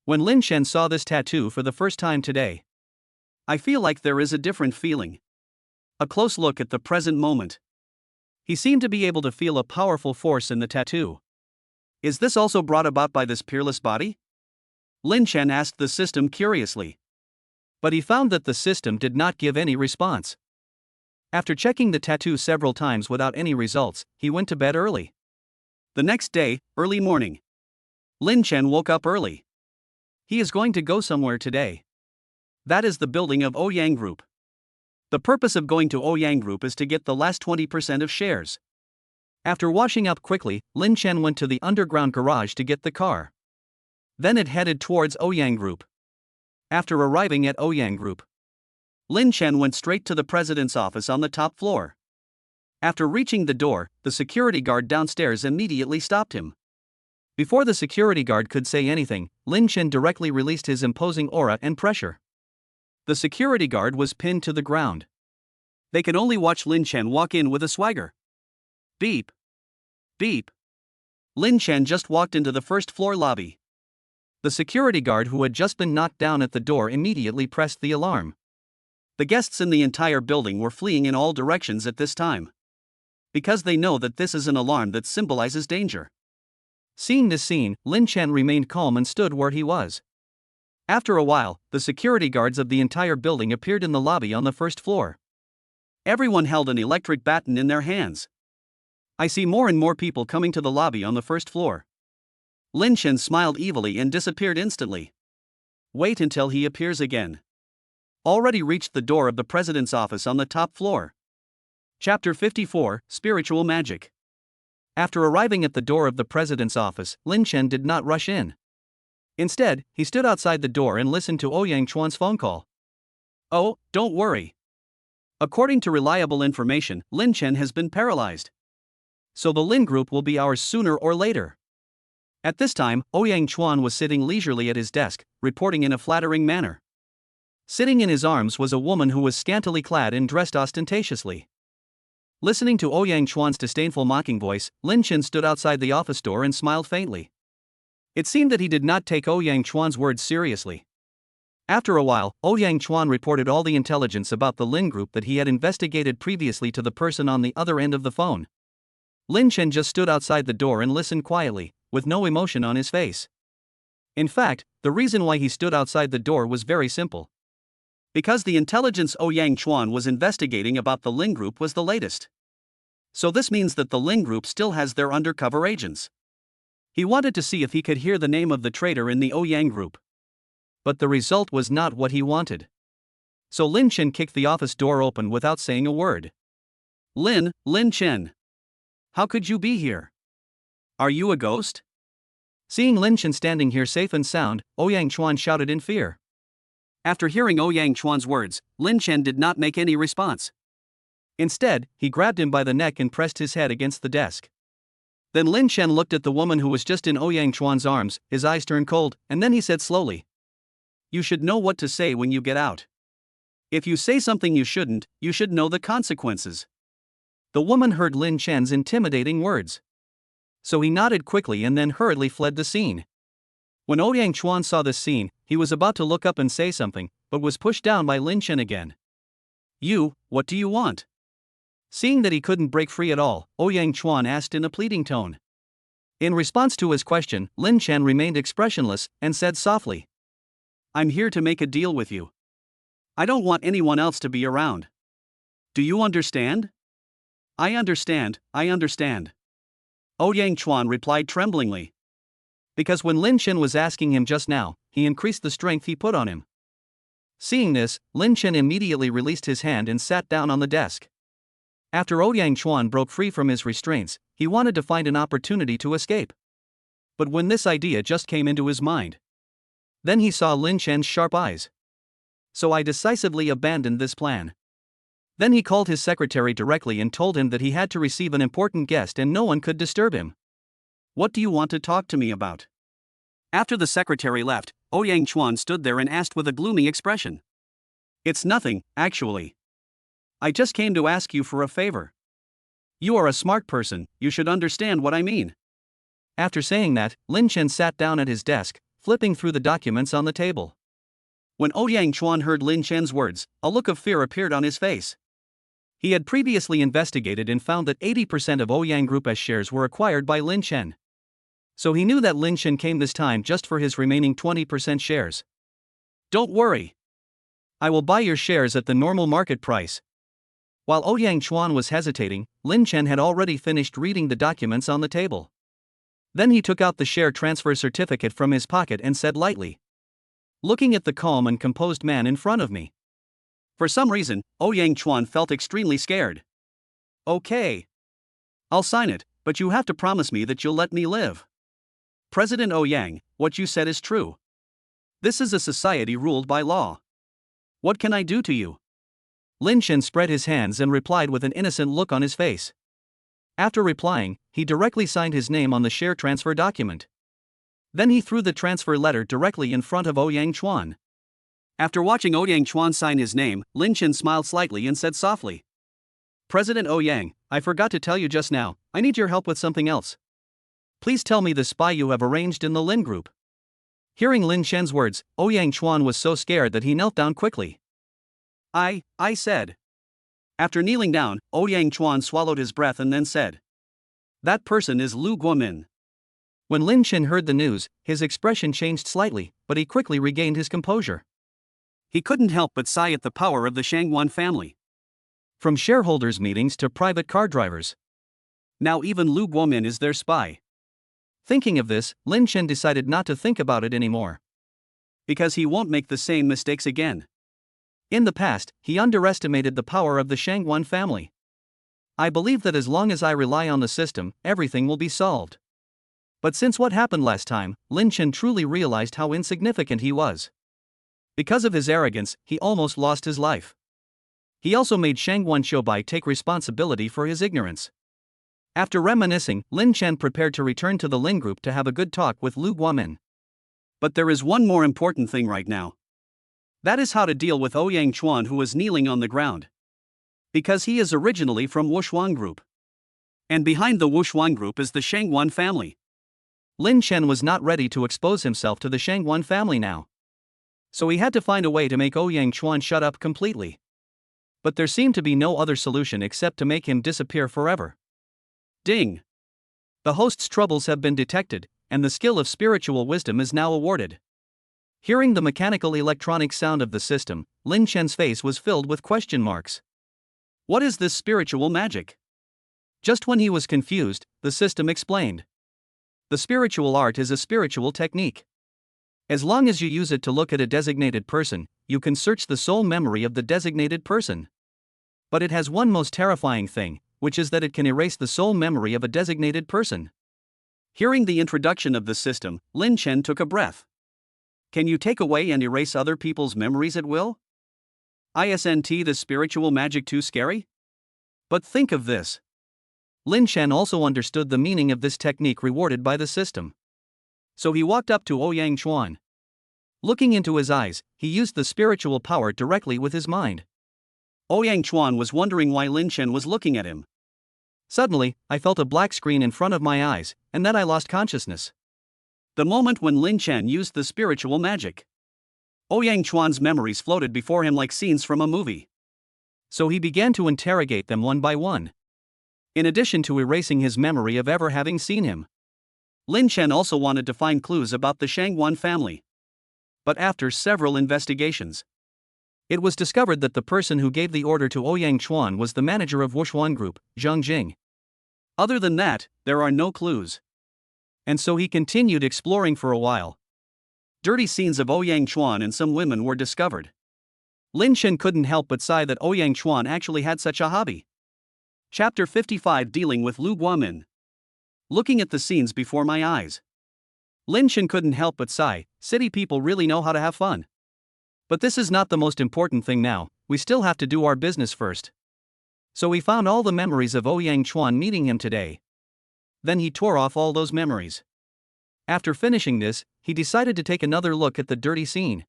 When Lin Chen saw this tattoo for the first time today, I feel like there is a different feeling. A close look at the present moment. He seemed to be able to feel a powerful force in the tattoo. Is this also brought about by this peerless body? Lin Chen asked the system curiously. But he found that the system did not give any response. After checking the tattoo several times without any results, he went to bed early. The next day, early morning, Lin Chen woke up early. He is going to go somewhere today. That is the building of Ouyang Group. The purpose of going to Ouyang Group is to get the last 20% of shares. After washing up quickly, Lin Chen went to the underground garage to get the car. Then it headed towards Ouyang Group. After arriving at Ouyang Group, Lin Chen went straight to the president's office on the top floor. After reaching the door, the security guard downstairs immediately stopped him. Before the security guard could say anything, Lin Chen directly released his imposing aura and pressure. The security guard was pinned to the ground. They could only watch Lin Chen walk in with a swagger. Beep. Beep. Lin Chen just walked into the first floor lobby. The security guard who had just been knocked down at the door immediately pressed the alarm. The guests in the entire building were fleeing in all directions at this time, because they know that this is an alarm that symbolizes danger. Seeing this scene, Lin Chen remained calm and stood where he was. After a while, the security guards of the entire building appeared in the lobby on the first floor. Everyone held an electric baton in their hands. I see more and more people coming to the lobby on the first floor. Lin Chen smiled evilly and disappeared instantly. Wait until he appears again. Already reached the door of the president's office on the top floor. Chapter 54, Spiritual Magic. After arriving at the door of the president's office, Lin Chen did not rush in. Instead, he stood outside the door and listened to Ouyang Chuan's phone call. Oh, don't worry. According to reliable information, Lin Chen has been paralyzed. So the Lin Group will be ours sooner or later. At this time, Ouyang Chuan was sitting leisurely at his desk, reporting in a flattering manner. Sitting in his arms was a woman who was scantily clad and dressed ostentatiously. Listening to Ouyang Chuan's disdainful mocking voice, Lin Chen stood outside the office door and smiled faintly. It seemed that he did not take Ouyang Chuan's words seriously. After a while, Ouyang Chuan reported all the intelligence about the Lin Group that he had investigated previously to the person on the other end of the phone. Lin Chen just stood outside the door and listened quietly, with no emotion on his face. In fact, the reason why he stood outside the door was very simple. Because the intelligence Ouyang Chuan was investigating about the Lin Group was the latest. So this means that the Lin Group still has their undercover agents. He wanted to see if he could hear the name of the traitor in the Ouyang Group. But the result was not what he wanted. So Lin Chen kicked the office door open without saying a word. Lin Chen. How could you be here? Are you a ghost? Seeing Lin Chen standing here safe and sound, Ouyang Chuan shouted in fear. After hearing Ouyang Chuan's words, Lin Chen did not make any response. Instead, he grabbed him by the neck and pressed his head against the desk. Then Lin Chen looked at the woman who was just in Ouyang Chuan's arms, his eyes turned cold, and then he said slowly, "You should know what to say when you get out. If you say something you shouldn't, you should know the consequences." The woman heard Lin Chen's intimidating words. So he nodded quickly and then hurriedly fled the scene. When Ouyang Chuan saw this scene, he was about to look up and say something, but was pushed down by Lin Chen again. "You, what do you want?" Seeing that he couldn't break free at all, Ouyang Chuan asked in a pleading tone. In response to his question, Lin Chen remained expressionless and said softly, "I'm here to make a deal with you. I don't want anyone else to be around. Do you understand?" I understand. Ouyang Chuan replied tremblingly. Because when Lin Chen was asking him just now, he increased the strength he put on him. Seeing this, Lin Chen immediately released his hand and sat down on the desk. After Ouyang Chuan broke free from his restraints, he wanted to find an opportunity to escape. But when this idea just came into his mind, then he saw Lin Chen's sharp eyes. So I decisively abandoned this plan. Then he called his secretary directly and told him that he had to receive an important guest and no one could disturb him. "What do you want to talk to me about?" After the secretary left, Ouyang Chuan stood there and asked with a gloomy expression. It's nothing, actually. I just came to ask you for a favor. You are a smart person, you should understand what I mean. After saying that, Lin Chen sat down at his desk, flipping through the documents on the table. When Ouyang Chuan heard Lin Chen's words, a look of fear appeared on his face. He had previously investigated and found that 80% of Ouyang Group's shares were acquired by Lin Chen. So he knew that Lin Chen came this time just for his remaining 20% shares. Don't worry. I will buy your shares at the normal market price. While Ouyang Chuan was hesitating, Lin Chen had already finished reading the documents on the table. Then he took out the share transfer certificate from his pocket and said lightly, looking at the calm and composed man in front of me. For some reason, Ouyang Chuan felt extremely scared. Okay. I'll sign it, but you have to promise me that you'll let me live. President Ouyang, what you said is true. This is a society ruled by law. What can I do to you? Lin Chen spread his hands and replied with an innocent look on his face. After replying, he directly signed his name on the share transfer document. Then he threw the transfer letter directly in front of Ouyang Chuan. After watching Ouyang Chuan sign his name, Lin Chen smiled slightly and said softly, President Ouyang, I forgot to tell you just now, I need your help with something else. Please tell me the spy you have arranged in the Lin Group. Hearing Lin Chen's words, Ouyang Chuan was so scared that he knelt down quickly. I said. After kneeling down, Ouyang Chuan swallowed his breath and then said, That person is Lu Guomin. When Lin Chen heard the news, his expression changed slightly, but he quickly regained his composure. He couldn't help but sigh at the power of the Shangguan family. From shareholders' meetings to private car drivers. Now even Lu Guomin is their spy. Thinking of this, Lin Chen decided not to think about it anymore. Because he won't make the same mistakes again. In the past, he underestimated the power of the Shangguan family. I believe that as long as I rely on the system, everything will be solved. But since what happened last time, Lin Chen truly realized how insignificant he was. Because of his arrogance, he almost lost his life. He also made Shangguan Shoubai take responsibility for his ignorance. After reminiscing, Lin Chen prepared to return to the Lin Group to have a good talk with Lu Guomin. But there is one more important thing right now. That is how to deal with Ouyang Chuan, who is kneeling on the ground. Because he is originally from Wushuang Group. And behind the Wushuang Group is the Shangguan family. Lin Chen was not ready to expose himself to the Shangguan family now. So he had to find a way to make Ouyang Chuan shut up completely. But there seemed to be no other solution except to make him disappear forever. Ding! The host's troubles have been detected, and the skill of spiritual wisdom is now awarded. Hearing the mechanical electronic sound of the system, Lin Chen's face was filled with question marks. What is this spiritual magic? Just when he was confused, the system explained. The spiritual art is a spiritual technique. As long as you use it to look at a designated person, you can search the soul memory of the designated person. But it has one most terrifying thing, which is that it can erase the soul memory of a designated person. Hearing the introduction of the system, Lin Chen took a breath. Can you take away and erase other people's memories at will? Isn't the spiritual magic too scary? But think of this. Lin Chen also understood the meaning of this technique rewarded by the system. So he walked up to Ouyang Chuan. Looking into his eyes, he used the spiritual power directly with his mind. Ouyang Chuan was wondering why Lin Chen was looking at him. Suddenly, I felt a black screen in front of my eyes, and then I lost consciousness. The moment when Lin Chen used the spiritual magic. Ouyang Chuan's memories floated before him like scenes from a movie. So he began to interrogate them one by one. In addition to erasing his memory of ever having seen him, Lin Chen also wanted to find clues about the Shangguan family. But after several investigations, it was discovered that the person who gave the order to Ouyang Chuan was the manager of Wushuan Group, Zhang Jing. Other than that, there are no clues. And so he continued exploring for a while. Dirty scenes of Ouyang Chuan and some women were discovered. Lin Chen couldn't help but sigh that Ouyang Chuan actually had such a hobby. Chapter 55, Dealing with Lu Guomin. Looking at the scenes before my eyes, Lin Chen couldn't help but sigh. City people really know how to have fun. But this is not the most important thing now, we still have to do our business first. So he found all the memories of Ouyang Chuan meeting him today. Then he tore off all those memories. After finishing this, he decided to take another look at the dirty scene.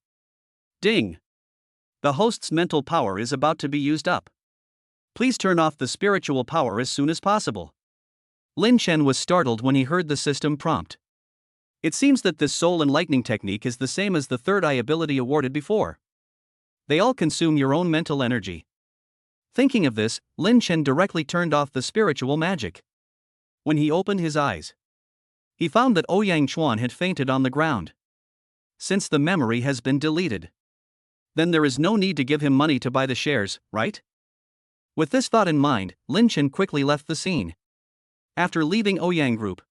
Ding! The host's mental power is about to be used up. Please turn off the spiritual power as soon as possible. Lin Chen was startled when he heard the system prompt. It seems that this soul enlightening technique is the same as the third eye ability awarded before. They all consume your own mental energy. Thinking of this, Lin Chen directly turned off the spiritual magic. When he opened his eyes, he found that Ouyang Chuan had fainted on the ground. Since the memory has been deleted, then there is no need to give him money to buy the shares, right? With this thought in mind, Lin Chen quickly left the scene. After leaving Ouyang Group,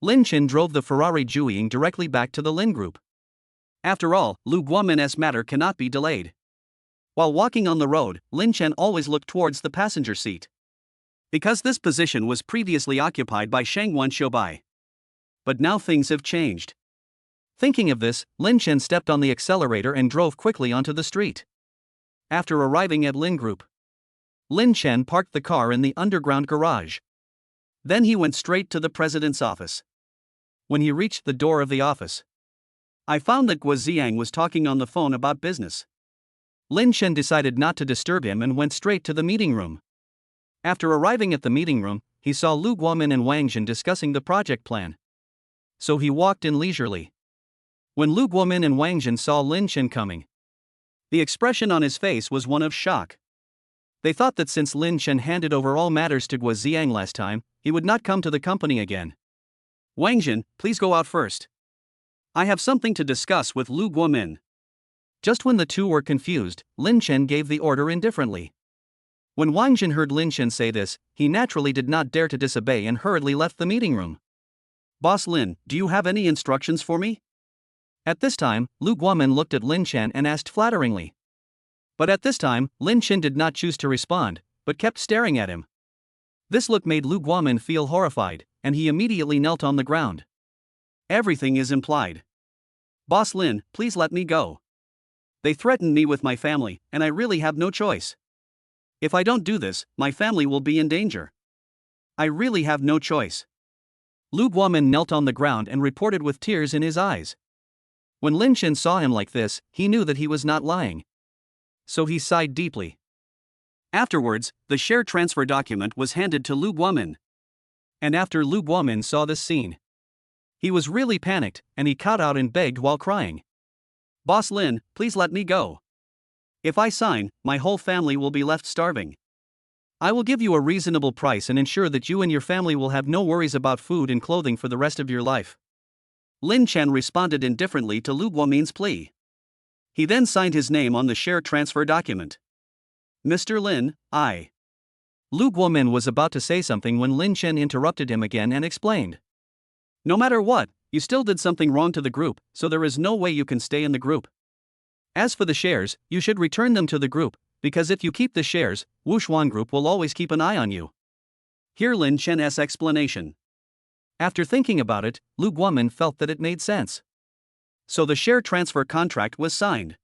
Lin Chen drove the Ferrari Juying directly back to the Lin Group. After all, Lu Guomin's matter cannot be delayed. While walking on the road, Lin Chen always looked towards the passenger seat, because this position was previously occupied by Shangwan Xiubai. But now things have changed. Thinking of this, Lin Chen stepped on the accelerator and drove quickly onto the street. After arriving at Lin Group, Lin Chen parked the car in the underground garage. Then he went straight to the president's office. When he reached the door of the office, I found that Guo Ziang was talking on the phone about business. Lin Chen decided not to disturb him and went straight to the meeting room. After arriving at the meeting room, he saw Lu Guomin and Wang Jin discussing the project plan. So he walked in leisurely. When Lu Guomin and Wang Jin saw Lin Chen coming, the expression on his face was one of shock. They thought that since Lin Chen handed over all matters to Guo Ziang last time, he would not come to the company again. Wang Jin, please go out first. I have something to discuss with Lu Guomin. Just when the two were confused, Lin Chen gave the order indifferently. When Wang Jin heard Lin Chen say this, he naturally did not dare to disobey and hurriedly left the meeting room. Boss Lin, do you have any instructions for me? At this time, Lu Guomin looked at Lin Chen and asked flatteringly. But at this time, Lin Chen did not choose to respond, but kept staring at him. This look made Lu Guomin feel horrified, and he immediately knelt on the ground. Everything is implied. Boss Lin, please let me go. They threatened me with my family, and I really have no choice. If I don't do this, my family will be in danger. I really have no choice. Lu Guomin knelt on the ground and reported with tears in his eyes. When Lin Chen saw him like this, he knew that he was not lying. So he sighed deeply. Afterwards, the share transfer document was handed to Lu Guomin. And after Lu Guomin saw this scene, he was really panicked, and he cut out and begged while crying. Boss Lin, please let me go. If I sign, my whole family will be left starving. I will give you a reasonable price and ensure that you and your family will have no worries about food and clothing for the rest of your life. Lin Chen responded indifferently to Lu Guomin's plea. He then signed his name on the share transfer document. Mr. Lin, I. Lu Guomin was about to say something when Lin Chen interrupted him again and explained. No matter what, you still did something wrong to the group, so there is no way you can stay in the group. As for the shares, you should return them to the group, because if you keep the shares, Wushuan Group will always keep an eye on you. Hear Lin Chen's explanation. After thinking about it, Lu Guomin felt that it made sense. So the share transfer contract was signed.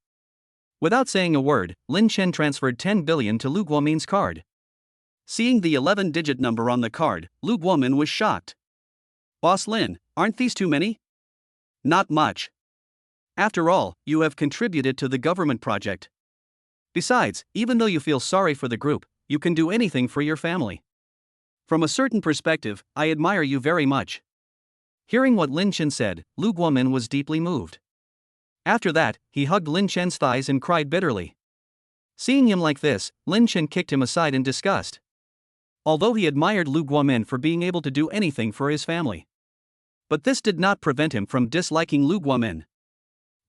Without saying a word, Lin Chen transferred 10 billion to Lu Guomin's card. Seeing the 11-digit number on the card, Lu Guomin was shocked. Boss Lin, aren't these too many? Not much. After all, you have contributed to the government project. Besides, even though you feel sorry for the group, you can do anything for your family. From a certain perspective, I admire you very much. Hearing what Lin Chen said, Lu Guomin was deeply moved. After that, he hugged Lin Chen's thighs and cried bitterly. Seeing him like this, Lin Chen kicked him aside in disgust. Although he admired Lu Guomin for being able to do anything for his family, but this did not prevent him from disliking Lu Guomin.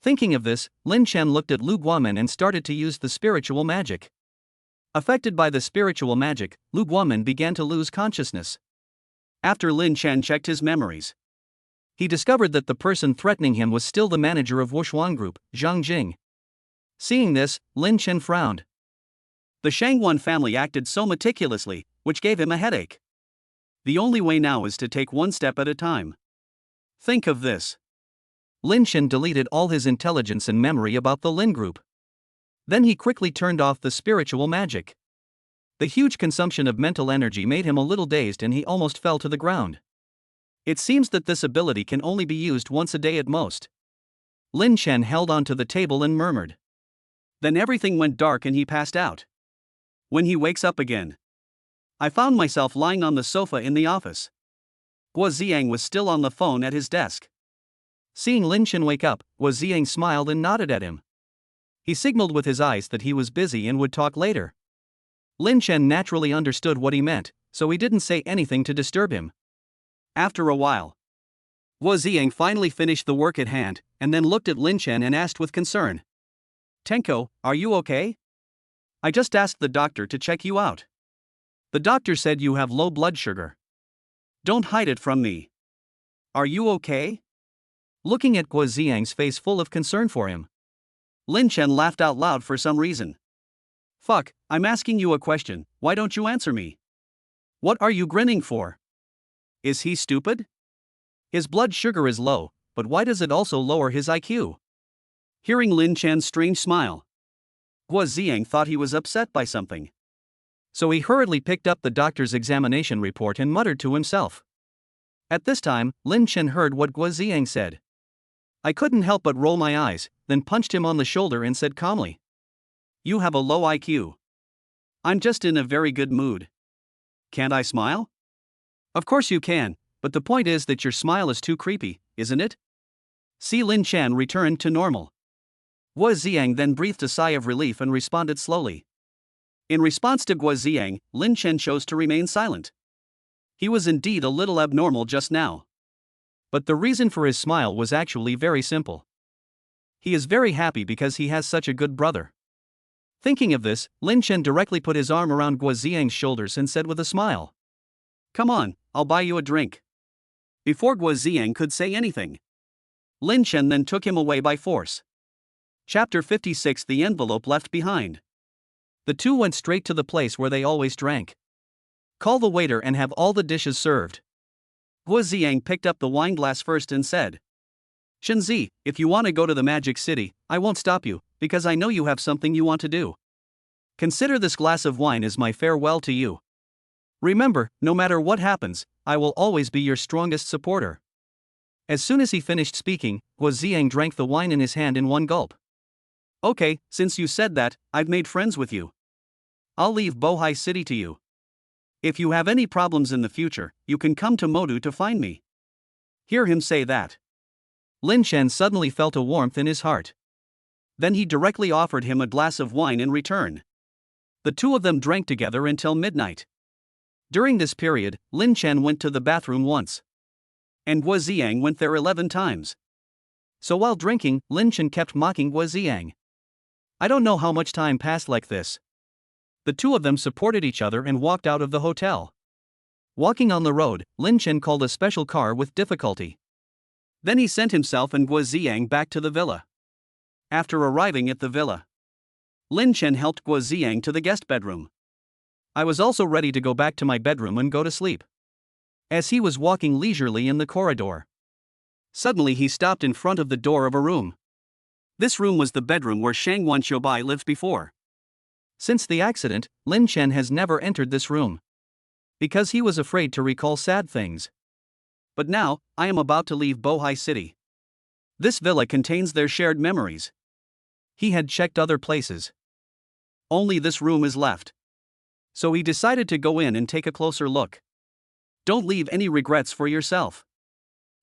Thinking of this, Lin Chen looked at Lu Guomin and started to use the spiritual magic. Affected by the spiritual magic, Lu Guomin began to lose consciousness. After Lin Chen checked his memories, he discovered that the person threatening him was still the manager of Wushuan Group, Zhang Jing. Seeing this, Lin Chen frowned. The Shangwan family acted so meticulously, which gave him a headache. The only way now is to take one step at a time. Think of this. Lin Chen deleted all his intelligence and memory about the Lin Group. Then he quickly turned off the spiritual magic. The huge consumption of mental energy made him a little dazed and he almost fell to the ground. It seems that this ability can only be used once a day at most. Lin Chen held onto the table and murmured. Then everything went dark and he passed out. When he wakes up again, I found myself lying on the sofa in the office. Guo Ziang was still on the phone at his desk. Seeing Lin Chen wake up, Guo Ziang smiled and nodded at him. He signaled with his eyes that he was busy and would talk later. Lin Chen naturally understood what he meant, so he didn't say anything to disturb him. After a while, Guo Ziang finally finished the work at hand, and then looked at Lin Chen and asked with concern, "Tenko, are you okay? I just asked the doctor to check you out. The doctor said you have low blood sugar. Don't hide it from me. Are you okay?" Looking at Guo Ziang's face full of concern for him, Lin Chen laughed out loud for some reason. "Fuck, I'm asking you a question, why don't you answer me? What are you grinning for? Is he stupid? His blood sugar is low, but why does it also lower his IQ?" Hearing Lin Chen's strange smile, Guo Ziang thought he was upset by something. So he hurriedly picked up the doctor's examination report and muttered to himself. At this time, Lin Chen heard what Guo Ziang said. I couldn't help but roll my eyes, then punched him on the shoulder and said calmly, "You have a low IQ. I'm just in a very good mood. Can't I smile?" "Of course you can, but the point is that your smile is too creepy, isn't it?" See, Lin Chen returned to normal. Guo Ziang then breathed a sigh of relief and responded slowly. In response to Guo Ziang, Lin Chen chose to remain silent. He was indeed a little abnormal just now. But the reason for his smile was actually very simple. He is very happy because he has such a good brother. Thinking of this, Lin Chen directly put his arm around Guo Ziang's shoulders and said with a smile, "Come on, I'll buy you a drink." Before Guo Ziang could say anything, Lin Chen then took him away by force. Chapter 56: The Envelope Left Behind. The two went straight to the place where they always drank. "Call the waiter and have all the dishes served." Guo Ziang picked up the wine glass first and said, "Shenzi, if you want to go to the Magic City, I won't stop you, because I know you have something you want to do. Consider this glass of wine as my farewell to you. Remember, no matter what happens, I will always be your strongest supporter." As soon as he finished speaking, Guo Ziang drank the wine in his hand in one gulp. "Okay, since you said that, I've made friends with you. I'll leave Bohai City to you. If you have any problems in the future, you can come to Modu to find me." Hear him say that, Lin Chen suddenly felt a warmth in his heart. Then he directly offered him a glass of wine in return. The two of them drank together until midnight. During this period, Lin Chen went to the bathroom once, and Guo Ziang went there 11 times. So while drinking, Lin Chen kept mocking Guo Ziang. I don't know how much time passed like this. The two of them supported each other and walked out of the hotel. Walking on the road, Lin Chen called a special car with difficulty. Then he sent himself and Guo Ziang back to the villa. After arriving at the villa, Lin Chen helped Guo Ziang to the guest bedroom. I was also ready to go back to my bedroom and go to sleep. As he was walking leisurely in the corridor, suddenly he stopped in front of the door of a room. This room was the bedroom where Shangwan Xiaobai lived before. Since the accident, Lin Chen has never entered this room, because he was afraid to recall sad things. But now, I am about to leave Bohai City. This villa contains their shared memories. He had checked other places. Only this room is left. So he decided to go in and take a closer look. Don't leave any regrets for yourself.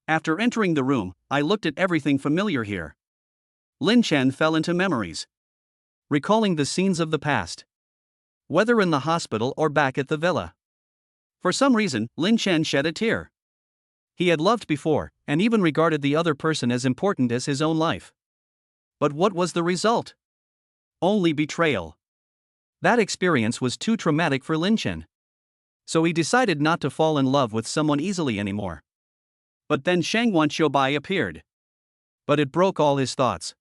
After entering the room, I looked at everything familiar here. Lin Chen fell into memories, recalling the scenes of the past, whether in the hospital or back at the villa. For some reason, Lin Chen shed a tear. He had loved before, and even regarded the other person as important as his own life. But what was the result? Only betrayal. That experience was too traumatic for Lin Chen. So he decided not to fall in love with someone easily anymore. But then Shangwan Xiaobai appeared. But it broke all his thoughts.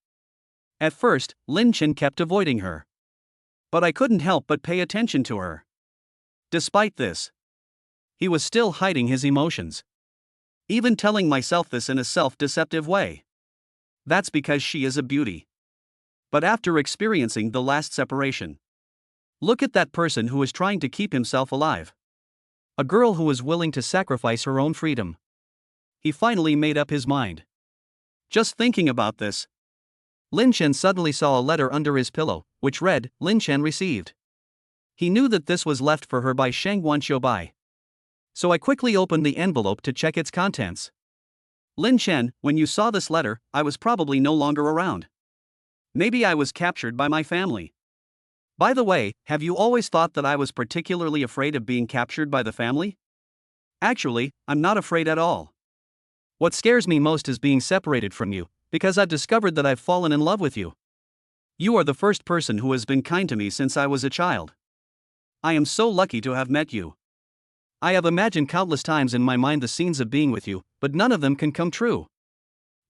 At first, Lin Chen kept avoiding her. But I couldn't help but pay attention to her. Despite this, he was still hiding his emotions, even telling myself this in a self-deceptive way. That's because she is a beauty. But after experiencing the last separation, look at that person who is trying to keep himself alive. A girl who is willing to sacrifice her own freedom. He finally made up his mind. Just thinking about this, Lin Chen suddenly saw a letter under his pillow, which read, Lin Chen received. He knew that this was left for her by Shang Wanqiubai. So I quickly opened the envelope to check its contents. Lin Chen, when you saw this letter, I was probably no longer around. Maybe I was captured by my family. By the way, have you always thought that I was particularly afraid of being captured by the family? Actually, I'm not afraid at all. What scares me most is being separated from you, because I've discovered that I've fallen in love with you. You are the first person who has been kind to me since I was a child. I am so lucky to have met you. I have imagined countless times in my mind the scenes of being with you, but none of them can come true.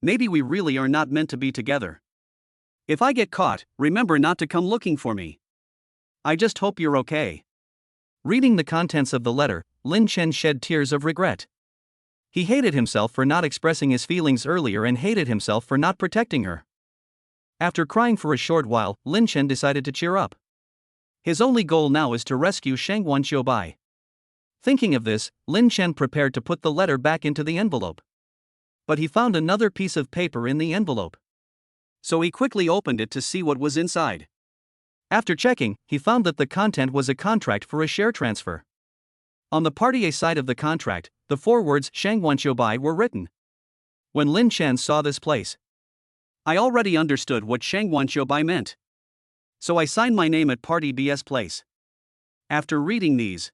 Maybe we really are not meant to be together. If I get caught, remember not to come looking for me. I just hope you're okay. Reading the contents of the letter, Lin Chen shed tears of regret. He hated himself for not expressing his feelings earlier and hated himself for not protecting her. After crying for a short while, Lin Chen decided to cheer up. His only goal now is to rescue Shang Wanqiubai. Thinking of this, Lin Chen prepared to put the letter back into the envelope. But he found another piece of paper in the envelope. So he quickly opened it to see what was inside. After checking, he found that the content was a contract for a share transfer. On the Party A side of the contract, the 4 words Shang Wanqiubai were written. When Lin Chen saw this place, I already understood what Shang Wanqiubai meant. So I signed my name at Party B's place. After reading these,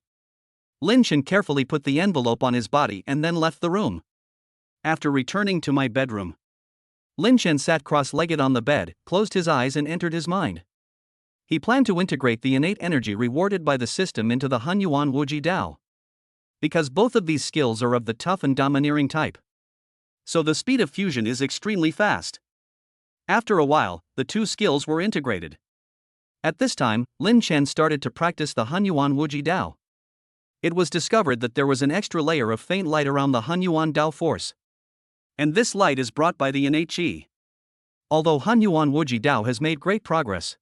Lin Chen carefully put the envelope on his body and then left the room. After returning to my bedroom, Lin Chen sat cross-legged on the bed, closed his eyes and entered his mind. He planned to integrate the innate energy rewarded by the system into the Hunyuan Wuji Dao. Because both of these skills are of the tough and domineering type. So the speed of fusion is extremely fast. After a while, the two skills were integrated. At this time, Lin Chen started to practice the Hunyuan Wuji Dao. It was discovered that there was an extra layer of faint light around the Hunyuan Dao force. And this light is brought by the innate qi. Although Hunyuan Wuji Dao has made great progress,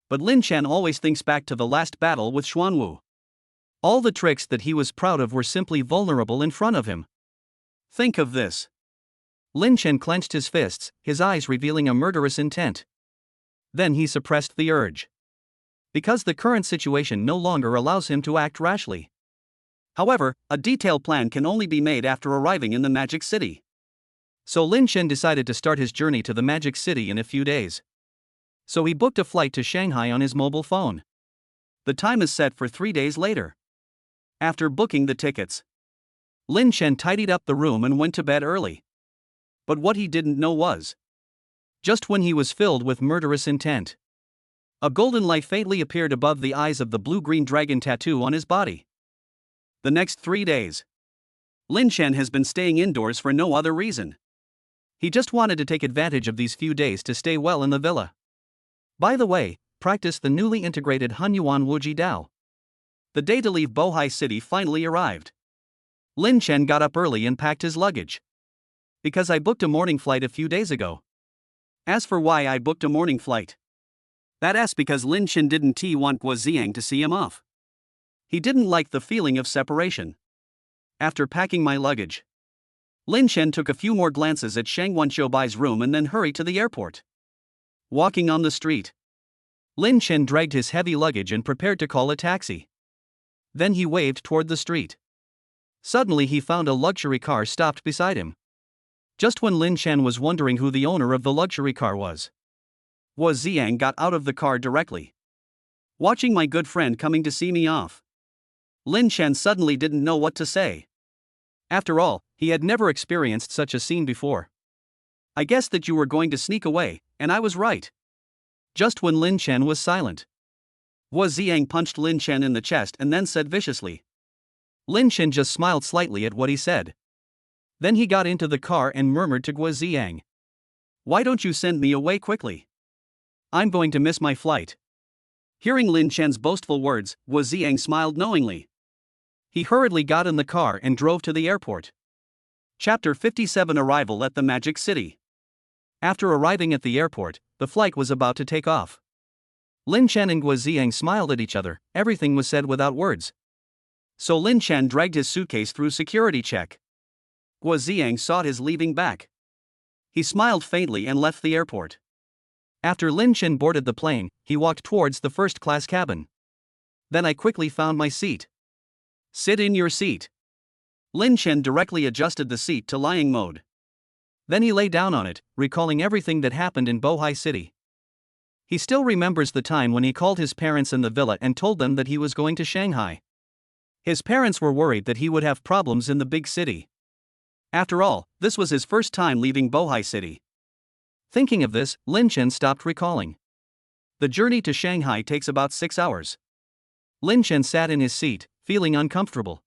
but Lin Chen always thinks back to the last battle with Xuanwu. All the tricks that he was proud of were simply vulnerable in front of him. Think of this. Lin Chen clenched his fists, his eyes revealing a murderous intent. Then he suppressed the urge. Because the current situation no longer allows him to act rashly. However, a detailed plan can only be made after arriving in the Magic City. So Lin Chen decided to start his journey to the Magic City in a few days. So he booked a flight to Shanghai on his mobile phone. The time is set for 3 days later. After booking the tickets, Lin Chen tidied up the room and went to bed early. But what he didn't know was, just when he was filled with murderous intent, a golden light faintly appeared above the eyes of the blue-green dragon tattoo on his body. The next 3 days, Lin Chen has been staying indoors for no other reason. He just wanted to take advantage of these few days to stay well in the villa. By the way, practice the newly integrated Hunyuan Wuji Dao. The day to leave Bohai City finally arrived. Lin Chen got up early and packed his luggage. Because I booked a morning flight a few days ago. As for why I booked a morning flight, that's because Lin Chen didn't want Guo Ziang to see him off. He didn't like the feeling of separation. After packing my luggage, Lin Chen took a few more glances at Shang Wanqiubai's room and then hurried to the airport. Walking on the street, Lin Chen dragged his heavy luggage and prepared to call a taxi. Then he waved toward the street. Suddenly he found a luxury car stopped beside him. Just when Lin Chen was wondering who the owner of the luxury car was, Guo Ziang got out of the car directly. Watching my good friend coming to see me off, Lin Chen suddenly didn't know what to say. After all, he had never experienced such a scene before. I guessed that you were going to sneak away, and I was right. Just when Lin Chen was silent, Guo Ziang punched Lin Chen in the chest and then said viciously. Lin Chen just smiled slightly at what he said. Then he got into the car and murmured to Guo Ziang. Why don't you send me away quickly? I'm going to miss my flight. Hearing Lin Chen's boastful words, Guo Ziang smiled knowingly. He hurriedly got in the car and drove to the airport. Chapter 57 Arrival at the Magic City. After arriving at the airport, the flight was about to take off. Lin Chen and Guo Ziang smiled at each other, everything was said without words. So Lin Chen dragged his suitcase through security check. Guo Ziang sought his leaving back. He smiled faintly and left the airport. After Lin Chen boarded the plane, he walked towards the first-class cabin. Then I quickly found my seat. Sit in your seat. Lin Chen directly adjusted the seat to lying mode. Then he lay down on it, recalling everything that happened in Bohai City. He still remembers the time when he called his parents in the villa and told them that he was going to Shanghai. His parents were worried that he would have problems in the big city. After all, this was his first time leaving Bohai City. Thinking of this, Lin Chen stopped recalling. The journey to Shanghai takes about 6 hours. Lin Chen sat in his seat, feeling uncomfortable.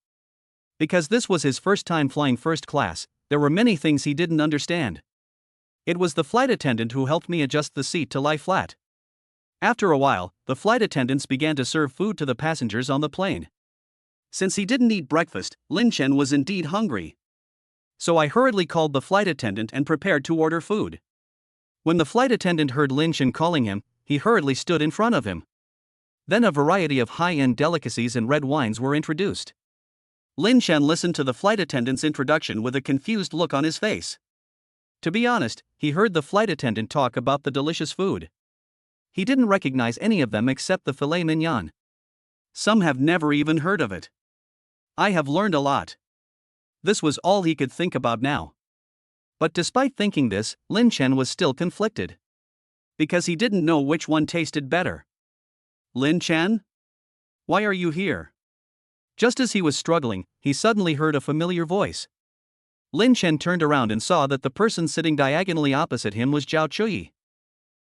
Because this was his first time flying first class, there were many things he didn't understand. It was the flight attendant who helped me adjust the seat to lie flat. After a while, the flight attendants began to serve food to the passengers on the plane. Since he didn't eat breakfast, Lin Chen was indeed hungry. So I hurriedly called the flight attendant and prepared to order food. When the flight attendant heard Lin Chen calling him, he hurriedly stood in front of him. Then a variety of high-end delicacies and red wines were introduced. Lin Chen listened to the flight attendant's introduction with a confused look on his face. To be honest, he heard the flight attendant talk about the delicious food. He didn't recognize any of them except the filet mignon. Some have never even heard of it. I have learned a lot. This was all he could think about now. But despite thinking this, Lin Chen was still conflicted. Because he didn't know which one tasted better. Lin Chen? Why are you here? Just as he was struggling, he suddenly heard a familiar voice. Lin Chen turned around and saw that the person sitting diagonally opposite him was Zhao Chuyi.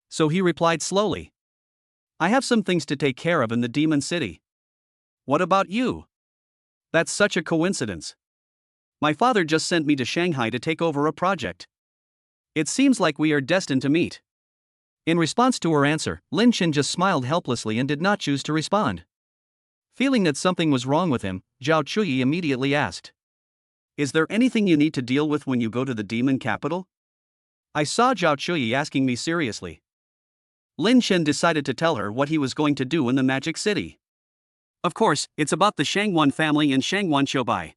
So he replied slowly. I have some things to take care of in the Demon City. What about you? That's such a coincidence. My father just sent me to Shanghai to take over a project. It seems like we are destined to meet. In response to her answer, Lin Chen just smiled helplessly and did not choose to respond. Feeling that something was wrong with him, Zhao Chuyi immediately asked. Is there anything you need to deal with when you go to the demon capital? I saw Zhao Chuyi asking me seriously. Lin Chen decided to tell her what he was going to do in the Magic City. Of course, it's about the Shangwan family in Shangwan Shoubai.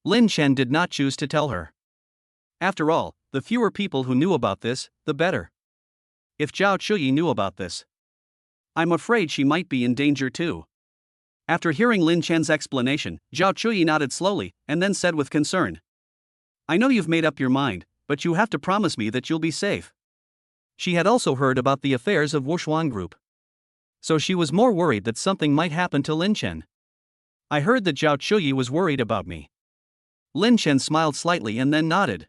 Lin Chen did not choose to tell her. After all, the fewer people who knew about this, the better. If Zhao Chuyi knew about this, I'm afraid she might be in danger too. After hearing Lin Chen's explanation, Zhao Chuyi nodded slowly, and then said with concern. I know you've made up your mind, but you have to promise me that you'll be safe. She had also heard about the affairs of Wushuang Group. So she was more worried that something might happen to Lin Chen. I heard that Zhao Chuyi was worried about me. Lin Chen smiled slightly and then nodded.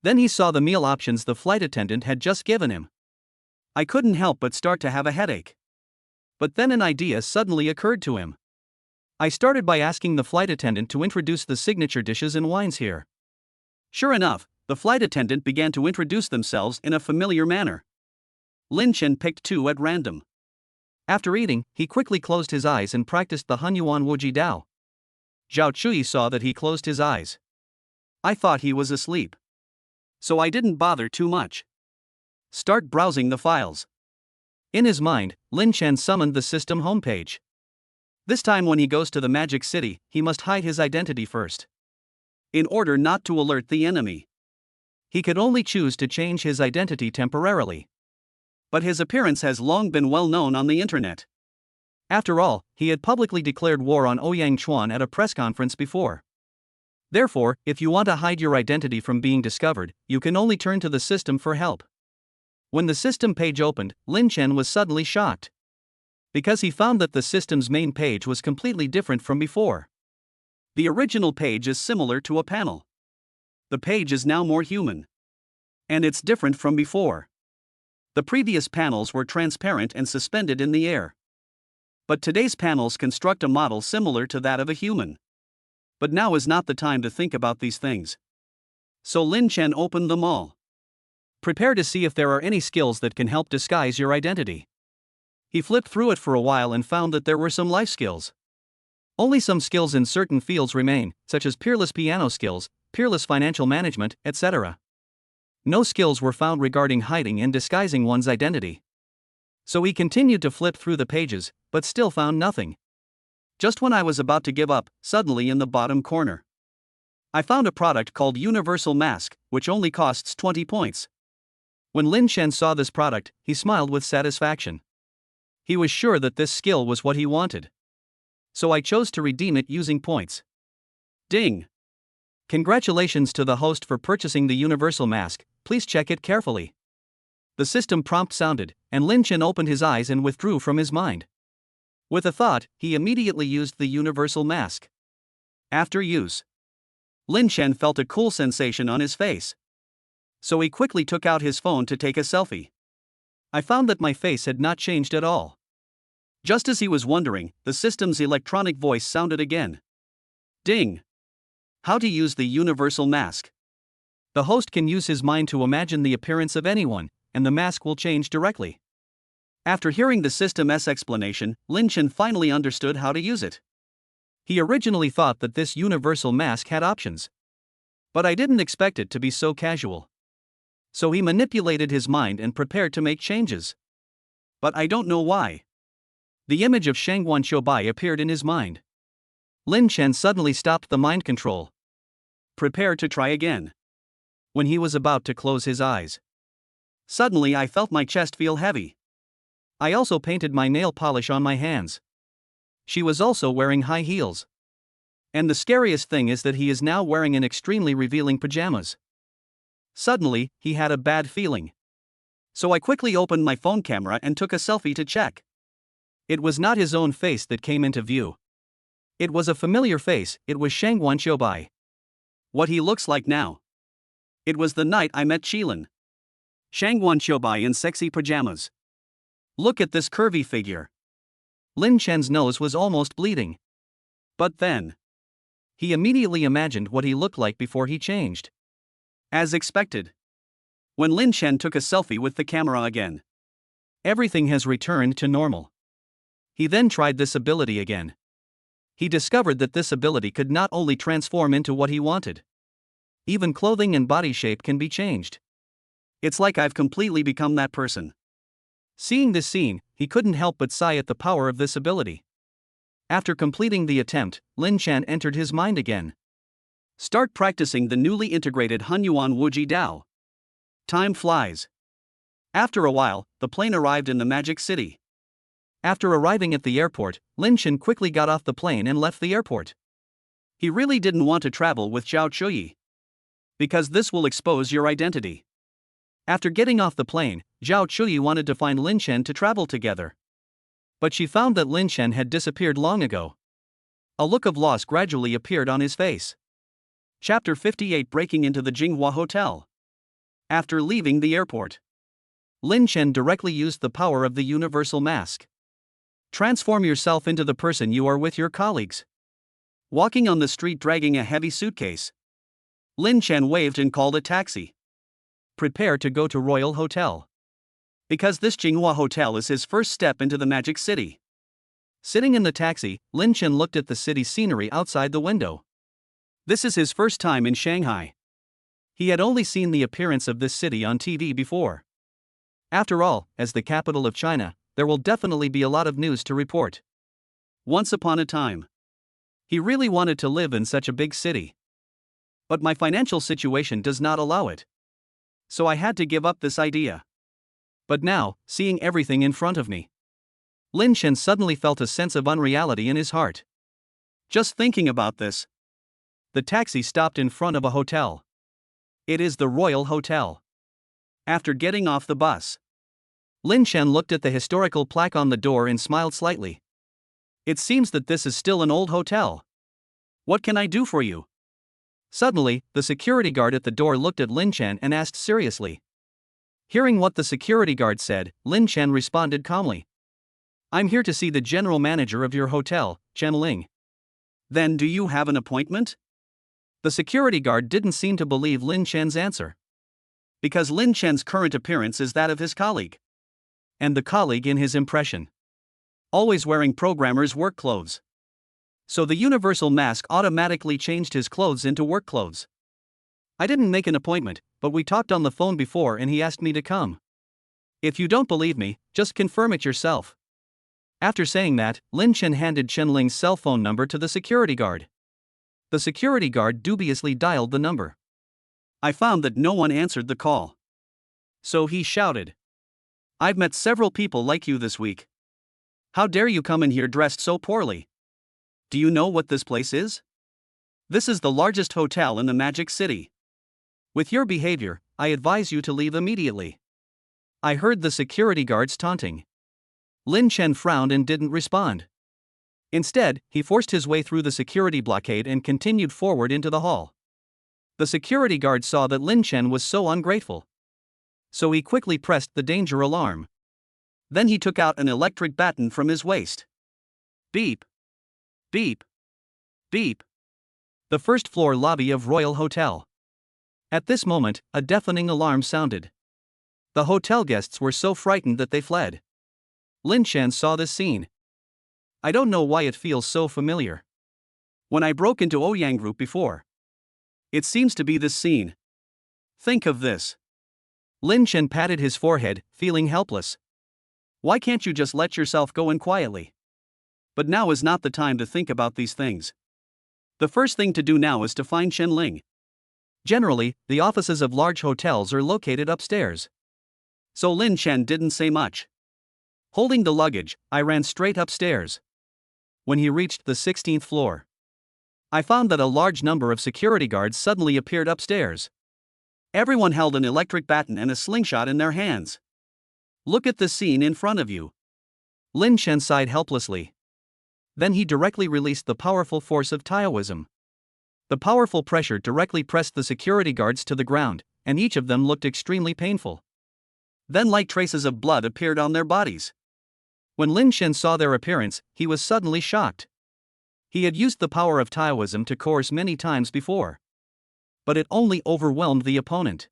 Then he saw the meal options the flight attendant had just given him. I couldn't help but start to have a headache. But then an idea suddenly occurred to him. I started by asking the flight attendant to introduce the signature dishes and wines here. Sure enough, the flight attendant began to introduce themselves in a familiar manner. Lin Chen picked 2 at random. After eating, he quickly closed his eyes and practiced the Hunyuan Wuji Dao. Zhao Chuyi saw that he closed his eyes. I thought he was asleep. So I didn't bother too much. Start browsing the files. In his mind, Lin Chen summoned the system homepage. This time when he goes to the Magic City, he must hide his identity first. In order not to alert the enemy. He could only choose to change his identity temporarily. But his appearance has long been well known on the internet. After all, he had publicly declared war on Ouyang Chuan at a press conference before. Therefore, if you want to hide your identity from being discovered, you can only turn to the system for help. When the system page opened, Lin Chen was suddenly shocked. Because he found that the system's main page was completely different from before. The original page is similar to a panel. The page is now more human. And it's different from before. The previous panels were transparent and suspended in the air. But today's panels construct a model similar to that of a human. But now is not the time to think about these things. So Lin Chen opened them all. Prepare to see if there are any skills that can help disguise your identity. He flipped through it for a while and found that there were some life skills. Only some skills in certain fields remain, such as peerless piano skills, peerless financial management, etc. No skills were found regarding hiding and disguising one's identity. So he continued to flip through the pages, but still found nothing. Just when I was about to give up, suddenly in the bottom corner, I found a product called Universal Mask, which only costs 20 points. When Lin Chen saw this product, he smiled with satisfaction. He was sure that this skill was what he wanted. So I chose to redeem it using points. Ding! Congratulations to the host for purchasing the universal mask, please check it carefully. The system prompt sounded, and Lin Chen opened his eyes and withdrew from his mind. With a thought, he immediately used the universal mask. After use, Lin Chen felt a cool sensation on his face. So he quickly took out his phone to take a selfie. I found that my face had not changed at all. Just as he was wondering, the system's electronic voice sounded again. Ding! How to use the universal mask. The host can use his mind to imagine the appearance of anyone, and the mask will change directly. After hearing the system's explanation, Lin Chen finally understood how to use it. He originally thought that this universal mask had options. But I didn't expect it to be so casual. So he manipulated his mind and prepared to make changes. But I don't know why. The image of Shangguan Qiubai appeared in his mind. Lin Chen suddenly stopped the mind control. Prepare to try again. When he was about to close his eyes, suddenly I felt my chest feel heavy. I also painted my nail polish on my hands. She was also wearing high heels. And the scariest thing is that he is now wearing an extremely revealing pajamas. Suddenly, he had a bad feeling. So I quickly opened my phone camera and took a selfie to check. It was not his own face that came into view. It was a familiar face, it was Shangguan Qiubai. What he looks like now. It was the night I met Qilin. Shangguan Qiubai in sexy pajamas. Look at this curvy figure. Lin Chen's nose was almost bleeding. But then, he immediately imagined what he looked like before he changed. As expected. When Lin Chen took a selfie with the camera again, everything has returned to normal. He then tried this ability again. He discovered that this ability could not only transform into what he wanted. Even clothing and body shape can be changed. It's like I've completely become that person. Seeing this scene, he couldn't help but sigh at the power of this ability. After completing the attempt, Lin Chen entered his mind again. Start practicing the newly integrated Hunyuan Wuji Dao. Time flies. After a while, the plane arrived in the Magic City. After arriving at the airport, Lin Chen quickly got off the plane and left the airport. He really didn't want to travel with Zhao Chuyi. Because this will expose your identity. After getting off the plane, Zhao Chuyi wanted to find Lin Chen to travel together. But she found that Lin Chen had disappeared long ago. A look of loss gradually appeared on his face. Chapter 58 Breaking into the Jinghua Hotel. After leaving the airport, Lin Chen directly used the power of the universal mask. Transform yourself into the person you are with your colleagues. Walking on the street dragging a heavy suitcase, Lin Chen waved and called a taxi. Prepare to go to Royal Hotel. Because this Jinghua Hotel is his first step into the Magic City. Sitting in the taxi, Lin Chen looked at the city scenery outside the window. This is his first time in Shanghai. He had only seen the appearance of this city on TV before. After all, as the capital of China, there will definitely be a lot of news to report. Once upon a time, he really wanted to live in such a big city. But my financial situation does not allow it. So I had to give up this idea. But now, seeing everything in front of me, Lin Chen suddenly felt a sense of unreality in his heart. Just thinking about this. The taxi stopped in front of a hotel. It is the Royal Hotel. After getting off the bus, Lin Chen looked at the historical plaque on the door and smiled slightly. It seems that this is still an old hotel. What can I do for you? Suddenly, the security guard at the door looked at Lin Chen and asked seriously. Hearing what the security guard said, Lin Chen responded calmly. I'm here to see the general manager of your hotel, Chen Ling. Then do you have an appointment? The security guard didn't seem to believe Lin Chen's answer. Because Lin Chen's current appearance is that of his colleague. And the colleague in his impression. Always wearing programmer's work clothes. So the universal mask automatically changed his clothes into work clothes. I didn't make an appointment, but we talked on the phone before and he asked me to come. If you don't believe me, just confirm it yourself. After saying that, Lin Chen handed Chen Ling's cell phone number to the security guard. The security guard dubiously dialed the number. I found that no one answered the call. So he shouted, "I've met several people like you this week. How dare you come in here dressed so poorly? Do you know what this place is? This is the largest hotel in the Magic City. With your behavior, I advise you to leave immediately." I heard the security guards taunting. Lin Chen frowned and didn't respond. Instead, he forced his way through the security blockade and continued forward into the hall. The security guard saw that Lin Chen was so ungrateful. So he quickly pressed the danger alarm. Then he took out an electric baton from his waist. Beep. Beep. Beep. The first floor lobby of Royal Hotel. At this moment, a deafening alarm sounded. The hotel guests were so frightened that they fled. Lin Chen saw this scene. I don't know why it feels so familiar. When I broke into Ouyang Group before. It seems to be this scene. Think of this. Lin Chen patted his forehead, feeling helpless. Why can't you just let yourself go in quietly? But now is not the time to think about these things. The first thing to do now is to find Chen Ling. Generally, the offices of large hotels are located upstairs. So Lin Chen didn't say much. Holding the luggage, I ran straight upstairs. When he reached the 16th floor, I found that a large number of security guards suddenly appeared upstairs. Everyone held an electric baton and a slingshot in their hands. Look at the scene in front of you. Lin Chen sighed helplessly. Then he directly released the powerful force of Taoism. The powerful pressure directly pressed the security guards to the ground, and each of them looked extremely painful. Then light traces of blood appeared on their bodies. When Lin Chen saw their appearance, he was suddenly shocked. He had used the power of Taoism to coerce many times before. But it only overwhelmed the opponent.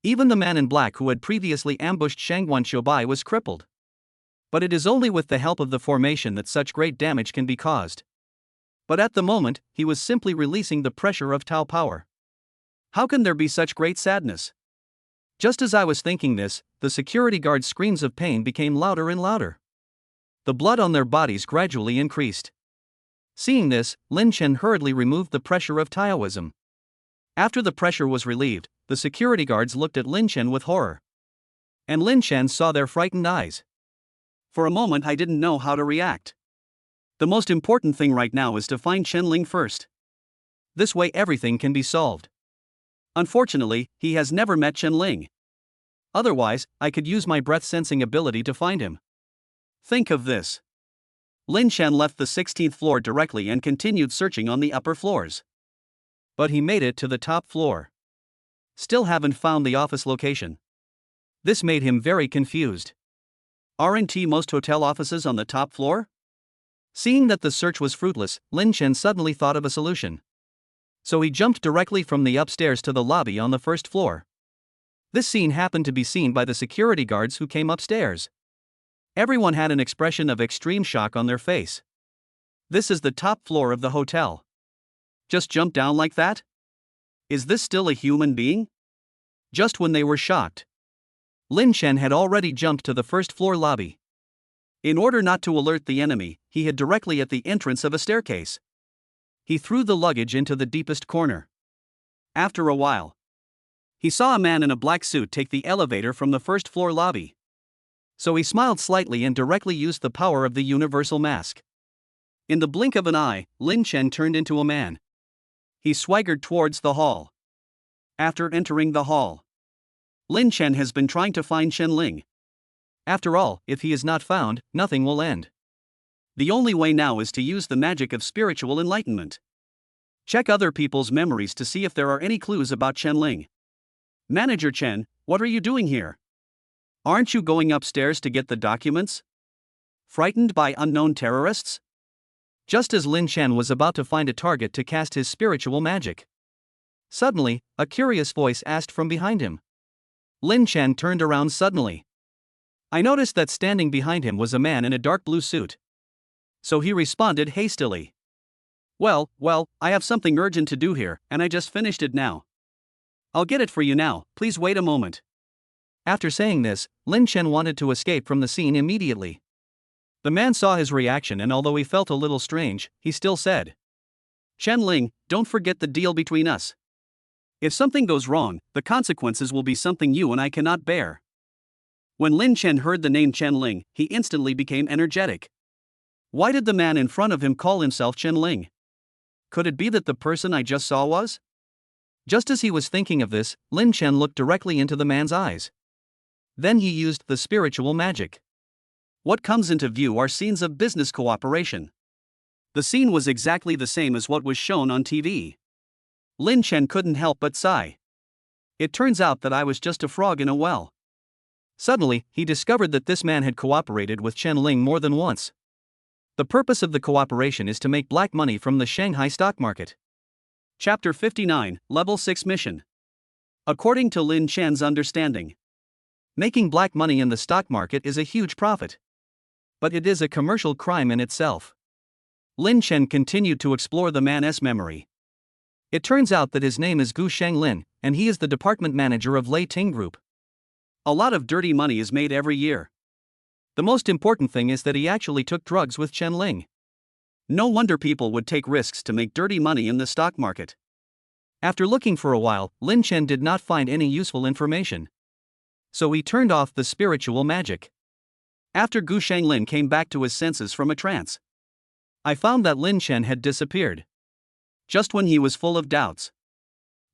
Even the man in black who had previously ambushed Shangguan Xiubai was crippled. But it is only with the help of the formation that such great damage can be caused. But at the moment, he was simply releasing the pressure of Tao power. How can there be such great sadness? Just as I was thinking this, the security guards' screams of pain became louder and louder. The blood on their bodies gradually increased. Seeing this, Lin Chen hurriedly removed the pressure of Taoism. After the pressure was relieved, the security guards looked at Lin Chen with horror. And Lin Chen saw their frightened eyes. For a moment I didn't know how to react. The most important thing right now is to find Chen Ling first. This way everything can be solved. Unfortunately, he has never met Chen Ling. Otherwise, I could use my breath-sensing ability to find him. Think of this. Lin Chen left the 16th floor directly and continued searching on the upper floors. But he made it to the top floor. Still haven't found the office location. This made him very confused. Aren't most hotel offices on the top floor? Seeing that the search was fruitless, Lin Chen suddenly thought of a solution. So he jumped directly from the upstairs to the lobby on the first floor. This scene happened to be seen by the security guards who came upstairs. Everyone had an expression of extreme shock on their face. This is the top floor of the hotel. Just jump down like that? Is this still a human being? Just when they were shocked, Lin Chen had already jumped to the first floor lobby. In order not to alert the enemy, he hid directly at the entrance of a staircase. He threw the luggage into the deepest corner. After a while, he saw a man in a black suit take the elevator from the first floor lobby. So he smiled slightly and directly used the power of the universal mask. In the blink of an eye, Lin Chen turned into a man. He swaggered towards the hall. After entering the hall, Lin Chen has been trying to find Chen Ling. After all, if he is not found, nothing will end. The only way now is to use the magic of spiritual enlightenment. Check other people's memories to see if there are any clues about Chen Ling. Manager Chen, what are you doing here? Aren't you going upstairs to get the documents? Frightened by unknown terrorists? Just as Lin Chen was about to find a target to cast his spiritual magic, suddenly, a curious voice asked from behind him. Lin Chen turned around suddenly. I noticed that standing behind him was a man in a dark blue suit. So he responded hastily. Well, I have something urgent to do here, and I just finished it now. I'll get it for you now, please wait a moment. After saying this, Lin Chen wanted to escape from the scene immediately. The man saw his reaction, and although he felt a little strange, he still said, Chen Ling, don't forget the deal between us. If something goes wrong, the consequences will be something you and I cannot bear. When Lin Chen heard the name Chen Ling, he instantly became energetic. Why did the man in front of him call himself Chen Ling? Could it be that the person I just saw was? Just as he was thinking of this, Lin Chen looked directly into the man's eyes. Then he used the spiritual magic. What comes into view are scenes of business cooperation. The scene was exactly the same as what was shown on TV. Lin Chen couldn't help but sigh. It turns out that I was just a frog in a well. Suddenly, he discovered that this man had cooperated with Chen Ling more than once. The purpose of the cooperation is to make black money from the Shanghai stock market. Chapter 59, Level 6 Mission. According to Lin Chen's understanding, making black money in the stock market is a huge profit. But it is a commercial crime in itself. Lin Chen continued to explore the man's memory. It turns out that his name is Gu Shanglin, and he is the department manager of Lei Ting Group. A lot of dirty money is made every year. The most important thing is that he actually took drugs with Chen Ling. No wonder people would take risks to make dirty money in the stock market. After looking for a while, Lin Chen did not find any useful information. So he turned off the spiritual magic. After Gu Shanglin came back to his senses from a trance, I found that Lin Chen had disappeared. Just when he was full of doubts,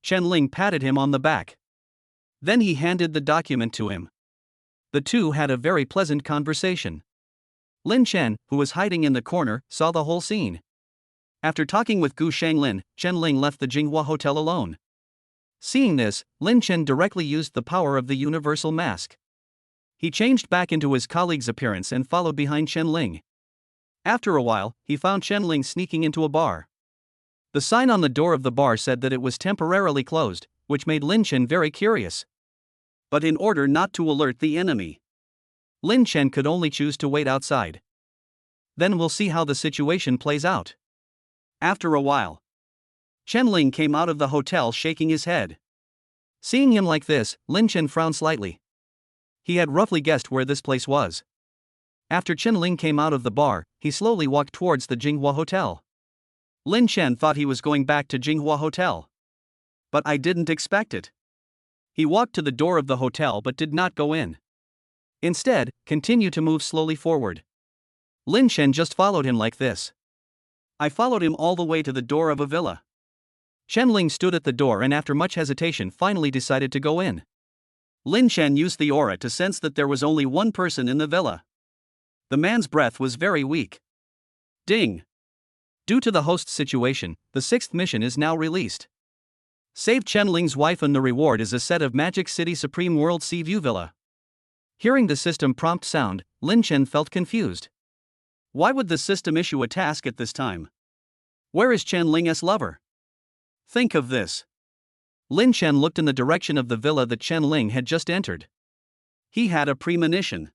Chen Ling patted him on the back. Then he handed the document to him. The two had a very pleasant conversation. Lin Chen, who was hiding in the corner, saw the whole scene. After talking with Gu Shanglin, Chen Ling left the Jinghua Hotel alone. Seeing this, Lin Chen directly used the power of the universal mask. He changed back into his colleague's appearance and followed behind Chen Ling. After a while, he found Chen Ling sneaking into a bar. The sign on the door of the bar said that it was temporarily closed, which made Lin Chen very curious. But in order not to alert the enemy, Lin Chen could only choose to wait outside. Then we'll see how the situation plays out. After a while, Chen Ling came out of the hotel shaking his head. Seeing him like this, Lin Chen frowned slightly. He had roughly guessed where this place was. After Chen Ling came out of the bar, he slowly walked towards the Jinghua Hotel. Lin Chen thought he was going back to Jinghua Hotel. But I didn't expect it. He walked to the door of the hotel but did not go in. Instead, continued to move slowly forward. Lin Chen just followed him like this. I followed him all the way to the door of a villa. Chen Ling stood at the door and after much hesitation finally decided to go in. Lin Chen used the aura to sense that there was only one person in the villa. The man's breath was very weak. Ding! Due to the host's situation, the sixth mission is now released. Save Chen Ling's wife and the reward is a set of Magic City Supreme World Sea View Villa. Hearing the system prompt sound, Lin Chen felt confused. Why would the system issue a task at this time? Where is Chen Ling's lover? Think of this. Lin Chen looked in the direction of the villa that Chen Ling had just entered. He had a premonition.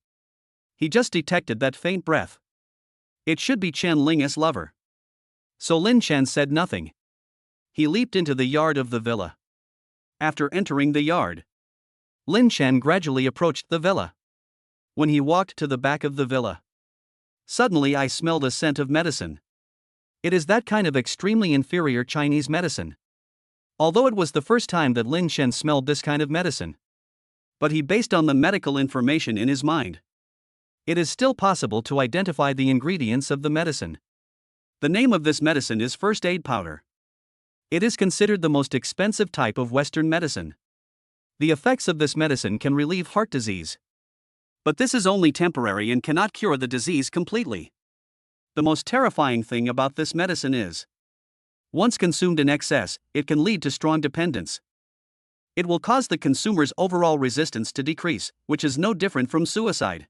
He just detected that faint breath. It should be Chen Ling's lover. So Lin Chen said nothing. He leaped into the yard of the villa. After entering the yard, Lin Chen gradually approached the villa. When he walked to the back of the villa, suddenly I smelled a scent of medicine. It is that kind of extremely inferior Chinese medicine. Although it was the first time that Lin Chen smelled this kind of medicine, but he based on the medical information in his mind. It is still possible to identify the ingredients of the medicine. The name of this medicine is first aid powder. It is considered the most expensive type of Western medicine. The effects of this medicine can relieve heart disease. But this is only temporary and cannot cure the disease completely. The most terrifying thing about this medicine is, once consumed in excess, it can lead to strong dependence. It will cause the consumer's overall resistance to decrease, which is no different from suicide.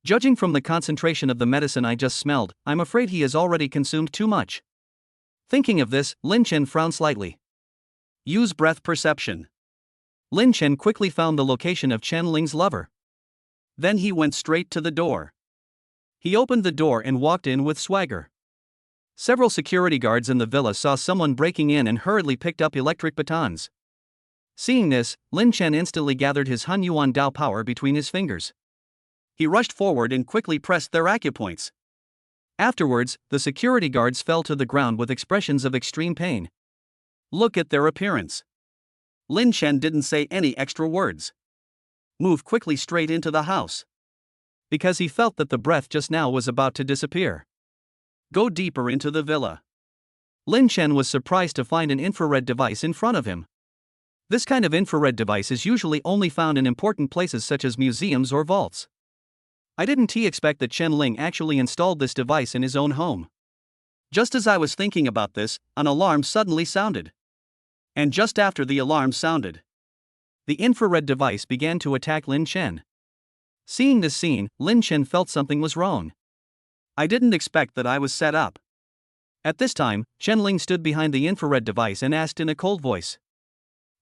Judging from the concentration of the medicine I just smelled, I'm afraid he has already consumed too much. Thinking of this, Lin Chen frowned slightly. Use breath perception. Lin Chen quickly found the location of Chen Ling's lover. Then he went straight to the door. He opened the door and walked in with swagger. Several security guards in the villa saw someone breaking in and hurriedly picked up electric batons. Seeing this, Lin Chen instantly gathered his Han Yuan Dao power between his fingers. He rushed forward and quickly pressed their acupoints. Afterwards, the security guards fell to the ground with expressions of extreme pain. Look at their appearance. Lin Chen didn't say any extra words. Move quickly straight into the house. Because he felt that the breath just now was about to disappear. Go deeper into the villa. Lin Chen was surprised to find an infrared device in front of him. This kind of infrared device is usually only found in important places such as museums or vaults. I didn't expect that Chen Ling actually installed this device in his own home. Just as I was thinking about this, an alarm suddenly sounded. And just after the alarm sounded, the infrared device began to attack Lin Chen. Seeing this scene, Lin Chen felt something was wrong. I didn't expect that I was set up. At this time, Chen Ling stood behind the infrared device and asked in a cold voice,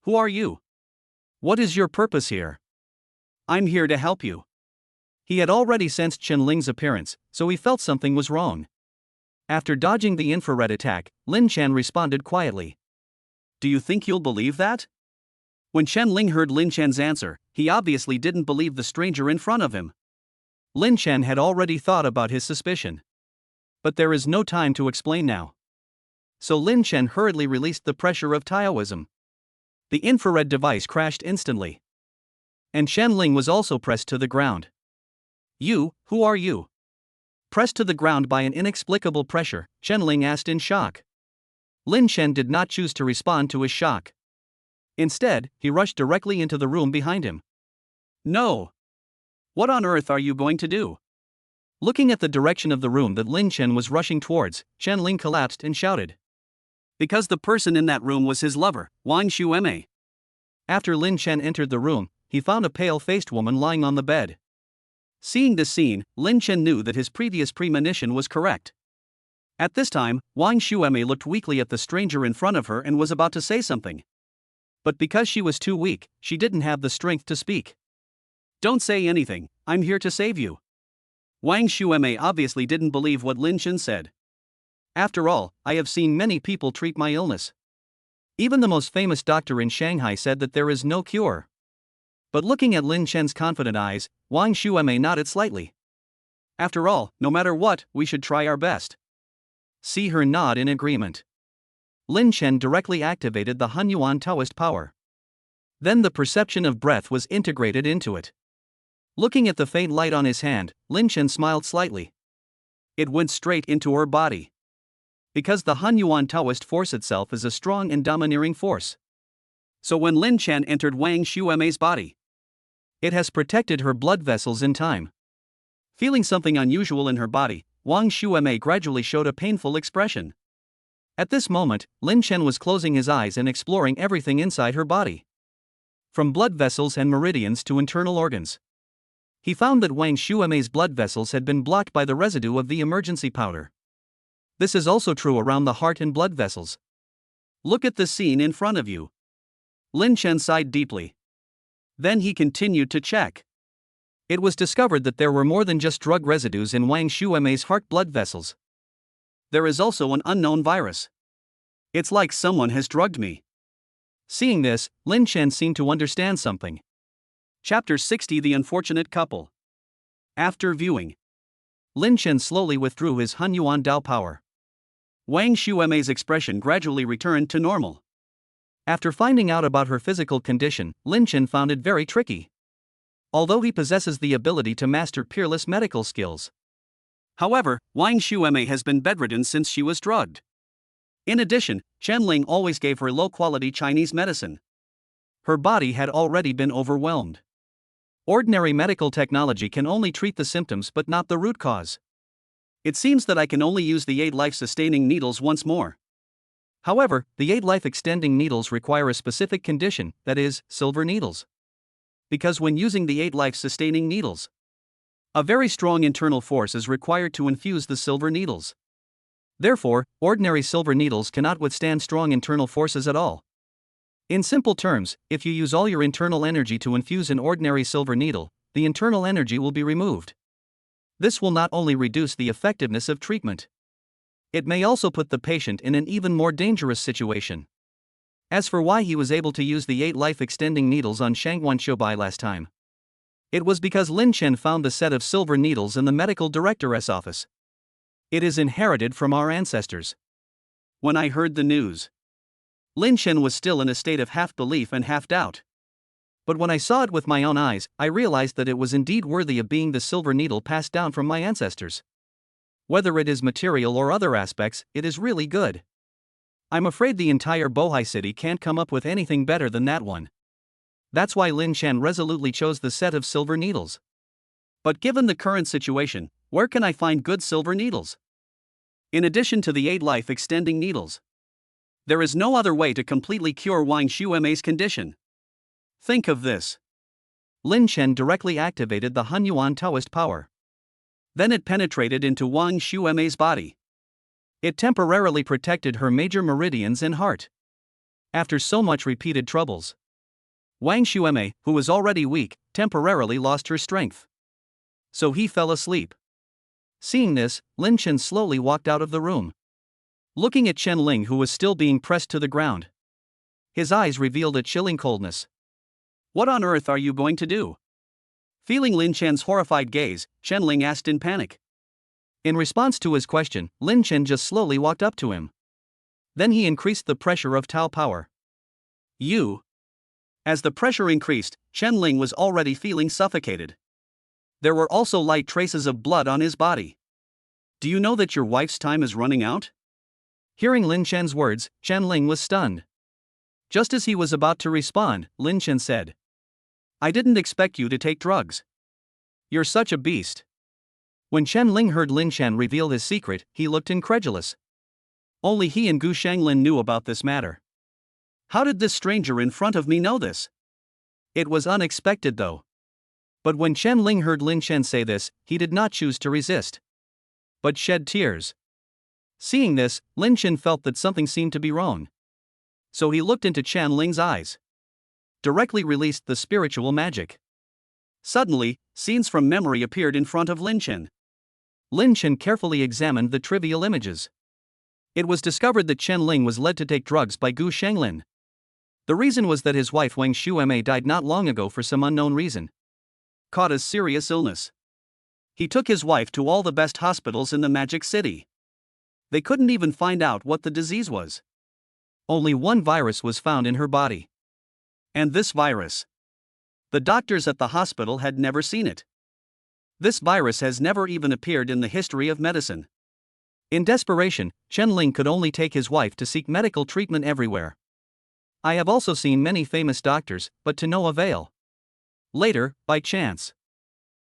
"Who are you? What is your purpose here?" "I'm here to help you." He had already sensed Chen Ling's appearance, so he felt something was wrong. After dodging the infrared attack, Lin Chen responded quietly, "Do you think you'll believe that?" When Chen Ling heard Lin Chen's answer, he obviously didn't believe the stranger in front of him. Lin Chen had already thought about his suspicion. But there is no time to explain now. So Lin Chen hurriedly released the pressure of Taoism. The infrared device crashed instantly. And Chen Ling was also pressed to the ground. "You, who are you?" Pressed to the ground by an inexplicable pressure, Chen Ling asked in shock. Lin Chen did not choose to respond to his shock. Instead, he rushed directly into the room behind him. "No! What on earth are you going to do?" Looking at the direction of the room that Lin Chen was rushing towards, Chen Ling collapsed and shouted. Because the person in that room was his lover, Wang Xueme. After Lin Chen entered the room, he found a pale-faced woman lying on the bed. Seeing this scene, Lin Chen knew that his previous premonition was correct. At this time, Wang Xueme looked weakly at the stranger in front of her and was about to say something. But because she was too weak, she didn't have the strength to speak. "Don't say anything, I'm here to save you." Wang Xueme obviously didn't believe what Lin Chen said. After all, I have seen many people treat my illness. Even the most famous doctor in Shanghai said that there is no cure. But looking at Lin Chen's confident eyes, Wang Xueme nodded slightly. "After all, no matter what, we should try our best." See her nod in agreement. Lin Chen directly activated the Hunyuan Taoist power. Then the perception of breath was integrated into it. Looking at the faint light on his hand, Lin Chen smiled slightly. It went straight into her body. Because the Hunyuan Taoist force itself is a strong and domineering force. So when Lin Chen entered Wang Xueme's body, it has protected her blood vessels in time. Feeling something unusual in her body, Wang Xueme gradually showed a painful expression. At this moment, Lin Chen was closing his eyes and exploring everything inside her body. From blood vessels and meridians to internal organs. He found that Wang Xueme's blood vessels had been blocked by the residue of the emergency powder. This is also true around the heart and blood vessels. Look at the scene in front of you. Lin Chen sighed deeply. Then he continued to check. It was discovered that there were more than just drug residues in Wang Xueme's heart blood vessels. There is also an unknown virus. It's like someone has drugged me. Seeing this, Lin Chen seemed to understand something. Chapter 60: The Unfortunate Couple. After viewing, Lin Chen slowly withdrew his Hunyuan Dao power. Wang Xueme's expression gradually returned to normal. After finding out about her physical condition, Lin Chen found it very tricky. Although he possesses the ability to master peerless medical skills. However, Wang Xueme has been bedridden since she was drugged. In addition, Chen Ling always gave her low-quality Chinese medicine. Her body had already been overwhelmed. Ordinary medical technology can only treat the symptoms but not the root cause. It seems that I can only use the 8 life-sustaining needles once more. However, the 8 life-extending needles require a specific condition, that is, silver needles. Because when using the 8 life-sustaining needles, a very strong internal force is required to infuse the silver needles. Therefore, ordinary silver needles cannot withstand strong internal forces at all. In simple terms, if you use all your internal energy to infuse an ordinary silver needle, the internal energy will be removed. This will not only reduce the effectiveness of treatment, it may also put the patient in an even more dangerous situation. As for why he was able to use the 8 life-extending needles on Shangguan Shoubai last time, it was because Lin Chen found the set of silver needles in the medical director's office. It is inherited from our ancestors. When I heard the news, Lin Chen was still in a state of half belief and half doubt. But when I saw it with my own eyes, I realized that it was indeed worthy of being the silver needle passed down from my ancestors. Whether it is material or other aspects, it is really good. I'm afraid the entire Bohai city can't come up with anything better than that one. That's why Lin Chen resolutely chose the set of silver needles. But given the current situation, where can I find good silver needles? In addition to the 8 life-extending needles, there is no other way to completely cure Wang Xuemei's condition. Think of this. Lin Chen directly activated the Hunyuan Taoist power. Then it penetrated into Wang Xuemei's body. It temporarily protected her major meridians and heart. After so much repeated troubles, Wang Xuemei, who was already weak, temporarily lost her strength. So he fell asleep. Seeing this, Lin Chen slowly walked out of the room, looking at Chen Ling, who was still being pressed to the ground. His eyes revealed a chilling coldness. What on earth are you going to do? Feeling Lin Chen's horrified gaze, Chen Ling asked in panic. In response to his question, Lin Chen just slowly walked up to him. Then he increased the pressure of Tao power. You. As the pressure increased, Chen Ling was already feeling suffocated. There were also light traces of blood on his body. Do you know that your wife's time is running out? Hearing Lin Chen's words, Chen Ling was stunned. Just as he was about to respond, Lin Chen said, I didn't expect you to take drugs. You're such a beast. When Chen Ling heard Lin Chen reveal his secret, he looked incredulous. Only he and Gu Shanglin knew about this matter. How did this stranger in front of me know this? It was unexpected though. But when Chen Ling heard Lin Chen say this, he did not choose to resist, but shed tears. Seeing this, Lin Chen felt that something seemed to be wrong. So he looked into Chen Ling's eyes, directly released the spiritual magic. Suddenly, scenes from memory appeared in front of Lin Chen. Lin Chen carefully examined the trivial images. It was discovered that Chen Ling was led to take drugs by Gu Shanglin. The reason was that his wife Wang Xuemei died not long ago for some unknown reason. Caught a serious illness. He took his wife to all the best hospitals in the Magic City. They couldn't even find out what the disease was. Only one virus was found in her body. And this virus, the doctors at the hospital had never seen it. This virus has never even appeared in the history of medicine. In desperation, Chen Ling could only take his wife to seek medical treatment everywhere. I have also seen many famous doctors, but to no avail. Later, by chance,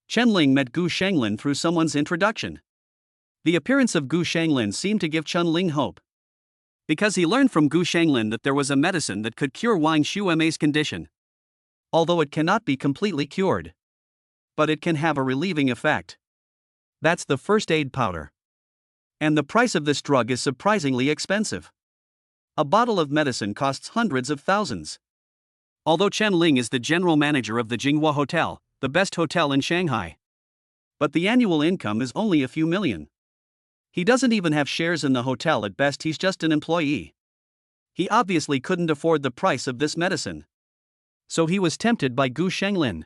Chen Ling met Gu Shanglin through someone's introduction. The appearance of Gu Shanglin seemed to give Chen Ling hope, because he learned from Gu Shanglin that there was a medicine that could cure Wang Xuemei's condition. Although it cannot be completely cured, but it can have a relieving effect. That's the first aid powder. And the price of this drug is surprisingly expensive. A bottle of medicine costs hundreds of thousands. Although Chen Ling is the general manager of the Jinghua Hotel, the best hotel in Shanghai, but the annual income is only a few million. He doesn't even have shares in the hotel. At best, he's just an employee. He obviously couldn't afford the price of this medicine. So he was tempted by Gu Shanglin.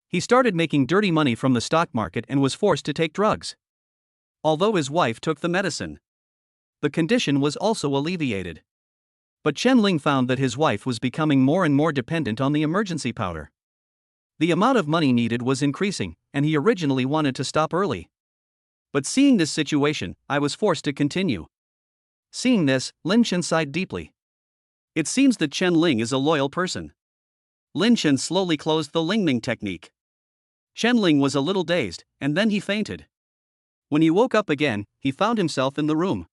He started making dirty money from the stock market and was forced to take drugs. Although his wife took the medicine, the condition was also alleviated. But Chen Ling found that his wife was becoming more and more dependent on the emergency powder. The amount of money needed was increasing, and he originally wanted to stop early. But seeing this situation, I was forced to continue. Seeing this, Lin Chen sighed deeply. It seems that Chen Ling is a loyal person. Lin Chen slowly closed the Lingming technique. Chen Ling was a little dazed, and then he fainted. When he woke up again, he found himself in the room.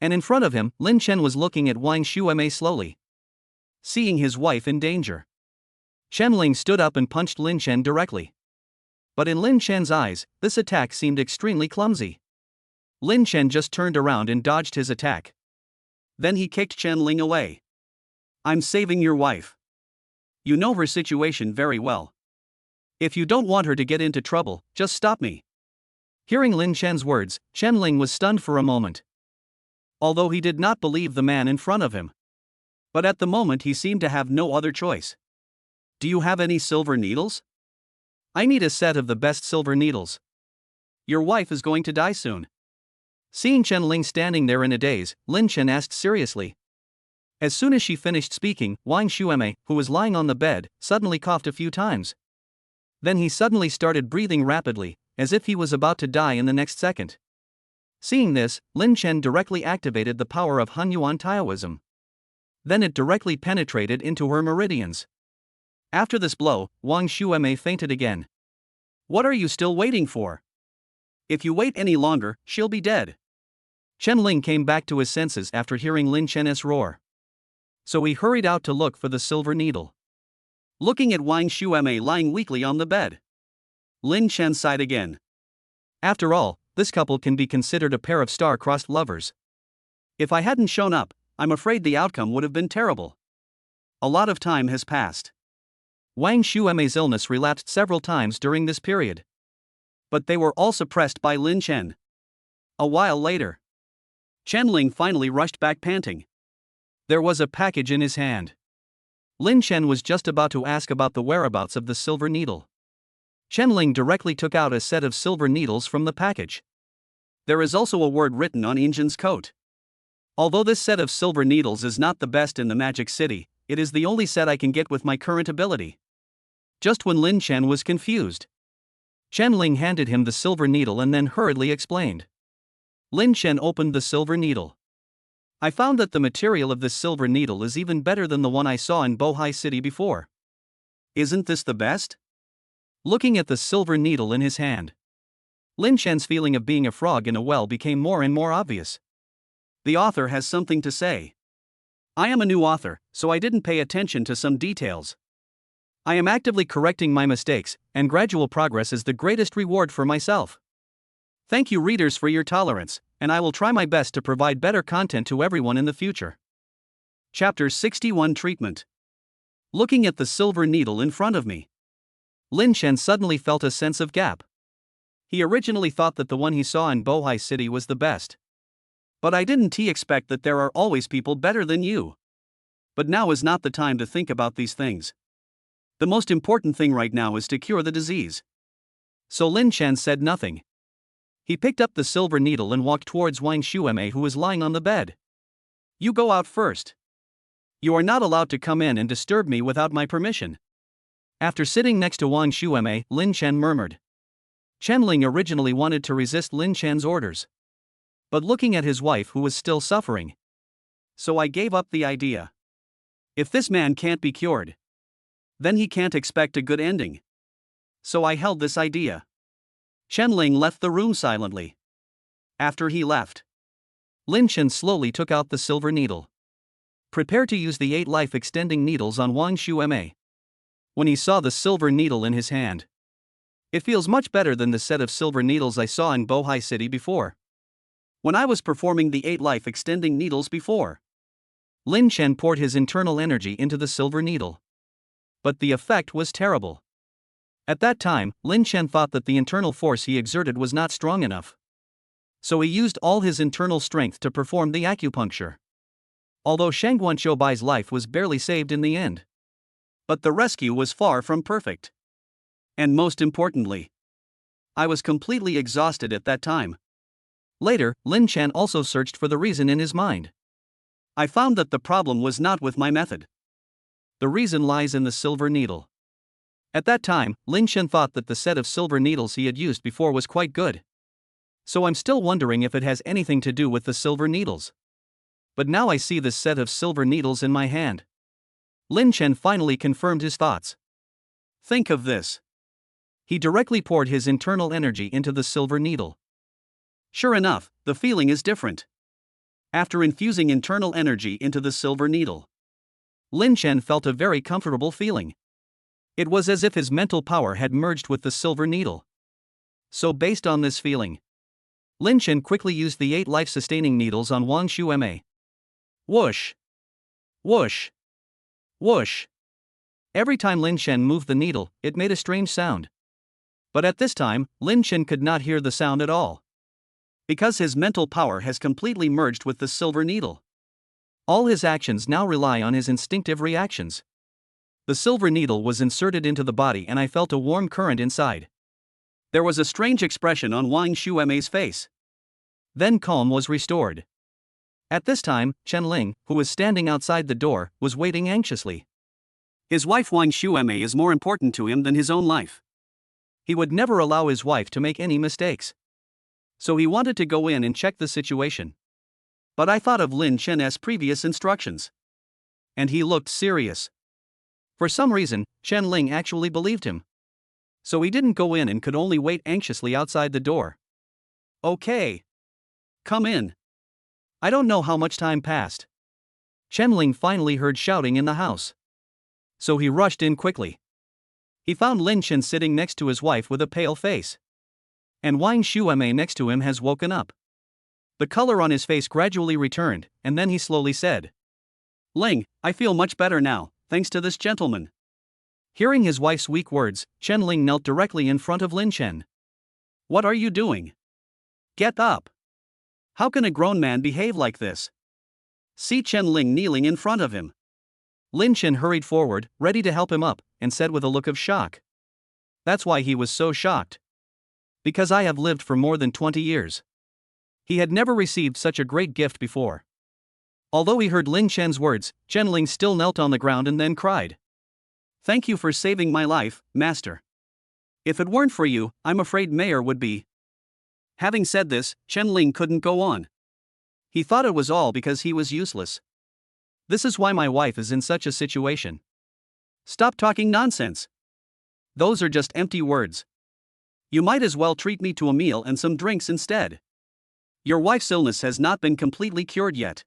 And in front of him, Lin Chen was looking at Wang Xuemei slowly. Seeing his wife in danger, Chen Ling stood up and punched Lin Chen directly. But in Lin Chen's eyes, this attack seemed extremely clumsy. Lin Chen just turned around and dodged his attack. Then he kicked Chen Ling away. I'm saving your wife. You know her situation very well. If you don't want her to get into trouble, just stop me. Hearing Lin Chen's words, Chen Ling was stunned for a moment, although he did not believe the man in front of him. But at the moment he seemed to have no other choice. Do you have any silver needles? I need a set of the best silver needles. Your wife is going to die soon. Seeing Chen Ling standing there in a daze, Lin Chen asked seriously. As soon as she finished speaking, Wang Shueme, who was lying on the bed, suddenly coughed a few times. Then he suddenly started breathing rapidly, as if he was about to die in the next second. Seeing this, Lin Chen directly activated the power of Hunyuan Taoism. Then it directly penetrated into her meridians. After this blow, Wang Shueme fainted again. What are you still waiting for? If you wait any longer, she'll be dead. Chen Ling came back to his senses after hearing Lin Chen's roar. So he hurried out to look for the silver needle. Looking at Wang Shueme lying weakly on the bed, Lin Chen sighed again. After all, this couple can be considered a pair of star-crossed lovers. If I hadn't shown up, I'm afraid the outcome would have been terrible. A lot of time has passed. Wang Shueme's illness relapsed several times during this period. But they were all suppressed by Lin Chen. A while later, Chen Ling finally rushed back panting. There was a package in his hand. Lin Chen was just about to ask about the whereabouts of the silver needle. Chen Ling directly took out a set of silver needles from the package. There is also a word written on Injin's coat. Although this set of silver needles is not the best in the Magic City, it is the only set I can get with my current ability. Just when Lin Chen was confused, Chen Ling handed him the silver needle and then hurriedly explained. Lin Chen opened the silver needle. I found that the material of this silver needle is even better than the one I saw in Bohai City before. Isn't this the best? Looking at the silver needle in his hand, Lin Chen's feeling of being a frog in a well became more and more obvious. The author has something to say. I am a new author, so I didn't pay attention to some details. I am actively correcting my mistakes, and gradual progress is the greatest reward for myself. Thank you, readers, for your tolerance, and I will try my best to provide better content to everyone in the future. Chapter 61 Treatment. Looking at the silver needle in front of me, Lin Chen suddenly felt a sense of gap. He originally thought that the one he saw in Bohai City was the best. But I didn't expect that there are always people better than you. But now is not the time to think about these things. The most important thing right now is to cure the disease. So Lin Chen said nothing. He picked up the silver needle and walked towards Wang Shueme, who was lying on the bed. You go out first. You are not allowed to come in and disturb me without my permission. After sitting next to Wang Shueme, Lin Chen murmured. Chen Ling originally wanted to resist Lin Chen's orders. But looking at his wife who was still suffering, so I gave up the idea. If this man can't be cured, then he can't expect a good ending. So I held this idea. Chen Ling left the room silently. After he left, Lin Chen slowly took out the silver needle. Prepare to use the 8 life-extending needles on Wang Shueme. When he saw the silver needle in his hand, it feels much better than the set of silver needles I saw in Bohai City before. When I was performing the 8 life-extending needles before, Lin Chen poured his internal energy into the silver needle. But the effect was terrible. At that time, Lin Chen thought that the internal force he exerted was not strong enough. So he used all his internal strength to perform the acupuncture. Although Shangguan Shoubai's life was barely saved in the end. But the rescue was far from perfect. And most importantly, I was completely exhausted at that time. Later, Lin Chen also searched for the reason in his mind. I found that the problem was not with my method. The reason lies in the silver needle. At that time, Lin Chen thought that the set of silver needles he had used before was quite good. So I'm still wondering if it has anything to do with the silver needles. But now I see this set of silver needles in my hand. Lin Chen finally confirmed his thoughts. Think of this. He directly poured his internal energy into the silver needle. Sure enough, the feeling is different. After infusing internal energy into the silver needle, Lin Chen felt a very comfortable feeling. It was as if his mental power had merged with the silver needle. So based on this feeling, Lin Chen quickly used the 8 life-sustaining needles on Wang Shueme. Whoosh! Whoosh! Whoosh! Every time Lin Chen moved the needle, it made a strange sound. But at this time, Lin Chen could not hear the sound at all. Because his mental power has completely merged with the silver needle. All his actions now rely on his instinctive reactions. The silver needle was inserted into the body and I felt a warm current inside. There was a strange expression on Wang Shueme's face. Then calm was restored. At this time, Chen Ling, who was standing outside the door, was waiting anxiously. His wife Wang Xueme is more important to him than his own life. He would never allow his wife to make any mistakes. So he wanted to go in and check the situation. But I thought of Lin Chen's previous instructions. And he looked serious. For some reason, Chen Ling actually believed him. So he didn't go in and could only wait anxiously outside the door. Okay. Come in. I don't know how much time passed. Chen Ling finally heard shouting in the house. So he rushed in quickly. He found Lin Chen sitting next to his wife with a pale face. And Wang Xueme next to him has woken up. The color on his face gradually returned, and then he slowly said, Ling, I feel much better now, thanks to this gentleman. Hearing his wife's weak words, Chen Ling knelt directly in front of Lin Chen. What are you doing? Get up. How can a grown man behave like this? See Chen Ling kneeling in front of him. Lin Chen hurried forward, ready to help him up, and said with a look of shock. That's why he was so shocked. Because I have lived for more than 20 years. He had never received such a great gift before. Although he heard Lin Chen's words, Chen Ling still knelt on the ground and then cried. Thank you for saving my life, master. If it weren't for you, I'm afraid Mayor would be. Having said this, Chen Ling couldn't go on. He thought it was all because he was useless. This is why my wife is in such a situation. Stop talking nonsense. Those are just empty words. You might as well treat me to a meal and some drinks instead. Your wife's illness has not been completely cured yet.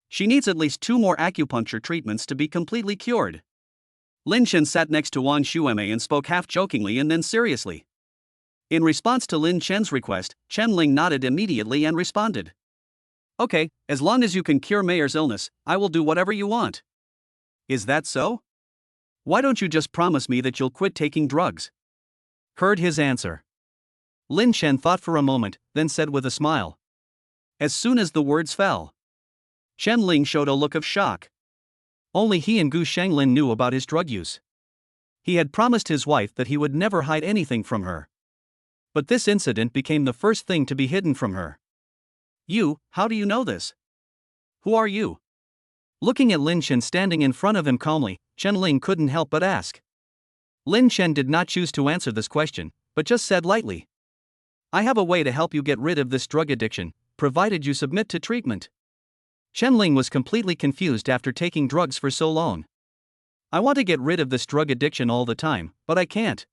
She needs at least 2 more acupuncture treatments to be completely cured. Lin Chen sat next to Wang Xueme and spoke half jokingly and then seriously. In response to Lin Chen's request, Chen Ling nodded immediately and responded. Okay, as long as you can cure Mayor's illness, I will do whatever you want. Is that so? Why don't you just promise me that you'll quit taking drugs? Heard his answer. Lin Chen thought for a moment, then said with a smile. As soon as the words fell, Chen Ling showed a look of shock. Only he and Gu Shenglin knew about his drug use. He had promised his wife that he would never hide anything from her. But this incident became the first thing to be hidden from her. You, how do you know this? Who are you? Looking at Lin Chen standing in front of him calmly, Chen Ling couldn't help but ask. Lin Chen did not choose to answer this question, but just said lightly. I have a way to help you get rid of this drug addiction, provided you submit to treatment. Chen Ling was completely confused after taking drugs for so long. I want to get rid of this drug addiction all the time, but I can't.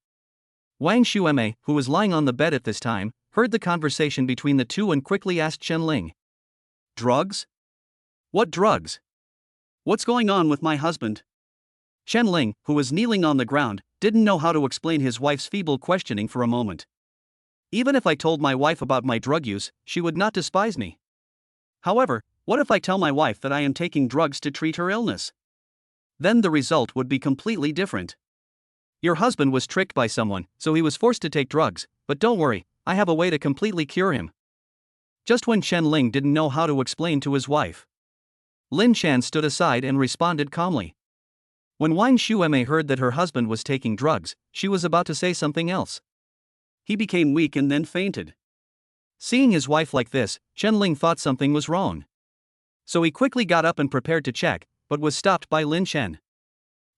Wang Xueme, who was lying on the bed at this time, heard the conversation between the two and quickly asked Chen Ling. Drugs? What drugs? What's going on with my husband? Chen Ling, who was kneeling on the ground, didn't know how to explain his wife's feeble questioning for a moment. Even if I told my wife about my drug use, she would not despise me. However, what if I tell my wife that I am taking drugs to treat her illness? Then the result would be completely different. Your husband was tricked by someone, so he was forced to take drugs, but don't worry, I have a way to completely cure him. Just when Chen Ling didn't know how to explain to his wife, Lin Chen stood aside and responded calmly. When Wang Xueme heard that her husband was taking drugs, she was about to say something else. He became weak and then fainted. Seeing his wife like this, Chen Ling thought something was wrong. So he quickly got up and prepared to check, but was stopped by Lin Chen.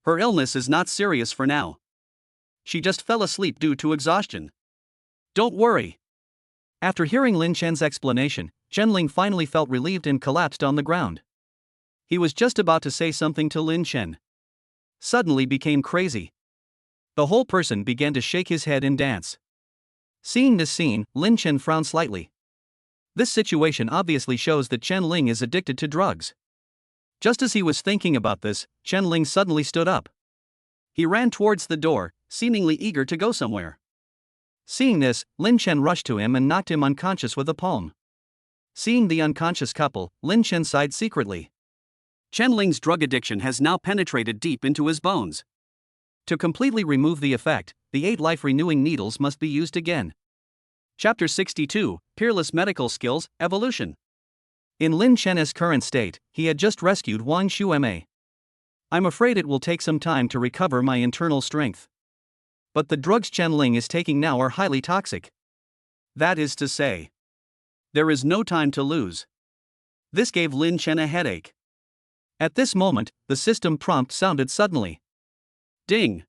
Her illness is not serious for now. She just fell asleep due to exhaustion. Don't worry. After hearing Lin Chen's explanation, Chen Ling finally felt relieved and collapsed on the ground. He was just about to say something to Lin Chen. Suddenly became crazy. The whole person began to shake his head and dance. Seeing this scene, Lin Chen frowned slightly. This situation obviously shows that Chen Ling is addicted to drugs. Just as he was thinking about this, Chen Ling suddenly stood up. He ran towards the door, seemingly eager to go somewhere. Seeing this, Lin Chen rushed to him and knocked him unconscious with a palm. Seeing the unconscious couple, Lin Chen sighed secretly. Chen Ling's drug addiction has now penetrated deep into his bones. To completely remove the effect, the 8 life-renewing needles must be used again. Chapter 62, Peerless Medical Skills, Evolution. In Lin Chen's current state, he had just rescued Wang Xueme. I'm afraid it will take some time to recover my internal strength. But the drugs Chen Ling is taking now are highly toxic. That is to say, there is no time to lose. This gave Lin Chen a headache. At this moment, the system prompt sounded suddenly. Ding!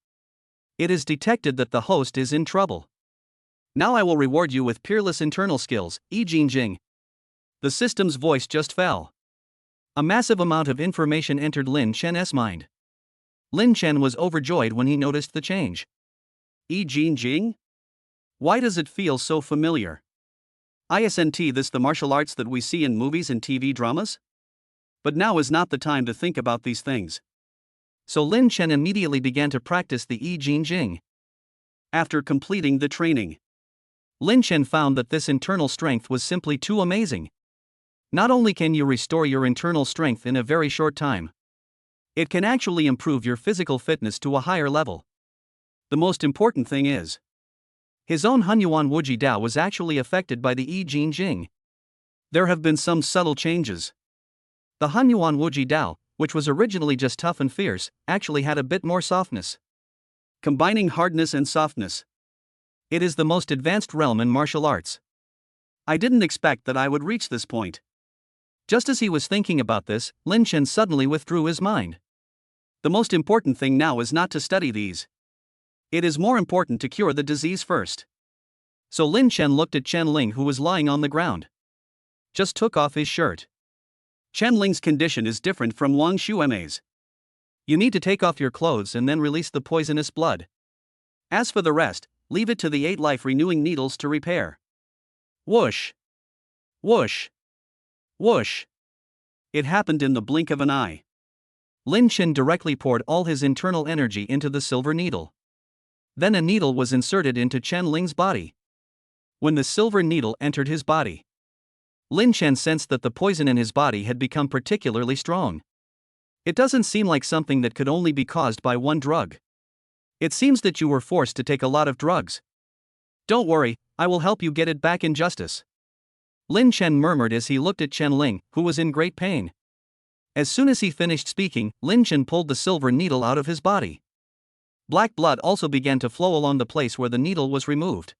It is detected that the host is in trouble. Now I will reward you with peerless internal skills, Jing. The system's voice just fell. A massive amount of information entered Lin Chen's mind. Lin Chen was overjoyed when he noticed the change. Jing? Why does it feel so familiar? Isn't this the martial arts that we see in movies and TV dramas? But now is not the time to think about these things. So Lin Chen immediately began to practice the Jing. After completing the training, Lin Chen found that this internal strength was simply too amazing. Not only can you restore your internal strength in a very short time, it can actually improve your physical fitness to a higher level. The most important thing is, his own Hunyuan Wuji Dao was actually affected by the Jing. There have been some subtle changes. The Hunyuan Wuji Dao, which was originally just tough and fierce, actually had a bit more softness. Combining hardness and softness. It is the most advanced realm in martial arts. I didn't expect that I would reach this point. Just as he was thinking about this, Lin Chen suddenly withdrew his mind. The most important thing now is not to study these. It is more important to cure the disease first. So Lin Chen looked at Chen Ling, who was lying on the ground. Just took off his shirt. Chen Ling's condition is different from Wang Xuemei's. You need to take off your clothes and then release the poisonous blood. As for the rest, leave it to the 8 life-renewing needles to repair. Whoosh! Whoosh! Whoosh! It happened in the blink of an eye. Lin Chen directly poured all his internal energy into the silver needle. Then a needle was inserted into Chen Ling's body. When the silver needle entered his body, Lin Chen sensed that the poison in his body had become particularly strong. It doesn't seem like something that could only be caused by one drug. It seems that you were forced to take a lot of drugs. Don't worry, I will help you get it back in justice. Lin Chen murmured as he looked at Chen Ling, who was in great pain. As soon as he finished speaking, Lin Chen pulled the silver needle out of his body. Black blood also began to flow along the place where the needle was removed.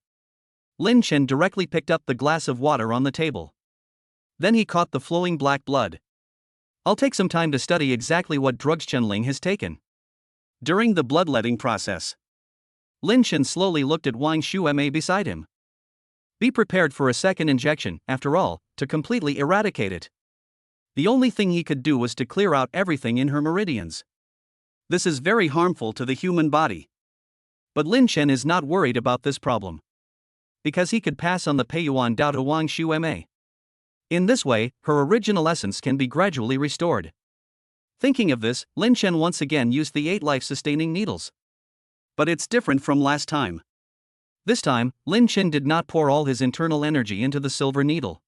Lin Chen directly picked up the glass of water on the table. Then he caught the flowing black blood. I'll take some time to study exactly what drugs Chen Ling has taken. During the bloodletting process, Lin Chen slowly looked at Wang Xuemei beside him. Be prepared for a second injection, after all, to completely eradicate it. The only thing he could do was to clear out everything in her meridians. This is very harmful to the human body. But Lin Chen is not worried about this problem, because he could pass on the Peiyuan Dao to Wang Xuemei. In this way, her original essence can be gradually restored. Thinking of this, Lin Chen once again used the 8 life-sustaining needles. But it's different from last time. This time, Lin Chen did not pour all his internal energy into the silver needle.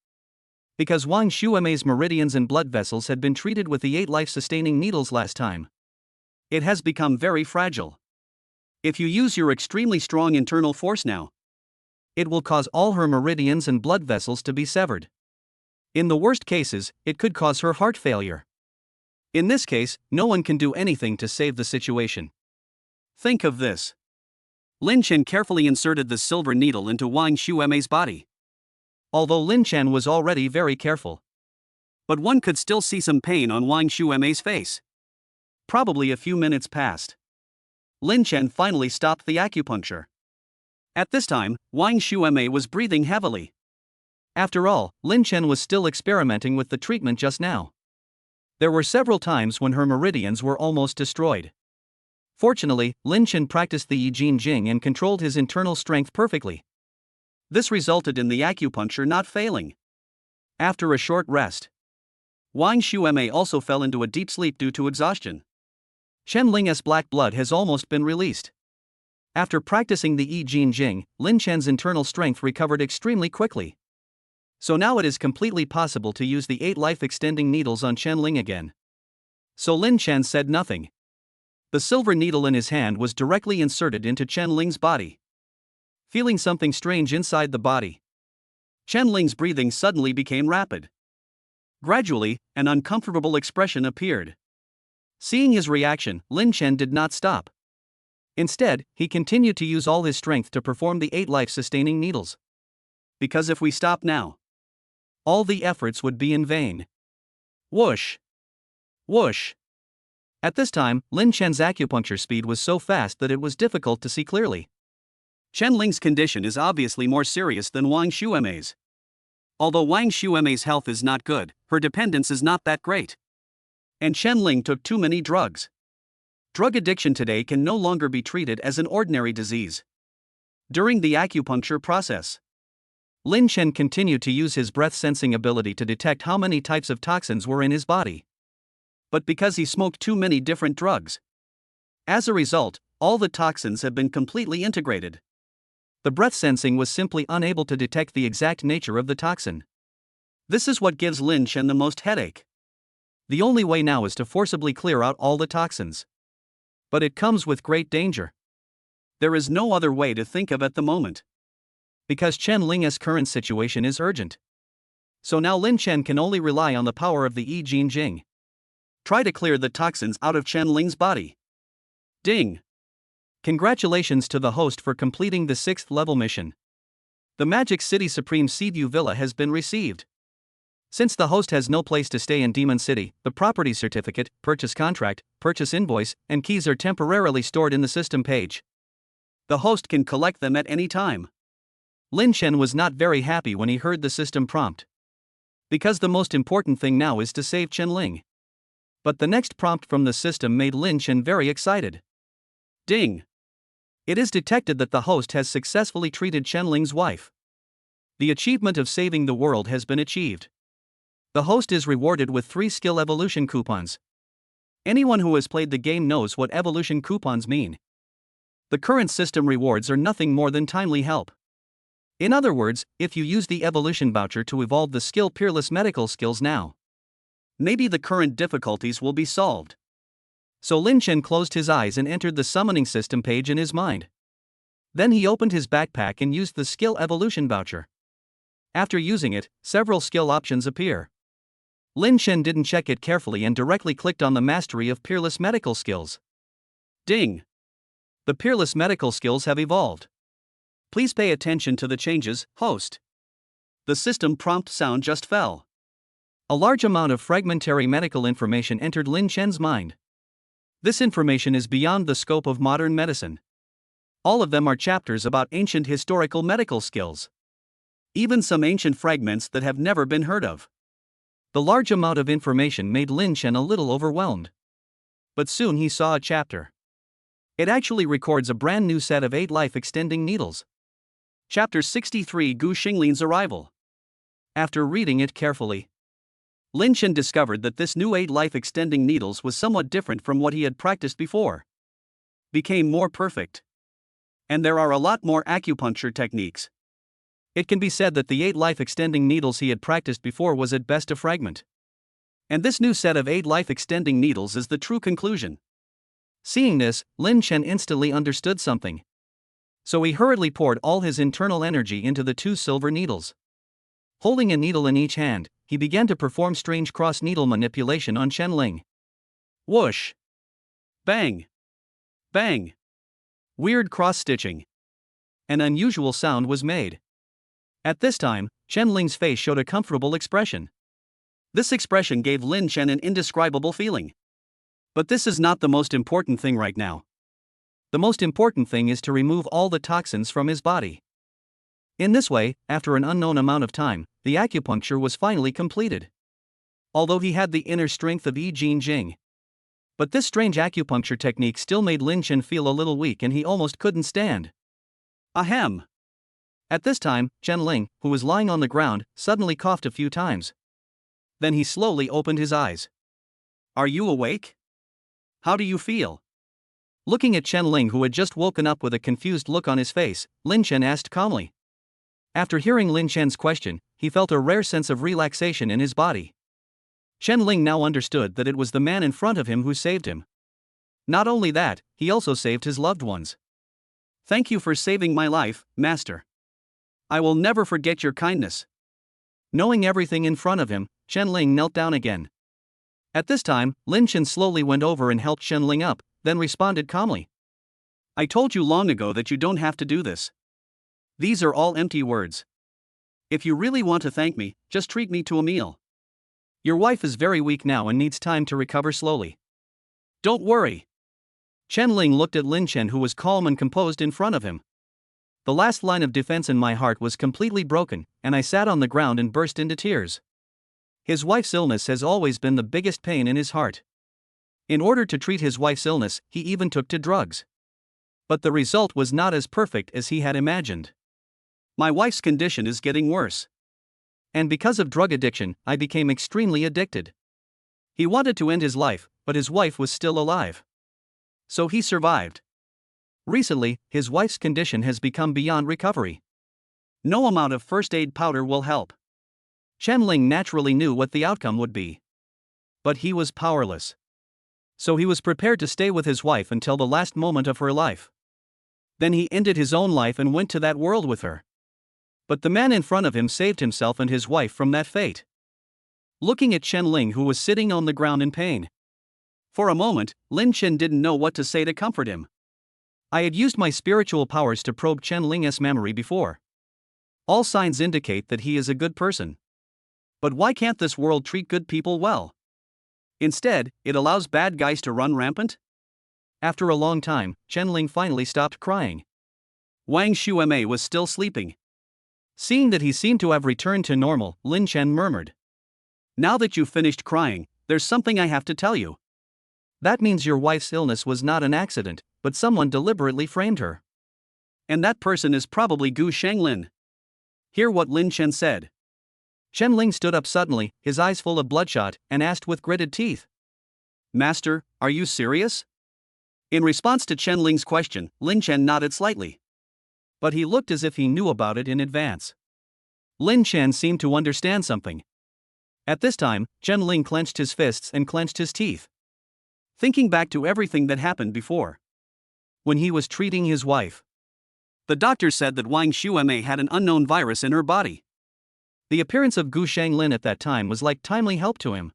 Because Wang Xuemei's meridians and blood vessels had been treated with the 8 life-sustaining needles last time, it has become very fragile. If you use your extremely strong internal force now, it will cause all her meridians and blood vessels to be severed. In the worst cases, it could cause her heart failure. In this case, no one can do anything to save the situation. Think of this. Lin Chen carefully inserted the silver needle into Wang Xuemei's body. Although Lin Chen was already very careful, but one could still see some pain on Wang Xuemei's face. Probably a few minutes passed. Lin Chen finally stopped the acupuncture. At this time, Wang Xuemei was breathing heavily. After all, Lin Chen was still experimenting with the treatment just now. There were several times when her meridians were almost destroyed. Fortunately, Lin Chen practiced the Jing and controlled his internal strength perfectly. This resulted in the acupuncture not failing. After a short rest, Wang Xuemei also fell into a deep sleep due to exhaustion. Chen Ling's black blood has almost been released. After practicing the Jing, Lin Chen's internal strength recovered extremely quickly. So now it is completely possible to use the 8 life-extending needles on Chen Ling again. So Lin Chen said nothing. The silver needle in his hand was directly inserted into Chen Ling's body. Feeling something strange inside the body, Chen Ling's breathing suddenly became rapid. Gradually, an uncomfortable expression appeared. Seeing his reaction, Lin Chen did not stop. Instead, he continued to use all his strength to perform the 8 life-sustaining needles. Because if we stop now, all the efforts would be in vain. Whoosh! Whoosh! At this time, Lin Chen's acupuncture speed was so fast that it was difficult to see clearly. Chen Ling's condition is obviously more serious than Wang Xuemei's. Although Wang Xuemei's health is not good, her dependence is not that great. And Chen Ling took too many drugs. Drug addiction today can no longer be treated as an ordinary disease. During the acupuncture process, Lin Chen continued to use his breath-sensing ability to detect how many types of toxins were in his body. But because he smoked too many different drugs, as a result, all the toxins have been completely integrated. The breath sensing was simply unable to detect the exact nature of the toxin. This is what gives Lin Chen the most headache. The only way now is to forcibly clear out all the toxins. But it comes with great danger. There is no other way to think of at the moment. Because Chen Ling's current situation is urgent. So now Lin Chen can only rely on the power of the I Jin Jing. Try to clear the toxins out of Chen Ling's body. Ding! Congratulations to the host for completing the 6th level mission. The Magic City Supreme Seaview Villa has been received. Since the host has no place to stay in Demon City, the property certificate, purchase contract, purchase invoice, and keys are temporarily stored in the system page. The host can collect them at any time. Lin Chen was not very happy when he heard the system prompt. Because the most important thing now is to save Chen Ling. But the next prompt from the system made Lin Chen very excited. Ding! It is detected that the host has successfully treated Chen Ling's wife. The achievement of saving the world has been achieved. The host is rewarded with 3 skill evolution coupons. Anyone who has played the game knows what evolution coupons mean. The current system rewards are nothing more than timely help. In other words, if you use the evolution voucher to evolve the skill Peerless Medical Skills now, maybe the current difficulties will be solved. So Lin Chen closed his eyes and entered the summoning system page in his mind. Then he opened his backpack and used the skill evolution voucher. After using it, several skill options appear. Lin Chen didn't check it carefully and directly clicked on the Mastery of Peerless Medical Skills. Ding! The Peerless Medical Skills have evolved. Please pay attention to the changes, host. The system prompt sound just fell. A large amount of fragmentary medical information entered Lin Chen's mind. This information is beyond the scope of modern medicine. All of them are chapters about ancient historical medical skills. Even some ancient fragments that have never been heard of. The large amount of information made Lin Chen a little overwhelmed. But soon he saw a chapter. It actually records a brand new set of 8 life-extending needles. Chapter 63 Gu Xinglin's Arrival. After reading it carefully, Lin Chen discovered that this new 8 life-extending needles was somewhat different from what he had practiced before. Became more perfect. And there are a lot more acupuncture techniques. It can be said that the 8 life-extending needles he had practiced before was at best a fragment. And this new set of 8 life-extending needles is the true conclusion. Seeing this, Lin Chen instantly understood something. So he hurriedly poured all his internal energy into the 2 silver needles. Holding a needle in each hand, he began to perform strange cross-needle manipulation on Chen Ling. Whoosh! Bang! Bang! Weird cross-stitching. An unusual sound was made. At this time, Chen Ling's face showed a comfortable expression. This expression gave Lin Chen an indescribable feeling. But this is not the most important thing right now. The most important thing is to remove all the toxins from his body. In this way, after an unknown amount of time, the acupuncture was finally completed. Although he had the inner strength of I Jin Jing. But this strange acupuncture technique still made Lin Chen feel a little weak and he almost couldn't stand. Ahem! At this time, Chen Ling, who was lying on the ground, suddenly coughed a few times. Then he slowly opened his eyes. Are you awake? How do you feel? Looking at Chen Ling, who had just woken up with a confused look on his face, Lin Chen asked calmly. After hearing Lin Chen's question, he felt a rare sense of relaxation in his body. Chen Ling now understood that it was the man in front of him who saved him. Not only that, he also saved his loved ones. Thank you for saving my life, Master. I will never forget your kindness. Knowing everything in front of him, Chen Ling knelt down again. At this time, Lin Chen slowly went over and helped Chen Ling up, then responded calmly. I told you long ago that you don't have to do this. These are all empty words. If you really want to thank me, just treat me to a meal. Your wife is very weak now and needs time to recover slowly. Don't worry. Chen Ling looked at Lin Chen, who was calm and composed in front of him. The last line of defense in my heart was completely broken, and I sat on the ground and burst into tears. His wife's illness has always been the biggest pain in his heart. In order to treat his wife's illness, he even took to drugs. But the result was not as perfect as he had imagined. My wife's condition is getting worse. And because of drug addiction, I became extremely addicted. He wanted to end his life, but his wife was still alive. So he survived. Recently, his wife's condition has become beyond recovery. No amount of first aid powder will help. Chen Ling naturally knew what the outcome would be. But he was powerless. So he was prepared to stay with his wife until the last moment of her life. Then he ended his own life and went to that world with her. But the man in front of him saved himself and his wife from that fate. Looking at Chen Ling, who was sitting on the ground in pain. For a moment, Lin Chen didn't know what to say to comfort him. I had used my spiritual powers to probe Chen Ling's memory before. All signs indicate that he is a good person. But why can't this world treat good people well? Instead, it allows bad guys to run rampant? After a long time, Chen Ling finally stopped crying. Wang Xuemei was still sleeping. Seeing that he seemed to have returned to normal, Lin Chen murmured. Now that you've finished crying, there's something I have to tell you. That means your wife's illness was not an accident, but someone deliberately framed her. And that person is probably Gu Shanglin. Hear what Lin Chen said. Chen Ling stood up suddenly, his eyes full of bloodshot, and asked with gritted teeth. Master, are you serious? In response to Chen Ling's question, Lin Chen nodded slightly. But he looked as if he knew about it in advance. Lin Chen seemed to understand something. At this time, Chen Ling clenched his fists and clenched his teeth. Thinking back to everything that happened before. When he was treating his wife. The doctor said that Wang Xuemei had an unknown virus in her body. The appearance of Gu Shanglin at that time was like timely help to him.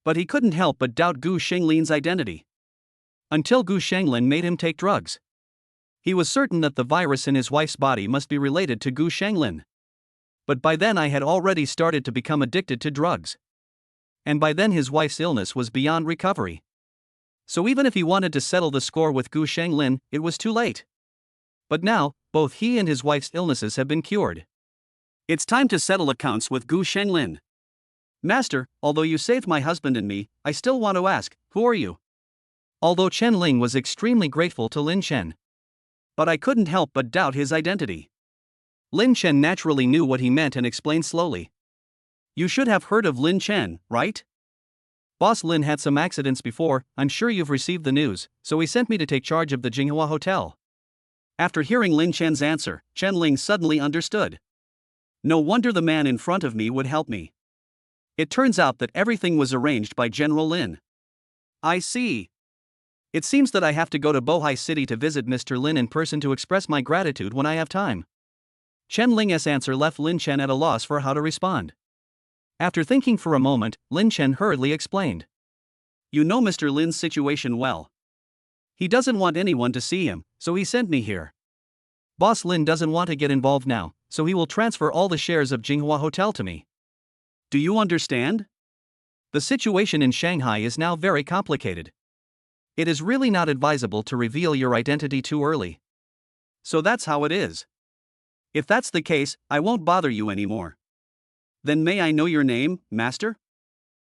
But he couldn't help but doubt Gu Shanglin's identity. Until Gu Shanglin made him take drugs. He was certain that the virus in his wife's body must be related to Gu Shanglin. But by then I had already started to become addicted to drugs. And by then his wife's illness was beyond recovery. So even if he wanted to settle the score with Gu Shanglin, it was too late. But now, both he and his wife's illnesses have been cured. It's time to settle accounts with Gu Shanglin. Master, although you saved my husband and me, I still want to ask, who are you? Although Chen Ling was extremely grateful to Lin Chen. But I couldn't help but doubt his identity. Lin Chen naturally knew what he meant and explained slowly. You should have heard of Lin Chen, right? Boss Lin had some accidents before, I'm sure you've received the news, so he sent me to take charge of the Jinghua Hotel. After hearing Lin Chen's answer, Chen Ling suddenly understood. No wonder the man in front of me would help me. It turns out that everything was arranged by General Lin. I see. It seems that I have to go to Bohai City to visit Mr. Lin in person to express my gratitude when I have time. Chen Ling's answer left Lin Chen at a loss for how to respond. After thinking for a moment, Lin Chen hurriedly explained. You know Mr. Lin's situation well. He doesn't want anyone to see him, so he sent me here. Boss Lin doesn't want to get involved now, so he will transfer all the shares of Jinghua Hotel to me. Do you understand? The situation in Shanghai is now very complicated. It is really not advisable to reveal your identity too early. So that's how it is. If that's the case, I won't bother you anymore. Then may I know your name, Master?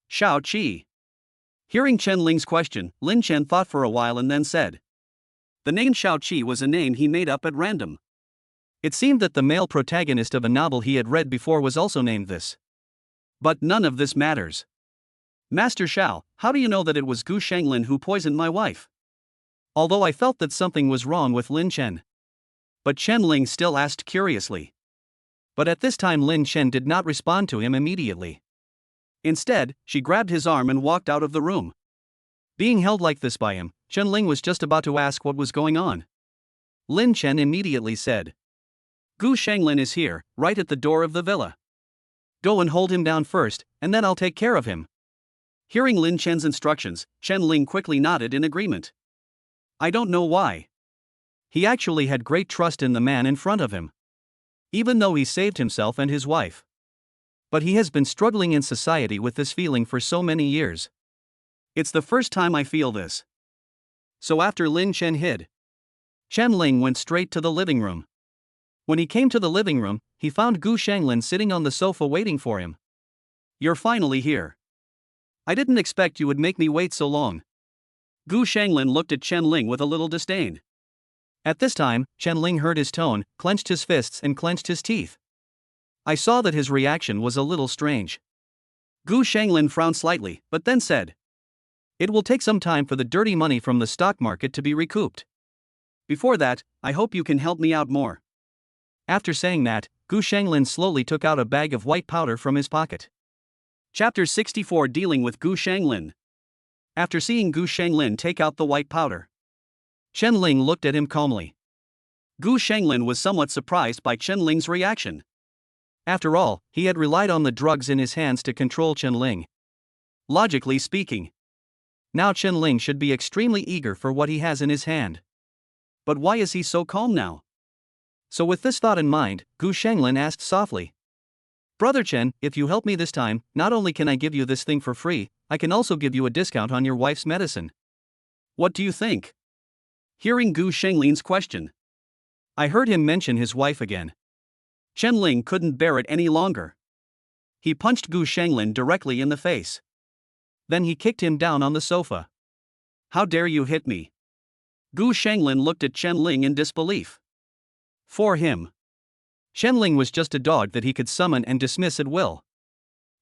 Shao Qi. Hearing Chen Ling's question, Lin Chen thought for a while and then said. The name Shao Qi was a name he made up at random. It seemed that the male protagonist of a novel he had read before was also named this. But none of this matters. Master Shao, how do you know that it was Gu Shanglin who poisoned my wife? Although I felt that something was wrong with Lin Chen. But Chen Ling still asked curiously. But at this time Lin Chen did not respond to him immediately. Instead, she grabbed his arm and walked out of the room. Being held like this by him, Chen Ling was just about to ask what was going on. Lin Chen immediately said. Gu Shanglin is here, right at the door of the villa. Go and hold him down first, and then I'll take care of him. Hearing Lin Chen's instructions, Chen Ling quickly nodded in agreement. I don't know why. He actually had great trust in the man in front of him. Even though he saved himself and his wife. But he has been struggling in society with this feeling for so many years. It's the first time I feel this. So after Lin Chen hid, Chen Ling went straight to the living room. When he came to the living room, he found Gu Shanglin sitting on the sofa waiting for him. You're finally here. I didn't expect you would make me wait so long. Gu Shanglin looked at Chen Ling with a little disdain. At this time, Chen Ling heard his tone, clenched his fists and clenched his teeth. I saw that his reaction was a little strange. Gu Shanglin frowned slightly, but then said, "It will take some time for the dirty money from the stock market to be recouped. Before that, I hope you can help me out more." After saying that, Gu Shanglin slowly took out a bag of white powder from his pocket. Chapter 64, Dealing with Gu Shanglin. After seeing Gu Shanglin take out the white powder, Chen Ling looked at him calmly. Gu Shanglin was somewhat surprised by Chen Ling's reaction. After all, he had relied on the drugs in his hands to control Chen Ling. Logically speaking, now Chen Ling should be extremely eager for what he has in his hand. But why is he so calm now? So with this thought in mind, Gu Shanglin asked softly, "Brother Chen, if you help me this time, not only can I give you this thing for free, I can also give you a discount on your wife's medicine." What do you think? Hearing Gu Shanglin's question, I heard him mention his wife again. Chen Ling couldn't bear it any longer. He punched Gu Shanglin directly in the face. Then he kicked him down on the sofa. "How dare you hit me?" Gu Shanglin looked at Chen Ling in disbelief. For him, Chen Ling was just a dog that he could summon and dismiss at will.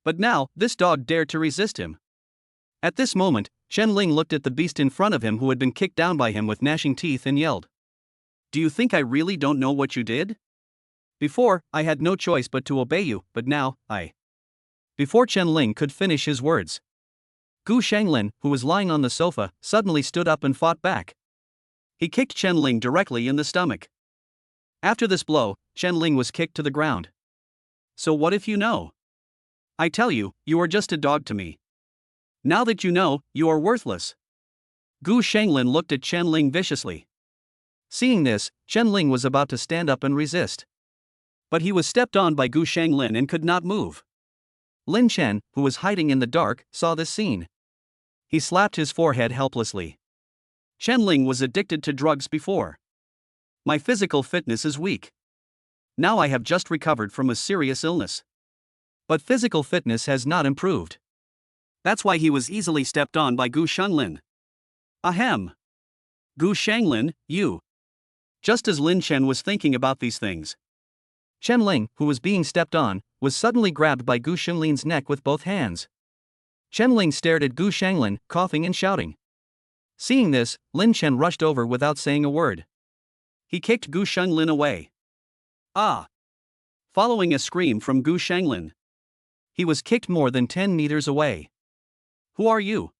But now, this dog dared to resist him. At this moment, Chen Ling looked at the beast in front of him who had been kicked down by him with gnashing teeth and yelled, "Do you think I really don't know what you did? Before, I had no choice but to obey you, but now, I..." Before Chen Ling could finish his words, Gu Shanglin, who was lying on the sofa, suddenly stood up and fought back. He kicked Chen Ling directly in the stomach. After this blow, Chen Ling was kicked to the ground. "So what if you know? I tell you, you are just a dog to me. Now that you know, you are worthless." Gu Shanglin looked at Chen Ling viciously. Seeing this, Chen Ling was about to stand up and resist. But he was stepped on by Gu Shanglin and could not move. Lin Chen, who was hiding in the dark, saw this scene. He slapped his forehead helplessly. Chen Ling was addicted to drugs before. "My physical fitness is weak. Now I have just recovered from a serious illness." But physical fitness has not improved. That's why he was easily stepped on by Gu Shanglin. Ahem. Gu Shanglin, you. Just as Lin Chen was thinking about these things, Chen Ling, who was being stepped on, was suddenly grabbed by Gu Shanglin's neck with both hands. Chen Ling stared at Gu Shanglin, coughing and shouting. Seeing this, Lin Chen rushed over without saying a word. He kicked Gu Shanglin away. "Ah!" Following a scream from Gu Shanglin, he was kicked more than 10 meters away. "Who are you?"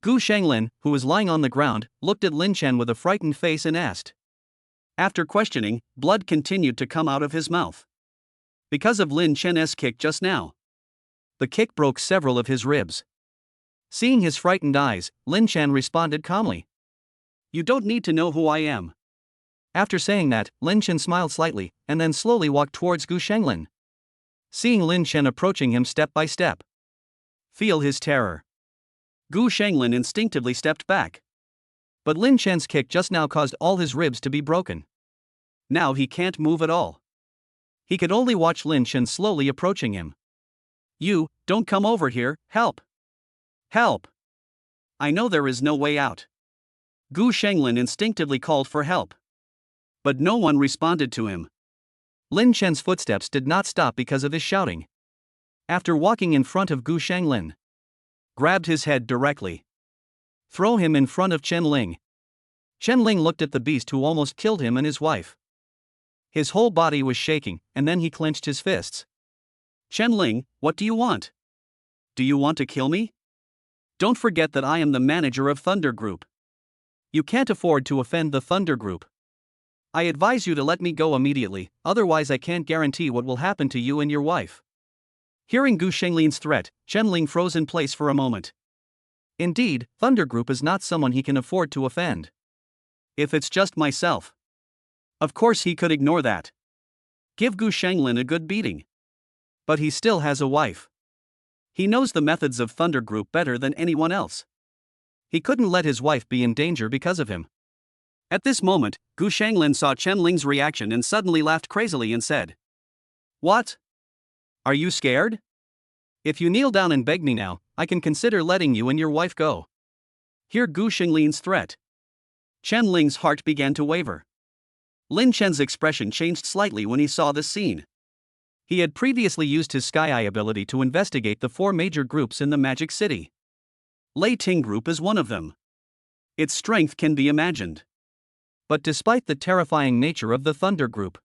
Gu Shanglin, who was lying on the ground, looked at Lin Chen with a frightened face and asked. After questioning, blood continued to come out of his mouth. Because of Lin Chen's kick just now. The kick broke several of his ribs. Seeing his frightened eyes, Lin Chen responded calmly. "You don't need to know who I am." After saying that, Lin Chen smiled slightly, and then slowly walked towards Gu Shanglin. Seeing Lin Chen approaching him step by step, feel his terror. Gu Shanglin instinctively stepped back. But Lin Chen's kick just now caused all his ribs to be broken. Now he can't move at all. He could only watch Lin Chen slowly approaching him. "You, don't come over here, help! Help! I know there is no way out." Gu Shanglin instinctively called for help. But no one responded to him. Lin Chen's footsteps did not stop because of his shouting. After walking in front of Gu Shanglin, grabbed his head directly. Throw him in front of Chen Ling. Chen Ling looked at the beast who almost killed him and his wife. His whole body was shaking, and then he clenched his fists. "Chen Ling, what do you want? Do you want to kill me? Don't forget that I am the manager of Thunder Group. You can't afford to offend the Thunder Group. I advise you to let me go immediately, otherwise I can't guarantee what will happen to you and your wife." Hearing Gu Shanglin's threat, Chen Ling froze in place for a moment. Indeed, Thunder Group is not someone he can afford to offend. If it's just myself. Of course he could ignore that. Give Gu Shanglin a good beating. But he still has a wife. He knows the methods of Thunder Group better than anyone else. He couldn't let his wife be in danger because of him. At this moment, Gu Shanglin saw Chen Ling's reaction and suddenly laughed crazily and said, "What? Are you scared? If you kneel down and beg me now, I can consider letting you and your wife go." Hear Gu Shenglin's threat. Chen Ling's heart began to waver. Lin Chen's expression changed slightly when he saw this scene. He had previously used his Sky Eye ability to investigate the 4 major groups in the Magic City. Lei Ting Group is one of them. Its strength can be imagined. But despite the terrifying nature of the Thunder Group.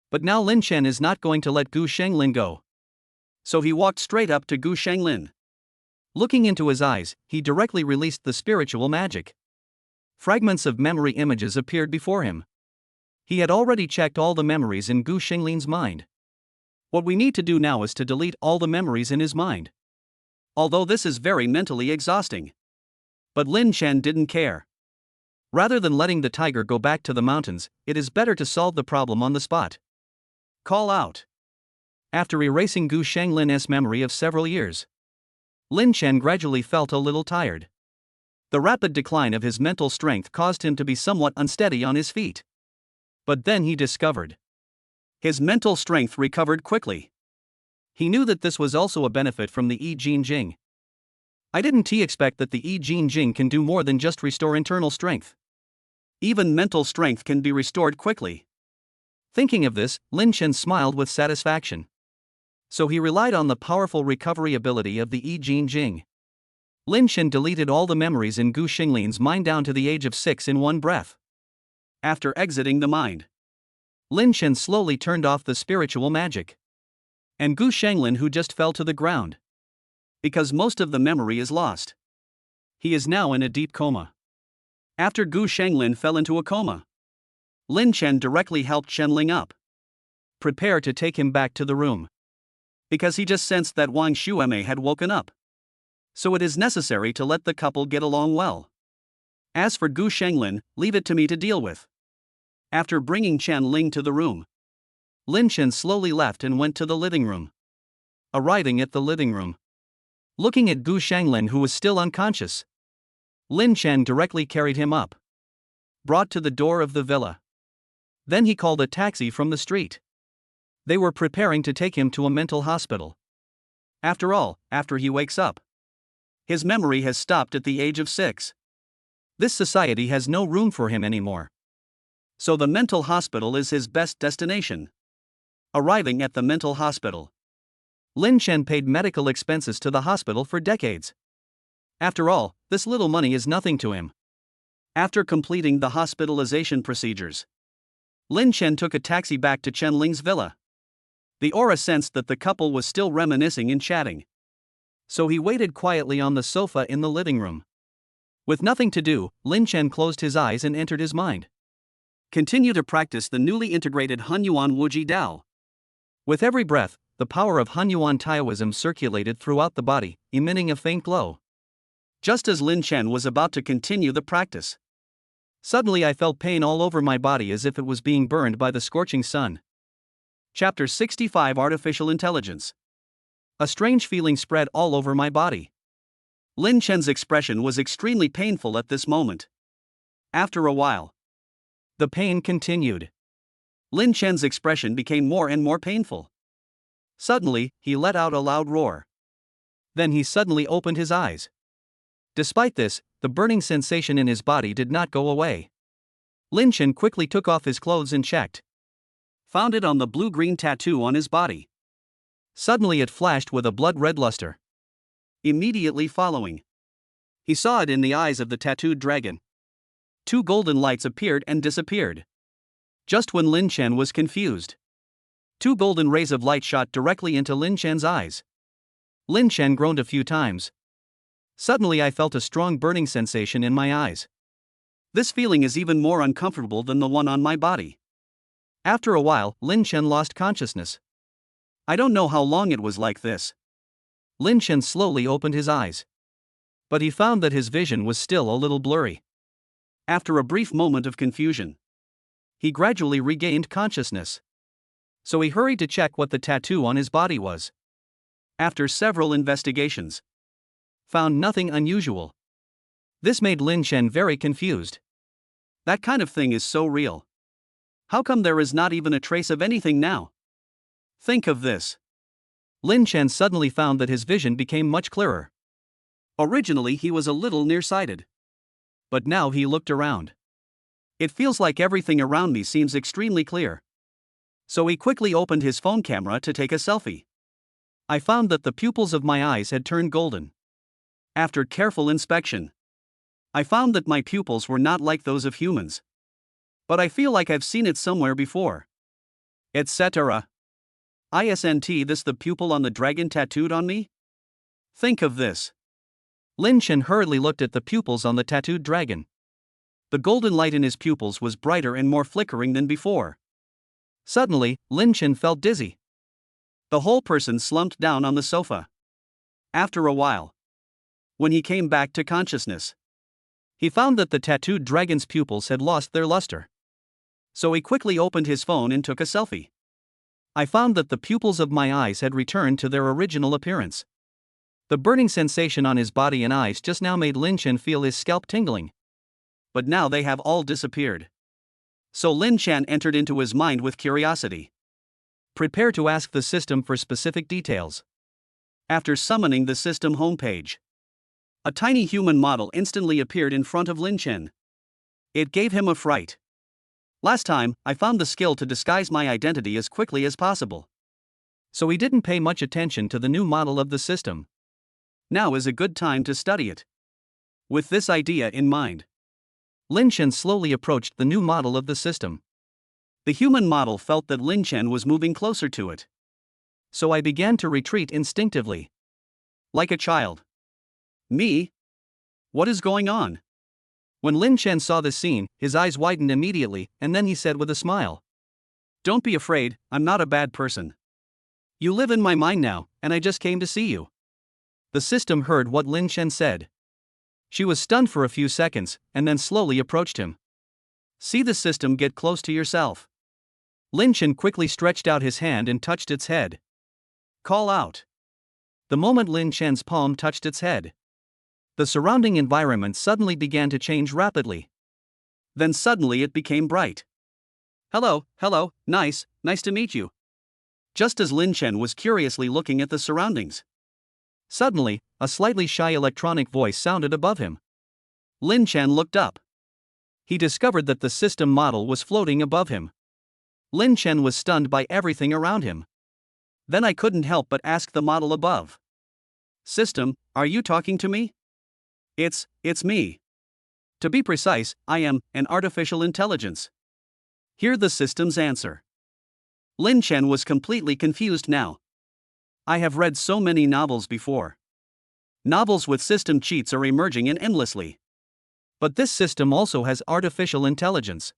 But now Lin Chen is not going to let Gu Shenglin go. So he walked straight up to Gu Shenglin. Looking into his eyes, he directly released the spiritual magic. Fragments of memory images appeared before him. He had already checked all the memories in Gu Shenglin's mind. What we need to do now is to delete all the memories in his mind. Although this is very mentally exhausting. But Lin Chen didn't care. Rather than letting the tiger go back to the mountains, it is better to solve the problem on the spot. Call out. After erasing Gu Shenglin's memory of several years, Lin Chen gradually felt a little tired. The rapid decline of his mental strength caused him to be somewhat unsteady on his feet. But then he discovered his mental strength recovered quickly. He knew that this was also a benefit from the I Jin Jing. I didn't expect that the I Jin Jing can do more than just restore internal strength. Even mental strength can be restored quickly. Thinking of this, Lin Chen smiled with satisfaction. So he relied on the powerful recovery ability of the I Jin Jing. Lin Chen deleted all the memories in Gu Shenglin's mind down to the age of 6 in one breath. After exiting the mind, Lin Chen slowly turned off the spiritual magic. And Gu Shenglin who just fell to the ground. Because most of the memory is lost. He is now in a deep coma. After Gu Shenglin fell into a coma, Lin Chen directly helped Chen Ling up. Prepare to take him back to the room. Because he just sensed that Wang Xueme had woken up. So it is necessary to let the couple get along well. As for Gu Shenglin, leave it to me to deal with. After bringing Chen Ling to the room, Lin Chen slowly left and went to the living room. Arriving at the living room, looking at Gu Shenglin who was still unconscious, Lin Chen directly carried him up, brought to the door of the villa. Then he called a taxi from the street. They were preparing to take him to a mental hospital. After all, after he wakes up, his memory has stopped at the age of 6. This society has no room for him anymore. So the mental hospital is his best destination. Arriving at the mental hospital, Lin Chen paid medical expenses to the hospital for decades. After all, this little money is nothing to him. After completing the hospitalization procedures, Lin Chen took a taxi back to Chen Ling's villa. The aura sensed that the couple was still reminiscing and chatting. So he waited quietly on the sofa in the living room. With nothing to do, Lin Chen closed his eyes and entered his mind. Continue to practice the newly integrated Hunyuan Wuji Dao. With every breath, the power of Hunyuan Taoism circulated throughout the body, emitting a faint glow. Just as Lin Chen was about to continue the practice, suddenly I felt pain all over my body as if it was being burned by the scorching sun. Chapter 65 Artificial Intelligence. A strange feeling spread all over my body. Lin Chen's expression was extremely painful at this moment. After a while, the pain continued. Lin Chen's expression became more and more painful. Suddenly, he let out a loud roar. Then he suddenly opened his eyes. Despite this, the burning sensation in his body did not go away. Lin Chen quickly took off his clothes and checked. Found it on the blue-green tattoo on his body. Suddenly it flashed with a blood-red luster. Immediately following, he saw it in the eyes of the tattooed dragon. 2 golden lights appeared and disappeared. Just when Lin Chen was confused, 2 golden rays of light shot directly into Lin Chen's eyes. Lin Chen groaned a few times. Suddenly I felt a strong burning sensation in my eyes. This feeling is even more uncomfortable than the one on my body. After a while, Lin Chen lost consciousness. I don't know how long it was like this. Lin Chen slowly opened his eyes. But he found that his vision was still a little blurry. After a brief moment of confusion, he gradually regained consciousness. So he hurried to check what the tattoo on his body was. After several investigations, Found nothing unusual. This made Lin Chen very confused. that kind of thing is so real. How come there is not even a trace of anything now? Think of this. Lin Chen suddenly found that his vision became much clearer. Originally, he was a little nearsighted. But now he looked around. It feels like everything around me seems extremely clear. So he quickly opened his phone camera to take a selfie. I found that the pupils of my eyes had turned golden. After careful inspection, I found that my pupils were not like those of humans. But I feel like I've seen it somewhere before. Etc. Isn't this the pupil on the dragon tattooed on me? Think of this. Lin Chen hurriedly looked at the pupils on the tattooed dragon. The golden light in his pupils was brighter and more flickering than before. Suddenly, Lin Chen felt dizzy. The whole person slumped down on the sofa. After a while, when he came back to consciousness, He found that the tattooed dragon's pupils had lost their luster. so he quickly opened his phone and took a selfie. I found that the pupils of my eyes had returned to their original appearance. The burning sensation on his body and eyes just now made Lin Chen feel his scalp tingling. But now they have all disappeared. So Lin Chen entered into his mind with curiosity. Prepare to ask the system for specific details. After summoning the system homepage, a tiny human model instantly appeared in front of Lin Chen. It gave him a fright. Last time, I found the skill to disguise my identity as quickly as possible. So he didn't pay much attention to the new model of the system. Now is a good time to study it. With this idea in mind, Lin Chen slowly approached the new model of the system. the human model felt that Lin Chen was moving closer to it. So I began to retreat instinctively. Like a child. Me? What is going on? When Lin Chen saw this scene, his eyes widened immediately, and then he said with a smile, Don't be afraid, I'm not a bad person. You live in my mind now, and I just came to see you. The system heard what Lin Chen said. She was stunned for a few seconds, and then slowly approached him. See the system get close to yourself. Lin Chen quickly stretched out his hand and touched its head. Call out. The moment Lin Chen's palm touched its head, the surrounding environment suddenly began to change rapidly. Then suddenly it became bright. Hello, nice to meet you. Just as Lin Chen was curiously looking at the surroundings, Suddenly, a slightly shy electronic voice sounded above him. Lin Chen looked up. He discovered that the system model was floating above him. Lin Chen was stunned by everything around him. Then I couldn't help but ask the model above. System, are you talking to me? It's me. To be precise, I am an artificial intelligence. Hear the system's answer. Lin Chen was completely confused now. I have read so many novels before. Novels with system cheats are emerging endlessly. But this system also has artificial intelligence.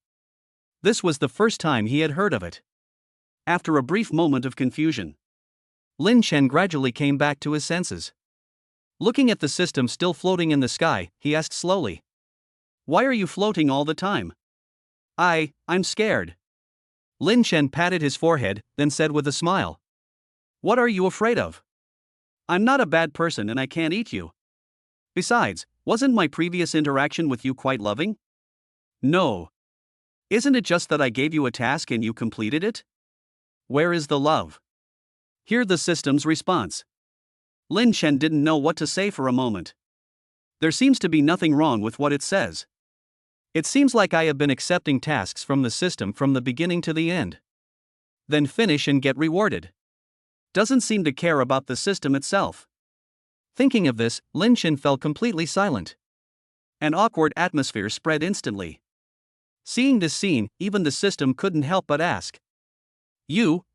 This was the first time he had heard of it. After a brief moment of confusion, Lin Chen gradually came back to his senses. Looking at the system still floating in the sky, he asked slowly, Why are you floating all the time? I'm scared. Lin Chen patted his forehead, then said with a smile, What are you afraid of? I'm not a bad person and I can't eat you. Besides, wasn't my previous interaction with you quite loving? No. Isn't it just that I gave you a task and you completed it? Where is the love? Hear the system's response. Lin Chen didn't know what to say for a moment. There seems to be nothing wrong with what it says. It seems like I have been accepting tasks from the system from the beginning to the end. Then finish and get rewarded. Doesn't seem to care about the system itself. Thinking of this, Lin Chen fell completely silent. An awkward atmosphere spread instantly. Seeing this scene, even the system couldn't help but ask.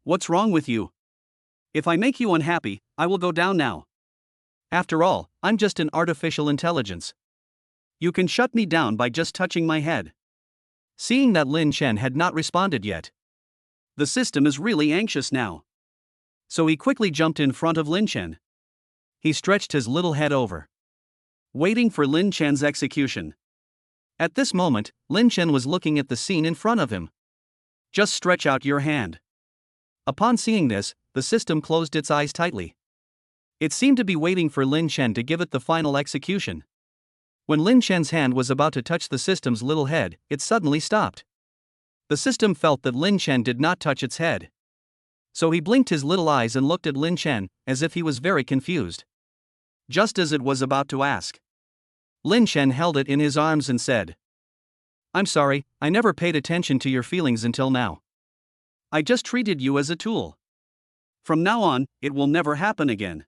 What's wrong with you? If I make you unhappy, I will go down now. After all, I'm just an artificial intelligence. You can shut me down by just touching my head. Seeing that Lin Chen had not responded yet, the system is really anxious now. So he quickly jumped in front of Lin Chen. He stretched his little head over, waiting for Lin Chen's execution. At this moment, Lin Chen was looking at the scene in front of him. Just stretch out your hand. Upon seeing this, the system closed its eyes tightly. It seemed to be waiting for Lin Chen to give it the final execution. When Lin Chen's hand was about to touch the system's little head, it suddenly stopped. The system felt that Lin Chen did not touch its head. So he blinked his little eyes and looked at Lin Chen, as if he was very confused. Just as it was about to ask, Lin Chen held it in his arms and said, "I'm sorry, I never paid attention to your feelings until now. I just treated you as a tool. From now on, it will never happen again.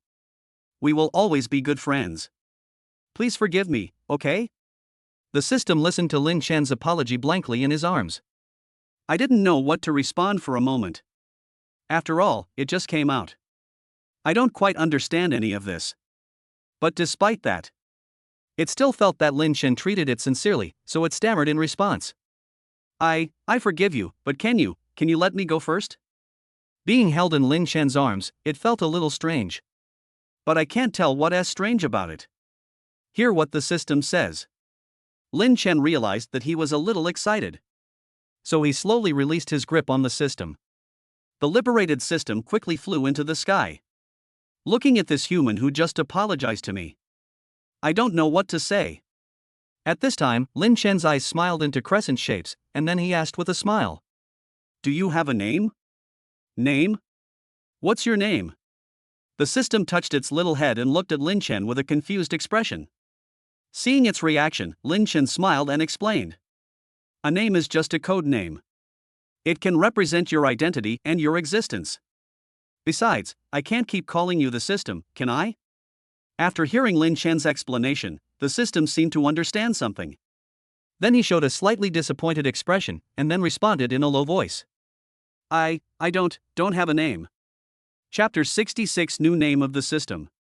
We will always be good friends. Please forgive me, okay?" The system listened to Lin Chen's apology blankly in his arms. I didn't know what to respond for a moment. After all, it just came out. I don't quite understand any of this. But despite that, it still felt that Lin Chen treated it sincerely, so it stammered in response. I forgive you, but can you let me go first?" Being held in Lin Chen's arms, it felt a little strange. But I can't tell what is strange about it. Hear what the system says. Lin Chen realized that he was a little excited. So he slowly released his grip on the system. The liberated system quickly flew into the sky. Looking at this human who just apologized to me, I don't know what to say. At this time, Lin Chen's eyes smiled into crescent shapes, and then he asked with a smile, "Do you have a name?" "Name? What's your name?" The system touched its little head and looked at Lin Chen with a confused expression. Seeing its reaction, Lin Chen smiled and explained, "A name is just a code name. It can represent your identity and your existence. Besides, I can't keep calling you the system, can I?" After hearing Lin Chen's explanation, the system seemed to understand something. Then he showed a slightly disappointed expression, and then responded in a low voice. I don't have a name." Chapter 66 New Name of the System.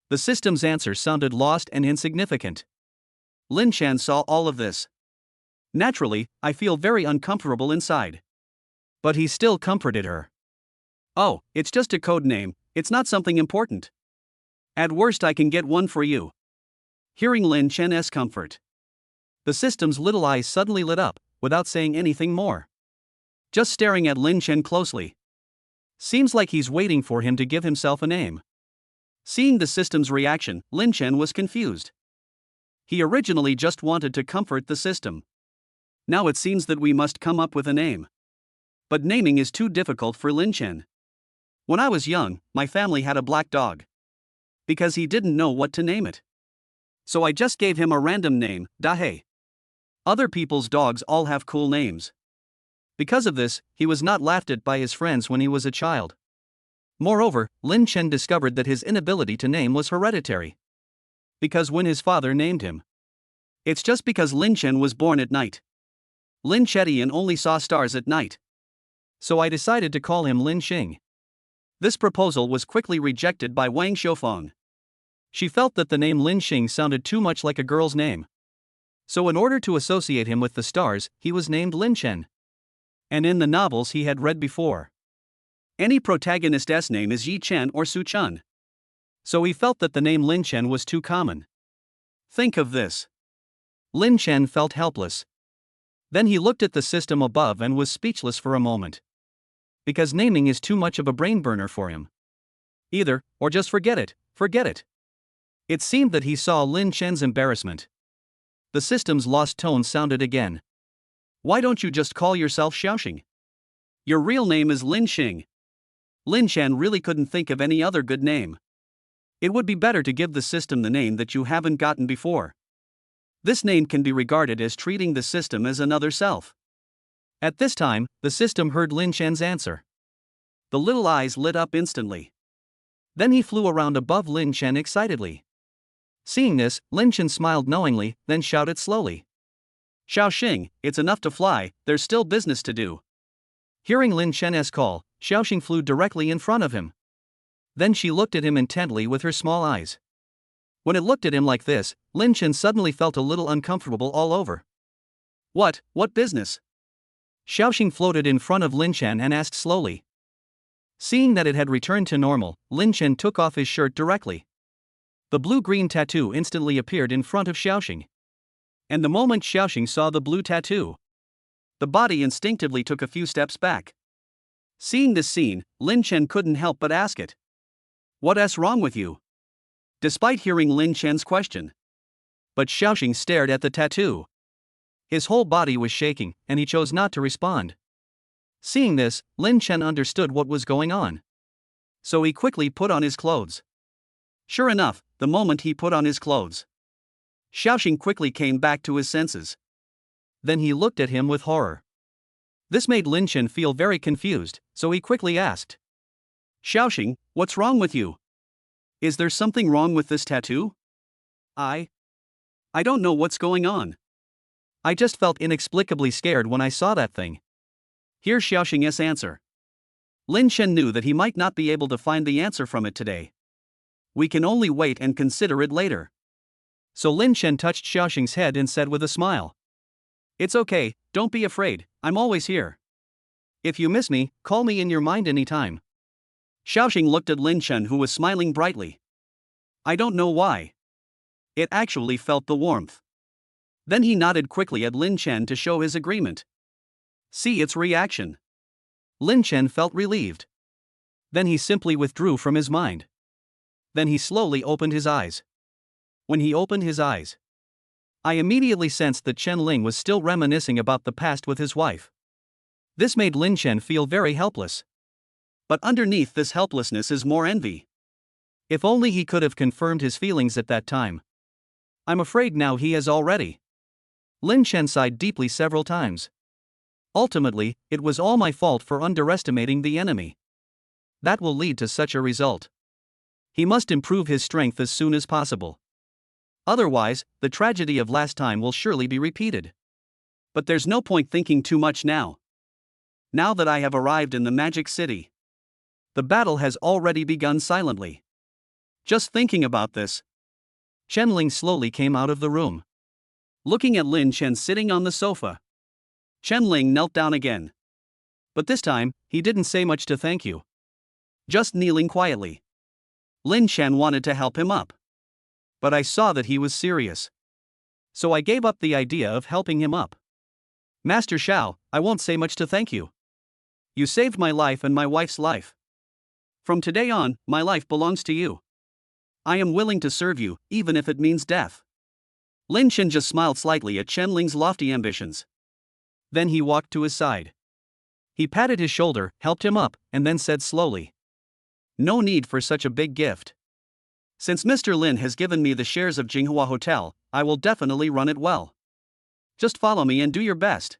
The system's answer sounded lost and insignificant. Lin Chen saw all of this. Naturally, I feel very uncomfortable inside. But he still comforted her. "Oh, it's just a code name, it's not something important. At worst I can get one for you." Hearing Lin Chen's comfort, the system's little eyes suddenly lit up, without saying anything more. Just staring at Lin Chen closely. Seems like he's waiting for him to give himself a name. Seeing the system's reaction, Lin Chen was confused. He originally just wanted to comfort the system. Now it seems that we must come up with a name. But naming is too difficult for Lin Chen. When I was young, my family had a black dog. Because he didn't know what to name it. So I just gave him a random name, Dahe. Other people's dogs all have cool names. Because of this, he was not laughed at by his friends when he was a child. Moreover, Lin Chen discovered that his inability to name was hereditary. Because when his father named him, it's just because Lin Chen was born at night. Lin Chetian only saw stars at night. So I decided to call him Lin Xing. This proposal was quickly rejected by Wang Xiufeng. She felt that the name Lin Xing sounded too much like a girl's name. So in order to associate him with the stars, he was named Lin Chen. And in the novels he had read before, any protagonist's name is Yi Chen or Su Chun. So he felt that the name Lin Chen was too common. Think of this. Lin Chen felt helpless. Then he looked at the system above and was speechless for a moment. Because naming is too much of a brain burner for him. Either, or just forget it. It seemed that he saw Lin Chen's embarrassment. The system's lost tone sounded again. "Why don't you just call yourself Xiaoxing? Your real name is Lin Xing." Lin Chen really couldn't think of any other good name. It would be better to give the system the name that you haven't gotten before. This name can be regarded as treating the system as another self. At this time, the system heard Lin Chen's answer. The little eyes lit up instantly. Then he flew around above Lin Chen excitedly. Seeing this, Lin Chen smiled knowingly, then shouted slowly, "Xiaoxing, it's enough to fly, there's still business to do." Hearing Lin Chen's call, Xiaoxing flew directly in front of him. Then she looked at him intently with her small eyes. When it looked at him like this, Lin Chen suddenly felt a little uncomfortable all over. What business?" Xiaoxing floated in front of Lin Chen and asked slowly. Seeing that it had returned to normal, Lin Chen took off his shirt directly. The blue-green tattoo instantly appeared in front of Xiaoxing. And the moment Xiaoxing saw the blue tattoo, the body instinctively took a few steps back. Seeing this scene, Lin Chen couldn't help but ask it. What's wrong with you? Despite hearing Lin Chen's question. But Xiaoxing stared at the tattoo. His whole body was shaking, and he chose not to respond. Seeing this, Lin Chen understood what was going on. So he quickly put on his clothes. Sure enough, the moment he put on his clothes, Xiaoxing quickly came back to his senses. Then he looked at him with horror. This made Lin Chen feel very confused, so he quickly asked, Xiaoxing, what's wrong with you? Is there something wrong with this tattoo? I don't know what's going on. I just felt inexplicably scared when I saw that thing. Here's Xiaoxing's answer. Lin Chen knew that he might not be able to find the answer from it today. We can only wait and consider it later. So Lin Chen touched Xiaoxing's head and said with a smile, It's okay, don't be afraid, I'm always here. If you miss me, call me in your mind anytime. Xiaoxing looked at Lin Chen, who was smiling brightly. I don't know why. It actually felt the warmth. Then he nodded quickly at Lin Chen to show his agreement. See its reaction. Lin Chen felt relieved. Then he simply withdrew from his mind. Then he slowly opened his eyes. When he opened his eyes, I immediately sensed that Chen Ling was still reminiscing about the past with his wife. This made Lin Chen feel very helpless. But underneath this helplessness is more envy. If only he could have confirmed his feelings at that time. I'm afraid now he has already. Lin Chen sighed deeply several times. Ultimately, it was all my fault for underestimating the enemy. That will lead to such a result. He must improve his strength as soon as possible. Otherwise, the tragedy of last time will surely be repeated. But there's no point thinking too much now. Now that I have arrived in the Magic City, the battle has already begun silently. Just thinking about this. Chen Ling slowly came out of the room. Looking at Lin Chen sitting on the sofa, Chen Ling knelt down again. But this time, he didn't say much to thank you. Just kneeling quietly. Lin Chen wanted to help him up. But I saw that he was serious. So I gave up the idea of helping him up. Master Xiao, I won't say much to thank you. You saved my life and my wife's life. From today on, my life belongs to you. I am willing to serve you, even if it means death. Lin Chen just smiled slightly at Chen Ling's lofty ambitions. Then he walked to his side. He patted his shoulder, helped him up, and then said slowly, No need for such a big gift. Since Mr. Lin has given me the shares of Jinghua Hotel, I will definitely run it well. Just follow me and do your best.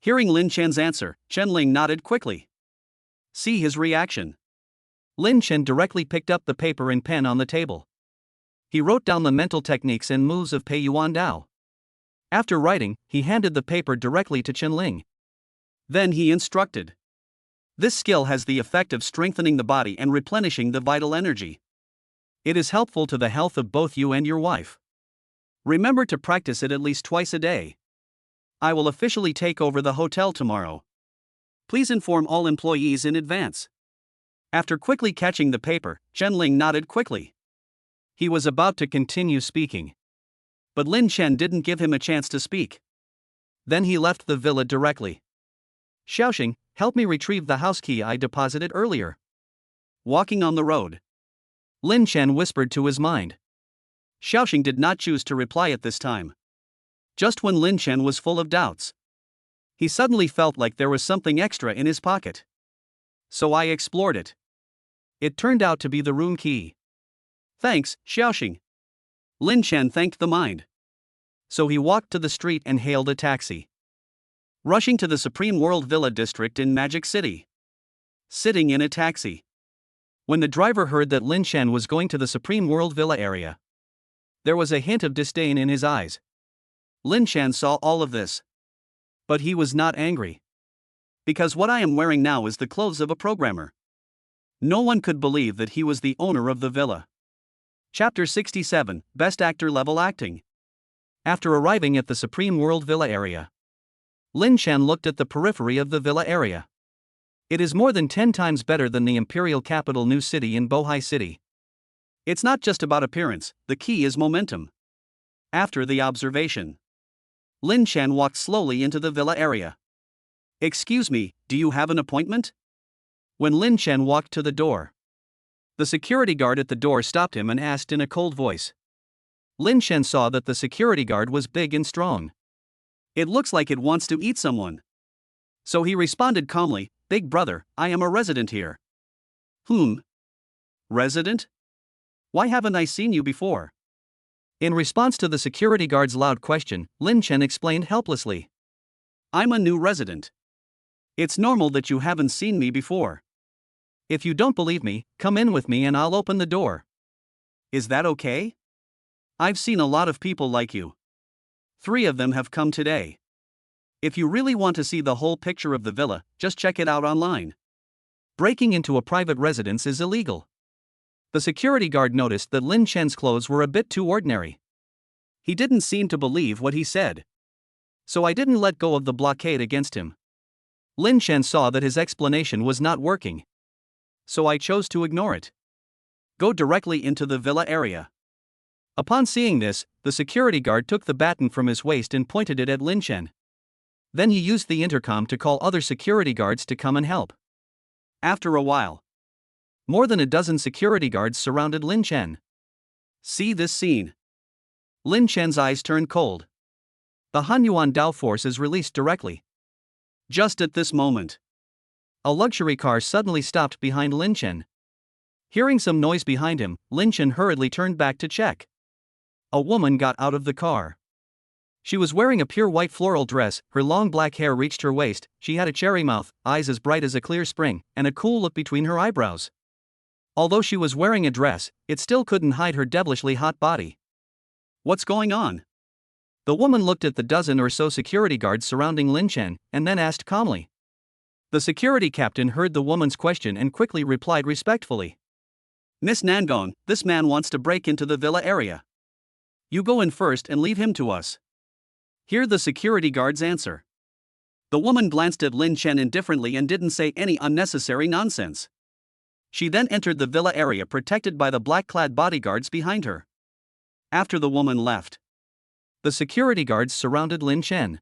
Hearing Lin Chen's answer, Chen Ling nodded quickly. See his reaction. Lin Chen directly picked up the paper and pen on the table. He wrote down the mental techniques and moves of Pei Yuan Dao. After writing, he handed the paper directly to Chen Ling. Then he instructed. This skill has the effect of strengthening the body and replenishing the vital energy. It is helpful to the health of both you and your wife. Remember to practice it at least twice a day. I will officially take over the hotel tomorrow. Please inform all employees in advance. After quickly catching the paper, Chen Ling nodded quickly. He was about to continue speaking. But Lin Chen didn't give him a chance to speak. Then he left the villa directly. Xiaoxing, help me retrieve the house key I deposited earlier. Walking on the road, Lin Chen whispered to his mind. Xiaoxing did not choose to reply at this time. Just when Lin Chen was full of doubts, he suddenly felt like there was something extra in his pocket. So I explored it. It turned out to be the room key. Thanks, Xiaoxing. Lin Chen thanked the mind. So he walked to the street and hailed a taxi. Rushing to the Supreme World Villa district in Magic City. Sitting in a taxi. When the driver heard that Lin Chen was going to the Supreme World Villa area, there was a hint of disdain in his eyes. Lin Chen saw all of this. But he was not angry. Because what I am wearing now is the clothes of a programmer. No one could believe that he was the owner of the villa. Chapter 67, Best Actor Level Acting. After arriving at the Supreme World Villa area, Lin Chen looked at the periphery of the villa area. It is more than 10 times better than the imperial capital New City in Bohai City. It's not just about appearance, the key is momentum. After the observation, Lin Chen walked slowly into the villa area. Excuse me, do you have an appointment? when Lin Chen walked to the door. The security guard at the door stopped him and asked in a cold voice. Lin Chen saw that the security guard was big and strong. It looks like it wants to eat someone. So he responded calmly, "Big brother, I am a resident here." Resident? Why haven't I seen you before? In response to the security guard's loud question, Lin Chen explained helplessly. I'm a new resident. It's normal that you haven't seen me before. If you don't believe me, come in with me and I'll open the door. Is that okay? I've seen a lot of people like you. 3 of them have come today. If you really want to see the whole picture of the villa, just check it out online. Breaking into a private residence is illegal. The security guard noticed that Lin Chen's clothes were a bit too ordinary. He didn't seem to believe what he said. So I didn't let go of the blockade against him. Lin Chen saw that his explanation was not working. So I chose to ignore it. Go directly into the villa area. Upon seeing this, the security guard took the baton from his waist and pointed it at Lin Chen. Then he used the intercom to call other security guards to come and help. After a while, more than a dozen security guards surrounded Lin Chen. See this scene. Lin Chen's eyes turned cold. The Hanyuan Dao force is released directly. Just at this moment, a luxury car suddenly stopped behind Lin Chen. Hearing some noise behind him, Lin Chen hurriedly turned back to check. A woman got out of the car. She was wearing a pure white floral dress, her long black hair reached her waist, she had a cherry mouth, eyes as bright as a clear spring, and a cool look between her eyebrows. Although she was wearing a dress, it still couldn't hide her devilishly hot body. What's going on? The woman looked at the dozen or so security guards surrounding Lin Chen, and then asked calmly. The security captain heard the woman's question and quickly replied respectfully. Miss Nangong, this man wants to break into the villa area. You go in first and leave him to us. Hear the security guard's answer. The woman glanced at Lin Chen indifferently and didn't say any unnecessary nonsense. She then entered the villa area protected by the black-clad bodyguards behind her. After the woman left, the security guards surrounded Lin Chen.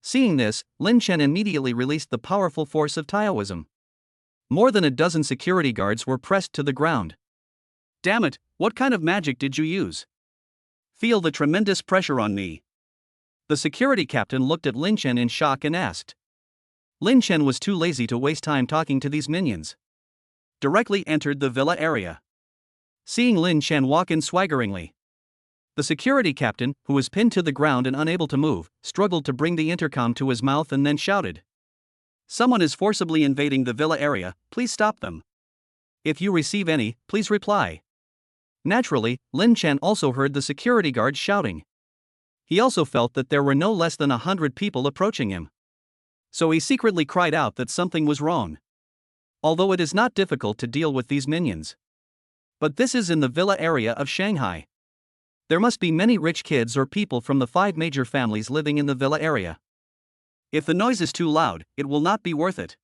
Seeing this, Lin Chen immediately released the powerful force of Taoism. More than a dozen security guards were pressed to the ground. Damn it, what kind of magic did you use? Feel the tremendous pressure on me. The security captain looked at Lin Chen in shock and asked. Lin Chen was too lazy to waste time talking to these minions. Directly entered the villa area. Seeing Lin Chen walk in swaggeringly, the security captain, who was pinned to the ground and unable to move, struggled to bring the intercom to his mouth and then shouted. Someone is forcibly invading the villa area, please stop them. If you receive any, please reply. Naturally, Lin Chen also heard the security guards shouting. He also felt that there were no less than 100 people approaching him. So he secretly cried out that something was wrong. Although it is not difficult to deal with these minions. But this is in the villa area of Shanghai. There must be many rich kids or people from the 5 major families living in the villa area. If the noise is too loud, it will not be worth it.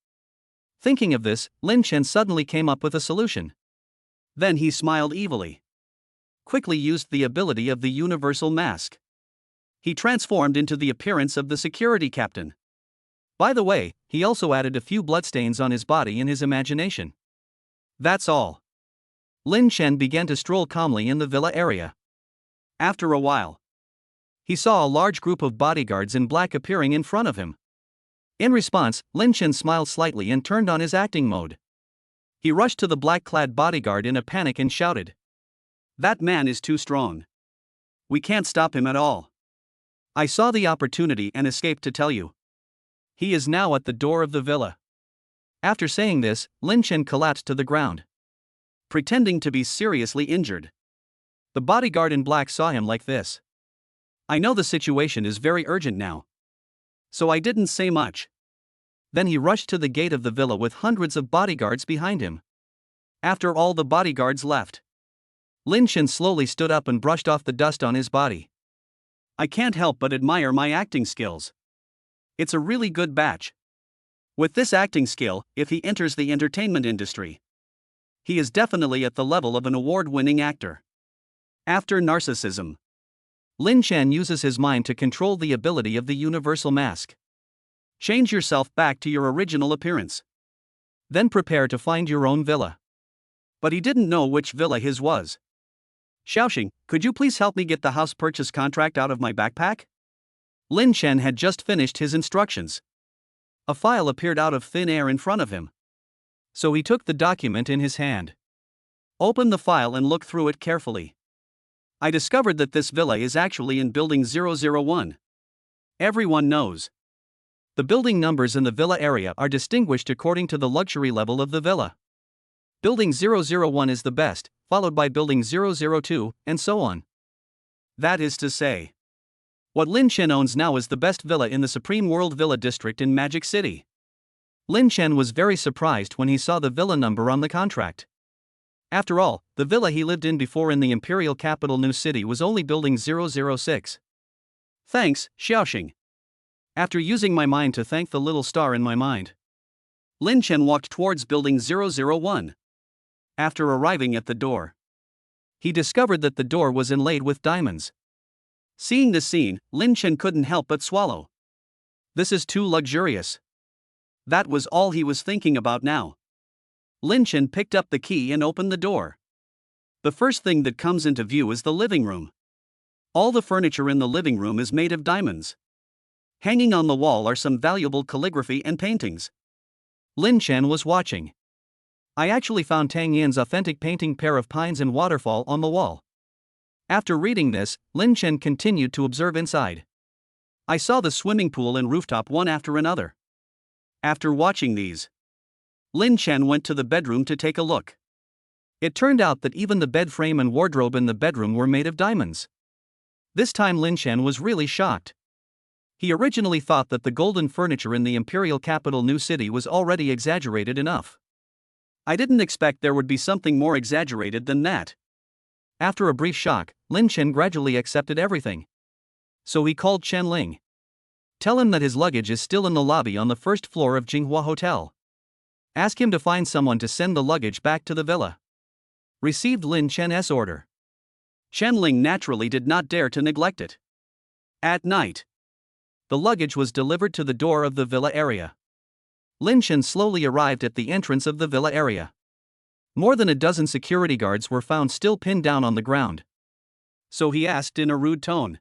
Thinking of this, Lin Chen suddenly came up with a solution. Then he smiled evilly. Quickly used the ability of the universal mask. He transformed into the appearance of the security captain. By the way, he also added a few bloodstains on his body in his imagination. That's all. Lin Chen began to stroll calmly in the villa area. After a while, he saw a large group of bodyguards in black appearing in front of him. In response, Lin Chen smiled slightly and turned on his acting mode. He rushed to the black-clad bodyguard in a panic and shouted. That man is too strong. We can't stop him at all. I saw the opportunity and escaped to tell you. He is now at the door of the villa. After saying this, Lin Chen collapsed to the ground, pretending to be seriously injured. The bodyguard in black saw him like this. I know the situation is very urgent now. So I didn't say much. Then he rushed to the gate of the villa with hundreds of bodyguards behind him. After all the bodyguards left, Lin Chen slowly stood up and brushed off the dust on his body. I can't help but admire my acting skills. It's a really good batch. With this acting skill, if he enters the entertainment industry, he is definitely at the level of an award-winning actor. After narcissism, Lin Chen uses his mind to control the ability of the universal mask. Change yourself back to your original appearance. Then prepare to find your own villa. But he didn't know which villa his was. Xiaoxing, could you please help me get the house purchase contract out of my backpack? Lin Chen had just finished his instructions. A file appeared out of thin air in front of him. So he took the document in his hand. Opened the file and looked through it carefully. I discovered that this villa is actually in building 001. Everyone knows. The building numbers in the villa area are distinguished according to the luxury level of the villa. Building 001 is the best, followed by building 002, and so on. That is to say, what Lin Chen owns now is the best villa in the Supreme World Villa District in Magic City. Lin Chen was very surprised when he saw the villa number on the contract. After all, the villa he lived in before in the imperial capital New City was only building 006. Thanks, Xiaoxing. After using my mind to thank the little star in my mind, Lin Chen walked towards building 001. After arriving at the door, he discovered that the door was inlaid with diamonds. Seeing the scene, Lin Chen couldn't help but swallow. This is too luxurious. That was all he was thinking about now. Lin Chen picked up the key and opened the door. The first thing that comes into view is the living room. All the furniture in the living room is made of diamonds. Hanging on the wall are some valuable calligraphy and paintings. Lin Chen was watching. I actually found Tang Yan's authentic painting pair of pines and waterfall on the wall. After reading this, Lin Chen continued to observe inside. I saw the swimming pool and rooftop one after another. After watching these, Lin Chen went to the bedroom to take a look. It turned out that even the bed frame and wardrobe in the bedroom were made of diamonds. This time Lin Chen was really shocked. He originally thought that the golden furniture in the imperial capital New City was already exaggerated enough. I didn't expect there would be something more exaggerated than that. After a brief shock, Lin Chen gradually accepted everything. So he called Chen Ling. Tell him that his luggage is still in the lobby on the first floor of Jinghua Hotel. Ask him to find someone to send the luggage back to the villa. Received Lin Chen's order. Chen Ling naturally did not dare to neglect it. At night, the luggage was delivered to the door of the villa area. Lin Chen slowly arrived at the entrance of the villa area. More than a dozen security guards were found still pinned down on the ground. So he asked in a rude tone,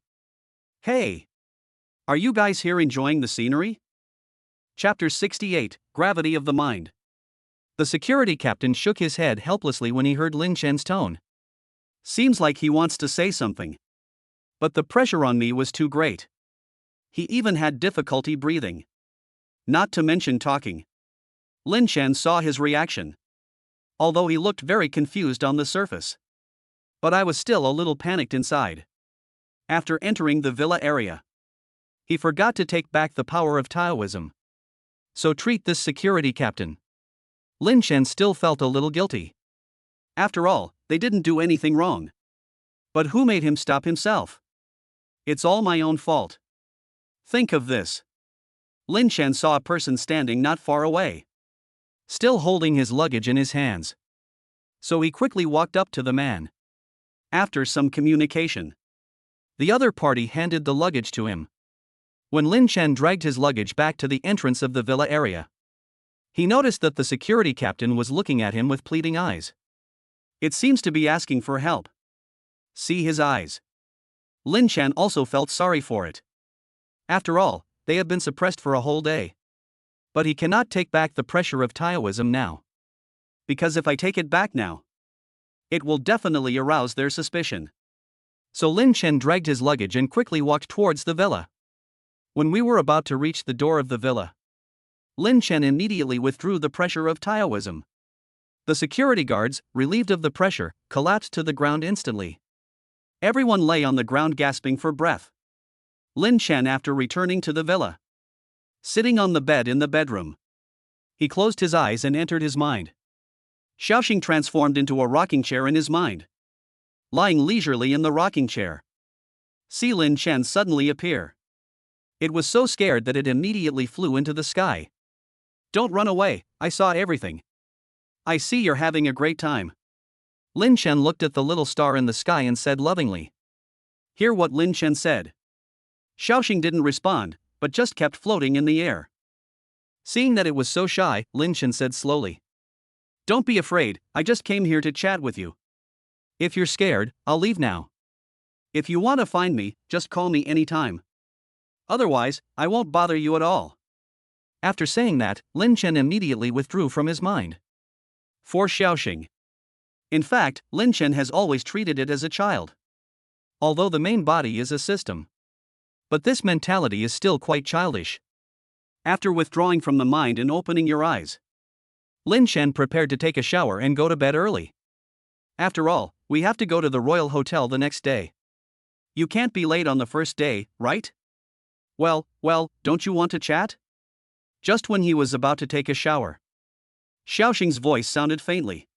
"Hey, are you guys here enjoying the scenery?" Chapter 68, Gravity of the Mind. The security captain shook his head helplessly when he heard Lin Chen's tone. Seems like he wants to say something. But the pressure on me was too great. He even had difficulty breathing. Not to mention talking. Lin Chen saw his reaction. Although he looked very confused on the surface. But I was still a little panicked inside. After entering the villa area, he forgot to take back the power of Taoism. So treat this security captain. Lin Chen still felt a little guilty. After all, they didn't do anything wrong. But who made him stop himself? It's all my own fault. Think of this. Lin Chen saw a person standing not far away, still holding his luggage in his hands. So he quickly walked up to the man. After some communication, the other party handed the luggage to him. When Lin Chen dragged his luggage back to the entrance of the villa area, he noticed that the security captain was looking at him with pleading eyes. It seems to be asking for help. See his eyes. Lin Chen also felt sorry for it. After all, they have been suppressed for a whole day. But he cannot take back the pressure of Taoism now. Because if I take it back now, it will definitely arouse their suspicion. So Lin Chen dragged his luggage and quickly walked towards the villa. When we were about to reach the door of the villa, Lin Chen immediately withdrew the pressure of Taoism. The security guards, relieved of the pressure, collapsed to the ground instantly. Everyone lay on the ground gasping for breath. Lin Chen, after returning to the villa, sitting on the bed in the bedroom, he closed his eyes and entered his mind. Xiaoxing transformed into a rocking chair in his mind. Lying leisurely in the rocking chair, see Lin Chen suddenly appear. It was so scared that it immediately flew into the sky. Don't run away, I saw everything. I see you're having a great time. Lin Chen looked at the little star in the sky and said lovingly. Hear what Lin Chen said. Xiaoxing didn't respond, but just kept floating in the air. Seeing that it was so shy, Lin Chen said slowly. Don't be afraid, I just came here to chat with you. If you're scared, I'll leave now. If you want to find me, just call me anytime. Otherwise, I won't bother you at all. After saying that, Lin Chen immediately withdrew from his mind. For Xiaoxing. In fact, Lin Chen has always treated it as a child. Although the main body is a system. But this mentality is still quite childish. After withdrawing from the mind and opening your eyes, Lin Chen prepared to take a shower and go to bed early. After all, we have to go to the Royal Hotel the next day. You can't be late on the first day, right? Well, don't you want to chat? Just when he was about to take a shower, Xiaoxing's voice sounded faintly,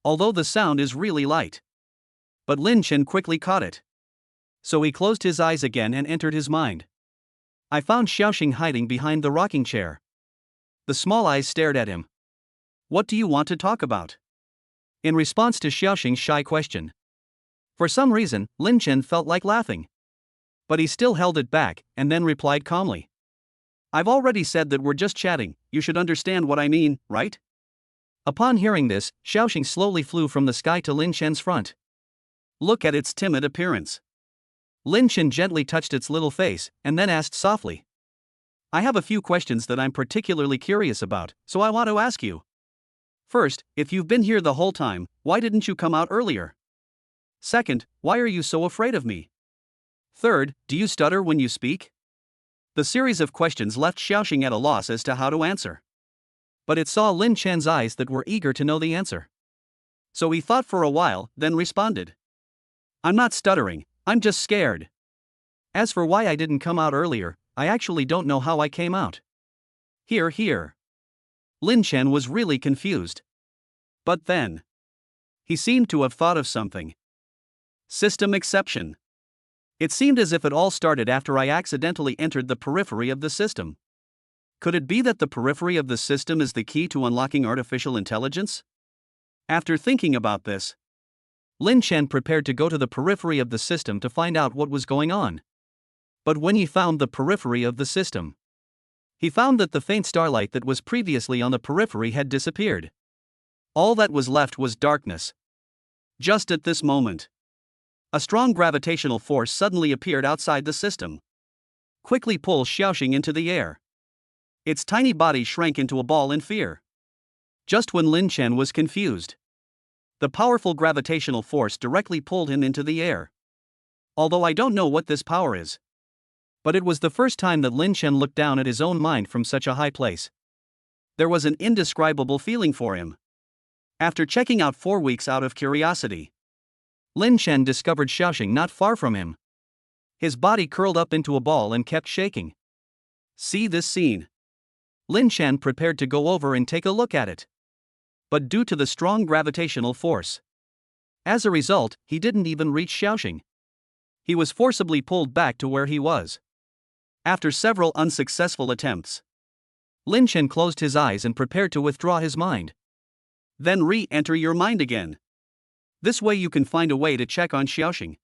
although the sound is really light. But Lin Chen quickly caught it. So he closed his eyes again and entered his mind. I found Xiaoxing hiding behind the rocking chair. The small eyes stared at him. What do you want to talk about? In response to Xiaoxing's shy question. For some reason, Lin Chen felt like laughing. But he still held it back, and then replied calmly. I've already said that we're just chatting, you should understand what I mean, right? Upon hearing this, Xiaoxing slowly flew from the sky to Lin Chen's front. Look at its timid appearance. Lin Chen gently touched its little face, and then asked softly. I have a few questions that I'm particularly curious about, so I want to ask you. First, if you've been here the whole time, why didn't you come out earlier? Second, why are you so afraid of me? Third, do you stutter when you speak? The series of questions left Xiaoxing at a loss as to how to answer. But it saw Lin Chen's eyes that were eager to know the answer. So he thought for a while, then responded. I'm not stuttering, I'm just scared. As for why I didn't come out earlier, I actually don't know how I came out. Here. Lin Chen was really confused. But then, he seemed to have thought of something. System exception. It seemed as if it all started after I accidentally entered the periphery of the system. Could it be that the periphery of the system is the key to unlocking artificial intelligence? After thinking about this, Lin Chen prepared to go to the periphery of the system to find out what was going on. But when he found the periphery of the system, he found that the faint starlight that was previously on the periphery had disappeared. All that was left was darkness. Just at this moment, a strong gravitational force suddenly appeared outside the system. Quickly pulled Xiaoxing into the air. Its tiny body shrank into a ball in fear. Just when Lin Chen was confused, the powerful gravitational force directly pulled him into the air. Although I don't know what this power is. But it was the first time that Lin Chen looked down at his own mind from such a high place. There was an indescribable feeling for him. After checking out 4 weeks out of curiosity, Lin Chen discovered Xiaoxing not far from him. His body curled up into a ball and kept shaking. See this scene. Lin Chen prepared to go over and take a look at it. But due to the strong gravitational force, as a result, he didn't even reach Xiaoxing. He was forcibly pulled back to where he was. After several unsuccessful attempts, Lin Chen closed his eyes and prepared to withdraw his mind. Then re-enter your mind again. This way you can find a way to check on Xiaoxing.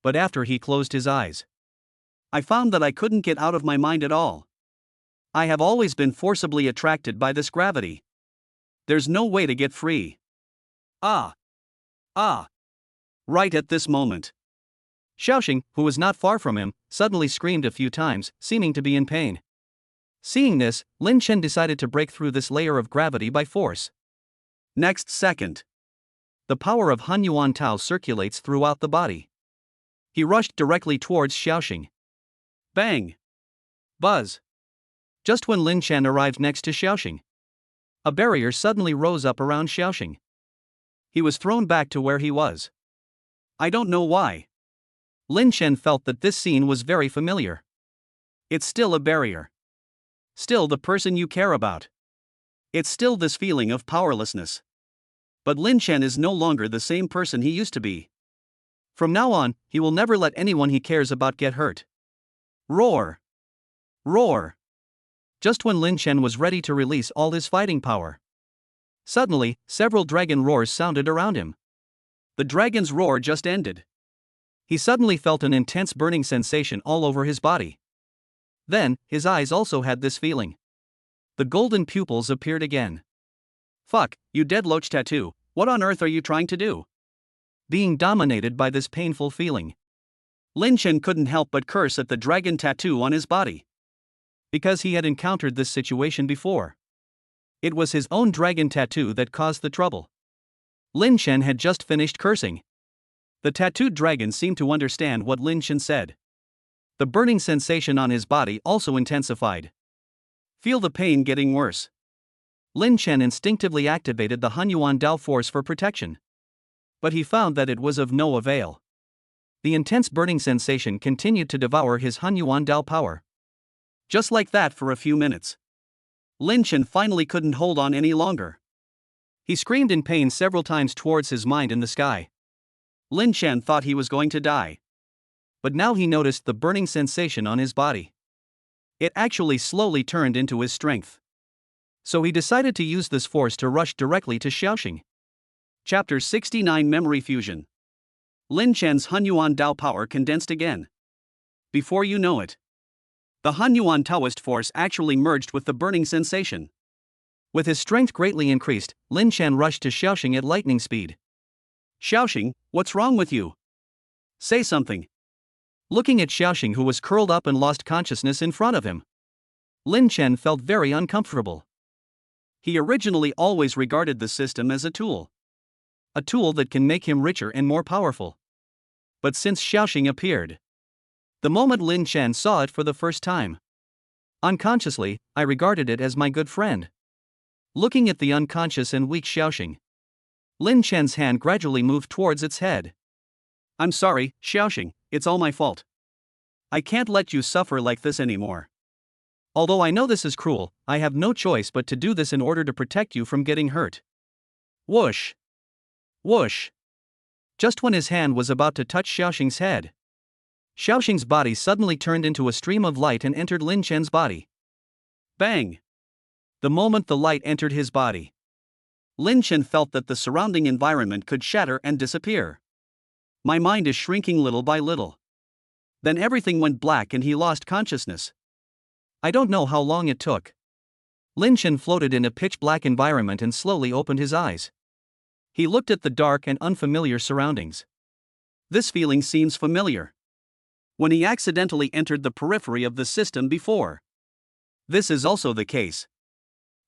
But after he closed his eyes, I found that I couldn't get out of my mind at all. I have always been forcibly attracted by this gravity. There's no way to get free. Ah! Right at this moment, Xiaoxing, who was not far from him, suddenly screamed a few times, seeming to be in pain. Seeing this, Lin Chen decided to break through this layer of gravity by force. Next second, the power of Hunyuan Tao circulates throughout the body. He rushed directly towards Xiaoxing. Bang! Buzz! Just when Lin Chen arrived next to Xiaoxing, a barrier suddenly rose up around Xiaoxing. He was thrown back to where he was. I don't know why. Lin Chen felt that this scene was very familiar. It's still a barrier. Still the person you care about. It's still this feeling of powerlessness. But Lin Chen is no longer the same person he used to be. From now on, he will never let anyone he cares about get hurt. Roar! Roar! Just when Lin Chen was ready to release all his fighting power, suddenly, several dragon roars sounded around him. The dragon's roar just ended. He suddenly felt an intense burning sensation all over his body. Then, his eyes also had this feeling. The golden pupils appeared again. Fuck, you dead loach tattoo, what on earth are you trying to do? Being dominated by this painful feeling, Lin Chen couldn't help but curse at the dragon tattoo on his body. Because he had encountered this situation before. It was his own dragon tattoo that caused the trouble. Lin Chen had just finished cursing. The tattooed dragon seemed to understand what Lin Chen said. The burning sensation on his body also intensified. Feel the pain getting worse. Lin Chen instinctively activated the Hunyuan Dao force for protection. But he found that it was of no avail. The intense burning sensation continued to devour his Hunyuan Dao power. Just like that for a few minutes. Lin Chen finally couldn't hold on any longer. He screamed in pain several times towards his mind in the sky. Lin Chen thought he was going to die. But now he noticed the burning sensation on his body. It actually slowly turned into his strength. So he decided to use this force to rush directly to Xiaoxing. Chapter 69 Memory Fusion. Lin Chen's Hunyuan Dao power condensed again. Before you know it, the Hunyuan Taoist force actually merged with the burning sensation. With his strength greatly increased, Lin Chen rushed to Xiaoxing at lightning speed. Xiaoxing, what's wrong with you? Say something. Looking at Xiaoxing, who was curled up and lost consciousness in front of him, Lin Chen felt very uncomfortable. He originally always regarded the system as a tool that can make him richer and more powerful. But since Xiaoxing appeared, the moment Lin Chen saw it for the first time, unconsciously, I regarded it as my good friend. Looking at the unconscious and weak Xiaoxing, Lin Chen's hand gradually moved towards its head. I'm sorry, Xiaoxing, it's all my fault. I can't let you suffer like this anymore. Although I know this is cruel, I have no choice but to do this in order to protect you from getting hurt. Whoosh! Whoosh! Just when his hand was about to touch Xiaoxing's head, Xiaoxing's body suddenly turned into a stream of light and entered Lin Chen's body. Bang! The moment the light entered his body, Lin Chen felt that the surrounding environment could shatter and disappear. My mind is shrinking little by little. Then everything went black and he lost consciousness. I don't know how long it took. Lin Chen floated in a pitch-black environment and slowly opened his eyes. He looked at the dark and unfamiliar surroundings. This feeling seems familiar. When he accidentally entered the periphery of the system before. This is also the case.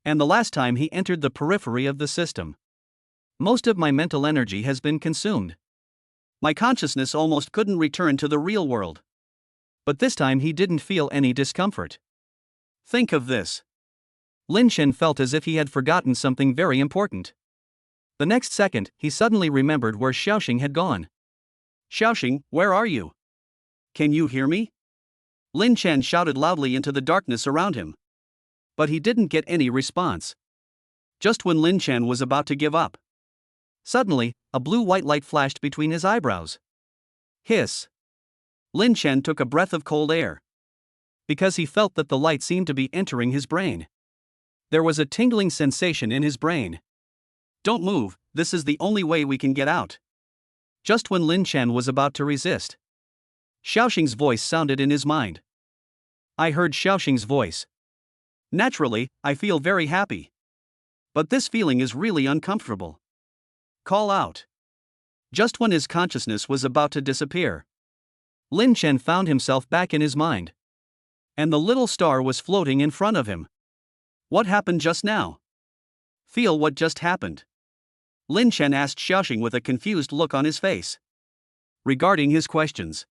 And the last time he entered the periphery of the system, most of my mental energy has been consumed. My consciousness almost couldn't return to the real world. But this time he didn't feel any discomfort. Think of this. Lin Chen felt as if he had forgotten something very important. The next second, he suddenly remembered where Xiaoxing had gone. Xiaoxing, where are you? Can you hear me? Lin Chen shouted loudly into the darkness around him. But he didn't get any response. Just when Lin Chen was about to give up, suddenly, a blue-white light flashed between his eyebrows. Hiss! Lin Chen took a breath of cold air. Because he felt that the light seemed to be entering his brain. There was a tingling sensation in his brain. Don't move, this is the only way we can get out. Just when Lin Chen was about to resist, Xiaoxing's voice sounded in his mind. I heard Xiaoxing's voice. Naturally, I feel very happy. But this feeling is really uncomfortable. Call out. Just when his consciousness was about to disappear, Lin Chen found himself back in his mind. And the little star was floating in front of him. What happened just now? Feel what just happened. Lin Chen asked Xiaoxing with a confused look on his face. Regarding his questions,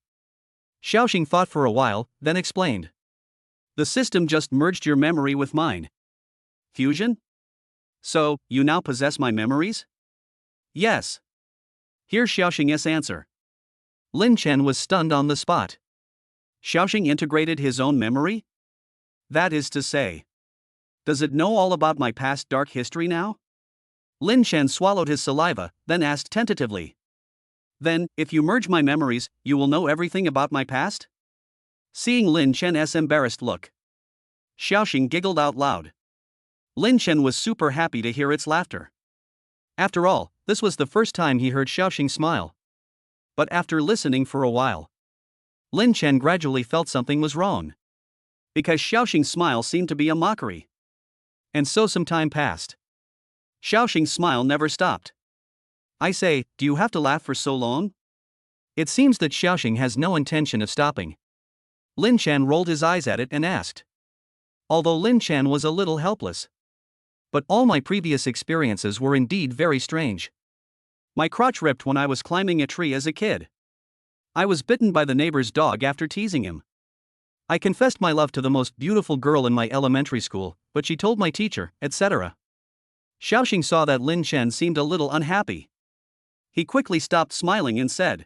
Xiaoxing thought for a while, then explained. The system just merged your memory with mine. Fusion? So, you now possess my memories? Yes. Here's Xiaoxing's answer. Lin Chen was stunned on the spot. Xiaoxing integrated his own memory? That is to say, does it know all about my past dark history now? Lin Chen swallowed his saliva, then asked tentatively. Then, if you merge my memories, you will know everything about my past? Seeing Lin Chen's embarrassed look, Xiaoxing giggled out loud. Lin Chen was super happy to hear its laughter. After all, this was the first time he heard Xiaoxing smile. But after listening for a while, Lin Chen gradually felt something was wrong. Because Xiaoxing's smile seemed to be a mockery. And so some time passed. Xiaoxing's smile never stopped. I say, do you have to laugh for so long? It seems that Xiaoxing has no intention of stopping. Lin Chan rolled his eyes at it and asked. Although Lin Chan was a little helpless. But all my previous experiences were indeed very strange. My crotch ripped when I was climbing a tree as a kid. I was bitten by the neighbor's dog after teasing him. I confessed my love to the most beautiful girl in my elementary school, but she told my teacher, etc. Xiaoxing saw that Lin Chen seemed a little unhappy. He quickly stopped smiling and said,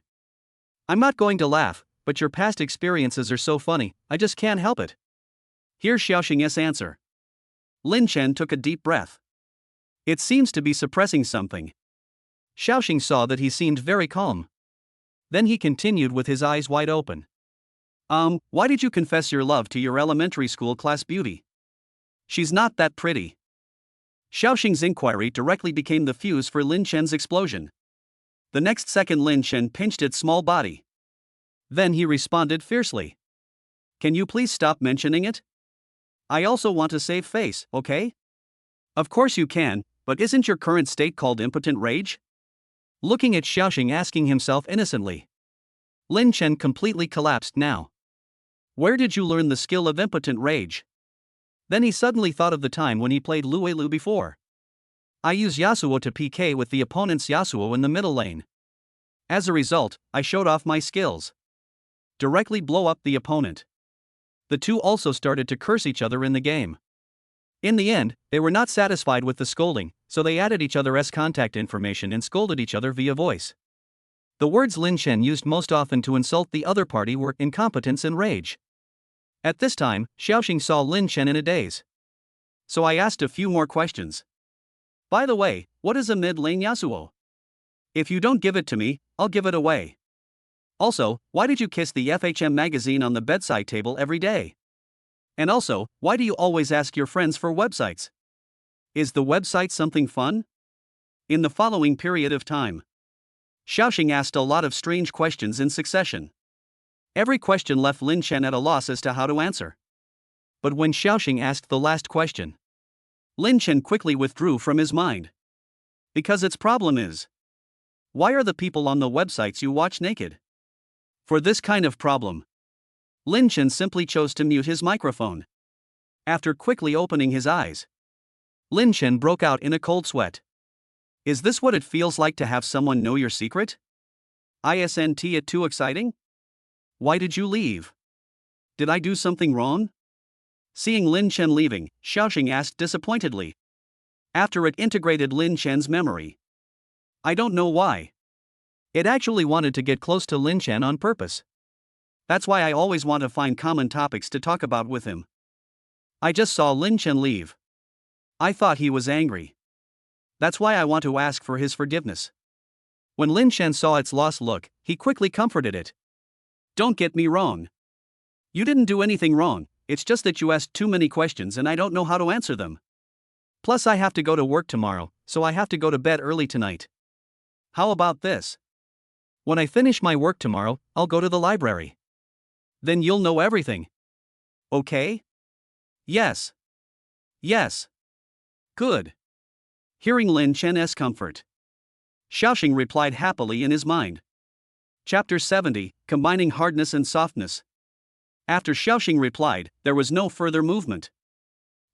I'm not going to laugh, but your past experiences are so funny, I just can't help it. Here's Xiaoxing's answer. Lin Chen took a deep breath. It seems to be suppressing something. Xiaoxing saw that he seemed very calm. Then he continued with his eyes wide open. Why did you confess your love to your elementary school class beauty? She's not that pretty. Xiaoxing's inquiry directly became the fuse for Lin Chen's explosion. The next second Lin Chen pinched its small body. Then he responded fiercely. Can you please stop mentioning it? I also want to save face, okay? Of course you can, but isn't your current state called impotent rage? Looking at Xiaoxing asking himself innocently. Lin Chen completely collapsed now. Where did you learn the skill of impotent rage? Then he suddenly thought of the time when he played Luelu before. I use Yasuo to PK with the opponent's Yasuo in the middle lane. As a result, I showed off my skills. Directly blow up the opponent. The two also started to curse each other in the game. In the end, they were not satisfied with the scolding, so they added each other's contact information and scolded each other via voice. The words Lin Chen used most often to insult the other party were incompetence and rage. At this time, Xiaoxing saw Lin Chen in a daze. So I asked a few more questions. By the way, what is a mid-lane Yasuo? If you don't give it to me, I'll give it away. Also, why did you kiss the FHM magazine on the bedside table every day? And also, why do you always ask your friends for websites? Is the website something fun? In the following period of time, Xiaoxing asked a lot of strange questions in succession. Every question left Lin Chen at a loss as to how to answer. But when Xiaoxing asked the last question, Lin Chen quickly withdrew from his mind. Because its problem is, why are the people on the websites you watch naked? For this kind of problem, Lin Chen simply chose to mute his microphone. After quickly opening his eyes, Lin Chen broke out in a cold sweat. Is this what it feels like to have someone know your secret? Isn't it too exciting? Why did you leave? Did I do something wrong? Seeing Lin Chen leaving, Xiaoxing asked disappointedly. After it integrated Lin Chen's memory. I don't know why. It actually wanted to get close to Lin Chen on purpose. That's why I always want to find common topics to talk about with him. I just saw Lin Chen leave. I thought he was angry. That's why I want to ask for his forgiveness. When Lin Chen saw its lost look, he quickly comforted it. Don't get me wrong. You didn't do anything wrong, it's just that you asked too many questions and I don't know how to answer them. Plus I have to go to work tomorrow, so I have to go to bed early tonight. How about this? When I finish my work tomorrow, I'll go to the library. Then you'll know everything. Okay? Yes. Yes. Good. Hearing Lin Chen's comfort, Xiaoxing replied happily in his mind. Chapter 70, Combining Hardness and Softness. After Xiaoxing replied, there was no further movement.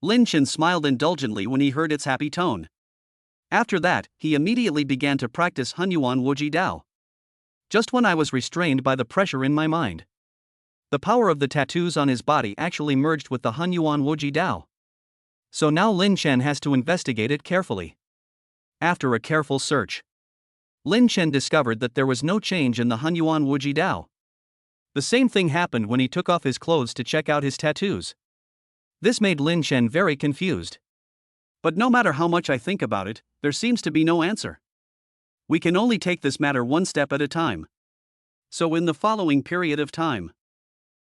Lin Chen smiled indulgently when he heard its happy tone. After that, he immediately began to practice Hunyuan Wuji Dao. Just when I was restrained by the pressure in my mind, the power of the tattoos on his body actually merged with the Hunyuan Wuji Dao. So now Lin Chen has to investigate it carefully. After a careful search, Lin Chen discovered that there was no change in the Hunyuan Wuji Dao. The same thing happened when he took off his clothes to check out his tattoos. This made Lin Chen very confused. But no matter how much I think about it, there seems to be no answer. We can only take this matter one step at a time. So in the following period of time,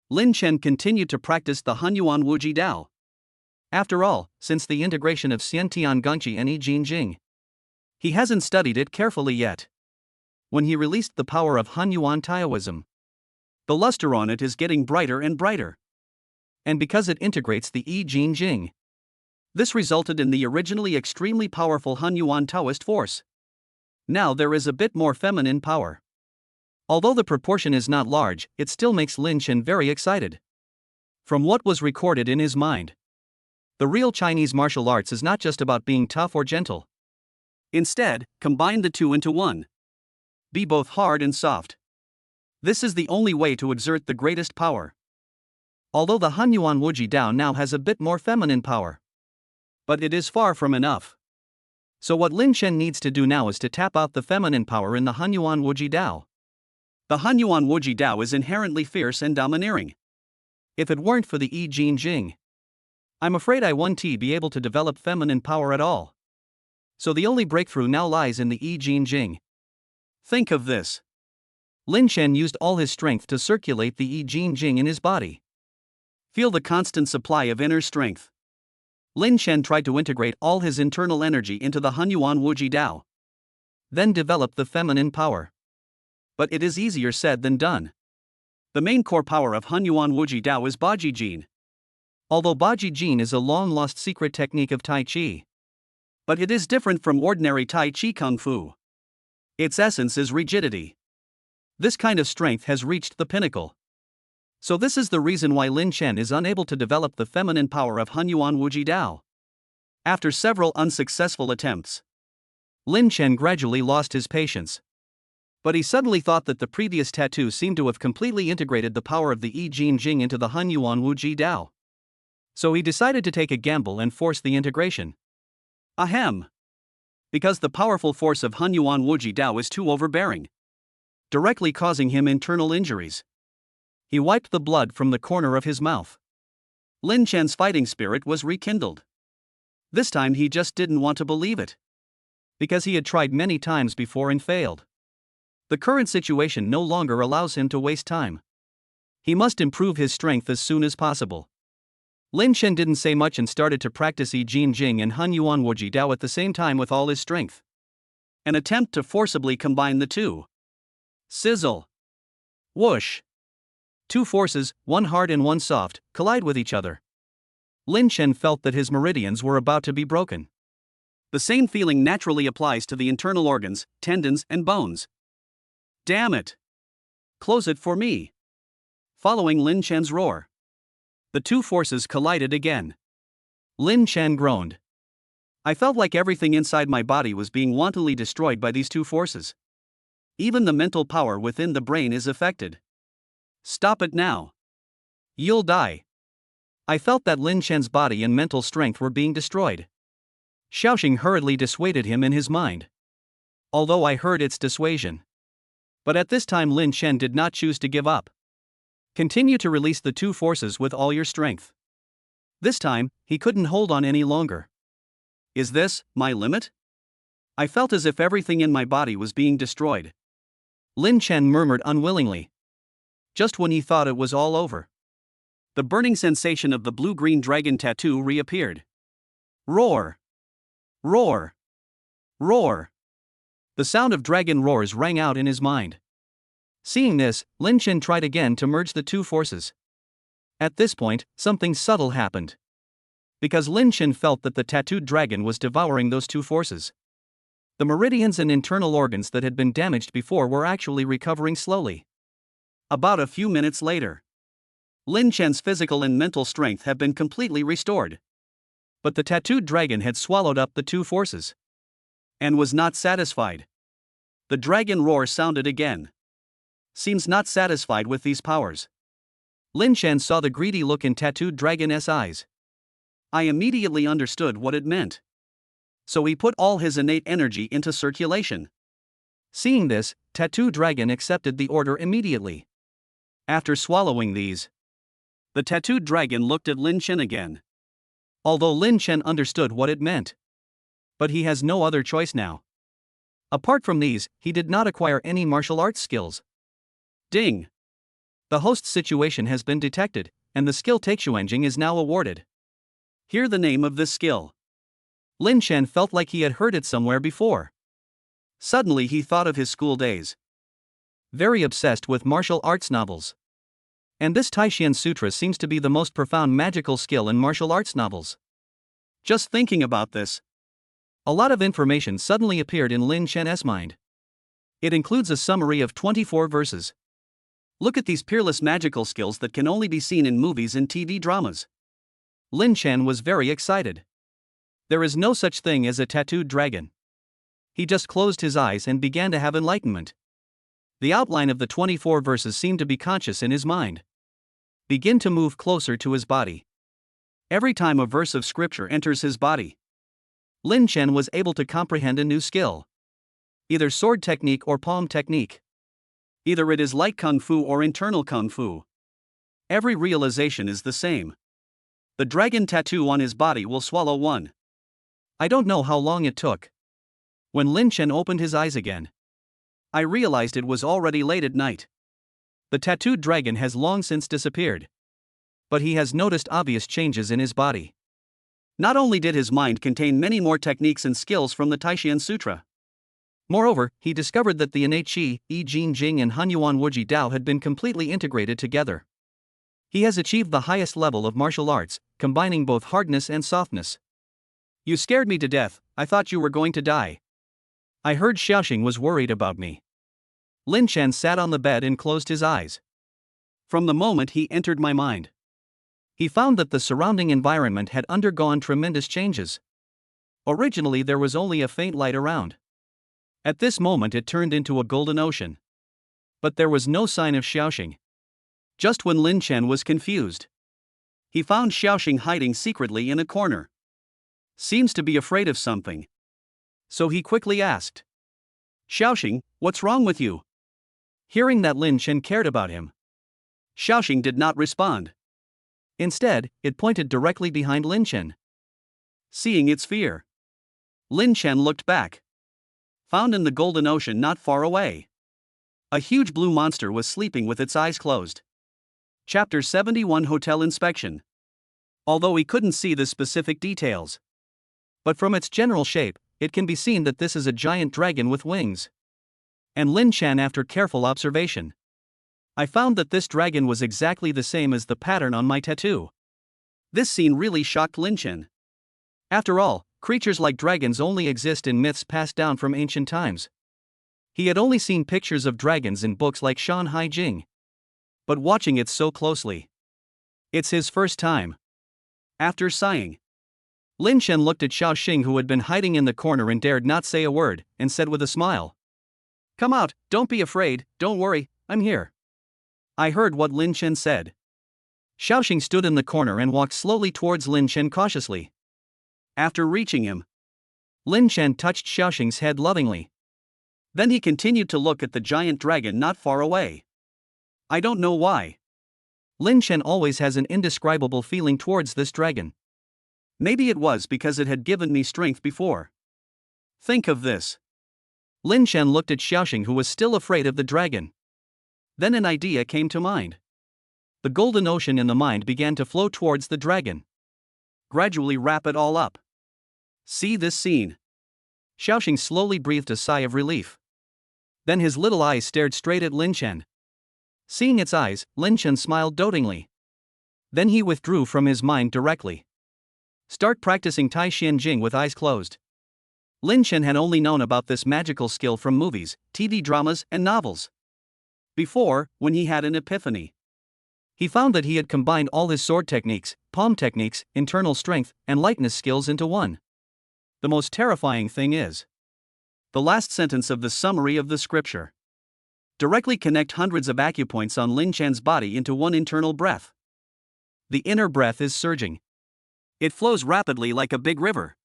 Lin Chen continued to practice the Hunyuan Wuji Dao. After all, since the integration of Xiantian Gongqi and Yi Jin Jing, he hasn't studied it carefully yet. When he released the power of Hunyuan Taoism, the luster on it is getting brighter and brighter. And because it integrates the Yi Jin Jing, This resulted in the originally extremely powerful Hunyuan Taoist force. Now there is a bit more feminine power. Although the proportion is not large, it still makes Lin Chen very excited. From what was recorded in his mind, the real Chinese martial arts is not just about being tough or gentle. Instead, combine the two into one. Be both hard and soft. This is the only way to exert the greatest power. Although the Hunyuan Wuji Dao now has a bit more feminine power, but it is far from enough. So what Lin Chen needs to do now is to tap out the feminine power in the Hunyuan Wuji Dao. The Hunyuan Wuji Dao is inherently fierce and domineering. If it weren't for the Yi Jin Jing, I'm afraid I wouldn't be able to develop feminine power at all. So the only breakthrough now lies in the Yi Jin Jing. Think of this. Lin Chen used all his strength to circulate the Yi Jin Jing in his body. Feel the constant supply of inner strength. Lin Chen tried to integrate all his internal energy into the Hunyuan Wuji Dao, then develop the feminine power. But it is easier said than done. The main core power of Hunyuan Wuji Dao is Baji Jin. Although Baji Jin is a long-lost secret technique of Tai Chi, but it is different from ordinary Tai Chi Kung Fu. Its essence is rigidity. This kind of strength has reached the pinnacle. So this is the reason why Lin Chen is unable to develop the feminine power of Hunyuan Wuji Dao. After several unsuccessful attempts, Lin Chen gradually lost his patience. But he suddenly thought that the previous tattoo seemed to have completely integrated the power of the Yi Jin Jing into the Hunyuan Wuji Dao. So he decided to take a gamble and force the integration. Ahem! Because the powerful force of Hunyuan Wuji Dao is too overbearing, directly causing him internal injuries. He wiped the blood from the corner of his mouth. Lin Chen's fighting spirit was rekindled. This time he just didn't want to believe it, because he had tried many times before and failed. The current situation no longer allows him to waste time. He must improve his strength as soon as possible. Lin Chen didn't say much and started to practice Yi Jin Jing and Hunyuan Wuji Dao at the same time with all his strength. An attempt to forcibly combine the two. Sizzle! Whoosh! Two forces, one hard and one soft, collide with each other. Lin Chen felt that his meridians were about to be broken. The same feeling naturally applies to the internal organs, tendons, and bones. Damn it! Close it for me! Following Lin Chen's roar, the two forces collided again. Lin Chen groaned. I felt like everything inside my body was being wantonly destroyed by these two forces. Even the mental power within the brain is affected. Stop it now. You'll die. I felt that Lin Chen's body and mental strength were being destroyed. Xiaoxing hurriedly dissuaded him in his mind, although I heard its dissuasion. But at this time Lin Chen did not choose to give up. Continue to release the two forces with all your strength. This time, he couldn't hold on any longer. Is this my limit? I felt as if everything in my body was being destroyed. Lin Chen murmured unwillingly. Just when he thought it was all over, the burning sensation of the blue-green dragon tattoo reappeared. Roar! Roar! Roar! The sound of dragon roars rang out in his mind. Seeing this, Lin Chen tried again to merge the two forces. At this point, something subtle happened. Because Lin Chen felt that the tattooed dragon was devouring those two forces. The meridians and internal organs that had been damaged before were actually recovering slowly. About a few minutes later, Lin Chen's physical and mental strength had been completely restored. But the tattooed dragon had swallowed up the two forces and was not satisfied. The dragon roar sounded again. Seems not satisfied with these powers. Lin Chen saw the greedy look in tattooed dragon's eyes. I immediately understood what it meant. So he put all his innate energy into circulation. Seeing this, tattooed dragon accepted the order immediately. After swallowing these, the tattooed dragon looked at Lin Chen again. Although Lin Chen understood what it meant, but he has no other choice now. Apart from these, he did not acquire any martial arts skills. Ding! The host's situation has been detected, and the skill Taixuanjing is now awarded. Hear the name of this skill. Lin Chen felt like he had heard it somewhere before. Suddenly he thought of his school days. Very obsessed with martial arts novels. And this Taishan Sutra seems to be the most profound magical skill in martial arts novels. Just thinking about this. A lot of information suddenly appeared in Lin Chen's mind. It includes a summary of 24 verses. Look at these peerless magical skills that can only be seen in movies and TV dramas. Lin Chen was very excited. There is no such thing as a tattooed dragon. He just closed his eyes and began to have enlightenment. The outline of the 24 verses seemed to be conscious in his mind. Begin to move closer to his body. Every time a verse of scripture enters his body, Lin Chen was able to comprehend a new skill. Either sword technique or palm technique. Either it is light kung fu or internal kung fu. Every realization is the same. The dragon tattoo on his body will swallow one. I don't know how long it took. When Lin Chen opened his eyes again, I realized it was already late at night. The tattooed dragon has long since disappeared. But he has noticed obvious changes in his body. Not only did his mind contain many more techniques and skills from the Taishan Sutra. Moreover, he discovered that the innate Qi, I Jing Jing and Hunyuan Wuji Dao had been completely integrated together. He has achieved the highest level of martial arts, combining both hardness and softness. You scared me to death, I thought you were going to die. I heard Xiaoxing was worried about me. Lin Chen sat on the bed and closed his eyes. From the moment he entered my mind, he found that the surrounding environment had undergone tremendous changes. Originally there was only a faint light around. At this moment it turned into a golden ocean. But there was no sign of Xiaoxing. Just when Lin Chen was confused, he found Xiaoxing hiding secretly in a corner. Seems to be afraid of something. So he quickly asked, "Xiaoxing, what's wrong with you?" Hearing that Lin Chen cared about him, Xiaoxing did not respond. Instead, it pointed directly behind Lin Chen. Seeing its fear, Lin Chen looked back. Found in the golden ocean not far away, a huge blue monster was sleeping with its eyes closed. Chapter 71 Hotel Inspection. Although he couldn't see the specific details, but from its general shape, it can be seen that this is a giant dragon with wings. And Lin Chen, after careful observation, I found that this dragon was exactly the same as the pattern on my tattoo. This scene really shocked Lin Chen. After all, creatures like dragons only exist in myths passed down from ancient times. He had only seen pictures of dragons in books like Shanhai Jing. But watching it so closely, it's his first time. After sighing, Lin Chen looked at Xiaoxing, who had been hiding in the corner and dared not say a word, and said with a smile, "Come out, don't be afraid, don't worry, I'm here." I heard what Lin Chen said. Xiaoxing stood in the corner and walked slowly towards Lin Chen cautiously. After reaching him, Lin Chen touched Xiaoxing's head lovingly. Then he continued to look at the giant dragon not far away. I don't know why. Lin Chen always has an indescribable feeling towards this dragon. Maybe it was because it had given me strength before. Think of this. Lin Chen looked at Xiaoxing, who was still afraid of the dragon. Then an idea came to mind. The golden ocean in the mind began to flow towards the dragon. Gradually wrap it all up. See this scene. Xiaoxing slowly breathed a sigh of relief. Then his little eyes stared straight at Lin Chen. Seeing its eyes, Lin Chen smiled dotingly. Then he withdrew from his mind directly. Start practicing Tai Xian Jing with eyes closed. Lin Chen had only known about this magical skill from movies, TV dramas, and novels. Before, when he had an epiphany, he found that he had combined all his sword techniques, palm techniques, internal strength, and lightness skills into one. The most terrifying thing is the last sentence of the summary of the scripture. Directly connect hundreds of acupoints on Lin Chen's body into one internal breath. The inner breath is surging. It flows rapidly like a big river.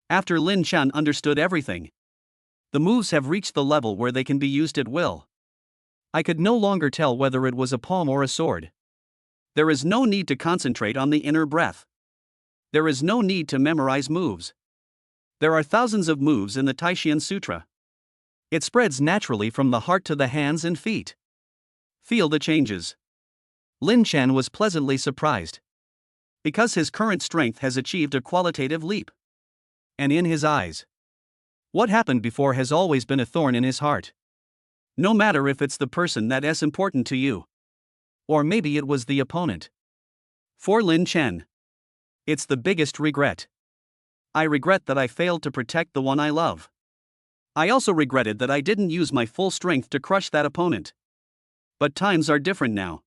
After Lin Chen understood everything, the moves have reached the level where they can be used at will. I could no longer tell whether it was a palm or a sword. There is no need to concentrate on the inner breath. There is no need to memorize moves. There are thousands of moves in the Taishan Sutra. It spreads naturally from the heart to the hands and feet. Feel the changes. Lin Chen was pleasantly surprised, because his current strength has achieved a qualitative leap. And in his eyes, what happened before has always been a thorn in his heart. No matter if it's the person that is important to you, or maybe it was the opponent. For Lin Chen, it's the biggest regret. I regret that I failed to protect the one I love. I also regretted that I didn't use my full strength to crush that opponent. But times are different now.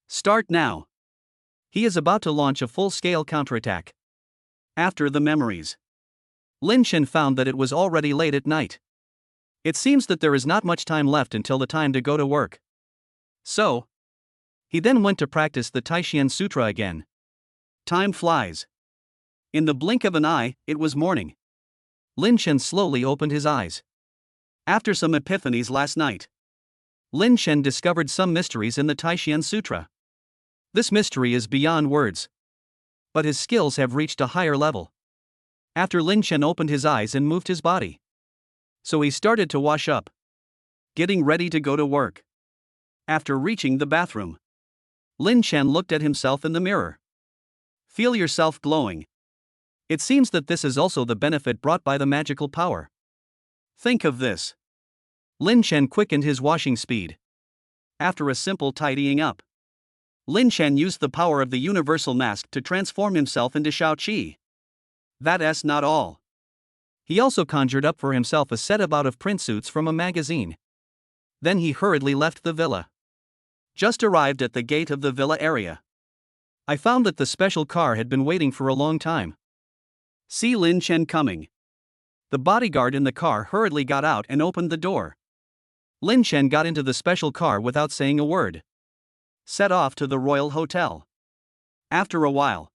Start now. He is about to launch a full-scale counterattack. After the memories. Lin Chen found that it was already late at night. It seems that there is not much time left until the time to go to work. So, he then went to practice the Taishan Sutra again. Time flies. In the blink of an eye, it was morning. Lin Chen slowly opened his eyes. After some epiphanies last night, Lin Chen discovered some mysteries in the Taishan Sutra. This mystery is beyond words. But his skills have reached a higher level. After Lin Chen opened his eyes and moved his body. So he started to wash up. Getting ready to go to work. After reaching the bathroom, Lin Chen looked at himself in the mirror. Feel yourself glowing. It seems that this is also the benefit brought by the magical power. Think of this. Lin Chen quickened his washing speed. After a simple tidying up, Lin Chen used the power of the universal mask to transform himself into Shao Qi. That's not all. He also conjured up for himself a set about of print suits from a magazine. Then he hurriedly left the villa. Just arrived at the gate of the villa area, I found that the special car had been waiting for a long time. See Lin Chen coming. The bodyguard in the car hurriedly got out and opened the door. Lin Chen got into the special car without saying a word. Set off to the Royal Hotel. After a while,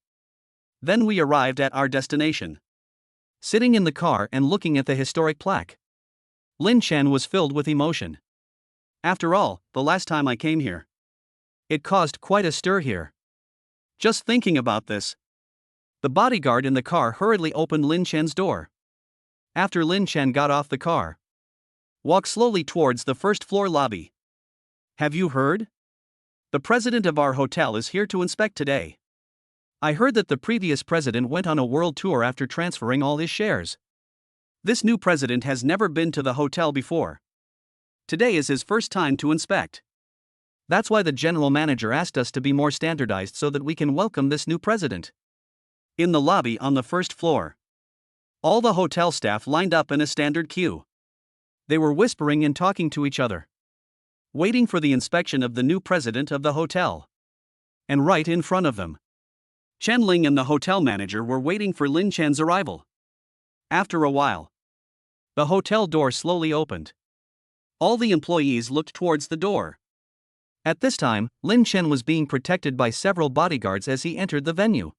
then we arrived at our destination. Sitting in the car and looking at the historic plaque, Lin Chen was filled with emotion. After all, the last time I came here, it caused quite a stir here. Just thinking about this. The bodyguard in the car hurriedly opened Lin Chen's door. After Lin Chen got off the car, walked slowly towards the first floor lobby. Have you heard? The president of our hotel is here to inspect today. I heard that the previous president went on a world tour after transferring all his shares. This new president has never been to the hotel before. Today is his first time to inspect. That's why the general manager asked us to be more standardized so that we can welcome this new president. In the lobby on the first floor, all the hotel staff lined up in a standard queue. They were whispering and talking to each other, waiting for the inspection of the new president of the hotel. And right in front of them, Chen Ling and the hotel manager were waiting for Lin Chen's arrival. After a while, the hotel door slowly opened. All the employees looked towards the door. At this time, Lin Chen was being protected by several bodyguards as he entered the venue.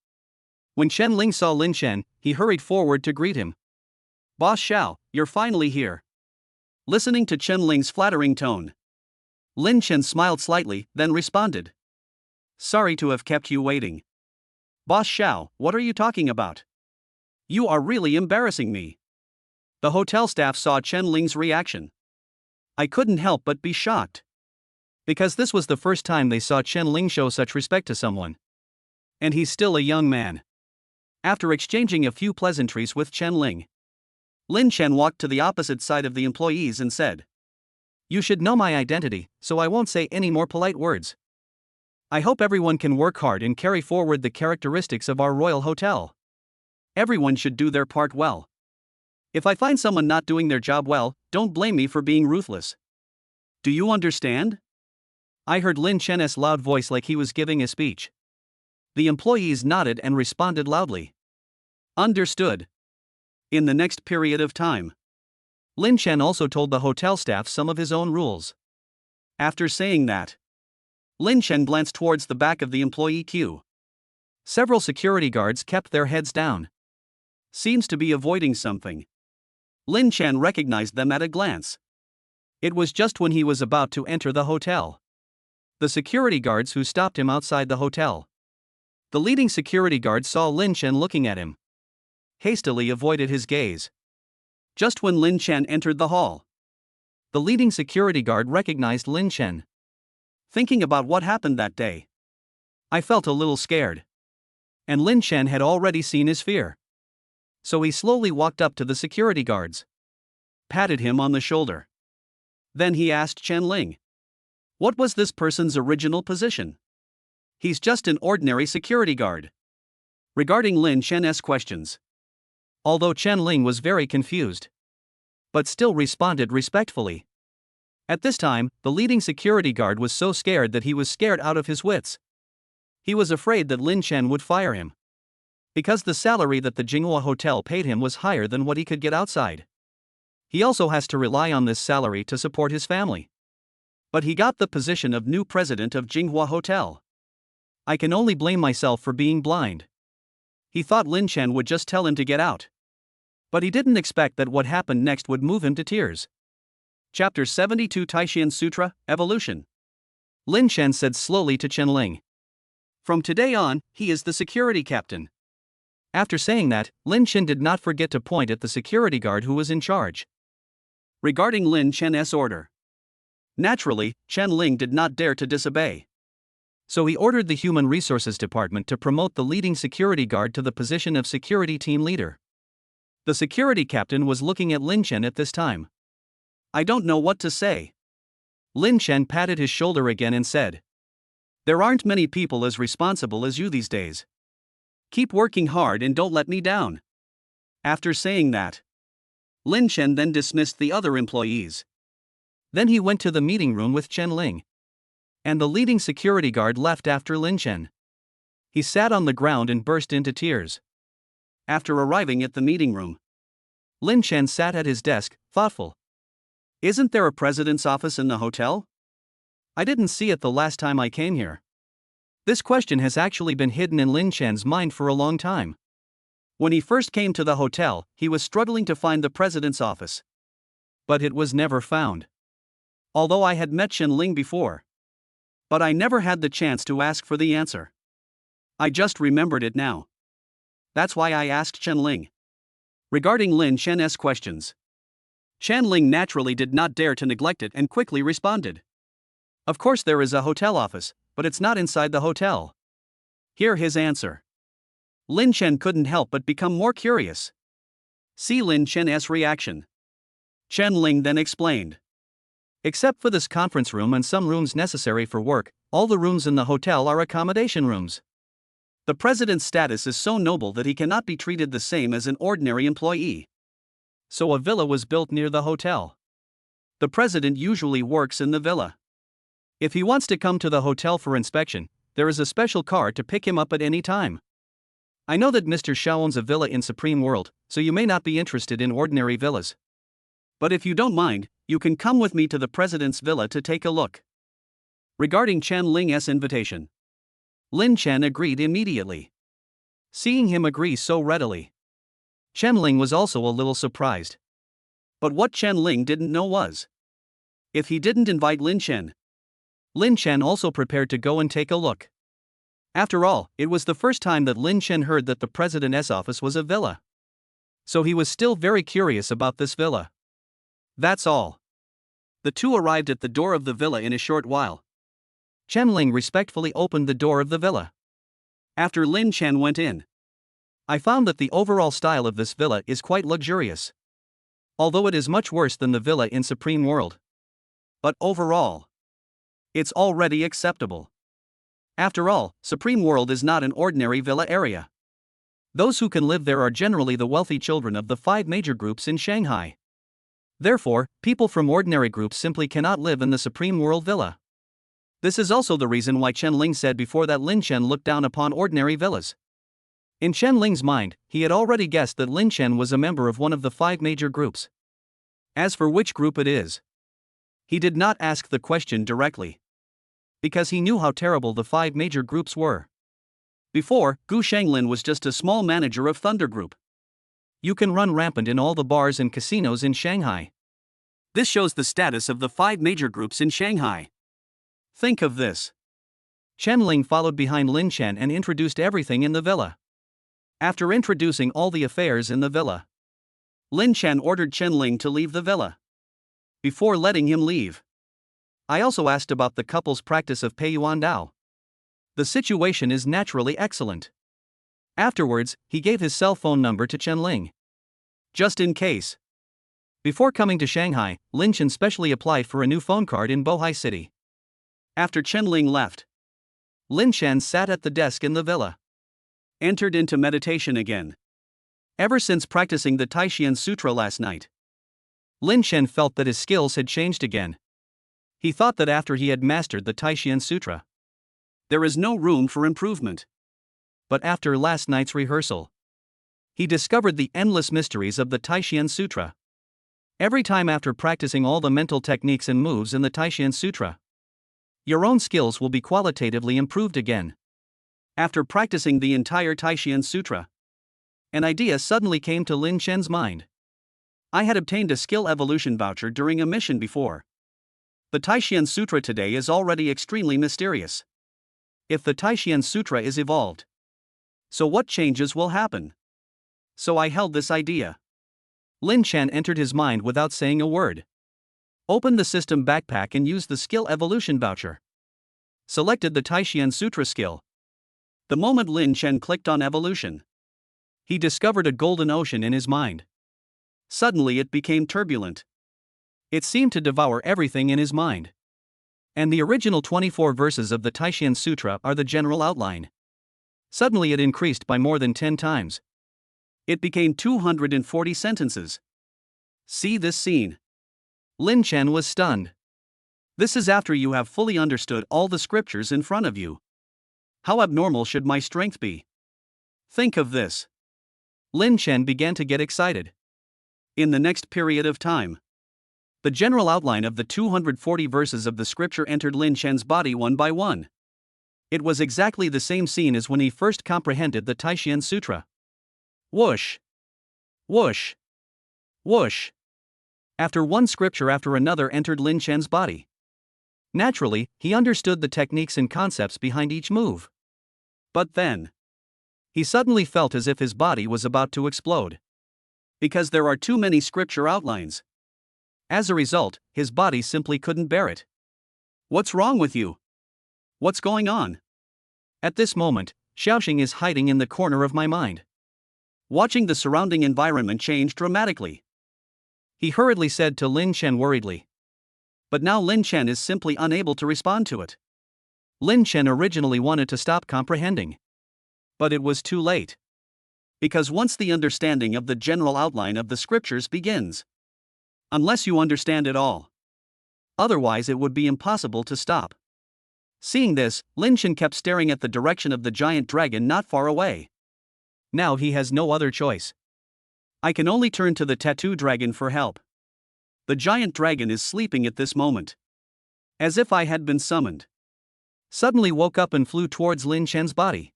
When Chen Ling saw Lin Chen, he hurried forward to greet him. Boss Xiao, you're finally here. Listening to Chen Ling's flattering tone, Lin Chen smiled slightly, then responded. Sorry to have kept you waiting. Boss Xiao, what are you talking about? You are really embarrassing me. The hotel staff saw Chen Ling's reaction. I couldn't help but be shocked. Because this was the first time they saw Chen Ling show such respect to someone. And he's still a young man. After exchanging a few pleasantries with Chen Ling, Lin Chen walked to the opposite side of the employees and said, You should know my identity, so I won't say any more polite words. I hope everyone can work hard and carry forward the characteristics of our royal hotel. Everyone should do their part well. If I find someone not doing their job well, don't blame me for being ruthless. Do you understand? I heard Lin Chen's loud voice like he was giving a speech. The employees nodded and responded loudly. Understood. In the next period of time, Lin Chen also told the hotel staff some of his own rules. After saying that, Lin Chen glanced towards the back of the employee queue. Several security guards kept their heads down. Seems to be avoiding something. Lin Chen recognized them at a glance. It was just when he was about to enter the hotel. The security guards who stopped him outside the hotel. The leading security guard saw Lin Chen looking at him. Hastily avoided his gaze. Just when Lin Chen entered the hall, the leading security guard recognized Lin Chen. Thinking about what happened that day, I felt a little scared. And Lin Chen had already seen his fear. So he slowly walked up to the security guards, patted him on the shoulder. Then he asked Chen Ling, what was this person's original position? He's just an ordinary security guard. Regarding Lin Chen's questions, although Chen Ling was very confused, but still responded respectfully. At this time, the leading security guard was so scared that he was scared out of his wits. He was afraid that Lin Chen would fire him, because the salary that the Jinghua Hotel paid him was higher than what he could get outside. He also has to rely on this salary to support his family. But he got the position of new president of Jinghua Hotel. I can only blame myself for being blind. He thought Lin Chen would just tell him to get out. But he didn't expect that what happened next would move him to tears. Chapter 72 Taishan Sutra, Evolution. Lin Chen said slowly to Chen Ling. From today on, he is the security captain. After saying that, Lin Chen did not forget to point at the security guard who was in charge. Regarding Lin Chen's order. Naturally, Chen Ling did not dare to disobey. So he ordered the Human Resources Department to promote the leading security guard to the position of security team leader. The security captain was looking at Lin Chen at this time. I don't know what to say. Lin Chen patted his shoulder again and said, there aren't many people as responsible as you these days. Keep working hard and don't let me down. After saying that, Lin Chen then dismissed the other employees. Then he went to the meeting room with Chen Ling. And the leading security guard left after Lin Chen. He sat on the ground and burst into tears. After arriving at the meeting room, Lin Chen sat at his desk, thoughtful. Isn't there a president's office in the hotel? I didn't see it the last time I came here. This question has actually been hidden in Lin Chen's mind for a long time. When he first came to the hotel, he was struggling to find the president's office. But it was never found. Although I had met Chen Ling before. But I never had the chance to ask for the answer. I just remembered it now. That's why I asked Chen Ling. Regarding Lin Chen's questions, Chen Ling naturally did not dare to neglect it and quickly responded. Of course there is a hotel office, but it's not inside the hotel. Hear his answer. Lin Chen couldn't help but become more curious. See Lin Chen's reaction. Chen Ling then explained. Except for this conference room and some rooms necessary for work, all the rooms in the hotel are accommodation rooms. The president's status is so noble that he cannot be treated the same as an ordinary employee. So a villa was built near the hotel. The president usually works in the villa. If he wants to come to the hotel for inspection, there is a special car to pick him up at any time. I know that Mr. Xiao owns a villa in Supreme World, so you may not be interested in ordinary villas. But if you don't mind, you can come with me to the president's villa to take a look. Regarding Chen Ling's invitation, Lin Chen agreed immediately. Seeing him agree so readily, Chen Ling was also a little surprised. But what Chen Ling didn't know was, if he didn't invite Lin Chen also prepared to go and take a look. After all, it was the first time that Lin Chen heard that the president's office was a villa. So he was still very curious about this villa. That's all. The two arrived at the door of the villa in a short while. Chen Ling respectfully opened the door of the villa. After Lin Chen went in, I found that the overall style of this villa is quite luxurious. Although it is much worse than the villa in Supreme World. But overall, it's already acceptable. After all, Supreme World is not an ordinary villa area. Those who can live there are generally the wealthy children of the 5 major groups in Shanghai. Therefore, people from ordinary groups simply cannot live in the Supreme World villa. This is also the reason why Chen Ling said before that Lin Chen looked down upon ordinary villas. In Chen Ling's mind, he had already guessed that Lin Chen was a member of one of the 5 major groups. As for which group it is, he did not ask the question directly, because he knew how terrible the 5 major groups were. Before, Gu Shanglin was just a small manager of Thunder Group. You can run rampant in all the bars and casinos in Shanghai. This shows the status of the 5 major groups in Shanghai. Think of this. Chen Ling followed behind Lin Chen and introduced everything in the villa. After introducing all the affairs in the villa, Lin Chen ordered Chen Ling to leave the villa. Before letting him leave, I also asked about the couple's practice of Pei Yuan Dao. The situation is naturally excellent. Afterwards, he gave his cell phone number to Chen Ling. Just in case. Before coming to Shanghai, Lin Chen specially applied for a new phone card in Bohai City. After Chen Ling left, Lin Chen sat at the desk in the villa. Entered into meditation again. ever since practicing the Taishian Sutra last night. Lin Chen felt that his skills had changed again. He thought that after he had mastered the Taishian Sutra, there is no room for improvement. But after last night's rehearsal, he discovered the endless mysteries of the Taishian Sutra. Every time after practicing all the mental techniques and moves in the Taishian Sutra, your own skills will be qualitatively improved again. After practicing the entire Taishian Sutra, an idea suddenly came to Lin Chen's mind. I had obtained a skill evolution voucher during a mission before. The Taishian Sutra today is already extremely mysterious. If the Taishian Sutra is evolved, so what changes will happen? So I held this idea. Lin Chen entered his mind without saying a word. Opened the system backpack and used the skill evolution voucher. Selected the Taishian Sutra skill. The moment Lin Chen clicked on evolution, he discovered a golden ocean in his mind. Suddenly it became turbulent. It seemed to devour everything in his mind. And the original 24 verses of the Taishian Sutra are the general outline. Suddenly it increased by more than 10 times. It became 240 sentences. See this scene. Lin Chen was stunned. This is after you have fully understood all the scriptures in front of you. How abnormal should my strength be? Think of this. Lin Chen began to get excited. In the next period of time, the general outline of the 240 verses of the scripture entered Lin Chen's body one by one. It was exactly the same scene as when he first comprehended the Taishian Sutra. Whoosh! Whoosh! Whoosh! After one scripture after another entered Lin Chen's body. Naturally, he understood the techniques and concepts behind each move. But then, he suddenly felt as if his body was about to explode. Because there are too many scripture outlines. As a result, his body simply couldn't bear it. What's wrong with you? What's going on? At this moment, Xiaoxing is hiding in the corner of my mind. Watching the surrounding environment change dramatically, he hurriedly said to Lin Chen worriedly. But now Lin Chen is simply unable to respond to it. Lin Chen originally wanted to stop comprehending. But it was too late. Because once the understanding of the general outline of the scriptures begins, unless you understand it all, otherwise it would be impossible to stop. Seeing this, Lin Chen kept staring at the direction of the giant dragon not far away. Now he has no other choice. I can only turn to the tattoo dragon for help. The giant dragon is sleeping at this moment, as if I had been summoned. Suddenly woke up and flew towards Lin Chen's body.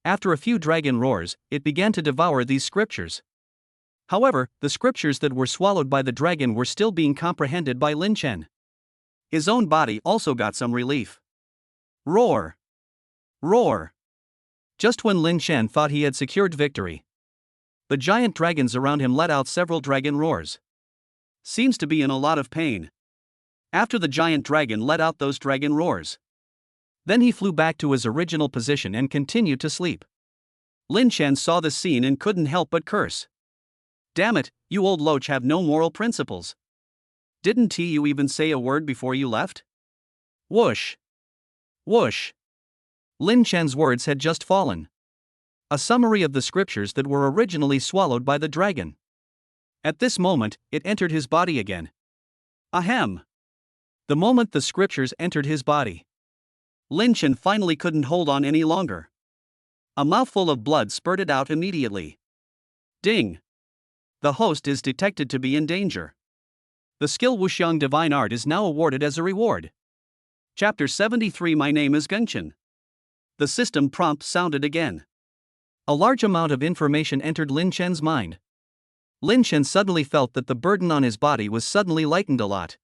After a few dragon roars, it began to devour these scriptures. However, the scriptures that were swallowed by the dragon were still being comprehended by Lin Chen. His own body also got some relief. Roar! Roar! Just when Lin Chen thought he had secured victory, the giant dragons around him let out several dragon roars. Seems to be in a lot of pain. After the giant dragon let out those dragon roars, then he flew back to his original position and continued to sleep. Lin Chen saw the scene and couldn't help but curse. Damn it, you old loach have no moral principles. Didn't you even say a word before you left? Whoosh! Whoosh! Lin Chen's words had just fallen. A summary of the scriptures that were originally swallowed by the dragon. At this moment, it entered his body again. Ahem! The moment the scriptures entered his body, Lin Chen finally couldn't hold on any longer. A mouthful of blood spurted out immediately. Ding! The host is detected to be in danger. The skill Wuxiang Divine Art is now awarded as a reward. Chapter 73. My name is Gengchen. The system prompt sounded again. A large amount of information entered Lin Chen's mind. Lin Chen suddenly felt that the burden on his body was suddenly lightened a lot.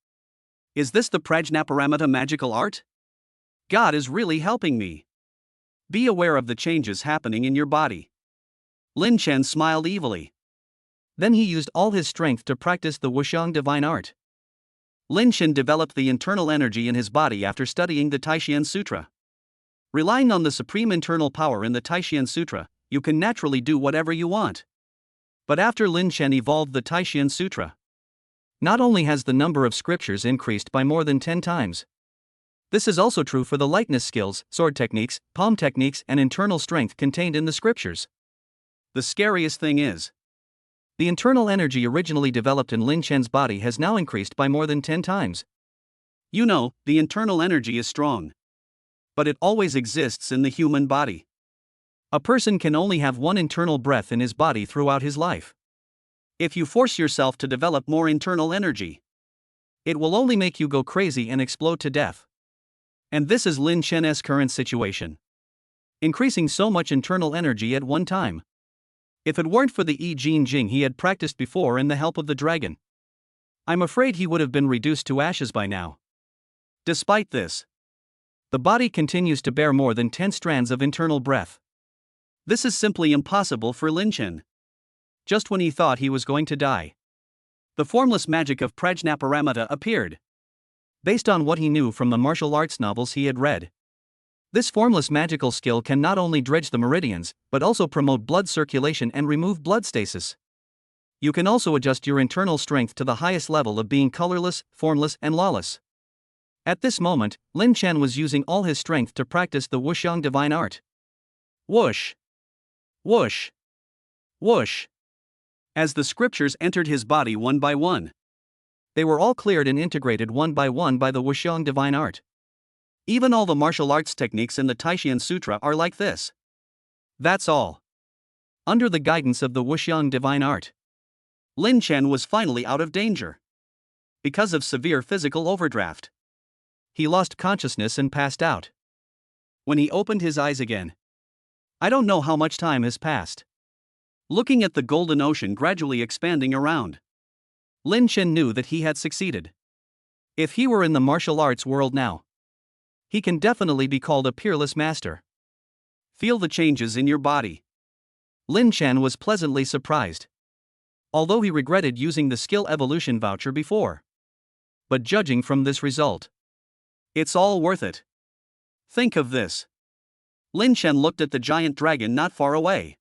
Is this the Prajnaparamita magical art? God is really helping me. Be aware of the changes happening in your body. Lin Chen smiled evilly. Then he used all his strength to practice the Wuxiang Divine Art. Lin Chen developed the internal energy in his body after studying the Taishian Sutra. Relying on the supreme internal power in the Taishian Sutra, you can naturally do whatever you want. But after Lin Chen evolved the Taishian Sutra, not only has the number of scriptures increased by more than 10 times, this is also true for the lightness skills, sword techniques, palm techniques, and internal strength contained in the scriptures. The scariest thing is, the internal energy originally developed in Lin Chen's body has now increased by more than 10 times. you know, the internal energy is strong. But it always exists in the human body. A person can only have one internal breath in his body throughout his life. If you force yourself to develop more internal energy, it will only make you go crazy and explode to death. And this is Lin Chen's current situation. Increasing so much internal energy at one time. If it weren't for the Yi Jin Jing he had practiced before and the help of the dragon, I'm afraid he would have been reduced to ashes by now. Despite this, the body continues to bear more than 10 strands of internal breath. This is simply impossible for Lin Chen. Just when he thought he was going to die, the formless magic of Prajnaparamita appeared. Based on what he knew from the martial arts novels he had read, this formless magical skill can not only dredge the meridians, but also promote blood circulation and remove blood stasis. You can also adjust your internal strength to the highest level of being colorless, formless, and lawless. At this moment, Lin Chen was using all his strength to practice the Wuxiang divine art. Whoosh! Whoosh! Whoosh! As the scriptures entered his body one by one, they were all cleared and integrated one by the Wuxiang divine art. Even all the martial arts techniques in the Taishan Sutra are like this. That's all. Under the guidance of the Wuxiang divine art, Lin Chen was finally out of danger. Because of severe physical overdraft, he lost consciousness and passed out. When he opened his eyes again, I don't know how much time has passed. Looking at the golden ocean gradually expanding around, Lin Chen knew that he had succeeded. If he were in the martial arts world now, he can definitely be called a peerless master. Feel the changes in your body. Lin Chen was pleasantly surprised, although he regretted using the skill evolution voucher before. But judging from this result, it's all worth it. Think of this. Lin Chen looked at the giant dragon not far away.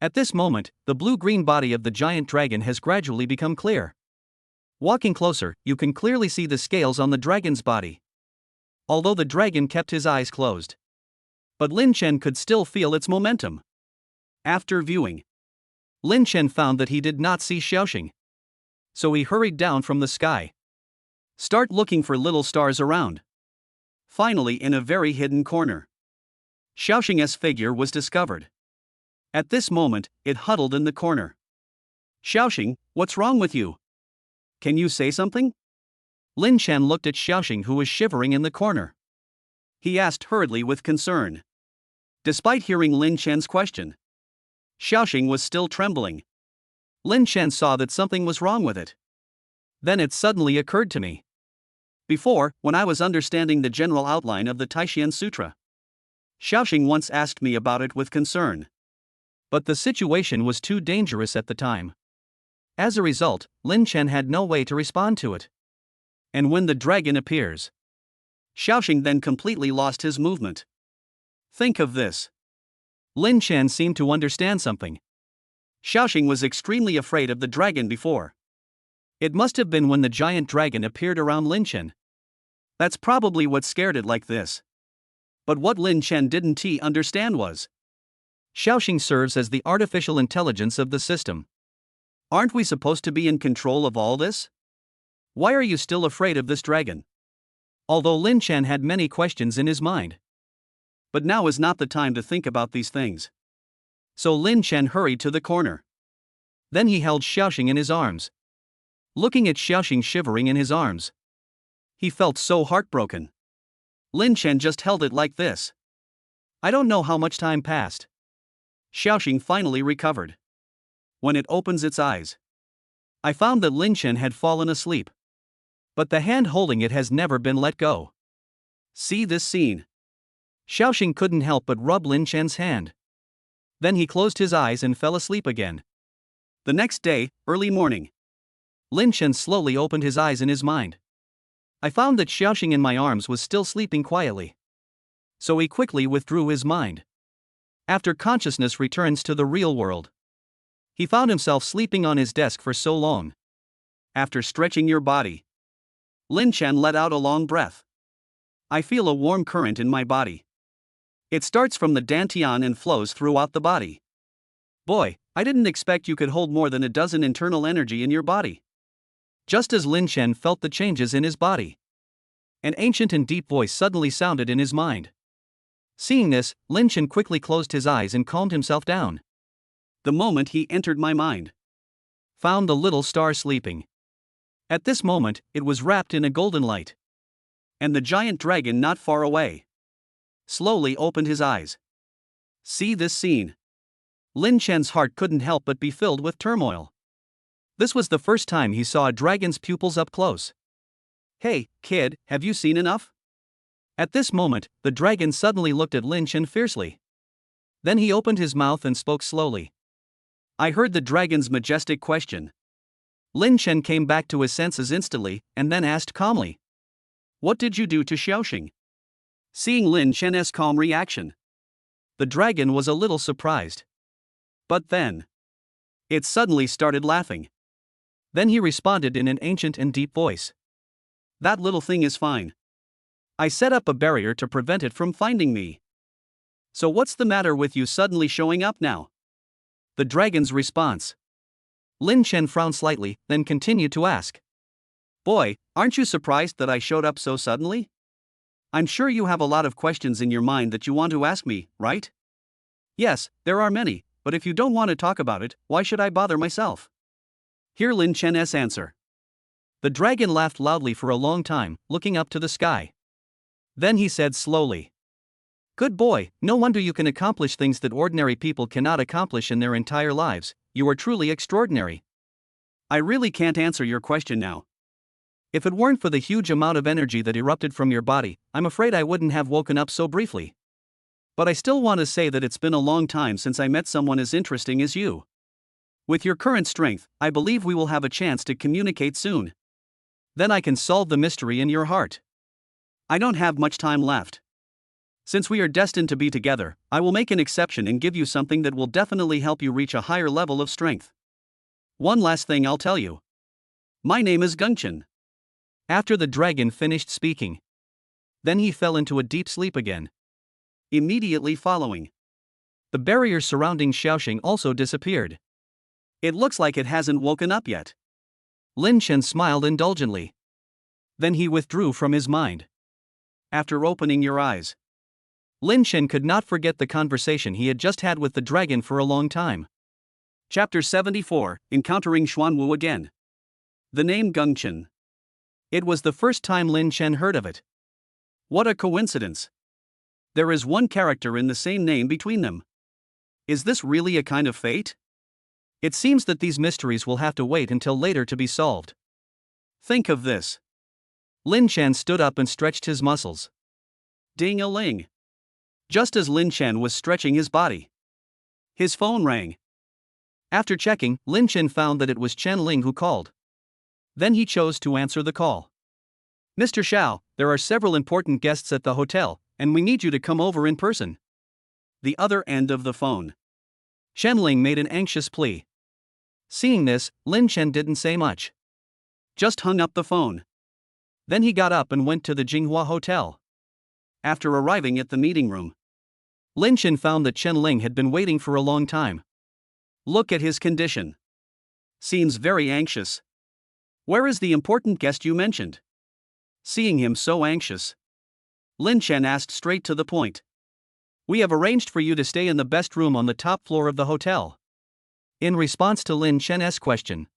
At this moment, the blue-green body of the giant dragon has gradually become clear. Walking closer, you can clearly see the scales on the dragon's body, although the dragon kept his eyes closed. But Lin Chen could still feel its momentum. After viewing, Lin Chen found that he did not see Xiaoxing. So he hurried down from the sky. Start looking for little stars around. Finally, in a very hidden corner, Xiaoxing's figure was discovered. At this moment, it huddled in the corner. Xiaoxing, what's wrong with you? Can you say something? Lin Chen looked at Xiaoxing, who was shivering in the corner. He asked hurriedly with concern. Despite hearing Lin Chen's question, Xiaoxing was still trembling. Lin Chen saw that something was wrong with it. Then it suddenly occurred to me. Before, when I was understanding the general outline of the Taishan Sutra, Xiaoxing once asked me about it with concern. But the situation was too dangerous at the time. As a result, Lin Chen had no way to respond to it. And when the dragon appears, Xiaoxing then completely lost his movement. Think of this. Lin Chen seemed to understand something. Xiaoxing was extremely afraid of the dragon before. It must have been when the giant dragon appeared around Lin Chen. That's probably what scared it like this. But what Lin Chen didn't understand was, Xiaoxing serves as the artificial intelligence of the system. Aren't we supposed to be in control of all this? Why are you still afraid of this dragon? Although Lin Chen had many questions in his mind. But now is not the time to think about these things. So Lin Chen hurried to the corner. Then he held Xiaoxing in his arms. Looking at Xiaoxing shivering in his arms, he felt so heartbroken. Lin Chen just held it like this. I don't know how much time passed. Xiaoxing finally recovered. When it opens its eyes, I found that Lin Chen had fallen asleep. But the hand holding it has never been let go. See this scene. Xiaoxing couldn't help but rub Lin Chen's hand. Then he closed his eyes and fell asleep again. The next day, early morning, Lin Chen slowly opened his eyes in his mind. I found that Xiaoxing in my arms was still sleeping quietly. So he quickly withdrew his mind. After consciousness returns to the real world, he found himself sleeping on his desk for so long. After stretching your body, Lin Chen let out a long breath. I feel a warm current in my body. It starts from the dantian and flows throughout the body. Boy, I didn't expect you could hold more than a dozen internal energy in your body. Just as Lin Chen felt the changes in his body, an ancient and deep voice suddenly sounded in his mind. Seeing this, Lin Chen quickly closed his eyes and calmed himself down. The moment he entered my mind, found the little star sleeping. At this moment, it was wrapped in a golden light. And the giant dragon not far away slowly opened his eyes. See this scene. Lin Chen's heart couldn't help but be filled with turmoil. This was the first time he saw a dragon's pupils up close. Hey, kid, have you seen enough? At this moment, the dragon suddenly looked at Lin Chen fiercely. Then he opened his mouth and spoke slowly. I heard the dragon's majestic question. Lin Chen came back to his senses instantly, and then asked calmly. What did you do to Xiaoxing? Seeing Lin Chen's calm reaction, the dragon was a little surprised. But then, it suddenly started laughing. Then he responded in an ancient and deep voice. That little thing is fine. I set up a barrier to prevent it from finding me. So what's the matter with you suddenly showing up now? The dragon's response. Lin Chen frowned slightly, then continued to ask. Boy, aren't you surprised that I showed up so suddenly? I'm sure you have a lot of questions in your mind that you want to ask me, right? Yes, there are many, but if you don't want to talk about it, why should I bother myself? Hear Lin Chen's answer. The dragon laughed loudly for a long time, looking up to the sky. Then he said slowly. Good boy, no wonder you can accomplish things that ordinary people cannot accomplish in their entire lives. You are truly extraordinary. I really can't answer your question now. If it weren't for the huge amount of energy that erupted from your body, I'm afraid I wouldn't have woken up so briefly. But I still want to say that it's been a long time since I met someone as interesting as you. With your current strength, I believe we will have a chance to communicate soon. Then I can solve the mystery in your heart. I don't have much time left. Since we are destined to be together, I will make an exception and give you something that will definitely help you reach a higher level of strength. One last thing I'll tell you. My name is Gengchen. After the dragon finished speaking, then he fell into a deep sleep again. Immediately following, the barrier surrounding Xiaoxing also disappeared. It looks like it hasn't woken up yet. Lin Chen smiled indulgently. Then he withdrew from his mind. After opening your eyes, Lin Chen could not forget the conversation he had just had with the dragon for a long time. Chapter 74, Encountering Xuanwu again. The name Gengchen. It was the first time Lin Chen heard of it. What a coincidence. There is one character in the same name between them. Is this really a kind of fate? It seems that these mysteries will have to wait until later to be solved. Think of this. Lin Chen stood up and stretched his muscles. Ding-a-ling. Just as Lin Chen was stretching his body, his phone rang. After checking, Lin Chen found that it was Chen Ling who called. Then he chose to answer the call. Mr. Xiao, there are several important guests at the hotel, and we need you to come over in person. The other end of the phone, Chen Ling made an anxious plea. Seeing this, Lin Chen didn't say much. Just hung up the phone. Then he got up and went to the Jinghua Hotel. After arriving at the meeting room, Lin Chen found that Chen Ling had been waiting for a long time. Look at his condition. Seems very anxious. Where is the important guest you mentioned? Seeing him so anxious, Lin Chen asked straight to the point. We have arranged for you to stay in the best room on the top floor of the hotel. In response to Lin Chen's question,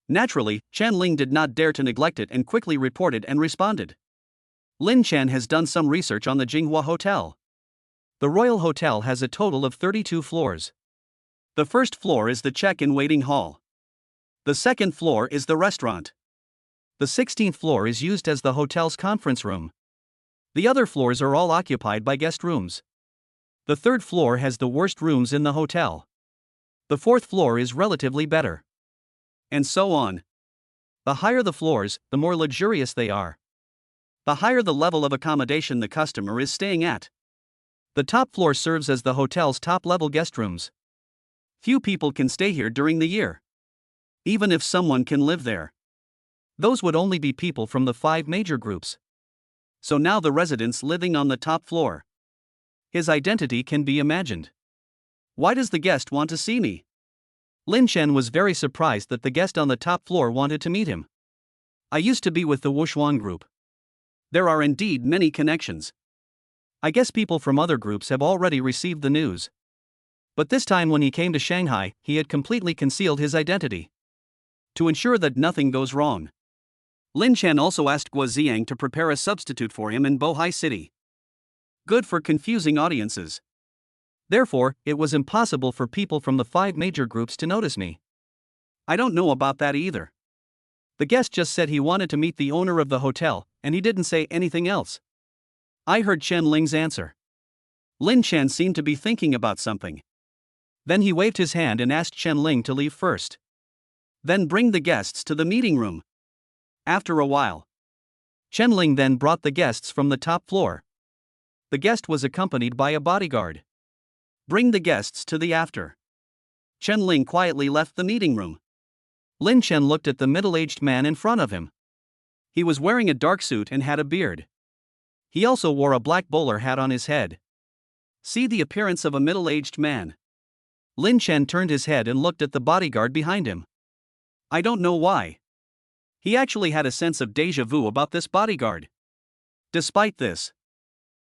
naturally, Chen Ling did not dare to neglect it and quickly reported and responded. Lin Chen has done some research on the Jinghua Hotel. The Royal Hotel has a total of 32 floors. The first floor is the check-in waiting hall. The second floor is the restaurant. The 16th floor is used as the hotel's conference room. The other floors are all occupied by guest rooms. The third floor has the worst rooms in the hotel. The fourth floor is relatively better. And so on. The higher the floors, the more luxurious they are. The higher the level of accommodation the customer is staying at. The top floor serves as the hotel's top-level guest rooms. Few people can stay here during the year. Even if someone can live there, those would only be people from the 5 major groups. So now the residents living on the top floor, his identity can be imagined. Why does the guest want to see me? Lin Chen was very surprised that the guest on the top floor wanted to meet him. I used to be with the Wushuang group. There are indeed many connections. I guess people from other groups have already received the news. But this time when he came to Shanghai, he had completely concealed his identity. To ensure that nothing goes wrong, Lin Chen also asked Guo Ziang to prepare a substitute for him in Bohai City. Good for confusing audiences. Therefore, it was impossible for people from the 5 major groups to notice me. I don't know about that either. The guest just said he wanted to meet the owner of the hotel, and he didn't say anything else. I heard Chen Ling's answer. Lin Chen seemed to be thinking about something. Then he waved his hand and asked Chen Ling to leave first. Then bring the guests to the meeting room. After a while, Chen Ling then brought the guests from the top floor. The guest was accompanied by a bodyguard. Bring the guests to the after. Chen Ling quietly left the meeting room. Lin Chen looked at the middle-aged man in front of him. He was wearing a dark suit and had a beard. He also wore a black bowler hat on his head. See the appearance of a middle-aged man. Lin Chen turned his head and looked at the bodyguard behind him. I don't know why. He actually had a sense of déjà vu about this bodyguard. Despite this,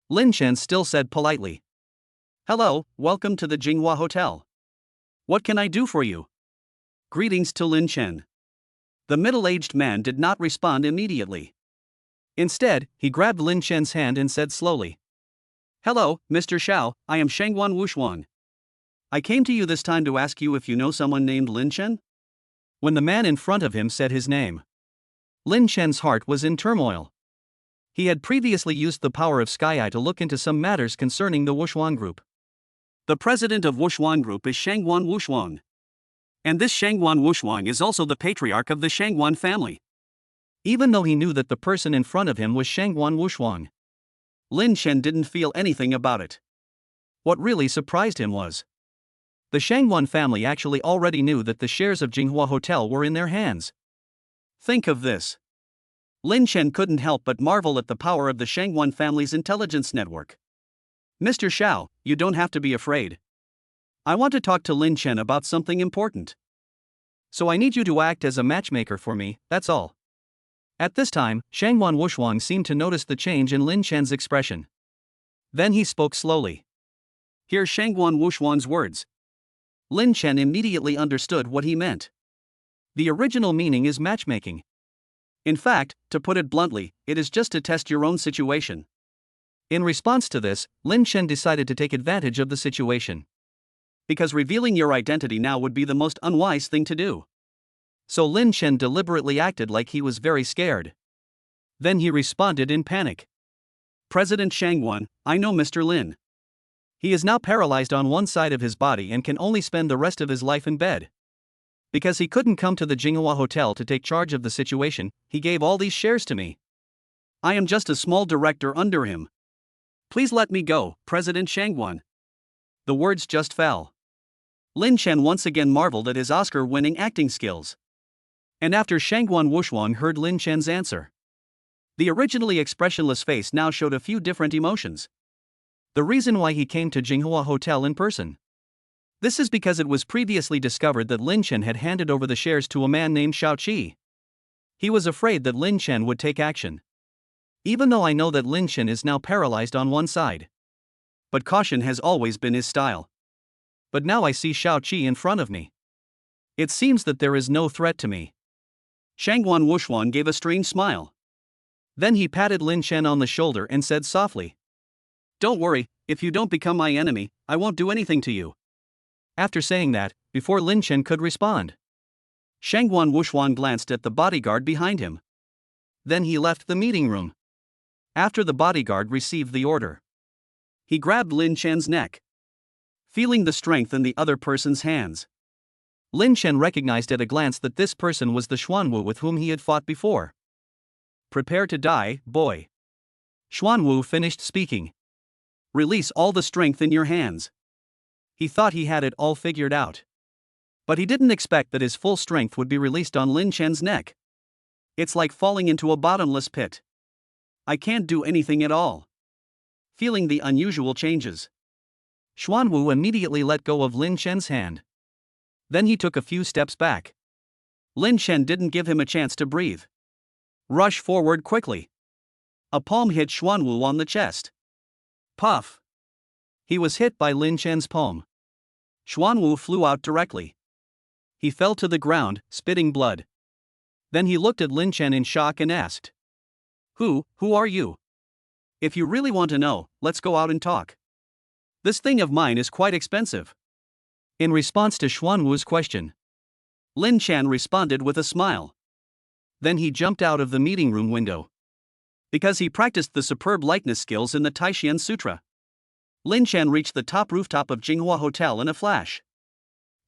Lin Chen still said politely, "Hello, welcome to the Jinghua Hotel. What can I do for you?" Greetings to Lin Chen. The middle-aged man did not respond immediately. Instead, he grabbed Lin Chen's hand and said slowly, "Hello, Mr. Xiao, I am Shangguan Wushuang. I came to you this time to ask you if you know someone named Lin Chen?" When the man in front of him said his name, Lin Chen's heart was in turmoil. He had previously used the power of Sky Eye to look into some matters concerning the Wushuang group. The president of Wushuang group is Shangguan Wushuang. And this Shangguan Wushuang is also the patriarch of the Shangguan family. Even though he knew that the person in front of him was Shangguan Wushuang, Lin Chen didn't feel anything about it. What really surprised him was the Shangguan family actually already knew that the shares of Jinghua Hotel were in their hands. Think of this. Lin Chen couldn't help but marvel at the power of the Shangguan family's intelligence network. "Mr. Xiao, you don't have to be afraid. I want to talk to Lin Chen about something important. So I need you to act as a matchmaker for me, that's all." At this time, Shangguan Wushuang seemed to notice the change in Lin Chen's expression. Then he spoke slowly. Hear Shangguan Wushuang's words. Lin Chen immediately understood what he meant. The original meaning is matchmaking. In fact, to put it bluntly, it is just to test your own situation. In response to this, Lin Chen decided to take advantage of the situation. Because revealing your identity now would be the most unwise thing to do. So Lin Chen deliberately acted like he was very scared. Then he responded in panic. "President Shangguan, I know Mr. Lin. He is now paralyzed on one side of his body and can only spend the rest of his life in bed. Because he couldn't come to the Jinghua Hotel to take charge of the situation, he gave all these shares to me. I am just a small director under him. Please let me go, President Shangguan." The words just fell. Lin Chen once again marveled at his Oscar-winning acting skills. And after Shangguan Wushuang heard Lin Chen's answer, the originally expressionless face now showed a few different emotions. The reason why he came to Jinghua Hotel in person. This is because it was previously discovered that Lin Chen had handed over the shares to a man named Shao Qi. He was afraid that Lin Chen would take action. Even though I know that Lin Chen is now paralyzed on one side. But caution has always been his style. But now I see Shao Qi in front of me. It seems that there is no threat to me. Shangguan Wushuang gave a strange smile. Then he patted Lin Chen on the shoulder and said softly, "Don't worry, if you don't become my enemy, I won't do anything to you." After saying that, before Lin Chen could respond, Shangguan Wushuang glanced at the bodyguard behind him. Then he left the meeting room. After the bodyguard received the order, he grabbed Lin Chen's neck. Feeling the strength in the other person's hands, Lin Chen recognized at a glance that this person was the Xuanwu with whom he had fought before. "Prepare to die, boy." Xuanwu finished speaking. "Release all the strength in your hands." He thought he had it all figured out. But he didn't expect that his full strength would be released on Lin Chen's neck. It's like falling into a bottomless pit. I can't do anything at all. Feeling the unusual changes, Xuanwu immediately let go of Lin Chen's hand. Then he took a few steps back. Lin Chen didn't give him a chance to breathe. Rush forward quickly. A palm hit Xuanwu on the chest. Puff! He was hit by Lin Chen's palm. Xuanwu flew out directly. He fell to the ground, spitting blood. Then he looked at Lin Chen in shock and asked, Who are you? If you really want to know, let's go out and talk. This thing of mine is quite expensive. In response to Xuanwu's question, Lin Chen responded with a smile. Then he jumped out of the meeting room window. Because he practiced the superb likeness skills in the Taishan Sutra, Lin Chen reached the top rooftop of Jinghua Hotel in a flash.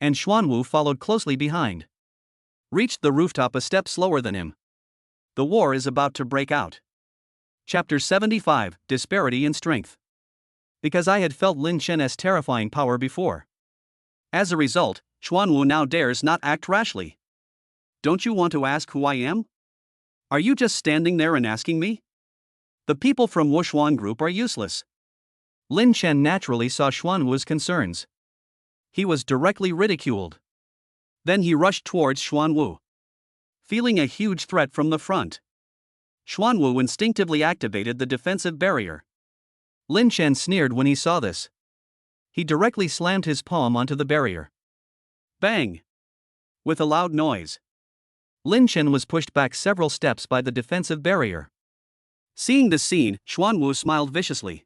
And Xuanwu followed closely behind. Reached the rooftop a step slower than him. The war is about to break out. Chapter 75, Disparity in Strength. Because I had felt Lin Chen's terrifying power before. As a result, Xuanwu now dares not act rashly. Don't you want to ask who I am? Are you just standing there and asking me? The people from Wushuan Group are useless. Lin Chen naturally saw Xuanwu's concerns. He was directly ridiculed. Then he rushed towards Xuanwu. Feeling a huge threat from the front, Xuanwu instinctively activated the defensive barrier. Lin Chen sneered when he saw this. He directly slammed his palm onto the barrier. Bang! With a loud noise, Lin Chen was pushed back several steps by the defensive barrier. Seeing the scene, Xuanwu smiled viciously.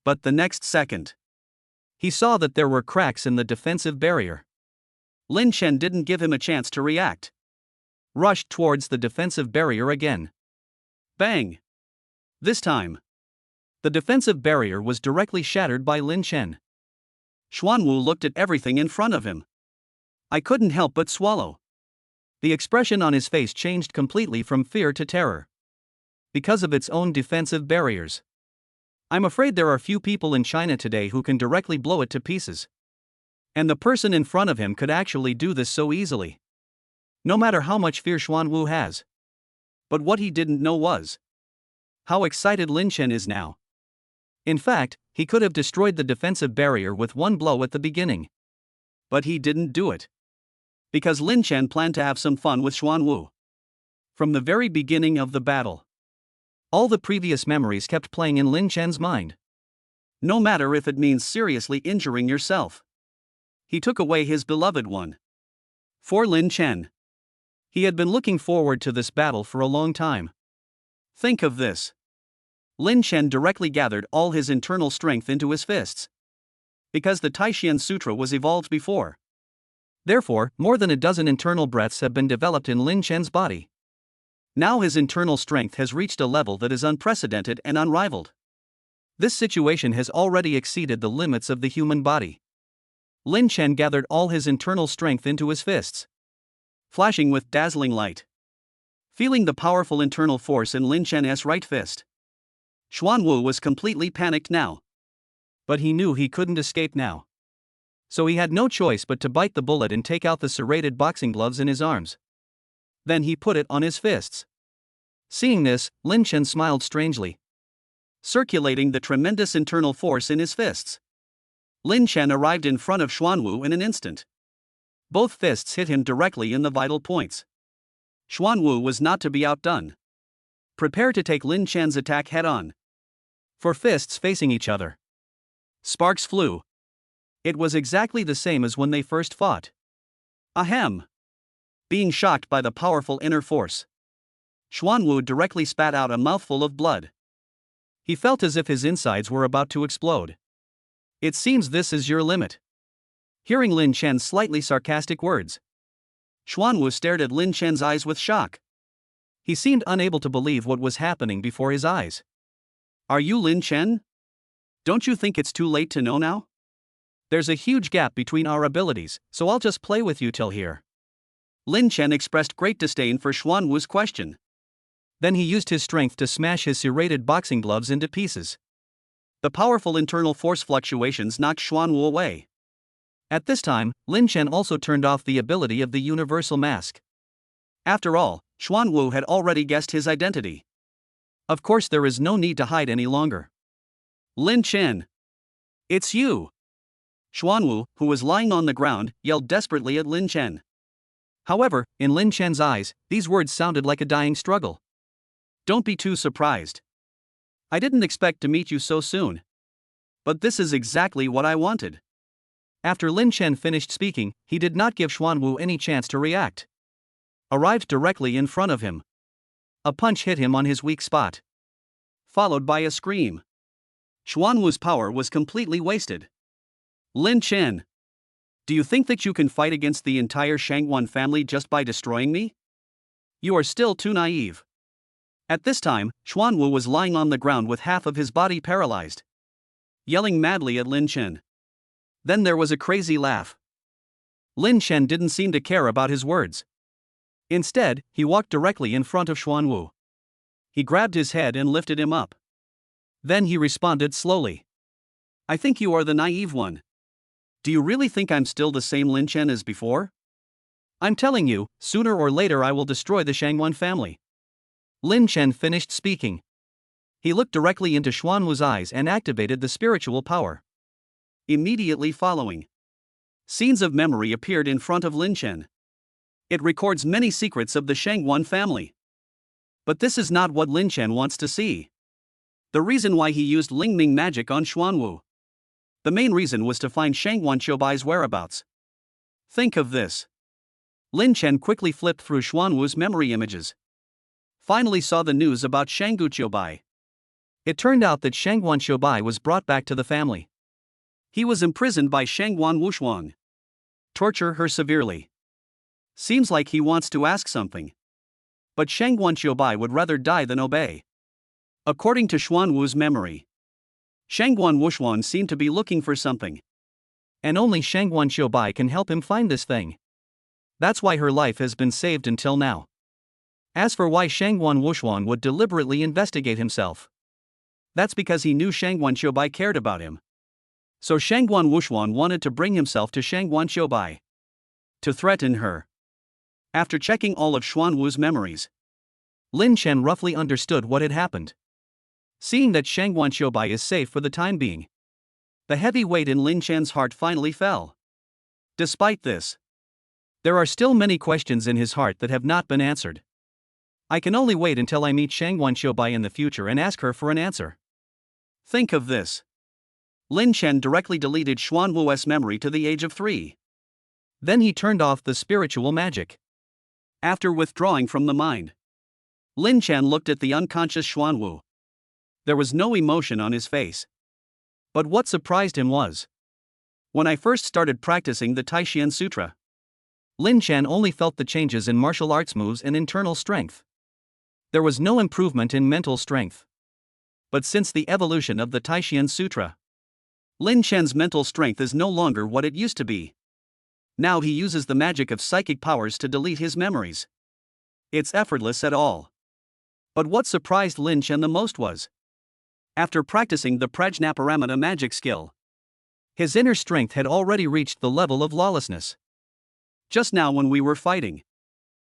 But the next second, he saw that there were cracks in the defensive barrier. Lin Chen didn't give him a chance to react. Rushed towards the defensive barrier again. Bang! This time, the defensive barrier was directly shattered by Lin Chen. Xuanwu looked at everything in front of him. I couldn't help but swallow. The expression on his face changed completely from fear to terror. Because of its own defensive barriers. I'm afraid there are few people in China today who can directly blow it to pieces. And the person in front of him could actually do this so easily. No matter how much fear Xuanwu has. But what he didn't know was how excited Lin Chen is now. In fact, he could have destroyed the defensive barrier with one blow at the beginning. But he didn't do it. Because Lin Chen planned to have some fun with Xuanwu. From the very beginning of the battle, all the previous memories kept playing in Lin Chen's mind. No matter if it means seriously injuring yourself. He took away his beloved one. For Lin Chen, he had been looking forward to this battle for a long time. Think of this. Lin Chen directly gathered all his internal strength into his fists. Because the Taishan Sutra was evolved before. Therefore, more than a dozen internal breaths have been developed in Lin Chen's body. Now his internal strength has reached a level that is unprecedented and unrivaled. This situation has already exceeded the limits of the human body. Lin Chen gathered all his internal strength into his fists, flashing with dazzling light. Feeling the powerful internal force in Lin Chen's right fist, Xuanwu was completely panicked now. But he knew he couldn't escape now. So he had no choice but to bite the bullet and take out the serrated boxing gloves in his arms. Then he put it on his fists. Seeing this, Lin Chen smiled strangely. Circulating the tremendous internal force in his fists, Lin Chen arrived in front of Xuanwu in an instant. Both fists hit him directly in the vital points. Xuanwu was not to be outdone. Prepare to take Lin Chen's attack head-on. For fists facing each other. Sparks flew. It was exactly the same as when they first fought. Ahem! Being shocked by the powerful inner force, Xuanwu directly spat out a mouthful of blood. He felt as if his insides were about to explode. It seems this is your limit. Hearing Lin Chen's slightly sarcastic words, Xuanwu stared at Lin Chen's eyes with shock. He seemed unable to believe what was happening before his eyes. Are you Lin Chen? Don't you think it's too late to know now? There's a huge gap between our abilities, so I'll just play with you till here. Lin Chen expressed great disdain for Xuanwu's question. Then he used his strength to smash his serrated boxing gloves into pieces. The powerful internal force fluctuations knocked Xuanwu away. At this time, Lin Chen also turned off the ability of the universal mask. After all, Xuanwu had already guessed his identity. Of course there is no need to hide any longer. Lin Chen. It's you. Xuanwu, who was lying on the ground, yelled desperately at Lin Chen. However, in Lin Chen's eyes, these words sounded like a dying struggle. Don't be too surprised. I didn't expect to meet you so soon. But this is exactly what I wanted. After Lin Chen finished speaking, he did not give Xuanwu any chance to react. Arrived directly in front of him. A punch hit him on his weak spot, followed by a scream. Xuanwu's power was completely wasted. Lin Chen, do you think that you can fight against the entire Shangguan family just by destroying me? You are still too naive. At this time, Xuanwu was lying on the ground with half of his body paralyzed, yelling madly at Lin Chen. Then there was a crazy laugh. Lin Chen didn't seem to care about his words. Instead, he walked directly in front of Xuanwu. He grabbed his head and lifted him up. Then he responded slowly. I think you are the naive one. Do you really think I'm still the same Lin Chen as before? I'm telling you, sooner or later I will destroy the Shangguan family. Lin Chen finished speaking. He looked directly into Xuanwu's eyes and activated the spiritual power. Immediately following, scenes of memory appeared in front of Lin Chen. It records many secrets of the Shangguan family. But this is not what Lin Chen wants to see. The reason why he used Lingming magic on Xuanwu. The main reason was to find Shangguan Qiubai's whereabouts. Think of this. Lin Chen quickly flipped through Xuanwu's memory images. Finally saw the news about Shanggu Qiubai. It turned out that Shangguan Qiubai was brought back to the family. He was imprisoned by Shangguan Wushuang. Torture her severely. Seems like he wants to ask something. But Shangguan Qiubai would rather die than obey. According to Xuanwu's memory, Shangguan Wushuang seemed to be looking for something. And only Shangguan Qiubai can help him find this thing. That's why her life has been saved until now. As for why Shangguan Wushuang would deliberately investigate himself, that's because he knew Shangguan Qiubai cared about him. So Shangguan Wushuang wanted to bring himself to Shangguan Qiubai to threaten her. After checking all of Xuanwu's memories, Lin Chen roughly understood what had happened. Seeing that Shangguan Qiubai is safe for the time being, the heavy weight in Lin Chen's heart finally fell. Despite this, there are still many questions in his heart that have not been answered. I can only wait until I meet Shangguan Qiubai in the future and ask her for an answer. Think of this. Lin Chen directly deleted Xuanwu's memory to the age of 3. Then he turned off the spiritual magic. After withdrawing from the mind, Lin Chen looked at the unconscious Xuanwu. There was no emotion on his face. But what surprised him was, when I first started practicing the Taishian Sutra, Lin Chen only felt the changes in martial arts moves and internal strength. There was no improvement in mental strength. But since the evolution of the Taishian Sutra, Lin Chen's mental strength is no longer what it used to be. Now he uses the magic of psychic powers to delete his memories. It's effortless at all. But what surprised Lin Chen the most was, after practicing the Prajnaparamita magic skill, his inner strength had already reached the level of lawlessness. Just now when we were fighting,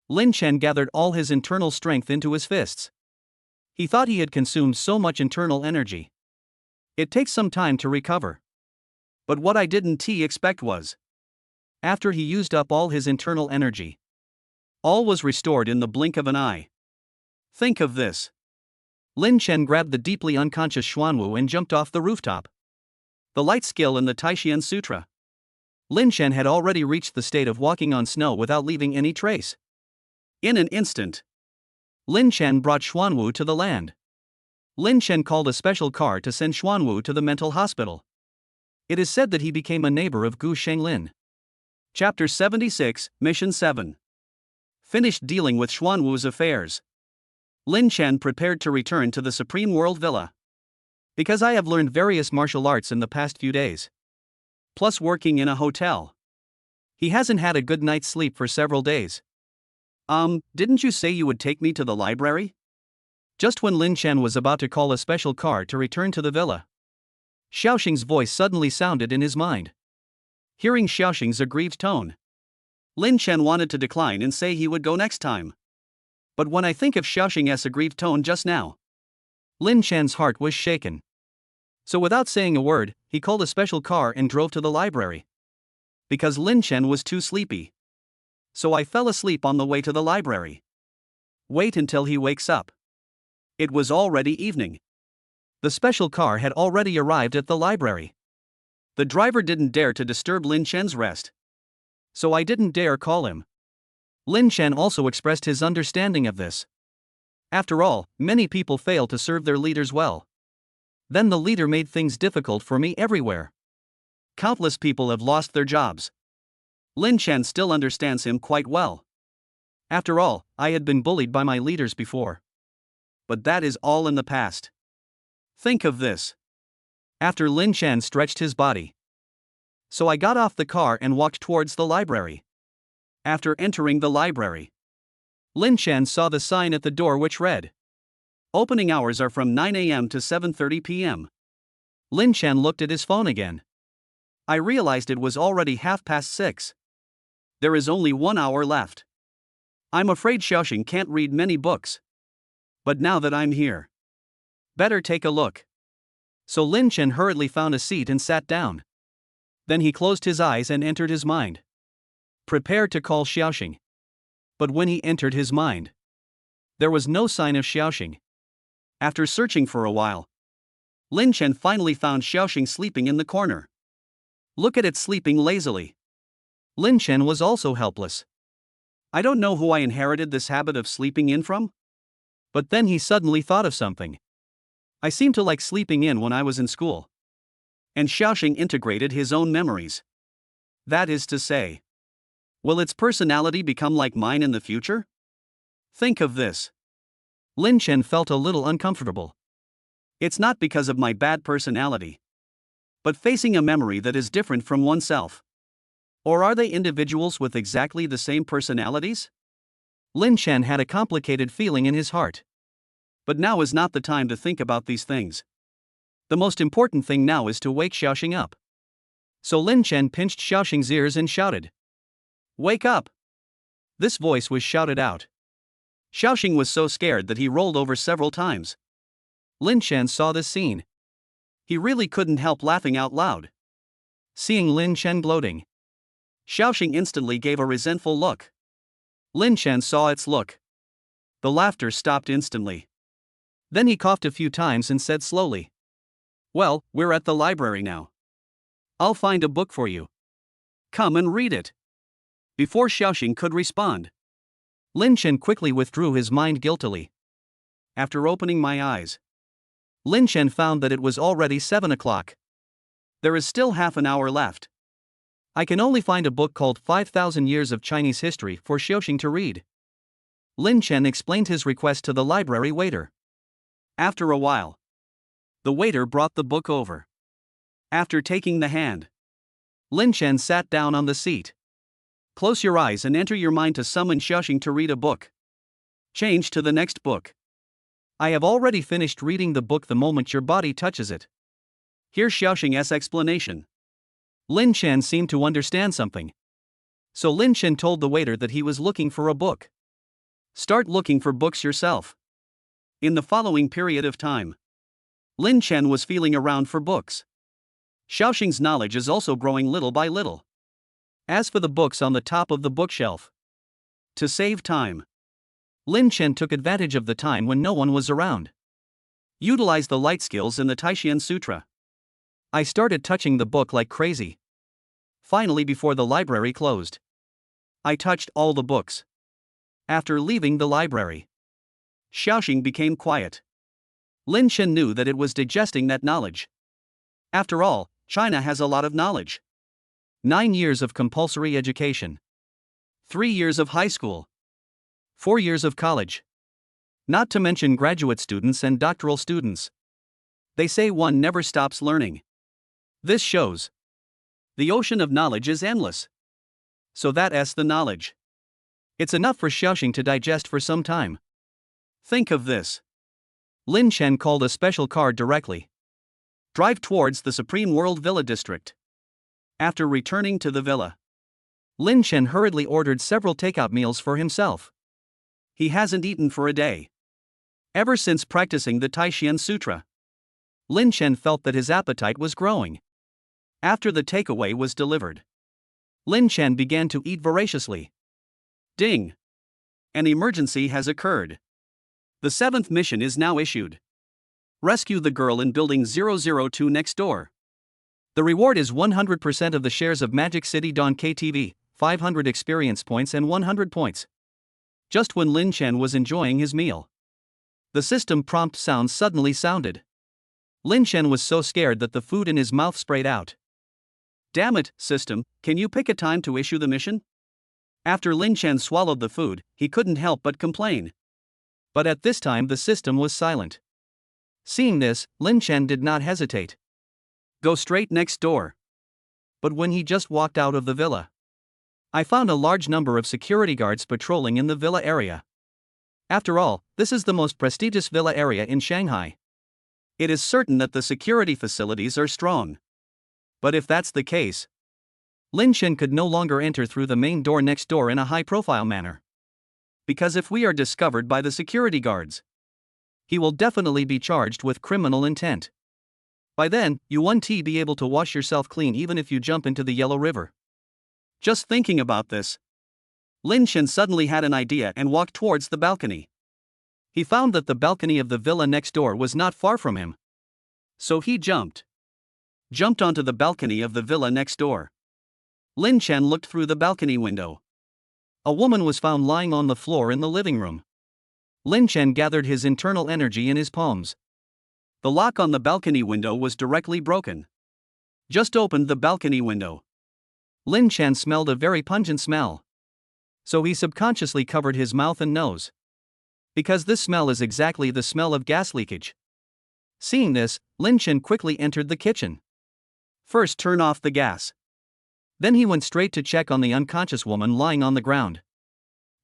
Lin Chen gathered all his internal strength into his fists. He thought he had consumed so much internal energy. It takes some time to recover. But what I didn't expect was, after he used up all his internal energy, all was restored in the blink of an eye. Think of this. Lin Chen grabbed the deeply unconscious Xuanwu and jumped off the rooftop. The light skill in the Taishian Sutra. Lin Chen had already reached the state of walking on snow without leaving any trace. In an instant, Lin Chen brought Xuanwu to the land. Lin Chen called a special car to send Xuanwu to the mental hospital. It is said that he became a neighbor of Gu Shenglin. Chapter 76, Mission 7. Finished dealing with Xuanwu's affairs, Lin Chen prepared to return to the Supreme World Villa. Because I have learned various martial arts in the past few days, plus working in a hotel, he hasn't had a good night's sleep for several days. Didn't you say you would take me to the library? Just when Lin Chen was about to call a special car to return to the villa, Xiaoxing's voice suddenly sounded in his mind. Hearing Xiaoxing's aggrieved tone, Lin Chen wanted to decline and say he would go next time. But when I think of Xiaoxing's aggrieved tone just now, Lin Chen's heart was shaken. So without saying a word, he called a special car and drove to the library. Because Lin Chen was too sleepy. So I fell asleep on the way to the library. Wait until he wakes up. It was already evening. The special car had already arrived at the library. The driver didn't dare to disturb Lin Chen's rest. So I didn't dare call him. Lin Chen also expressed his understanding of this. After all, many people fail to serve their leaders well. Then the leader made things difficult for me everywhere. Countless people have lost their jobs. Lin Chen still understands him quite well. After all, I had been bullied by my leaders before. But that is all in the past. Think of this. After Lin Chen stretched his body. So I got off the car and walked towards the library. After entering the library, Lin Chen saw the sign at the door which read, "Opening hours are from 9 a.m. to 7:30 p.m. Lin Chen looked at his phone again. I realized it was already 6:30. There is only 1 hour left. I'm afraid Xiaoxing can't read many books. But now that I'm here, better take a look. So Lin Chen hurriedly found a seat and sat down. Then he closed his eyes and entered his mind. Prepared to call Xiaoxing. But when he entered his mind, there was no sign of Xiaoxing. After searching for a while, Lin Chen finally found Xiaoxing sleeping in the corner. Look at it sleeping lazily. Lin Chen was also helpless. I don't know who I inherited this habit of sleeping in from. But then he suddenly thought of something. I seemed to like sleeping in when I was in school. And Xiaoxing integrated his own memories. That is to say, will its personality become like mine in the future? Think of this. Lin Chen felt a little uncomfortable. It's not because of my bad personality, but facing a memory that is different from oneself. Or are they individuals with exactly the same personalities? Lin Chen had a complicated feeling in his heart. But now is not the time to think about these things. The most important thing now is to wake Xiaoxing up. So Lin Chen pinched Xiaoxing's ears and shouted, "Wake up!" This voice was shouted out. Xiaoxing was so scared that he rolled over several times. Lin Chen saw this scene. He really couldn't help laughing out loud. Seeing Lin Chen gloating, Xiaoxing instantly gave a resentful look. Lin Chen saw its look. The laughter stopped instantly. Then he coughed a few times and said slowly, "Well, we're at the library now. I'll find a book for you. Come and read it." Before Xiaoxing could respond, Lin Chen quickly withdrew his mind guiltily. After opening my eyes, Lin Chen found that it was already 7 o'clock. There is still half an hour left. I can only find a book called 5,000 Years of Chinese History for Xiaoxing to read. Lin Chen explained his request to the library waiter. After a while, the waiter brought the book over. After taking the hand, Lin Chen sat down on the seat. Close your eyes and enter your mind to summon Xiaoxing to read a book. Change to the next book. I have already finished reading the book the moment your body touches it. Here's Xiaoxing's explanation. Lin Chen seemed to understand something. So Lin Chen told the waiter that he was looking for a book. Start looking for books yourself. In the following period of time, Lin Chen was feeling around for books. Xiaoxing's knowledge is also growing little by little. As for the books on the top of the bookshelf, to save time, Lin Chen took advantage of the time when no one was around. Utilize the light skills in the Taishan Sutra. I started touching the book like crazy. Finally, before the library closed, I touched all the books. After leaving the library, Xiaoxing became quiet. Lin Chen knew that it was digesting that knowledge. After all, China has a lot of knowledge. 9 years of compulsory education, 3 years of high school, 4 years of college. Not to mention graduate students and doctoral students. They say one never stops learning. This shows the ocean of knowledge is endless. So that's the knowledge. It's enough for Xiaoxing to digest for some time. Think of this. Lin Chen called a special car directly. Drive towards the Supreme World Villa district. After returning to the villa, Lin Chen hurriedly ordered several takeout meals for himself. He hasn't eaten for a day. Ever since practicing the Taishan Sutra, Lin Chen felt that his appetite was growing. After the takeaway was delivered, Lin Chen began to eat voraciously. Ding! An emergency has occurred. The 7th mission is now issued. Rescue the girl in building 002 next door. The reward is 100% of the shares of Magic City Dawn KTV, 500 experience points and 100 points. Just when Lin Chen was enjoying his meal, the system prompt sound suddenly sounded. Lin Chen was so scared that the food in his mouth sprayed out. Damn it, system, can you pick a time to issue the mission? After Lin Chen swallowed the food, he couldn't help but complain. But at this time the system was silent. Seeing this, Lin Chen did not hesitate. Go straight next door. But when he just walked out of the villa, I found a large number of security guards patrolling in the villa area. After all, this is the most prestigious villa area in Shanghai. It is certain that the security facilities are strong. But if that's the case, Lin Chen could no longer enter through the main door next door in a high-profile manner. Because if we are discovered by the security guards, he will definitely be charged with criminal intent. By then, you won't be able to wash yourself clean even if you jump into the Yellow River. Just thinking about this, Lin Chen suddenly had an idea and walked towards the balcony. He found that the balcony of the villa next door was not far from him. So he jumped onto the balcony of the villa next door. Lin Chen looked through the balcony window. A woman was found lying on the floor in the living room. Lin Chen gathered his internal energy in his palms. The lock on the balcony window was directly broken. Just opened the balcony window. Lin Chen smelled a very pungent smell. So he subconsciously covered his mouth and nose, because this smell is exactly the smell of gas leakage. Seeing this, Lin Chen quickly entered the kitchen. First turn off the gas. Then he went straight to check on the unconscious woman lying on the ground.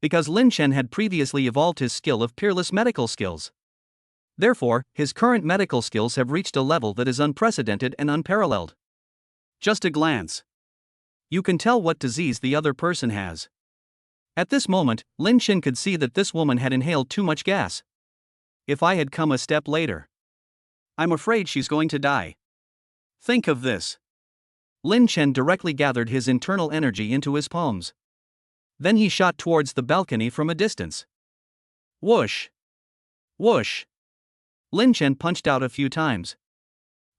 Because Lin Chen had previously evolved his skill of peerless medical skills. Therefore, his current medical skills have reached a level that is unprecedented and unparalleled. Just a glance, you can tell what disease the other person has. At this moment, Lin Chen could see that this woman had inhaled too much gas. If I had come a step later, I'm afraid she's going to die. Think of this. Lin Chen directly gathered his internal energy into his palms. Then he shot towards the balcony from a distance. Whoosh! Whoosh! Lin Chen punched out a few times.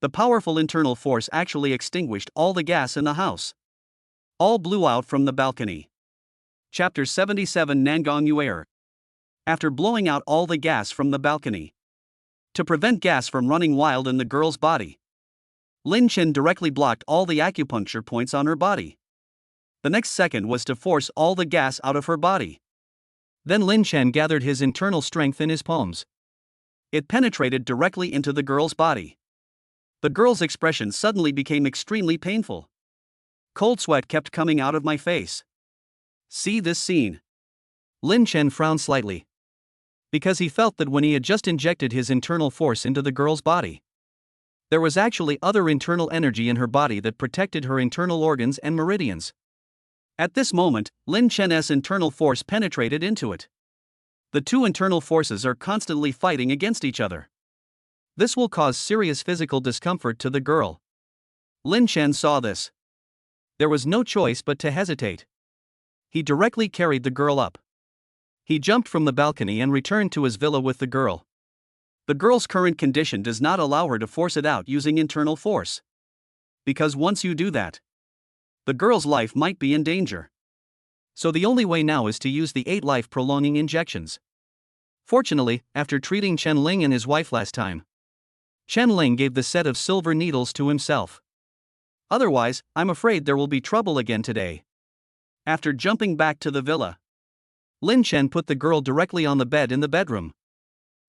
The powerful internal force actually extinguished all the gas in the house. All blew out from the balcony. Chapter 77 Nangong Yuer. After blowing out all the gas from the balcony, to prevent gas from running wild in the girl's body, Lin Chen directly blocked all the acupuncture points on her body. The next second was to force all the gas out of her body. Then Lin Chen gathered his internal strength in his palms. It penetrated directly into the girl's body. The girl's expression suddenly became extremely painful. Cold sweat kept coming out of my face. See this scene. Lin Chen frowned slightly, because he felt that when he had just injected his internal force into the girl's body, there was actually other internal energy in her body that protected her internal organs and meridians. At this moment, Lin Chen's internal force penetrated into it. The two internal forces are constantly fighting against each other. This will cause serious physical discomfort to the girl. Lin Chen saw this. There was no choice but to hesitate. He directly carried the girl up. He jumped from the balcony and returned to his villa with the girl. The girl's current condition does not allow her to force it out using internal force. Because once you do that, the girl's life might be in danger. So the only way now is to use the 8 life-prolonging injections. Fortunately, after treating Chen Ling and his wife last time, Chen Ling gave the set of silver needles to himself. Otherwise, I'm afraid there will be trouble again today. After jumping back to the villa, Lin Chen put the girl directly on the bed in the bedroom.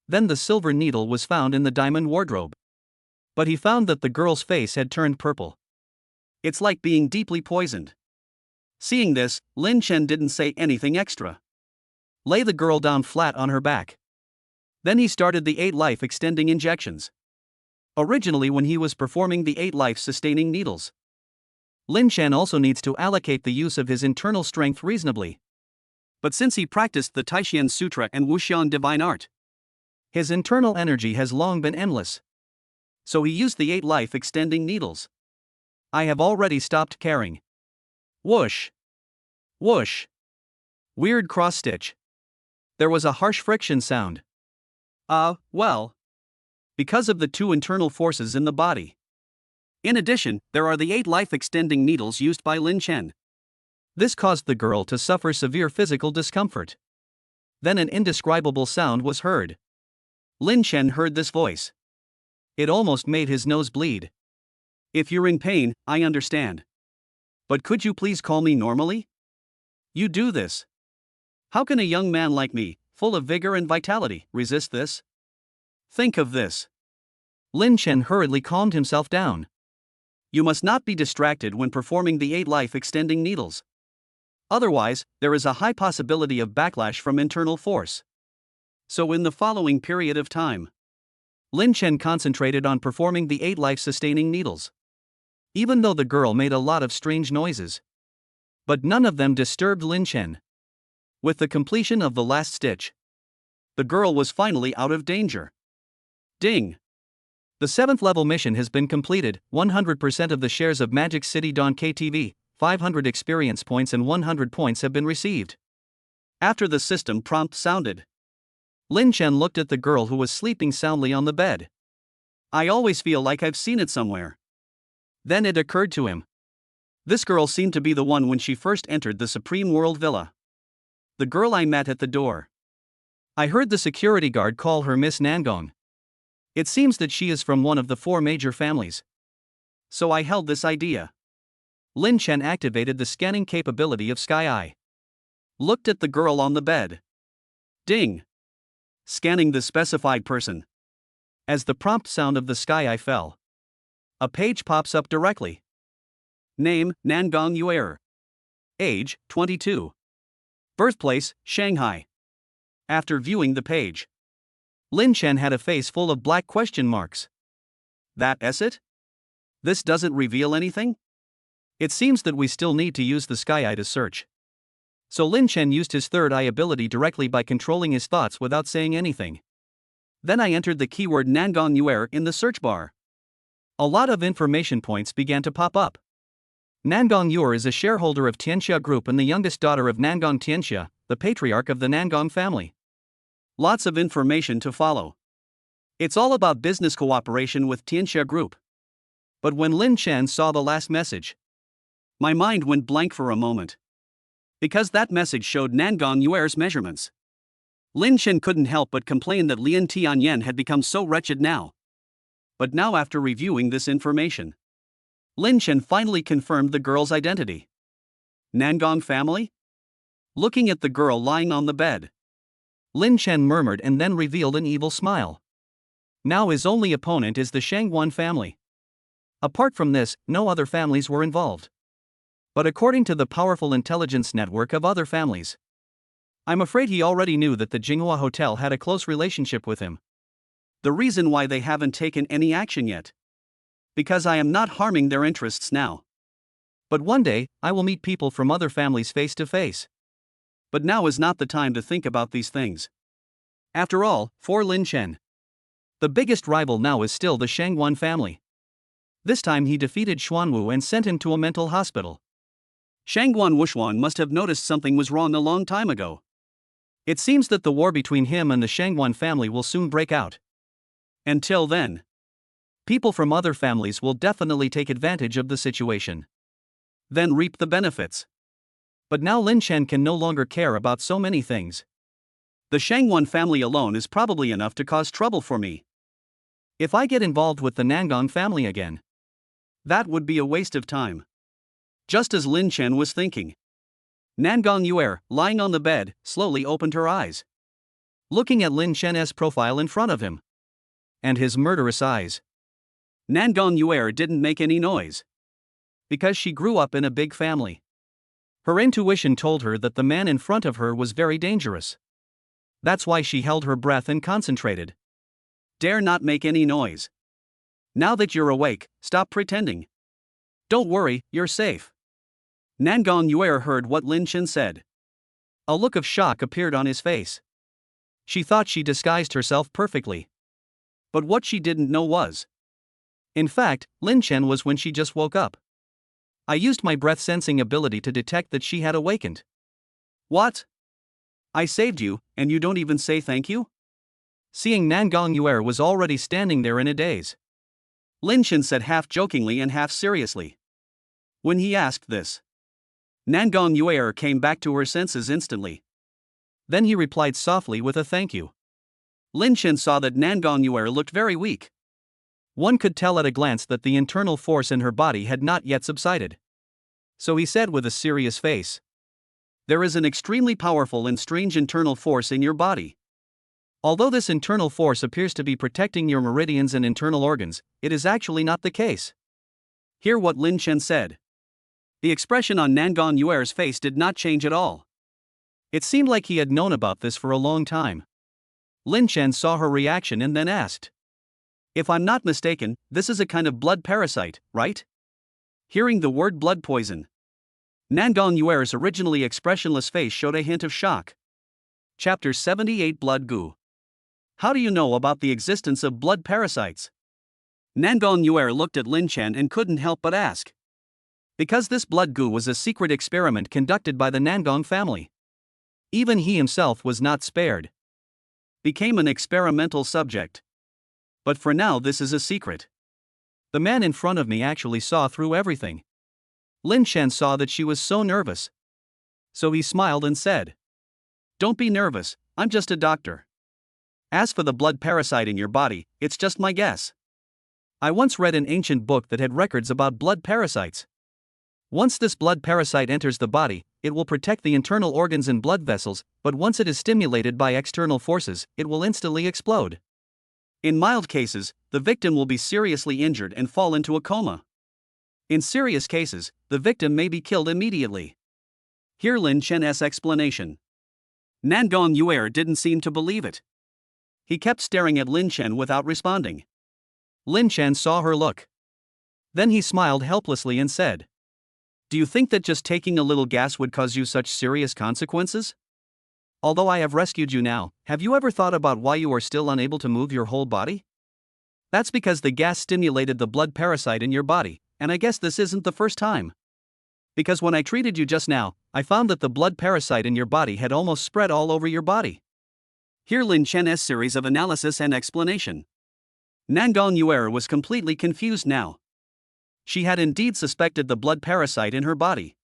Then the silver needle was found in the diamond wardrobe. But he found that the girl's face had turned purple. It's like being deeply poisoned. Seeing this, Lin Chen didn't say anything extra. Lay the girl down flat on her back. Then he started the 8 life-extending injections. Originally when he was performing the 8 life-sustaining needles, Lin Chen also needs to allocate the use of his internal strength reasonably. But since he practiced the Taishan Sutra and Wuxian Divine Art, his internal energy has long been endless. So he used the 8 life-extending needles. I have already stopped caring. Whoosh. Whoosh. Weird cross stitch. There was a harsh friction sound. Well. Because of the two internal forces in the body. In addition, there are the 8 life-extending needles used by Lin Chen. This caused the girl to suffer severe physical discomfort. Then an indescribable sound was heard. Lin Chen heard this voice. It almost made his nose bleed. If you're in pain, I understand. But could you please call me normally? You do this. How can a young man like me, full of vigor and vitality, resist this? Think of this. Lin Chen hurriedly calmed himself down. You must not be distracted when performing the 8 life-extending needles. Otherwise, there is a high possibility of backlash from internal force. So in the following period of time, Lin Chen concentrated on performing the 8 life-sustaining needles. Even though the girl made a lot of strange noises. But none of them disturbed Lin Chen. With the completion of the last stitch, the girl was finally out of danger. Ding! The 7th level mission has been completed. 100% of the shares of Magic City Dawn KTV, 500 experience points and 100 points have been received. After the system prompt sounded, Lin Chen looked at the girl who was sleeping soundly on the bed. I always feel like I've seen it somewhere. Then it occurred to him. This girl seemed to be the one when she first entered the Supreme World Villa. The girl I met at the door. I heard the security guard call her Miss Nangong. It seems that she is from one of the 4 major families. So I held this idea. Lin Chen activated the scanning capability of Sky Eye. Looked at the girl on the bed. Ding! Scanning the specified person. As the prompt sound of the Sky Eye fell, a page pops up directly. Name, Nangong Yuer. Age, 22. Birthplace, Shanghai. After viewing the page, Lin Chen had a face full of black question marks. That's it? This doesn't reveal anything? It seems that we still need to use the Sky Eye to search. So Lin Chen used his third eye ability directly by controlling his thoughts without saying anything. Then I entered the keyword Nangong Yuer in the search bar. A lot of information points began to pop up. Nangong Yuer is a shareholder of Tianxia Group and the youngest daughter of Nangong Tianxia, the patriarch of the Nangong family. Lots of information to follow. It's all about business cooperation with Tianxia Group. But when Lin Chen saw the last message, my mind went blank for a moment. Because that message showed Nangong Yuer's measurements. Lin Chen couldn't help but complain that Lin Tianyan had become so wretched now. But now after reviewing this information, Lin Chen finally confirmed the girl's identity. Nangong family? Looking at the girl lying on the bed, Lin Chen murmured and then revealed an evil smile. Now his only opponent is the Shangguan family. Apart from this, no other families were involved. But according to the powerful intelligence network of other families, I'm afraid he already knew that the Jinghua Hotel had a close relationship with him. The reason why they haven't taken any action yet. Because I am not harming their interests now. But one day, I will meet people from other families face to face. But now is not the time to think about these things. After all, for Lin Chen, the biggest rival now is still the Shangguan family. This time he defeated Xuanwu and sent him to a mental hospital. Shangguan Wushuan must have noticed something was wrong a long time ago. It seems that the war between him and the Shangguan family will soon break out. Until then, people from other families will definitely take advantage of the situation. Then reap the benefits. But now Lin Chen can no longer care about so many things. The Shangguan family alone is probably enough to cause trouble for me. If I get involved with the Nangong family again, that would be a waste of time. Just as Lin Chen was thinking, Nangong Yuer, lying on the bed, slowly opened her eyes, looking at Lin Chen's profile in front of him. And his murderous eyes. Nangong Yuer didn't make any noise. Because she grew up in a big family. Her intuition told her that the man in front of her was very dangerous. That's why she held her breath and concentrated. Dare not make any noise. Now that you're awake, stop pretending. Don't worry, you're safe. Nangong Yuer heard what Lin Chen said. A look of shock appeared on his face. She thought she disguised herself perfectly. But what she didn't know was, in fact, Lin Chen was when she just woke up. I used my breath-sensing ability to detect that she had awakened. What? I saved you, and you don't even say thank you? Seeing Nangong Yuer was already standing there in a daze, Lin Chen said half jokingly and half seriously. When he asked this, Nangong Yuer came back to her senses instantly. Then he replied softly with a thank you. Lin Chen saw that Nangong Yuer looked very weak. One could tell at a glance that the internal force in her body had not yet subsided. So he said with a serious face, There is an extremely powerful and strange internal force in your body. Although this internal force appears to be protecting your meridians and internal organs, it is actually not the case. Hear what Lin Chen said. The expression on Nangong Yuer's face did not change at all. It seemed like he had known about this for a long time. Lin Chen saw her reaction and then asked, If I'm not mistaken, this is a kind of blood parasite, right? Hearing the word blood poison, Nangong Yuer's originally expressionless face showed a hint of shock. Chapter 78 Blood Goo. How do you know about the existence of blood parasites? Nangong Yuer looked at Lin Chen and couldn't help but ask. Because this blood goo was a secret experiment conducted by the Nangong family. Even he himself was not spared. Became an experimental subject. But for now this is a secret. The man in front of me actually saw through everything. Lin Chen saw that she was so nervous. So he smiled and said, Don't be nervous, I'm just a doctor. As for the blood parasite in your body, it's just my guess. I once read an ancient book that had records about blood parasites. Once this blood parasite enters the body, it will protect the internal organs and blood vessels, but once it is stimulated by external forces, it will instantly explode. In mild cases, the victim will be seriously injured and fall into a coma. In serious cases, the victim may be killed immediately. Hear Lin Chen's explanation. Nangong Yuer didn't seem to believe it. He kept staring at Lin Chen without responding. Lin Chen saw her look. Then he smiled helplessly and said, Do you think that just taking a little gas would cause you such serious consequences? Although I have rescued you now, have you ever thought about why you are still unable to move your whole body? That's because the gas stimulated the blood parasite in your body, and I guess this isn't the first time. Because when I treated you just now, I found that the blood parasite in your body had almost spread all over your body. Hear Lin Chen's series of analysis and explanation. Nangong Yuer was completely confused now. She had indeed suspected the blood parasite in her body.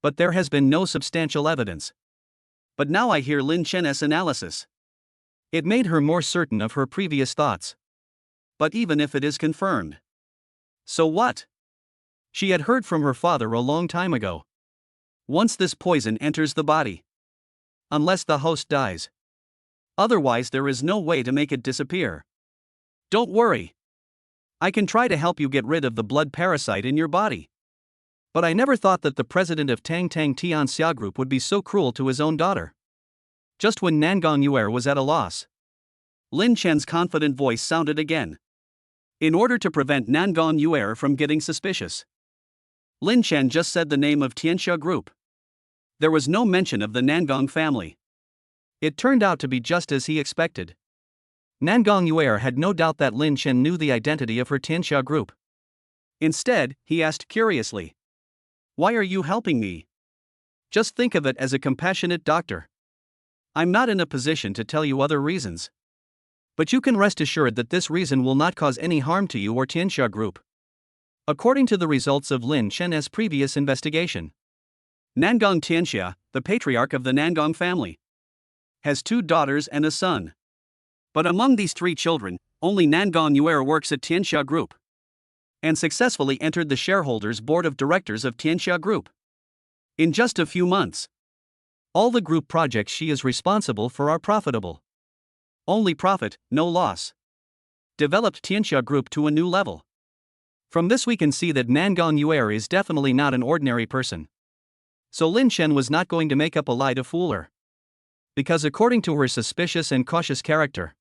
But there has been no substantial evidence. But now I hear Lin Chen's analysis. It made her more certain of her previous thoughts. But even if it is confirmed, so what? She had heard from her father a long time ago. Once this poison enters the body, unless the host dies, otherwise there is no way to make it disappear. Don't worry. I can try to help you get rid of the blood parasite in your body. But I never thought that the president of Tang Tang Tianxia Group would be so cruel to his own daughter. Just when Nangong Yuer was at a loss, Lin Chen's confident voice sounded again. In order to prevent Nangong Yuer from getting suspicious, Lin Chen just said the name of Tianxia Group. There was no mention of the Nangong family. It turned out to be just as he expected. Nangong Yuer had no doubt that Lin Chen knew the identity of her Tianxia Group. Instead, he asked curiously, Why are you helping me? Just think of it as a compassionate doctor. I'm not in a position to tell you other reasons. But you can rest assured that this reason will not cause any harm to you or Tianxia Group. According to the results of Lin Chen's previous investigation, Nangong Tianxia, the patriarch of the Nangong family, has 2 daughters and a son. But among these 3 children, only Nangong Yuer works at Tianxia Group and successfully entered the shareholders' board of directors of Tianxia Group. In just a few months, all the group projects she is responsible for are profitable. Only profit, no loss. Developed Tianxia Group to a new level. From this we can see that Nangong Yuer is definitely not an ordinary person. So Lin Chen was not going to make up a lie to fool her. Because according to her suspicious and cautious character,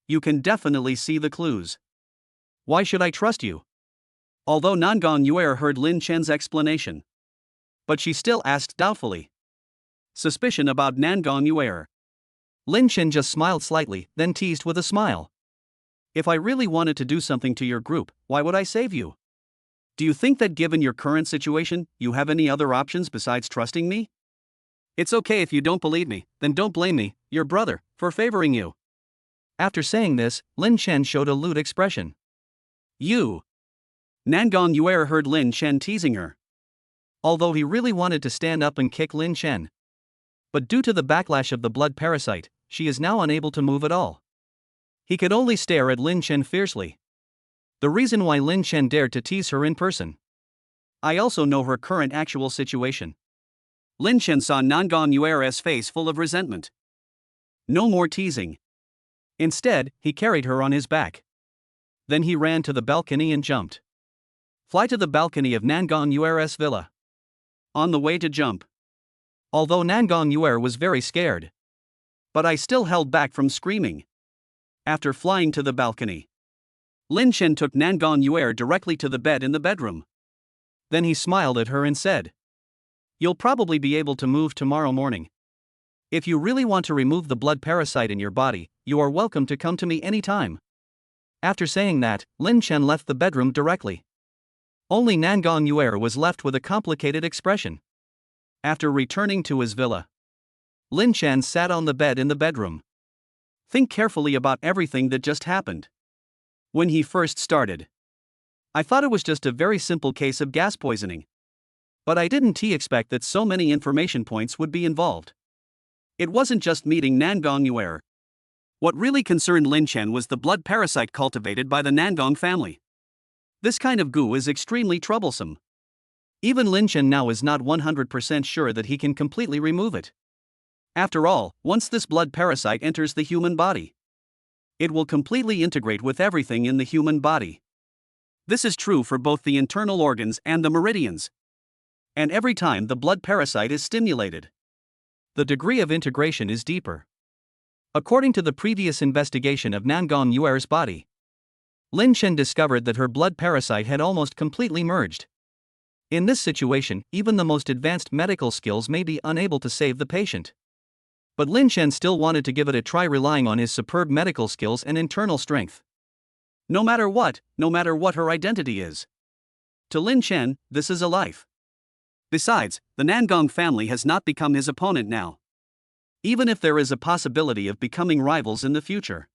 you can definitely see the clues. Why should I trust you? Although Nangong Yuer heard Lin Chen's explanation, but she still asked doubtfully. Suspicion about Nangong Yuer. Lin Chen just smiled slightly, then teased with a smile. If I really wanted to do something to your group, why would I save you? Do you think that given your current situation, you have any other options besides trusting me? It's okay if you don't believe me, then don't blame me, your brother, for favoring you. After saying this, Lin Chen showed a lewd expression. You. Nangong Yuer heard Lin Chen teasing her. Although he really wanted to stand up and kick Lin Chen. But due to the backlash of the blood parasite, she is now unable to move at all. He could only stare at Lin Chen fiercely. The reason why Lin Chen dared to tease her in person. I also know her current actual situation. Lin Chen saw Nangong Yuer's face full of resentment. No more teasing. Instead, he carried her on his back. Then he ran to the balcony and jumped. Fly to the balcony of Nangong Yuer's villa. On the way to jump. Although Nangong Yuer was very scared. But I still held back from screaming. After flying to the balcony, Lin Chen took Nangong Yuer directly to the bed in the bedroom. Then he smiled at her and said, "You'll probably be able to move tomorrow morning. If you really want to remove the blood parasite in your body, you are welcome to come to me anytime." After saying that, Lin Chen left the bedroom directly. Only Nangong Yuer was left with a complicated expression. After returning to his villa, Lin Chen sat on the bed in the bedroom. Think carefully about everything that just happened. When he first started, I thought it was just a very simple case of gas poisoning. But I didn't expect that so many information points would be involved. It wasn't just meeting Nangong Yuer. What really concerned Lin Chen was the blood parasite cultivated by the Nangong family. This kind of goo is extremely troublesome. Even Lin Chen now is not 100% sure that he can completely remove it. After all, once this blood parasite enters the human body, it will completely integrate with everything in the human body. This is true for both the internal organs and the meridians. And every time the blood parasite is stimulated, the degree of integration is deeper. According to the previous investigation of Nangong Yuer's body, Lin Chen discovered that her blood parasite had almost completely merged. In this situation, even the most advanced medical skills may be unable to save the patient. But Lin Chen still wanted to give it a try, relying on his superb medical skills and internal strength. No matter what her identity is. To Lin Chen, this is a life. Besides, the Nangong family has not become his opponent now. Even if there is a possibility of becoming rivals in the future,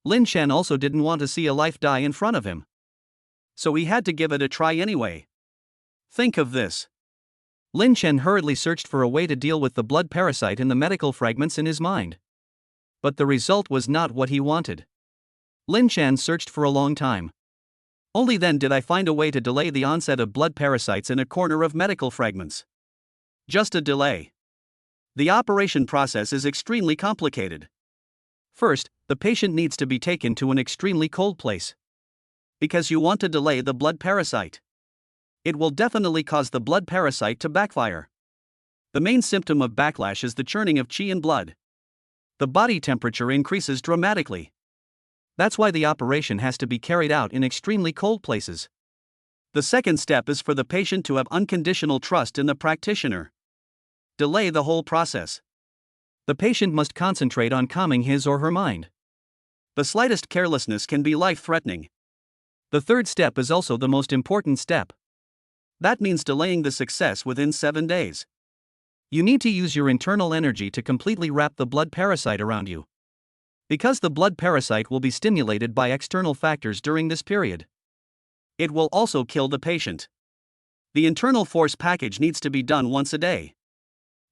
Lin Chen also didn't want to see a life die in front of him. So he had to give it a try anyway. Think of this. Lin Chen hurriedly searched for a way to deal with the blood parasite in the medical fragments in his mind. But the result was not what he wanted. Lin Chen searched for a long time. Only then did I find a way to delay the onset of blood parasites in a corner of medical fragments. Just a delay. The operation process is extremely complicated. First, the patient needs to be taken to an extremely cold place. Because you want to delay the blood parasite. It will definitely cause the blood parasite to backfire. The main symptom of backlash is the churning of qi in blood. The body temperature increases dramatically. That's why the operation has to be carried out in extremely cold places. The second step is for the patient to have unconditional trust in the practitioner. Delay the whole process. The patient must concentrate on calming his or her mind. The slightest carelessness can be life-threatening. The third step is also the most important step. That means delaying the success within 7 days. You need to use your internal energy to completely wrap the blood parasite around you. Because the blood parasite will be stimulated by external factors during this period. It will also kill the patient. The internal force package needs to be done once a day.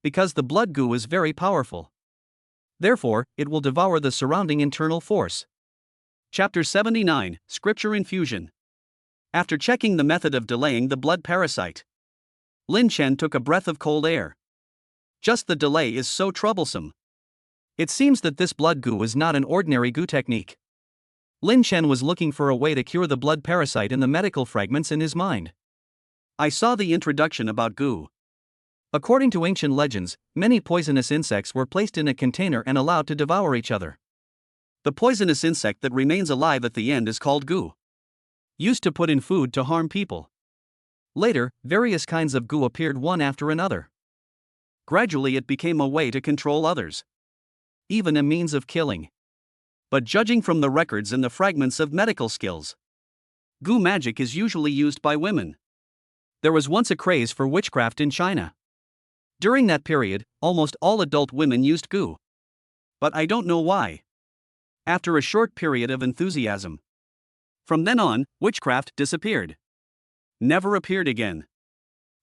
Because the blood goo is very powerful. Therefore, it will devour the surrounding internal force. Chapter 79, Scripture Infusion. After checking the method of delaying the blood parasite, Lin Chen took a breath of cold air. Just the delay is so troublesome. It seems that this blood goo is not an ordinary goo technique. Lin Chen was looking for a way to cure the blood parasite in the medical fragments in his mind. I saw the introduction about goo. According to ancient legends, many poisonous insects were placed in a container and allowed to devour each other. The poisonous insect that remains alive at the end is called goo. Used to put in food to harm people. Later, various kinds of goo appeared one after another. Gradually it became a way to control others. Even a means of killing. But judging from the records and the fragments of medical skills, Goo magic is usually used by women. There was once a craze for witchcraft in China. During that period, almost all adult women used goo. But I don't know why. After a short period of enthusiasm. From then on, witchcraft disappeared. Never appeared again.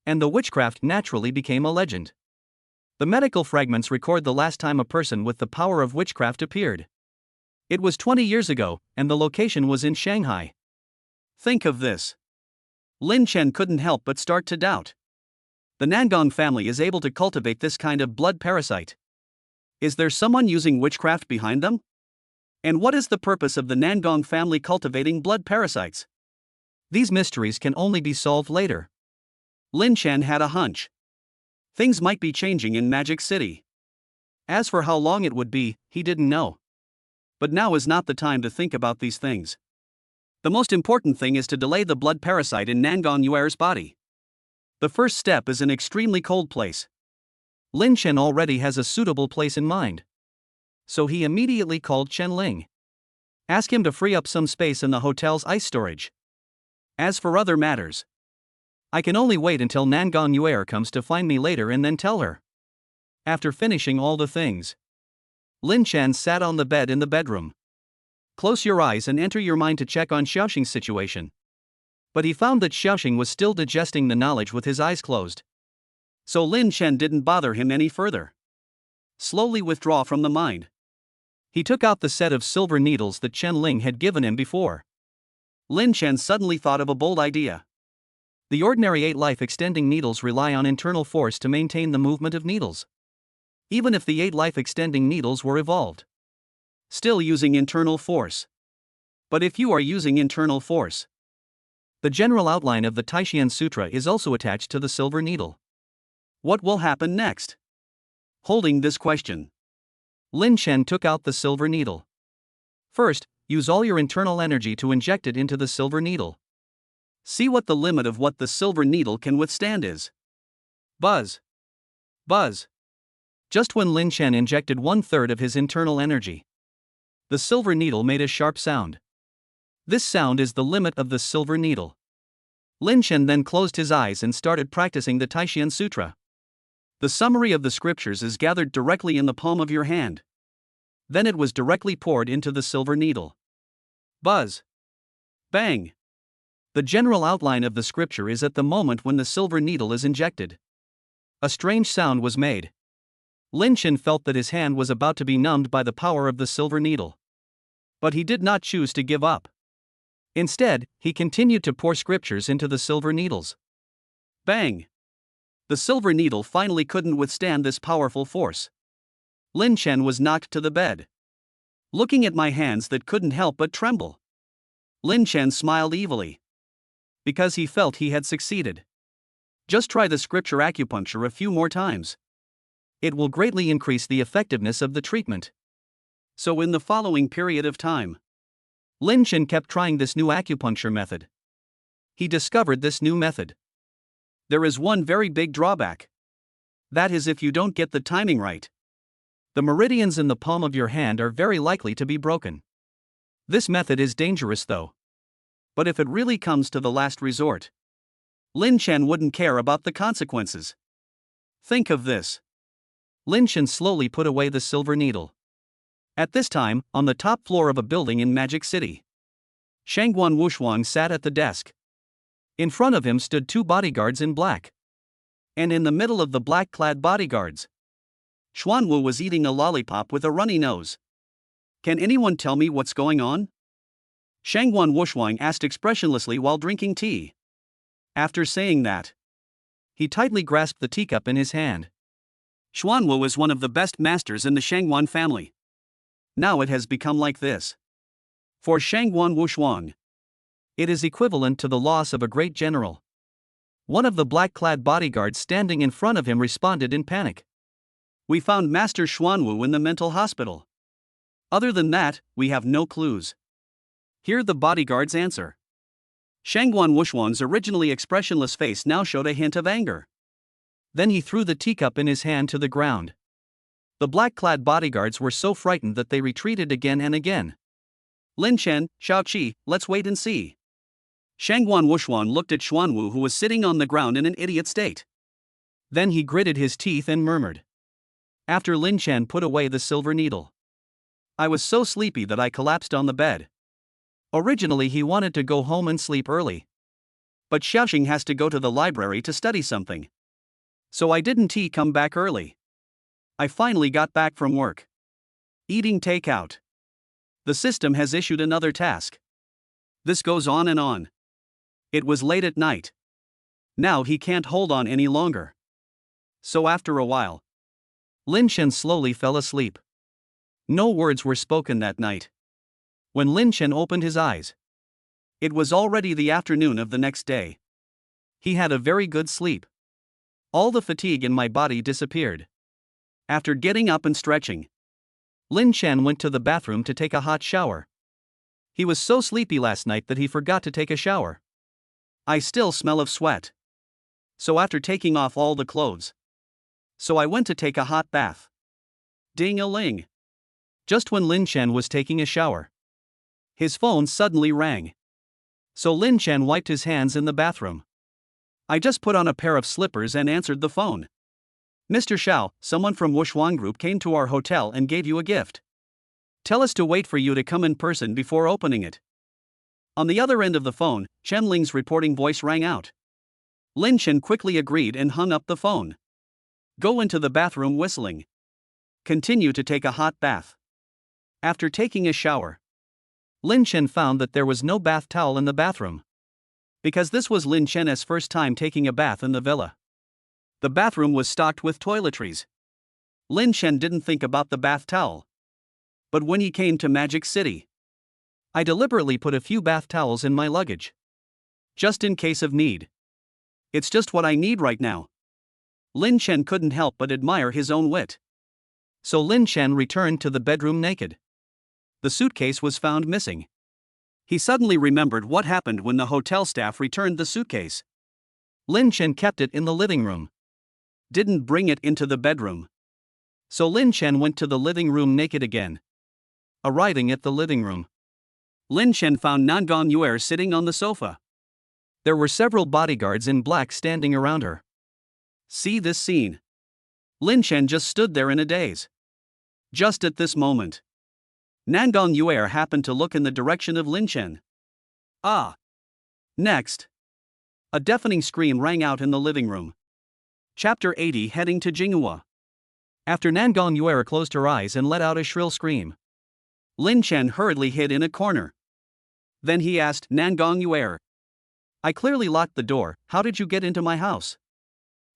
And the witchcraft naturally became a legend. The medical fragments record the last time a person with the power of witchcraft appeared. It was 20 years ago, and the location was in Shanghai. Think of this. Lin Chen couldn't help but start to doubt. The Nangong family is able to cultivate this kind of blood parasite. Is there someone using witchcraft behind them? And what is the purpose of the Nangong family cultivating blood parasites? These mysteries can only be solved later. Lin Chen had a hunch. Things might be changing in Magic City. As for how long it would be, he didn't know. But now is not the time to think about these things. The most important thing is to delay the blood parasite in Nangong Yuer's body. The first step is an extremely cold place. Lin Chen already has a suitable place in mind. So he immediately called Chen Ling. Ask him to free up some space in the hotel's ice storage. As for other matters, I can only wait until Nangong Yuer comes to find me later and then tell her. After finishing all the things, Lin Chen sat on the bed in the bedroom. Close your eyes and enter your mind to check on Xiaoxing's situation. But he found that Xiaoxing was still digesting the knowledge with his eyes closed. So Lin Chen didn't bother him any further. Slowly withdraw from the mind. He took out the set of silver needles that Chen Ling had given him before. Lin Chen suddenly thought of a bold idea. The ordinary 8 life-extending needles rely on internal force to maintain the movement of needles. Even if the 8 life-extending needles were evolved. Still using internal force. But if you are using internal force, the general outline of the Taishian Sutra is also attached to the silver needle. What will happen next? Holding this question, Lin Chen took out the silver needle. First, use all your internal energy to inject it into the silver needle. See what the limit of what the silver needle can withstand is. Buzz. Buzz. Just when Lin Chen injected 1/3 of his internal energy, the silver needle made a sharp sound. This sound is the limit of the silver needle. Lin Chen then closed his eyes and started practicing the Taishian Sutra. The summary of the scriptures is gathered directly in the palm of your hand. Then it was directly poured into the silver needle. Buzz. Bang. The general outline of the scripture is at the moment when the silver needle is injected. A strange sound was made. Lin Chen felt that his hand was about to be numbed by the power of the silver needle. But he did not choose to give up. Instead, he continued to pour scriptures into the silver needles. Bang! The silver needle finally couldn't withstand this powerful force. Lin Chen was knocked to the bed, looking at my hands that couldn't help but tremble. Lin Chen smiled evilly, because he felt he had succeeded. Just try the scripture acupuncture a few more times. It will greatly increase the effectiveness of the treatment. So in the following period of time, Lin Chen kept trying this new acupuncture method. He discovered this new method. There is one very big drawback. That is if you don't get the timing right. The meridians in the palm of your hand are very likely to be broken. This method is dangerous though. But if it really comes to the last resort, Lin Chen wouldn't care about the consequences. Think of this. Lin Chen slowly put away the silver needle. At this time, on the top floor of a building in Magic City, Shangguan Wushuang sat at the desk. In front of him stood 2 bodyguards in black. And in the middle of the black-clad bodyguards, Xuanwu was eating a lollipop with a runny nose. Can anyone tell me what's going on? Shangguan Wushuang asked expressionlessly while drinking tea. After saying that, he tightly grasped the teacup in his hand. Xuanwu is one of the best masters in the Shangguan family. Now it has become like this. For Shangguan Wushuang, it is equivalent to the loss of a great general. One of the black-clad bodyguards standing in front of him responded in panic. We found Master Xuanwu in the mental hospital. Other than that, we have no clues. Hear the bodyguard's answer. Shangguan Wushuang's originally expressionless face now showed a hint of anger. Then he threw the teacup in his hand to the ground. The black-clad bodyguards were so frightened that they retreated again and again. Lin Chen, Xiao Qi, let's wait and see. Shangguan Wushuan looked at Xuanwu, who was sitting on the ground in an idiot state. Then he gritted his teeth and murmured. After Lin Chen put away the silver needle. I was so sleepy that I collapsed on the bed. Originally he wanted to go home and sleep early. But Xiaoxing has to go to the library to study something. So I didn't come back early. I finally got back from work. Eating takeout. The system has issued another task. This goes on and on. It was late at night. Now he can't hold on any longer. So after a while, Lin Chen slowly fell asleep. No words were spoken that night. When Lin Chen opened his eyes, it was already the afternoon of the next day. He had a very good sleep. All the fatigue in my body disappeared. After getting up and stretching, Lin Chen went to the bathroom to take a hot shower. He was so sleepy last night that he forgot to take a shower. I still smell of sweat. So after taking off all the clothes, I went to take a hot bath. Ding-a-ling. Just when Lin Chen was taking a shower, his phone suddenly rang. So Lin Chen wiped his hands in the bathroom. I just put on a pair of slippers and answered the phone. Mr. Xiao, someone from Wushuan Group came to our hotel and gave you a gift. Tell us to wait for you to come in person before opening it. On the other end of the phone, Chen Ling's reporting voice rang out. Lin Chen quickly agreed and hung up the phone. Go into the bathroom whistling. Continue to take a hot bath. After taking a shower, Lin Chen found that there was no bath towel in the bathroom. Because this was Lin Chen's first time taking a bath in the villa. The bathroom was stocked with toiletries. Lin Chen didn't think about the bath towel. But when he came to Magic City, I deliberately put a few bath towels in my luggage. Just in case of need. It's just what I need right now. Lin Chen couldn't help but admire his own wit. So Lin Chen returned to the bedroom naked. The suitcase was found missing. He suddenly remembered what happened when the hotel staff returned the suitcase. Lin Chen kept it in the living room. Didn't bring it into the bedroom. So Lin Chen went to the living room naked again. Arriving at the living room, Lin Chen found Nan Gongyuer sitting on the sofa. There were several bodyguards in black standing around her. See this scene. Lin Chen just stood there in a daze. Just at this moment, Nan Gongyuer happened to look in the direction of Lin Chen. Ah! Next, a deafening scream rang out in the living room. Chapter 80 Heading to Jinghua. After Nan Gongyuer closed her eyes and let out a shrill scream, Lin Chen hurriedly hid in a corner. Then he asked Nan Gongyuer, I clearly locked the door, how did you get into my house?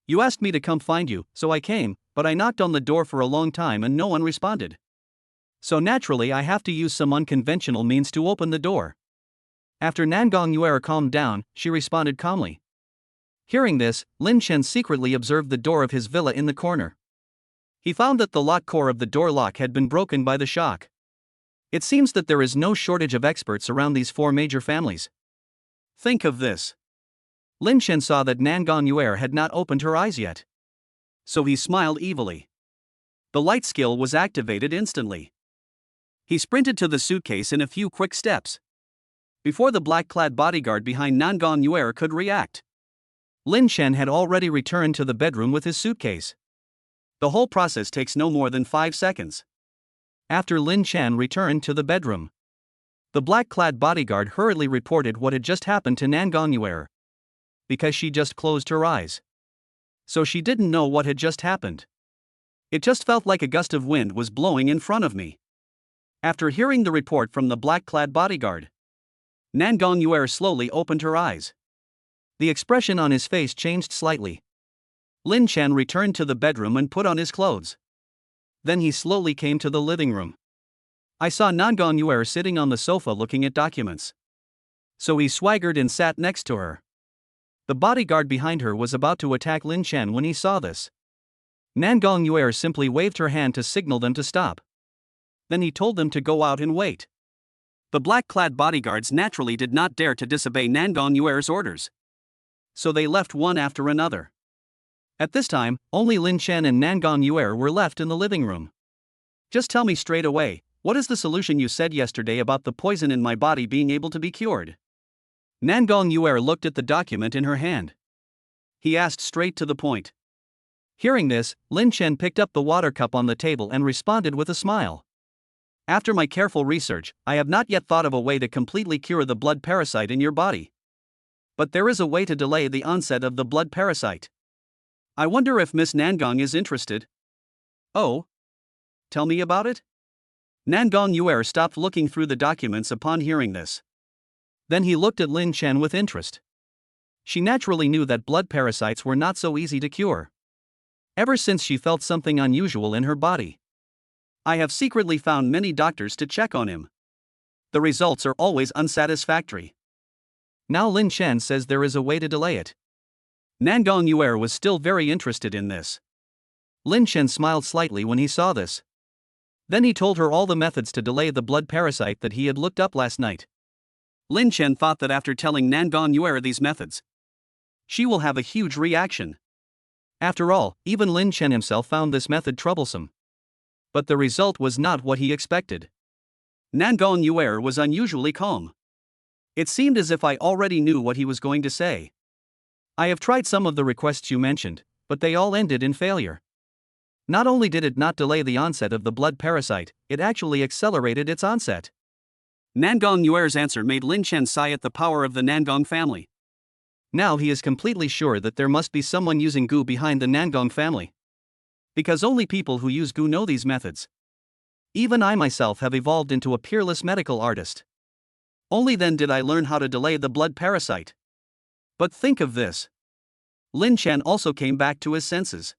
You asked me to come find you, so I came, but I knocked on the door for a long time and no one responded. So naturally I have to use some unconventional means to open the door. After Nan Gongyuer calmed down, she responded calmly. Hearing this, Lin Chen secretly observed the door of his villa in the corner. He found that the lock core of the door lock had been broken by the shock. It seems that there is no shortage of experts around these four major families. Think of this. Lin Chen saw that Nan Gongyuer had not opened her eyes yet. So he smiled evilly. The light skill was activated instantly. He sprinted to the suitcase in a few quick steps. Before the black-clad bodyguard behind Nan Gongyuer could react, Lin Chen had already returned to the bedroom with his suitcase. The whole process takes no more than 5 seconds. After Lin Chen returned to the bedroom, the black-clad bodyguard hurriedly reported what had just happened to Nan Gongyuer. Because she just closed her eyes. So she didn't know what had just happened. It just felt like a gust of wind was blowing in front of me. After hearing the report from the black-clad bodyguard, Nan Gongyuer slowly opened her eyes. The expression on his face changed slightly. Lin Chen returned to the bedroom and put on his clothes. Then he slowly came to the living room. I saw Nan Gongyuer sitting on the sofa looking at documents. So he swaggered and sat next to her. The bodyguard behind her was about to attack Lin Chen when he saw this. Nan Gongyuer simply waved her hand to signal them to stop. Then he told them to go out and wait. The black-clad bodyguards naturally did not dare to disobey Nan Gongyuer's orders. So they left one after another. At this time, only Lin Chen and Nan Gongyuer were left in the living room. Just tell me straight away, what is the solution you said yesterday about the poison in my body being able to be cured? Nangong Yuer looked at the document in her hand. He asked straight to the point. Hearing this, Lin Chen picked up the water cup on the table and responded with a smile. After my careful research, I have not yet thought of a way to completely cure the blood parasite in your body. But there is a way to delay the onset of the blood parasite. I wonder if Miss Nangong is interested. Oh? Tell me about it? Nangong Yuer stopped looking through the documents upon hearing this. Then he looked at Lin Chen with interest. She naturally knew that blood parasites were not so easy to cure. Ever since she felt something unusual in her body. I have secretly found many doctors to check on him. The results are always unsatisfactory. Now Lin Chen says there is a way to delay it. Nangong Yuer was still very interested in this. Lin Chen smiled slightly when he saw this. Then he told her all the methods to delay the blood parasite that he had looked up last night. Lin Chen thought that after telling Nangong Yuer these methods, she will have a huge reaction. After all, even Lin Chen himself found this method troublesome. But the result was not what he expected. Nangong Yuer was unusually calm. It seemed as if I already knew what he was going to say. I have tried some of the requests you mentioned, but they all ended in failure. Not only did it not delay the onset of the blood parasite, it actually accelerated its onset. Nangong Yuer's answer made Lin Chen sigh at the power of the Nangong family. Now he is completely sure that there must be someone using goo behind the Nangong family. Because only people who use goo know these methods. Even I myself have evolved into a peerless medical artist. Only then did I learn how to delay the blood parasite. But think of this. Lin Chen also came back to his senses.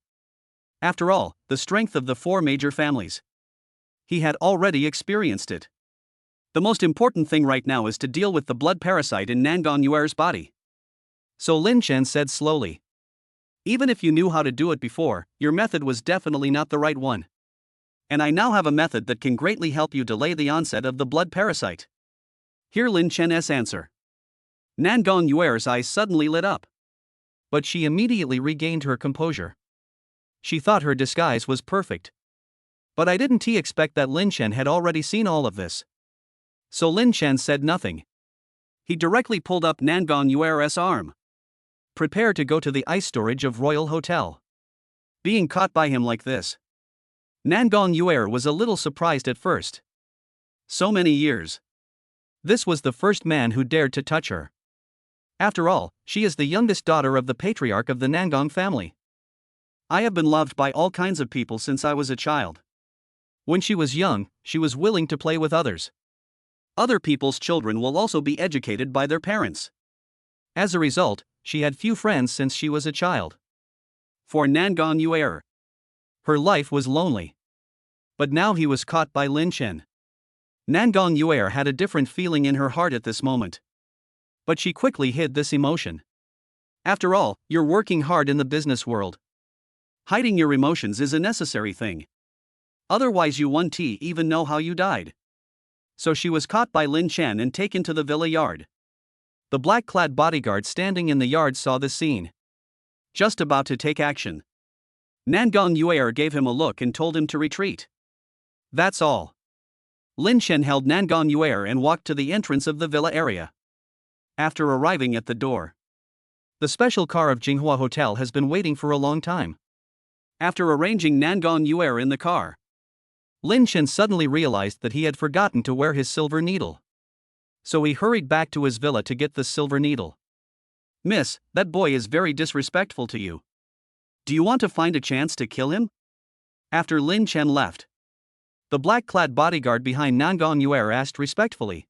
After all, the strength of the 4 major families. He had already experienced it. The most important thing right now is to deal with the blood parasite in Nangong Yuer's body. So Lin Chen said slowly. Even if you knew how to do it before, your method was definitely not the right one. And I now have a method that can greatly help you delay the onset of the blood parasite. Hear Lin Chen's answer. Nangong Yuer's eyes suddenly lit up. But she immediately regained her composure. She thought her disguise was perfect. But I didn't expect that Lin Chen had already seen all of this. So Lin Chen said nothing. He directly pulled up Nangong Yuer's arm. Prepare to go to the ice storage of Royal Hotel. Being caught by him like this. Nangong Yuer was a little surprised at first. So many years. This was the first man who dared to touch her. After all, she is the youngest daughter of the patriarch of the Nangong family. I have been loved by all kinds of people since I was a child. When she was young, she was willing to play with others. Other people's children will also be educated by their parents. As a result, she had few friends since she was a child. For Nangong Yuer, her life was lonely. But now he was caught by Lin Chen. Nangong Yuer had a different feeling in her heart at this moment. But she quickly hid this emotion. After all, you're working hard in the business world. Hiding your emotions is a necessary thing. Otherwise you won't even know how you died. So she was caught by Lin Chen and taken to the villa yard. The black-clad bodyguard standing in the yard saw this scene. Just about to take action. Nangong Yuer gave him a look and told him to retreat. That's all. Lin Chen held Nangong Yuer and walked to the entrance of the villa area. After arriving at the door, the special car of Jinghua Hotel has been waiting for a long time. After arranging Nangong Yuer in the car, Lin Chen suddenly realized that he had forgotten to wear his silver needle. So he hurried back to his villa to get the silver needle. Miss, that boy is very disrespectful to you. Do you want to find a chance to kill him? After Lin Chen left, the black-clad bodyguard behind Nangong Yuer asked respectfully.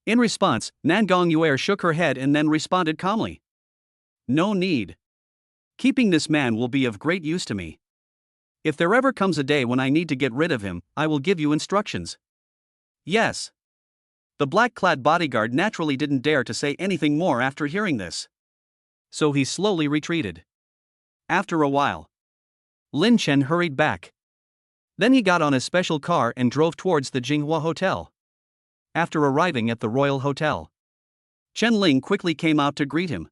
In response, Nangong Yuer shook her head and then responded calmly. No need. Keeping this man will be of great use to me. If there ever comes a day when I need to get rid of him, I will give you instructions. Yes. The black-clad bodyguard naturally didn't dare to say anything more after hearing this. So he slowly retreated. After a while, Lin Chen hurried back. Then he got on a special car and drove towards the Jinghua Hotel. After arriving at the Royal Hotel, Chen Ling quickly came out to greet him.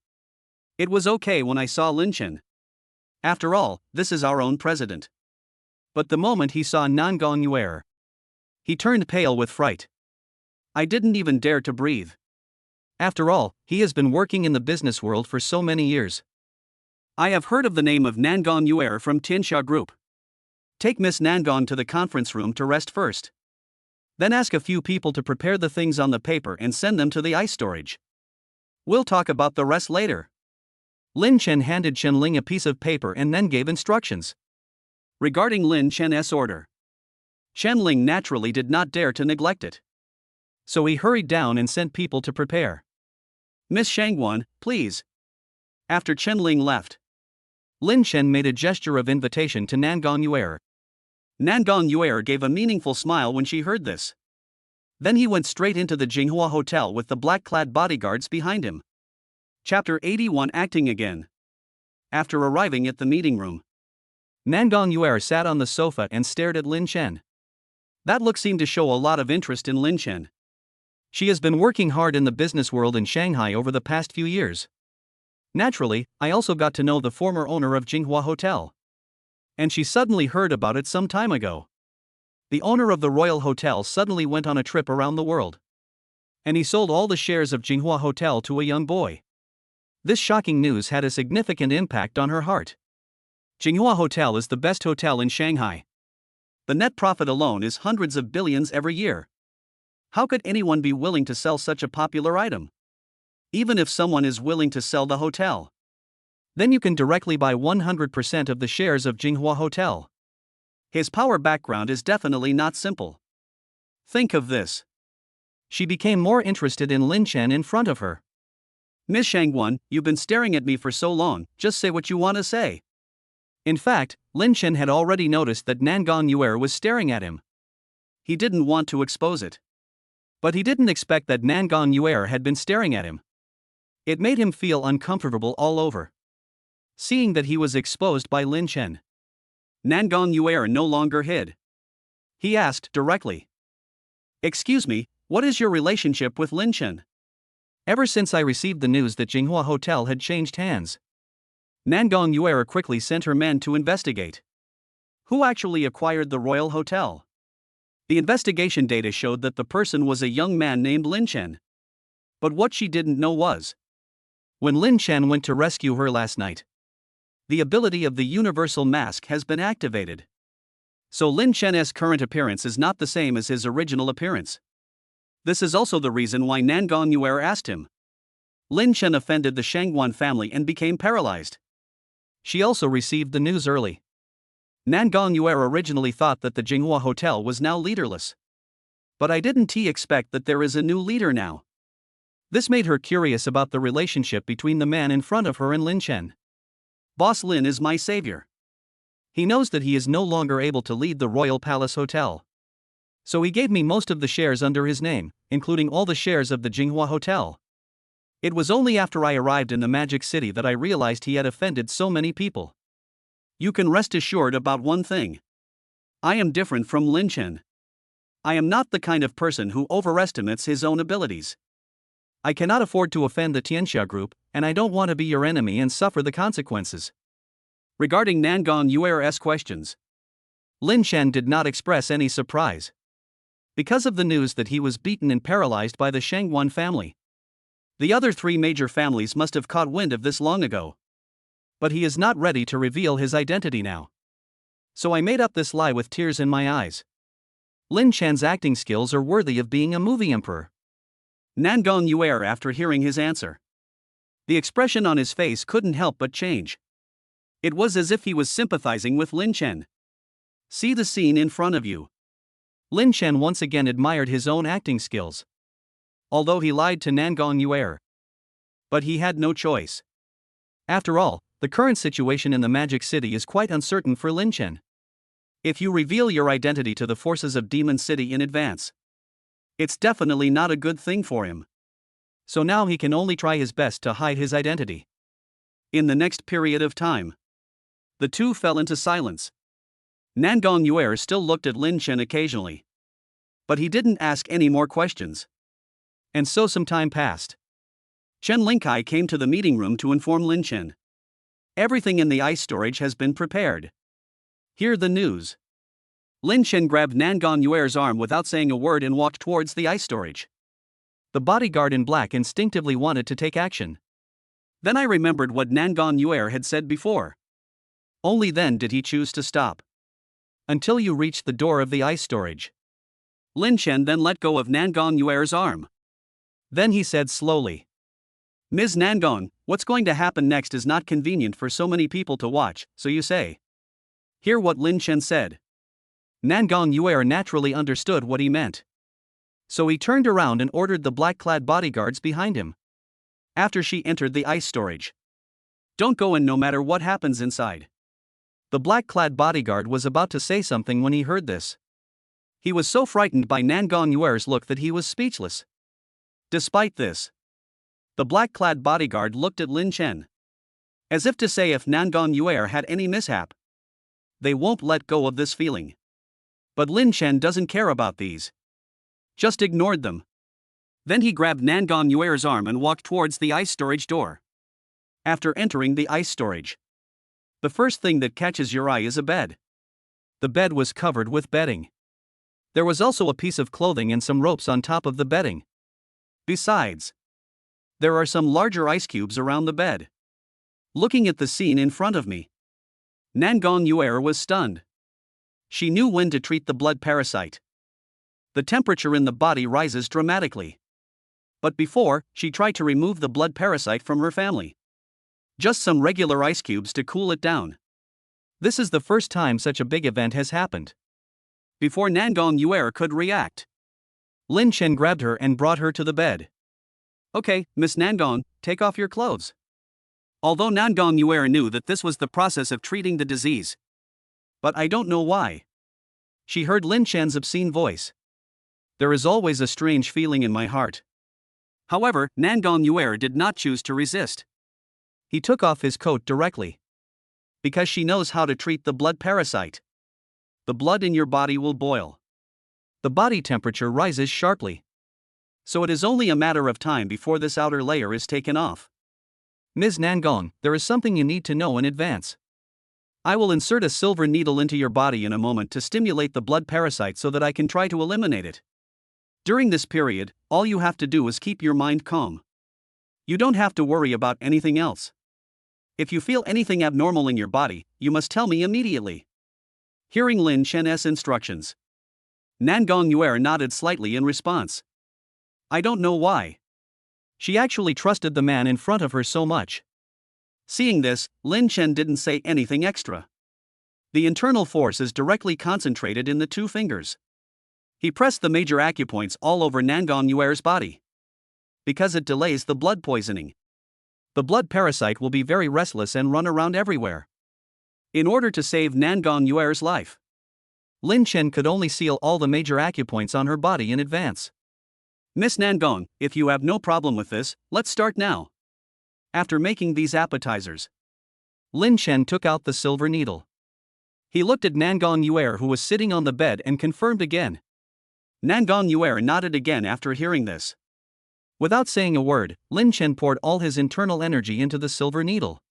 It was okay when I saw Lin Chen. After all, this is our own president. But the moment he saw Nangong Yuer, he turned pale with fright. I didn't even dare to breathe. After all, he has been working in the business world for so many years. I have heard of the name of Nangon Yuer from Tianxia Group. Take Miss Nangon to the conference room to rest first. Then ask a few people to prepare the things on the paper and send them to the ice storage. We'll talk about the rest later. Lin Chen handed Chen Ling a piece of paper and then gave instructions. Regarding Lin Chen's order, Chen Ling naturally did not dare to neglect it. So he hurried down and sent people to prepare. Miss Shangguan, please. After Chen Ling left, Lin Chen made a gesture of invitation to Nangon Yuer. Nangon Yuer gave a meaningful smile when she heard this. Then he went straight into the Jinghua Hotel with the black-clad bodyguards behind him. Chapter 81 Acting Again. After arriving at the meeting room, Nangon Yuer sat on the sofa and stared at Lin Chen. That look seemed to show a lot of interest in Lin Chen. She has been working hard in the business world in Shanghai over the past few years. Naturally, I also got to know the former owner of Jinghua Hotel. And she suddenly heard about it some time ago. The owner of the Royal Hotel suddenly went on a trip around the world. And he sold all the shares of Jinghua Hotel to a young boy. This shocking news had a significant impact on her heart. Jinghua Hotel is the best hotel in Shanghai. The net profit alone is hundreds of billions every year. How could anyone be willing to sell such a popular item? Even if someone is willing to sell the hotel, then you can directly buy 100% of the shares of Jinghua Hotel. His power background is definitely not simple. Think of this. She became more interested in Lin Chen in front of her. Miss Shangguan, you've been staring at me for so long, just say what you want to say. In fact, Lin Chen had already noticed that Nangon Yuer was staring at him. He didn't want to expose it. But he didn't expect that Nangon Yuer had been staring at him. It made him feel uncomfortable all over. Seeing that he was exposed by Lin Chen, Nangon Yuer no longer hid. He asked directly. Excuse me, what is your relationship with Lin Chen? Ever since I received the news that Jinghua Hotel had changed hands, Nangon Yuer quickly sent her men to investigate. Who actually acquired the Royal Hotel? The investigation data showed that the person was a young man named Lin Chen. But what she didn't know was, when Lin Chen went to rescue her last night, the ability of the universal mask has been activated. So Lin Chen's current appearance is not the same as his original appearance. This is also the reason why Nangon Yuer asked him. Lin Chen offended the Shangguan family and became paralyzed. She also received the news early. Nangon Yuer originally thought that the Jinghua Hotel was now leaderless. But I didn't expect that there is a new leader now. This made her curious about the relationship between the man in front of her and Lin Chen. Boss Lin is my savior. He knows that he is no longer able to lead the Royal Palace Hotel. So he gave me most of the shares under his name, including all the shares of the Jinghua Hotel. It was only after I arrived in the Magic City that I realized he had offended so many people. You can rest assured about one thing. I am different from Lin Chen. I am not the kind of person who overestimates his own abilities. I cannot afford to offend the Tianxia Group, and I don't want to be your enemy and suffer the consequences. Regarding Nangon Yuer's questions, Lin Chen did not express any surprise. Because of the news that he was beaten and paralyzed by the Shangguan family. The other three major families must have caught wind of this long ago. But he is not ready to reveal his identity now. So I made up this lie with tears in my eyes. Lin Chen's acting skills are worthy of being a movie emperor. Nangon Yuer after hearing his answer. The expression on his face couldn't help but change. It was as if he was sympathizing with Lin Chen. See the scene in front of you. Lin Chen once again admired his own acting skills. Although he lied to Nangon Yuer. But he had no choice. After all, the current situation in the Magic City is quite uncertain for Lin Chen. If you reveal your identity to the forces of Demon City in advance, it's definitely not a good thing for him. So now he can only try his best to hide his identity. In the next period of time, the two fell into silence. Nangon Yuer still looked at Lin Chen occasionally. But he didn't ask any more questions. And so some time passed. Chen Lingkai came to the meeting room to inform Lin Chen. Everything in the ice storage has been prepared. Hear the news. Lin Chen grabbed Nangon Yuer's arm without saying a word and walked towards the ice storage. The bodyguard in black instinctively wanted to take action. Then I remembered what Nangon Yuer had said before. Only then did he choose to stop. Until you reached the door of the ice storage. Lin Chen then let go of Nangon Yuer's arm. Then he said slowly, Ms. Nangon, what's going to happen next is not convenient for so many people to watch, so you say. Hear what Lin Chen said. Nangon Yuer naturally understood what he meant. So he turned around and ordered the black-clad bodyguards behind him. After she entered the ice storage. Don't go in no matter what happens inside. The black-clad bodyguard was about to say something when he heard this. He was so frightened by Nangon Yuer's look that he was speechless. Despite this, the black-clad bodyguard looked at Lin Chen, as if to say if Nangon Yuer had any mishap, they won't let go of this feeling. But Lin Chen doesn't care about these. Just ignored them. Then he grabbed Nangon Yuer's arm and walked towards the ice storage door. After entering the ice storage, the first thing that catches your eye is a bed. The bed was covered with bedding. There was also a piece of clothing and some ropes on top of the bedding. Besides, there are some larger ice cubes around the bed. Looking at the scene in front of me, Nangon Yuer was stunned. She knew when to treat the blood parasite. The temperature in the body rises dramatically. But before, she tried to remove the blood parasite from her family. Just some regular ice cubes to cool it down. This is the first time such a big event has happened. Before Nangon Yuer could react, Lin Chen grabbed her and brought her to the bed. Okay, Miss Nangon, take off your clothes. Although Nangon Yuer knew that this was the process of treating the disease. But I don't know why. She heard Lin Chen's obscene voice. There is always a strange feeling in my heart. However, Nangon Yuer did not choose to resist. He took off his coat directly. Because she knows how to treat the blood parasite. The blood in your body will boil. The body temperature rises sharply. So it is only a matter of time before this outer layer is taken off. Ms. Nangon, there is something you need to know in advance. I will insert a silver needle into your body in a moment to stimulate the blood parasite so that I can try to eliminate it. During this period, all you have to do is keep your mind calm. You don't have to worry about anything else. If you feel anything abnormal in your body, you must tell me immediately. Hearing Lin Chen's instructions, Nangon Yuer nodded slightly in response. I don't know why. She actually trusted the man in front of her so much. Seeing this, Lin Chen didn't say anything extra. The internal force is directly concentrated in the two fingers. He pressed the major acupoints all over Nangon Yuer's body. Because it delays the blood poisoning. The blood parasite will be very restless and run around everywhere. In order to save Nangon Yuer's life, Lin Chen could only seal all the major acupoints on her body in advance. Miss Nangon, if you have no problem with this, let's start now. After making these appetizers, Lin Chen took out the silver needle. He looked at Nangon Yuer who was sitting on the bed and confirmed again. Nangon Yuer nodded again after hearing this. Without saying a word, Lin Chen poured all his internal energy into the silver needle.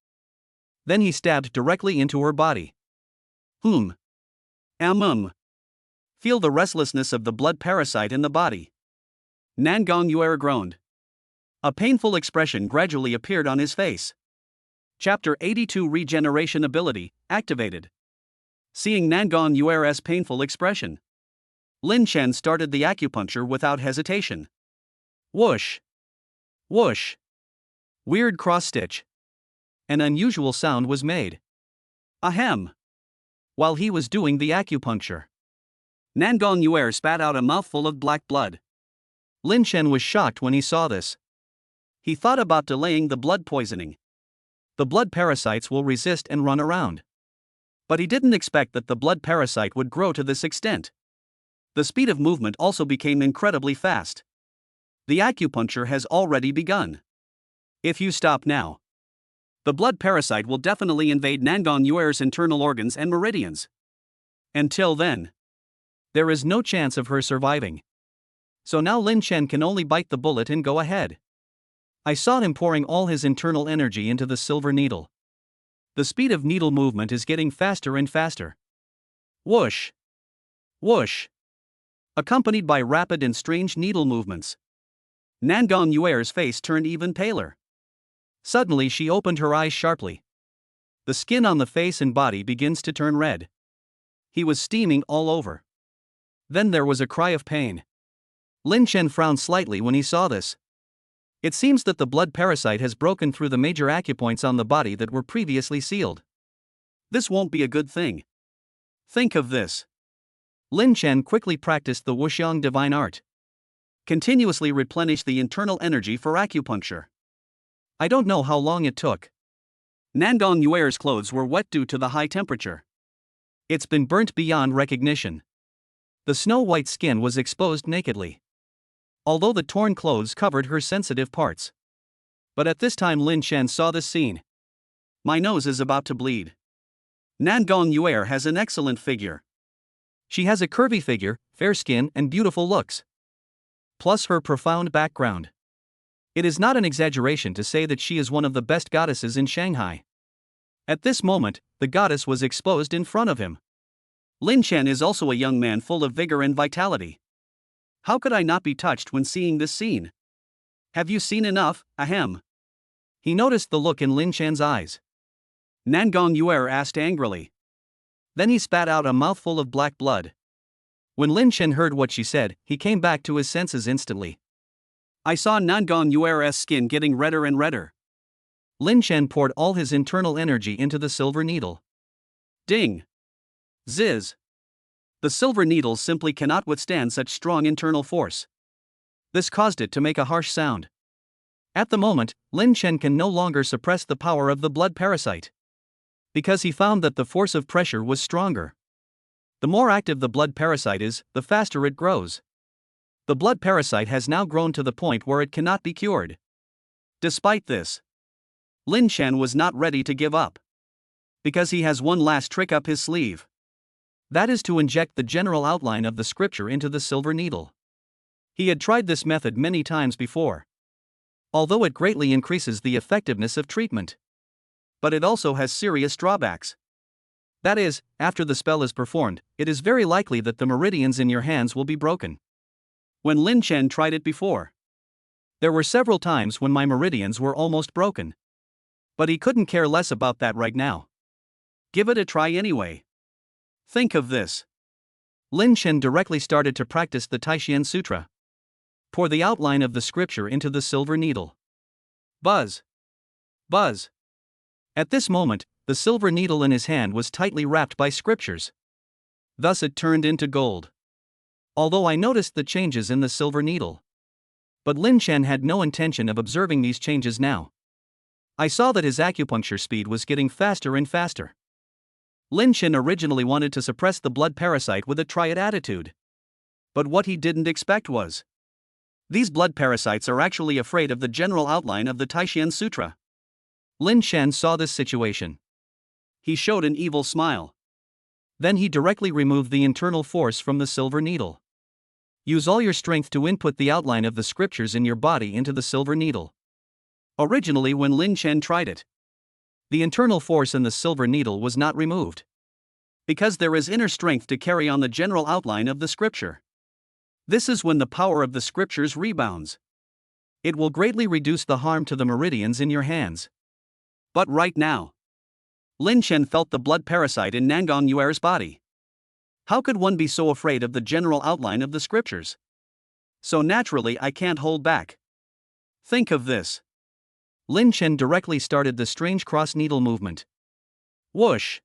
Then he stabbed directly into her body. Feel the restlessness of the blood parasite in the body. Nangon Yuer groaned. A painful expression gradually appeared on his face. Chapter 82 Regeneration Ability, activated. Seeing Nangon Yuer's painful expression, Lin Chen started the acupuncture without hesitation. Whoosh! Whoosh! Weird cross-stitch. An unusual sound was made. Ahem! While he was doing the acupuncture, Nangon Yuer spat out a mouthful of black blood. Lin Chen was shocked when he saw this. He thought about delaying the blood poisoning. The blood parasites will resist and run around. But he didn't expect that the blood parasite would grow to this extent. The speed of movement also became incredibly fast. The acupuncture has already begun. If you stop now, the blood parasite will definitely invade Nangon Yuer's internal organs and meridians. Until then, there is no chance of her surviving. So now Lin Chen can only bite the bullet and go ahead. I saw him pouring all his internal energy into the silver needle. The speed of needle movement is getting faster and faster. Whoosh! Whoosh! Accompanied by rapid and strange needle movements. Nangon Yuer's face turned even paler. Suddenly she opened her eyes sharply. The skin on the face and body begins to turn red. He was steaming all over. Then there was a cry of pain. Lin Chen frowned slightly when he saw this. It seems that the blood parasite has broken through the major acupoints on the body that were previously sealed. This won't be a good thing. Think of this. Lin Chen quickly practiced the Wuxiang divine art. Continuously replenish the internal energy for acupuncture. I don't know how long it took. Nangon Yuer's clothes were wet due to the high temperature. It's been burnt beyond recognition. The snow-white skin was exposed nakedly, although the torn clothes covered her sensitive parts. But at this time Lin Chen saw this scene. My nose is about to bleed. Nangon Yuer has an excellent figure. She has a curvy figure, fair skin, and beautiful looks. Plus her profound background. It is not an exaggeration to say that she is one of the best goddesses in Shanghai. At this moment, the goddess was exposed in front of him. Lin Chen is also a young man full of vigor and vitality. How could I not be touched when seeing this scene? Have you seen enough, ahem? He noticed the look in Lin Chen's eyes. Nangon Yuer asked angrily. Then he spat out a mouthful of black blood. When Lin Chen heard what she said, he came back to his senses instantly. I saw Nangon Yuer's skin getting redder and redder. Lin Chen poured all his internal energy into the silver needle. Ding! Ziz! The silver needle simply cannot withstand such strong internal force. This caused it to make a harsh sound. At the moment, Lin Chen can no longer suppress the power of the blood parasite, because he found that the force of pressure was stronger. The more active the blood parasite is, the faster it grows. The blood parasite has now grown to the point where it cannot be cured. Despite this, Lin Chen was not ready to give up, because he has one last trick up his sleeve. That is to inject the general outline of the scripture into the silver needle. He had tried this method many times before, although it greatly increases the effectiveness of treatment. But it also has serious drawbacks. That is, after the spell is performed, it is very likely that the meridians in your hands will be broken. When Lin Chen tried it before, there were several times when my meridians were almost broken. But he couldn't care less about that right now. Give it a try anyway. Think of this. Lin Chen directly started to practice the Taishan Sutra. Pour the outline of the scripture into the silver needle. Buzz! Buzz! At this moment, the silver needle in his hand was tightly wrapped by scriptures. Thus it turned into gold. Although I noticed the changes in the silver needle. But Lin Chen had no intention of observing these changes now. I saw that his acupuncture speed was getting faster and faster. Lin Chen originally wanted to suppress the blood parasite with a try-it attitude. But what he didn't expect was, these blood parasites are actually afraid of the general outline of the Taishan Sutra. Lin Chen saw this situation. He showed an evil smile. Then he directly removed the internal force from the silver needle. Use all your strength to input the outline of the scriptures in your body into the silver needle. Originally, when Lin Chen tried it, the internal force in the silver needle was not removed, because there is inner strength to carry on the general outline of the scripture. This is when the power of the scriptures rebounds. It will greatly reduce the harm to the meridians in your hands. But right now, Lin Chen felt the blood parasite in Nangon Yuer's body. How could one be so afraid of the general outline of the scriptures? So naturally I can't hold back. Think of this. Lin Chen directly started the strange cross needle movement. Whoosh!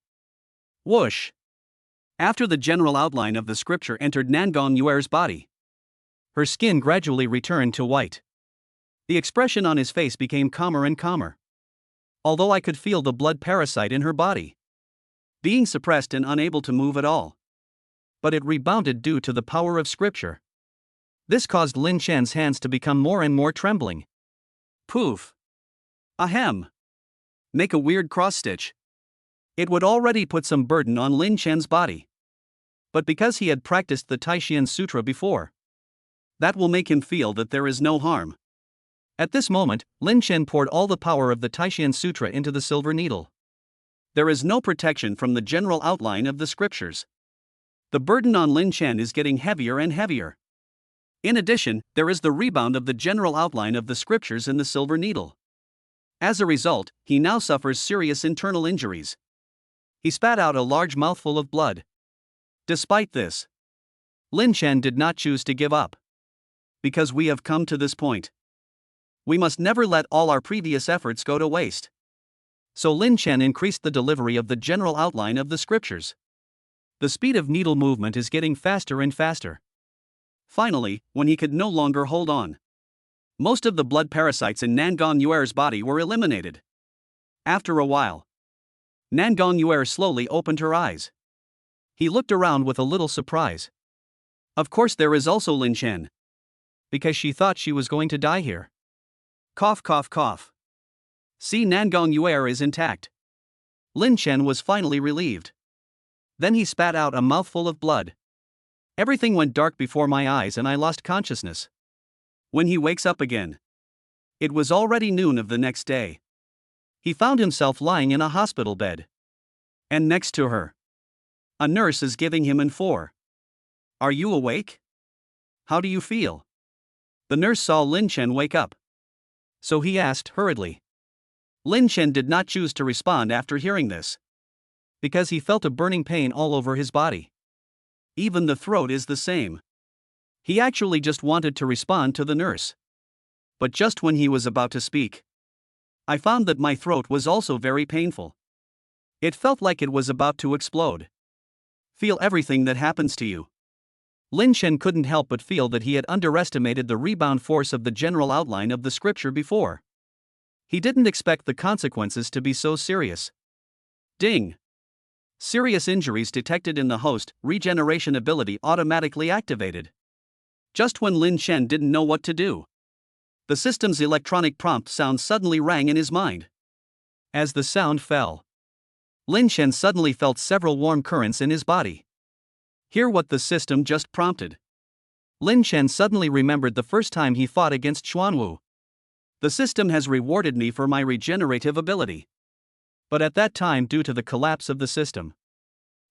Whoosh! After the general outline of the scripture entered Nangon Yuer's body, her skin gradually returned to white. The expression on his face became calmer and calmer, although I could feel the blood parasite in her body being suppressed and unable to move at all. But it rebounded due to the power of scripture. This caused Lin Chen's hands to become more and more trembling. Poof! Ahem! Make a weird cross-stitch. It would already put some burden on Lin Chen's body. But because he had practiced the Taishan Sutra before, that will make him feel that there is no harm. At this moment, Lin Chen poured all the power of the Taishan Sutra into the silver needle. There is no protection from the general outline of the scriptures. The burden on Lin Chen is getting heavier and heavier. In addition, there is the rebound of the general outline of the scriptures in the silver needle. As a result, he now suffers serious internal injuries. He spat out a large mouthful of blood. Despite this, Lin Chen did not choose to give up. Because we have come to this point, we must never let all our previous efforts go to waste. So Lin Chen increased the delivery of the general outline of the scriptures. The speed of needle movement is getting faster and faster. Finally, when he could no longer hold on, most of the blood parasites in Nangong Yuer's body were eliminated. After a while, Nangong Yuer slowly opened her eyes. He looked around with a little surprise. Of course, there is also Lin Chen. Because she thought she was going to die here. Cough, cough, cough. See, Nangong Yuer is intact. Lin Chen was finally relieved. Then he spat out a mouthful of blood. Everything went dark before my eyes and I lost consciousness. When he wakes up again, it was already noon of the next day. He found himself lying in a hospital bed. And next to her, a nurse is giving him N4. Are you awake? How do you feel? The nurse saw Lin Chen wake up. So he asked hurriedly. Lin Chen did not choose to respond after hearing this. Because he felt a burning pain all over his body. Even the throat is the same. He actually just wanted to respond to the nurse. But just when he was about to speak, I found that my throat was also very painful. It felt like it was about to explode. Feel everything that happens to you. Lin Chen couldn't help but feel that he had underestimated the rebound force of the general outline of the scripture before. He didn't expect the consequences to be so serious. Ding! Serious injuries detected in the host, regeneration ability automatically activated. Just when Lin Chen didn't know what to do, the system's electronic prompt sound suddenly rang in his mind. As the sound fell, Lin Chen suddenly felt several warm currents in his body. Hear what the system just prompted. Lin Chen suddenly remembered the first time he fought against Xuanwu. The system has rewarded me for my regenerative ability. But at that time, due to the collapse of the system,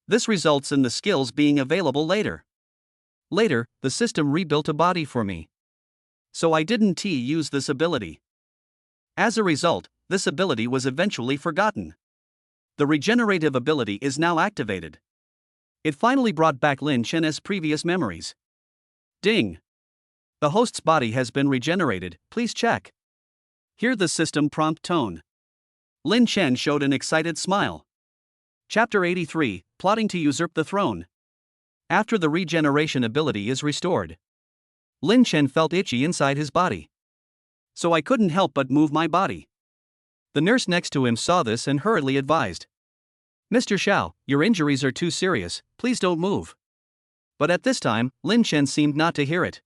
this results in the skills being available later. Later, the system rebuilt a body for me. So I didn't use this ability. As a result, this ability was eventually forgotten. The regenerative ability is now activated. It finally brought back Lin Chen's previous memories. Ding! The host's body has been regenerated, please check. Hear the system prompt tone. Lin Chen showed an excited smile. Chapter 83, Plotting to Usurp the Throne. After the regeneration ability is restored, Lin Chen felt itchy inside his body. So I couldn't help but move my body. The nurse next to him saw this and hurriedly advised. Mr. Xiao, your injuries are too serious, please don't move. But at this time, Lin Chen seemed not to hear it.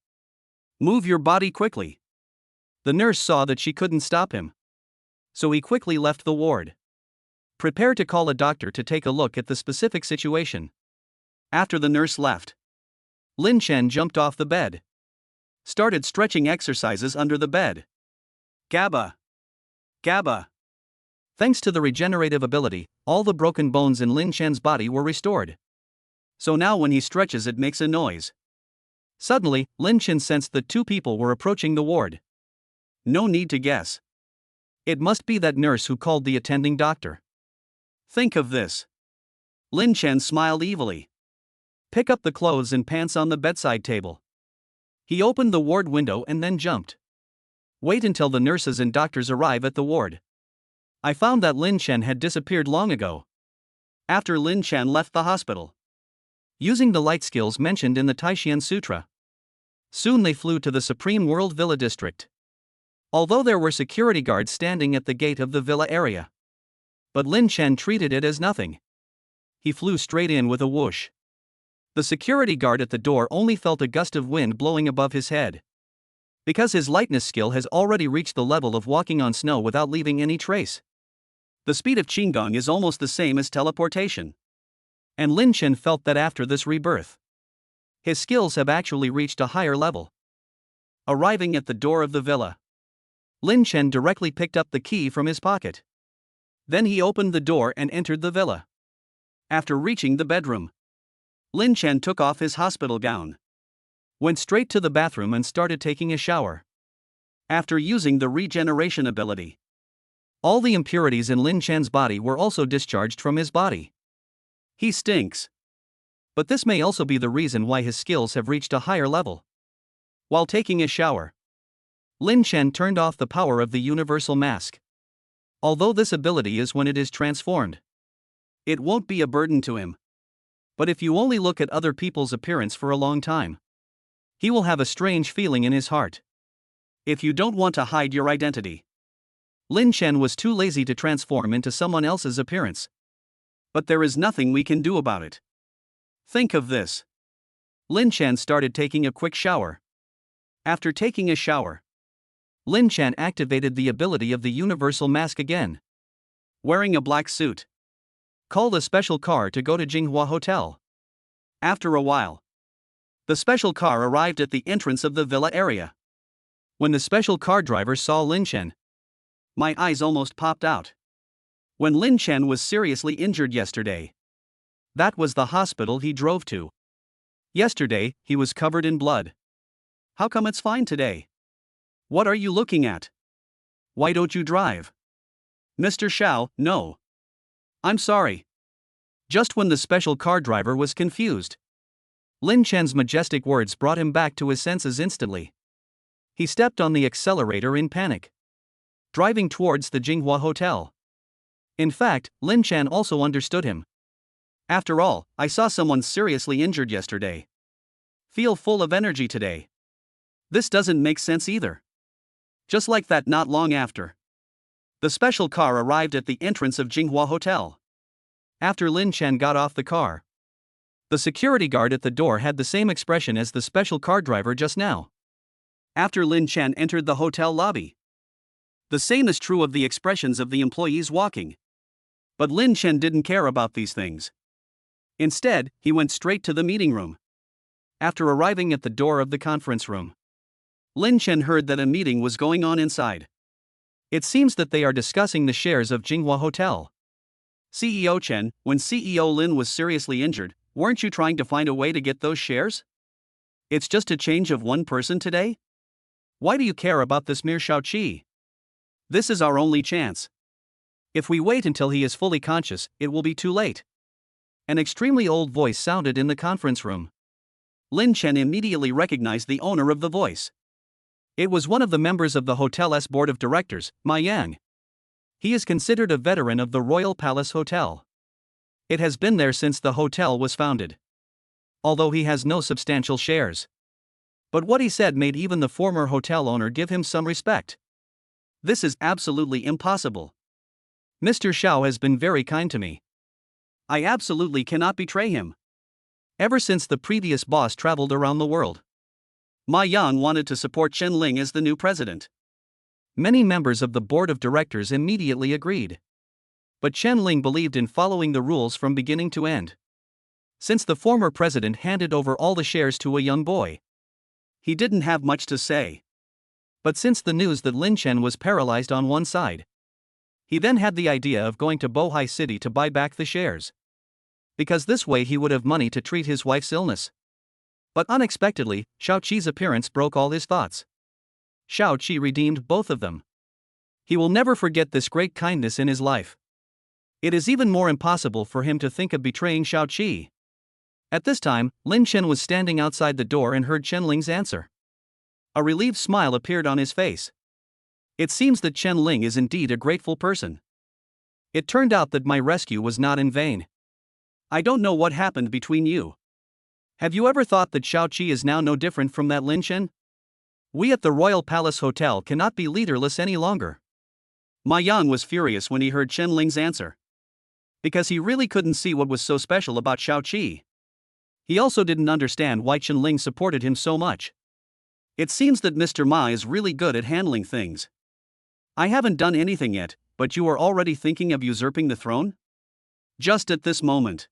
Move your body quickly. The nurse saw that she couldn't stop him. So he quickly left the ward. Prepare to call a doctor to take a look at the specific situation. After the nurse left, Lin Chen jumped off the bed. Started stretching exercises under the bed. Gabba. Gabba. Thanks to the regenerative ability, all the broken bones in Lin Chen's body were restored. So now when he stretches it makes a noise. Suddenly, Lin Chen sensed that two people were approaching the ward. No need to guess. It must be that nurse who called the attending doctor. Think of this. Lin Chen smiled evilly. Pick up the clothes and pants on the bedside table. He opened the ward window and then jumped. Wait until the nurses and doctors arrive at the ward. I found that Lin Chen had disappeared long ago. After Lin Chen left the hospital, using the light skills mentioned in the Taishan Sutra, soon they flew to the Supreme World Villa district. Although there were security guards standing at the gate of the villa area, but Lin Chen treated it as nothing. He flew straight in with a whoosh. The security guard at the door only felt a gust of wind blowing above his head. Because his lightness skill has already reached the level of walking on snow without leaving any trace. The speed of Qinggong is almost the same as teleportation. And Lin Chen felt that after this rebirth, his skills have actually reached a higher level. Arriving at the door of the villa, Lin Chen directly picked up the key from his pocket. Then he opened the door and entered the villa. After reaching the bedroom, Lin Chen took off his hospital gown. went straight to the bathroom and started taking a shower. After using the regeneration ability, all the impurities in Lin Chen's body were also discharged from his body. He stinks. But this may also be the reason why his skills have reached a higher level. While taking a shower, Lin Chen turned off the power of the universal mask. Although this ability is when it is transformed, it won't be a burden to him. But if you only look at other people's appearance for a long time, he will have a strange feeling in his heart. If you don't want to hide your identity, Lin Chen was too lazy to transform into someone else's appearance. But there is nothing we can do about it. Think of this. Lin Chen started taking a quick shower. After taking a shower, Lin Chen activated the ability of the universal mask again. Wearing a black suit, called a special car to go to Jinghua Hotel. After a while, the special car arrived at the entrance of the villa area. When the special car driver saw Lin Chen, my eyes almost popped out. When Lin Chen was seriously injured yesterday, that was the hospital he drove to. Yesterday, he was covered in blood. How come it's fine today? What are you looking at? Why don't you drive? Mr. Xiao, no. I'm sorry. Just when the special car driver was confused, Lin Chen's majestic words brought him back to his senses instantly. He stepped on the accelerator in panic, driving towards the Jinghua Hotel. In fact, Lin Chen also understood him. After all, I saw someone seriously injured yesterday. Feel full of energy today. This doesn't make sense either. Just like that, not long after, the special car arrived at the entrance of Jinghua Hotel. After Lin Chen got off the car, the security guard at the door had the same expression as the special car driver just now. After Lin Chen entered the hotel lobby, the same is true of the expressions of the employees walking. But Lin Chen didn't care about these things. Instead, he went straight to the meeting room. After arriving at the door of the conference room, Lin Chen heard that a meeting was going on inside. It seems that they are discussing the shares of Jinghua Hotel. CEO Chen, when CEO Lin was seriously injured, weren't you trying to find a way to get those shares? It's just a change of one person today? Why do you care about this mere Xiaoqi? This is our only chance. If we wait until he is fully conscious, it will be too late. An extremely old voice sounded in the conference room. Lin Chen immediately recognized the owner of the voice. It was one of the members of the hotel's board of directors, Ma Yang. He is considered a veteran of the Royal Palace Hotel. It has been there since the hotel was founded, although he has no substantial shares. But what he said made even the former hotel owner give him some respect. This is absolutely impossible. Mr. Xiao has been very kind to me. I absolutely cannot betray him. Ever since the previous boss traveled around the world, Ma Yang wanted to support Chen Ling as the new president. Many members of the board of directors immediately agreed. But Chen Ling believed in following the rules from beginning to end. Since the former president handed over all the shares to a young boy, he didn't have much to say. But since the news that Lin Chen was paralyzed on one side, he then had the idea of going to Bohai City to buy back the shares, because this way he would have money to treat his wife's illness. But unexpectedly, Xiaoqi's appearance broke all his thoughts. Xiaoqi redeemed both of them. He will never forget this great kindness in his life. It is even more impossible for him to think of betraying Xiaoqi. At this time, Lin Chen was standing outside the door and heard Chen Ling's answer. A relieved smile appeared on his face. It seems that Chen Ling is indeed a grateful person. It turned out that my rescue was not in vain. I don't know what happened between you. Have you ever thought that Xiaoqi is now no different from that Lin Chen? We at the Royal Palace Hotel cannot be leaderless any longer. Ma Yang was furious when he heard Chen Ling's answer, because he really couldn't see what was so special about Xiaoqi. He also didn't understand why Chen Ling supported him so much. It seems that Mr. Ma is really good at handling things. I haven't done anything yet, but you are already thinking of usurping the throne? Just at this moment,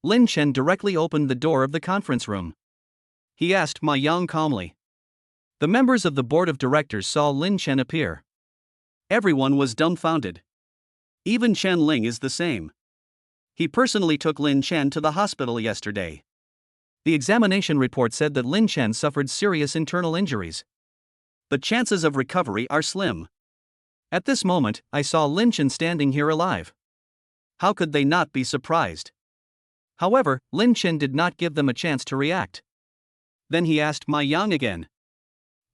Lin Chen directly opened the door of the conference room. He asked Ma Yang calmly. The members of the board of directors saw Lin Chen appear. Everyone was dumbfounded. Even Chen Ling is the same. He personally took Lin Chen to the hospital yesterday. The examination report said that Lin Chen suffered serious internal injuries. The chances of recovery are slim. At this moment, I saw Lin Chen standing here alive. How could they not be surprised? However, Lin Chen did not give them a chance to react. Then he asked Ma Yang again.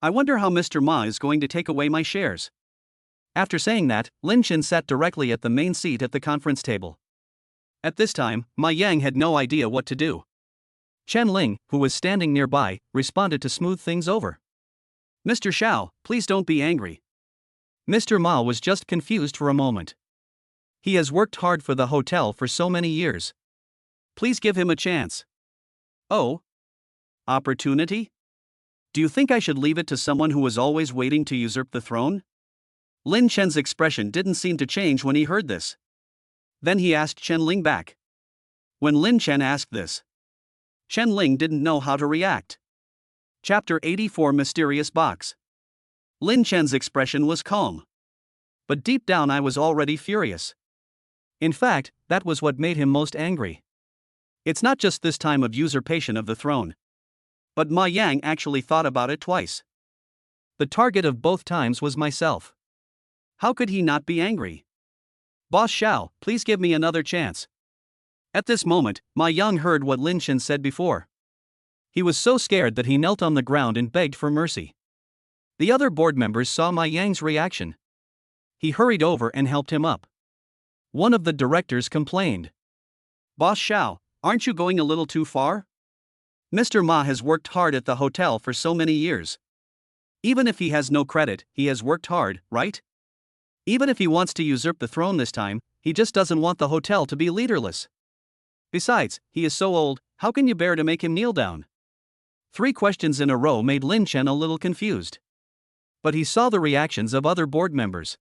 I wonder how Mr. Ma is going to take away my shares. After saying that, Lin Chen sat directly at the main seat at the conference table. At this time, Ma Yang had no idea what to do. Chen Ling, who was standing nearby, responded to smooth things over. Mr. Xiao, please don't be angry. Mr. Ma was just confused for a moment. He has worked hard for the hotel for so many years. Please give him a chance. Oh? Opportunity? Do you think I should leave it to someone who was always waiting to usurp the throne? Lin Chen's expression didn't seem to change when he heard this. Then he asked Chen Ling back. When Lin Chen asked this, Chen Ling didn't know how to react. Chapter 84 Mysterious Box. Lin Chen's expression was calm. But deep down I was already furious. In fact, that was what made him most angry. It's not just this time of usurpation of the throne. But Ma Yang actually thought about it twice. The target of both times was myself. How could he not be angry? Boss Xiao, please give me another chance. At this moment, Ma Yang heard what Lin Chen said before. He was so scared that he knelt on the ground and begged for mercy. The other board members saw Ma Yang's reaction. He hurried over and helped him up. One of the directors complained. Boss Xiao, aren't you going a little too far? Mr. Ma has worked hard at the hotel for so many years. Even if he has no credit, he has worked hard, right? Even if he wants to usurp the throne this time, he just doesn't want the hotel to be leaderless. Besides, he is so old, how can you bear to make him kneel down? 3 questions in a row made Lin Chen a little confused. But he saw the reactions of other board members.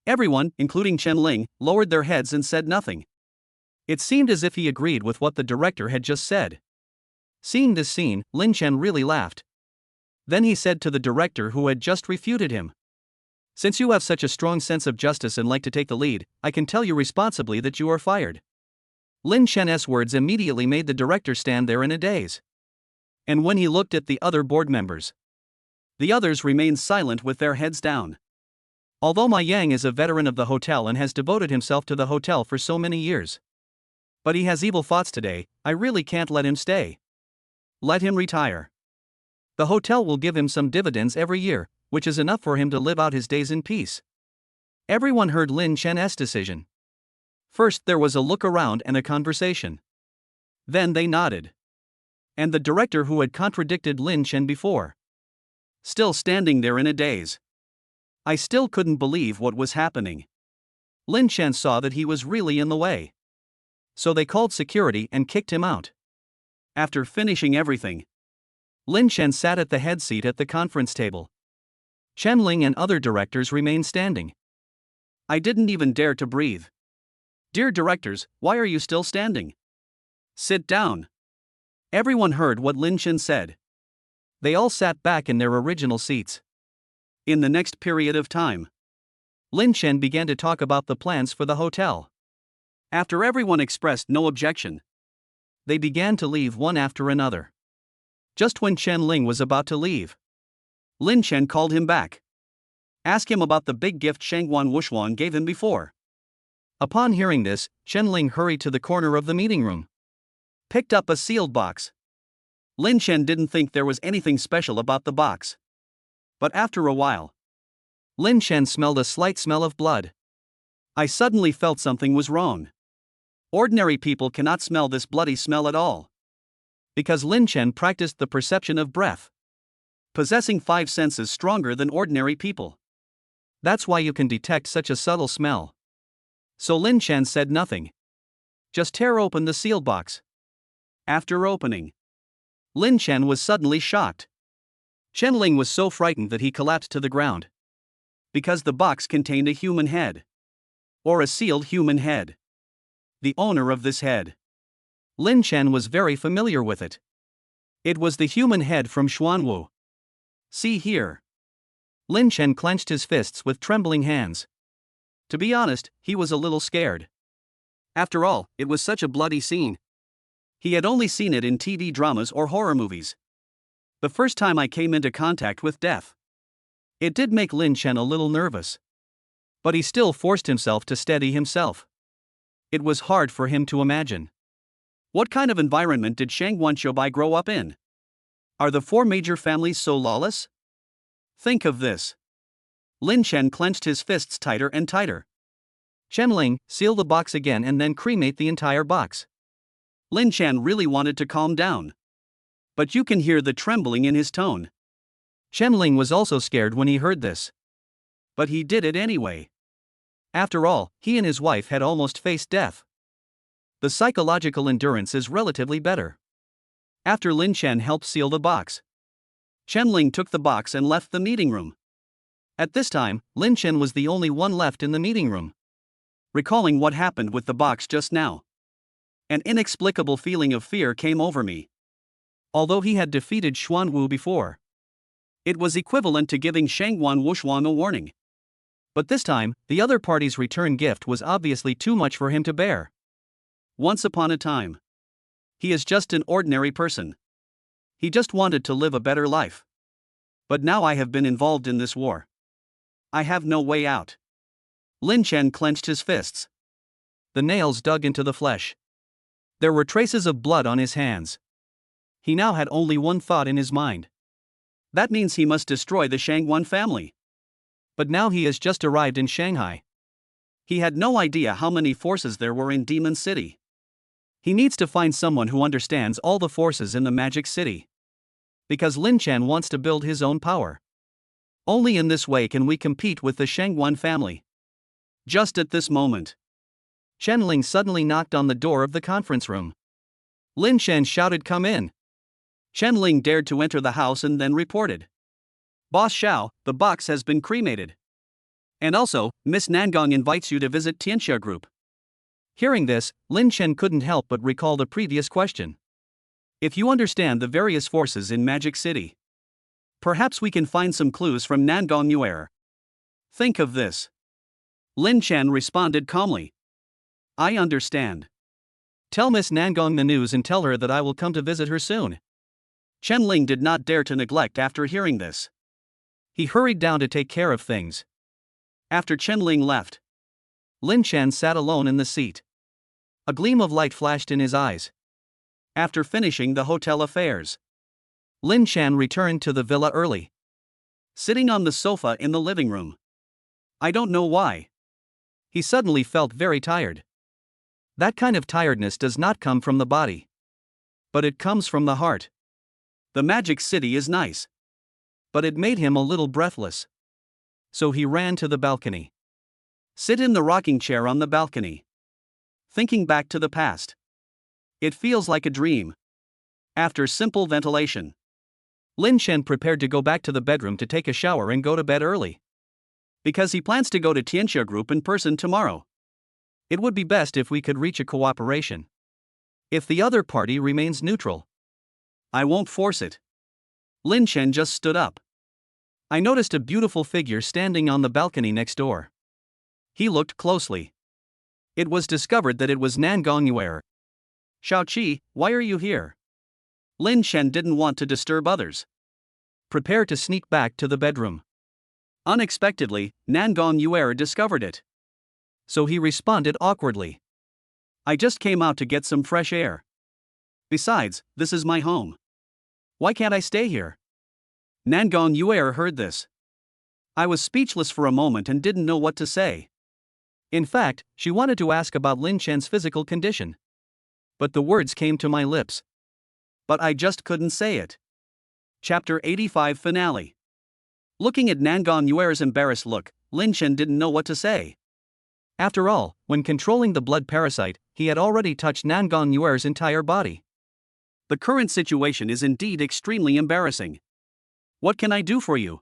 Everyone, including Chen Ling, lowered their heads and said nothing. It seemed as if he agreed with what the director had just said. Seeing this scene, Lin Chen really laughed. Then he said to the director who had just refuted him, Since you have such a strong sense of justice and like to take the lead, I can tell you responsibly that you are fired. Lin Chen's words immediately made the director stand there in a daze. And when he looked at the other board members, the others remained silent with their heads down. Although Ma Yang is a veteran of the hotel and has devoted himself to the hotel for so many years, but he has evil thoughts today, I really can't let him stay. Let him retire. The hotel will give him some dividends every year, which is enough for him to live out his days in peace. Everyone heard Lin Chen's decision. First there was a look around and a conversation. Then they nodded. And the director who had contradicted Lin Chen before, still standing there in a daze. I still couldn't believe what was happening. Lin Chen saw that he was really in the way. So they called security and kicked him out. After finishing everything, Lin Chen sat at the head seat at the conference table. Chen Ling and other directors remained standing. I didn't even dare to breathe. Dear directors, why are you still standing? Sit down. Everyone heard what Lin Chen said. They all sat back in their original seats. In the next period of time, Lin Chen began to talk about the plans for the hotel. After everyone expressed no objection, they began to leave one after another. Just when Chen Ling was about to leave, Lin Chen called him back. Ask him about the big gift Shangguan Wushuan gave him before. Upon hearing this, Chen Ling hurried to the corner of the meeting room, picked up a sealed box. Lin Chen didn't think there was anything special about the box. But after a while, Lin Chen smelled a slight smell of blood. I suddenly felt something was wrong. Ordinary people cannot smell this bloody smell at all. Because Lin Chen practiced the perception of breath, possessing 5 senses stronger than ordinary people. That's why you can detect such a subtle smell. So Lin Chen said nothing. Just tear open the sealed box. After opening, Lin Chen was suddenly shocked. Chen Ling was so frightened that he collapsed to the ground. Because the box contained a human head. Or a sealed human head. The owner of this head, Lin Chen, was very familiar with it. It was the human head from Xuanwu. See here. Lin Chen clenched his fists with trembling hands. To be honest, he was a little scared. After all, it was such a bloody scene. He had only seen it in TV dramas or horror movies. The first time I came into contact with death. It did make Lin Chen a little nervous. But he still forced himself to steady himself. It was hard for him to imagine. What kind of environment did Shangguan Xiaobai grow up in? Are the four major families so lawless? Think of this. Lin Chen clenched his fists tighter and tighter. Chen-Ling, seal the box again and then cremate the entire box. Lin Chen really wanted to calm down. But you can hear the trembling in his tone. Chen-Ling was also scared when he heard this. But he did it anyway. After all, he and his wife had almost faced death. The psychological endurance is relatively better. After Lin Chen helped seal the box, Chen-Ling took the box and left the meeting room. At this time, Lin Chen was the only one left in the meeting room. Recalling what happened with the box just now, an inexplicable feeling of fear came over me. Although he had defeated Xuan Wu before, it was equivalent to giving Shangguan Wushuang a warning. But this time, the other party's return gift was obviously too much for him to bear. Once upon a time, he is just an ordinary person. He just wanted to live a better life. But now I have been involved in this war. I have no way out. Lin Chen clenched his fists. The nails dug into the flesh. There were traces of blood on his hands. He now had only one thought in his mind. That means he must destroy the Shangguan family. But now he has just arrived in Shanghai. He had no idea how many forces there were in Demon City. He needs to find someone who understands all the forces in the Magic City. Because Lin Chen wants to build his own power. Only in this way can we compete with the Shangguan family. Just at this moment, Chen-Ling suddenly knocked on the door of the conference room. Lin Chen shouted, "Come in." Chen-Ling dared to enter the house and then reported, "Boss Xiao, the box has been cremated. And also, Miss Nangong invites you to visit Tianxia Group." Hearing this, Lin Chen couldn't help but recall the previous question. If you understand the various forces in Magic City, perhaps we can find some clues from Nangong Yuer. Think of this. Lin Chen responded calmly. I understand. Tell Miss Nangong the news and tell her that I will come to visit her soon. Chen-Ling did not dare to neglect after hearing this. He hurried down to take care of things. After Chen-Ling left, Lin Chen sat alone in the seat. A gleam of light flashed in his eyes. After finishing the hotel affairs, Lin Chen returned to the villa early. Sitting on the sofa in the living room. I don't know why. He suddenly felt very tired. That kind of tiredness does not come from the body, but it comes from the heart. The Magic City is nice, but it made him a little breathless. So he ran to the balcony. Sit in the rocking chair on the balcony. Thinking back to the past. It feels like a dream. After simple ventilation, Lin Chen prepared to go back to the bedroom to take a shower and go to bed early. Because he plans to go to Tianxia Group in person tomorrow. It would be best if we could reach a cooperation. If the other party remains neutral, I won't force it. Lin Chen just stood up. I noticed a beautiful figure standing on the balcony next door. He looked closely. It was discovered that it was Nangong Yuer. Xiaoqi, why are you here? Lin Chen didn't want to disturb others. Prepare to sneak back to the bedroom. Unexpectedly, Nangong Yuer discovered it. So he responded awkwardly. I just came out to get some fresh air. Besides, this is my home. Why can't I stay here? Nangong Yuer heard this. I was speechless for a moment and didn't know what to say. In fact, she wanted to ask about Lin Chen's physical condition. But the words came to my lips. But I just couldn't say it. Chapter 85 Finale. Looking at Nangong Yuer's embarrassed look, Lin Chen didn't know what to say. After all, when controlling the blood parasite, he had already touched Nangong Yuer's entire body. The current situation is indeed extremely embarrassing. What can I do for you?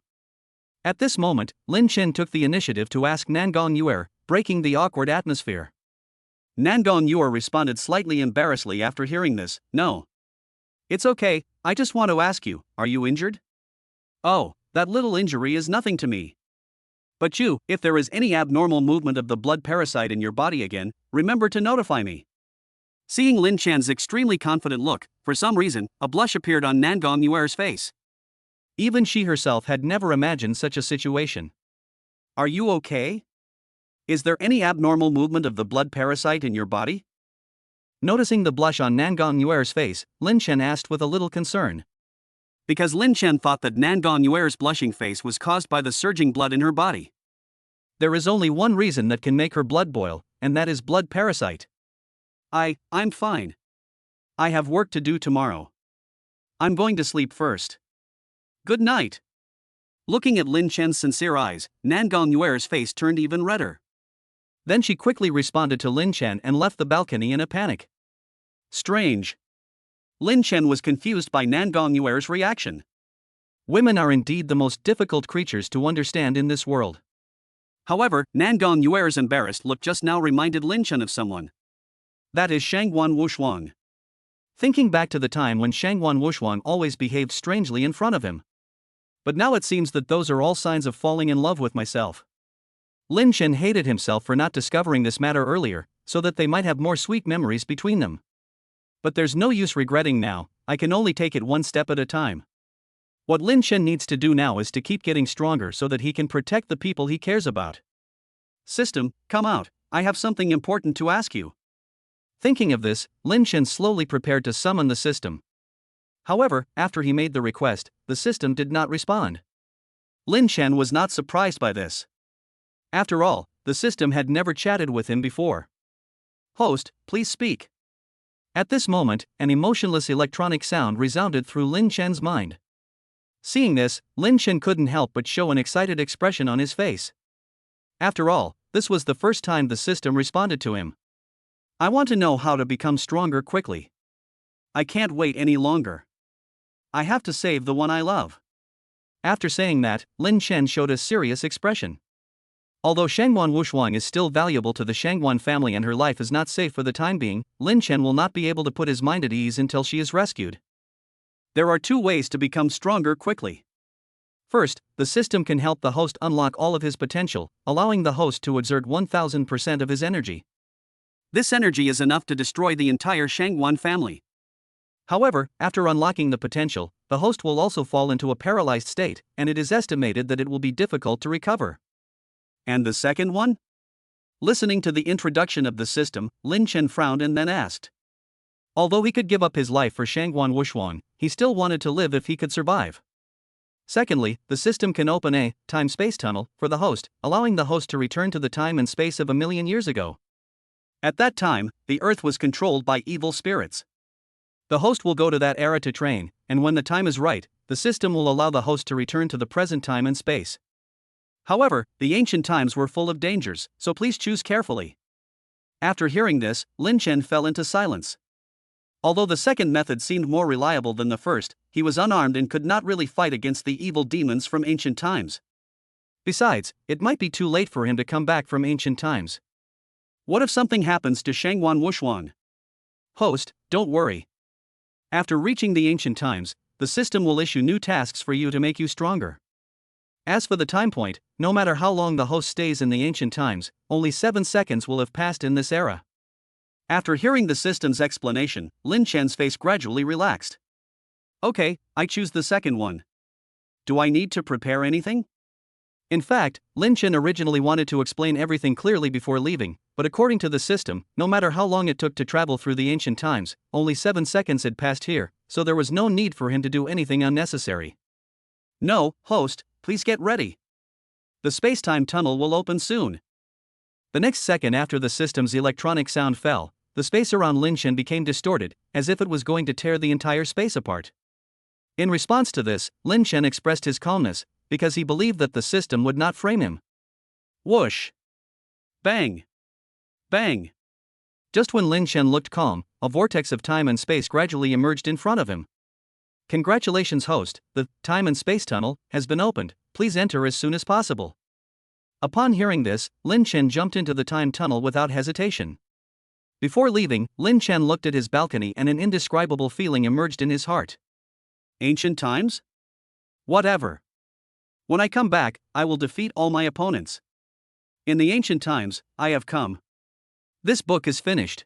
At this moment, Lin Chen took the initiative to ask Nangong Yuer, breaking the awkward atmosphere. Nangong Yuer responded slightly embarrassedly after hearing this, no. It's okay, I just want to ask you, are you injured? Oh, that little injury is nothing to me. But you, if there is any abnormal movement of the blood parasite in your body again, remember to notify me. Seeing Lin Chan's extremely confident look, for some reason, a blush appeared on Nangong Yuer's face. Even she herself had never imagined such a situation. Are you okay? Is there any abnormal movement of the blood parasite in your body? Noticing the blush on Nangong Yuer's face, Lin Chen asked with a little concern. Because Lin Chen thought that Nangong Yuer's blushing face was caused by the surging blood in her body. There is only one reason that can make her blood boil, and that is blood parasite. I'm fine. I have work to do tomorrow. I'm going to sleep first. Good night. Looking at Lin Chen's sincere eyes, Nangong Yuer's face turned even redder. Then she quickly responded to Lin Chen and left the balcony in a panic. Strange. Lin Chen was confused by Nangong Yuer's reaction. Women are indeed the most difficult creatures to understand in this world. However, Nangong Yuer's embarrassed look just now reminded Lin Chen of someone. That is Shangguan Wushuang. Thinking back to the time when Shangguan Wushuang always behaved strangely in front of him. But now it seems that those are all signs of falling in love with myself. Lin Chen hated himself for not discovering this matter earlier, so that they might have more sweet memories between them. But there's no use regretting now, I can only take it one step at a time. What Lin Chen needs to do now is to keep getting stronger so that he can protect the people he cares about. System, come out, I have something important to ask you. Thinking of this, Lin Chen slowly prepared to summon the system. However, after he made the request, the system did not respond. Lin Chen was not surprised by this. After all, the system had never chatted with him before. Host, please speak. At this moment, an emotionless electronic sound resounded through Lin Chen's mind. Seeing this, Lin Chen couldn't help but show an excited expression on his face. After all, this was the first time the system responded to him. I want to know how to become stronger quickly. I can't wait any longer. I have to save the one I love. After saying that, Lin Chen showed a serious expression. Although Shangguan Wushuang is still valuable to the Shangguan family and her life is not safe for the time being, Lin Chen will not be able to put his mind at ease until she is rescued. There are two ways to become stronger quickly. First, the system can help the host unlock all of his potential, allowing the host to exert 1000% of his energy. This energy is enough to destroy the entire Shangguan family. However, after unlocking the potential, the host will also fall into a paralyzed state, and it is estimated that it will be difficult to recover. And the second one? Listening to the introduction of the system, Lin Chen frowned and then asked. Although he could give up his life for Shangguan Wushuang, he still wanted to live if he could survive. Secondly, the system can open a time-space tunnel for the host, allowing the host to return to the time and space of 1,000,000 years ago. At that time, the Earth was controlled by evil spirits. The host will go to that era to train, and when the time is right, the system will allow the host to return to the present time and space. However, the ancient times were full of dangers, so please choose carefully. After hearing this, Lin Chen fell into silence. Although the second method seemed more reliable than the first, he was unarmed and could not really fight against the evil demons from ancient times. Besides, it might be too late for him to come back from ancient times. What if something happens to Shangguan Wushuang? Host, don't worry. After reaching the ancient times, the system will issue new tasks for you to make you stronger. As for the time point, no matter how long the host stays in the ancient times, only 7 seconds will have passed in this era. After hearing the system's explanation, Lin Chen's face gradually relaxed. Okay, I choose the second one. Do I need to prepare anything? In fact, Lin Chen originally wanted to explain everything clearly before leaving, but according to the system, no matter how long it took to travel through the ancient times, only 7 seconds had passed here, so there was no need for him to do anything unnecessary. No, host, please get ready. The space-time tunnel will open soon. The next second after the system's electronic sound fell, the space around Lin Chen became distorted, as if it was going to tear the entire space apart. In response to this, Lin Chen expressed his calmness, because he believed that the system would not frame him. Whoosh! Bang! Bang! Just when Lin Chen looked calm, a vortex of time and space gradually emerged in front of him. Congratulations, host, the time and space tunnel has been opened, please enter as soon as possible. Upon hearing this, Lin Chen jumped into the time tunnel without hesitation. Before leaving, Lin Chen looked at his balcony and an indescribable feeling emerged in his heart. Ancient times? Whatever. When I come back, I will defeat all my opponents. In the ancient times, I have come. This book is finished.